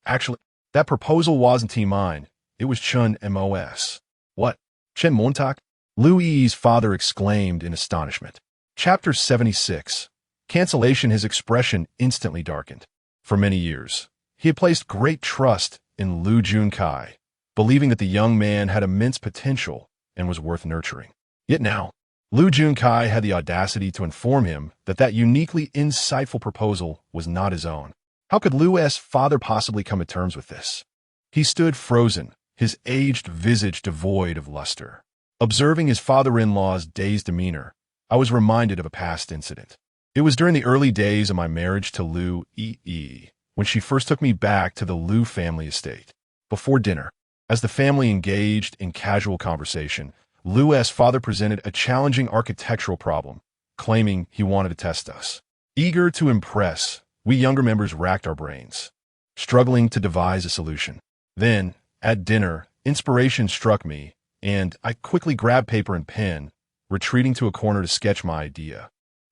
actually, that proposal wasn't mine. It was Chun Mos." "What? Chen Montak?" Lu Yi's father exclaimed in astonishment. Chapter 76. Cancellation. His expression instantly darkened. For many years, he had placed great trust in Lu Junkai, believing that the young man had immense potential and was worth nurturing. Yet now, Lu Junkai had the audacity to inform him that that uniquely insightful proposal was not his own. How could Lu's father possibly come to terms with this? He stood frozen, his aged visage devoid of luster. Observing his father-in-law's dazed demeanor, I was reminded of a past incident. It was during the early days of my marriage to Lu Yi, when she first took me back to the Lu family estate. Before dinner, as the family engaged in casual conversation, Lu's father presented a challenging architectural problem, claiming he wanted to test us. Eager to impress, we younger members racked our brains, struggling to devise a solution. Then, at dinner, inspiration struck me, and I quickly grabbed paper and pen, retreating to a corner to sketch my idea.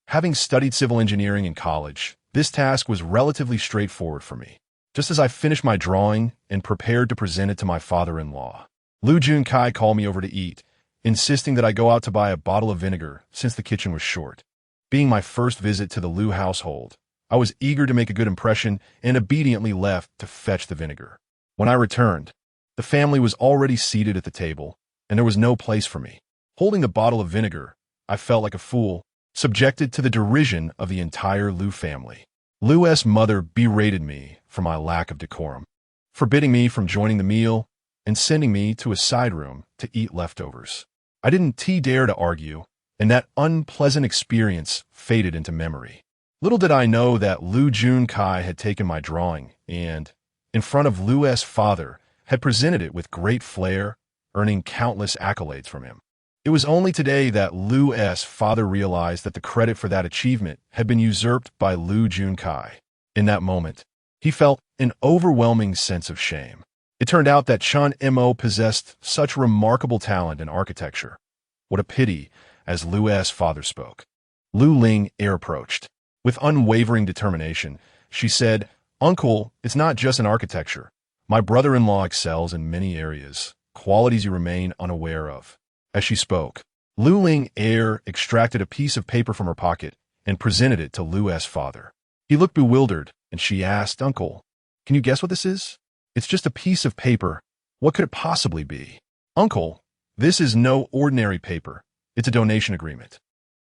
Having studied civil engineering in college, this task was relatively straightforward for me. Just as I finished my drawing and prepared to present it to my father-in-law, Lu Junkai called me over to eat, insisting that I go out to buy a bottle of vinegar since the kitchen was short. Being my first visit to the Lu household, I was eager to make a good impression and obediently left to fetch the vinegar. When I returned, the family was already seated at the table, and there was no place for me. Holding the bottle of vinegar, I felt like a fool, subjected to the derision of the entire Lu family. Lu's mother berated me for my lack of decorum, forbidding me from joining the meal and sending me to a side room to eat leftovers. I didn't dare to argue, and that unpleasant experience faded into memory. Little did I know that Lu Junkai had taken my drawing and, in front of Lu's father, had presented it with great flair, earning countless accolades from him. It was only today that Lu's father realized that the credit for that achievement had been usurped by Lu Junkai. In that moment, he felt an overwhelming sense of shame. It turned out that Chun Mo possessed such remarkable talent in architecture. What a pity, as Lu's father spoke. Lu Ling approached. With unwavering determination, she said, "Uncle, it's not just in architecture. My brother-in-law excels in many areas, qualities you remain unaware of." As she spoke, Lu Ling extracted a piece of paper from her pocket and presented it to Lu's father. He looked bewildered, and she asked, "Uncle, can you guess what this is?" "It's just a piece of paper. What could it possibly be?" "Uncle, this is no ordinary paper. It's a donation agreement.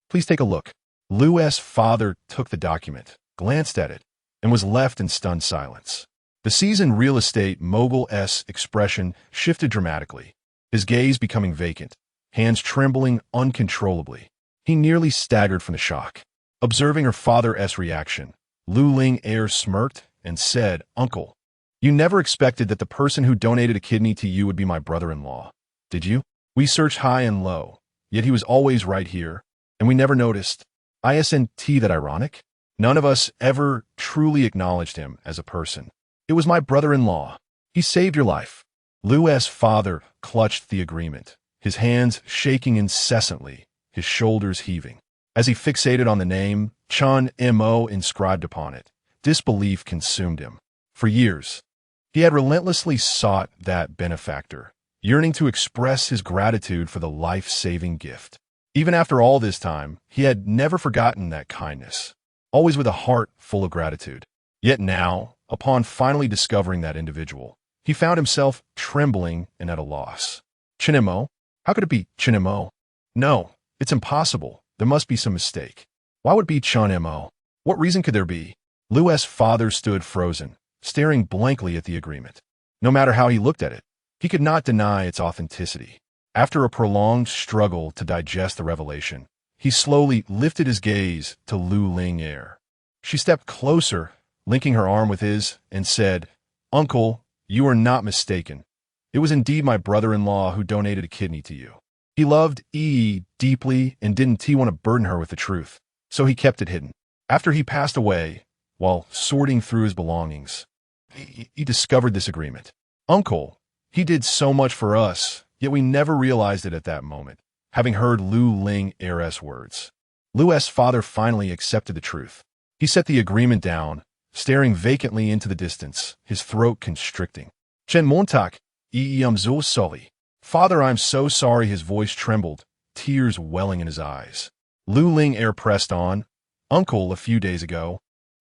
Please take a look." Lu's father took the document, glanced at it, and was left in stunned silence. The seasoned real estate mogul's expression shifted dramatically, his gaze becoming vacant, hands trembling uncontrollably. He nearly staggered from the shock. Observing her father's reaction, Lu Ling smirked and said, "Uncle, you never expected that the person who donated a kidney to you would be my brother-in-law, did you? We searched high and low, yet he was always right here, and we never noticed. Isn't that ironic? None of us ever truly acknowledged him as a person. It was my brother-in-law. He saved your life." Lu's father clutched the agreement, his hands shaking incessantly, his shoulders heaving. As he fixated on the name, Chun Mo inscribed upon it, disbelief consumed him. For years, he had relentlessly sought that benefactor, yearning to express his gratitude for the life-saving gift. Even after all this time, he had never forgotten that kindness, always with a heart full of gratitude. Yet now, upon finally discovering that individual, he found himself trembling and at a loss. Chun Mo? How could it be Chun Mo? No, it's impossible. There must be some mistake. Why would it be Chun Mo? What reason could there be? Lu's father stood frozen, staring blankly at the agreement. No matter how he looked at it, he could not deny its authenticity. After a prolonged struggle to digest the revelation, he slowly lifted his gaze to Lu Ling. She stepped closer, linking her arm with his, and said, "Uncle, you are not mistaken. It was indeed my brother-in-law who donated a kidney to you. He loved deeply and didn't want to burden her with the truth, so he kept it hidden. After he passed away, while sorting through his belongings, he discovered this agreement. Uncle, he did so much for us, yet we never realized it at that moment." Having heard Lu Ling's words, Lu's father finally accepted the truth. He set the agreement down, staring vacantly into the distance, his throat constricting. "Chen Montak, so sorry. Father, I'm so sorry." His voice trembled, tears welling in his eyes. Lu Ling pressed on. "Uncle, a few days ago,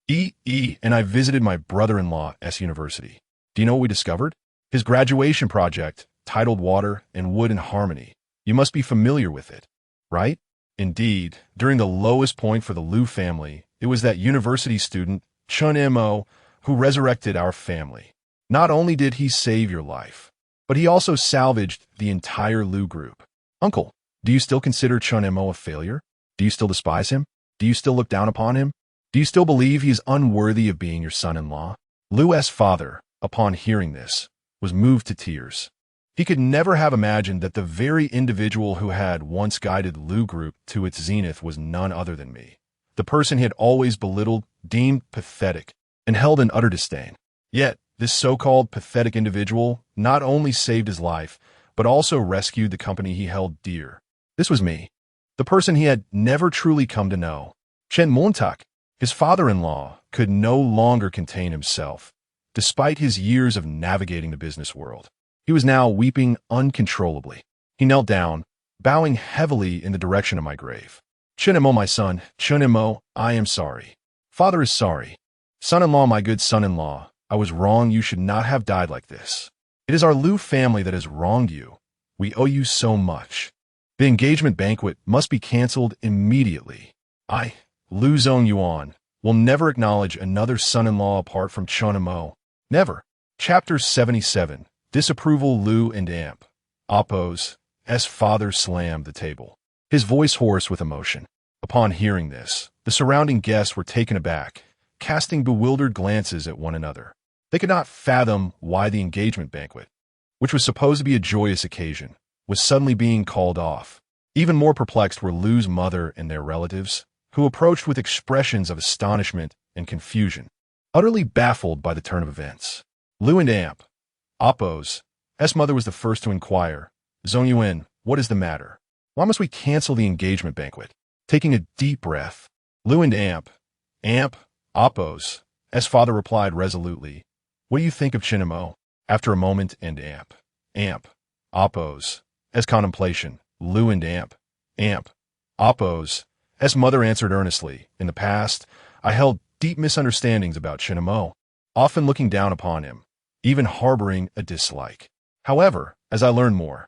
and I visited my brother-in-law's university. Do you know what we discovered? His graduation project, titled Water and Wood in Harmony. You must be familiar with it, right?" Indeed, during the lowest point for the Lu family, it was that university student, Chun Mo, who resurrected our family. Not only did he save your life, but he also salvaged the entire Lu group. Uncle, do you still consider Chun Mo a failure? Do you still despise him? Do you still look down upon him? Do you still believe he is unworthy of being your son-in-law? Lu's father, upon hearing this, was moved to tears. He could never have imagined that the very individual who had once guided the Lu group to its zenith was none other than me. The person he had always belittled, deemed pathetic, and held in utter disdain. Yet, this so-called pathetic individual not only saved his life, but also rescued the company he held dear. This was me, the person he had never truly come to know. Chen Montak, his father-in-law, could no longer contain himself, despite his years of navigating the business world. He was now weeping uncontrollably. He knelt down, bowing heavily in the direction of my grave. "Chun Mo, my son, Chun Mo, I am sorry. Father is sorry. Son-in-law, my good son-in-law, I was wrong. You should not have died like this. It is our Lu family that has wronged you. We owe you so much. The engagement banquet must be canceled immediately. I, Lu Zongyuan, will never acknowledge another son-in-law apart from Chun Mo. Never." Chapter 77. Disapproval. Lu and Amp. Oppo's father slammed the table, his voice hoarse with emotion. Upon hearing this, the surrounding guests were taken aback, casting bewildered glances at one another. They could not fathom why the engagement banquet, which was supposed to be a joyous occasion, was suddenly being called off. Even more perplexed were Lu's mother and their relatives, who approached with expressions of astonishment and confusion, utterly baffled by the turn of events. Lu and Amp. Oppo's mother was the first to inquire, "Zongyuan, what is the matter? Why must we cancel the engagement banquet?" Taking a deep breath, Lu and Amp. Oppo's father replied resolutely, "What do you think of Chun Mo?" After a moment, and Amp. Oppo's contemplation, Lu and Amp. Oppo's mother answered earnestly, "In the past, I held deep misunderstandings about Chun Mo, often looking down upon him, even harboring a dislike. However, as I learned more,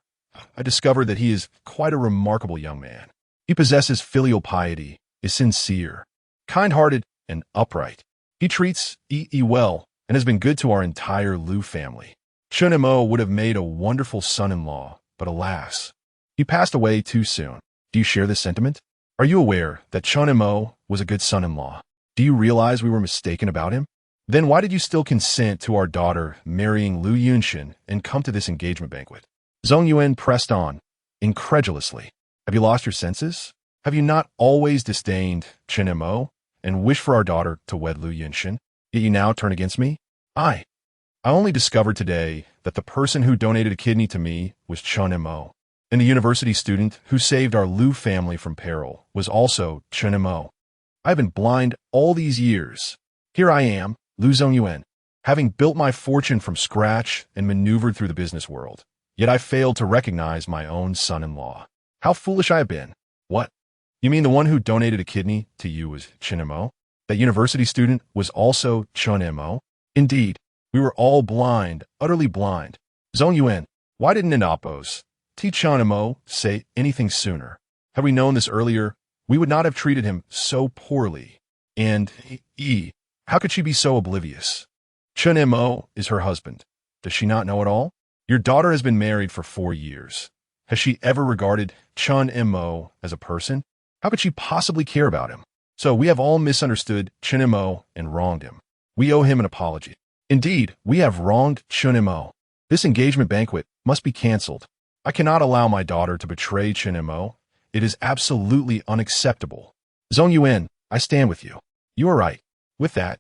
I discovered that he is quite a remarkable young man. He possesses filial piety, is sincere, kind-hearted, and upright. He treats well and has been good to our entire Lu family. Chun Mo would have made a wonderful son-in-law, but alas, He passed away too soon. Do you share this sentiment? Are you aware that Chun Mo was a good son-in-law? Do you realize we were mistaken about him? Then why did you still consent to our daughter marrying Lu Yunshin and come to this engagement banquet? Zhong Yuan pressed on, incredulously. Have you lost your senses? Have you not always disdained Chen Mo and wished for our daughter to wed Lu Yunshin? Yet you now turn against me? I only discovered today that the person who donated a kidney to me was Chen Mo, and the university student who saved our Lu family from peril was also Chen Mo. I've been blind all these years. Here I am, Lu Zongyuan, having built my fortune from scratch and maneuvered through the business world. Yet I failed to recognize my own son-in-law. How foolish I have been. What? You mean the one who donated a kidney to you was Chen Mo? That university student was also Chen Mo? Indeed, we were all blind, utterly blind. Zhong Yuan, why didn't Inapos, Chen Mo, say anything sooner? Had we known this earlier, we would not have treated him so poorly. And, how could she be so oblivious? Chen Mo is her husband. Does she not know it all? Your daughter has been married for 4 years. Has she ever regarded Chen Mo as a person? How could she possibly care about him? So we have all misunderstood Chen Mo and wronged him. We owe him an apology. Indeed, we have wronged Chen Mo. This engagement banquet must be cancelled. I cannot allow my daughter to betray Chen Mo. It is absolutely unacceptable. Zhong Yuan, I stand with you. You are right. With that,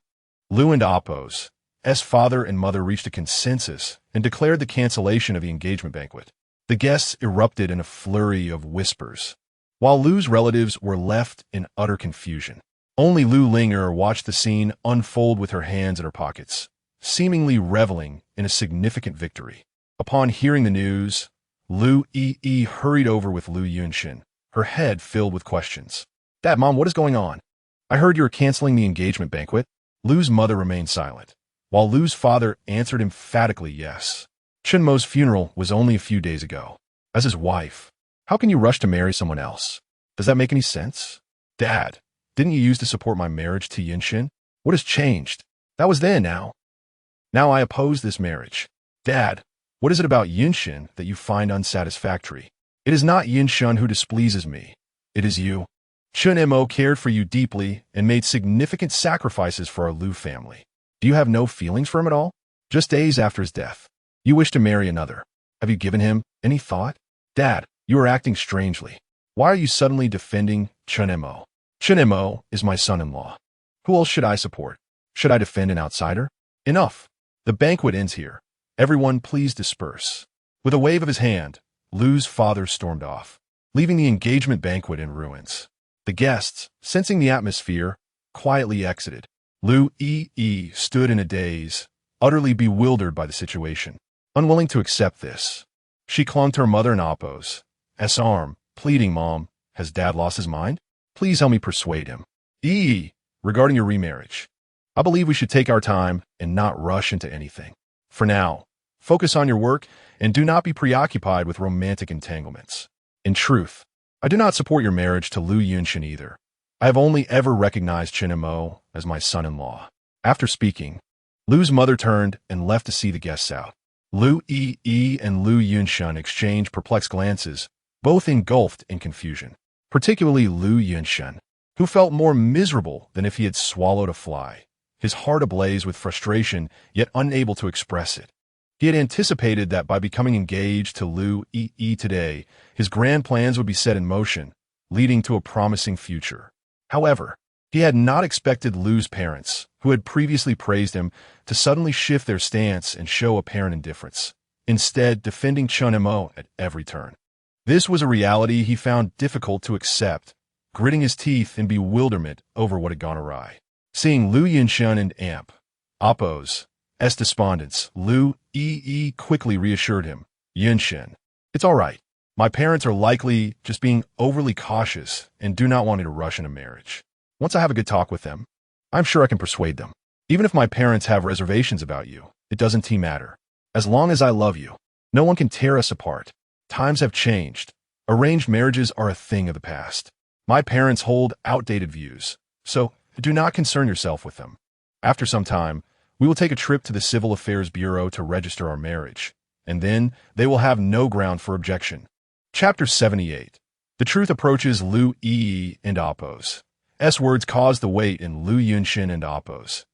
Lu and Apos, S father and mother reached a consensus and declared the cancellation of the engagement banquet. The guests erupted in a flurry of whispers, while Lu's relatives were left in utter confusion. Only Lu Linger watched the scene unfold with her hands in her pockets, seemingly reveling in a significant victory. Upon hearing the news, Lu Yi hurried over with Lu Yunshin, her head filled with questions. Dad, Mom, what is going on? I heard you were canceling the engagement banquet. Lu's mother remained silent, while Lu's father answered emphatically yes. Chen Mo's funeral was only a few days ago. As his wife, how can you rush to marry someone else? Does that make any sense? Dad, didn't you used to support my marriage to Yunshin? What has changed? That was then now. Now I oppose this marriage. Dad, what is it about Yunshin that you find unsatisfactory? It is not Yunshin who displeases me. It is you. Chen Mo cared for you deeply and made significant sacrifices for our Lu family. Do you have no feelings for him at all? Just days after his death, you wish to marry another. Have you given him any thought? Dad, you are acting strangely. Why are you suddenly defending Chen Mo? Chen Mo is my son-in-law. Who else should I support? Should I defend an outsider? Enough. The banquet ends here. Everyone please disperse. With a wave of his hand, Lu's father stormed off, leaving the engagement banquet in ruins. The guests, sensing the atmosphere, quietly exited. Lu Yi stood in a daze, utterly bewildered by the situation, unwilling to accept this. She clung to her mother and Apos, arm, pleading, Mom, has Dad lost his mind? Please help me persuade him. Regarding your remarriage, I believe we should take our time and not rush into anything. For now, focus on your work and do not be preoccupied with romantic entanglements. In truth, I do not support your marriage to Lu Yunshin either. I have only ever recognized Chen Mo as my son-in-law. After speaking, Lu's mother turned and left to see the guests out. Lu Yi and Lu Yunshin exchanged perplexed glances, both engulfed in confusion, particularly Lu Yunshin, who felt more miserable than if he had swallowed a fly, his heart ablaze with frustration, yet unable to express it. He had anticipated that by becoming engaged to Lu Yi today, his grand plans would be set in motion, leading to a promising future. However, he had not expected Lu's parents, who had previously praised him, to suddenly shift their stance and show apparent indifference, instead defending Chen Mo at every turn. This was a reality he found difficult to accept, gritting his teeth in bewilderment over what had gone awry. Seeing Lu Yunshin and Apos, despondence, Lu Yi quickly reassured him. Yunshin, it's all right. My parents are likely just being overly cautious and do not want me to rush into marriage. Once I have a good talk with them, I'm sure I can persuade them. Even if my parents have reservations about you, it doesn't matter. As long as I love you, no one can tear us apart. Times have changed. Arranged marriages are a thing of the past. My parents hold outdated views, so do not concern yourself with them. After some time, we will take a trip to the Civil Affairs Bureau to register our marriage, and then they will have no ground for objection. Chapter 78. The truth approaches Lu Yi and Appo's. S words caused the weight in Lu Yunshin and Appo's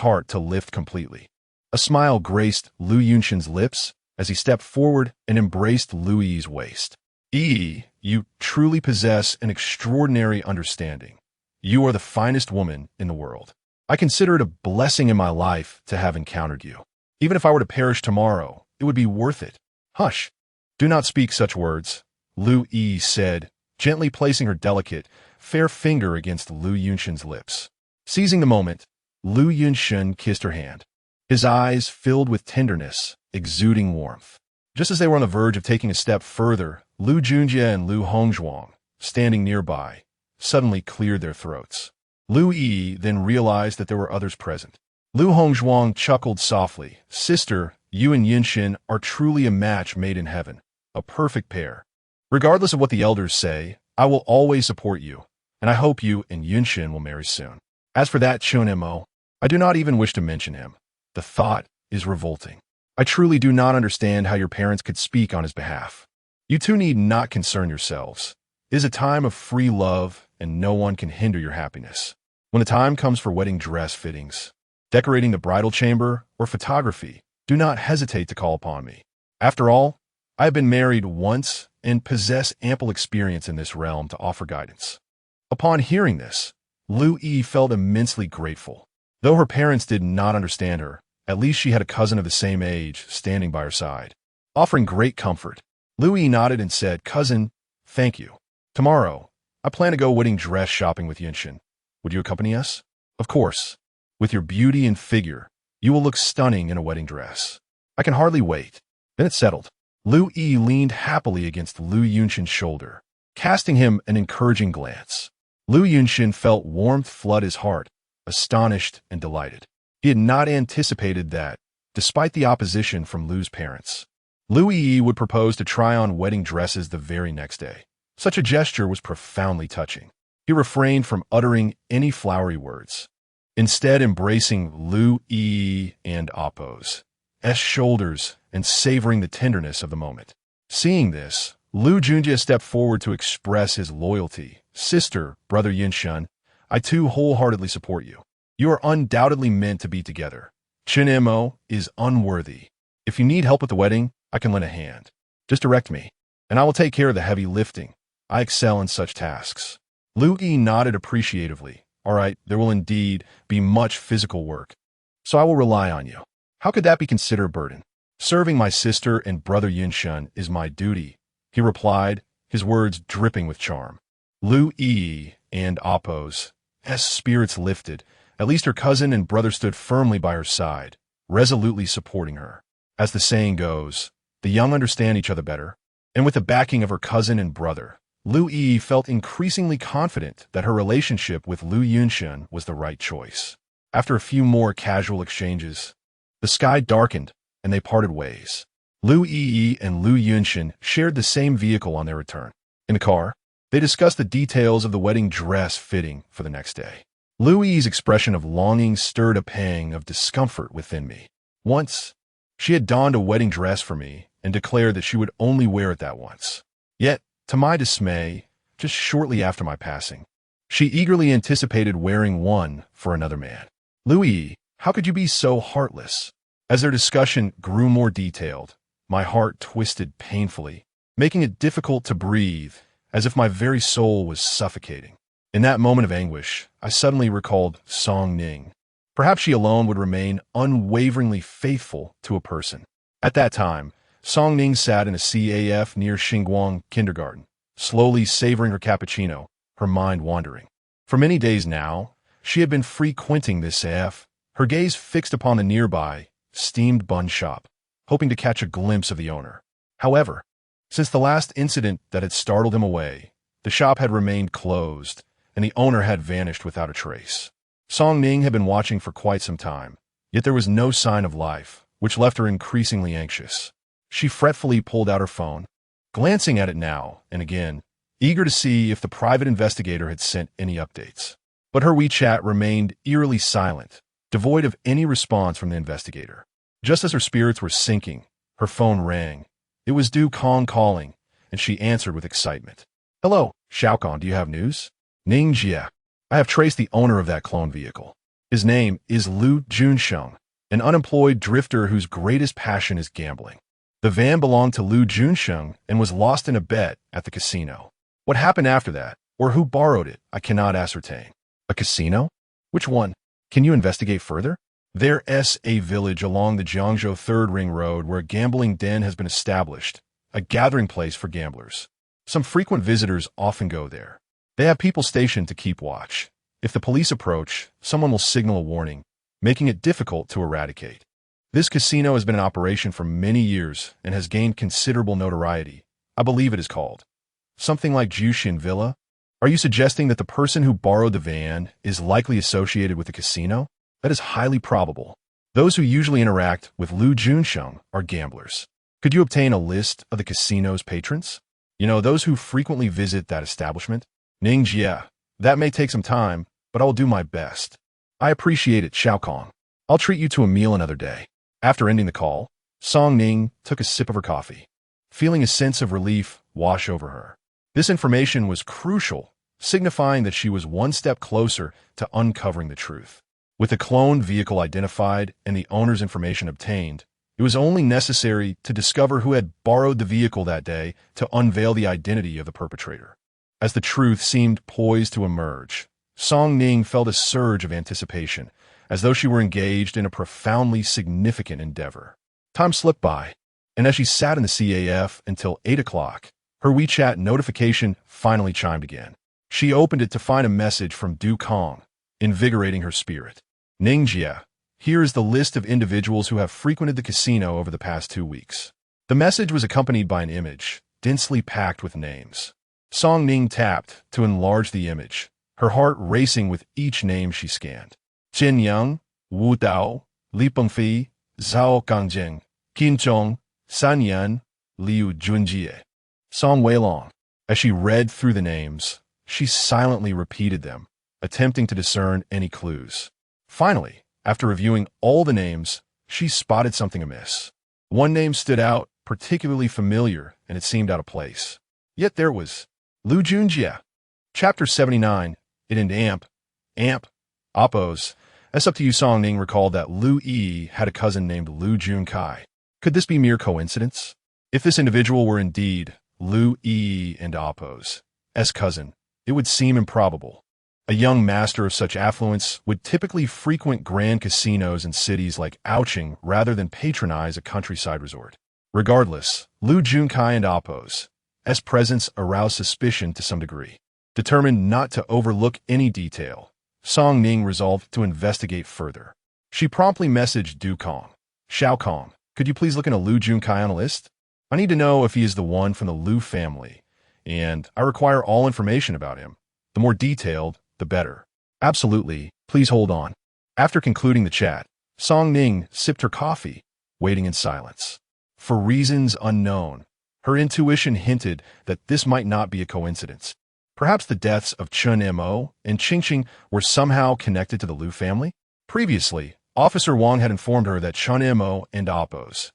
heart to lift completely. A smile graced Lu Yunshin's lips as he stepped forward and embraced Lu Yi's waist. Yi, you truly possess an extraordinary understanding. You are the finest woman in the world. I consider it a blessing in my life to have encountered you. Even if I were to perish tomorrow, it would be worth it. Hush. Do not speak such words, Lu Yi said, gently placing her delicate, fair finger against Lu Yunshin's lips. Seizing the moment, Lu Yunshin kissed her hand. His eyes filled with tenderness, exuding warmth. Just as they were on the verge of taking a step further, Lu Junjie and Lu Hongzhuang, standing nearby, suddenly cleared their throats. Lu Yi then realized that there were others present. Lu Hongzhuang chuckled softly. Sister, you and Yunshin are truly a match made in heaven, a perfect pair. Regardless of what the elders say, I will always support you, and I hope you and Yunshin will marry soon. As for that Chunmo, I do not even wish to mention him. The thought is revolting. I truly do not understand how your parents could speak on his behalf. You two need not concern yourselves. It is a time of free love, and no one can hinder your happiness. When the time comes for wedding dress fittings, decorating the bridal chamber, or photography, do not hesitate to call upon me. After all, I have been married once and possess ample experience in this realm to offer guidance. Upon hearing this, Lu Yi felt immensely grateful. Though her parents did not understand her, at least she had a cousin of the same age standing by her side. Offering great comfort, Lu Yi nodded and said, Cousin, thank you. Tomorrow, I plan to go wedding dress shopping with Yunshin. Would you accompany us? Of course. With your beauty and figure, you will look stunning in a wedding dress. I can hardly wait. Then it's settled. Lu Yi leaned happily against Lu Yunshin's shoulder, casting him an encouraging glance. Lu Yunshin felt warmth flood his heart, astonished and delighted. He had not anticipated that, despite the opposition from Lu's parents, Lu Yi would propose to try on wedding dresses the very next day. Such a gesture was profoundly touching. He refrained from uttering any flowery words, instead embracing Lu Yi and Appo's shoulders and savoring the tenderness of the moment. Seeing this, Lu Junjie stepped forward to express his loyalty. Sister, brother Yunshin, I too wholeheartedly support you. You are undoubtedly meant to be together. Chunmo is unworthy. If you need help with the wedding, I can lend a hand. Just direct me, and I will take care of the heavy lifting. I excel in such tasks. Lu Yi nodded appreciatively. All right, there will indeed be much physical work, so I will rely on you. How could that be considered a burden? Serving my sister and brother Yunshin is my duty, he replied, his words dripping with charm. Lu Yi and Appo's spirits lifted. At least her cousin and brother stood firmly by her side, resolutely supporting her. As the saying goes, the young understand each other better, and with the backing of her cousin and brother, Lu Yi felt increasingly confident that her relationship with Lu Yunshin was the right choice. After a few more casual exchanges, the sky darkened and they parted ways. Lu Yi and Lu Yunshin shared the same vehicle on their return. In the car, they discussed the details of the wedding dress fitting for the next day. Lu Yi's expression of longing stirred a pang of discomfort within me. Once, she had donned a wedding dress for me and declared that she would only wear it that once. Yet, to my dismay, just shortly after my passing, she eagerly anticipated wearing one for another man. Lu Yi, how could you be so heartless? As their discussion grew more detailed, my heart twisted painfully, making it difficult to breathe, as if my very soul was suffocating. In that moment of anguish, I suddenly recalled Song Ning. Perhaps she alone would remain unwaveringly faithful to a person. At that time, Song Ning sat in a CAF near Xinguang kindergarten, slowly savoring her cappuccino, her mind wandering. For many days now, she had been frequenting this CAF, her gaze fixed upon the nearby, steamed bun shop, hoping to catch a glimpse of the owner. However, since the last incident that had startled him away, the shop had remained closed, and the owner had vanished without a trace. Song Ning had been watching for quite some time, yet there was no sign of life, which left her increasingly anxious. She fretfully pulled out her phone, glancing at it now and again, eager to see if the private investigator had sent any updates. But her WeChat remained eerily silent, devoid of any response from the investigator. Just as her spirits were sinking, her phone rang. It was Du Kong calling, and she answered with excitement. Hello, Xiaokong, do you have news? Ning Jie. I have traced the owner of that clone vehicle. His name is Lu Junsheng, an unemployed drifter whose greatest passion is gambling. The van belonged to Lu Junsheng and was lost in a bet at the casino. What happened after that, or who borrowed it, I cannot ascertain. A casino? Which one? Can you investigate further? There's a village along the Jiangzhou Third Ring Road where a gambling den has been established, a gathering place for gamblers. Some frequent visitors often go there. They have people stationed to keep watch. If the police approach, someone will signal a warning, making it difficult to eradicate. This casino has been in operation for many years and has gained considerable notoriety. I believe it is called something like Jushin Villa. Are you suggesting that the person who borrowed the van is likely associated with the casino? That is highly probable. Those who usually interact with Lu Junsheng are gamblers. Could you obtain a list of the casino's patrons? You know, those who frequently visit that establishment? Ning Jie. That may take some time, but I will do my best. I appreciate it, Xiaokong. I'll treat you to a meal another day. After ending the call, Song Ning took a sip of her coffee, feeling a sense of relief wash over her. This information was crucial, signifying that she was one step closer to uncovering the truth. With the cloned vehicle identified and the owner's information obtained, it was only necessary to discover who had borrowed the vehicle that day to unveil the identity of the perpetrator. As the truth seemed poised to emerge, Song Ning felt a surge of anticipation, as though she were engaged in a profoundly significant endeavor. Time slipped by, and as she sat in the CAF until 8 o'clock, her WeChat notification finally chimed again. She opened it to find a message from Du Kong, invigorating her spirit. Ning Jie, here is the list of individuals who have frequented the casino over the past 2 weeks. The message was accompanied by an image, densely packed with names. Song Ning tapped to enlarge the image, her heart racing with each name she scanned. Jin Yang, Wu Dao, Li Pengfi, Zhao Gangjing, Qin Zhong, San Yan, Liu Junjie. Song Weilong. As she read through the names, she silently repeated them, attempting to discern any clues. Finally, after reviewing all the names, she spotted something amiss. One name stood out, particularly familiar, and it seemed out of place. Yet there was Lu Junjie. Chapter 79, it and Amp, Oppos. It's up to you. Song Ning recalled that Lu Yi had a cousin named Lu Junkai. Could this be mere coincidence? If this individual were indeed Lu Yi and Oppos' cousin, it would seem improbable. A young master of such affluence would typically frequent grand casinos in cities like Ouching rather than patronize a countryside resort. Regardless, Lu Junkai and Oppos' presence aroused suspicion to some degree. Determined not to overlook any detail, Song Ning resolved to investigate further. She promptly messaged Du Kong. Xiaokong, could you please look into Lu Junkai on a list? I need to know if he is the one from the Lu family, and I require all information about him. The more detailed, the better. Absolutely, please hold on. After concluding the chat, Song Ning sipped her coffee, waiting in silence. For reasons unknown, her intuition hinted that this might not be a coincidence. Perhaps the deaths of Chun Mo and Qingqing were somehow connected to the Lu family? Previously, Officer Wang had informed her that Chun Mo and Oppos'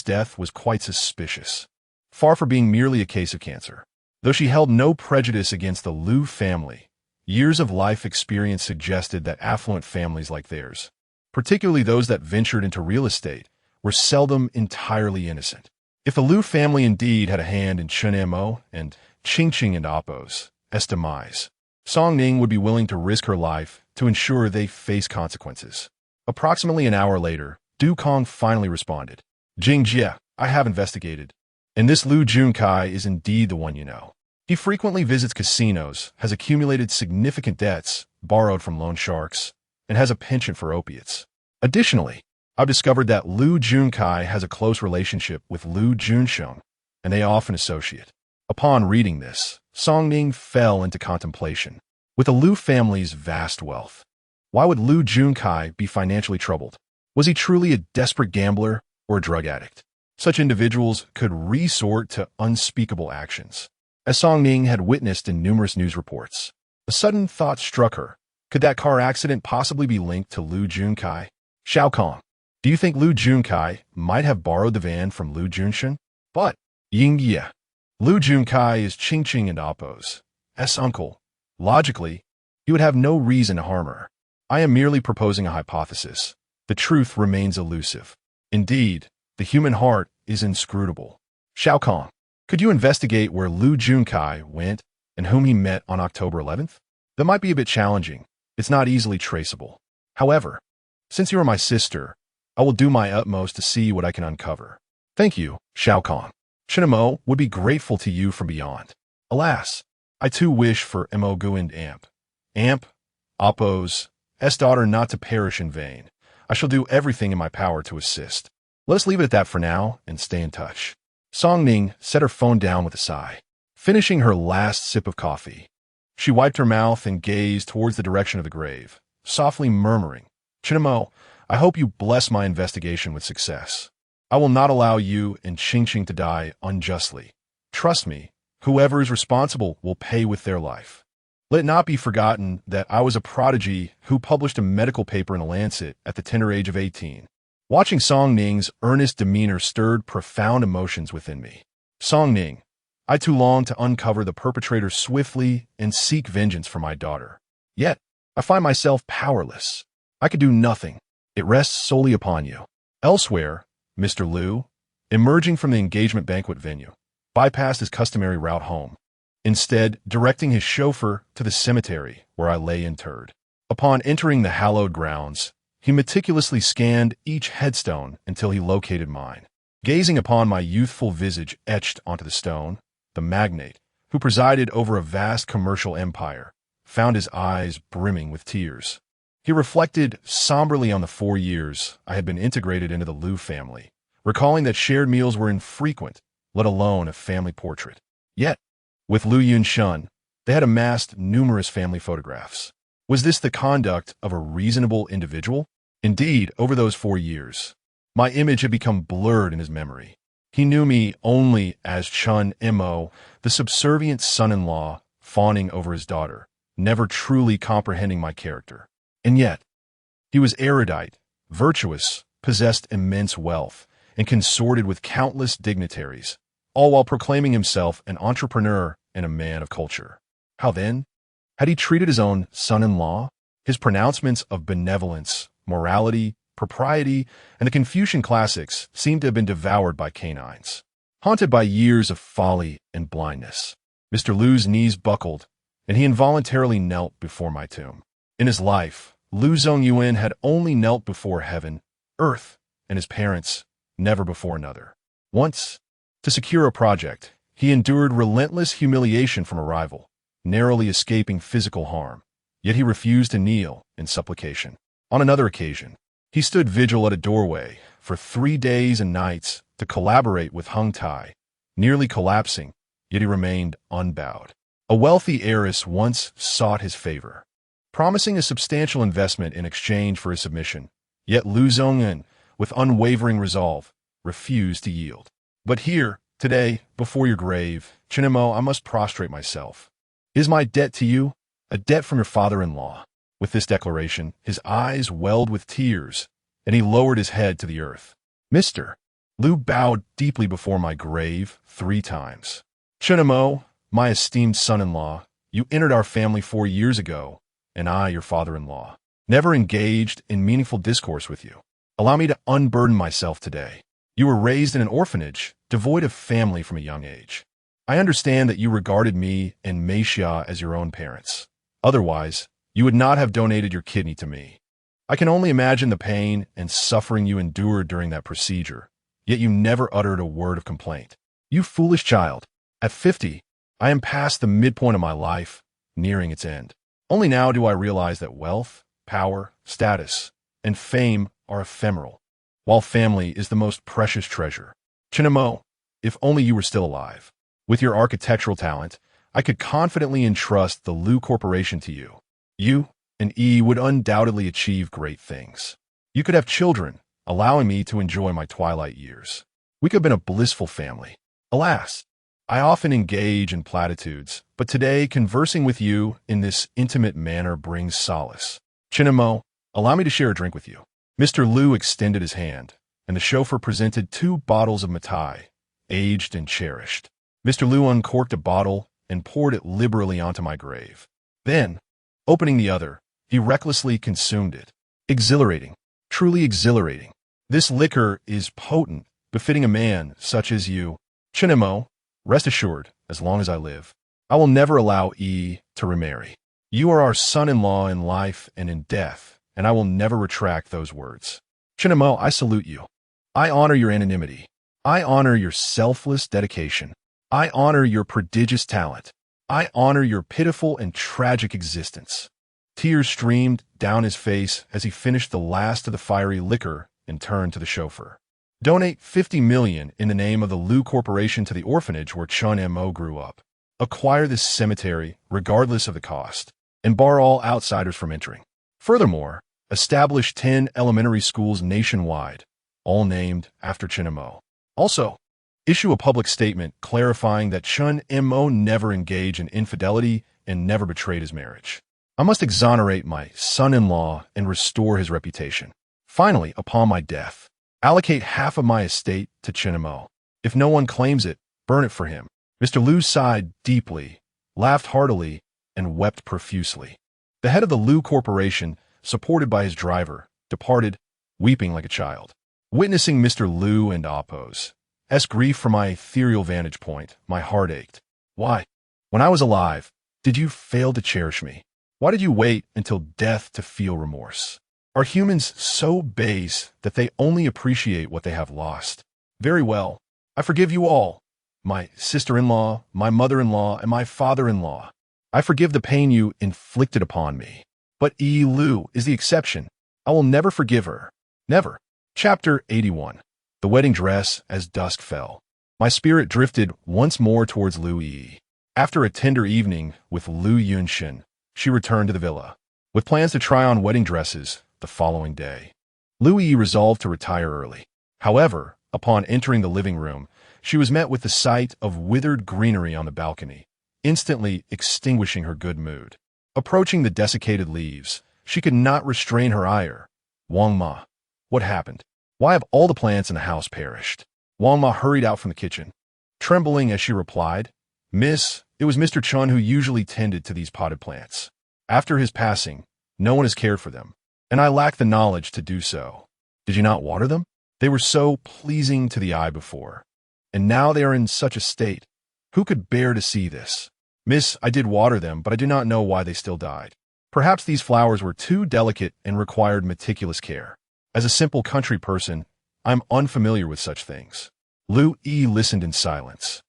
death was quite suspicious, far from being merely a case of cancer. Though she held no prejudice against the Lu family, years of life experience suggested that affluent families like theirs, particularly those that ventured into real estate, were seldom entirely innocent. If the Lu family indeed had a hand in Chun Mo and Qingqing and Oppos' demise, Song Ning would be willing to risk her life to ensure they face consequences. Approximately an hour later, Du Kong finally responded. Jing Jie, I have investigated, and this Lu Junkai is indeed the one you know. He frequently visits casinos, has accumulated significant debts, borrowed from loan sharks, and has a penchant for opiates. Additionally, I've discovered that Lu Junkai has a close relationship with Lu Junsheng, and they often associate. Upon reading this, Song Ning fell into contemplation. With the Lu family's vast wealth, why would Lu Junkai be financially troubled? Was he truly a desperate gambler or a drug addict? Such individuals could resort to unspeakable actions, as Song Ning had witnessed in numerous news reports. A sudden thought struck her. Could that car accident possibly be linked to Lu Junkai? Xiaokong, do you think Lu Junkai might have borrowed the van from Lu Junsheng? But Ying Ye, Lu Junkai is Ching Ching and Appo's uncle. Logically, he would have no reason to harm her. I am merely proposing a hypothesis. The truth remains elusive. Indeed, the human heart is inscrutable. Shao Kong, could you investigate where Lu Junkai went and whom he met on October 11th? That might be a bit challenging. It's not easily traceable. However, since you are my sister, I will do my utmost to see what I can uncover. Thank you, Shao Kong. Chinamo would be grateful to you from beyond. Alas, I too wish for Emogu and Amp, Appo's daughter not to perish in vain. I shall do everything in my power to assist. Let us leave it at that for now and stay in touch. Song Ning set her phone down with a sigh. Finishing her last sip of coffee, she wiped her mouth and gazed towards the direction of the grave, softly murmuring, Chinamo, I hope you bless my investigation with success. I will not allow you and Ching Ching to die unjustly. Trust me, whoever is responsible will pay with their life. Let it not be forgotten that I was a prodigy who published a medical paper in a Lancet at the tender age of 18. Watching Song Ning's earnest demeanor stirred profound emotions within me. Song Ning, I too long to uncover the perpetrator swiftly and seek vengeance for my daughter. Yet, I find myself powerless. I could do nothing. It rests solely upon you. Elsewhere, Mr. Liu, emerging from the engagement banquet venue, bypassed his customary route home, instead directing his chauffeur to the cemetery where I lay interred. Upon entering the hallowed grounds, he meticulously scanned each headstone until he located mine. Gazing upon my youthful visage etched onto the stone, the magnate, who presided over a vast commercial empire, found his eyes brimming with tears. He reflected somberly on the 4 years I had been integrated into the Liu family, recalling that shared meals were infrequent, let alone a family portrait. Yet, with Liu Yunshun, they had amassed numerous family photographs. Was this the conduct of a reasonable individual? Indeed, over those 4 years, my image had become blurred in his memory. He knew me only as Chun Mo, the subservient son-in-law fawning over his daughter, never truly comprehending my character. And yet, he was erudite, virtuous, possessed immense wealth, and consorted with countless dignitaries, all while proclaiming himself an entrepreneur and a man of culture. How then? Had he treated his own son-in-law? His pronouncements of benevolence, morality, propriety, and the Confucian classics seemed to have been devoured by canines. Haunted by years of folly and blindness, Mr. Liu's knees buckled, and he involuntarily knelt before my tomb. In his life, Liu Zongyuan had only knelt before heaven, earth, and his parents, never before another. Once, to secure a project, he endured relentless humiliation from a rival, narrowly escaping physical harm, yet he refused to kneel in supplication. On another occasion, he stood vigil at a doorway for 3 days and nights to collaborate with Hung Tai, nearly collapsing, yet he remained unbowed. A wealthy heiress once sought his favor, promising a substantial investment in exchange for his submission, yet Liu Zongyuan, with unwavering resolve, refused to yield. But here, today, before your grave, Chinamo, I must prostrate myself. Is my debt to you a debt from your father-in-law? With this declaration, his eyes welled with tears, and he lowered his head to the earth. Mr. Liu bowed deeply before my grave 3 times. Chinamo, my esteemed son-in-law, you entered our family 4 years ago, and I, your father-in-law, never engaged in meaningful discourse with you. Allow me to unburden myself today. You were raised in an orphanage, devoid of family from a young age. I understand that you regarded me and Meixia as your own parents. Otherwise, you would not have donated your kidney to me. I can only imagine the pain and suffering you endured during that procedure, yet you never uttered a word of complaint. You foolish child. At 50, I am past the midpoint of my life, nearing its end. Only now do I realize that wealth, power, status, and fame are ephemeral, while family is the most precious treasure. Chinamo, if only you were still alive. With your architectural talent, I could confidently entrust the Liu Corporation to you. You and E would undoubtedly achieve great things. You could have children, allowing me to enjoy my twilight years. We could have been a blissful family. Alas, I often engage in platitudes, but today conversing with you in this intimate manner brings solace. Chinamo, allow me to share a drink with you. Mr. Liu extended his hand, and the chauffeur presented 2 bottles of matai, aged and cherished. Mr. Liu uncorked a bottle and poured it liberally onto my grave. Then, opening the other, he recklessly consumed it. Exhilarating. Truly exhilarating. This liquor is potent, befitting a man such as you. Chinemo, rest assured, as long as I live, I will never allow to remarry. You are our son-in-law in life and in death, and I will never retract those words. Chinemo, I salute you. I honor your anonymity. I honor your selfless dedication. I honor your prodigious talent. I honor your pitiful and tragic existence. Tears streamed down his face as he finished the last of the fiery liquor and turned to the chauffeur. Donate $50 million in the name of the Liu Corporation to the orphanage where Chun Mo grew up. Acquire this cemetery, regardless of the cost, and bar all outsiders from entering. Furthermore, establish 10 elementary schools nationwide, all named after Chun Mo. Also, issue a public statement clarifying that Chun Mo never engaged in infidelity and never betrayed his marriage. I must exonerate my son-in-law and restore his reputation. Finally, upon my death, allocate half of my estate to Chun Mo. If no one claims it, burn it for him. Mr. Liu sighed deeply, laughed heartily, and wept profusely. The head of the Liu Corporation, supported by his driver, departed, weeping like a child. Witnessing Mr. Liu and Appo's grief from my ethereal vantage point, my heart ached. Why, when I was alive, did you fail to cherish me? Why did you wait until death to feel remorse? Are humans so base that they only appreciate what they have lost? Very well, I forgive you all. My sister-in-law, my mother-in-law, and my father-in-law. I forgive the pain you inflicted upon me. But Liu is the exception. I will never forgive her. Never. Chapter 81. The wedding dress as dusk fell. My spirit drifted once more towards Liu Yi. After a tender evening with Liu Yunshin, she returned to the villa, with plans to try on wedding dresses the following day. Liu Yi resolved to retire early. However, upon entering the living room, she was met with the sight of withered greenery on the balcony, instantly extinguishing her good mood. Approaching the desiccated leaves, she could not restrain her ire. Wang Ma, what happened? Why have all the plants in the house perished? Wang Ma hurried out from the kitchen, trembling as she replied, Miss, it was Mr. Chun who usually tended to these potted plants. After his passing, no one has cared for them, and I lack the knowledge to do so. Did you not water them? They were so pleasing to the eye before, and now they are in such a state. Who could bear to see this? Miss, I did water them, but I do not know why they still died. Perhaps these flowers were too delicate and required meticulous care. As a simple country person, I'm unfamiliar with such things. Liu Yi listened in silence,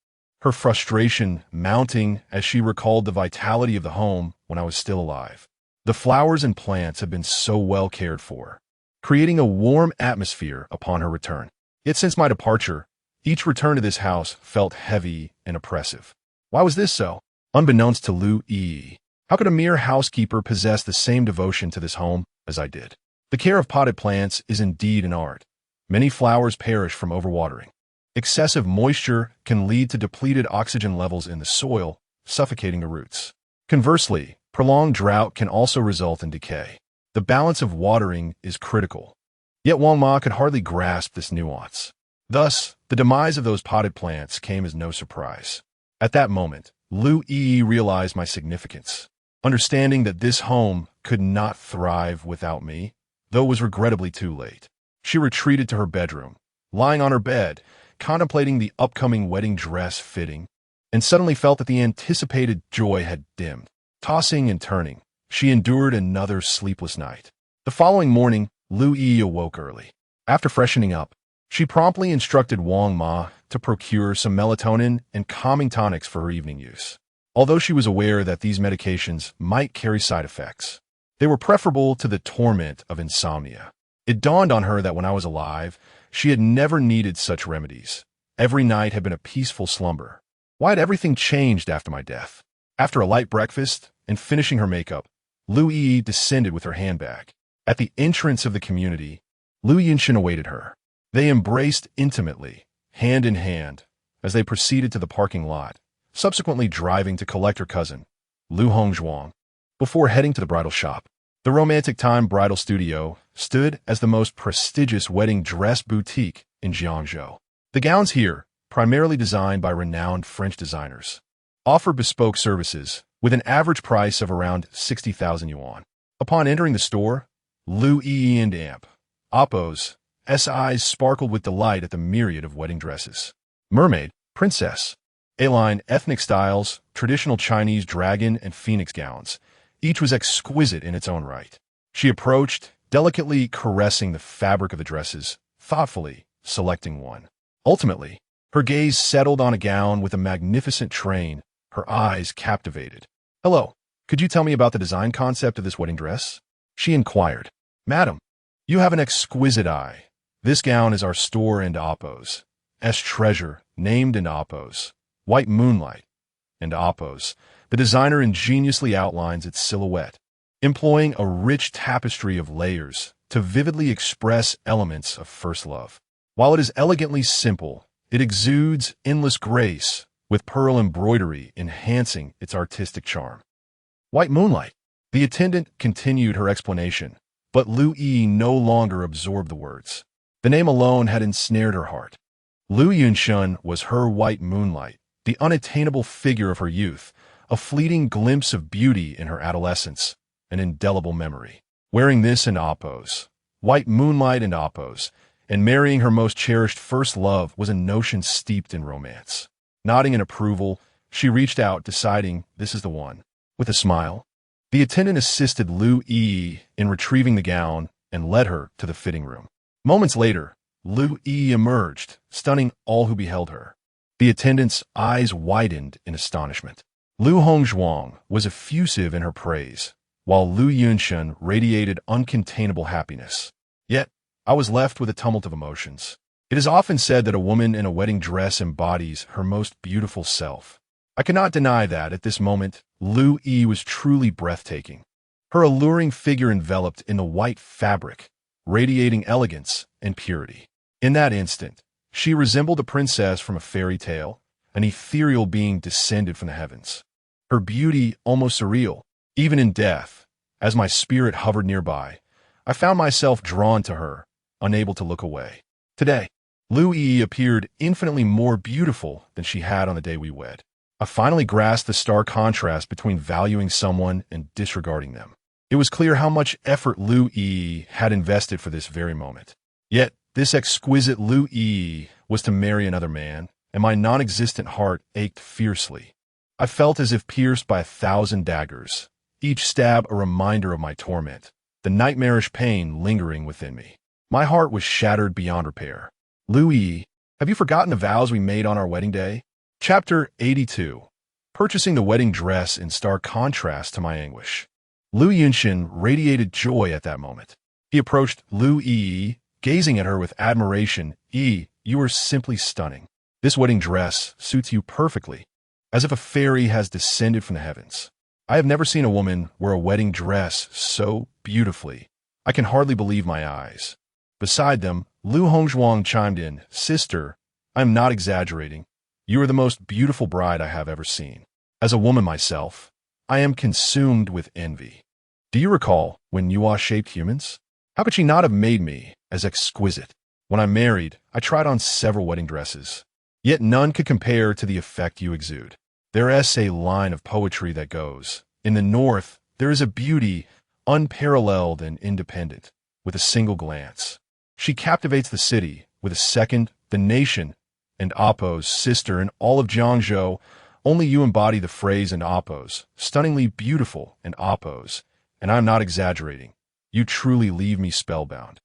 her frustration mounting as she recalled the vitality of the home when I was still alive. The flowers and plants had been so well cared for, creating a warm atmosphere upon her return. Yet since my departure, each return to this house felt heavy and oppressive. Why was this so? Unbeknownst to Liu Yi, how could a mere housekeeper possess the same devotion to this home as I did? The care of potted plants is indeed an art. Many flowers perish from overwatering. Excessive moisture can lead to depleted oxygen levels in the soil, suffocating the roots. Conversely, prolonged drought can also result in decay. The balance of watering is critical. Yet Wang Ma could hardly grasp this nuance. Thus, the demise of those potted plants came as no surprise. At that moment, Liu Yi realized my significance. Understanding that this home could not thrive without me, though it was regrettably too late. She retreated to her bedroom, lying on her bed, contemplating the upcoming wedding dress fitting, and suddenly felt that the anticipated joy had dimmed. Tossing and turning, she endured another sleepless night. The following morning, Liu Yi awoke early. After freshening up, she promptly instructed Wang Ma to procure some melatonin and calming tonics for her evening use. Although she was aware that these medications might carry side effects, they were preferable to the torment of insomnia. It dawned on her that when I was alive, she had never needed such remedies. Every night had been a peaceful slumber. Why had everything changed after my death? After a light breakfast and finishing her makeup, Liu Yi descended with her handbag. At the entrance of the community, Liu Yunshin awaited her. They embraced intimately, hand in hand, as they proceeded to the parking lot, subsequently driving to collect her cousin, Liu Hongzhuang, before heading to the bridal shop. The Romantic Time Bridal Studio stood as the most prestigious wedding dress boutique in Jiangzhou. The gowns here, primarily designed by renowned French designers, offer bespoke services with an average price of around 60,000 yuan. Upon entering the store, Lu Yi and Amp, Oppo's eyes sparkled with delight at the myriad of wedding dresses. Mermaid, princess, A-line ethnic styles, traditional Chinese dragon and phoenix gowns. Each was exquisite in its own right. She approached, delicately caressing the fabric of the dresses, thoughtfully selecting one. Ultimately, her gaze settled on a gown with a magnificent train, her eyes captivated. "Hello, could you tell me about the design concept of this wedding dress?" she inquired. "Madam, you have an exquisite eye. This gown is our store and Oppo's treasure, named in Oppo's White Moonlight, and Oppo's. The designer ingeniously outlines its silhouette, employing a rich tapestry of layers to vividly express elements of first love. While it is elegantly simple, it exudes endless grace, with pearl embroidery enhancing its artistic charm." White Moonlight. The attendant continued her explanation, but Lu Yi no longer absorbed the words. The name alone had ensnared her heart. Lu Yunshun was her white moonlight, the unattainable figure of her youth, a fleeting glimpse of beauty in her adolescence, an indelible memory. Wearing this and Oppo's, white moonlight and Oppo's, and marrying her most cherished first love was a notion steeped in romance. Nodding in approval, she reached out, deciding this is the one. With a smile, the attendant assisted Lu Yi in retrieving the gown and led her to the fitting room. Moments later, Lu Yi emerged, stunning all who beheld her. The attendant's eyes widened in astonishment. Lu Hongzhuang was effusive in her praise, while Lu Yunshun radiated uncontainable happiness. Yet, I was left with a tumult of emotions. It is often said that a woman in a wedding dress embodies her most beautiful self. I cannot deny that, at this moment, Lu Yi was truly breathtaking. Her alluring figure enveloped in the white fabric, radiating elegance and purity. In that instant, she resembled a princess from a fairy tale, an ethereal being descended from the heavens. Her beauty almost surreal, even in death. As my spirit hovered nearby, I found myself drawn to her, unable to look away. Today, Lu Yi appeared infinitely more beautiful than she had on the day we wed. I finally grasped the stark contrast between valuing someone and disregarding them. It was clear how much effort Lu Yi had invested for this very moment. Yet, this exquisite Lu Yi was to marry another man, and my non-existent heart ached fiercely. I felt as if pierced by 1,000 daggers, each stab a reminder of my torment, the nightmarish pain lingering within me. My heart was shattered beyond repair. Lu Yi, have you forgotten the vows we made on our wedding day? Chapter 82. Purchasing the wedding dress in stark contrast to my anguish. Lu Yunxin radiated joy at that moment. He approached Lu Yi, gazing at her with admiration. "Yi, you are simply stunning. This wedding dress suits you perfectly, as if a fairy has descended from the heavens. I have never seen a woman wear a wedding dress so beautifully. I can hardly believe my eyes." Beside them, Lu Hongzhuang chimed in, "Sister, I am not exaggerating. You are the most beautiful bride I have ever seen. As a woman myself, I am consumed with envy. Do you recall when Nuwa shaped humans? How could she not have made me as exquisite? When I married, I tried on several wedding dresses, yet none could compare to the effect you exude. There is a line of poetry that goes, in the north, there is a beauty unparalleled and independent, with a single glance. She captivates the city, with a second, the nation, and Oppo's sister in all of Jiangzhou. Only you embody the phrase and Oppo's, stunningly beautiful and Oppo's, and I'm not exaggerating. You truly leave me spellbound."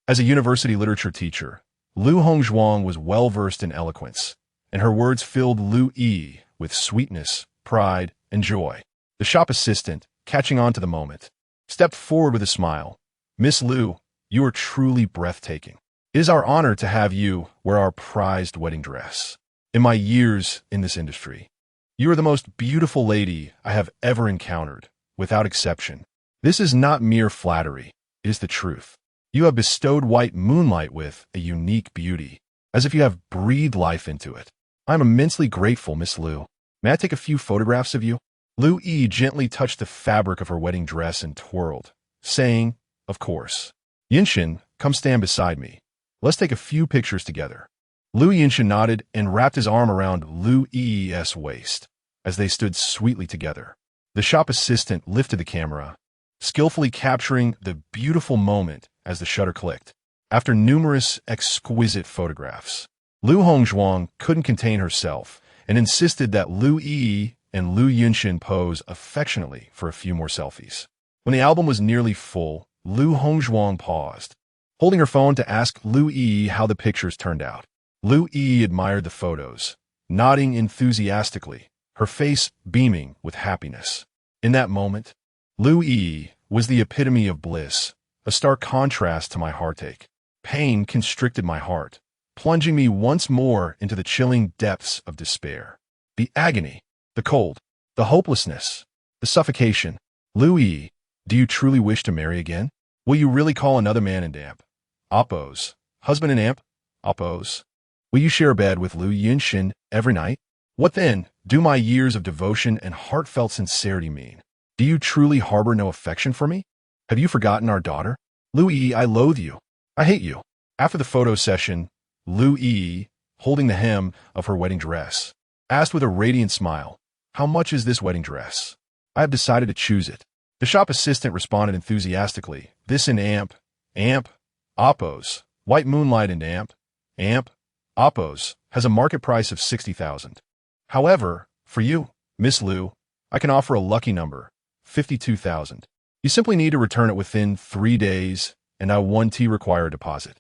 As a university literature teacher, Lu Hongzhuang was well-versed in eloquence, and her words filled Lu Yi with sweetness, pride, and joy. The shop assistant, catching on to the moment, stepped forward with a smile. "Miss Lu, you are truly breathtaking. It is our honor to have you wear our prized wedding dress. In my years in this industry, you are the most beautiful lady I have ever encountered, without exception. This is not mere flattery, it is the truth. You have bestowed white moonlight with a unique beauty, as if you have breathed life into it. I am immensely grateful, Miss Lu. May I take a few photographs of you?" Lu Yi gently touched the fabric of her wedding dress and twirled, saying, "Of course. Yinshin, come stand beside me. Let's take a few pictures together." Lu Yinshin nodded and wrapped his arm around Lu Yi's waist as they stood sweetly together. The shop assistant lifted the camera, skillfully capturing the beautiful moment as the shutter clicked. After numerous exquisite photographs, Lu Hongzhuang couldn't contain herself and insisted that Lu Yi and Lu Yinshin pose affectionately for a few more selfies. When the album was nearly full, Lu Hongzhuang paused, holding her phone to ask Lu Yi how the pictures turned out. Lu Yi admired the photos, nodding enthusiastically, her face beaming with happiness. In that moment, Lu Yi was the epitome of bliss, a stark contrast to my heartache. Pain constricted my heart, plunging me once more into the chilling depths of despair. The agony, the cold, the hopelessness, the suffocation. Lu Yi, do you truly wish to marry again? Will you really call another man and amp? Oppose. Husband and amp? Oppose. Will you share a bed with Lu Yinshin every night? What then do my years of devotion and heartfelt sincerity mean? Do you truly harbor no affection for me? Have you forgotten our daughter? Lu Yi, I loathe you. I hate you. After the photo session, Lu Yi, holding the hem of her wedding dress, asked with a radiant smile, "How much is this wedding dress? I have decided to choose it." The shop assistant responded enthusiastically, "This in amp, oppose, white moonlight and amp, oppose, has a market price of 60,000. However, for you, Miss Lu, I can offer a lucky number, 52,000. You simply need to return it within 3 days, and I won't require a deposit."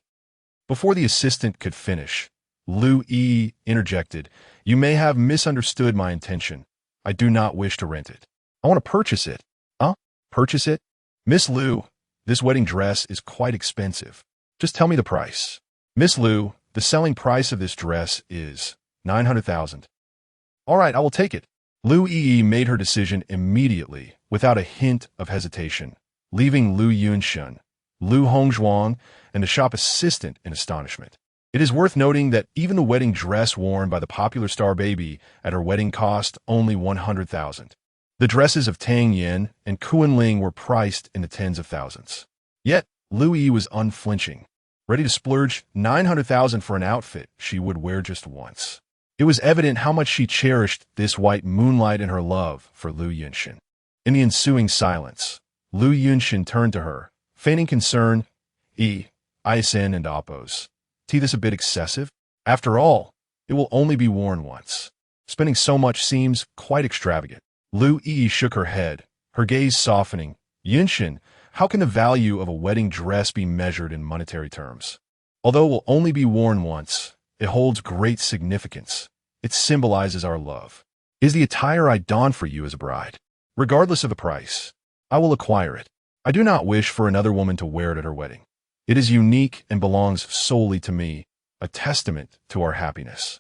Before the assistant could finish, Lu Yi interjected, "You may have misunderstood my intention. I do not wish to rent it. I want to purchase it." "Huh? Purchase it? Miss Lu, this wedding dress is quite expensive. Just tell me the price." "Miss Lu, the selling price of this dress is 900,000. "All right, I will take it." Lu Yi made her decision immediately, without a hint of hesitation, leaving Lu Yinshin, Lu Hongzhuang, and the shop assistant in astonishment. It is worth noting that even the wedding dress worn by the popular star baby at her wedding cost only 100,000. The dresses of Tang Yin and Kuan Ling were priced in the tens of thousands. Yet, Lu Yi was unflinching, ready to splurge 900,000 for an outfit she would wear just once. It was evident how much she cherished this white moonlight in her love for Lu Yinshin. In the ensuing silence, Lu Yinshin turned to her, feigning concern. "ISN and oppose. This a bit excessive? After all, it will only be worn once. Spending so much seems quite extravagant." Lu Yi shook her head, her gaze softening. "Yinshin, how can the value of a wedding dress be measured in monetary terms? Although it will only be worn once, it holds great significance. It symbolizes our love. It is the attire I don for you as a bride. Regardless of the price, I will acquire it. I do not wish for another woman to wear it at her wedding. It is unique and belongs solely to me, a testament to our happiness.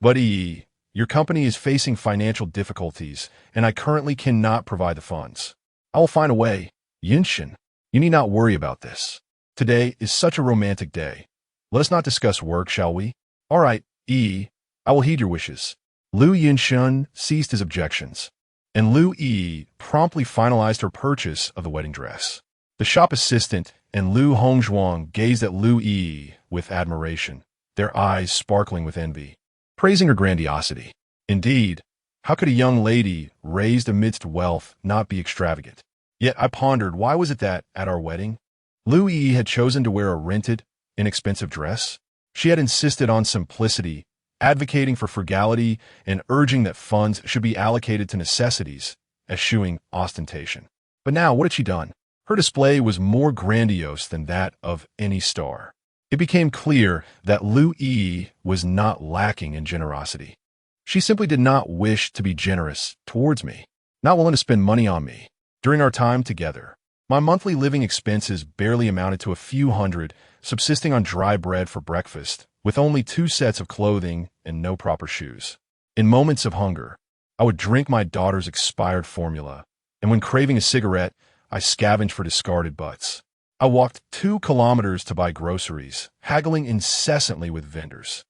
But your company is facing financial difficulties, and I currently cannot provide the funds. I will find a way. Yinshin, you need not worry about this. Today is such a romantic day. Let us not discuss work, shall we?" "All right, I will heed your wishes." Lu Yinshin ceased his objections, and Lu Yi promptly finalized her purchase of the wedding dress. The shop assistant and Lu Hongzhuang gazed at Lu Yi with admiration, their eyes sparkling with envy, praising her grandiosity. Indeed, how could a young lady raised amidst wealth not be extravagant? Yet I pondered, why was it that, at our wedding, Lu Yi had chosen to wear a rented, inexpensive dress? She had insisted on simplicity, advocating for frugality and urging that funds should be allocated to necessities, eschewing ostentation. But now, what had she done? Her display was more grandiose than that of any star. It became clear that Lu Yi was not lacking in generosity. She simply did not wish to be generous towards me, not willing to spend money on me. During our time together, my monthly living expenses barely amounted to a few hundred, subsisting on dry bread for breakfast, with only 2 sets of clothing and no proper shoes. In moments of hunger, I would drink my daughter's expired formula, and when craving a cigarette, I scavenged for discarded butts. I walked 2 kilometers to buy groceries, haggling incessantly with vendors,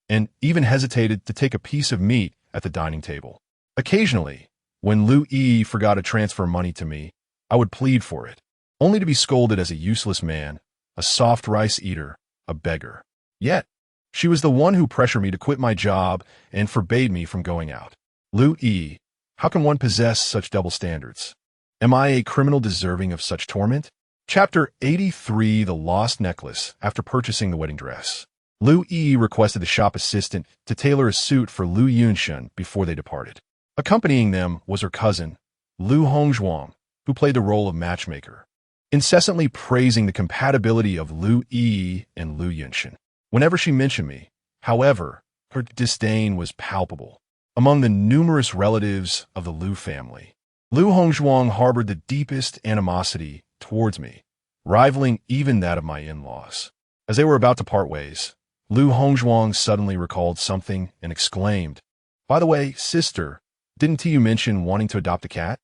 and even hesitated to take a piece of meat at the dining table. Occasionally, when Lu Yi forgot to transfer money to me, I would plead for it, only to be scolded as a useless man, a soft rice eater, a beggar. Yet, She was the one who pressured me to quit my job and forbade me from going out. Lu E, how can one possess such double standards? Am I a criminal deserving of such torment? Chapter 83, The Lost Necklace. After purchasing the wedding dress, Lu E requested the shop assistant to tailor a suit for Lu Yunshun before they departed. Accompanying them was her cousin, Lu Hongzhuang, who played the role of matchmaker, incessantly praising the compatibility of Lu E and Lu Yunshun. Whenever she mentioned me, however, her disdain was palpable. Among the numerous relatives of the Lu family, Lu Hongzhuang harbored the deepest animosity towards me, rivaling even that of my in-laws. As they were about to part ways, Lu Hongzhuang suddenly recalled something and exclaimed, "By the way, sister, didn't you mention wanting to adopt a cat?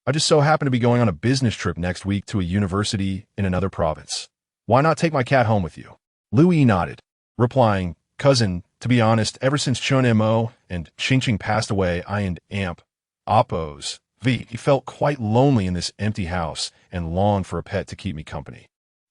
I just so happen to be going on a business trip next week to a university in another province. Why not take my cat home with you?" Lu E nodded, replying, "Cousin, to be honest, ever since Chun Mo and Ching passed away, I and Amp, Oppos, V, felt quite lonely in this empty house and longed for a pet to keep me company.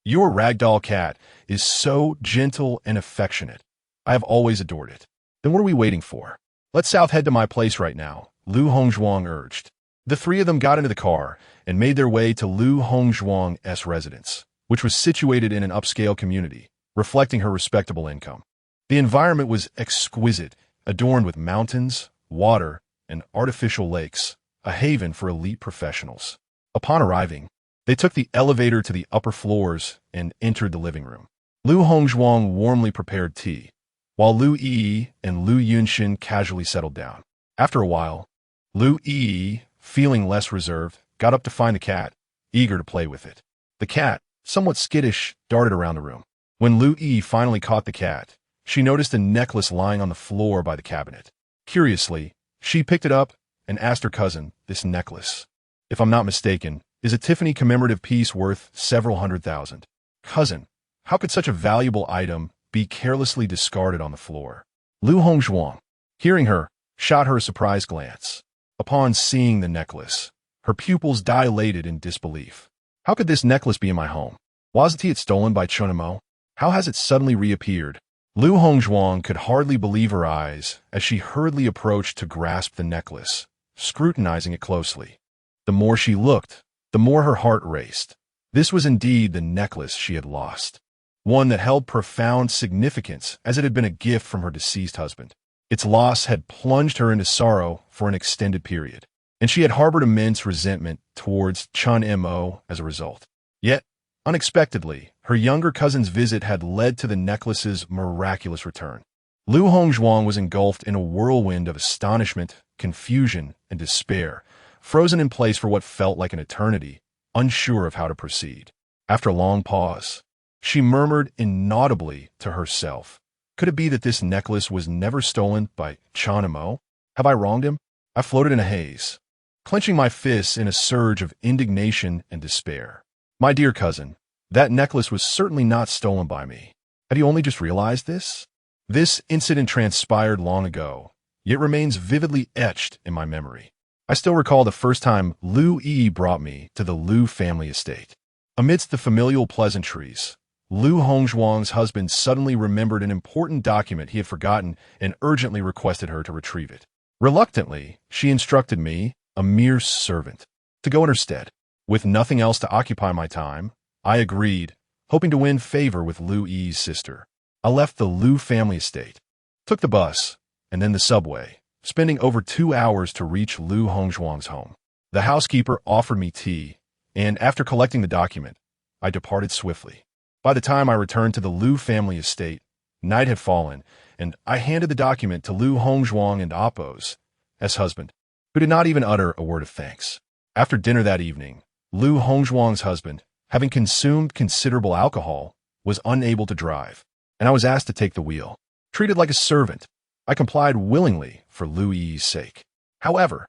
Your ragdoll cat is so gentle and affectionate. I have always adored it. Then what are we waiting for? Let's south head to my place right now," Lu Hongzhuang urged. The three of them got into the car and made their way to Lu Hongzhuang's residence, which was situated in an upscale community, reflecting her respectable income. The environment was exquisite, adorned with mountains, water, and artificial lakes, a haven for elite professionals. Upon arriving, they took the elevator to the upper floors and entered the living room. Lu Hongzhuang warmly prepared tea, while Lu E and Lu Yunshun casually settled down. After a while, Lu E, feeling less reserved, got up to find the cat, eager to play with it. The cat, somewhat skittish, darted around the room. When Lu E finally caught the cat, she noticed a necklace lying on the floor by the cabinet. Curiously, she picked it up and asked her cousin, "This necklace, if I'm not mistaken, is a Tiffany commemorative piece worth several $100,000. Cousin, how could such a valuable item be carelessly discarded on the floor?" Lu Hongzhuang, hearing her, shot her a surprised glance. Upon seeing the necklace, her pupils dilated in disbelief. How could this necklace be in my home? Wasn't it stolen by Chun Mo? How has it suddenly reappeared? Lu Hongzhuang could hardly believe her eyes as she hurriedly approached to grasp the necklace, scrutinizing it closely. The more she looked, the more her heart raced. This was indeed the necklace she had lost, one that held profound significance as it had been a gift from her deceased husband. Its loss had plunged her into sorrow for an extended period, and she had harbored immense resentment towards Chun Mo as a result. Yet, unexpectedly, her younger cousin's visit had led to the necklace's miraculous return. Lu Hongzhuang was engulfed in a whirlwind of astonishment, confusion, and despair, frozen in place for what felt like an eternity, unsure of how to proceed. After a long pause, she murmured inaudibly to herself, "Could it be that this necklace was never stolen by Chun Mo? Have I wronged him?" I floated in a haze, clenching my fists in a surge of indignation and despair. My dear cousin, that necklace was certainly not stolen by me. Had you only just realized this? This incident transpired long ago, yet remains vividly etched in my memory. I still recall the first time Lu E brought me to the Lu family estate. Amidst the familial pleasantries, Lu Hongzhuang's husband suddenly remembered an important document he had forgotten and urgently requested her to retrieve it. Reluctantly, she instructed me, a mere servant, to go in her stead. With nothing else to occupy my time, I agreed, hoping to win favor with Lu E's sister. I left the Lu family estate, took the bus, and then the subway, spending over 2 hours to reach Lu Hongzhuang's home. The housekeeper offered me tea, and after collecting the document, I departed swiftly. By the time I returned to the Lu family estate, night had fallen, and I handed the document to Lu Hongzhuang and Oppos, as husband, who did not even utter a word of thanks. After dinner that evening, Lu Hongzhuang's husband, having consumed considerable alcohol, was unable to drive, and I was asked to take the wheel. Treated like a servant, I complied willingly for Lu Yi's sake. However,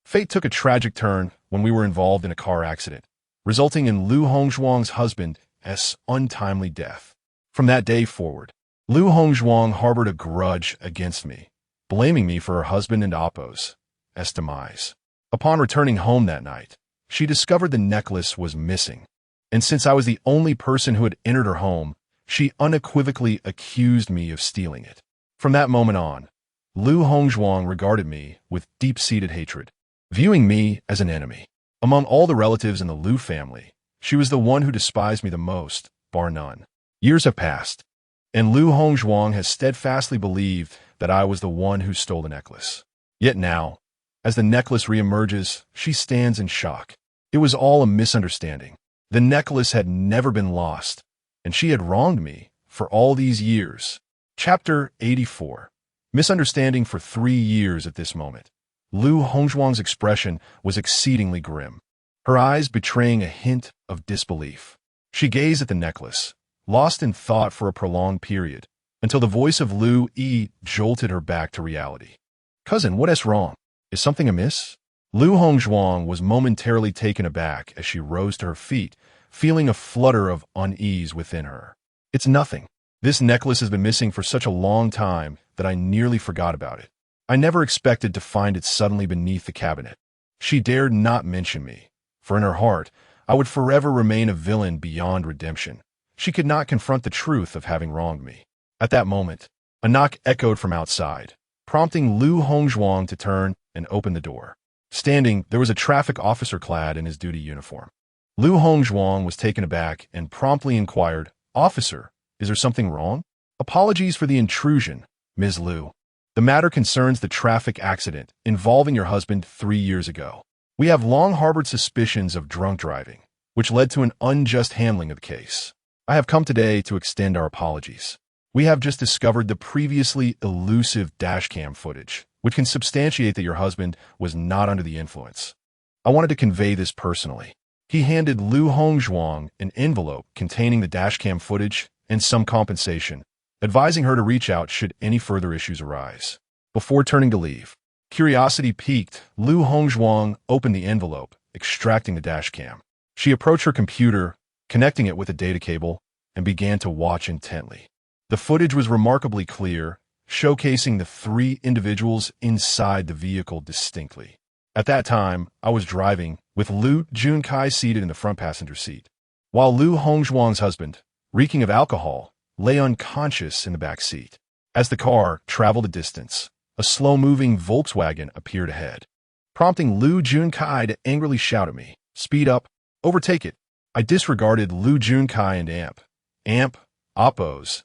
fate took a tragic turn when we were involved in a car accident, resulting in Lu Hongzhuang's husband's untimely death. From that day forward, Lu Hongzhuang harbored a grudge against me, blaming me for her husband and Oppo's demise. Upon returning home that night, she discovered the necklace was missing, and since I was the only person who had entered her home, She unequivocally accused me of stealing it. From that moment on, Lu Hongzhuang regarded me with deep-seated hatred, viewing me as an enemy. Among all the relatives in the Lu family, she was the one who despised me the most, bar none. Years have passed, and Lu Hongzhuang has steadfastly believed that I was the one who stole the necklace. Yet now, as the necklace reemerges, she stands in shock. It was all a misunderstanding. The necklace had never been lost, and she had wronged me for all these years. Chapter 84. Misunderstanding for 3 years at this moment. Lu Hongzhuang's expression was exceedingly grim, her eyes betraying a hint of disbelief. She gazed at the necklace, lost in thought for a prolonged period, until the voice of Lu Yi jolted her back to reality. "Cousin, what is wrong? Is something amiss?" Lu Hongzhuang was momentarily taken aback as she rose to her feet, feeling a flutter of unease within her. "It's nothing. This necklace has been missing for such a long time that I nearly forgot about it. I never expected to find it suddenly beneath the cabinet." She dared not mention me, for in her heart, I would forever remain a villain beyond redemption. She could not confront the truth of having wronged me. At that moment, a knock echoed from outside, prompting Lu Hongzhuang to turn and open the door. Standing, there was a traffic officer clad in his duty uniform. Lu Hongzhuang was taken aback and promptly inquired, "Officer, is there something wrong?" "Apologies for the intrusion, Ms. Lu. The matter concerns the traffic accident involving your husband 3 years ago. We have long harbored suspicions of drunk driving, which led to an unjust handling of the case. I have come today to extend our apologies. We have just discovered the previously elusive dashcam footage, which can substantiate that your husband was not under the influence. I wanted to convey this personally." He handed Lu Hongzhuang an envelope containing the dashcam footage and some compensation, advising her to reach out should any further issues arise. Before turning to leave, curiosity piqued, Lu Hongzhuang opened the envelope, extracting the dashcam. She approached her computer, connecting it with a data cable, and began to watch intently. The footage was remarkably clear, showcasing the 3 individuals inside the vehicle distinctly. At that time, I was driving, with Lu Junkai seated in the front passenger seat, while Lu Hongzhuang's husband, reeking of alcohol, lay unconscious in the back seat. As the car traveled a distance, a slow-moving Volkswagen appeared ahead, prompting Lu Junkai to angrily shout at me, "Speed up, overtake it." I disregarded Lu Junkai and Amp, Oppos,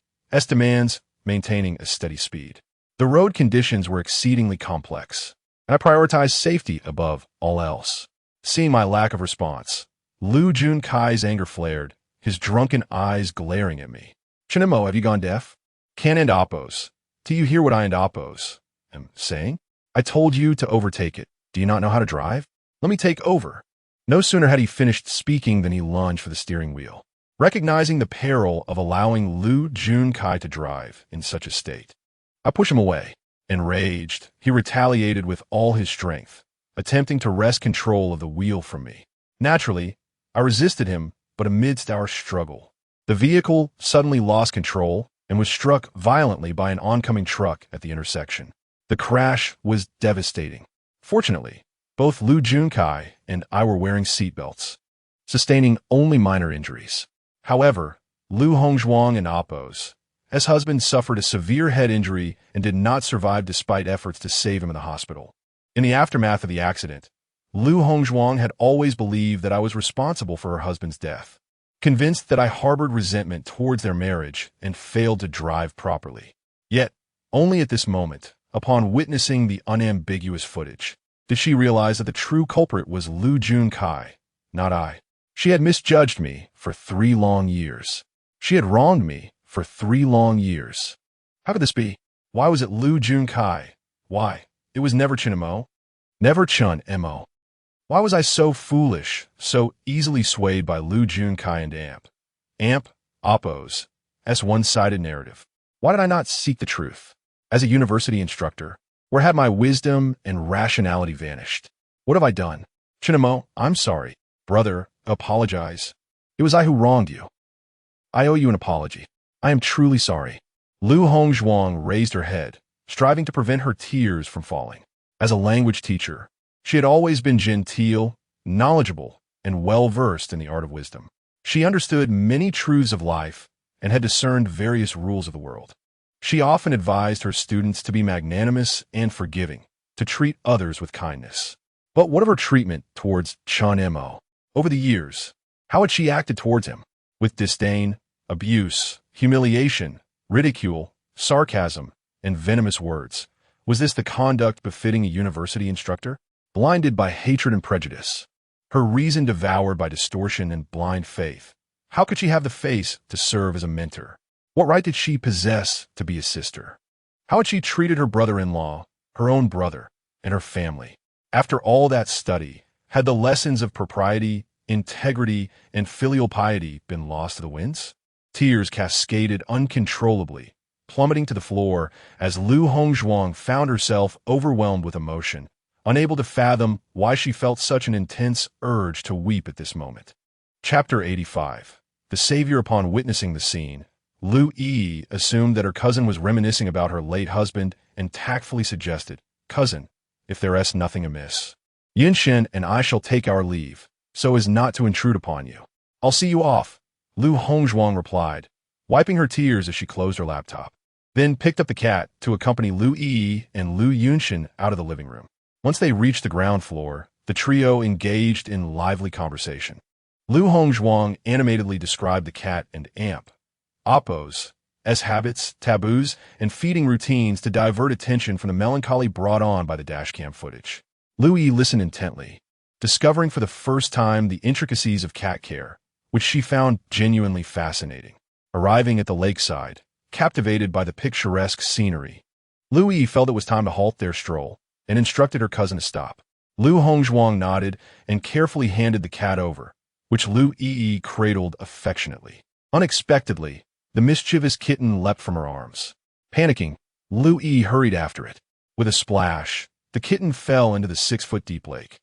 demands, maintaining a steady speed. The road conditions were exceedingly complex, and I prioritized safety above all else. Seeing my lack of response, Lu Junkai's anger flared, his drunken eyes glaring at me. "Chinemo, have you gone deaf? Can and Oppos. Do you hear what I and Oppos am saying? I told you to overtake it. Do you not know how to drive? Let me take over." No sooner had he finished speaking than he lunged for the steering wheel, recognizing the peril of allowing Lu Junkai to drive in such a state. I pushed him away. Enraged, he retaliated with all his strength, attempting to wrest control of the wheel from me. Naturally, I resisted him, but amidst our struggle, the vehicle suddenly lost control and was struck violently by an oncoming truck at the intersection. The crash was devastating. Fortunately, both Lu Junkai and I were wearing seatbelts, sustaining only minor injuries. However, Lu Hongzhuang and Oppos, as husband, suffered a severe head injury and did not survive despite efforts to save him in the hospital. In the aftermath of the accident, Lu Hongzhuang had always believed that I was responsible for her husband's death, convinced that I harbored resentment towards their marriage and failed to drive properly. Yet, only at this moment, upon witnessing the unambiguous footage, did she realize that the true culprit was Lu Junkai, not I. She had misjudged me for 3 long years. She had wronged me for 3 long years. How could this be? Why was it Lu Junkai? Why? It was never Chinemo. Never Chun Mo. Why was I so foolish, so easily swayed by Lu Junkai and Amp, Oppos, as one-sided narrative? Why did I not seek the truth? As a university instructor, where had my wisdom and rationality vanished? What have I done? Chinemo, I'm sorry. Brother, apologize. It was I who wronged you. I owe you an apology. I am truly sorry. Lu Hongzhuang raised her head, striving to prevent her tears from falling. As a language teacher, she had always been genteel, knowledgeable, and well-versed in the art of wisdom. She understood many truths of life and had discerned various rules of the world. She often advised her students to be magnanimous and forgiving, to treat others with kindness. But what of her treatment towards Chun Mo? Over the years, how had she acted towards him? With disdain, abuse, humiliation, ridicule, sarcasm, and venomous words. Was this the conduct befitting a university instructor? Blinded by hatred and prejudice, her reason devoured by distortion and blind faith, how could she have the face to serve as a mentor? What right did she possess to be a sister? How had she treated her brother-in-law, her own brother, and her family? After all that study, had the lessons of propriety, integrity, and filial piety been lost to the winds? Tears cascaded uncontrollably, plummeting to the floor as Lu Hongzhuang found herself overwhelmed with emotion, unable to fathom why she felt such an intense urge to weep at this moment. Chapter 85. The savior. Upon witnessing the scene, Lu Yi assumed that her cousin was reminiscing about her late husband and tactfully suggested, "Cousin, if there's nothing amiss, Yunshen and I shall take our leave, so as not to intrude upon you. I'll see you off," Lu Hongzhuang replied, wiping her tears as she closed her laptop. Then picked up the cat to accompany Lu Yi and Lu Yunshen out of the living room. Once they reached the ground floor, the trio engaged in lively conversation. Lu Hongzhuang animatedly described the cat and Oppo's habits, taboos, and feeding routines to divert attention from the melancholy brought on by the dashcam footage. Lu Yi listened intently, discovering for the first time the intricacies of cat care, which she found genuinely fascinating. Arriving at the lakeside, captivated by the picturesque scenery, Lu Yi felt it was time to halt their stroll and instructed her cousin to stop. Lu Hongzhuang nodded and carefully handed the cat over, which Lu Yi cradled affectionately. Unexpectedly, the mischievous kitten leapt from her arms. Panicking, Lu Yi hurried after it. With a splash, the kitten fell into the 6-foot-deep lake,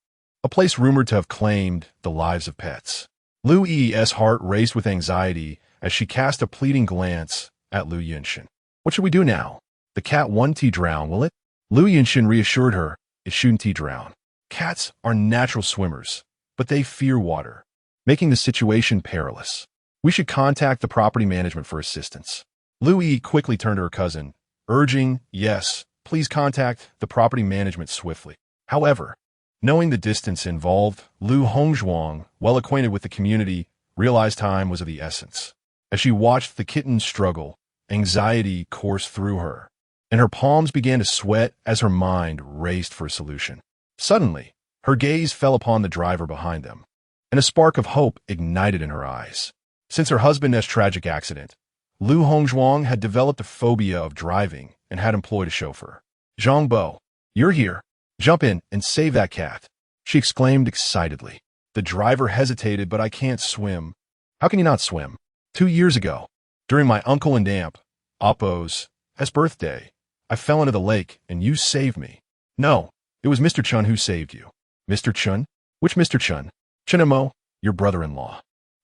a place rumored to have claimed the lives of pets. Lu Yi's heart raced with anxiety as she cast a pleading glance at Lu Yunshen. "What should we do now? The cat won't drown, will it?" Lu Yunshen reassured her, "It shouldn't drown. Cats are natural swimmers, but they fear water, making the situation perilous. We should contact the property management for assistance." Lu Yi quickly turned to her cousin, urging, "Yes, please contact the property management swiftly." However, knowing the distance involved, Lu Hongzhuang, well acquainted with the community, realized time was of the essence. As she watched the kitten struggle, anxiety coursed through her, and her palms began to sweat as her mind raced for a solution. Suddenly, her gaze fell upon the driver behind them, and a spark of hope ignited in her eyes. Since her husband's tragic accident, Lu Hongzhuang had developed a phobia of driving and had employed a chauffeur. "Zhang Bo, you're here. Jump in and save that cat," she exclaimed excitedly. The driver hesitated, "But I can't swim." "How can you not swim? 2 years ago, during my uncle and aunt Oppo's birthday, I fell into the lake and you saved me." "No, it was Mr. Chun who saved you." "Mr. Chun? Which Mr. Chun?" "Chen Mo, your brother-in-law."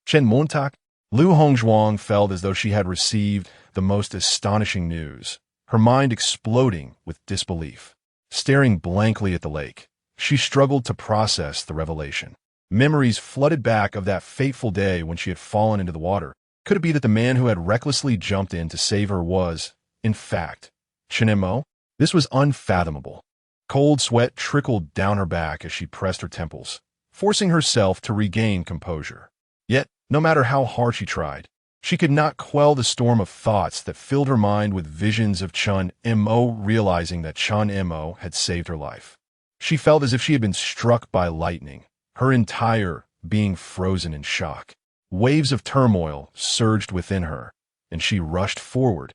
"Chen Montak?" Lu Hongzhuang felt as though she had received the most astonishing news, her mind exploding with disbelief. Staring blankly at the lake, she struggled to process the revelation. Memories flooded back of that fateful day when she had fallen into the water. Could it be that the man who had recklessly jumped in to save her was, in fact, Chen Mo? This was unfathomable. Cold sweat trickled down her back as she pressed her temples, forcing herself to regain composure. Yet, no matter how hard she tried, she could not quell the storm of thoughts that filled her mind with visions of Chun Mo, realizing that Chun Mo had saved her life. She felt as if she had been struck by lightning, her entire being frozen in shock. Waves of turmoil surged within her, and she rushed forward,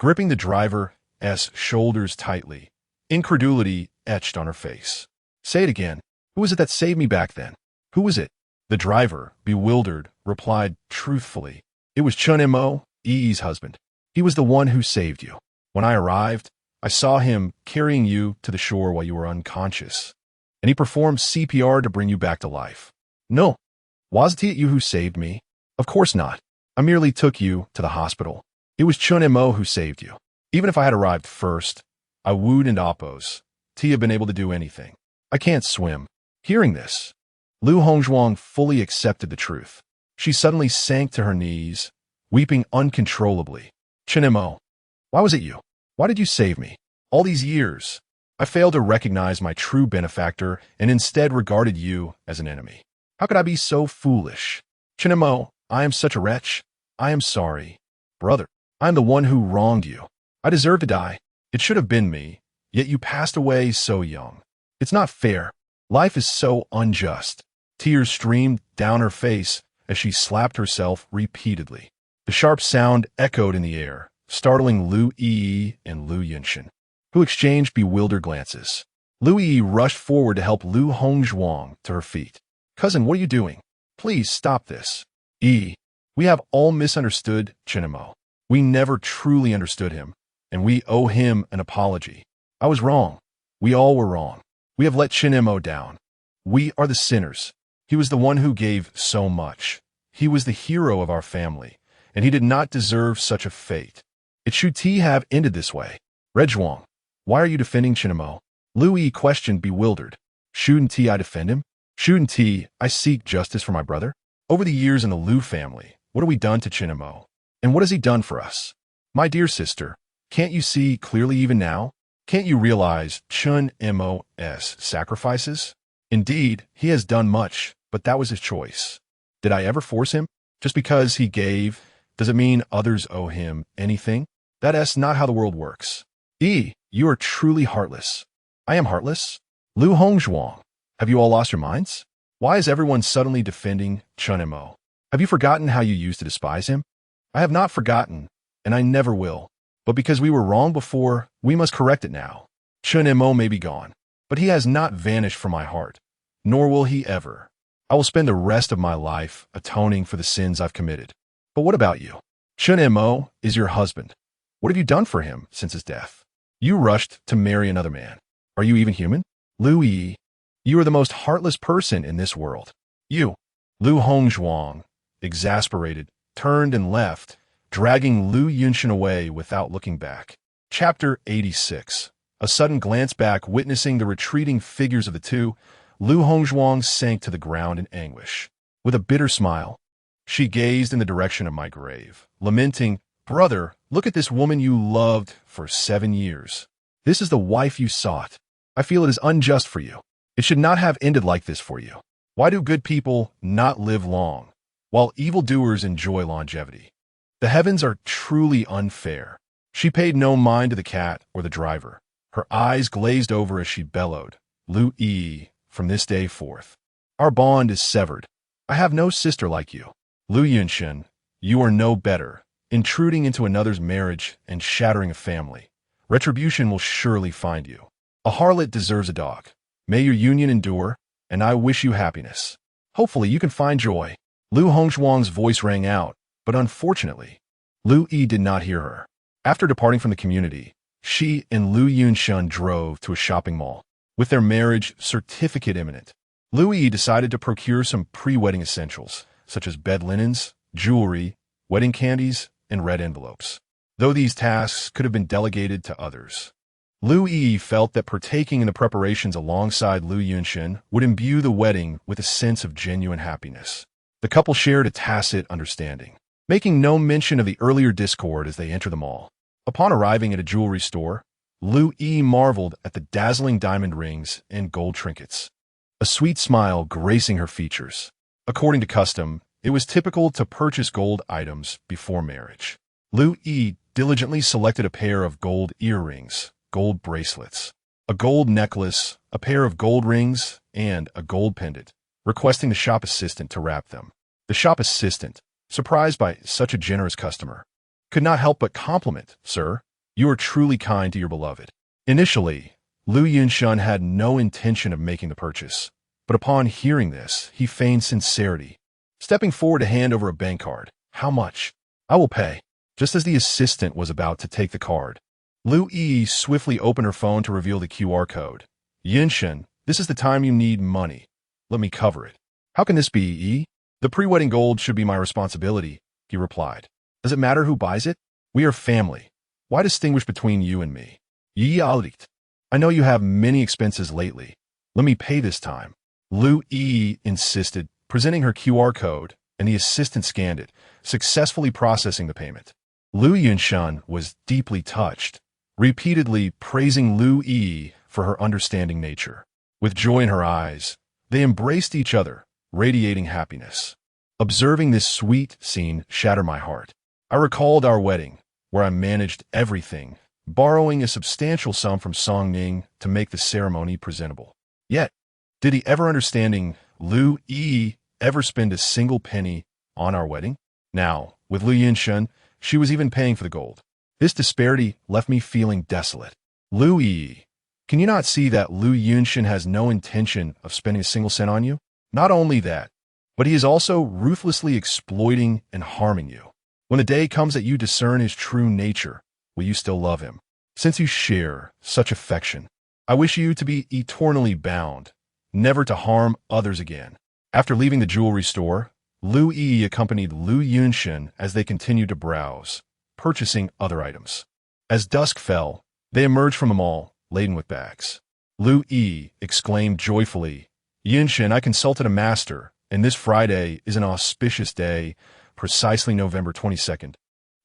gripping the driver's shoulders tightly, incredulity etched on her face. "Say it again. Who was it that saved me back then? Who was it?" The driver, bewildered, replied truthfully, "It was Chun Mo, Yi's husband. He was the one who saved you. When I arrived, I saw him carrying you to the shore while you were unconscious, and he performed CPR to bring you back to life." "No. Wasn't it you who saved me?" "Of course not. I merely took you to the hospital. It was Chun Mo who saved you. Even if I had arrived first, I wouldn't have been able to do anything. I can't swim." Hearing this, Lu Hongzhuang fully accepted the truth. She suddenly sank to her knees, weeping uncontrollably. Chinemo, why was it you? Why did you save me? All these years, I failed to recognize my true benefactor and instead regarded you as an enemy. How could I be so foolish? Chinemo, I am such a wretch. I am sorry. Brother, I am the one who wronged you. I deserve to die. It should have been me, yet you passed away so young. It's not fair. Life is so unjust. Tears streamed down her face as she slapped herself repeatedly. The sharp sound echoed in the air, startling Lu Yi and Lu Yunshan, who exchanged bewildered glances. Lu Yi rushed forward to help Lu Hongzhuang to her feet. Cousin, what are you doing? Please stop this. We have all misunderstood Chinemo. We never truly understood him, and we owe him an apology. I was wrong. We all were wrong. We have let Chinemo down. We are the sinners. He was the one who gave so much. He was the hero of our family, and he did not deserve such a fate. It should have ended this way. Redzhuang, why are you defending Chinemo? Lu Yi questioned, bewildered. Shouldn't I defend him? Shouldn't I seek justice for my brother? Over the years in the Lu family, what have we done to Chinemo? And what has he done for us? My dear sister, can't you see clearly even now? Can't you realize Chinmo's sacrifices? Indeed, he has done much, but that was his choice. Did I ever force him? Just because he gave, does it mean others owe him anything? That's not how the world works. You are truly heartless. I am heartless? Lu Hongzhuang, have you all lost your minds? Why is everyone suddenly defending Chinemo? Have you forgotten how you used to despise him? I have not forgotten, and I never will. But because we were wrong before, we must correct it now. Chinemo may be gone, but he has not vanished from my heart, nor will he ever. I will spend the rest of my life atoning for the sins I've committed. But what about you? Chinemo is your husband. What have you done for him since his death? You rushed to marry another man. Are you even human? Lu Yi, you are the most heartless person in this world. You, Lu Hongzhuang, exasperated, turned and left, dragging Lu Yunshan away without looking back. Chapter 86. A sudden glance back, witnessing the retreating figures of the two, Lu Hongzhuang sank to the ground in anguish. With a bitter smile, she gazed in the direction of my grave, lamenting, Brother, look at this woman you loved for 7 years. This is the wife you sought. I feel it is unjust for you. It should not have ended like this for you. Why do good people not live long, while evildoers enjoy longevity? The heavens are truly unfair. She paid no mind to the cat or the driver. Her eyes glazed over as she bellowed, Lu Yi, from this day forth, our bond is severed. I have no sister like you. Lu Yunshan, you are no better, intruding into another's marriage and shattering a family. Retribution will surely find you. A harlot deserves a dog. May your union endure, and I wish you happiness. Hopefully you can find joy. Lu Hongzhuang's voice rang out, but unfortunately, Lu Yi did not hear her. After departing from the community, she and Lu Yunshan drove to a shopping mall. With their marriage certificate imminent, Lu Yi decided to procure some pre-wedding essentials, such as bed linens, jewelry, wedding candies, and red envelopes. Though these tasks could have been delegated to others, Lu Yi felt that partaking in the preparations alongside Lu Yunshan would imbue the wedding with a sense of genuine happiness. The couple shared a tacit understanding, making no mention of the earlier discord as they entered the mall. Upon arriving at a jewelry store, Lu Yi marveled at the dazzling diamond rings and gold trinkets, a sweet smile gracing her features. According to custom, it was typical to purchase gold items before marriage. Lu Yi diligently selected a pair of gold earrings, gold bracelets, a gold necklace, a pair of gold rings, and a gold pendant, requesting the shop assistant to wrap them. The shop assistant, surprised by such a generous customer, could not help but compliment, Sir, you are truly kind to your beloved. Initially, Lu Yunshan had no intention of making the purchase, but upon hearing this, he feigned sincerity, stepping forward to hand over a bank card. How much? I will pay. Just as the assistant was about to take the card, Lu Yi swiftly opened her phone to reveal the QR code. Yunshan, this is the time you need money. Let me cover it. How can this be, Yi? The pre-wedding gold should be my responsibility, he replied. Does it matter who buys it? We are family. Why distinguish between you and me? Yi Alit. I know you have many expenses lately. Let me pay this time. Lu Yi insisted, presenting her QR code, and the assistant scanned it, successfully processing the payment. Lu Yunshun was deeply touched, repeatedly praising Lu Yi for her understanding nature. With joy in her eyes, they embraced each other, radiating happiness. Observing this sweet scene shattered my heart. I recalled our wedding, where I managed everything, borrowing a substantial sum from Song Ning to make the ceremony presentable. Yet, did he ever understanding Lu Yi ever spend a single penny on our wedding? Now, with Lu Yunshun, she was even paying for the gold. This disparity left me feeling desolate. Lu Yi, can you not see that Lu Yunshun has no intention of spending a single cent on you? Not only that, but he is also ruthlessly exploiting and harming you. When the day comes that you discern his true nature, will you still love him? Since you share such affection, I wish you to be eternally bound, never to harm others again. After leaving the jewelry store, Lu Yi accompanied Lu Yunshun as they continued to browse, purchasing other items. As dusk fell, they emerged from the mall, laden with bags. Lu Yi exclaimed joyfully, "Yunshun, I consulted a master, and this Friday is an auspicious day, precisely November 22nd,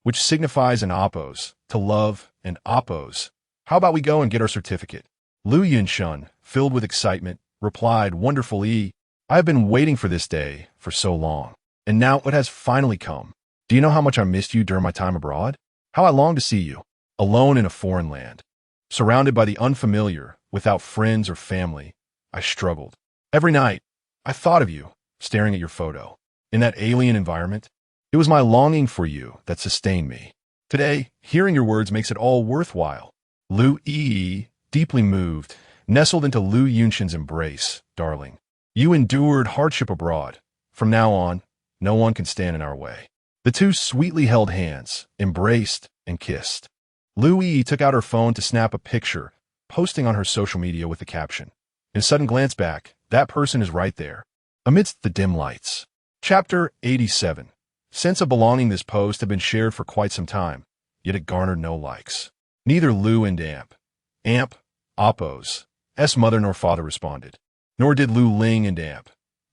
which signifies an oppos, to love, and oppos. How about we go and get our certificate?" Lu Yunshun, filled with excitement, replied, "Wonderfully, I have been waiting for this day for so long, and now it has finally come. Do you know how much I missed you during my time abroad? How I long to see you, alone in a foreign land. Surrounded by the unfamiliar, without friends or family, I struggled. Every night, I thought of you, staring at your photo. In that alien environment, it was my longing for you that sustained me. Today, hearing your words makes it all worthwhile." Lu Yi, deeply moved, nestled into Lu Yunshun's embrace. "Darling, you endured hardship abroad. From now on, no one can stand in our way." The two sweetly held hands, embraced, and kissed. Lu Yi took out her phone to snap a picture, posting on her social media with the caption, "In a sudden glance back, that person is right there, amidst the dim lights." Chapter 87. Sense of belonging. This post had been shared for quite some time, yet it garnered no likes. Neither Lu and Amp, Oppos, S mother nor father responded, nor did Lu Ling and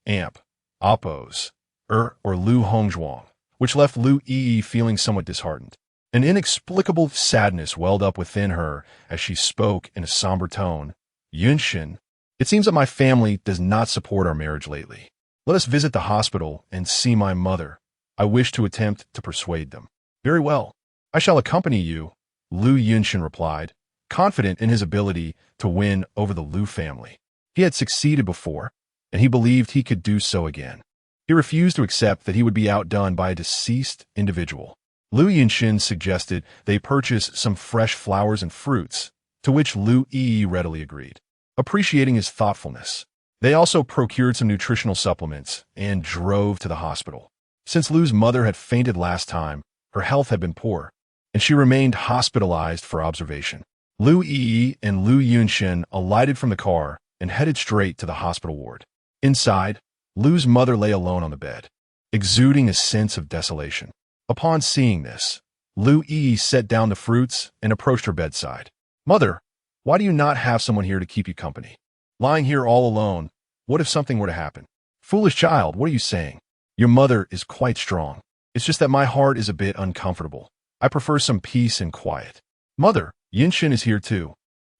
Amp, Oppos, or Lu Hongzhuang, which left Lu Yi feeling somewhat disheartened. An inexplicable sadness welled up within her as she spoke in a somber tone. "Yunshun, it seems that my family does not support our marriage lately. Let us visit the hospital and see my mother. I wish to attempt to persuade them." "Very well. I shall accompany you," Lu Yunshun replied, confident in his ability to win over the Lu family. He had succeeded before, and he believed he could do so again. He refused to accept that he would be outdone by a deceased individual. Lu Yunshun suggested they purchase some fresh flowers and fruits, to which Lu Yi readily agreed, appreciating his thoughtfulness. They also procured some nutritional supplements and drove to the hospital. Since Lu's mother had fainted last time, her health had been poor, and she remained hospitalized for observation. Lu Yi and Lu Yunshun alighted from the car and headed straight to the hospital ward. Inside, Lu's mother lay alone on the bed, exuding a sense of desolation. Upon seeing this, Lu Yi set down the fruits and approached her bedside. "Mother, why do you not have someone here to keep you company? Lying here all alone, what if something were to happen?" "Foolish child, what are you saying? Your mother is quite strong. It's just that my heart is a bit uncomfortable. I prefer some peace and quiet." "Mother, Yunshun is here too.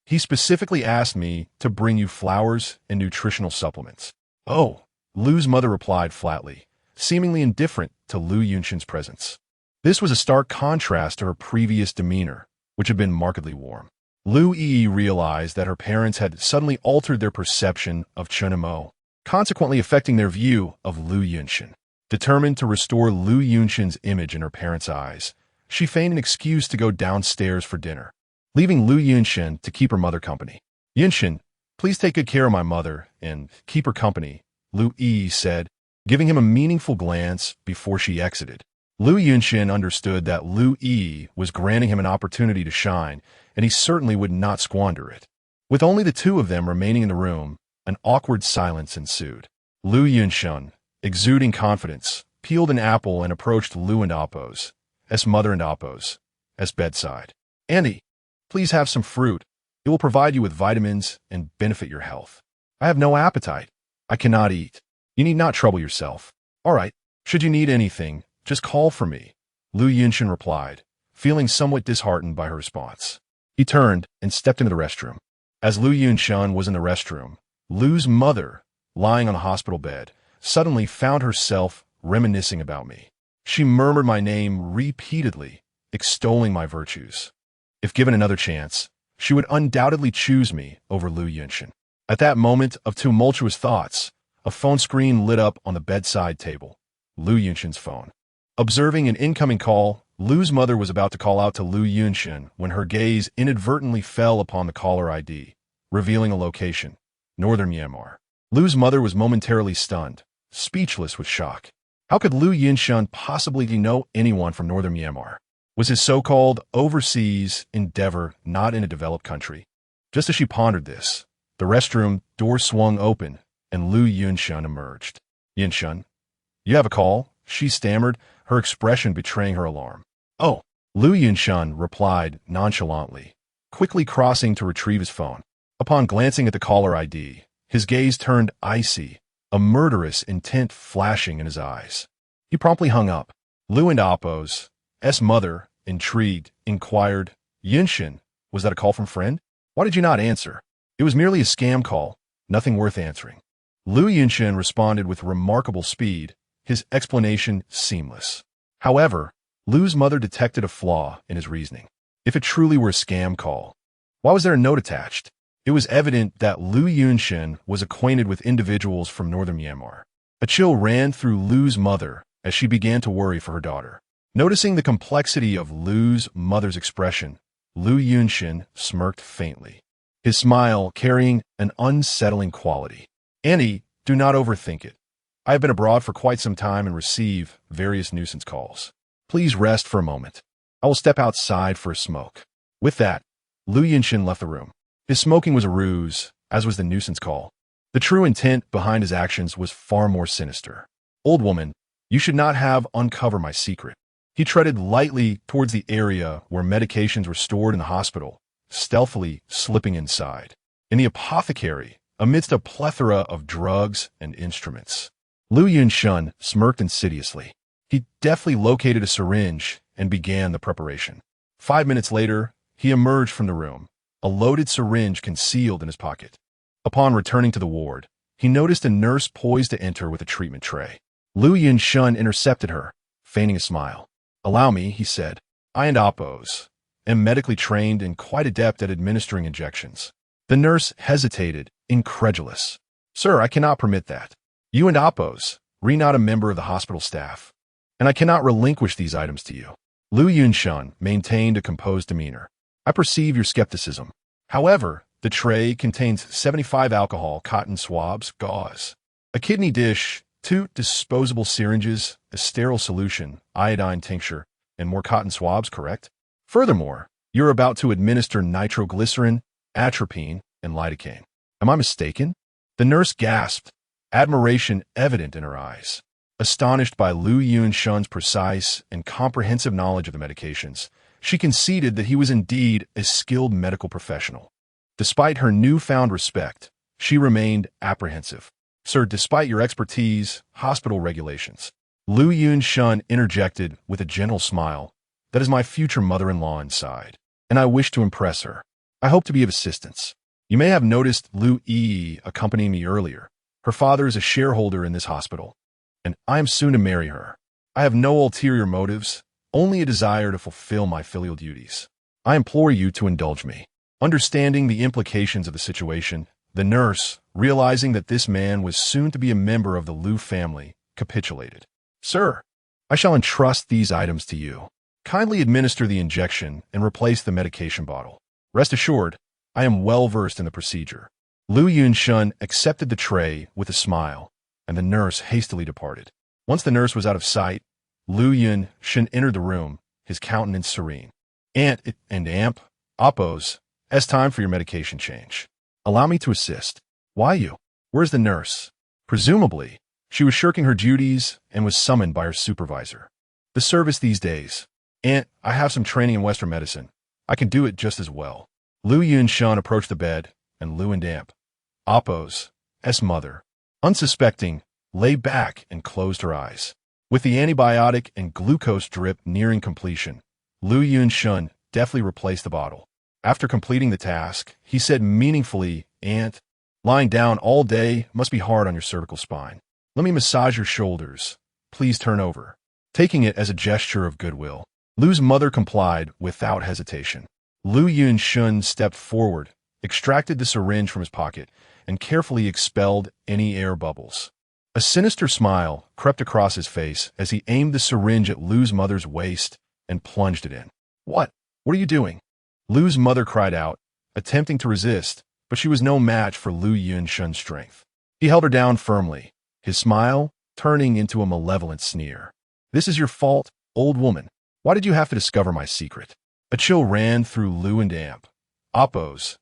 He specifically asked me to bring you flowers and nutritional supplements." "Oh," Lu's mother replied flatly, seemingly indifferent to Lu Yunshun's presence. This was a stark contrast to her previous demeanor, which had been markedly warm. Lu Yi realized that her parents had suddenly altered their perception of Chen and Mo, consequently affecting their view of Lu Yunshun. Determined to restore Lu Yunshun's image in her parents' eyes, she feigned an excuse to go downstairs for dinner, leaving Lu Yunshun to keep her mother company. "Yunshun, please take good care of my mother and keep her company," Lu Yi said, giving him a meaningful glance before she exited. Lu Yunshun understood that Lu Yi was granting him an opportunity to shine, and he certainly would not squander it. With only the two of them remaining in the room, an awkward silence ensued. Lu Yunshun, exuding confidence, peeled an apple and approached Lu and Oppos, S mother and Oppos, S bedside. "Andy, please have some fruit. It will provide you with vitamins and benefit your health." "I have no appetite. I cannot eat. You need not trouble yourself." "All right, Should you need anything, just call for me, Lu Yunshan replied, feeling somewhat disheartened by her response. He turned and stepped into the restroom. As Lu Yunshan was in the restroom, Lu's mother, lying on a hospital bed, suddenly found herself reminiscing about me. She murmured my name repeatedly, extolling my virtues. If given another chance, she would undoubtedly choose me over Lu Yunshan. At that moment of tumultuous thoughts, a phone screen lit up on the bedside table. Lu Yunshan's phone. Observing an incoming call, Lu's mother was about to call out to Lu Yunshan when her gaze inadvertently fell upon the caller ID, revealing a location, northern Myanmar. Lu's mother was momentarily stunned, speechless with shock. How could Lu Yunshan possibly know anyone from northern Myanmar? Was his so-called overseas endeavor not in a developed country? Just as she pondered this, the restroom door swung open and Lu Yunshan emerged. Yunshan, you have a call? She stammered, her expression betraying her alarm. Oh, Lu Yunshan replied nonchalantly, quickly crossing to retrieve his phone. Upon glancing at the caller ID, his gaze turned icy, a murderous intent flashing in his eyes. He promptly hung up. Lu and Appo's mother, intrigued, inquired, Yunshan, was that a call from friend? Why did you not answer? It was merely a scam call, nothing worth answering. Lu Yunshan responded with remarkable speed, his explanation seamless. However, Lu's mother detected a flaw in his reasoning. If it truly were a scam call, why was there a note attached? It was evident that Lu Yunshan was acquainted with individuals from northern Myanmar. A chill ran through Lu's mother as she began to worry for her daughter. Noticing the complexity of Lu's mother's expression, Lu Yunshan smirked faintly, his smile carrying an unsettling quality. Annie, do not overthink it. I have been abroad for quite some time and receive various nuisance calls. Please rest for a moment. I will step outside for a smoke. With that, Lu Yunshan left the room. His smoking was a ruse, as was the nuisance call. The true intent behind his actions was far more sinister. Old woman, you should not have uncovered my secret. He treaded lightly towards the area where medications were stored in the hospital, stealthily slipping inside. In the apothecary, amidst a plethora of drugs and instruments, Lu Yunshan smirked insidiously. He deftly located a syringe and began the preparation. 5 minutes later, he emerged from the room, a loaded syringe concealed in his pocket. Upon returning to the ward, he noticed a nurse poised to enter with a treatment tray. Lu Yunshan intercepted her, feigning a smile. Allow me, he said. I and Appo's am medically trained and quite adept at administering injections. The nurse hesitated, incredulous. Sir, I cannot permit that. You and Appo's are not a member of the hospital staff, and I cannot relinquish these items to you. Lu Yunshan maintained a composed demeanor. I perceive your skepticism. However, the tray contains 75 alcohol cotton swabs, gauze, a kidney dish, 2 disposable syringes, a sterile solution, iodine tincture, and more cotton swabs, correct? Furthermore, you're about to administer nitroglycerin, atropine, and lidocaine. Am I mistaken? The nurse gasped, admiration evident in her eyes. Astonished by Lu Yunshan's precise and comprehensive knowledge of the medications, she conceded that he was indeed a skilled medical professional. Despite her newfound respect, she remained apprehensive. Sir, despite your expertise, hospital regulations. Lu Yunshan interjected with a gentle smile. That is my future mother-in-law inside, and I wish to impress her. I hope to be of assistance. You may have noticed Lu Yi accompanying me earlier. Her father is a shareholder in this hospital, and I am soon to marry her. I have no ulterior motives, only a desire to fulfill my filial duties. I implore you to indulge me. Understanding the implications of the situation, the nurse, realizing that this man was soon to be a member of the Lu family, capitulated. Sir, I shall entrust these items to you. Kindly administer the injection and replace the medication bottle. Rest assured, I am well versed in the procedure. Lu Yunshan accepted the tray with a smile, and the nurse hastily departed. Once the nurse was out of sight, Lu Yunshan entered the room, his countenance serene. Aunt and Amp, Appo's, it's time for your medication change. Allow me to assist. Why you? Where's the nurse? Presumably, she was shirking her duties and was summoned by her supervisor. The service these days. Aunt, I have some training in Western medicine. I can do it just as well. Lu Yunshan approached the bed, and Lu and Amp, Appo's mother, unsuspecting, lay back and closed her eyes. With the antibiotic and glucose drip nearing completion, Lu Yunshun deftly replaced the bottle. After completing the task, he said meaningfully, "Aunt, lying down all day must be hard on your cervical spine. Let me massage your shoulders. Please turn over." Taking it as a gesture of goodwill, Lu's mother complied without hesitation. Lu Yunshun stepped forward, extracted the syringe from his pocket, and carefully expelled any air bubbles. A sinister smile crept across his face as he aimed the syringe at Lu's mother's waist and plunged it in. What are you doing?" Lu's mother cried out, attempting to resist, but she was no match for Lu Yunshun's strength. He held her down firmly, his smile turning into a malevolent sneer. "This is your fault, old woman. Why did you have to discover my secret?" A chill ran through Lu and Amp. Appo's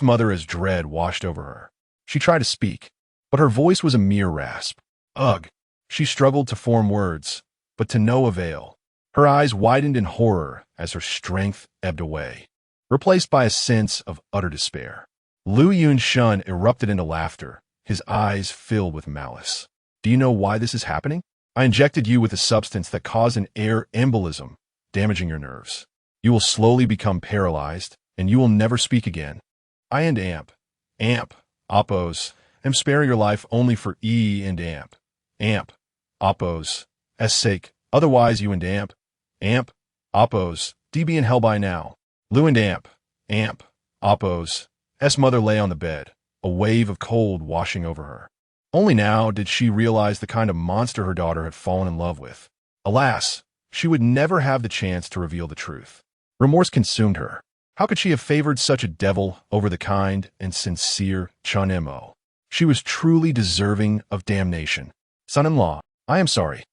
mother as dread washed over her. She tried to speak, but her voice was a mere rasp. Ugh! She struggled to form words, but to no avail. Her eyes widened in horror as her strength ebbed away, replaced by a sense of utter despair. Lu Yunshun erupted into laughter, his eyes filled with malice. "Do you know why this is happening? I injected you with a substance that caused an air embolism, damaging your nerves. You will slowly become paralyzed, and you will never speak again. I and Amp, Appo's, am sparing your life only for and Amp, Appo's sake. Otherwise, you and Amp, Appo's, be in hell by now." Lu and Amp, Appo's mother lay on the bed, a wave of cold washing over her. Only now did she realize the kind of monster her daughter had fallen in love with. Alas, she would never have the chance to reveal the truth. Remorse consumed her. How could she have favored such a devil over the kind and sincere Chun-mo? She was truly deserving of damnation. "Son-in-law, I am sorry.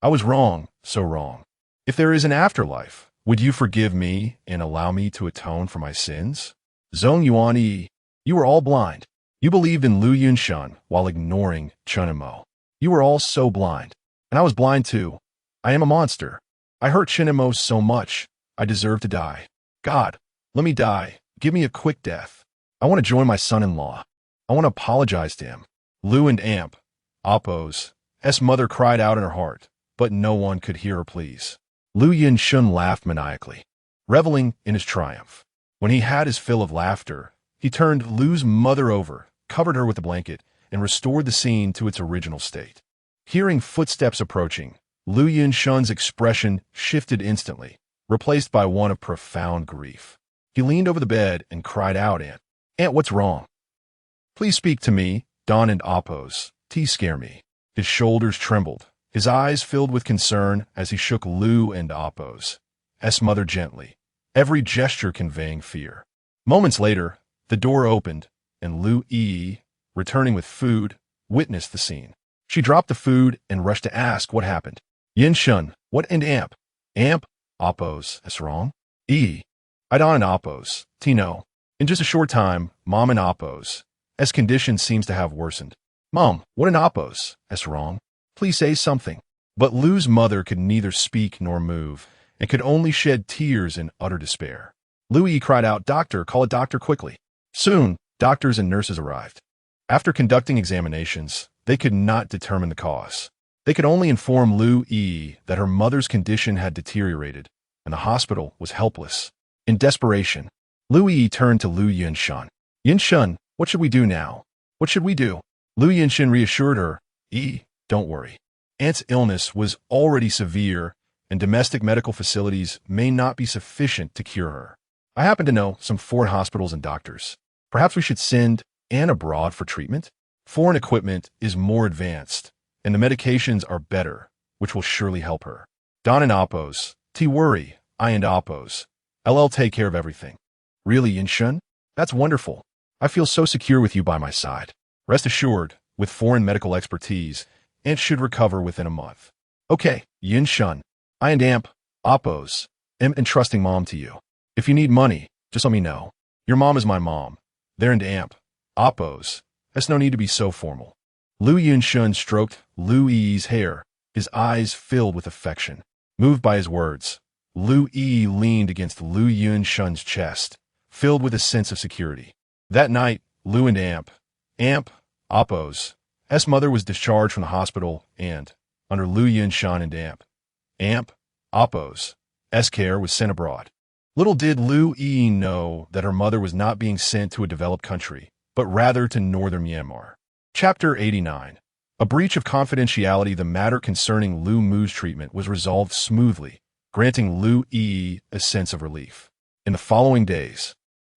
I was wrong, so wrong. If there is an afterlife, would you forgive me and allow me to atone for my sins?" Zhong Yuan, you were all blind. You believed in Lu Yunshun while ignoring Chun-mo. You were all so blind. And I was blind too. I am a monster. I hurt Chun-mo so much. I deserve to die. God, let me die. Give me a quick death. I want to join my son-in-law. I want to apologize to him. Lu and Amp, Appo's mother cried out in her heart, but no one could hear her pleas. Lu Yunshun laughed maniacally, reveling in his triumph. When he had his fill of laughter, he turned Lu's mother over, covered her with a blanket, and restored the scene to its original state. Hearing footsteps approaching, Lu Yunshun's expression shifted instantly, replaced by one of profound grief. He leaned over the bed and cried out, Aunt, what's wrong? Please speak to me, Don and Appo's. Scare me." His shoulders trembled, his eyes filled with concern as he shook Lu and Appo's mother gently, every gesture conveying fear. Moments later, the door opened, and Lu Yi, returning with food, witnessed the scene. She dropped the food and rushed to ask what happened. "Yunshun, what and Amp? Amp, Appo's, that's wrong. I Don and Appo's, no. In just a short time, Mom and Appo's condition seems to have worsened. Mom, what an Appo's, that's wrong. Please say something." But Lu's mother could neither speak nor move, and could only shed tears in utter despair. Louis cried out, "Doctor, call a doctor quickly." Soon, doctors and nurses arrived. After conducting examinations, they could not determine the cause. They could only inform Lu Yi that her mother's condition had deteriorated, and the hospital was helpless. In desperation, Lu Yi turned to Lu Yunshun. "Yunshun, what should we do now? What should we do?" Lu Yunshun reassured her, Don't worry. Aunt's illness was already severe, and domestic medical facilities may not be sufficient to cure her. I happen to know some foreign hospitals and doctors. Perhaps we should send Anne abroad for treatment? Foreign equipment is more advanced, and the medications are better, which will surely help her. Don and Appo's, worry, I and Appo's. I'll take care of everything. Really, Yunshun? That's wonderful. I feel so secure with you by my side. Rest assured, with foreign medical expertise, Aunt should recover within a month. Okay, Yunshun. I and Appo's, am entrusting Mom to you. If you need money, just let me know. Your mom is my mom. There and Appo's. There's no need to be so formal. Lu Yunshun stroked Lu Yi's hair, his eyes filled with affection. Moved by his words, Lu Yi leaned against Lu Yunshun's chest, filled with a sense of security. That night, Lu and Appo's mother was discharged from the hospital and, under Lu Yunshan and Amp. Oppos, S-Care was sent abroad. Little did Lu Yi know that her mother was not being sent to a developed country, but rather to northern Myanmar. Chapter 89. A breach of confidentiality. The matter concerning Lu Mu's treatment was resolved smoothly, granting Lu Yi a sense of relief. In the following days,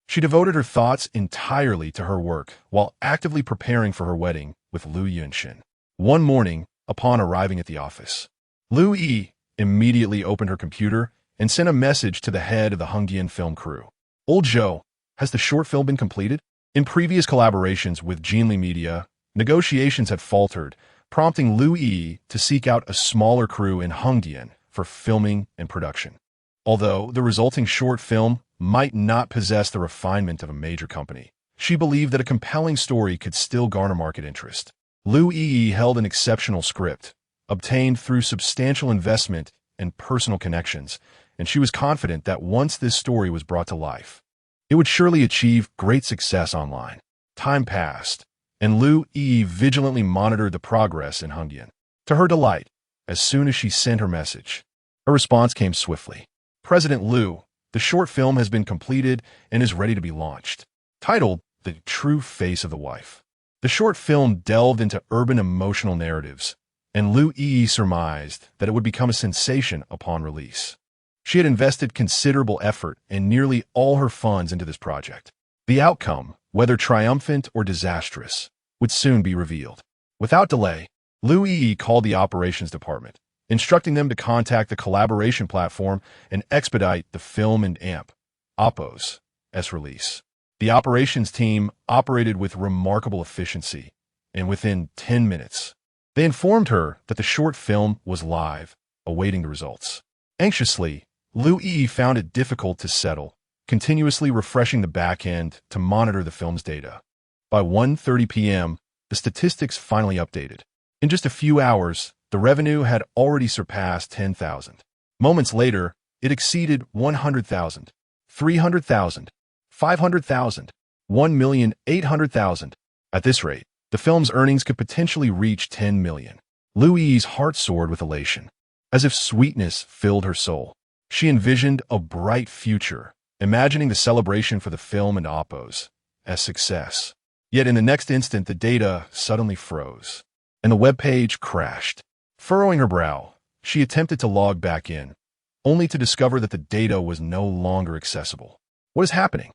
she devoted her thoughts entirely to her work while actively preparing for her wedding with Lu Yunshan. One morning, upon arriving at the office, Lu Yi immediately opened her computer and sent a message to the head of the Hongdian film crew. Old Joe, has the short film been completed? In previous collaborations with Jinli Media, negotiations had faltered, prompting Lu Yi to seek out a smaller crew in Hongdian for filming and production. Although the resulting short film might not possess the refinement of a major company, she believed that a compelling story could still garner market interest. Lu Yi held an exceptional script, obtained through substantial investment and personal connections, and she was confident that once this story was brought to life, it would surely achieve great success online. Time passed, and Lu Yi vigilantly monitored the progress in Hongdian. To her delight, as soon as she sent her message, her response came swiftly. President Lu, the short film has been completed and is ready to be launched. Titled The True Face of the Wife, the short film delved into urban emotional narratives, and Lu Yi surmised that it would become a sensation upon release. She had invested considerable effort and nearly all her funds into this project. The outcome, whether triumphant or disastrous, would soon be revealed. Without delay, Lu Yi called the operations department, instructing them to contact the collaboration platform and expedite the film and Oppos' release. The operations team operated with remarkable efficiency, and within 10 minutes, they informed her that the short film was live, awaiting the results. Anxiously, Lu Yi found it difficult to settle, continuously refreshing the back end to monitor the film's data. By 1:30 p.m., the statistics finally updated. In just a few hours, the revenue had already surpassed 10,000. Moments later, it exceeded 100,000, 300,000, 500,000, 1,800,000. At this rate, the film's earnings could potentially reach 10 million. Lu Yi's heart soared with elation. As if sweetness filled her soul, she envisioned a bright future, imagining the celebration for the film and Oppos' success. Yet in the next instant, the data suddenly froze, and the web page crashed. Furrowing her brow, she attempted to log back in, only to discover that the data was no longer accessible. What is happening?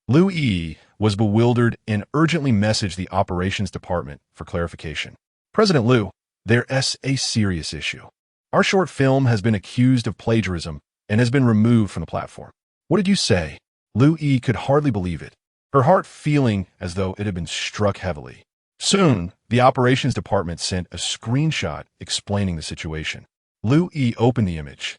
Lu Yi was bewildered and urgently messaged the operations department for clarification. President Lu, there's a serious issue. Our short film has been accused of plagiarism and has been removed from the platform. What did you say? Lu Yi could hardly believe it, her heart feeling as though it had been struck heavily. Soon, the operations department sent a screenshot explaining the situation. Lu Yi opened the image,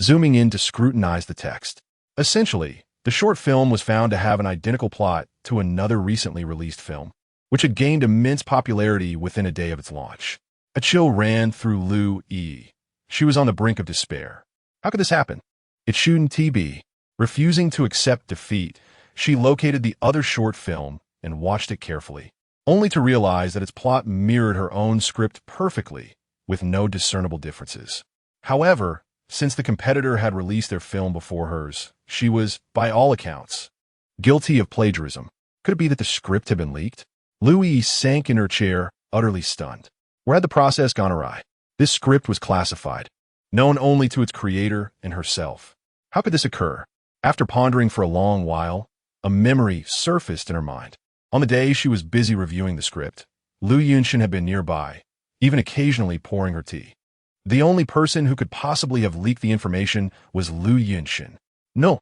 zooming in to scrutinize the text. Essentially, the short film was found to have an identical plot to another recently released film, which had gained immense popularity within a day of its launch. A chill ran through Lu Yi. She was on the brink of despair. How could this happen? It shouldn't be. Refusing to accept defeat, she located the other short film and watched it carefully, only to realize that its plot mirrored her own script perfectly, with no discernible differences. However, since the competitor had released their film before hers, she was, by all accounts, guilty of plagiarism. Could it be that the script had been leaked? Lu Yi sank in her chair, utterly stunned. Where had the process gone awry? This script was classified, known only to its creator and herself. How could this occur? After pondering for a long while, a memory surfaced in her mind. On the day she was busy reviewing the script, Lu Yunshan had been nearby, even occasionally pouring her tea. The only person who could possibly have leaked the information was Lu Yunshan. No,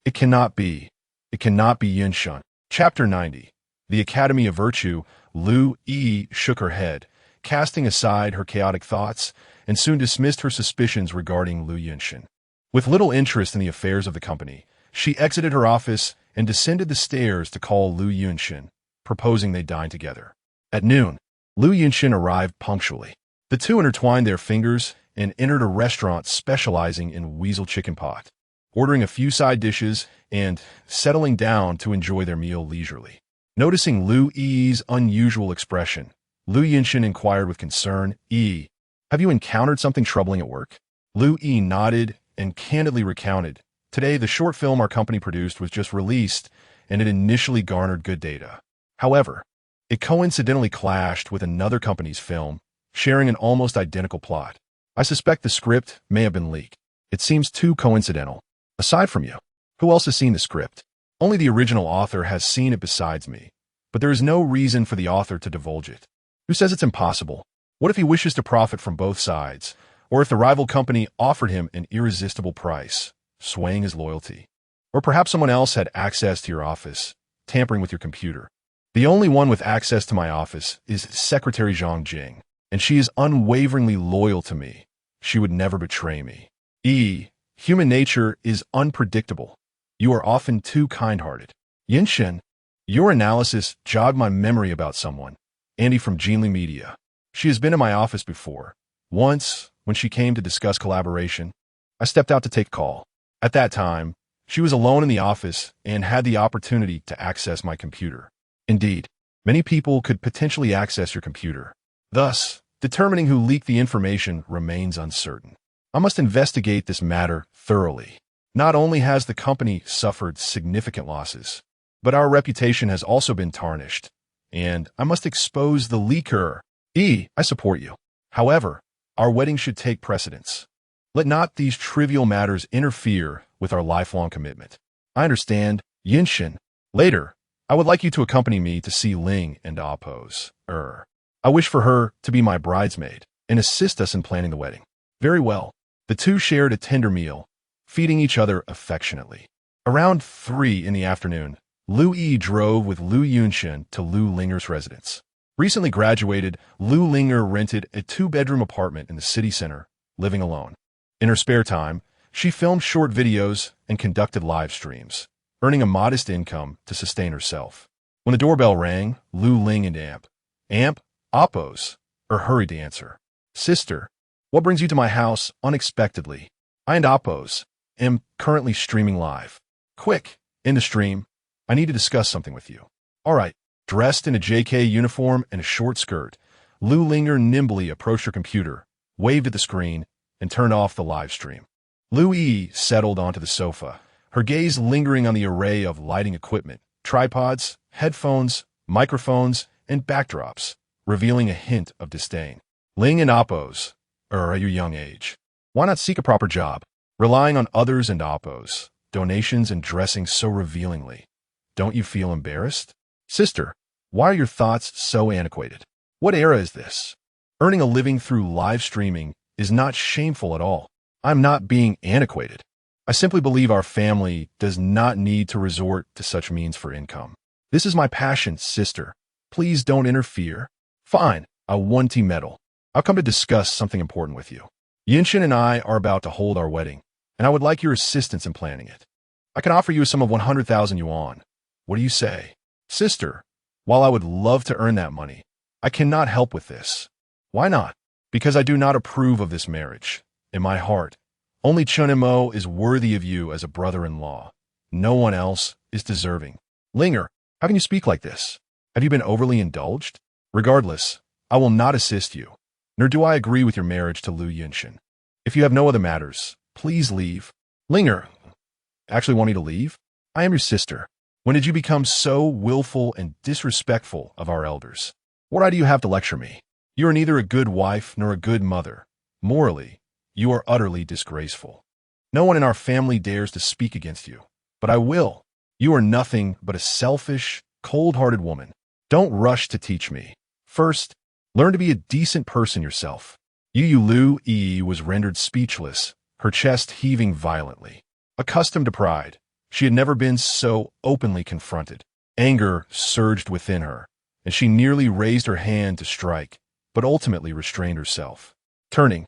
it cannot be. It cannot be Yunshan. Chapter 90. The Academy of Virtue. Lu Yi shook her head, casting aside her chaotic thoughts, and soon dismissed her suspicions regarding Lu Yunshan. With little interest in the affairs of the company, she exited her office and descended the stairs to call Lu Yunshan, proposing they dine together. At noon, Lu Yunshan arrived punctually. The two intertwined their fingers and entered a restaurant specializing in weasel chicken pot, ordering a few side dishes and settling down to enjoy their meal leisurely. Noticing Lu Yi's unusual expression, Lu Yunshan inquired with concern, Have you encountered something troubling at work? Lu E nodded and candidly recounted. Today, the short film our company produced was just released, and it initially garnered good data. However, it coincidentally clashed with another company's film, sharing an almost identical plot. I suspect the script may have been leaked. It seems too coincidental. Aside from you, who else has seen the script? Only the original author has seen it besides me, but there is no reason for the author to divulge it. Who says it's impossible? What if he wishes to profit from both sides? Or if the rival company offered him an irresistible price, swaying his loyalty? Or perhaps someone else had access to your office, tampering with your computer. The only one with access to my office is Secretary Zhang Jing, and she is unwaveringly loyal to me. She would never betray me. Human nature is unpredictable. You are often too kind-hearted. Yinshen, your analysis jogged my memory about someone, Andy from Jinli Media. She has been in my office before. Once, when she came to discuss collaboration, I stepped out to take a call. At that time, she was alone in the office and had the opportunity to access my computer. Indeed, many people could potentially access your computer. Thus, determining who leaked the information remains uncertain. I must investigate this matter thoroughly. Not only has the company suffered significant losses, but our reputation has also been tarnished, and I must expose the leaker. I support you. However, our wedding should take precedence. Let not these trivial matters interfere with our lifelong commitment. I understand, Yinshen. Later, I would like you to accompany me to see Ling and Oppose. I wish for her to be my bridesmaid and assist us in planning the wedding. Very well. The two shared a tender meal, feeding each other affectionately. Around 3 in the afternoon, Lu Yi drove with Lu Yunshen to Lu Linger's residence. Recently graduated, Lu Linger rented a 2-bedroom apartment in the city center, living alone. In her spare time, she filmed short videos and conducted live streams, earning a modest income to sustain herself. When the doorbell rang, Lu Ling and Amp, Oppose, hurried to answer. Sister, what brings you to my house unexpectedly? I and Oppose am currently streaming live. Quick, in the stream. I need to discuss something with you. All right. Dressed in a JK uniform and a short skirt, Lu Linger nimbly approached her computer, waved at the screen, and turned off the live stream. Lu Yi settled onto the sofa, her gaze lingering on the array of lighting equipment, tripods, headphones, microphones, and backdrops, revealing a hint of disdain. Ling and Oppose, at your young age. Why not seek a proper job? Relying on others and Oppose, donations and dressing so revealingly. Don't you feel embarrassed? Sister, why are your thoughts so antiquated? What era is this? Earning a living through live streaming is not shameful at all. I'm not being antiquated. I simply believe our family does not need to resort to such means for income. This is my passion, sister. Please don't interfere. Fine, I won team medal. I'll come to discuss something important with you. Yinshen and I are about to hold our wedding, and I would like your assistance in planning it. I can offer you a sum of 100,000 yuan. What do you say? Sister, while I would love to earn that money, I cannot help with this. Why not? Because I do not approve of this marriage. In my heart, only Chun Mo is worthy of you as a brother-in-law. No one else is deserving. Linger, how can you speak like this? Have you been overly indulged? Regardless, I will not assist you, nor do I agree with your marriage to Lu Yinshen. If you have no other matters, please leave. Linger, actually want me to leave? I am your sister. When did you become so willful and disrespectful of our elders? What right do you have to lecture me? You are neither a good wife nor a good mother. Morally, you are utterly disgraceful. No one in our family dares to speak against you, but I will. You are nothing but a selfish, cold-hearted woman. Don't rush to teach me. First, learn to be a decent person yourself. Yu Lu Yi was rendered speechless, her chest heaving violently. Accustomed to pride, she had never been so openly confronted. Anger surged within her, and she nearly raised her hand to strike, but ultimately restrained herself. Turning,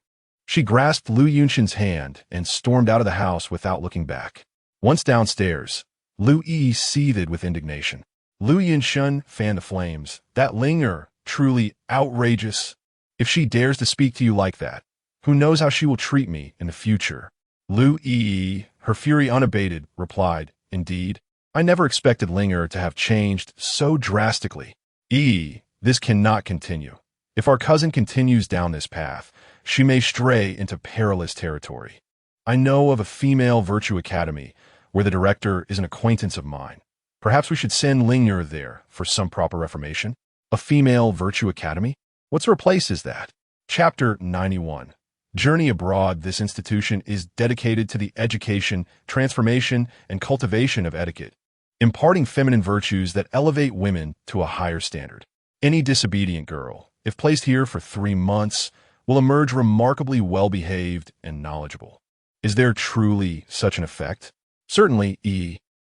she grasped Lu Yunshen's hand and stormed out of the house without looking back. Once downstairs, Lu Yi seethed with indignation. Lu Yunshen fanned the flames. That Linger, truly outrageous. If she dares to speak to you like that, who knows how she will treat me in the future? Lu Yi, her fury unabated, replied, Indeed, I never expected Linger to have changed so drastically. This cannot continue. If our cousin continues down this path, she may stray into perilous territory. I know of a female virtue academy where the director is an acquaintance of mine. Perhaps we should send Lingner there for some proper reformation. A female virtue academy? What sort of place is that? Chapter 91. Journey Abroad. This institution is dedicated to the education, transformation, and cultivation of etiquette, imparting feminine virtues that elevate women to a higher standard. Any disobedient girl, if placed here for 3 months, will emerge remarkably well-behaved and knowledgeable. Is there truly such an effect? Certainly,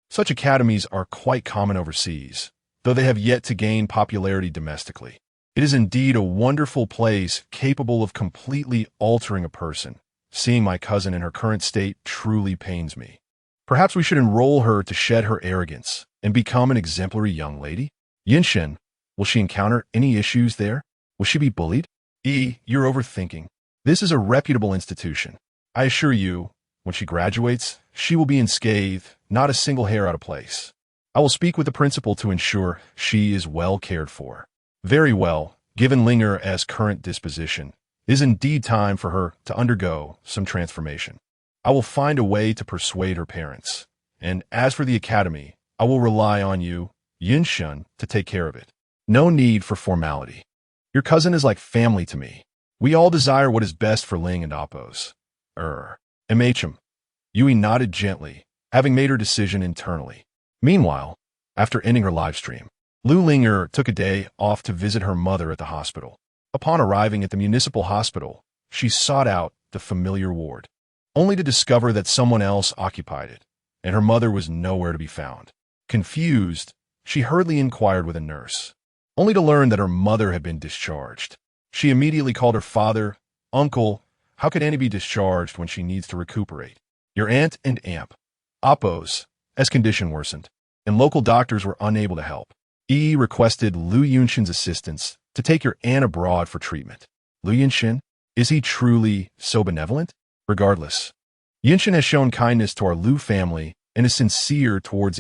such academies are quite common overseas, though they have yet to gain popularity domestically. It is indeed a wonderful place capable of completely altering a person. Seeing my cousin in her current state truly pains me. Perhaps we should enroll her to shed her arrogance and become an exemplary young lady? Yinshen, will she encounter any issues there? Will she be bullied? You're overthinking. This is a reputable institution. I assure you, when she graduates, she will be unscathed, not a single hair out of place. I will speak with the principal to ensure she is well cared for. Very well, given Linger's current disposition, it is indeed time for her to undergo some transformation. I will find a way to persuade her parents. And as for the academy, I will rely on you, Yinshen, to take care of it. No need for formality. Your cousin is like family to me. We all desire what is best for Ling and Appos. MHM. Yui nodded gently, having made her decision internally. Meanwhile, after ending her live stream, Lu Linger took a day off to visit her mother at the hospital. Upon arriving at the municipal hospital, she sought out the familiar ward, only to discover that someone else occupied it, and her mother was nowhere to be found. Confused, she hurriedly inquired with a nurse, only to learn that her mother had been discharged. She immediately called her father. Uncle, how could Annie be discharged when she needs to recuperate? Your aunt and Appos, as condition worsened, and local doctors were unable to help. Requested Lu Yunshin's assistance to take your aunt abroad for treatment. Lu Yunshin, is he truly so benevolent? Regardless, Yunshin has shown kindness to our Lu family and is sincere towards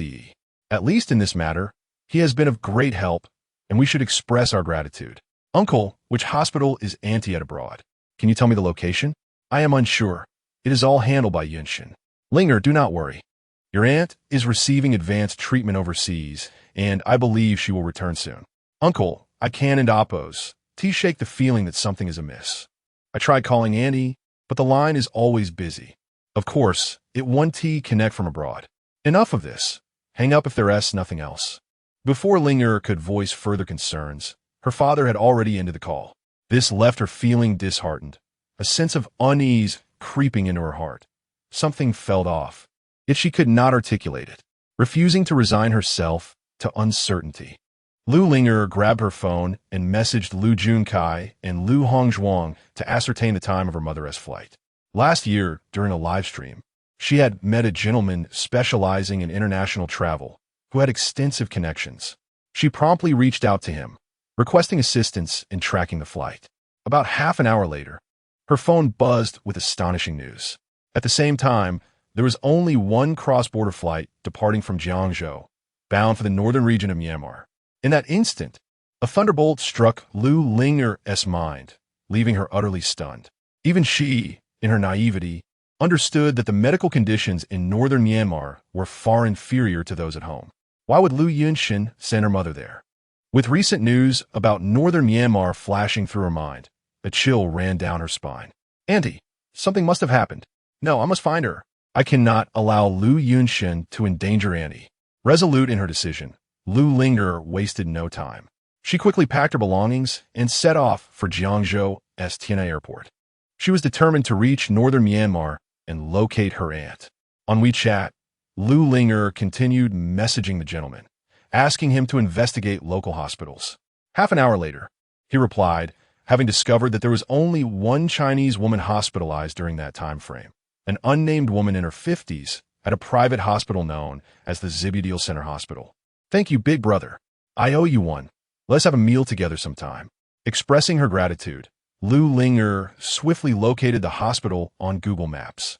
At least in this matter, he has been of great help, and we should express our gratitude. Uncle, which hospital is Auntie at abroad? Can you tell me the location? I am unsure. It is all handled by Yunshin. Linger, do not worry. Your aunt is receiving advanced treatment overseas, and I believe she will return soon. Uncle, I can and Appos. Shake the feeling that something is amiss. I tried calling Annie, but the line is always busy. Of course, it won't connect from abroad. Enough of this. Hang up if there's nothing else. Before Linger could voice further concerns, her father had already ended the call. This left her feeling disheartened, a sense of unease creeping into her heart. Something felt off, yet she could not articulate it, refusing to resign herself to uncertainty. Lu Linger grabbed her phone and messaged Lu Junkai and Lu Hongzhuang to ascertain the time of her mother's flight. Last year, during a live stream, she had met a gentleman specializing in international travel who had extensive connections. She promptly reached out to him, requesting assistance in tracking the flight. About half an hour later, her phone buzzed with astonishing news. At the same time, there was only one cross-border flight departing from Jiangzhou, bound for the northern region of Myanmar. In that instant, a thunderbolt struck Lu Linger's mind, leaving her utterly stunned. Even she, in her naivety, understood that the medical conditions in northern Myanmar were far inferior to those at home. Why would Lu Yunshin send her mother there? With recent news about northern Myanmar flashing through her mind, a chill ran down her spine. Auntie, something must have happened. No, I must find her. I cannot allow Lu Yunshin to endanger Annie. Resolute in her decision, Lu Linger wasted no time. She quickly packed her belongings and set off for Jiangzhou's Tianai Airport. She was determined to reach northern Myanmar and locate her aunt. On WeChat, Lu Linger continued messaging the gentleman, asking him to investigate local hospitals. Half an hour later, he replied, having discovered that there was only one Chinese woman hospitalized during that time frame, an unnamed woman in her 50s at a private hospital known as the Zibudil Center Hospital. Thank you, big brother. I owe you one. Let's have a meal together sometime. Expressing her gratitude, Lu Linger swiftly located the hospital on Google Maps,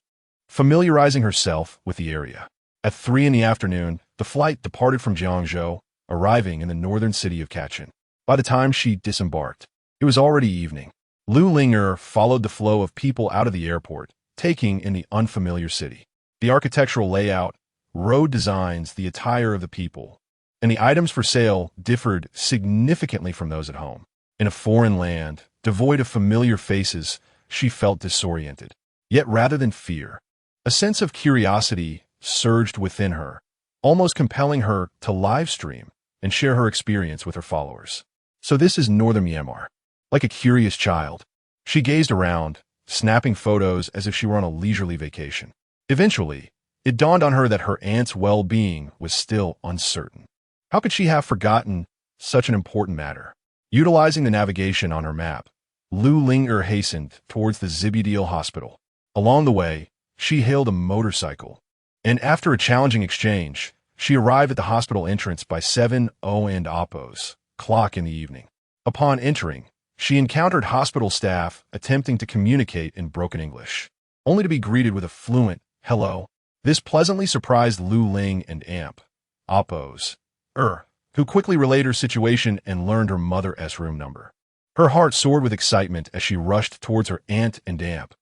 familiarizing herself with the area. At 3 in the afternoon, the flight departed from Jiangzhou, arriving in the northern city of Kachin. By the time she disembarked, it was already evening. Lu Linger followed the flow of people out of the airport, taking in the unfamiliar city. The architectural layout, road designs, the attire of the people, and the items for sale differed significantly from those at home. In a foreign land, devoid of familiar faces, she felt disoriented. Yet rather than fear, a sense of curiosity surged within her, almost compelling her to live stream and share her experience with her followers. So this is northern Myanmar. Like a curious child, she gazed around, snapping photos as if she were on a leisurely vacation. Eventually, it dawned on her that her aunt's well-being was still uncertain. How could she have forgotten such an important matter? Utilizing the navigation on her map, Lu Linger hastened towards the Zibudil hospital. Along the way, she hailed a motorcycle, and after a challenging exchange, she arrived at the hospital entrance by 7:00 and Oppos clock in the evening. Upon entering, she encountered hospital staff attempting to communicate in broken English, only to be greeted with a fluent hello. This pleasantly surprised Lu Ling and Amp, Oppos, who quickly relayed her situation and learned her mother's room number. Her heart soared with excitement as she rushed towards her aunt and Amp,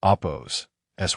Oppos'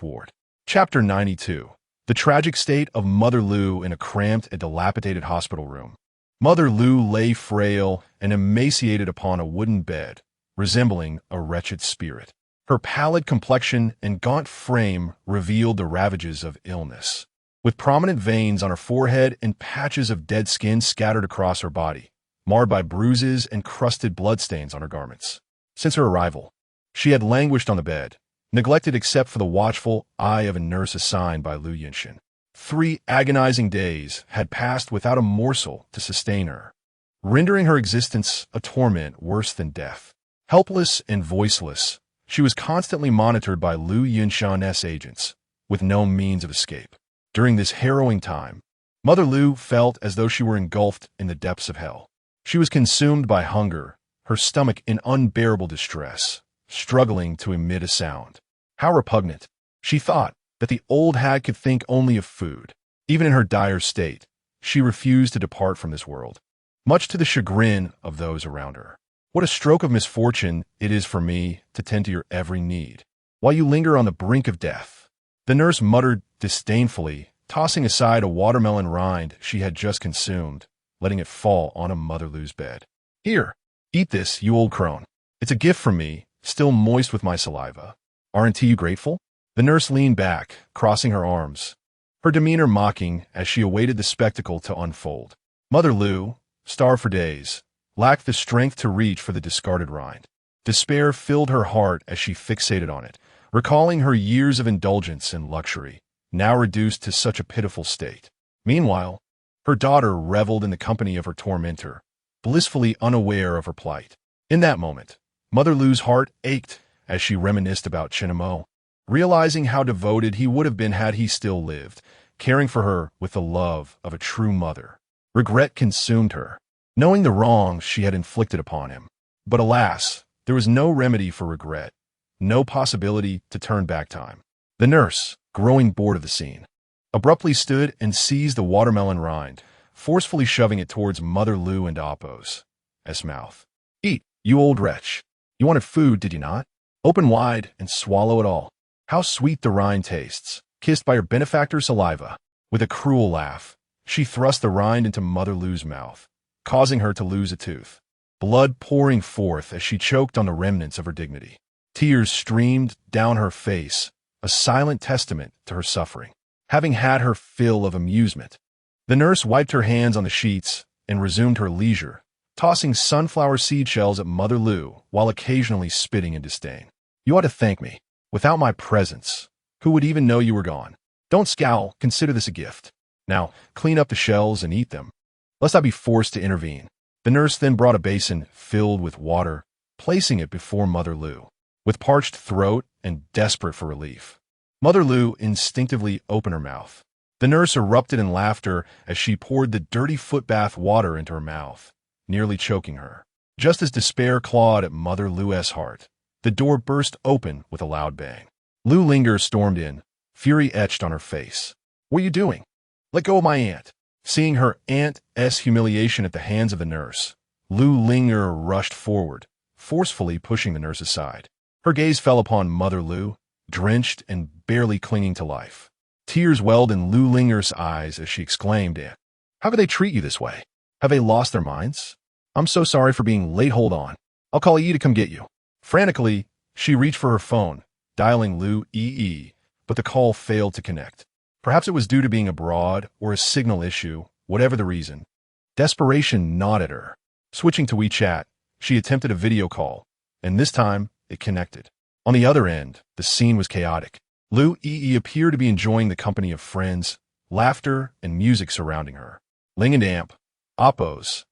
ward. Chapter 92. The tragic state of Mother Lu in a cramped and dilapidated hospital room. Mother Lu lay frail and emaciated upon a wooden bed, resembling a wretched spirit. Her pallid complexion and gaunt frame revealed the ravages of illness, with prominent veins on her forehead and patches of dead skin scattered across her body, marred by bruises and crusted bloodstains on her garments. Since her arrival, she had languished on the bed, neglected except for the watchful eye of a nurse assigned by Lu Yinshin. 3 agonizing days had passed without a morsel to sustain her, rendering her existence a torment worse than death. Helpless and voiceless, she was constantly monitored by Lu Yinshan's agents, with no means of escape. During this harrowing time, Mother Lu felt as though she were engulfed in the depths of hell. She was consumed by hunger, her stomach in unbearable distress, struggling to emit a sound. How repugnant! She thought that the old hag could think only of food. Even in her dire state, she refused to depart from this world, much to the chagrin of those around her. What a stroke of misfortune it is for me to tend to your every need, while you linger on the brink of death, the nurse muttered disdainfully, tossing aside a watermelon rind she had just consumed, letting it fall onto Mother Lu's bed. Here, eat this, you old crone. It's a gift from me, still moist with my saliva. Aren't you grateful? The nurse leaned back, crossing her arms, her demeanor mocking as she awaited the spectacle to unfold. Mother Lu, starved for days, lacked the strength to reach for the discarded rind. Despair filled her heart as she fixated on it, recalling her years of indulgence and luxury, now reduced to such a pitiful state. Meanwhile, her daughter reveled in the company of her tormentor, blissfully unaware of her plight. In that moment, Mother Lu's heart ached as she reminisced about Chinamo, realizing how devoted he would have been had he still lived, caring for her with the love of a true mother. Regret consumed her, knowing the wrong she had inflicted upon him. But alas, there was no remedy for regret, no possibility to turn back time. The nurse, growing bored of the scene, abruptly stood and seized the watermelon rind, forcefully shoving it towards Mother Lu and Oppos' mouth. Eat, you old wretch. You wanted food, did you not? Open wide and swallow it all. How sweet the rind tastes, kissed by her benefactor's saliva. With a cruel laugh, she thrust the rind into Mother Lu's mouth, causing her to lose a tooth, blood pouring forth as she choked on the remnants of her dignity. Tears streamed down her face, a silent testament to her suffering. Having had her fill of amusement, the nurse wiped her hands on the sheets and resumed her leisure, tossing sunflower seed shells at Mother Lu while occasionally spitting in disdain. You ought to thank me. Without my presence, who would even know you were gone? Don't scowl, consider this a gift. Now, clean up the shells and eat them, lest I be forced to intervene. The nurse then brought a basin filled with water, placing it before Mother Lu. With parched throat and desperate for relief, Mother Lu instinctively opened her mouth. The nurse erupted in laughter as she poured the dirty footbath water into her mouth, nearly choking her. Just as despair clawed at Mother Lu's heart, the door burst open with a loud bang. Lu Linger stormed in, fury etched on her face. What are you doing? Let go of my aunt. Seeing her aunt's humiliation at the hands of the nurse, Lu Linger rushed forward, forcefully pushing the nurse aside. Her gaze fell upon Mother Lu, drenched and barely clinging to life. Tears welled in Lu Linger's eyes as she exclaimed, "How could they treat you this way? Have they lost their minds? I'm so sorry for being late. Hold on. I'll call Yi to come get you." Frantically, she reached for her phone, dialing Lu Yi, but the call failed to connect. Perhaps it was due to being abroad or a signal issue, whatever the reason. Desperation gnawed at her. Switching to WeChat, she attempted a video call, and this time it connected. On the other end, the scene was chaotic. Lu Yi appeared to be enjoying the company of friends, laughter, and music surrounding her. Ling and Amp, Oppos,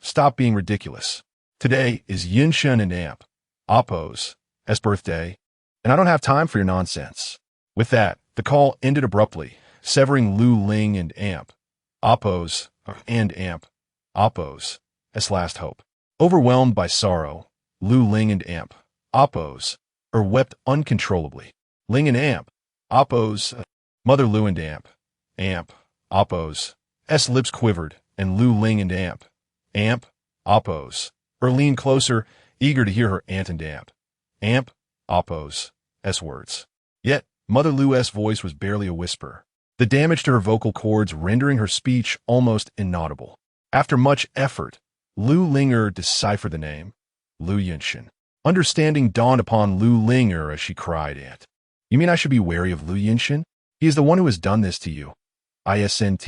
stop being ridiculous. Today is Yinshen and Amp, Oppos, S birthday, and I don't have time for your nonsense. With that, the call ended abruptly, severing Lu Ling and Amp, Oppos, S last hope. Overwhelmed by sorrow, Lu Ling and Amp, Oppos, wept uncontrollably. Ling and Amp, Oppos, Mother Lu and Amp, Oppos, S lips quivered, and Lu Ling and Amp, Oppos, leaned closer, eager to hear her aunt and Amp, Oppos, S words. Yet, Mother Lu's voice was barely a whisper, the damage to her vocal cords rendering her speech almost inaudible. After much effort, Lu Linger deciphered the name, Lu Yinshen. Understanding dawned upon Lu Linger as she cried, "Aunt, you mean I should be wary of Lu Yinshen? He is the one who has done this to you." "Isn't?"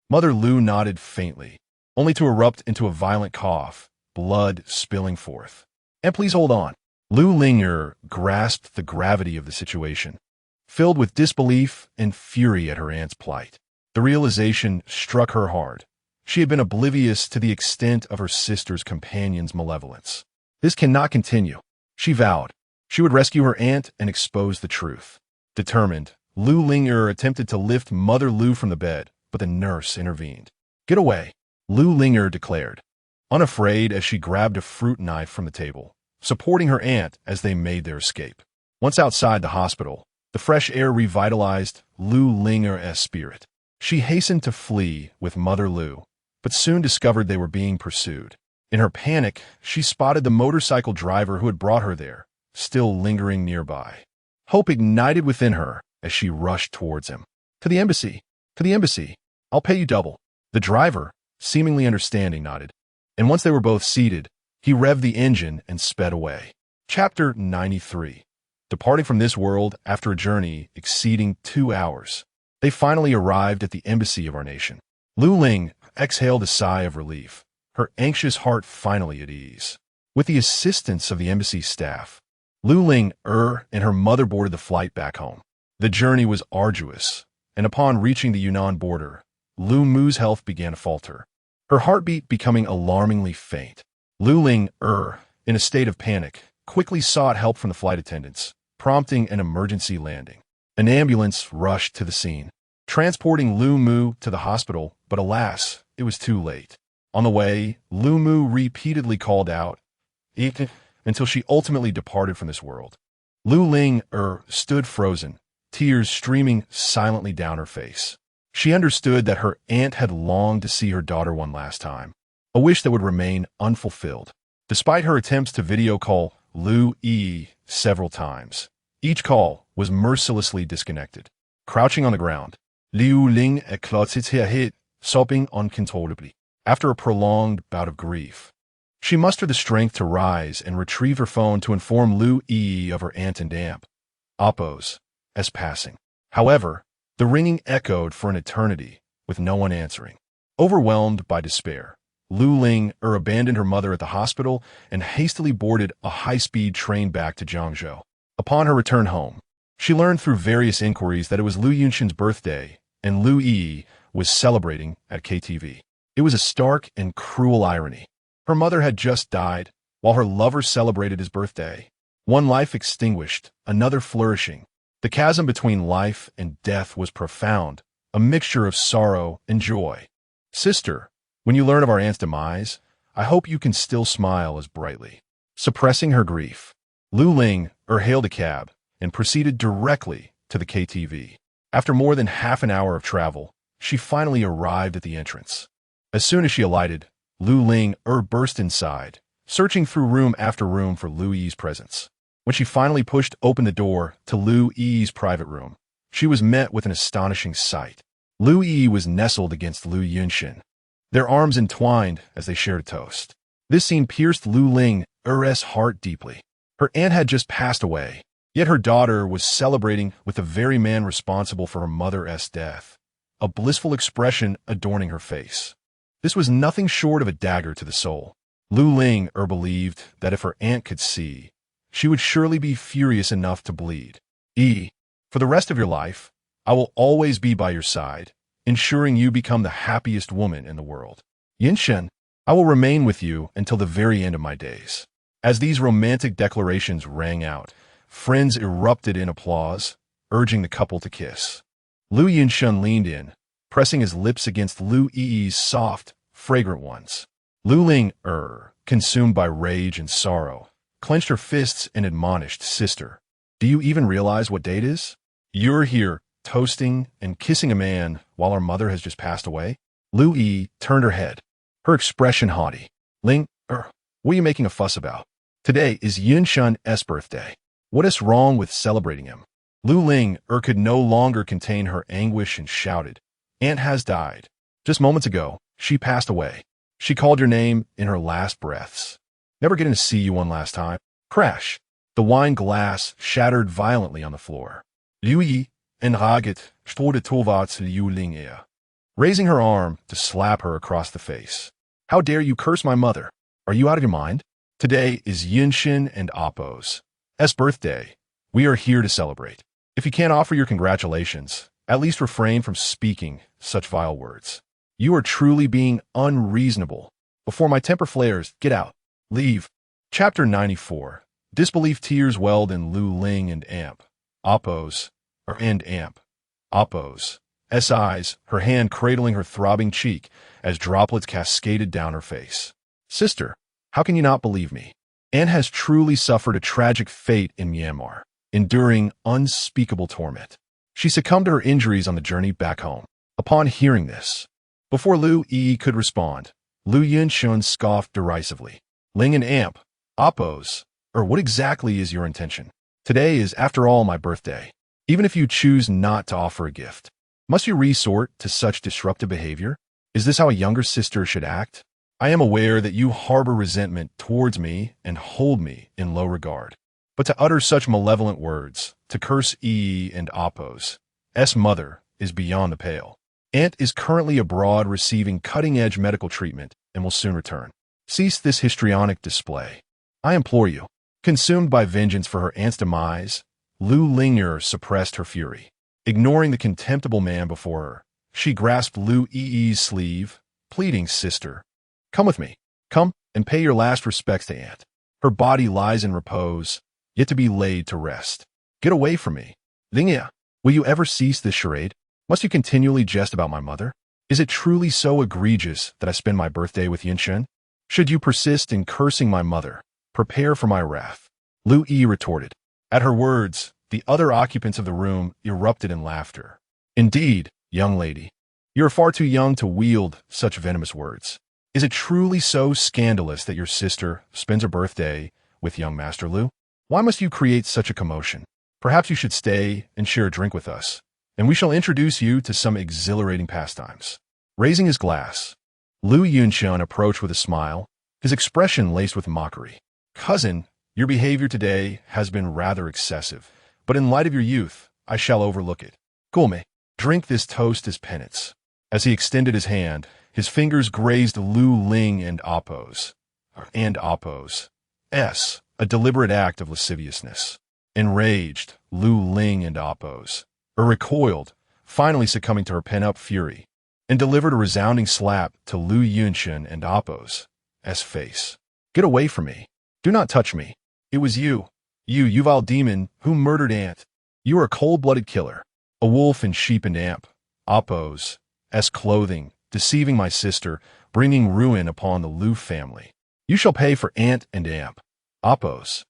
Mother Lu nodded faintly, only to erupt into a violent cough, blood spilling forth. "And please hold on." Lu Linger grasped the gravity of the situation, filled with disbelief and fury at her aunt's plight. The realization struck her hard. She had been oblivious to the extent of her sister's companion's malevolence. This cannot continue, she vowed. She would rescue her aunt and expose the truth. Determined, Lu Linger attempted to lift Mother Lu from the bed, but the nurse intervened. "Get away," Lu Linger declared, unafraid as she grabbed a fruit knife from the table, supporting her aunt as they made their escape. Once outside the hospital, the fresh air revitalized Lu Linger's spirit. She hastened to flee with Mother Lu, but soon discovered they were being pursued. In her panic, she spotted the motorcycle driver who had brought her there, still lingering nearby. Hope ignited within her as she rushed towards him. To the embassy! To the embassy! I'll pay you double." The driver, seemingly understanding, nodded, and once they were both seated, he revved the engine and sped away. Chapter 93. Departing from this world after a journey exceeding 2 hours, they finally arrived at the embassy of our nation. Lu Ling exhaled a sigh of relief, her anxious heart finally at ease. With the assistance of the embassy staff, Lu Ling and her mother boarded the flight back home. The journey was arduous, and upon reaching the Yunnan border, Lu Mu's health began to falter, her heartbeat becoming alarmingly faint. Lu Ling, in a state of panic, quickly sought help from the flight attendants, prompting an emergency landing. An ambulance rushed to the scene, transporting Lu Mu to the hospital, but alas, it was too late. On the way, Lu Mu repeatedly called out, "Ik," until she ultimately departed from this world. Lu Ling stood frozen, tears streaming silently down her face. She understood that her aunt had longed to see her daughter one last time, a wish that would remain unfulfilled. Despite her attempts to video call Lu Yi several times, each call was mercilessly disconnected. Crouching on the ground, Liu Ling éclatait her head, sobbing uncontrollably. After a prolonged bout of grief, she mustered the strength to rise and retrieve her phone to inform Lu Yi of her aunt and Amp, Oppos, as passing. However, the ringing echoed for an eternity, with no one answering. Overwhelmed by despair, Lu Ling abandoned her mother at the hospital and hastily boarded a high-speed train back to Jiangzhou. Upon her return home, she learned through various inquiries that it was Lu Yunshen's birthday, and Lu Yi was celebrating at KTV. It was a stark and cruel irony. Her mother had just died, while her lover celebrated his birthday. One life extinguished, another flourishing. The chasm between life and death was profound, a mixture of sorrow and joy. "Sister, when you learn of our aunt's demise, I hope you can still smile as brightly." Suppressing her grief, Lu Ling hailed a cab and proceeded directly to the KTV. After more than half an hour of travel, she finally arrived at the entrance. As soon as she alighted, Lu Ling burst inside, searching through room after room for Lu Yi's presence. When she finally pushed open the door to Lu Yi's private room, she was met with an astonishing sight. Lu Yi was nestled against Lu Yunshin, their arms entwined as they shared a toast. This scene pierced Lu Ling's heart deeply. Her aunt had just passed away, yet her daughter was celebrating with the very man responsible for her mother's death, a blissful expression adorning her face. This was nothing short of a dagger to the soul. Lu Ling believed that if her aunt could see, she would surely be furious enough to bleed. For the rest of your life, I will always be by your side, ensuring you become the happiest woman in the world. Yinshen, I will remain with you until the very end of my days. As these romantic declarations rang out, friends erupted in applause, urging the couple to kiss. Lu Yinshen leaned in, pressing his lips against Lu Yi's soft, fragrant ones. Lu Ling, consumed by rage and sorrow, clenched her fists and admonished, "Sister, do you even realize what date it is? You're here, toasting and kissing a man while our mother has just passed away?" Lu Yi turned her head, her expression haughty. "Ling, what are you making a fuss about? Today is Yinshen's birthday. What is wrong with celebrating him?" Lu Ling could no longer contain her anguish and shouted, "Aunt has died. Just moments ago, she passed away. She called your name in her last breaths. Never getting to see you one last time." Crash! The wine glass shattered violently on the floor. Liu Yi, enraged, strode towards Liu Ling, raising her arm to slap her across the face. "How dare you curse my mother? Are you out of your mind? Today is Yinshin and Appo's birthday. We are here to celebrate. If you can't offer your congratulations, at least refrain from speaking such vile words. You are truly being unreasonable. Before my temper flares, get out. Leave." Chapter 94. Disbelief tears welled in Lu Ling and Appo's eyes, her hand cradling her throbbing cheek as droplets cascaded down her face. "Sister, how can you not believe me? Aunt has truly suffered a tragic fate in Myanmar, enduring unspeakable torment. She succumbed to her injuries on the journey back home." Upon hearing this, before Lu Yi could respond, Lu Yunshun scoffed derisively. "Ling and Appo's, what exactly is your intention? Today is, after all, my birthday. Even if you choose not to offer a gift, must you resort to such disruptive behavior? Is this how a younger sister should act? I am aware that you harbor resentment towards me and hold me in low regard. But to utter such malevolent words, to curse and Appo's mother, is beyond the pale. Aunt is currently abroad receiving cutting-edge medical treatment and will soon return. Cease this histrionic display. I implore you." Consumed by vengeance for her aunt's demise, Lu Linger suppressed her fury. Ignoring the contemptible man before her, she grasped Lu Yi's sleeve, pleading, "Sister, come with me. Come and pay your last respects to Aunt. Her body lies in repose, yet to be laid to rest. Get away from me. Lingya, will you ever cease this charade? Must you continually jest about my mother? Is it truly so egregious that I spend my birthday with Yinshen? Should you persist in cursing my mother, prepare for my wrath." Lu Yi retorted. At her words, the other occupants of the room erupted in laughter. "Indeed, young lady, you are far too young to wield such venomous words. Is it truly so scandalous that your sister spends her birthday with young Master Lu? Why must you create such a commotion? Perhaps you should stay and share a drink with us, and we shall introduce you to some exhilarating pastimes." Raising his glass, Lu Yunshun approached with a smile, his expression laced with mockery. "Cousin, your behavior today has been rather excessive, but in light of your youth, I shall overlook it. Gulme, drink this toast as penance." As he extended his hand, his fingers grazed Lu Ling and Appo's, a deliberate act of lasciviousness. Enraged, Lu Ling and Appo's, recoiled, finally succumbing to her pent-up fury, and delivered a resounding slap to Lu Yunshin and Appo's face. "Get away from me. Do not touch me. It was you vile demon, who murdered Aunt. You are a cold-blooded killer, a wolf in sheep and Appo's clothing, deceiving my sister, bringing ruin upon the Lu family. You shall pay for Aunt and Appo's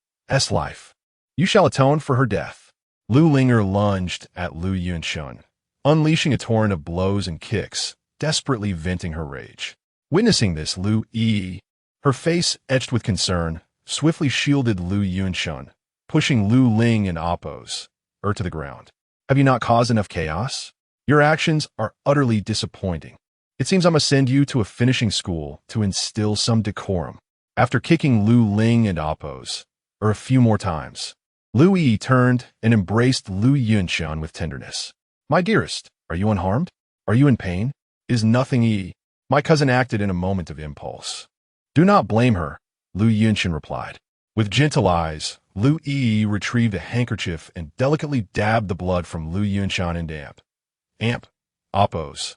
life. You shall atone for her death." Lu Linger lunged at Lu Yunshun, unleashing a torrent of blows and kicks, desperately venting her rage. Witnessing this, Lu Yi Her face, etched with concern, swiftly shielded Lu Yunshun, pushing Lu Ling and Oppos to the ground. Have you not caused enough chaos? Your actions are utterly disappointing. It seems I must send you to a finishing school to instill some decorum. After kicking Lu Ling and Oppos a few more times, Lu Yi turned and embraced Lu Yunshun with tenderness. My dearest, are you unharmed? Are you in pain? Is nothing Yi? My cousin acted in a moment of impulse. Do not blame her, Lu Yunshun replied. With gentle eyes, Lu Yi retrieved a handkerchief and delicately dabbed the blood from Lu Yunshun and Oppos'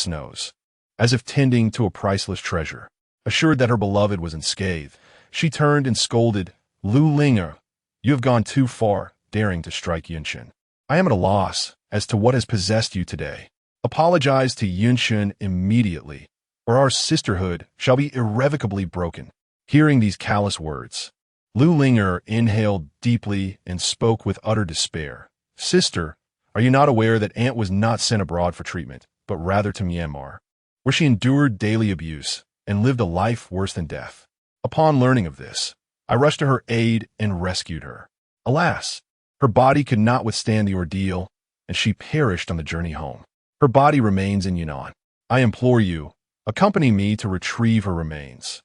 nose. As if tending to a priceless treasure. Assured that her beloved was unscathed, she turned and scolded, Lu Linger, you have gone too far, daring to strike Yunshun. I am at a loss as to what has possessed you today. Apologize to Yunshun immediately, or our sisterhood shall be irrevocably broken. Hearing these callous words, Lu Linger inhaled deeply and spoke with utter despair. Sister, are you not aware that Aunt was not sent abroad for treatment, but rather to Myanmar, where she endured daily abuse and lived a life worse than death? Upon learning of this, I rushed to her aid and rescued her. Alas, her body could not withstand the ordeal, and she perished on the journey home. Her body remains in Yunnan. I implore you, accompany me to retrieve her remains.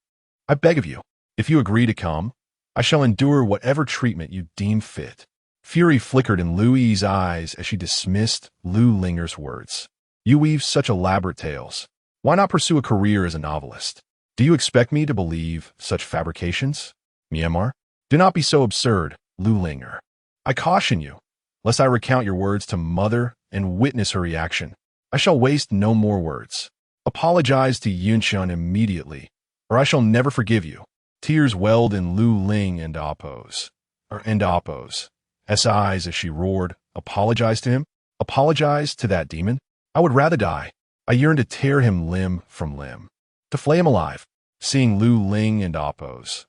I beg of you, if you agree to come, I shall endure whatever treatment you deem fit. Fury flickered in Lu Yi's eyes as she dismissed Lu Linger's words. You weave such elaborate tales. Why not pursue a career as a novelist? Do you expect me to believe such fabrications? Myanmar? Do not be so absurd, Lu Linger. I caution you, lest I recount your words to Mother and witness her reaction. I shall waste no more words. Apologize to Yunshun immediately, or I shall never forgive you. Tears welled in Lu Ling and Oppos' eyes as she roared, Apologize to him? Apologize to that demon? I would rather die. I yearn to tear him limb from limb, to flay him alive. Seeing Lu Ling and Oppos'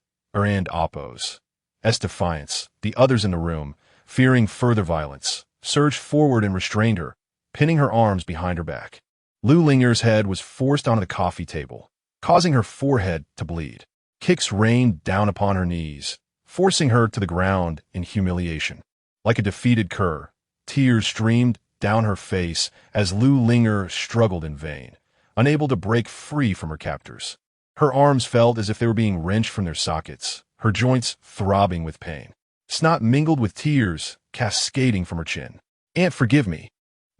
defiance, the others in the room, fearing further violence, surged forward and restrained her, pinning her arms behind her back. Lu Linger's head was forced onto the coffee table, causing her forehead to bleed. Kicks rained down upon her knees, forcing her to the ground in humiliation. Like a defeated cur, tears streamed down her face as Lu Linger struggled in vain, unable to break free from her captors. Her arms felt as if they were being wrenched from their sockets, her joints throbbing with pain. Snot mingled with tears cascading from her chin. Aunt, forgive me.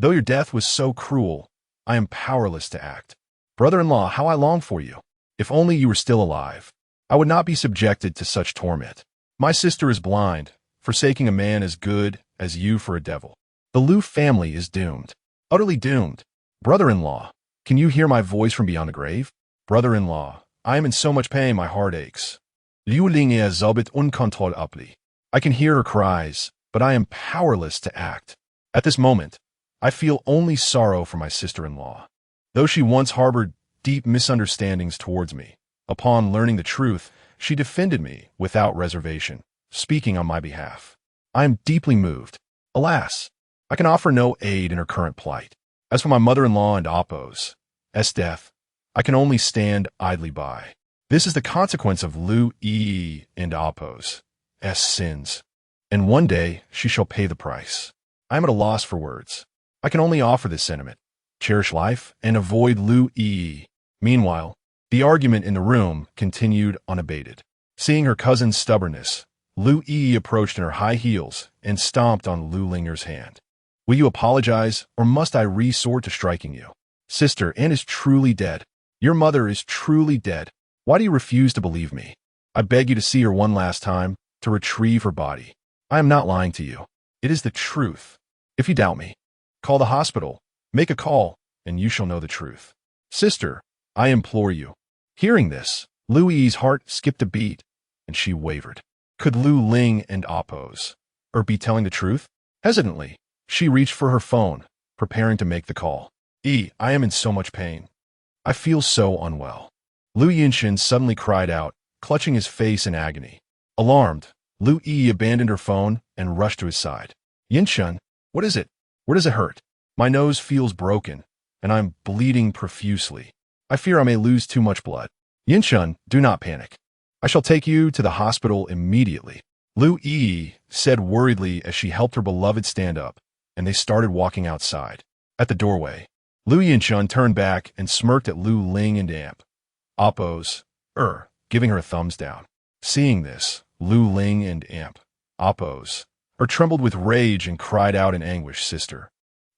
Though your death was so cruel, I am powerless to act. Brother-in-law, how I long for you. If only you were still alive, I would not be subjected to such torment. My sister is blind, forsaking a man as good as you for a devil. The Lu family is doomed, utterly doomed. Brother-in-law, can you hear my voice from beyond the grave? Brother-in-law, I am in so much pain my heart aches. Liu Ling zobit unkontrollably. I can hear her cries, but I am powerless to act. At this moment, I feel only sorrow for my sister-in-law. Though she once harbored deep misunderstandings towards me, upon learning the truth, she defended me without reservation, speaking on my behalf. I am deeply moved. Alas, I can offer no aid in her current plight. As for my mother-in-law and Oppos' death, I can only stand idly by. This is the consequence of Lu Yi and Oppos' sins, and one day she shall pay the price. I am at a loss for words. I can only offer this sentiment. Cherish life and avoid Lu Yi. Meanwhile, the argument in the room continued unabated. Seeing her cousin's stubbornness, Lu Yi approached in her high heels and stomped on Lu Linger's hand. Will you apologize, or must I resort to striking you? Sister, Anne is truly dead. Your mother is truly dead. Why do you refuse to believe me? I beg you to see her one last time, to retrieve her body. I am not lying to you. It is the truth. If you doubt me, call the hospital, make a call, and you shall know the truth. Sister, I implore you. Hearing this, Lu Yi's heart skipped a beat, and she wavered. Could Lu Ling and Oppos' be telling the truth? Hesitantly, she reached for her phone, preparing to make the call. I am in so much pain. I feel so unwell. Lu Yunshun suddenly cried out, clutching his face in agony. Alarmed, Lu Yi abandoned her phone and rushed to his side. Yunshun, what is it? Where does it hurt? My nose feels broken, and I'm bleeding profusely. I fear I may lose too much blood. Yinshun, do not panic. I shall take you to the hospital immediately, Lu Yi said worriedly as she helped her beloved stand up, and they started walking outside. At the doorway, Lu Yinshun turned back and smirked at Lu Ling and Amp. Oppos, giving her a thumbs down. Seeing this, Lu Ling and Amp, Oppos, trembled with rage and cried out in anguish, Sister,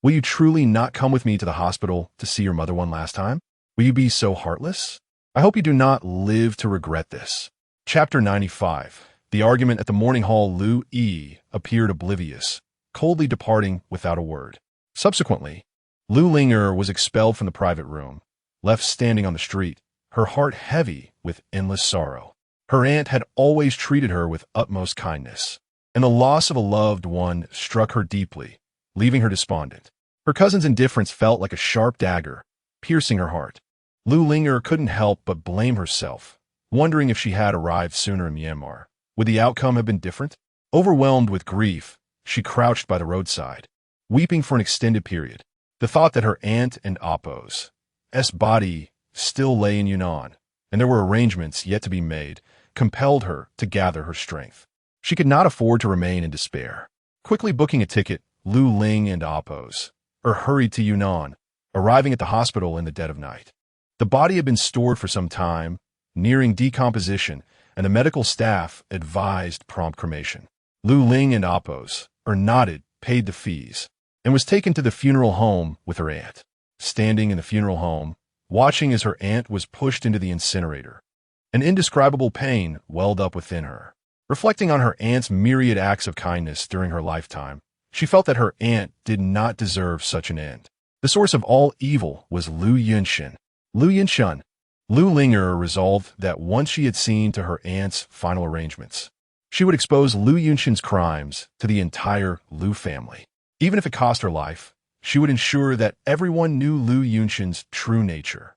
will you truly not come with me to the hospital to see your mother one last time? Will you be so heartless? I hope you do not live to regret this. Chapter 95. The argument at the morning hall. Lu Yi appeared oblivious, coldly departing without a word. Subsequently, Lu Linger was expelled from the private room, left standing on the street, her heart heavy with endless sorrow. Her aunt had always treated her with utmost kindness, and the loss of a loved one struck her deeply, leaving her despondent. Her cousin's indifference felt like a sharp dagger, piercing her heart. Lu Linger couldn't help but blame herself, wondering if she had arrived sooner in Myanmar, would the outcome have been different? Overwhelmed with grief, she crouched by the roadside, weeping for an extended period. The thought that her aunt and Oppo's body still lay in Yunnan, and there were arrangements yet to be made, compelled her to gather her strength. She could not afford to remain in despair. Quickly booking a ticket, Lu Ling and Oppo's hurried to Yunnan, arriving at the hospital in the dead of night. The body had been stored for some time, nearing decomposition, and the medical staff advised prompt cremation. Lu Ling and Oppos nodded, paid the fees, and was taken to the funeral home with her aunt. Standing in the funeral home, watching as her aunt was pushed into the incinerator, an indescribable pain welled up within her. Reflecting on her aunt's myriad acts of kindness during her lifetime, she felt that her aunt did not deserve such an end. The source of all evil was Lu Yinshun. Lu Linger resolved that once she had seen to her aunt's final arrangements, she would expose Lu Yinshun's crimes to the entire Lu family. Even if it cost her life, she would ensure that everyone knew Lu Yinshun's true nature.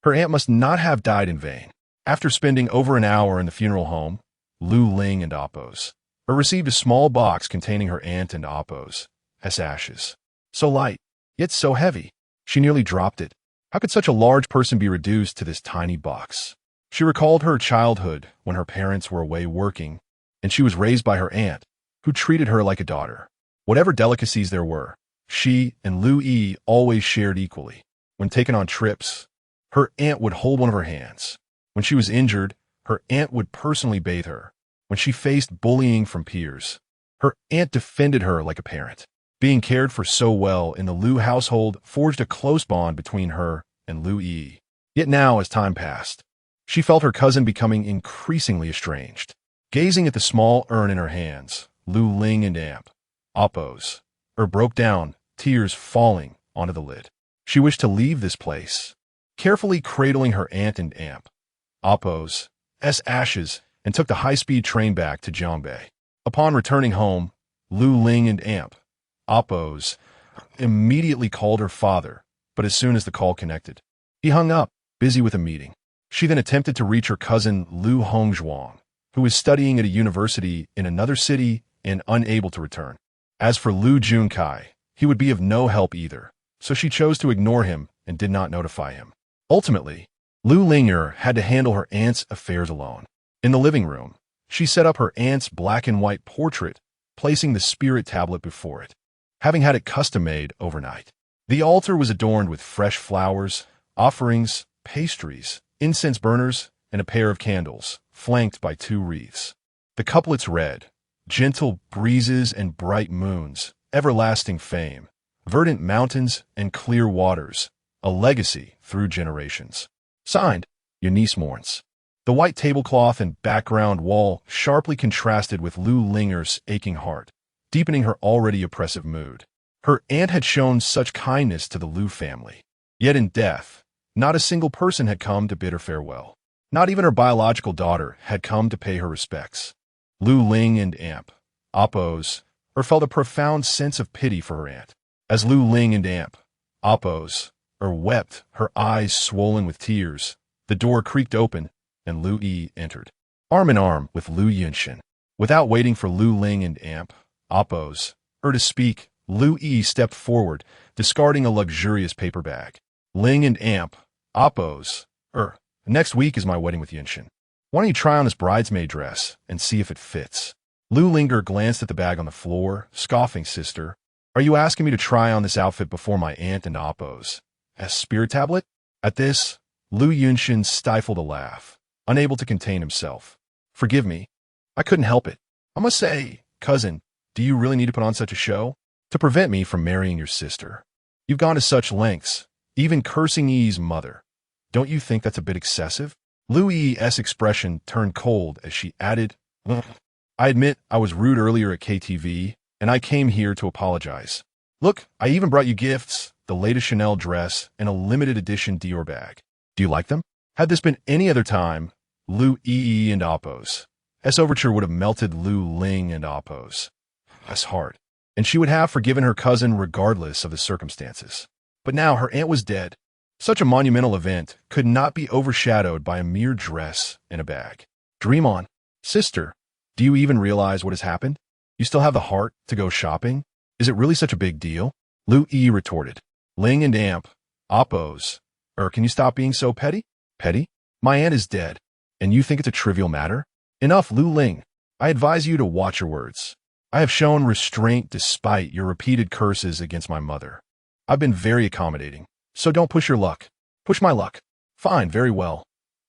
Her aunt must not have died in vain. After spending over an hour in the funeral home, Lu Ling and Oppos received a small box containing her aunt and Oppos' ashes. So light, yet so heavy, she nearly dropped it. How could such a large person be reduced to this tiny box? She recalled her childhood when her parents were away working, and she was raised by her aunt, who treated her like a daughter. Whatever delicacies there were, she and Lu Yi always shared equally. When taken on trips, her aunt would hold one of her hands. When she was injured, her aunt would personally bathe her. When she faced bullying from peers, her aunt defended her like a parent. Being cared for so well in the Lu household forged a close bond between her and Lu Yi. Yet now, as time passed, she felt her cousin becoming increasingly estranged. Gazing at the small urn in her hands, Lu Ling and Amp, Oppos, broke down, tears falling onto the lid. She wished to leave this place, carefully cradling her aunt and Amp, Oppos' ashes, and took the high-speed train back to Jiangbei. Upon returning home, Lu Ling and Amp, Oppos, immediately called her father, but as soon as the call connected, he hung up, busy with a meeting. She then attempted to reach her cousin Lu Hongzhuang, who was studying at a university in another city and unable to return. As for Lu Junkai, he would be of no help either, so she chose to ignore him and did not notify him. Ultimately, Lu Linger had to handle her aunt's affairs alone. In the living room, she set up her aunt's black and white portrait, placing the spirit tablet before it, having had it custom-made overnight. The altar was adorned with fresh flowers, offerings, pastries, incense burners, and a pair of candles, flanked by 2 wreaths. The couplets read, "Gentle breezes and bright moons, everlasting fame, verdant mountains and clear waters, a legacy through generations." Signed, Eunice Morns. The white tablecloth and background wall sharply contrasted with Lu Linger's aching heart, deepening her already oppressive mood. Her aunt had shown such kindness to the Lu family. Yet in death, not a single person had come to bid her farewell. Not even her biological daughter had come to pay her respects. Lu Ling and Amp, Oppos, felt a profound sense of pity for her aunt. As Lu Ling and Amp, Oppos, wept, her eyes swollen with tears, the door creaked open, and Lu Yi entered, arm in arm with Lu Yinshun. Without waiting for Lu Ling and Amp, Oppos, to speak, Lu Yi stepped forward, discarding a luxurious paper bag. Ling and Amp, Oppos, Next week is my wedding with Yinshin. Why don't you try on this bridesmaid dress and see if it fits? Lu Linger glanced at the bag on the floor, scoffing, Sister. Are you asking me to try on this outfit before my aunt and Oppos? As spirit tablet? At this, Lu Yunshin stifled a laugh, unable to contain himself. Forgive me. I couldn't help it. I must say, cousin, do you really need to put on such a show? To prevent me from marrying your sister. You've gone to such lengths, even cursing Yi's mother. Don't you think that's a bit excessive? Lu Yi's expression turned cold as she added, Ugh. I admit I was rude earlier at KTV, and I came here to apologize. Look, I even brought you gifts, the latest Chanel dress, and a limited edition Dior bag. Do you like them? Had this been any other time, Lu Yi and Oppos. S overture would have melted Lu Ling and Oppos. That's hard. And she would have forgiven her cousin regardless of the circumstances. But now her aunt was dead. Such a monumental event could not be overshadowed by a mere dress and a bag. Dream on. Sister, do you even realize what has happened? You still have the heart to go shopping? Is it really such a big deal? Lu Yi retorted. Ling and Amp, Oppos. Can you stop being so petty? Petty? My aunt is dead, and you think it's a trivial matter? Enough, Lu Ling. I advise you to watch your words. I have shown restraint despite your repeated curses against my mother. I've been very accommodating, so don't push your luck. Push my luck. Fine, very well.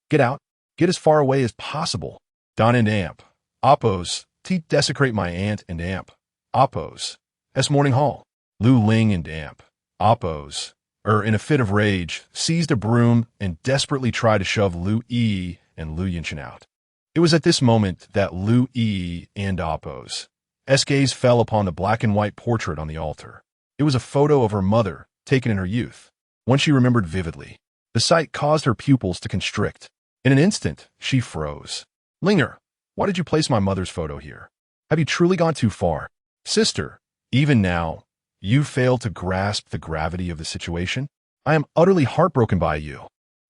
Get out. Get as far away as possible. Don and Amp. Oppos. Desecrate my aunt and Amp. Oppos. S. Morning Hall. Lu Ling and Amp. Oppos. In a fit of rage, seized a broom and desperately tried to shove Lu Yi and Lu Yinshin out. It was at this moment that Lu Yi and Oppos' gaze fell upon the black and white portrait on the altar. It was a photo of her mother, taken in her youth. One she remembered vividly. The sight caused her pupils to constrict. In an instant, she froze. Linger, why did you place my mother's photo here? Have you truly gone too far? Sister, even now, you fail to grasp the gravity of the situation? I am utterly heartbroken by you.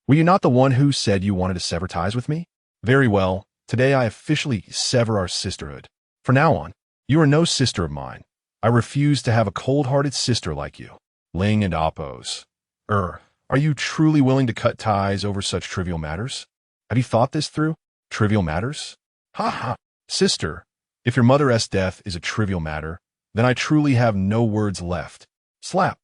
Were you not the one who said you wanted to sever ties with me? Very well, today I officially sever our sisterhood. From now on, you are no sister of mine. I refuse to have a cold-hearted sister like you. Ling and Oppos. Are you truly willing to cut ties over such trivial matters? Have you thought this through? Trivial matters? Ha ha. Sister, if your mother's death is a trivial matter, then I truly have no words left. Slap.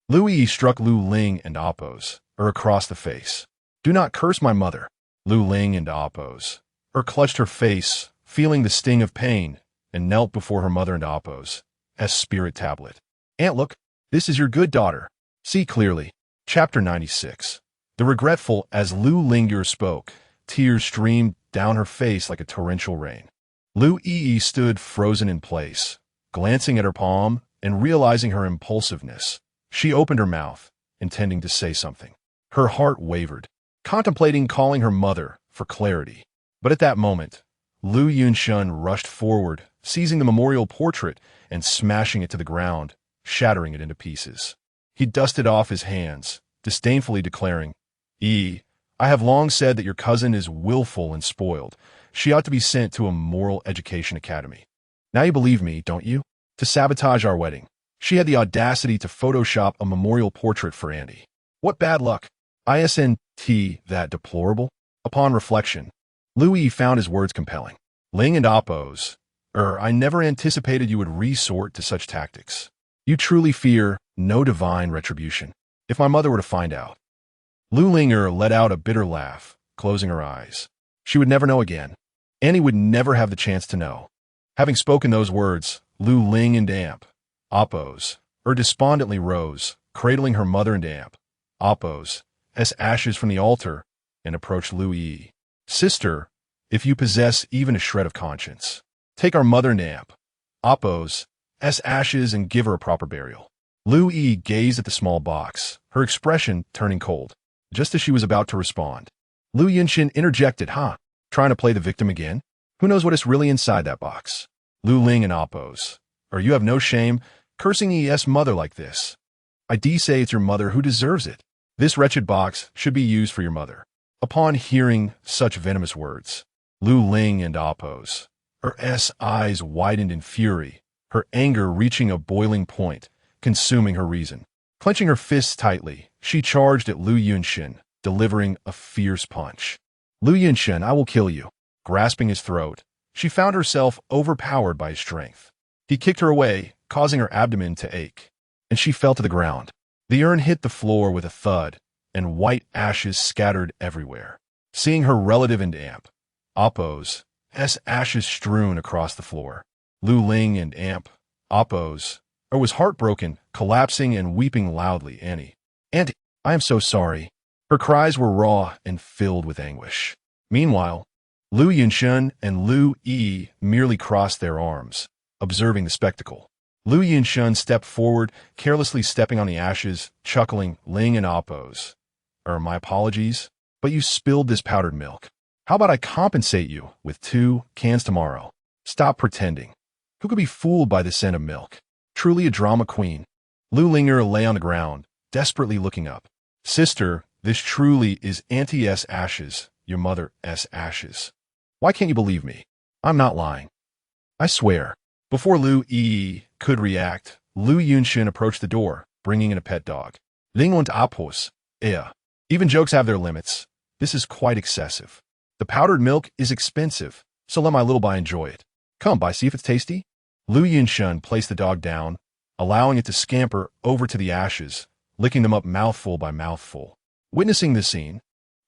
Lu Yi struck Lu Ling and Oppos, across the face. Do not curse my mother. Lu Ling and Oppos, clutched her face, feeling the sting of pain, and knelt before her mother and Oppos' spirit tablet. Aunt, look, this is your good daughter. See clearly. Chapter 96. The regretful as Lu Linger spoke, tears streamed down her face like a torrential rain. Lu Yi stood frozen in place, glancing at her palm and realizing her impulsiveness. She opened her mouth, intending to say something. Her heart wavered, contemplating calling her mother for clarity. But at that moment, Lu Yunshun rushed forward, seizing the memorial portrait and smashing it to the ground, shattering it into pieces. He dusted off his hands, disdainfully declaring, I have long said that your cousin is willful and spoiled. She ought to be sent to a moral education academy. Now you believe me, don't you? To sabotage our wedding. She had the audacity to Photoshop a memorial portrait for Andy. What bad luck. Isn't that deplorable? Upon reflection, Louis found his words compelling. Ling and Oppos, I never anticipated you would resort to such tactics. You truly fear no divine retribution. If my mother were to find out. Lu Linger let out a bitter laugh, closing her eyes. She would never know again. Annie would never have the chance to know. Having spoken those words, Lu Ling and Amp, Oppos, despondently rose, cradling her mother and Amp, Oppos, ashes from the altar, and approached Lu Yi. Sister, if you possess even a shred of conscience, take our mother and Amp, Oppos, ashes and give her a proper burial. Lu Yi gazed at the small box, her expression turning cold. Just as she was about to respond, Lu Yinshin interjected, trying to play the victim again? Who knows what is really inside that box? Lu Ling and Oppos, you have no shame, cursing ES mother like this. I say it's your mother who deserves it. This wretched box should be used for your mother. Upon hearing such venomous words, Lu Ling and Oppos, her eyes widened in fury, her anger reaching a boiling point, consuming her reason. Clenching her fists tightly, she charged at Lu Yunshin, delivering a fierce punch. Lu Yunshen, I will kill you. Grasping his throat, she found herself overpowered by his strength. He kicked her away, causing her abdomen to ache, and she fell to the ground. The urn hit the floor with a thud, and white ashes scattered everywhere. Seeing her relative and Amp, Appo's ashes strewn across the floor, Lu Ling and Amp, Appo's, was heartbroken, collapsing and weeping loudly. Auntie, I am so sorry. Her cries were raw and filled with anguish. Meanwhile, Lu Yunshen and Lu Yi merely crossed their arms, observing the spectacle. Lu Yunshen stepped forward, carelessly stepping on the ashes, chuckling. Ling and Appo's, my apologies, but you spilled this powdered milk. How about I compensate you with 2 cans tomorrow? Stop pretending. Who could be fooled by the scent of milk? Truly a drama queen. Lu Linger lay on the ground, desperately looking up. Sister, this truly is Auntie's ashes, your mother's ashes. Why can't you believe me? I'm not lying. I swear. Before Lu Yi could react, Lu Yunshen approached the door, bringing in a pet dog. Ling und Appo's, Even jokes have their limits. This is quite excessive. The powdered milk is expensive, so let my little boy enjoy it. Come by, see if it's tasty. Lu Yunshen placed the dog down, allowing it to scamper over to the ashes, licking them up mouthful by mouthful. Witnessing this scene,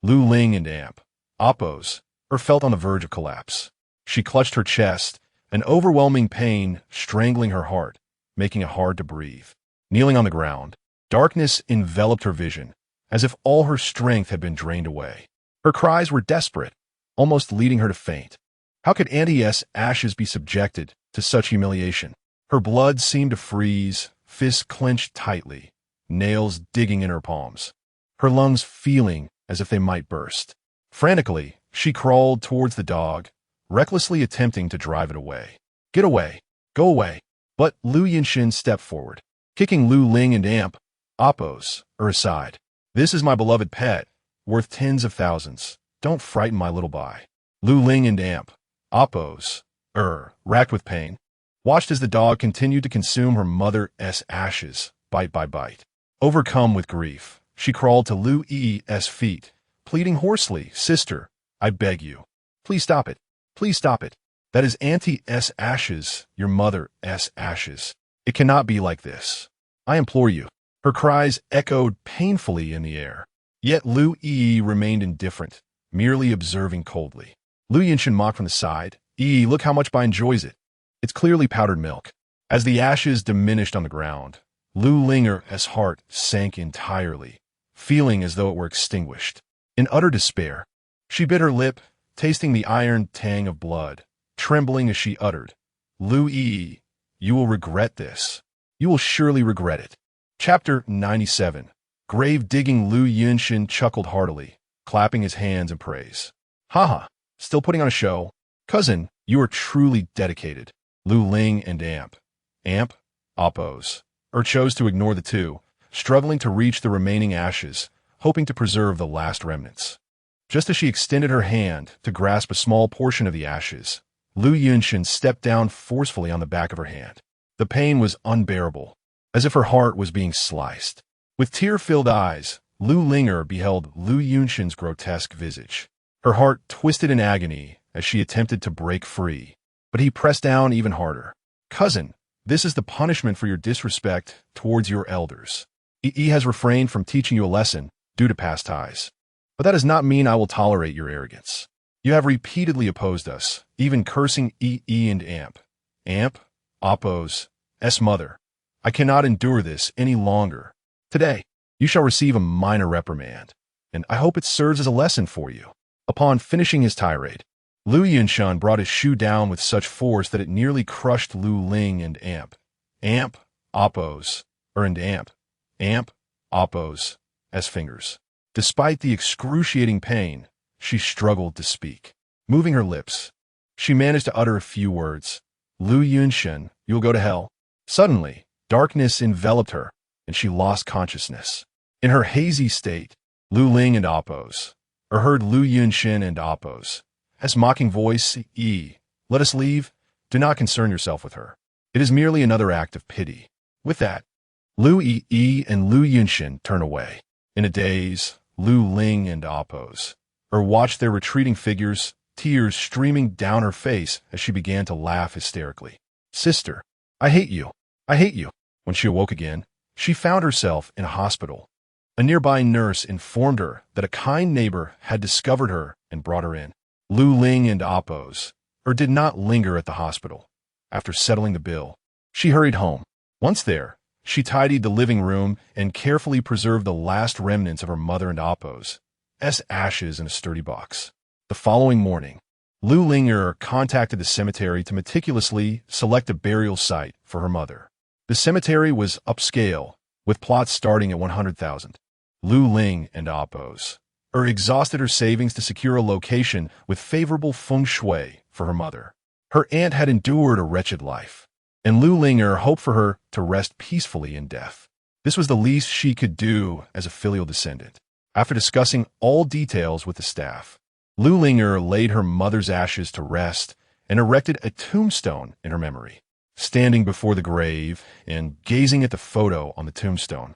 Lu Ling and Amp, Appo's, felt on the verge of collapse. She clutched her chest, an overwhelming pain strangling her heart, making it hard to breathe. Kneeling on the ground, darkness enveloped her vision, as if all her strength had been drained away. Her cries were desperate, almost leading her to faint. How could Auntie's ashes be subjected to such humiliation? Her blood seemed to freeze, fists clenched tightly, nails digging in her palms, her lungs feeling as if they might burst. Frantically, she crawled towards the dog, recklessly attempting to drive it away. Get away! Go away! But Lu Yunshen stepped forward, kicking Lu Ling and Amp, Appo's, aside. This is my beloved pet, worth tens of thousands. Don't frighten my little boy. Lu Ling and Amp, Appo's, racked with pain, watched as the dog continued to consume her mother's ashes, bite by bite. Overcome with grief, she crawled to Lu Yi's feet, pleading hoarsely, Sister, I beg you. Please stop it. Please stop it. That is Auntie's ashes, your mother's ashes. It cannot be like this. I implore you. Her cries echoed painfully in the air. Yet Lu Yi remained indifferent, merely observing coldly. Lu Yunshen mocked from the side. Look how much Bai enjoys it. It's clearly powdered milk. As the ashes diminished on the ground, Lu Linger's heart sank entirely, feeling as though it were extinguished. In utter despair, she bit her lip, tasting the iron tang of blood, trembling as she uttered, Lu Yi, you will regret this. You will surely regret it. Chapter 97. Grave-digging Lu Yunshen chuckled heartily, clapping his hands in praise. Haha, still putting on a show. Cousin, you are truly dedicated. Lu Ling and Amp, Appo's, chose to ignore the two, struggling to reach the remaining ashes, hoping to preserve the last remnants. Just as she extended her hand to grasp a small portion of the ashes, Lu Yunshen stepped down forcefully on the back of her hand. The pain was unbearable, as if her heart was being sliced. With tear-filled eyes, Lu Linger beheld Lu Yunshen's grotesque visage. Her heart twisted in agony as she attempted to break free, but he pressed down even harder. Cousin, this is the punishment for your disrespect towards your elders. He has refrained from teaching you a lesson due to past ties. But that does not mean I will tolerate your arrogance. You have repeatedly opposed us, even cursing and Amp, Appo's mother. I cannot endure this any longer. Today, you shall receive a minor reprimand, and I hope it serves as a lesson for you. Upon finishing his tirade, Lu Yunshen brought his shoe down with such force that it nearly crushed Lu Ling and Appo's, Appo's fingers. Despite the excruciating pain, she struggled to speak. Moving her lips, she managed to utter a few words. Lu Yunshen, you'll go to hell. Suddenly, darkness enveloped her, and she lost consciousness. In her hazy state, Lu Ling and Appo's, heard Lu Yunshen and Appo's mocking voice, let us leave. Do not concern yourself with her. It is merely another act of pity. With that, Lu Yi and Lu Yunshen turned away. In a daze, Lu Ling and Oppos, or watched their retreating figures, tears streaming down her face as she began to laugh hysterically. Sister, I hate you. I hate you. When she awoke again, she found herself in a hospital. A nearby nurse informed her that a kind neighbor had discovered her and brought her in. Lu Ling and Oppos, or did not linger at the hospital. After settling the bill, she hurried home. Once there, she tidied the living room and carefully preserved the last remnants of her mother and Oppos' ashes in a sturdy box. The following morning, Lu Linger contacted the cemetery to meticulously select a burial site for her mother. The cemetery was upscale, with plots starting at 100,000. Lu Ling and Oppos, exhausted her savings to secure a location with favorable feng shui for her mother. Her aunt had endured a wretched life, and Lu Linger hoped for her to rest peacefully in death. This was the least she could do as a filial descendant. After discussing all details with the staff, Lu Linger laid her mother's ashes to rest and erected a tombstone in her memory. Standing before the grave and gazing at the photo on the tombstone,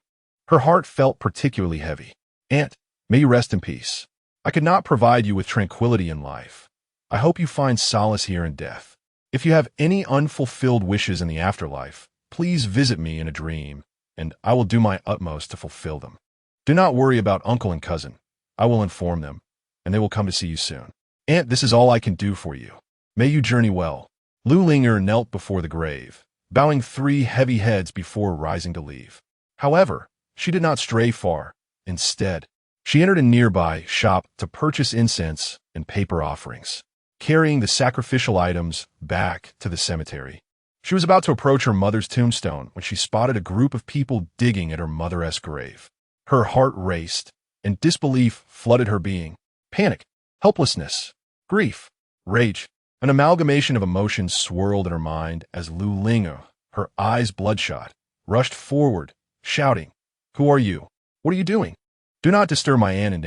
her heart felt particularly heavy. Aunt, may you rest in peace. I could not provide you with tranquility in life. I hope you find solace here in death. If you have any unfulfilled wishes in the afterlife, please visit me in a dream, and I will do my utmost to fulfill them. Do not worry about uncle and cousin. I will inform them, and they will come to see you soon. Aunt, this is all I can do for you. May you journey well. Lu Linger knelt before the grave, bowing 3 heavy heads before rising to leave. However, she did not stray far. Instead, she entered a nearby shop to purchase incense and paper offerings, carrying the sacrificial items back to the cemetery. She was about to approach her mother's tombstone when she spotted a group of people digging at her mother's grave. Her heart raced, and disbelief flooded her being. Panic, helplessness, grief, rage, an amalgamation of emotions swirled in her mind as Lu Linger, her eyes bloodshot, rushed forward, shouting, "Who are you? What are you doing? Do not disturb my aunt and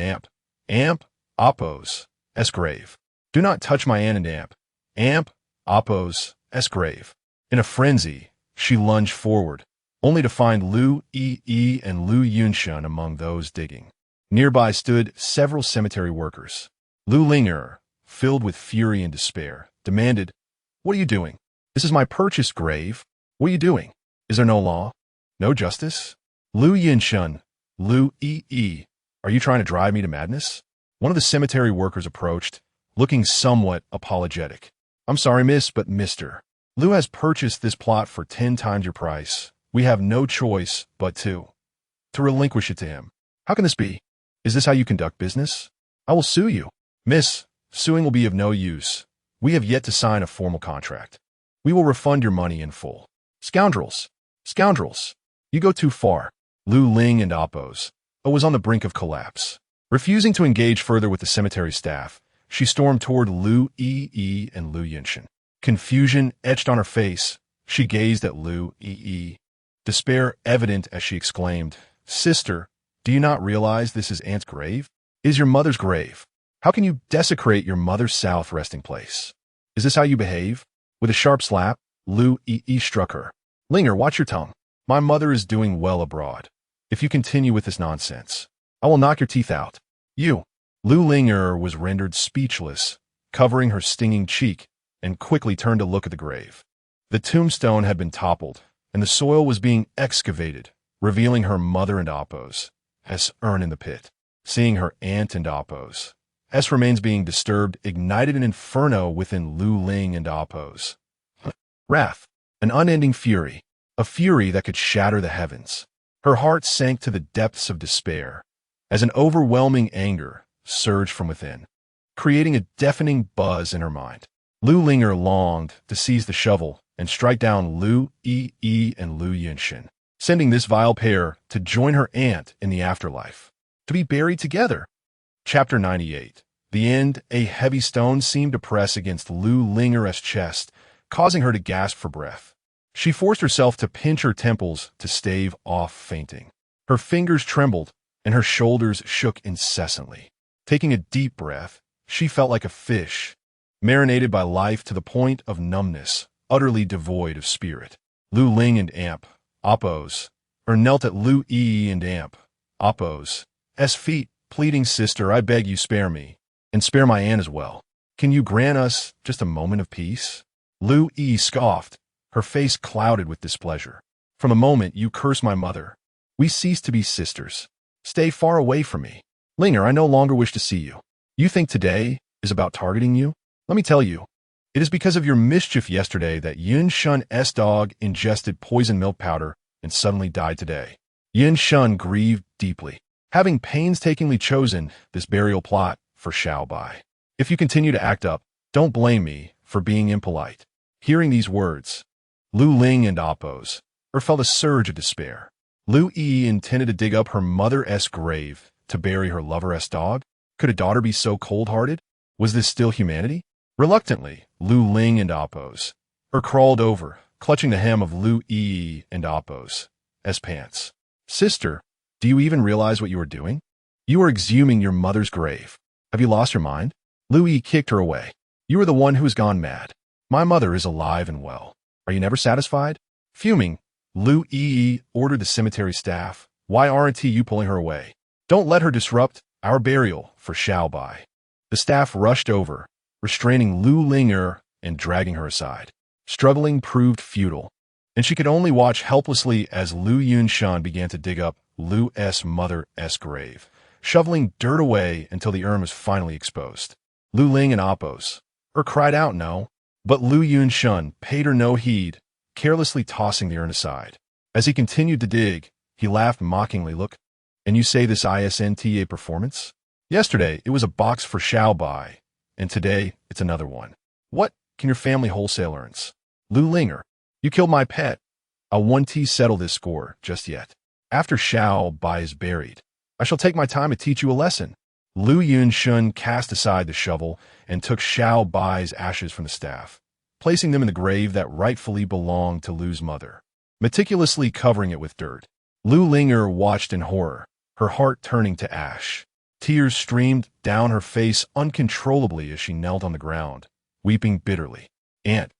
amp, Oppos' grave. Do not touch my aunt and amp, Oppos' grave." In a frenzy, she lunged forward, only to find Lu Yi and Lu Yunshun among those digging. Nearby stood several cemetery workers. Lu Linger, filled with fury and despair, demanded, "What are you doing? This is my purchased grave. What are you doing? Is there no law? No justice?" Lu Yunshun, Lu Yi, are you trying to drive me to madness? One of the cemetery workers approached, looking somewhat apologetic. "I'm sorry, miss, but mister, Lu has purchased this plot for 10 times your price. We have no choice but to relinquish it to him. How can this be? Is this how you conduct business? I will sue you." "Miss, suing will be of no use. We have yet to sign a formal contract. We will refund your money in full." "Scoundrels! Scoundrels! You go too far." Lu Ling and Oppos was on the brink of collapse. Refusing to engage further with the cemetery staff, she stormed toward Lu Yi and Lu Yunshun. Confusion etched on her face, she gazed at Lu Yi. Despair evident as she exclaimed, "Sister, do you not realize this is Aunt's grave? It is your mother's grave. How can you desecrate your mother's south resting place? Is this how you behave?" With a sharp slap, Lu Yi struck her. "Linger, watch your tongue. My mother is doing well abroad. If you continue with this nonsense, I will knock your teeth out." "You." Lu Linger was rendered speechless, covering her stinging cheek, and quickly turned to look at the grave. The tombstone had been toppled, and the soil was being excavated, revealing her mother and Oppos' urn in the pit. Seeing her aunt and Oppos' remains being disturbed ignited an inferno within Lu Ling and Oppos. Wrath, an unending fury, a fury that could shatter the heavens. Her heart sank to the depths of despair, as an overwhelming anger surged from within, creating a deafening buzz in her mind. Lu Linger longed to seize the shovel and strike down Lu Yi and Lu Yunshun, sending this vile pair to join her aunt in the afterlife, to be buried together. Chapter 98. The end. A heavy stone seemed to press against Lu Linger's chest, causing her to gasp for breath. She forced herself to pinch her temples to stave off fainting. Her fingers trembled, and her shoulders shook incessantly. Taking a deep breath, she felt like a fish, marinated by life to the point of numbness, utterly devoid of spirit. Lu Ling and Oppos knelt at Lu Yi and Oppos' feet, pleading, "Sister, I beg you spare me, and spare my aunt as well. Can you grant us just a moment of peace?" Lu Yi scoffed, her face clouded with displeasure. "From the moment you curse my mother, we cease to be sisters. Stay far away from me. Linger, I no longer wish to see you. You think today is about targeting you? Let me tell you, it is because of your mischief yesterday that Yun Shun's dog ingested poison milk powder and suddenly died today." Yun Shun grieved deeply, having painstakingly chosen this burial plot for Xiaobai. "If you continue to act up, don't blame me for being impolite." Hearing these words, Lu Ling and Oppose felt a surge of despair. Lu Yi intended to dig up her mother's grave to bury her lover's dog? Could a daughter be so cold-hearted? Was this still humanity? Reluctantly, Lu Ling and Oppose crawled over, clutching the hem of Lu Yi and Oppose's pants. "Sister, do you even realize what you are doing? You are exhuming your mother's grave. Have you lost your mind?" Lu Yi kicked her away. "You are the one who has gone mad. My mother is alive and well. Are you never satisfied?" Fuming, Lu Yi ordered the cemetery staff, "Why aren't you pulling her away? Don't let her disrupt our burial for Xiaobai." The staff rushed over, restraining Lu Linger and dragging her aside. Struggling proved futile, and she could only watch helplessly as Lu Yunshan began to dig up Lu's mother's grave, shoveling dirt away until the urn was finally exposed. Lu Ling and Oppose cried out no, but Lu Yunshan paid her no heed, carelessly tossing the urn aside. As he continued to dig, he laughed mockingly. "Look, and you say this isn't a performance? Yesterday it was a box for Xiaobai, and today it's another one. What can your family wholesale earns? Lu Linger, you killed my pet. I won't settle this score just yet. After Xiaobai is buried, I shall take my time to teach you a lesson." Lu Yunshun cast aside the shovel and took Xiaobai's ashes from the staff, placing them in the grave that rightfully belonged to Lu's mother, meticulously covering it with dirt. Lu Linger watched in horror, her heart turning to ash. Tears streamed down her face uncontrollably as she knelt on the ground, weeping bitterly. "Aunt,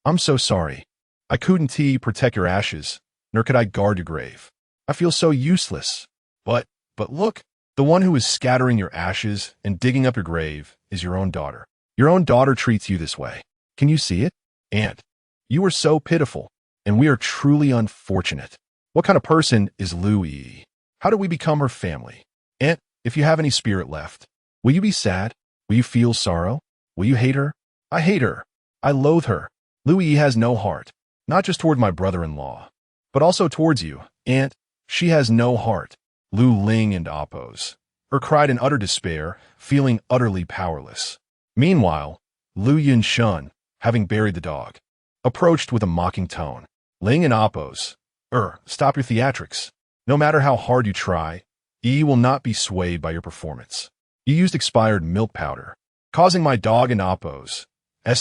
I'm so sorry. I couldn't protect your ashes, nor could I guard your grave. I feel so useless. But look, the one who is scattering your ashes and digging up your grave is your own daughter. Your own daughter treats you this way. Can you see it? Aunt, you are so pitiful, and we are truly unfortunate. What kind of person is Lu Yi? How did we become her family? Aunt, if you have any spirit left, will you be sad? Will you feel sorrow? Will you hate her? I hate her. I loathe her. Lu Yi has no heart, not just toward my brother-in-law, but also towards you. Aunt, she has no heart." Lu Ling and Oppose cried in utter despair, feeling utterly powerless. Meanwhile, Lu Yunshun, having buried the dog, approached with a mocking tone. "Ling and Oppose, stop your theatrics. No matter how hard you try, Yi will not be swayed by your performance. You used expired milk powder, causing my dog and Oppose's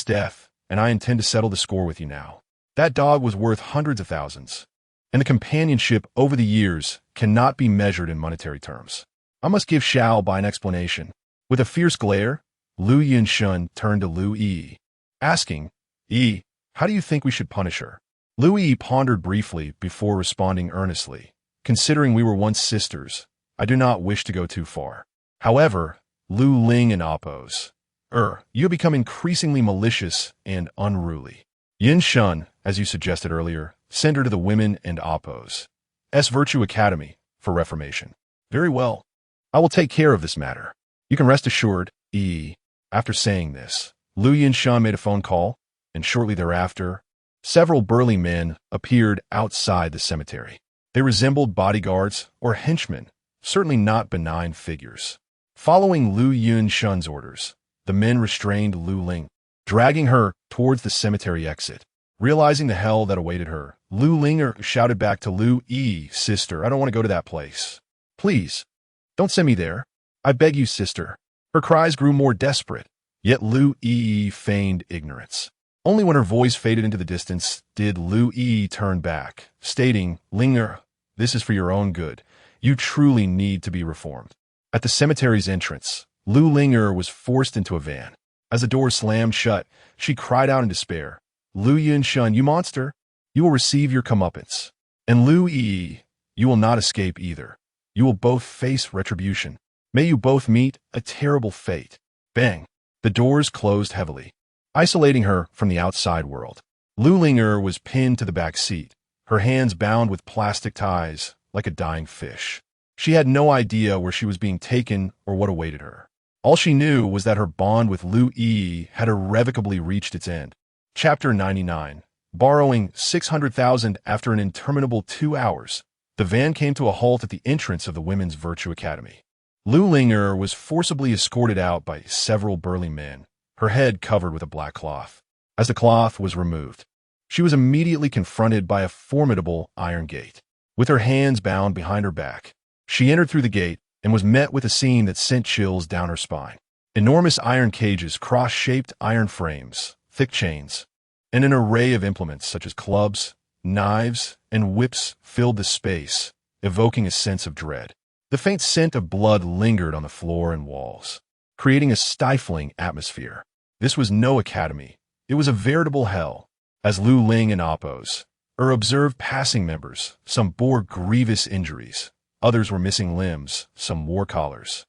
death, and I intend to settle the score with you now. That dog was worth hundreds of thousands, and the companionship over the years cannot be measured in monetary terms. I must give Xiaobai an explanation." With a fierce glare, Lu Yunshun turned to Lu Yi, asking, "Yi, how do you think we should punish her?" Lu Yi pondered briefly before responding earnestly. "Considering we were once sisters, I do not wish to go too far. However, Lu Ling and Oppose, you have become increasingly malicious and unruly. Yin Shun, as you suggested earlier, send her to the Women and Oppose's Virtue Academy for reformation. Very well. I will take care of this matter. You can rest assured, E." After saying this, Lu Yinshan made a phone call, and shortly thereafter, several burly men appeared outside the cemetery. They resembled bodyguards or henchmen, certainly not benign figures. Following Lu Yinshan's orders, the men restrained Lu Ling, dragging her towards the cemetery exit. Realizing the hell that awaited her, Lu Linger shouted back to Lu Yi, "Sister, I don't want to go to that place. Please, don't send me there. I beg you, sister." Her cries grew more desperate, yet Lu Yi feigned ignorance. Only when her voice faded into the distance did Lu Yi turn back, stating, "Linger, this is for your own good. You truly need to be reformed." At the cemetery's entrance, Lu Linger was forced into a van. As the door slammed shut, she cried out in despair, "Lu Yunshun, you monster! You will receive your comeuppance. And Lu Yi, you will not escape either. You will both face retribution." May you both meet a terrible fate. Bang. The doors closed heavily, isolating her from the outside world. Lu Linger was pinned to the back seat, her hands bound with plastic ties like a dying fish. She had no idea where she was being taken or what awaited her. All she knew was that her bond with Lu Yi had irrevocably reached its end. Chapter 99. Borrowing 600,000 after an interminable 2 hours, the van came to a halt at the entrance of the Women's Virtue Academy. Lu Linger was forcibly escorted out by several burly men, her head covered with a black cloth. As the cloth was removed, she was immediately confronted by a formidable iron gate. With her hands bound behind her back, she entered through the gate and was met with a scene that sent chills down her spine. Enormous iron cages, cross-shaped iron frames, thick chains, and an array of implements such as clubs, knives, and whips filled the space, evoking a sense of dread. The faint scent of blood lingered on the floor and walls, creating a stifling atmosphere. This was no academy. It was a veritable hell. As Lu Ling and Oppos observed passing members, some bore grievous injuries, others were missing limbs, some wore collars,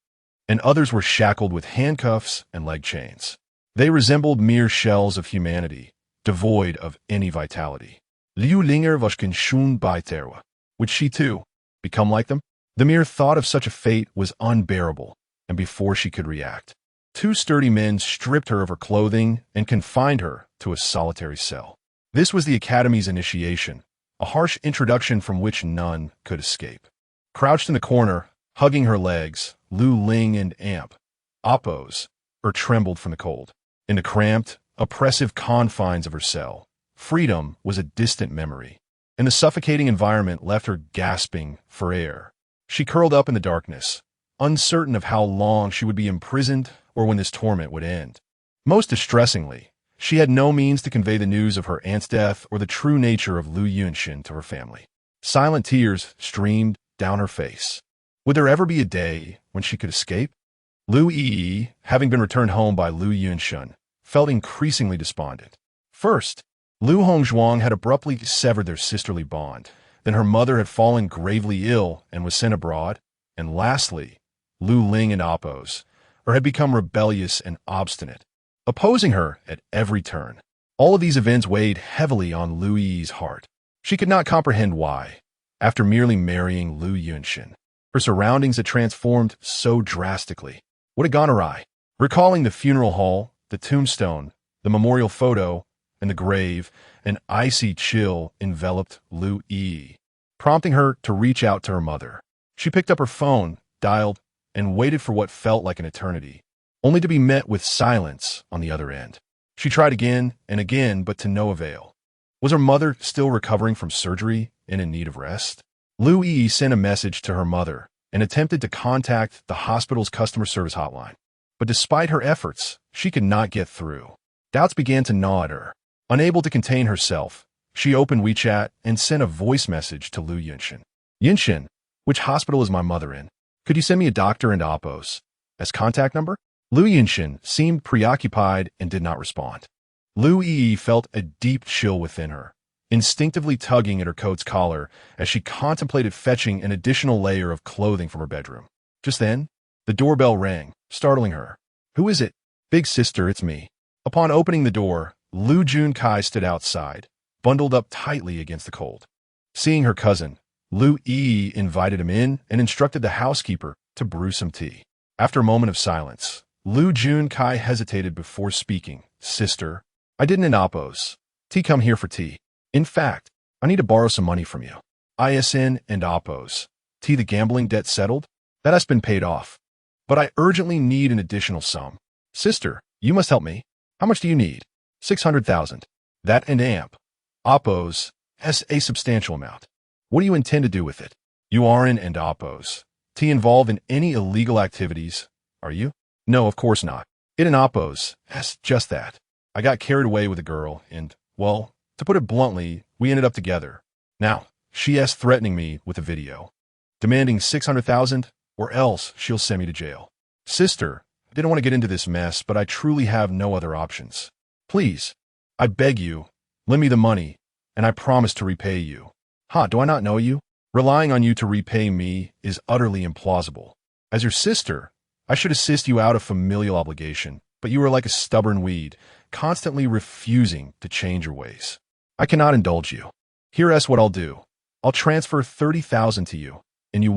and others were shackled with handcuffs and leg chains. They resembled mere shells of humanity, devoid of any vitality. Liu Linger was schon beiterwa. Would she too become like them? The mere thought of such a fate was unbearable, and before she could react, 2 sturdy men stripped her of her clothing and confined her to a solitary cell. This was the Academy's initiation, a harsh introduction from which none could escape. Crouched in the corner, hugging her legs, Lu Ling and Oppos trembled from the cold. In the cramped, oppressive confines of her cell, freedom was a distant memory, and the suffocating environment left her gasping for air. She curled up in the darkness, uncertain of how long she would be imprisoned or when this torment would end. Most distressingly, she had no means to convey the news of her aunt's death or the true nature of Lu Yunshin to her family. Silent tears streamed down her face. Would there ever be a day when she could escape? Lu Yi, having been returned home by Lu Yunshin, felt increasingly despondent. First, Lu Hongzhuang had abruptly severed their sisterly bond. Then her mother had fallen gravely ill and was sent abroad. And lastly, Lu Ling and Oppos had become rebellious and obstinate, opposing her at every turn. All of these events weighed heavily on Lu Yi's heart. She could not comprehend why, after merely marrying Lu Yunshin, her surroundings had transformed so drastically. What had gone awry? Recalling the funeral hall, the tombstone, the memorial photo, and the grave, an icy chill enveloped Lu Yi, prompting her to reach out to her mother. She picked up her phone, dialed, and waited for what felt like an eternity, only to be met with silence on the other end. She tried again and again, but to no avail. Was her mother still recovering from surgery and in need of rest? Lu Yi sent a message to her mother and attempted to contact the hospital's customer service hotline. But despite her efforts, she could not get through. Doubts began to gnaw at her. Unable to contain herself, she opened WeChat and sent a voice message to Lu Yunshin. Yunshin, which hospital is my mother in? Could you send me a doctor and Oppos as contact number? Lu Yunshin seemed preoccupied and did not respond. Lu Yi felt a deep chill within her, instinctively tugging at her coat's collar as she contemplated fetching an additional layer of clothing from her bedroom. Just then, the doorbell rang, startling her. Who is it? Big sister, it's me. Upon opening the door, Lu Junkai stood outside, bundled up tightly against the cold. Seeing her cousin, Lu Yi invited him in and instructed the housekeeper to brew some tea. After a moment of silence, Lu Junkai hesitated before speaking. Sister, I didn't in Oppos. Tea come here for tea. In fact, I need to borrow some money from you. ISN and Oppos. Tea the gambling debt settled? That has been paid off. But I urgently need an additional sum. Sister, you must help me. How much do you need? 600,000. That and Oppos has a substantial amount. What do you intend to do with it? You aren't and Oppos. Tea involved in any illegal activities, are you? No, of course not. It and Oppos has just that. I got carried away with a girl and, well, to put it bluntly, we ended up together. Now, she is threatening me with a video, demanding 600,000 or else she'll send me to jail. Sister, I didn't want to get into this mess, but I truly have no other options. Please, I beg you, lend me the money, and I promise to repay you. Ha, do I not know you? Relying on you to repay me is utterly implausible. As your sister, I should assist you out of familial obligation, but you are like a stubborn weed, constantly refusing to change your ways. I cannot indulge you. Here's what I'll do. I'll transfer 30,000 to you, and you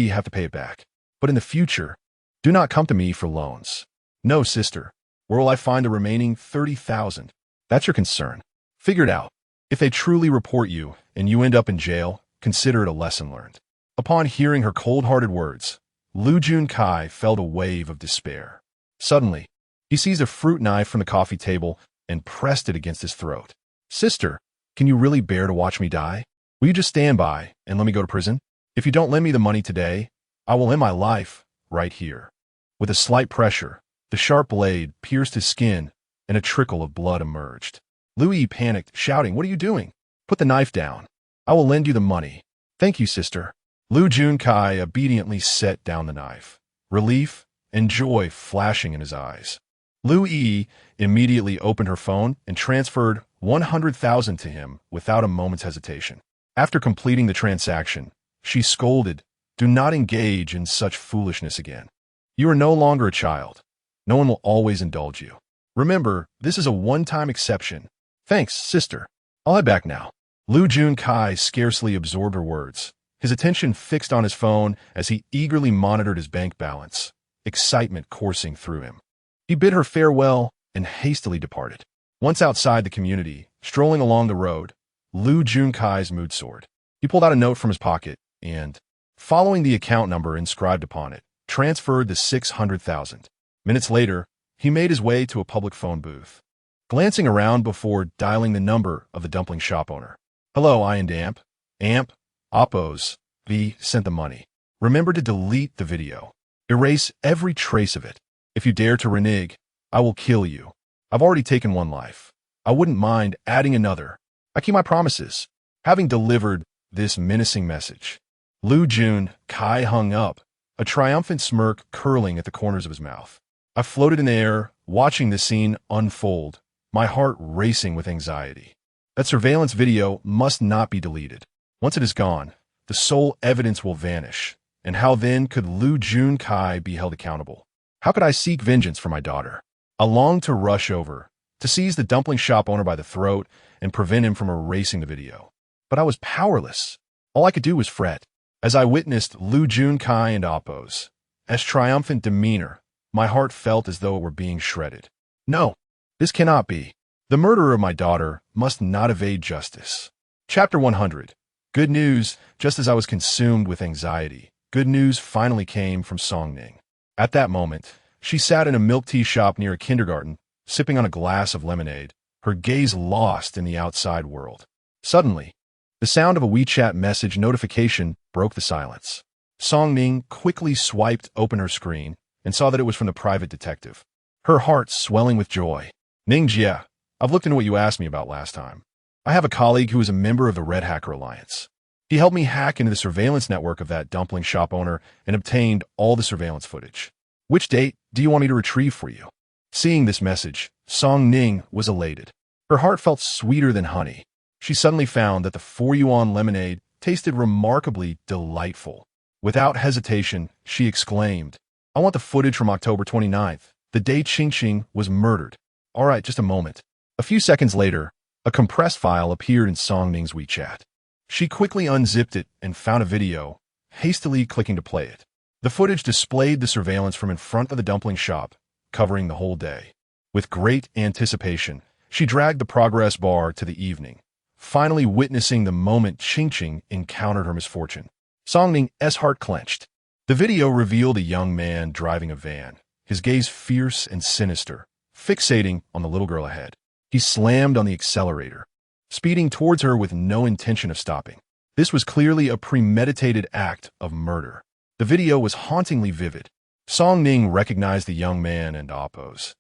have to pay it back. But in the future, do not come to me for loans. No, sister. Where will I find the remaining 30,000? That's your concern. Figure it out. If they truly report you and you end up in jail, consider it a lesson learned. Upon hearing her cold-hearted words, Lu Junkai felt a wave of despair. Suddenly, he seized a fruit knife from the coffee table and pressed it against his throat. Sister, can you really bear to watch me die? Will you just stand by and let me go to prison? If you don't lend me the money today, I will end my life right here. With a slight pressure, the sharp blade pierced his skin and a trickle of blood emerged. Louis panicked, shouting, "What are you doing? Put the knife down. I will lend you the money." "Thank you, sister." Lu Junkai obediently set down the knife, relief and joy flashing in his eyes. Lu Yi immediately opened her phone and transferred 100,000 to him without a moment's hesitation. After completing the transaction, she scolded, "Do not engage in such foolishness again. You are no longer a child. No one will always indulge you. Remember, this is a one-time exception." "Thanks, sister. I'll head back now." Lu Junkai scarcely absorbed her words, his attention fixed on his phone as he eagerly monitored his bank balance, excitement coursing through him. He bid her farewell and hastily departed. Once outside the community, strolling along the road, Lu Junkai's mood soared. He pulled out a note from his pocket and, following the account number inscribed upon it, transferred the 600,000. Minutes later, he made his way to a public phone booth, glancing around before dialing the number of the dumpling shop owner. "Hello, I and Amp. Amp, Oppos, V sent the money. Remember to delete the video. Erase every trace of it. If you dare to renege, I will kill you. I've already taken one life. I wouldn't mind adding another. I keep my promises." Having delivered this menacing message, Lu Junkai hung up, a triumphant smirk curling at the corners of his mouth. I floated in the air, watching this scene unfold, my heart racing with anxiety. That surveillance video must not be deleted. Once it is gone, the sole evidence will vanish, and how then could Lu Junkai be held accountable? How could I seek vengeance for my daughter? I longed to rush over, to seize the dumpling shop owner by the throat and prevent him from erasing the video. But I was powerless. All I could do was fret. As I witnessed Lu Junkai and Oppos' triumphant demeanor, my heart felt as though it were being shredded. No, this cannot be. The murderer of my daughter must not evade justice. Chapter 100. Good news. Just as I was consumed with anxiety, good news finally came from Song Ning. At that moment, she sat in a milk tea shop near a kindergarten, sipping on a glass of lemonade, her gaze lost in the outside world. Suddenly, the sound of a WeChat message notification broke the silence. Song Ning quickly swiped open her screen and saw that it was from the private detective, her heart swelling with joy. "Ning Jia, I've looked into what you asked me about last time. I have a colleague who is a member of the Red Hacker Alliance. He helped me hack into the surveillance network of that dumpling shop owner and obtained all the surveillance footage. Which date do you want me to retrieve for you?" Seeing this message, Song Ning was elated. Her heart felt sweeter than honey. She suddenly found that the for-you-on lemonade tasted remarkably delightful. Without hesitation, she exclaimed, "I want the footage from October 29th, the day Qingqing was murdered." "All right, just a moment." A few seconds later, a compressed file appeared in Song Ning's WeChat. She quickly unzipped it and found a video, hastily clicking to play it. The footage displayed the surveillance from in front of the dumpling shop, covering the whole day. With great anticipation, she dragged the progress bar to the evening, finally witnessing the moment Qingqing encountered her misfortune. Song Ning's heart clenched. The video revealed a young man driving a van, his gaze fierce and sinister, fixating on the little girl ahead. He slammed on the accelerator, speeding towards her with no intention of stopping. This was clearly a premeditated act of murder. The video was hauntingly vivid. Song Ning recognized the young man and Oppos'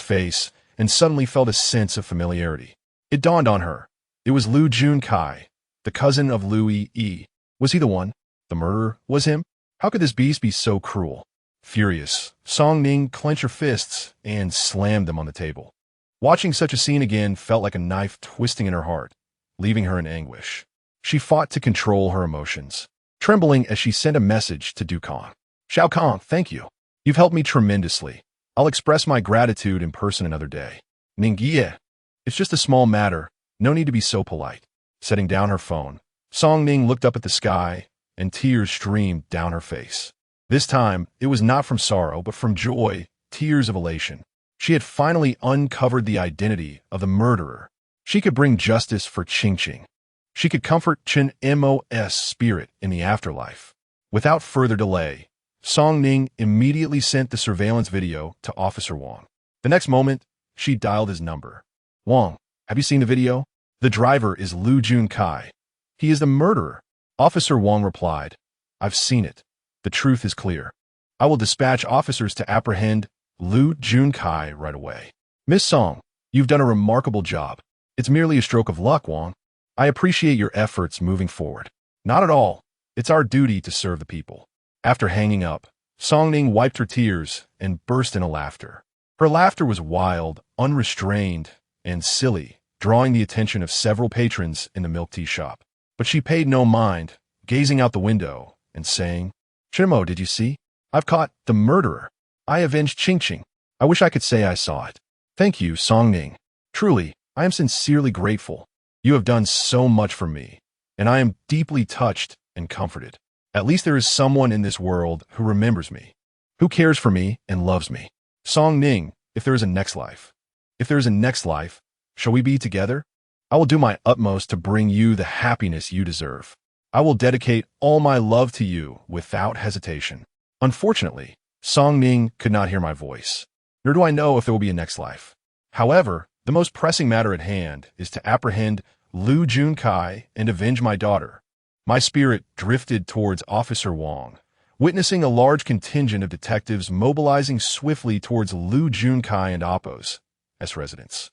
face and suddenly felt a sense of familiarity. It dawned on her. It was Lu Junkai, the cousin of Louis Yi. Was he the one? The murderer was him? How could this beast be so cruel? Furious, Song Ning clenched her fists and slammed them on the table. Watching such a scene again felt like a knife twisting in her heart, leaving her in anguish. She fought to control her emotions, trembling as she sent a message to Dukong. Shao Kong, thank you. You've helped me tremendously. I'll express my gratitude in person another day. Ning, yeah. It's just a small matter. No need to be so polite. Setting down her phone, Song Ning looked up at the sky, and tears streamed down her face. This time, it was not from sorrow, but from joy, tears of elation. She had finally uncovered the identity of the murderer. She could bring justice for Ching Ching. She could comfort Chen Mo's spirit in the afterlife. Without further delay, Song Ning immediately sent the surveillance video to Officer Wang. The next moment, she dialed his number. Wang, have you seen the video? The driver is Lu Junkai. He is the murderer. Officer Wang replied, I've seen it. The truth is clear. I will dispatch officers to apprehend Lu Junkai right away. Miss Song, you've done a remarkable job. It's merely a stroke of luck, Wang. I appreciate your efforts moving forward. Not at all. It's our duty to serve the people. After hanging up, Song Ning wiped her tears and burst into laughter. Her laughter was wild, unrestrained, and silly, drawing the attention of several patrons in the milk tea shop. But she paid no mind, gazing out the window and saying, Chinmo, did you see? I've caught the murderer. I avenged Ching Ching. I wish I could say I saw it. Thank you, Song Ning. Truly, I am sincerely grateful. You have done so much for me, and I am deeply touched and comforted. At least there is someone in this world who remembers me, who cares for me and loves me. Song Ning, if there is a next life, shall we be together? I will do my utmost to bring you the happiness you deserve. I will dedicate all my love to you without hesitation. Unfortunately, Song Ning could not hear my voice, nor do I know if there will be a next life. However, the most pressing matter at hand is to apprehend Lu Junkai and avenge my daughter. My spirit drifted towards Officer Wang, witnessing a large contingent of detectives mobilizing swiftly towards Lu Junkai and Appo's residence.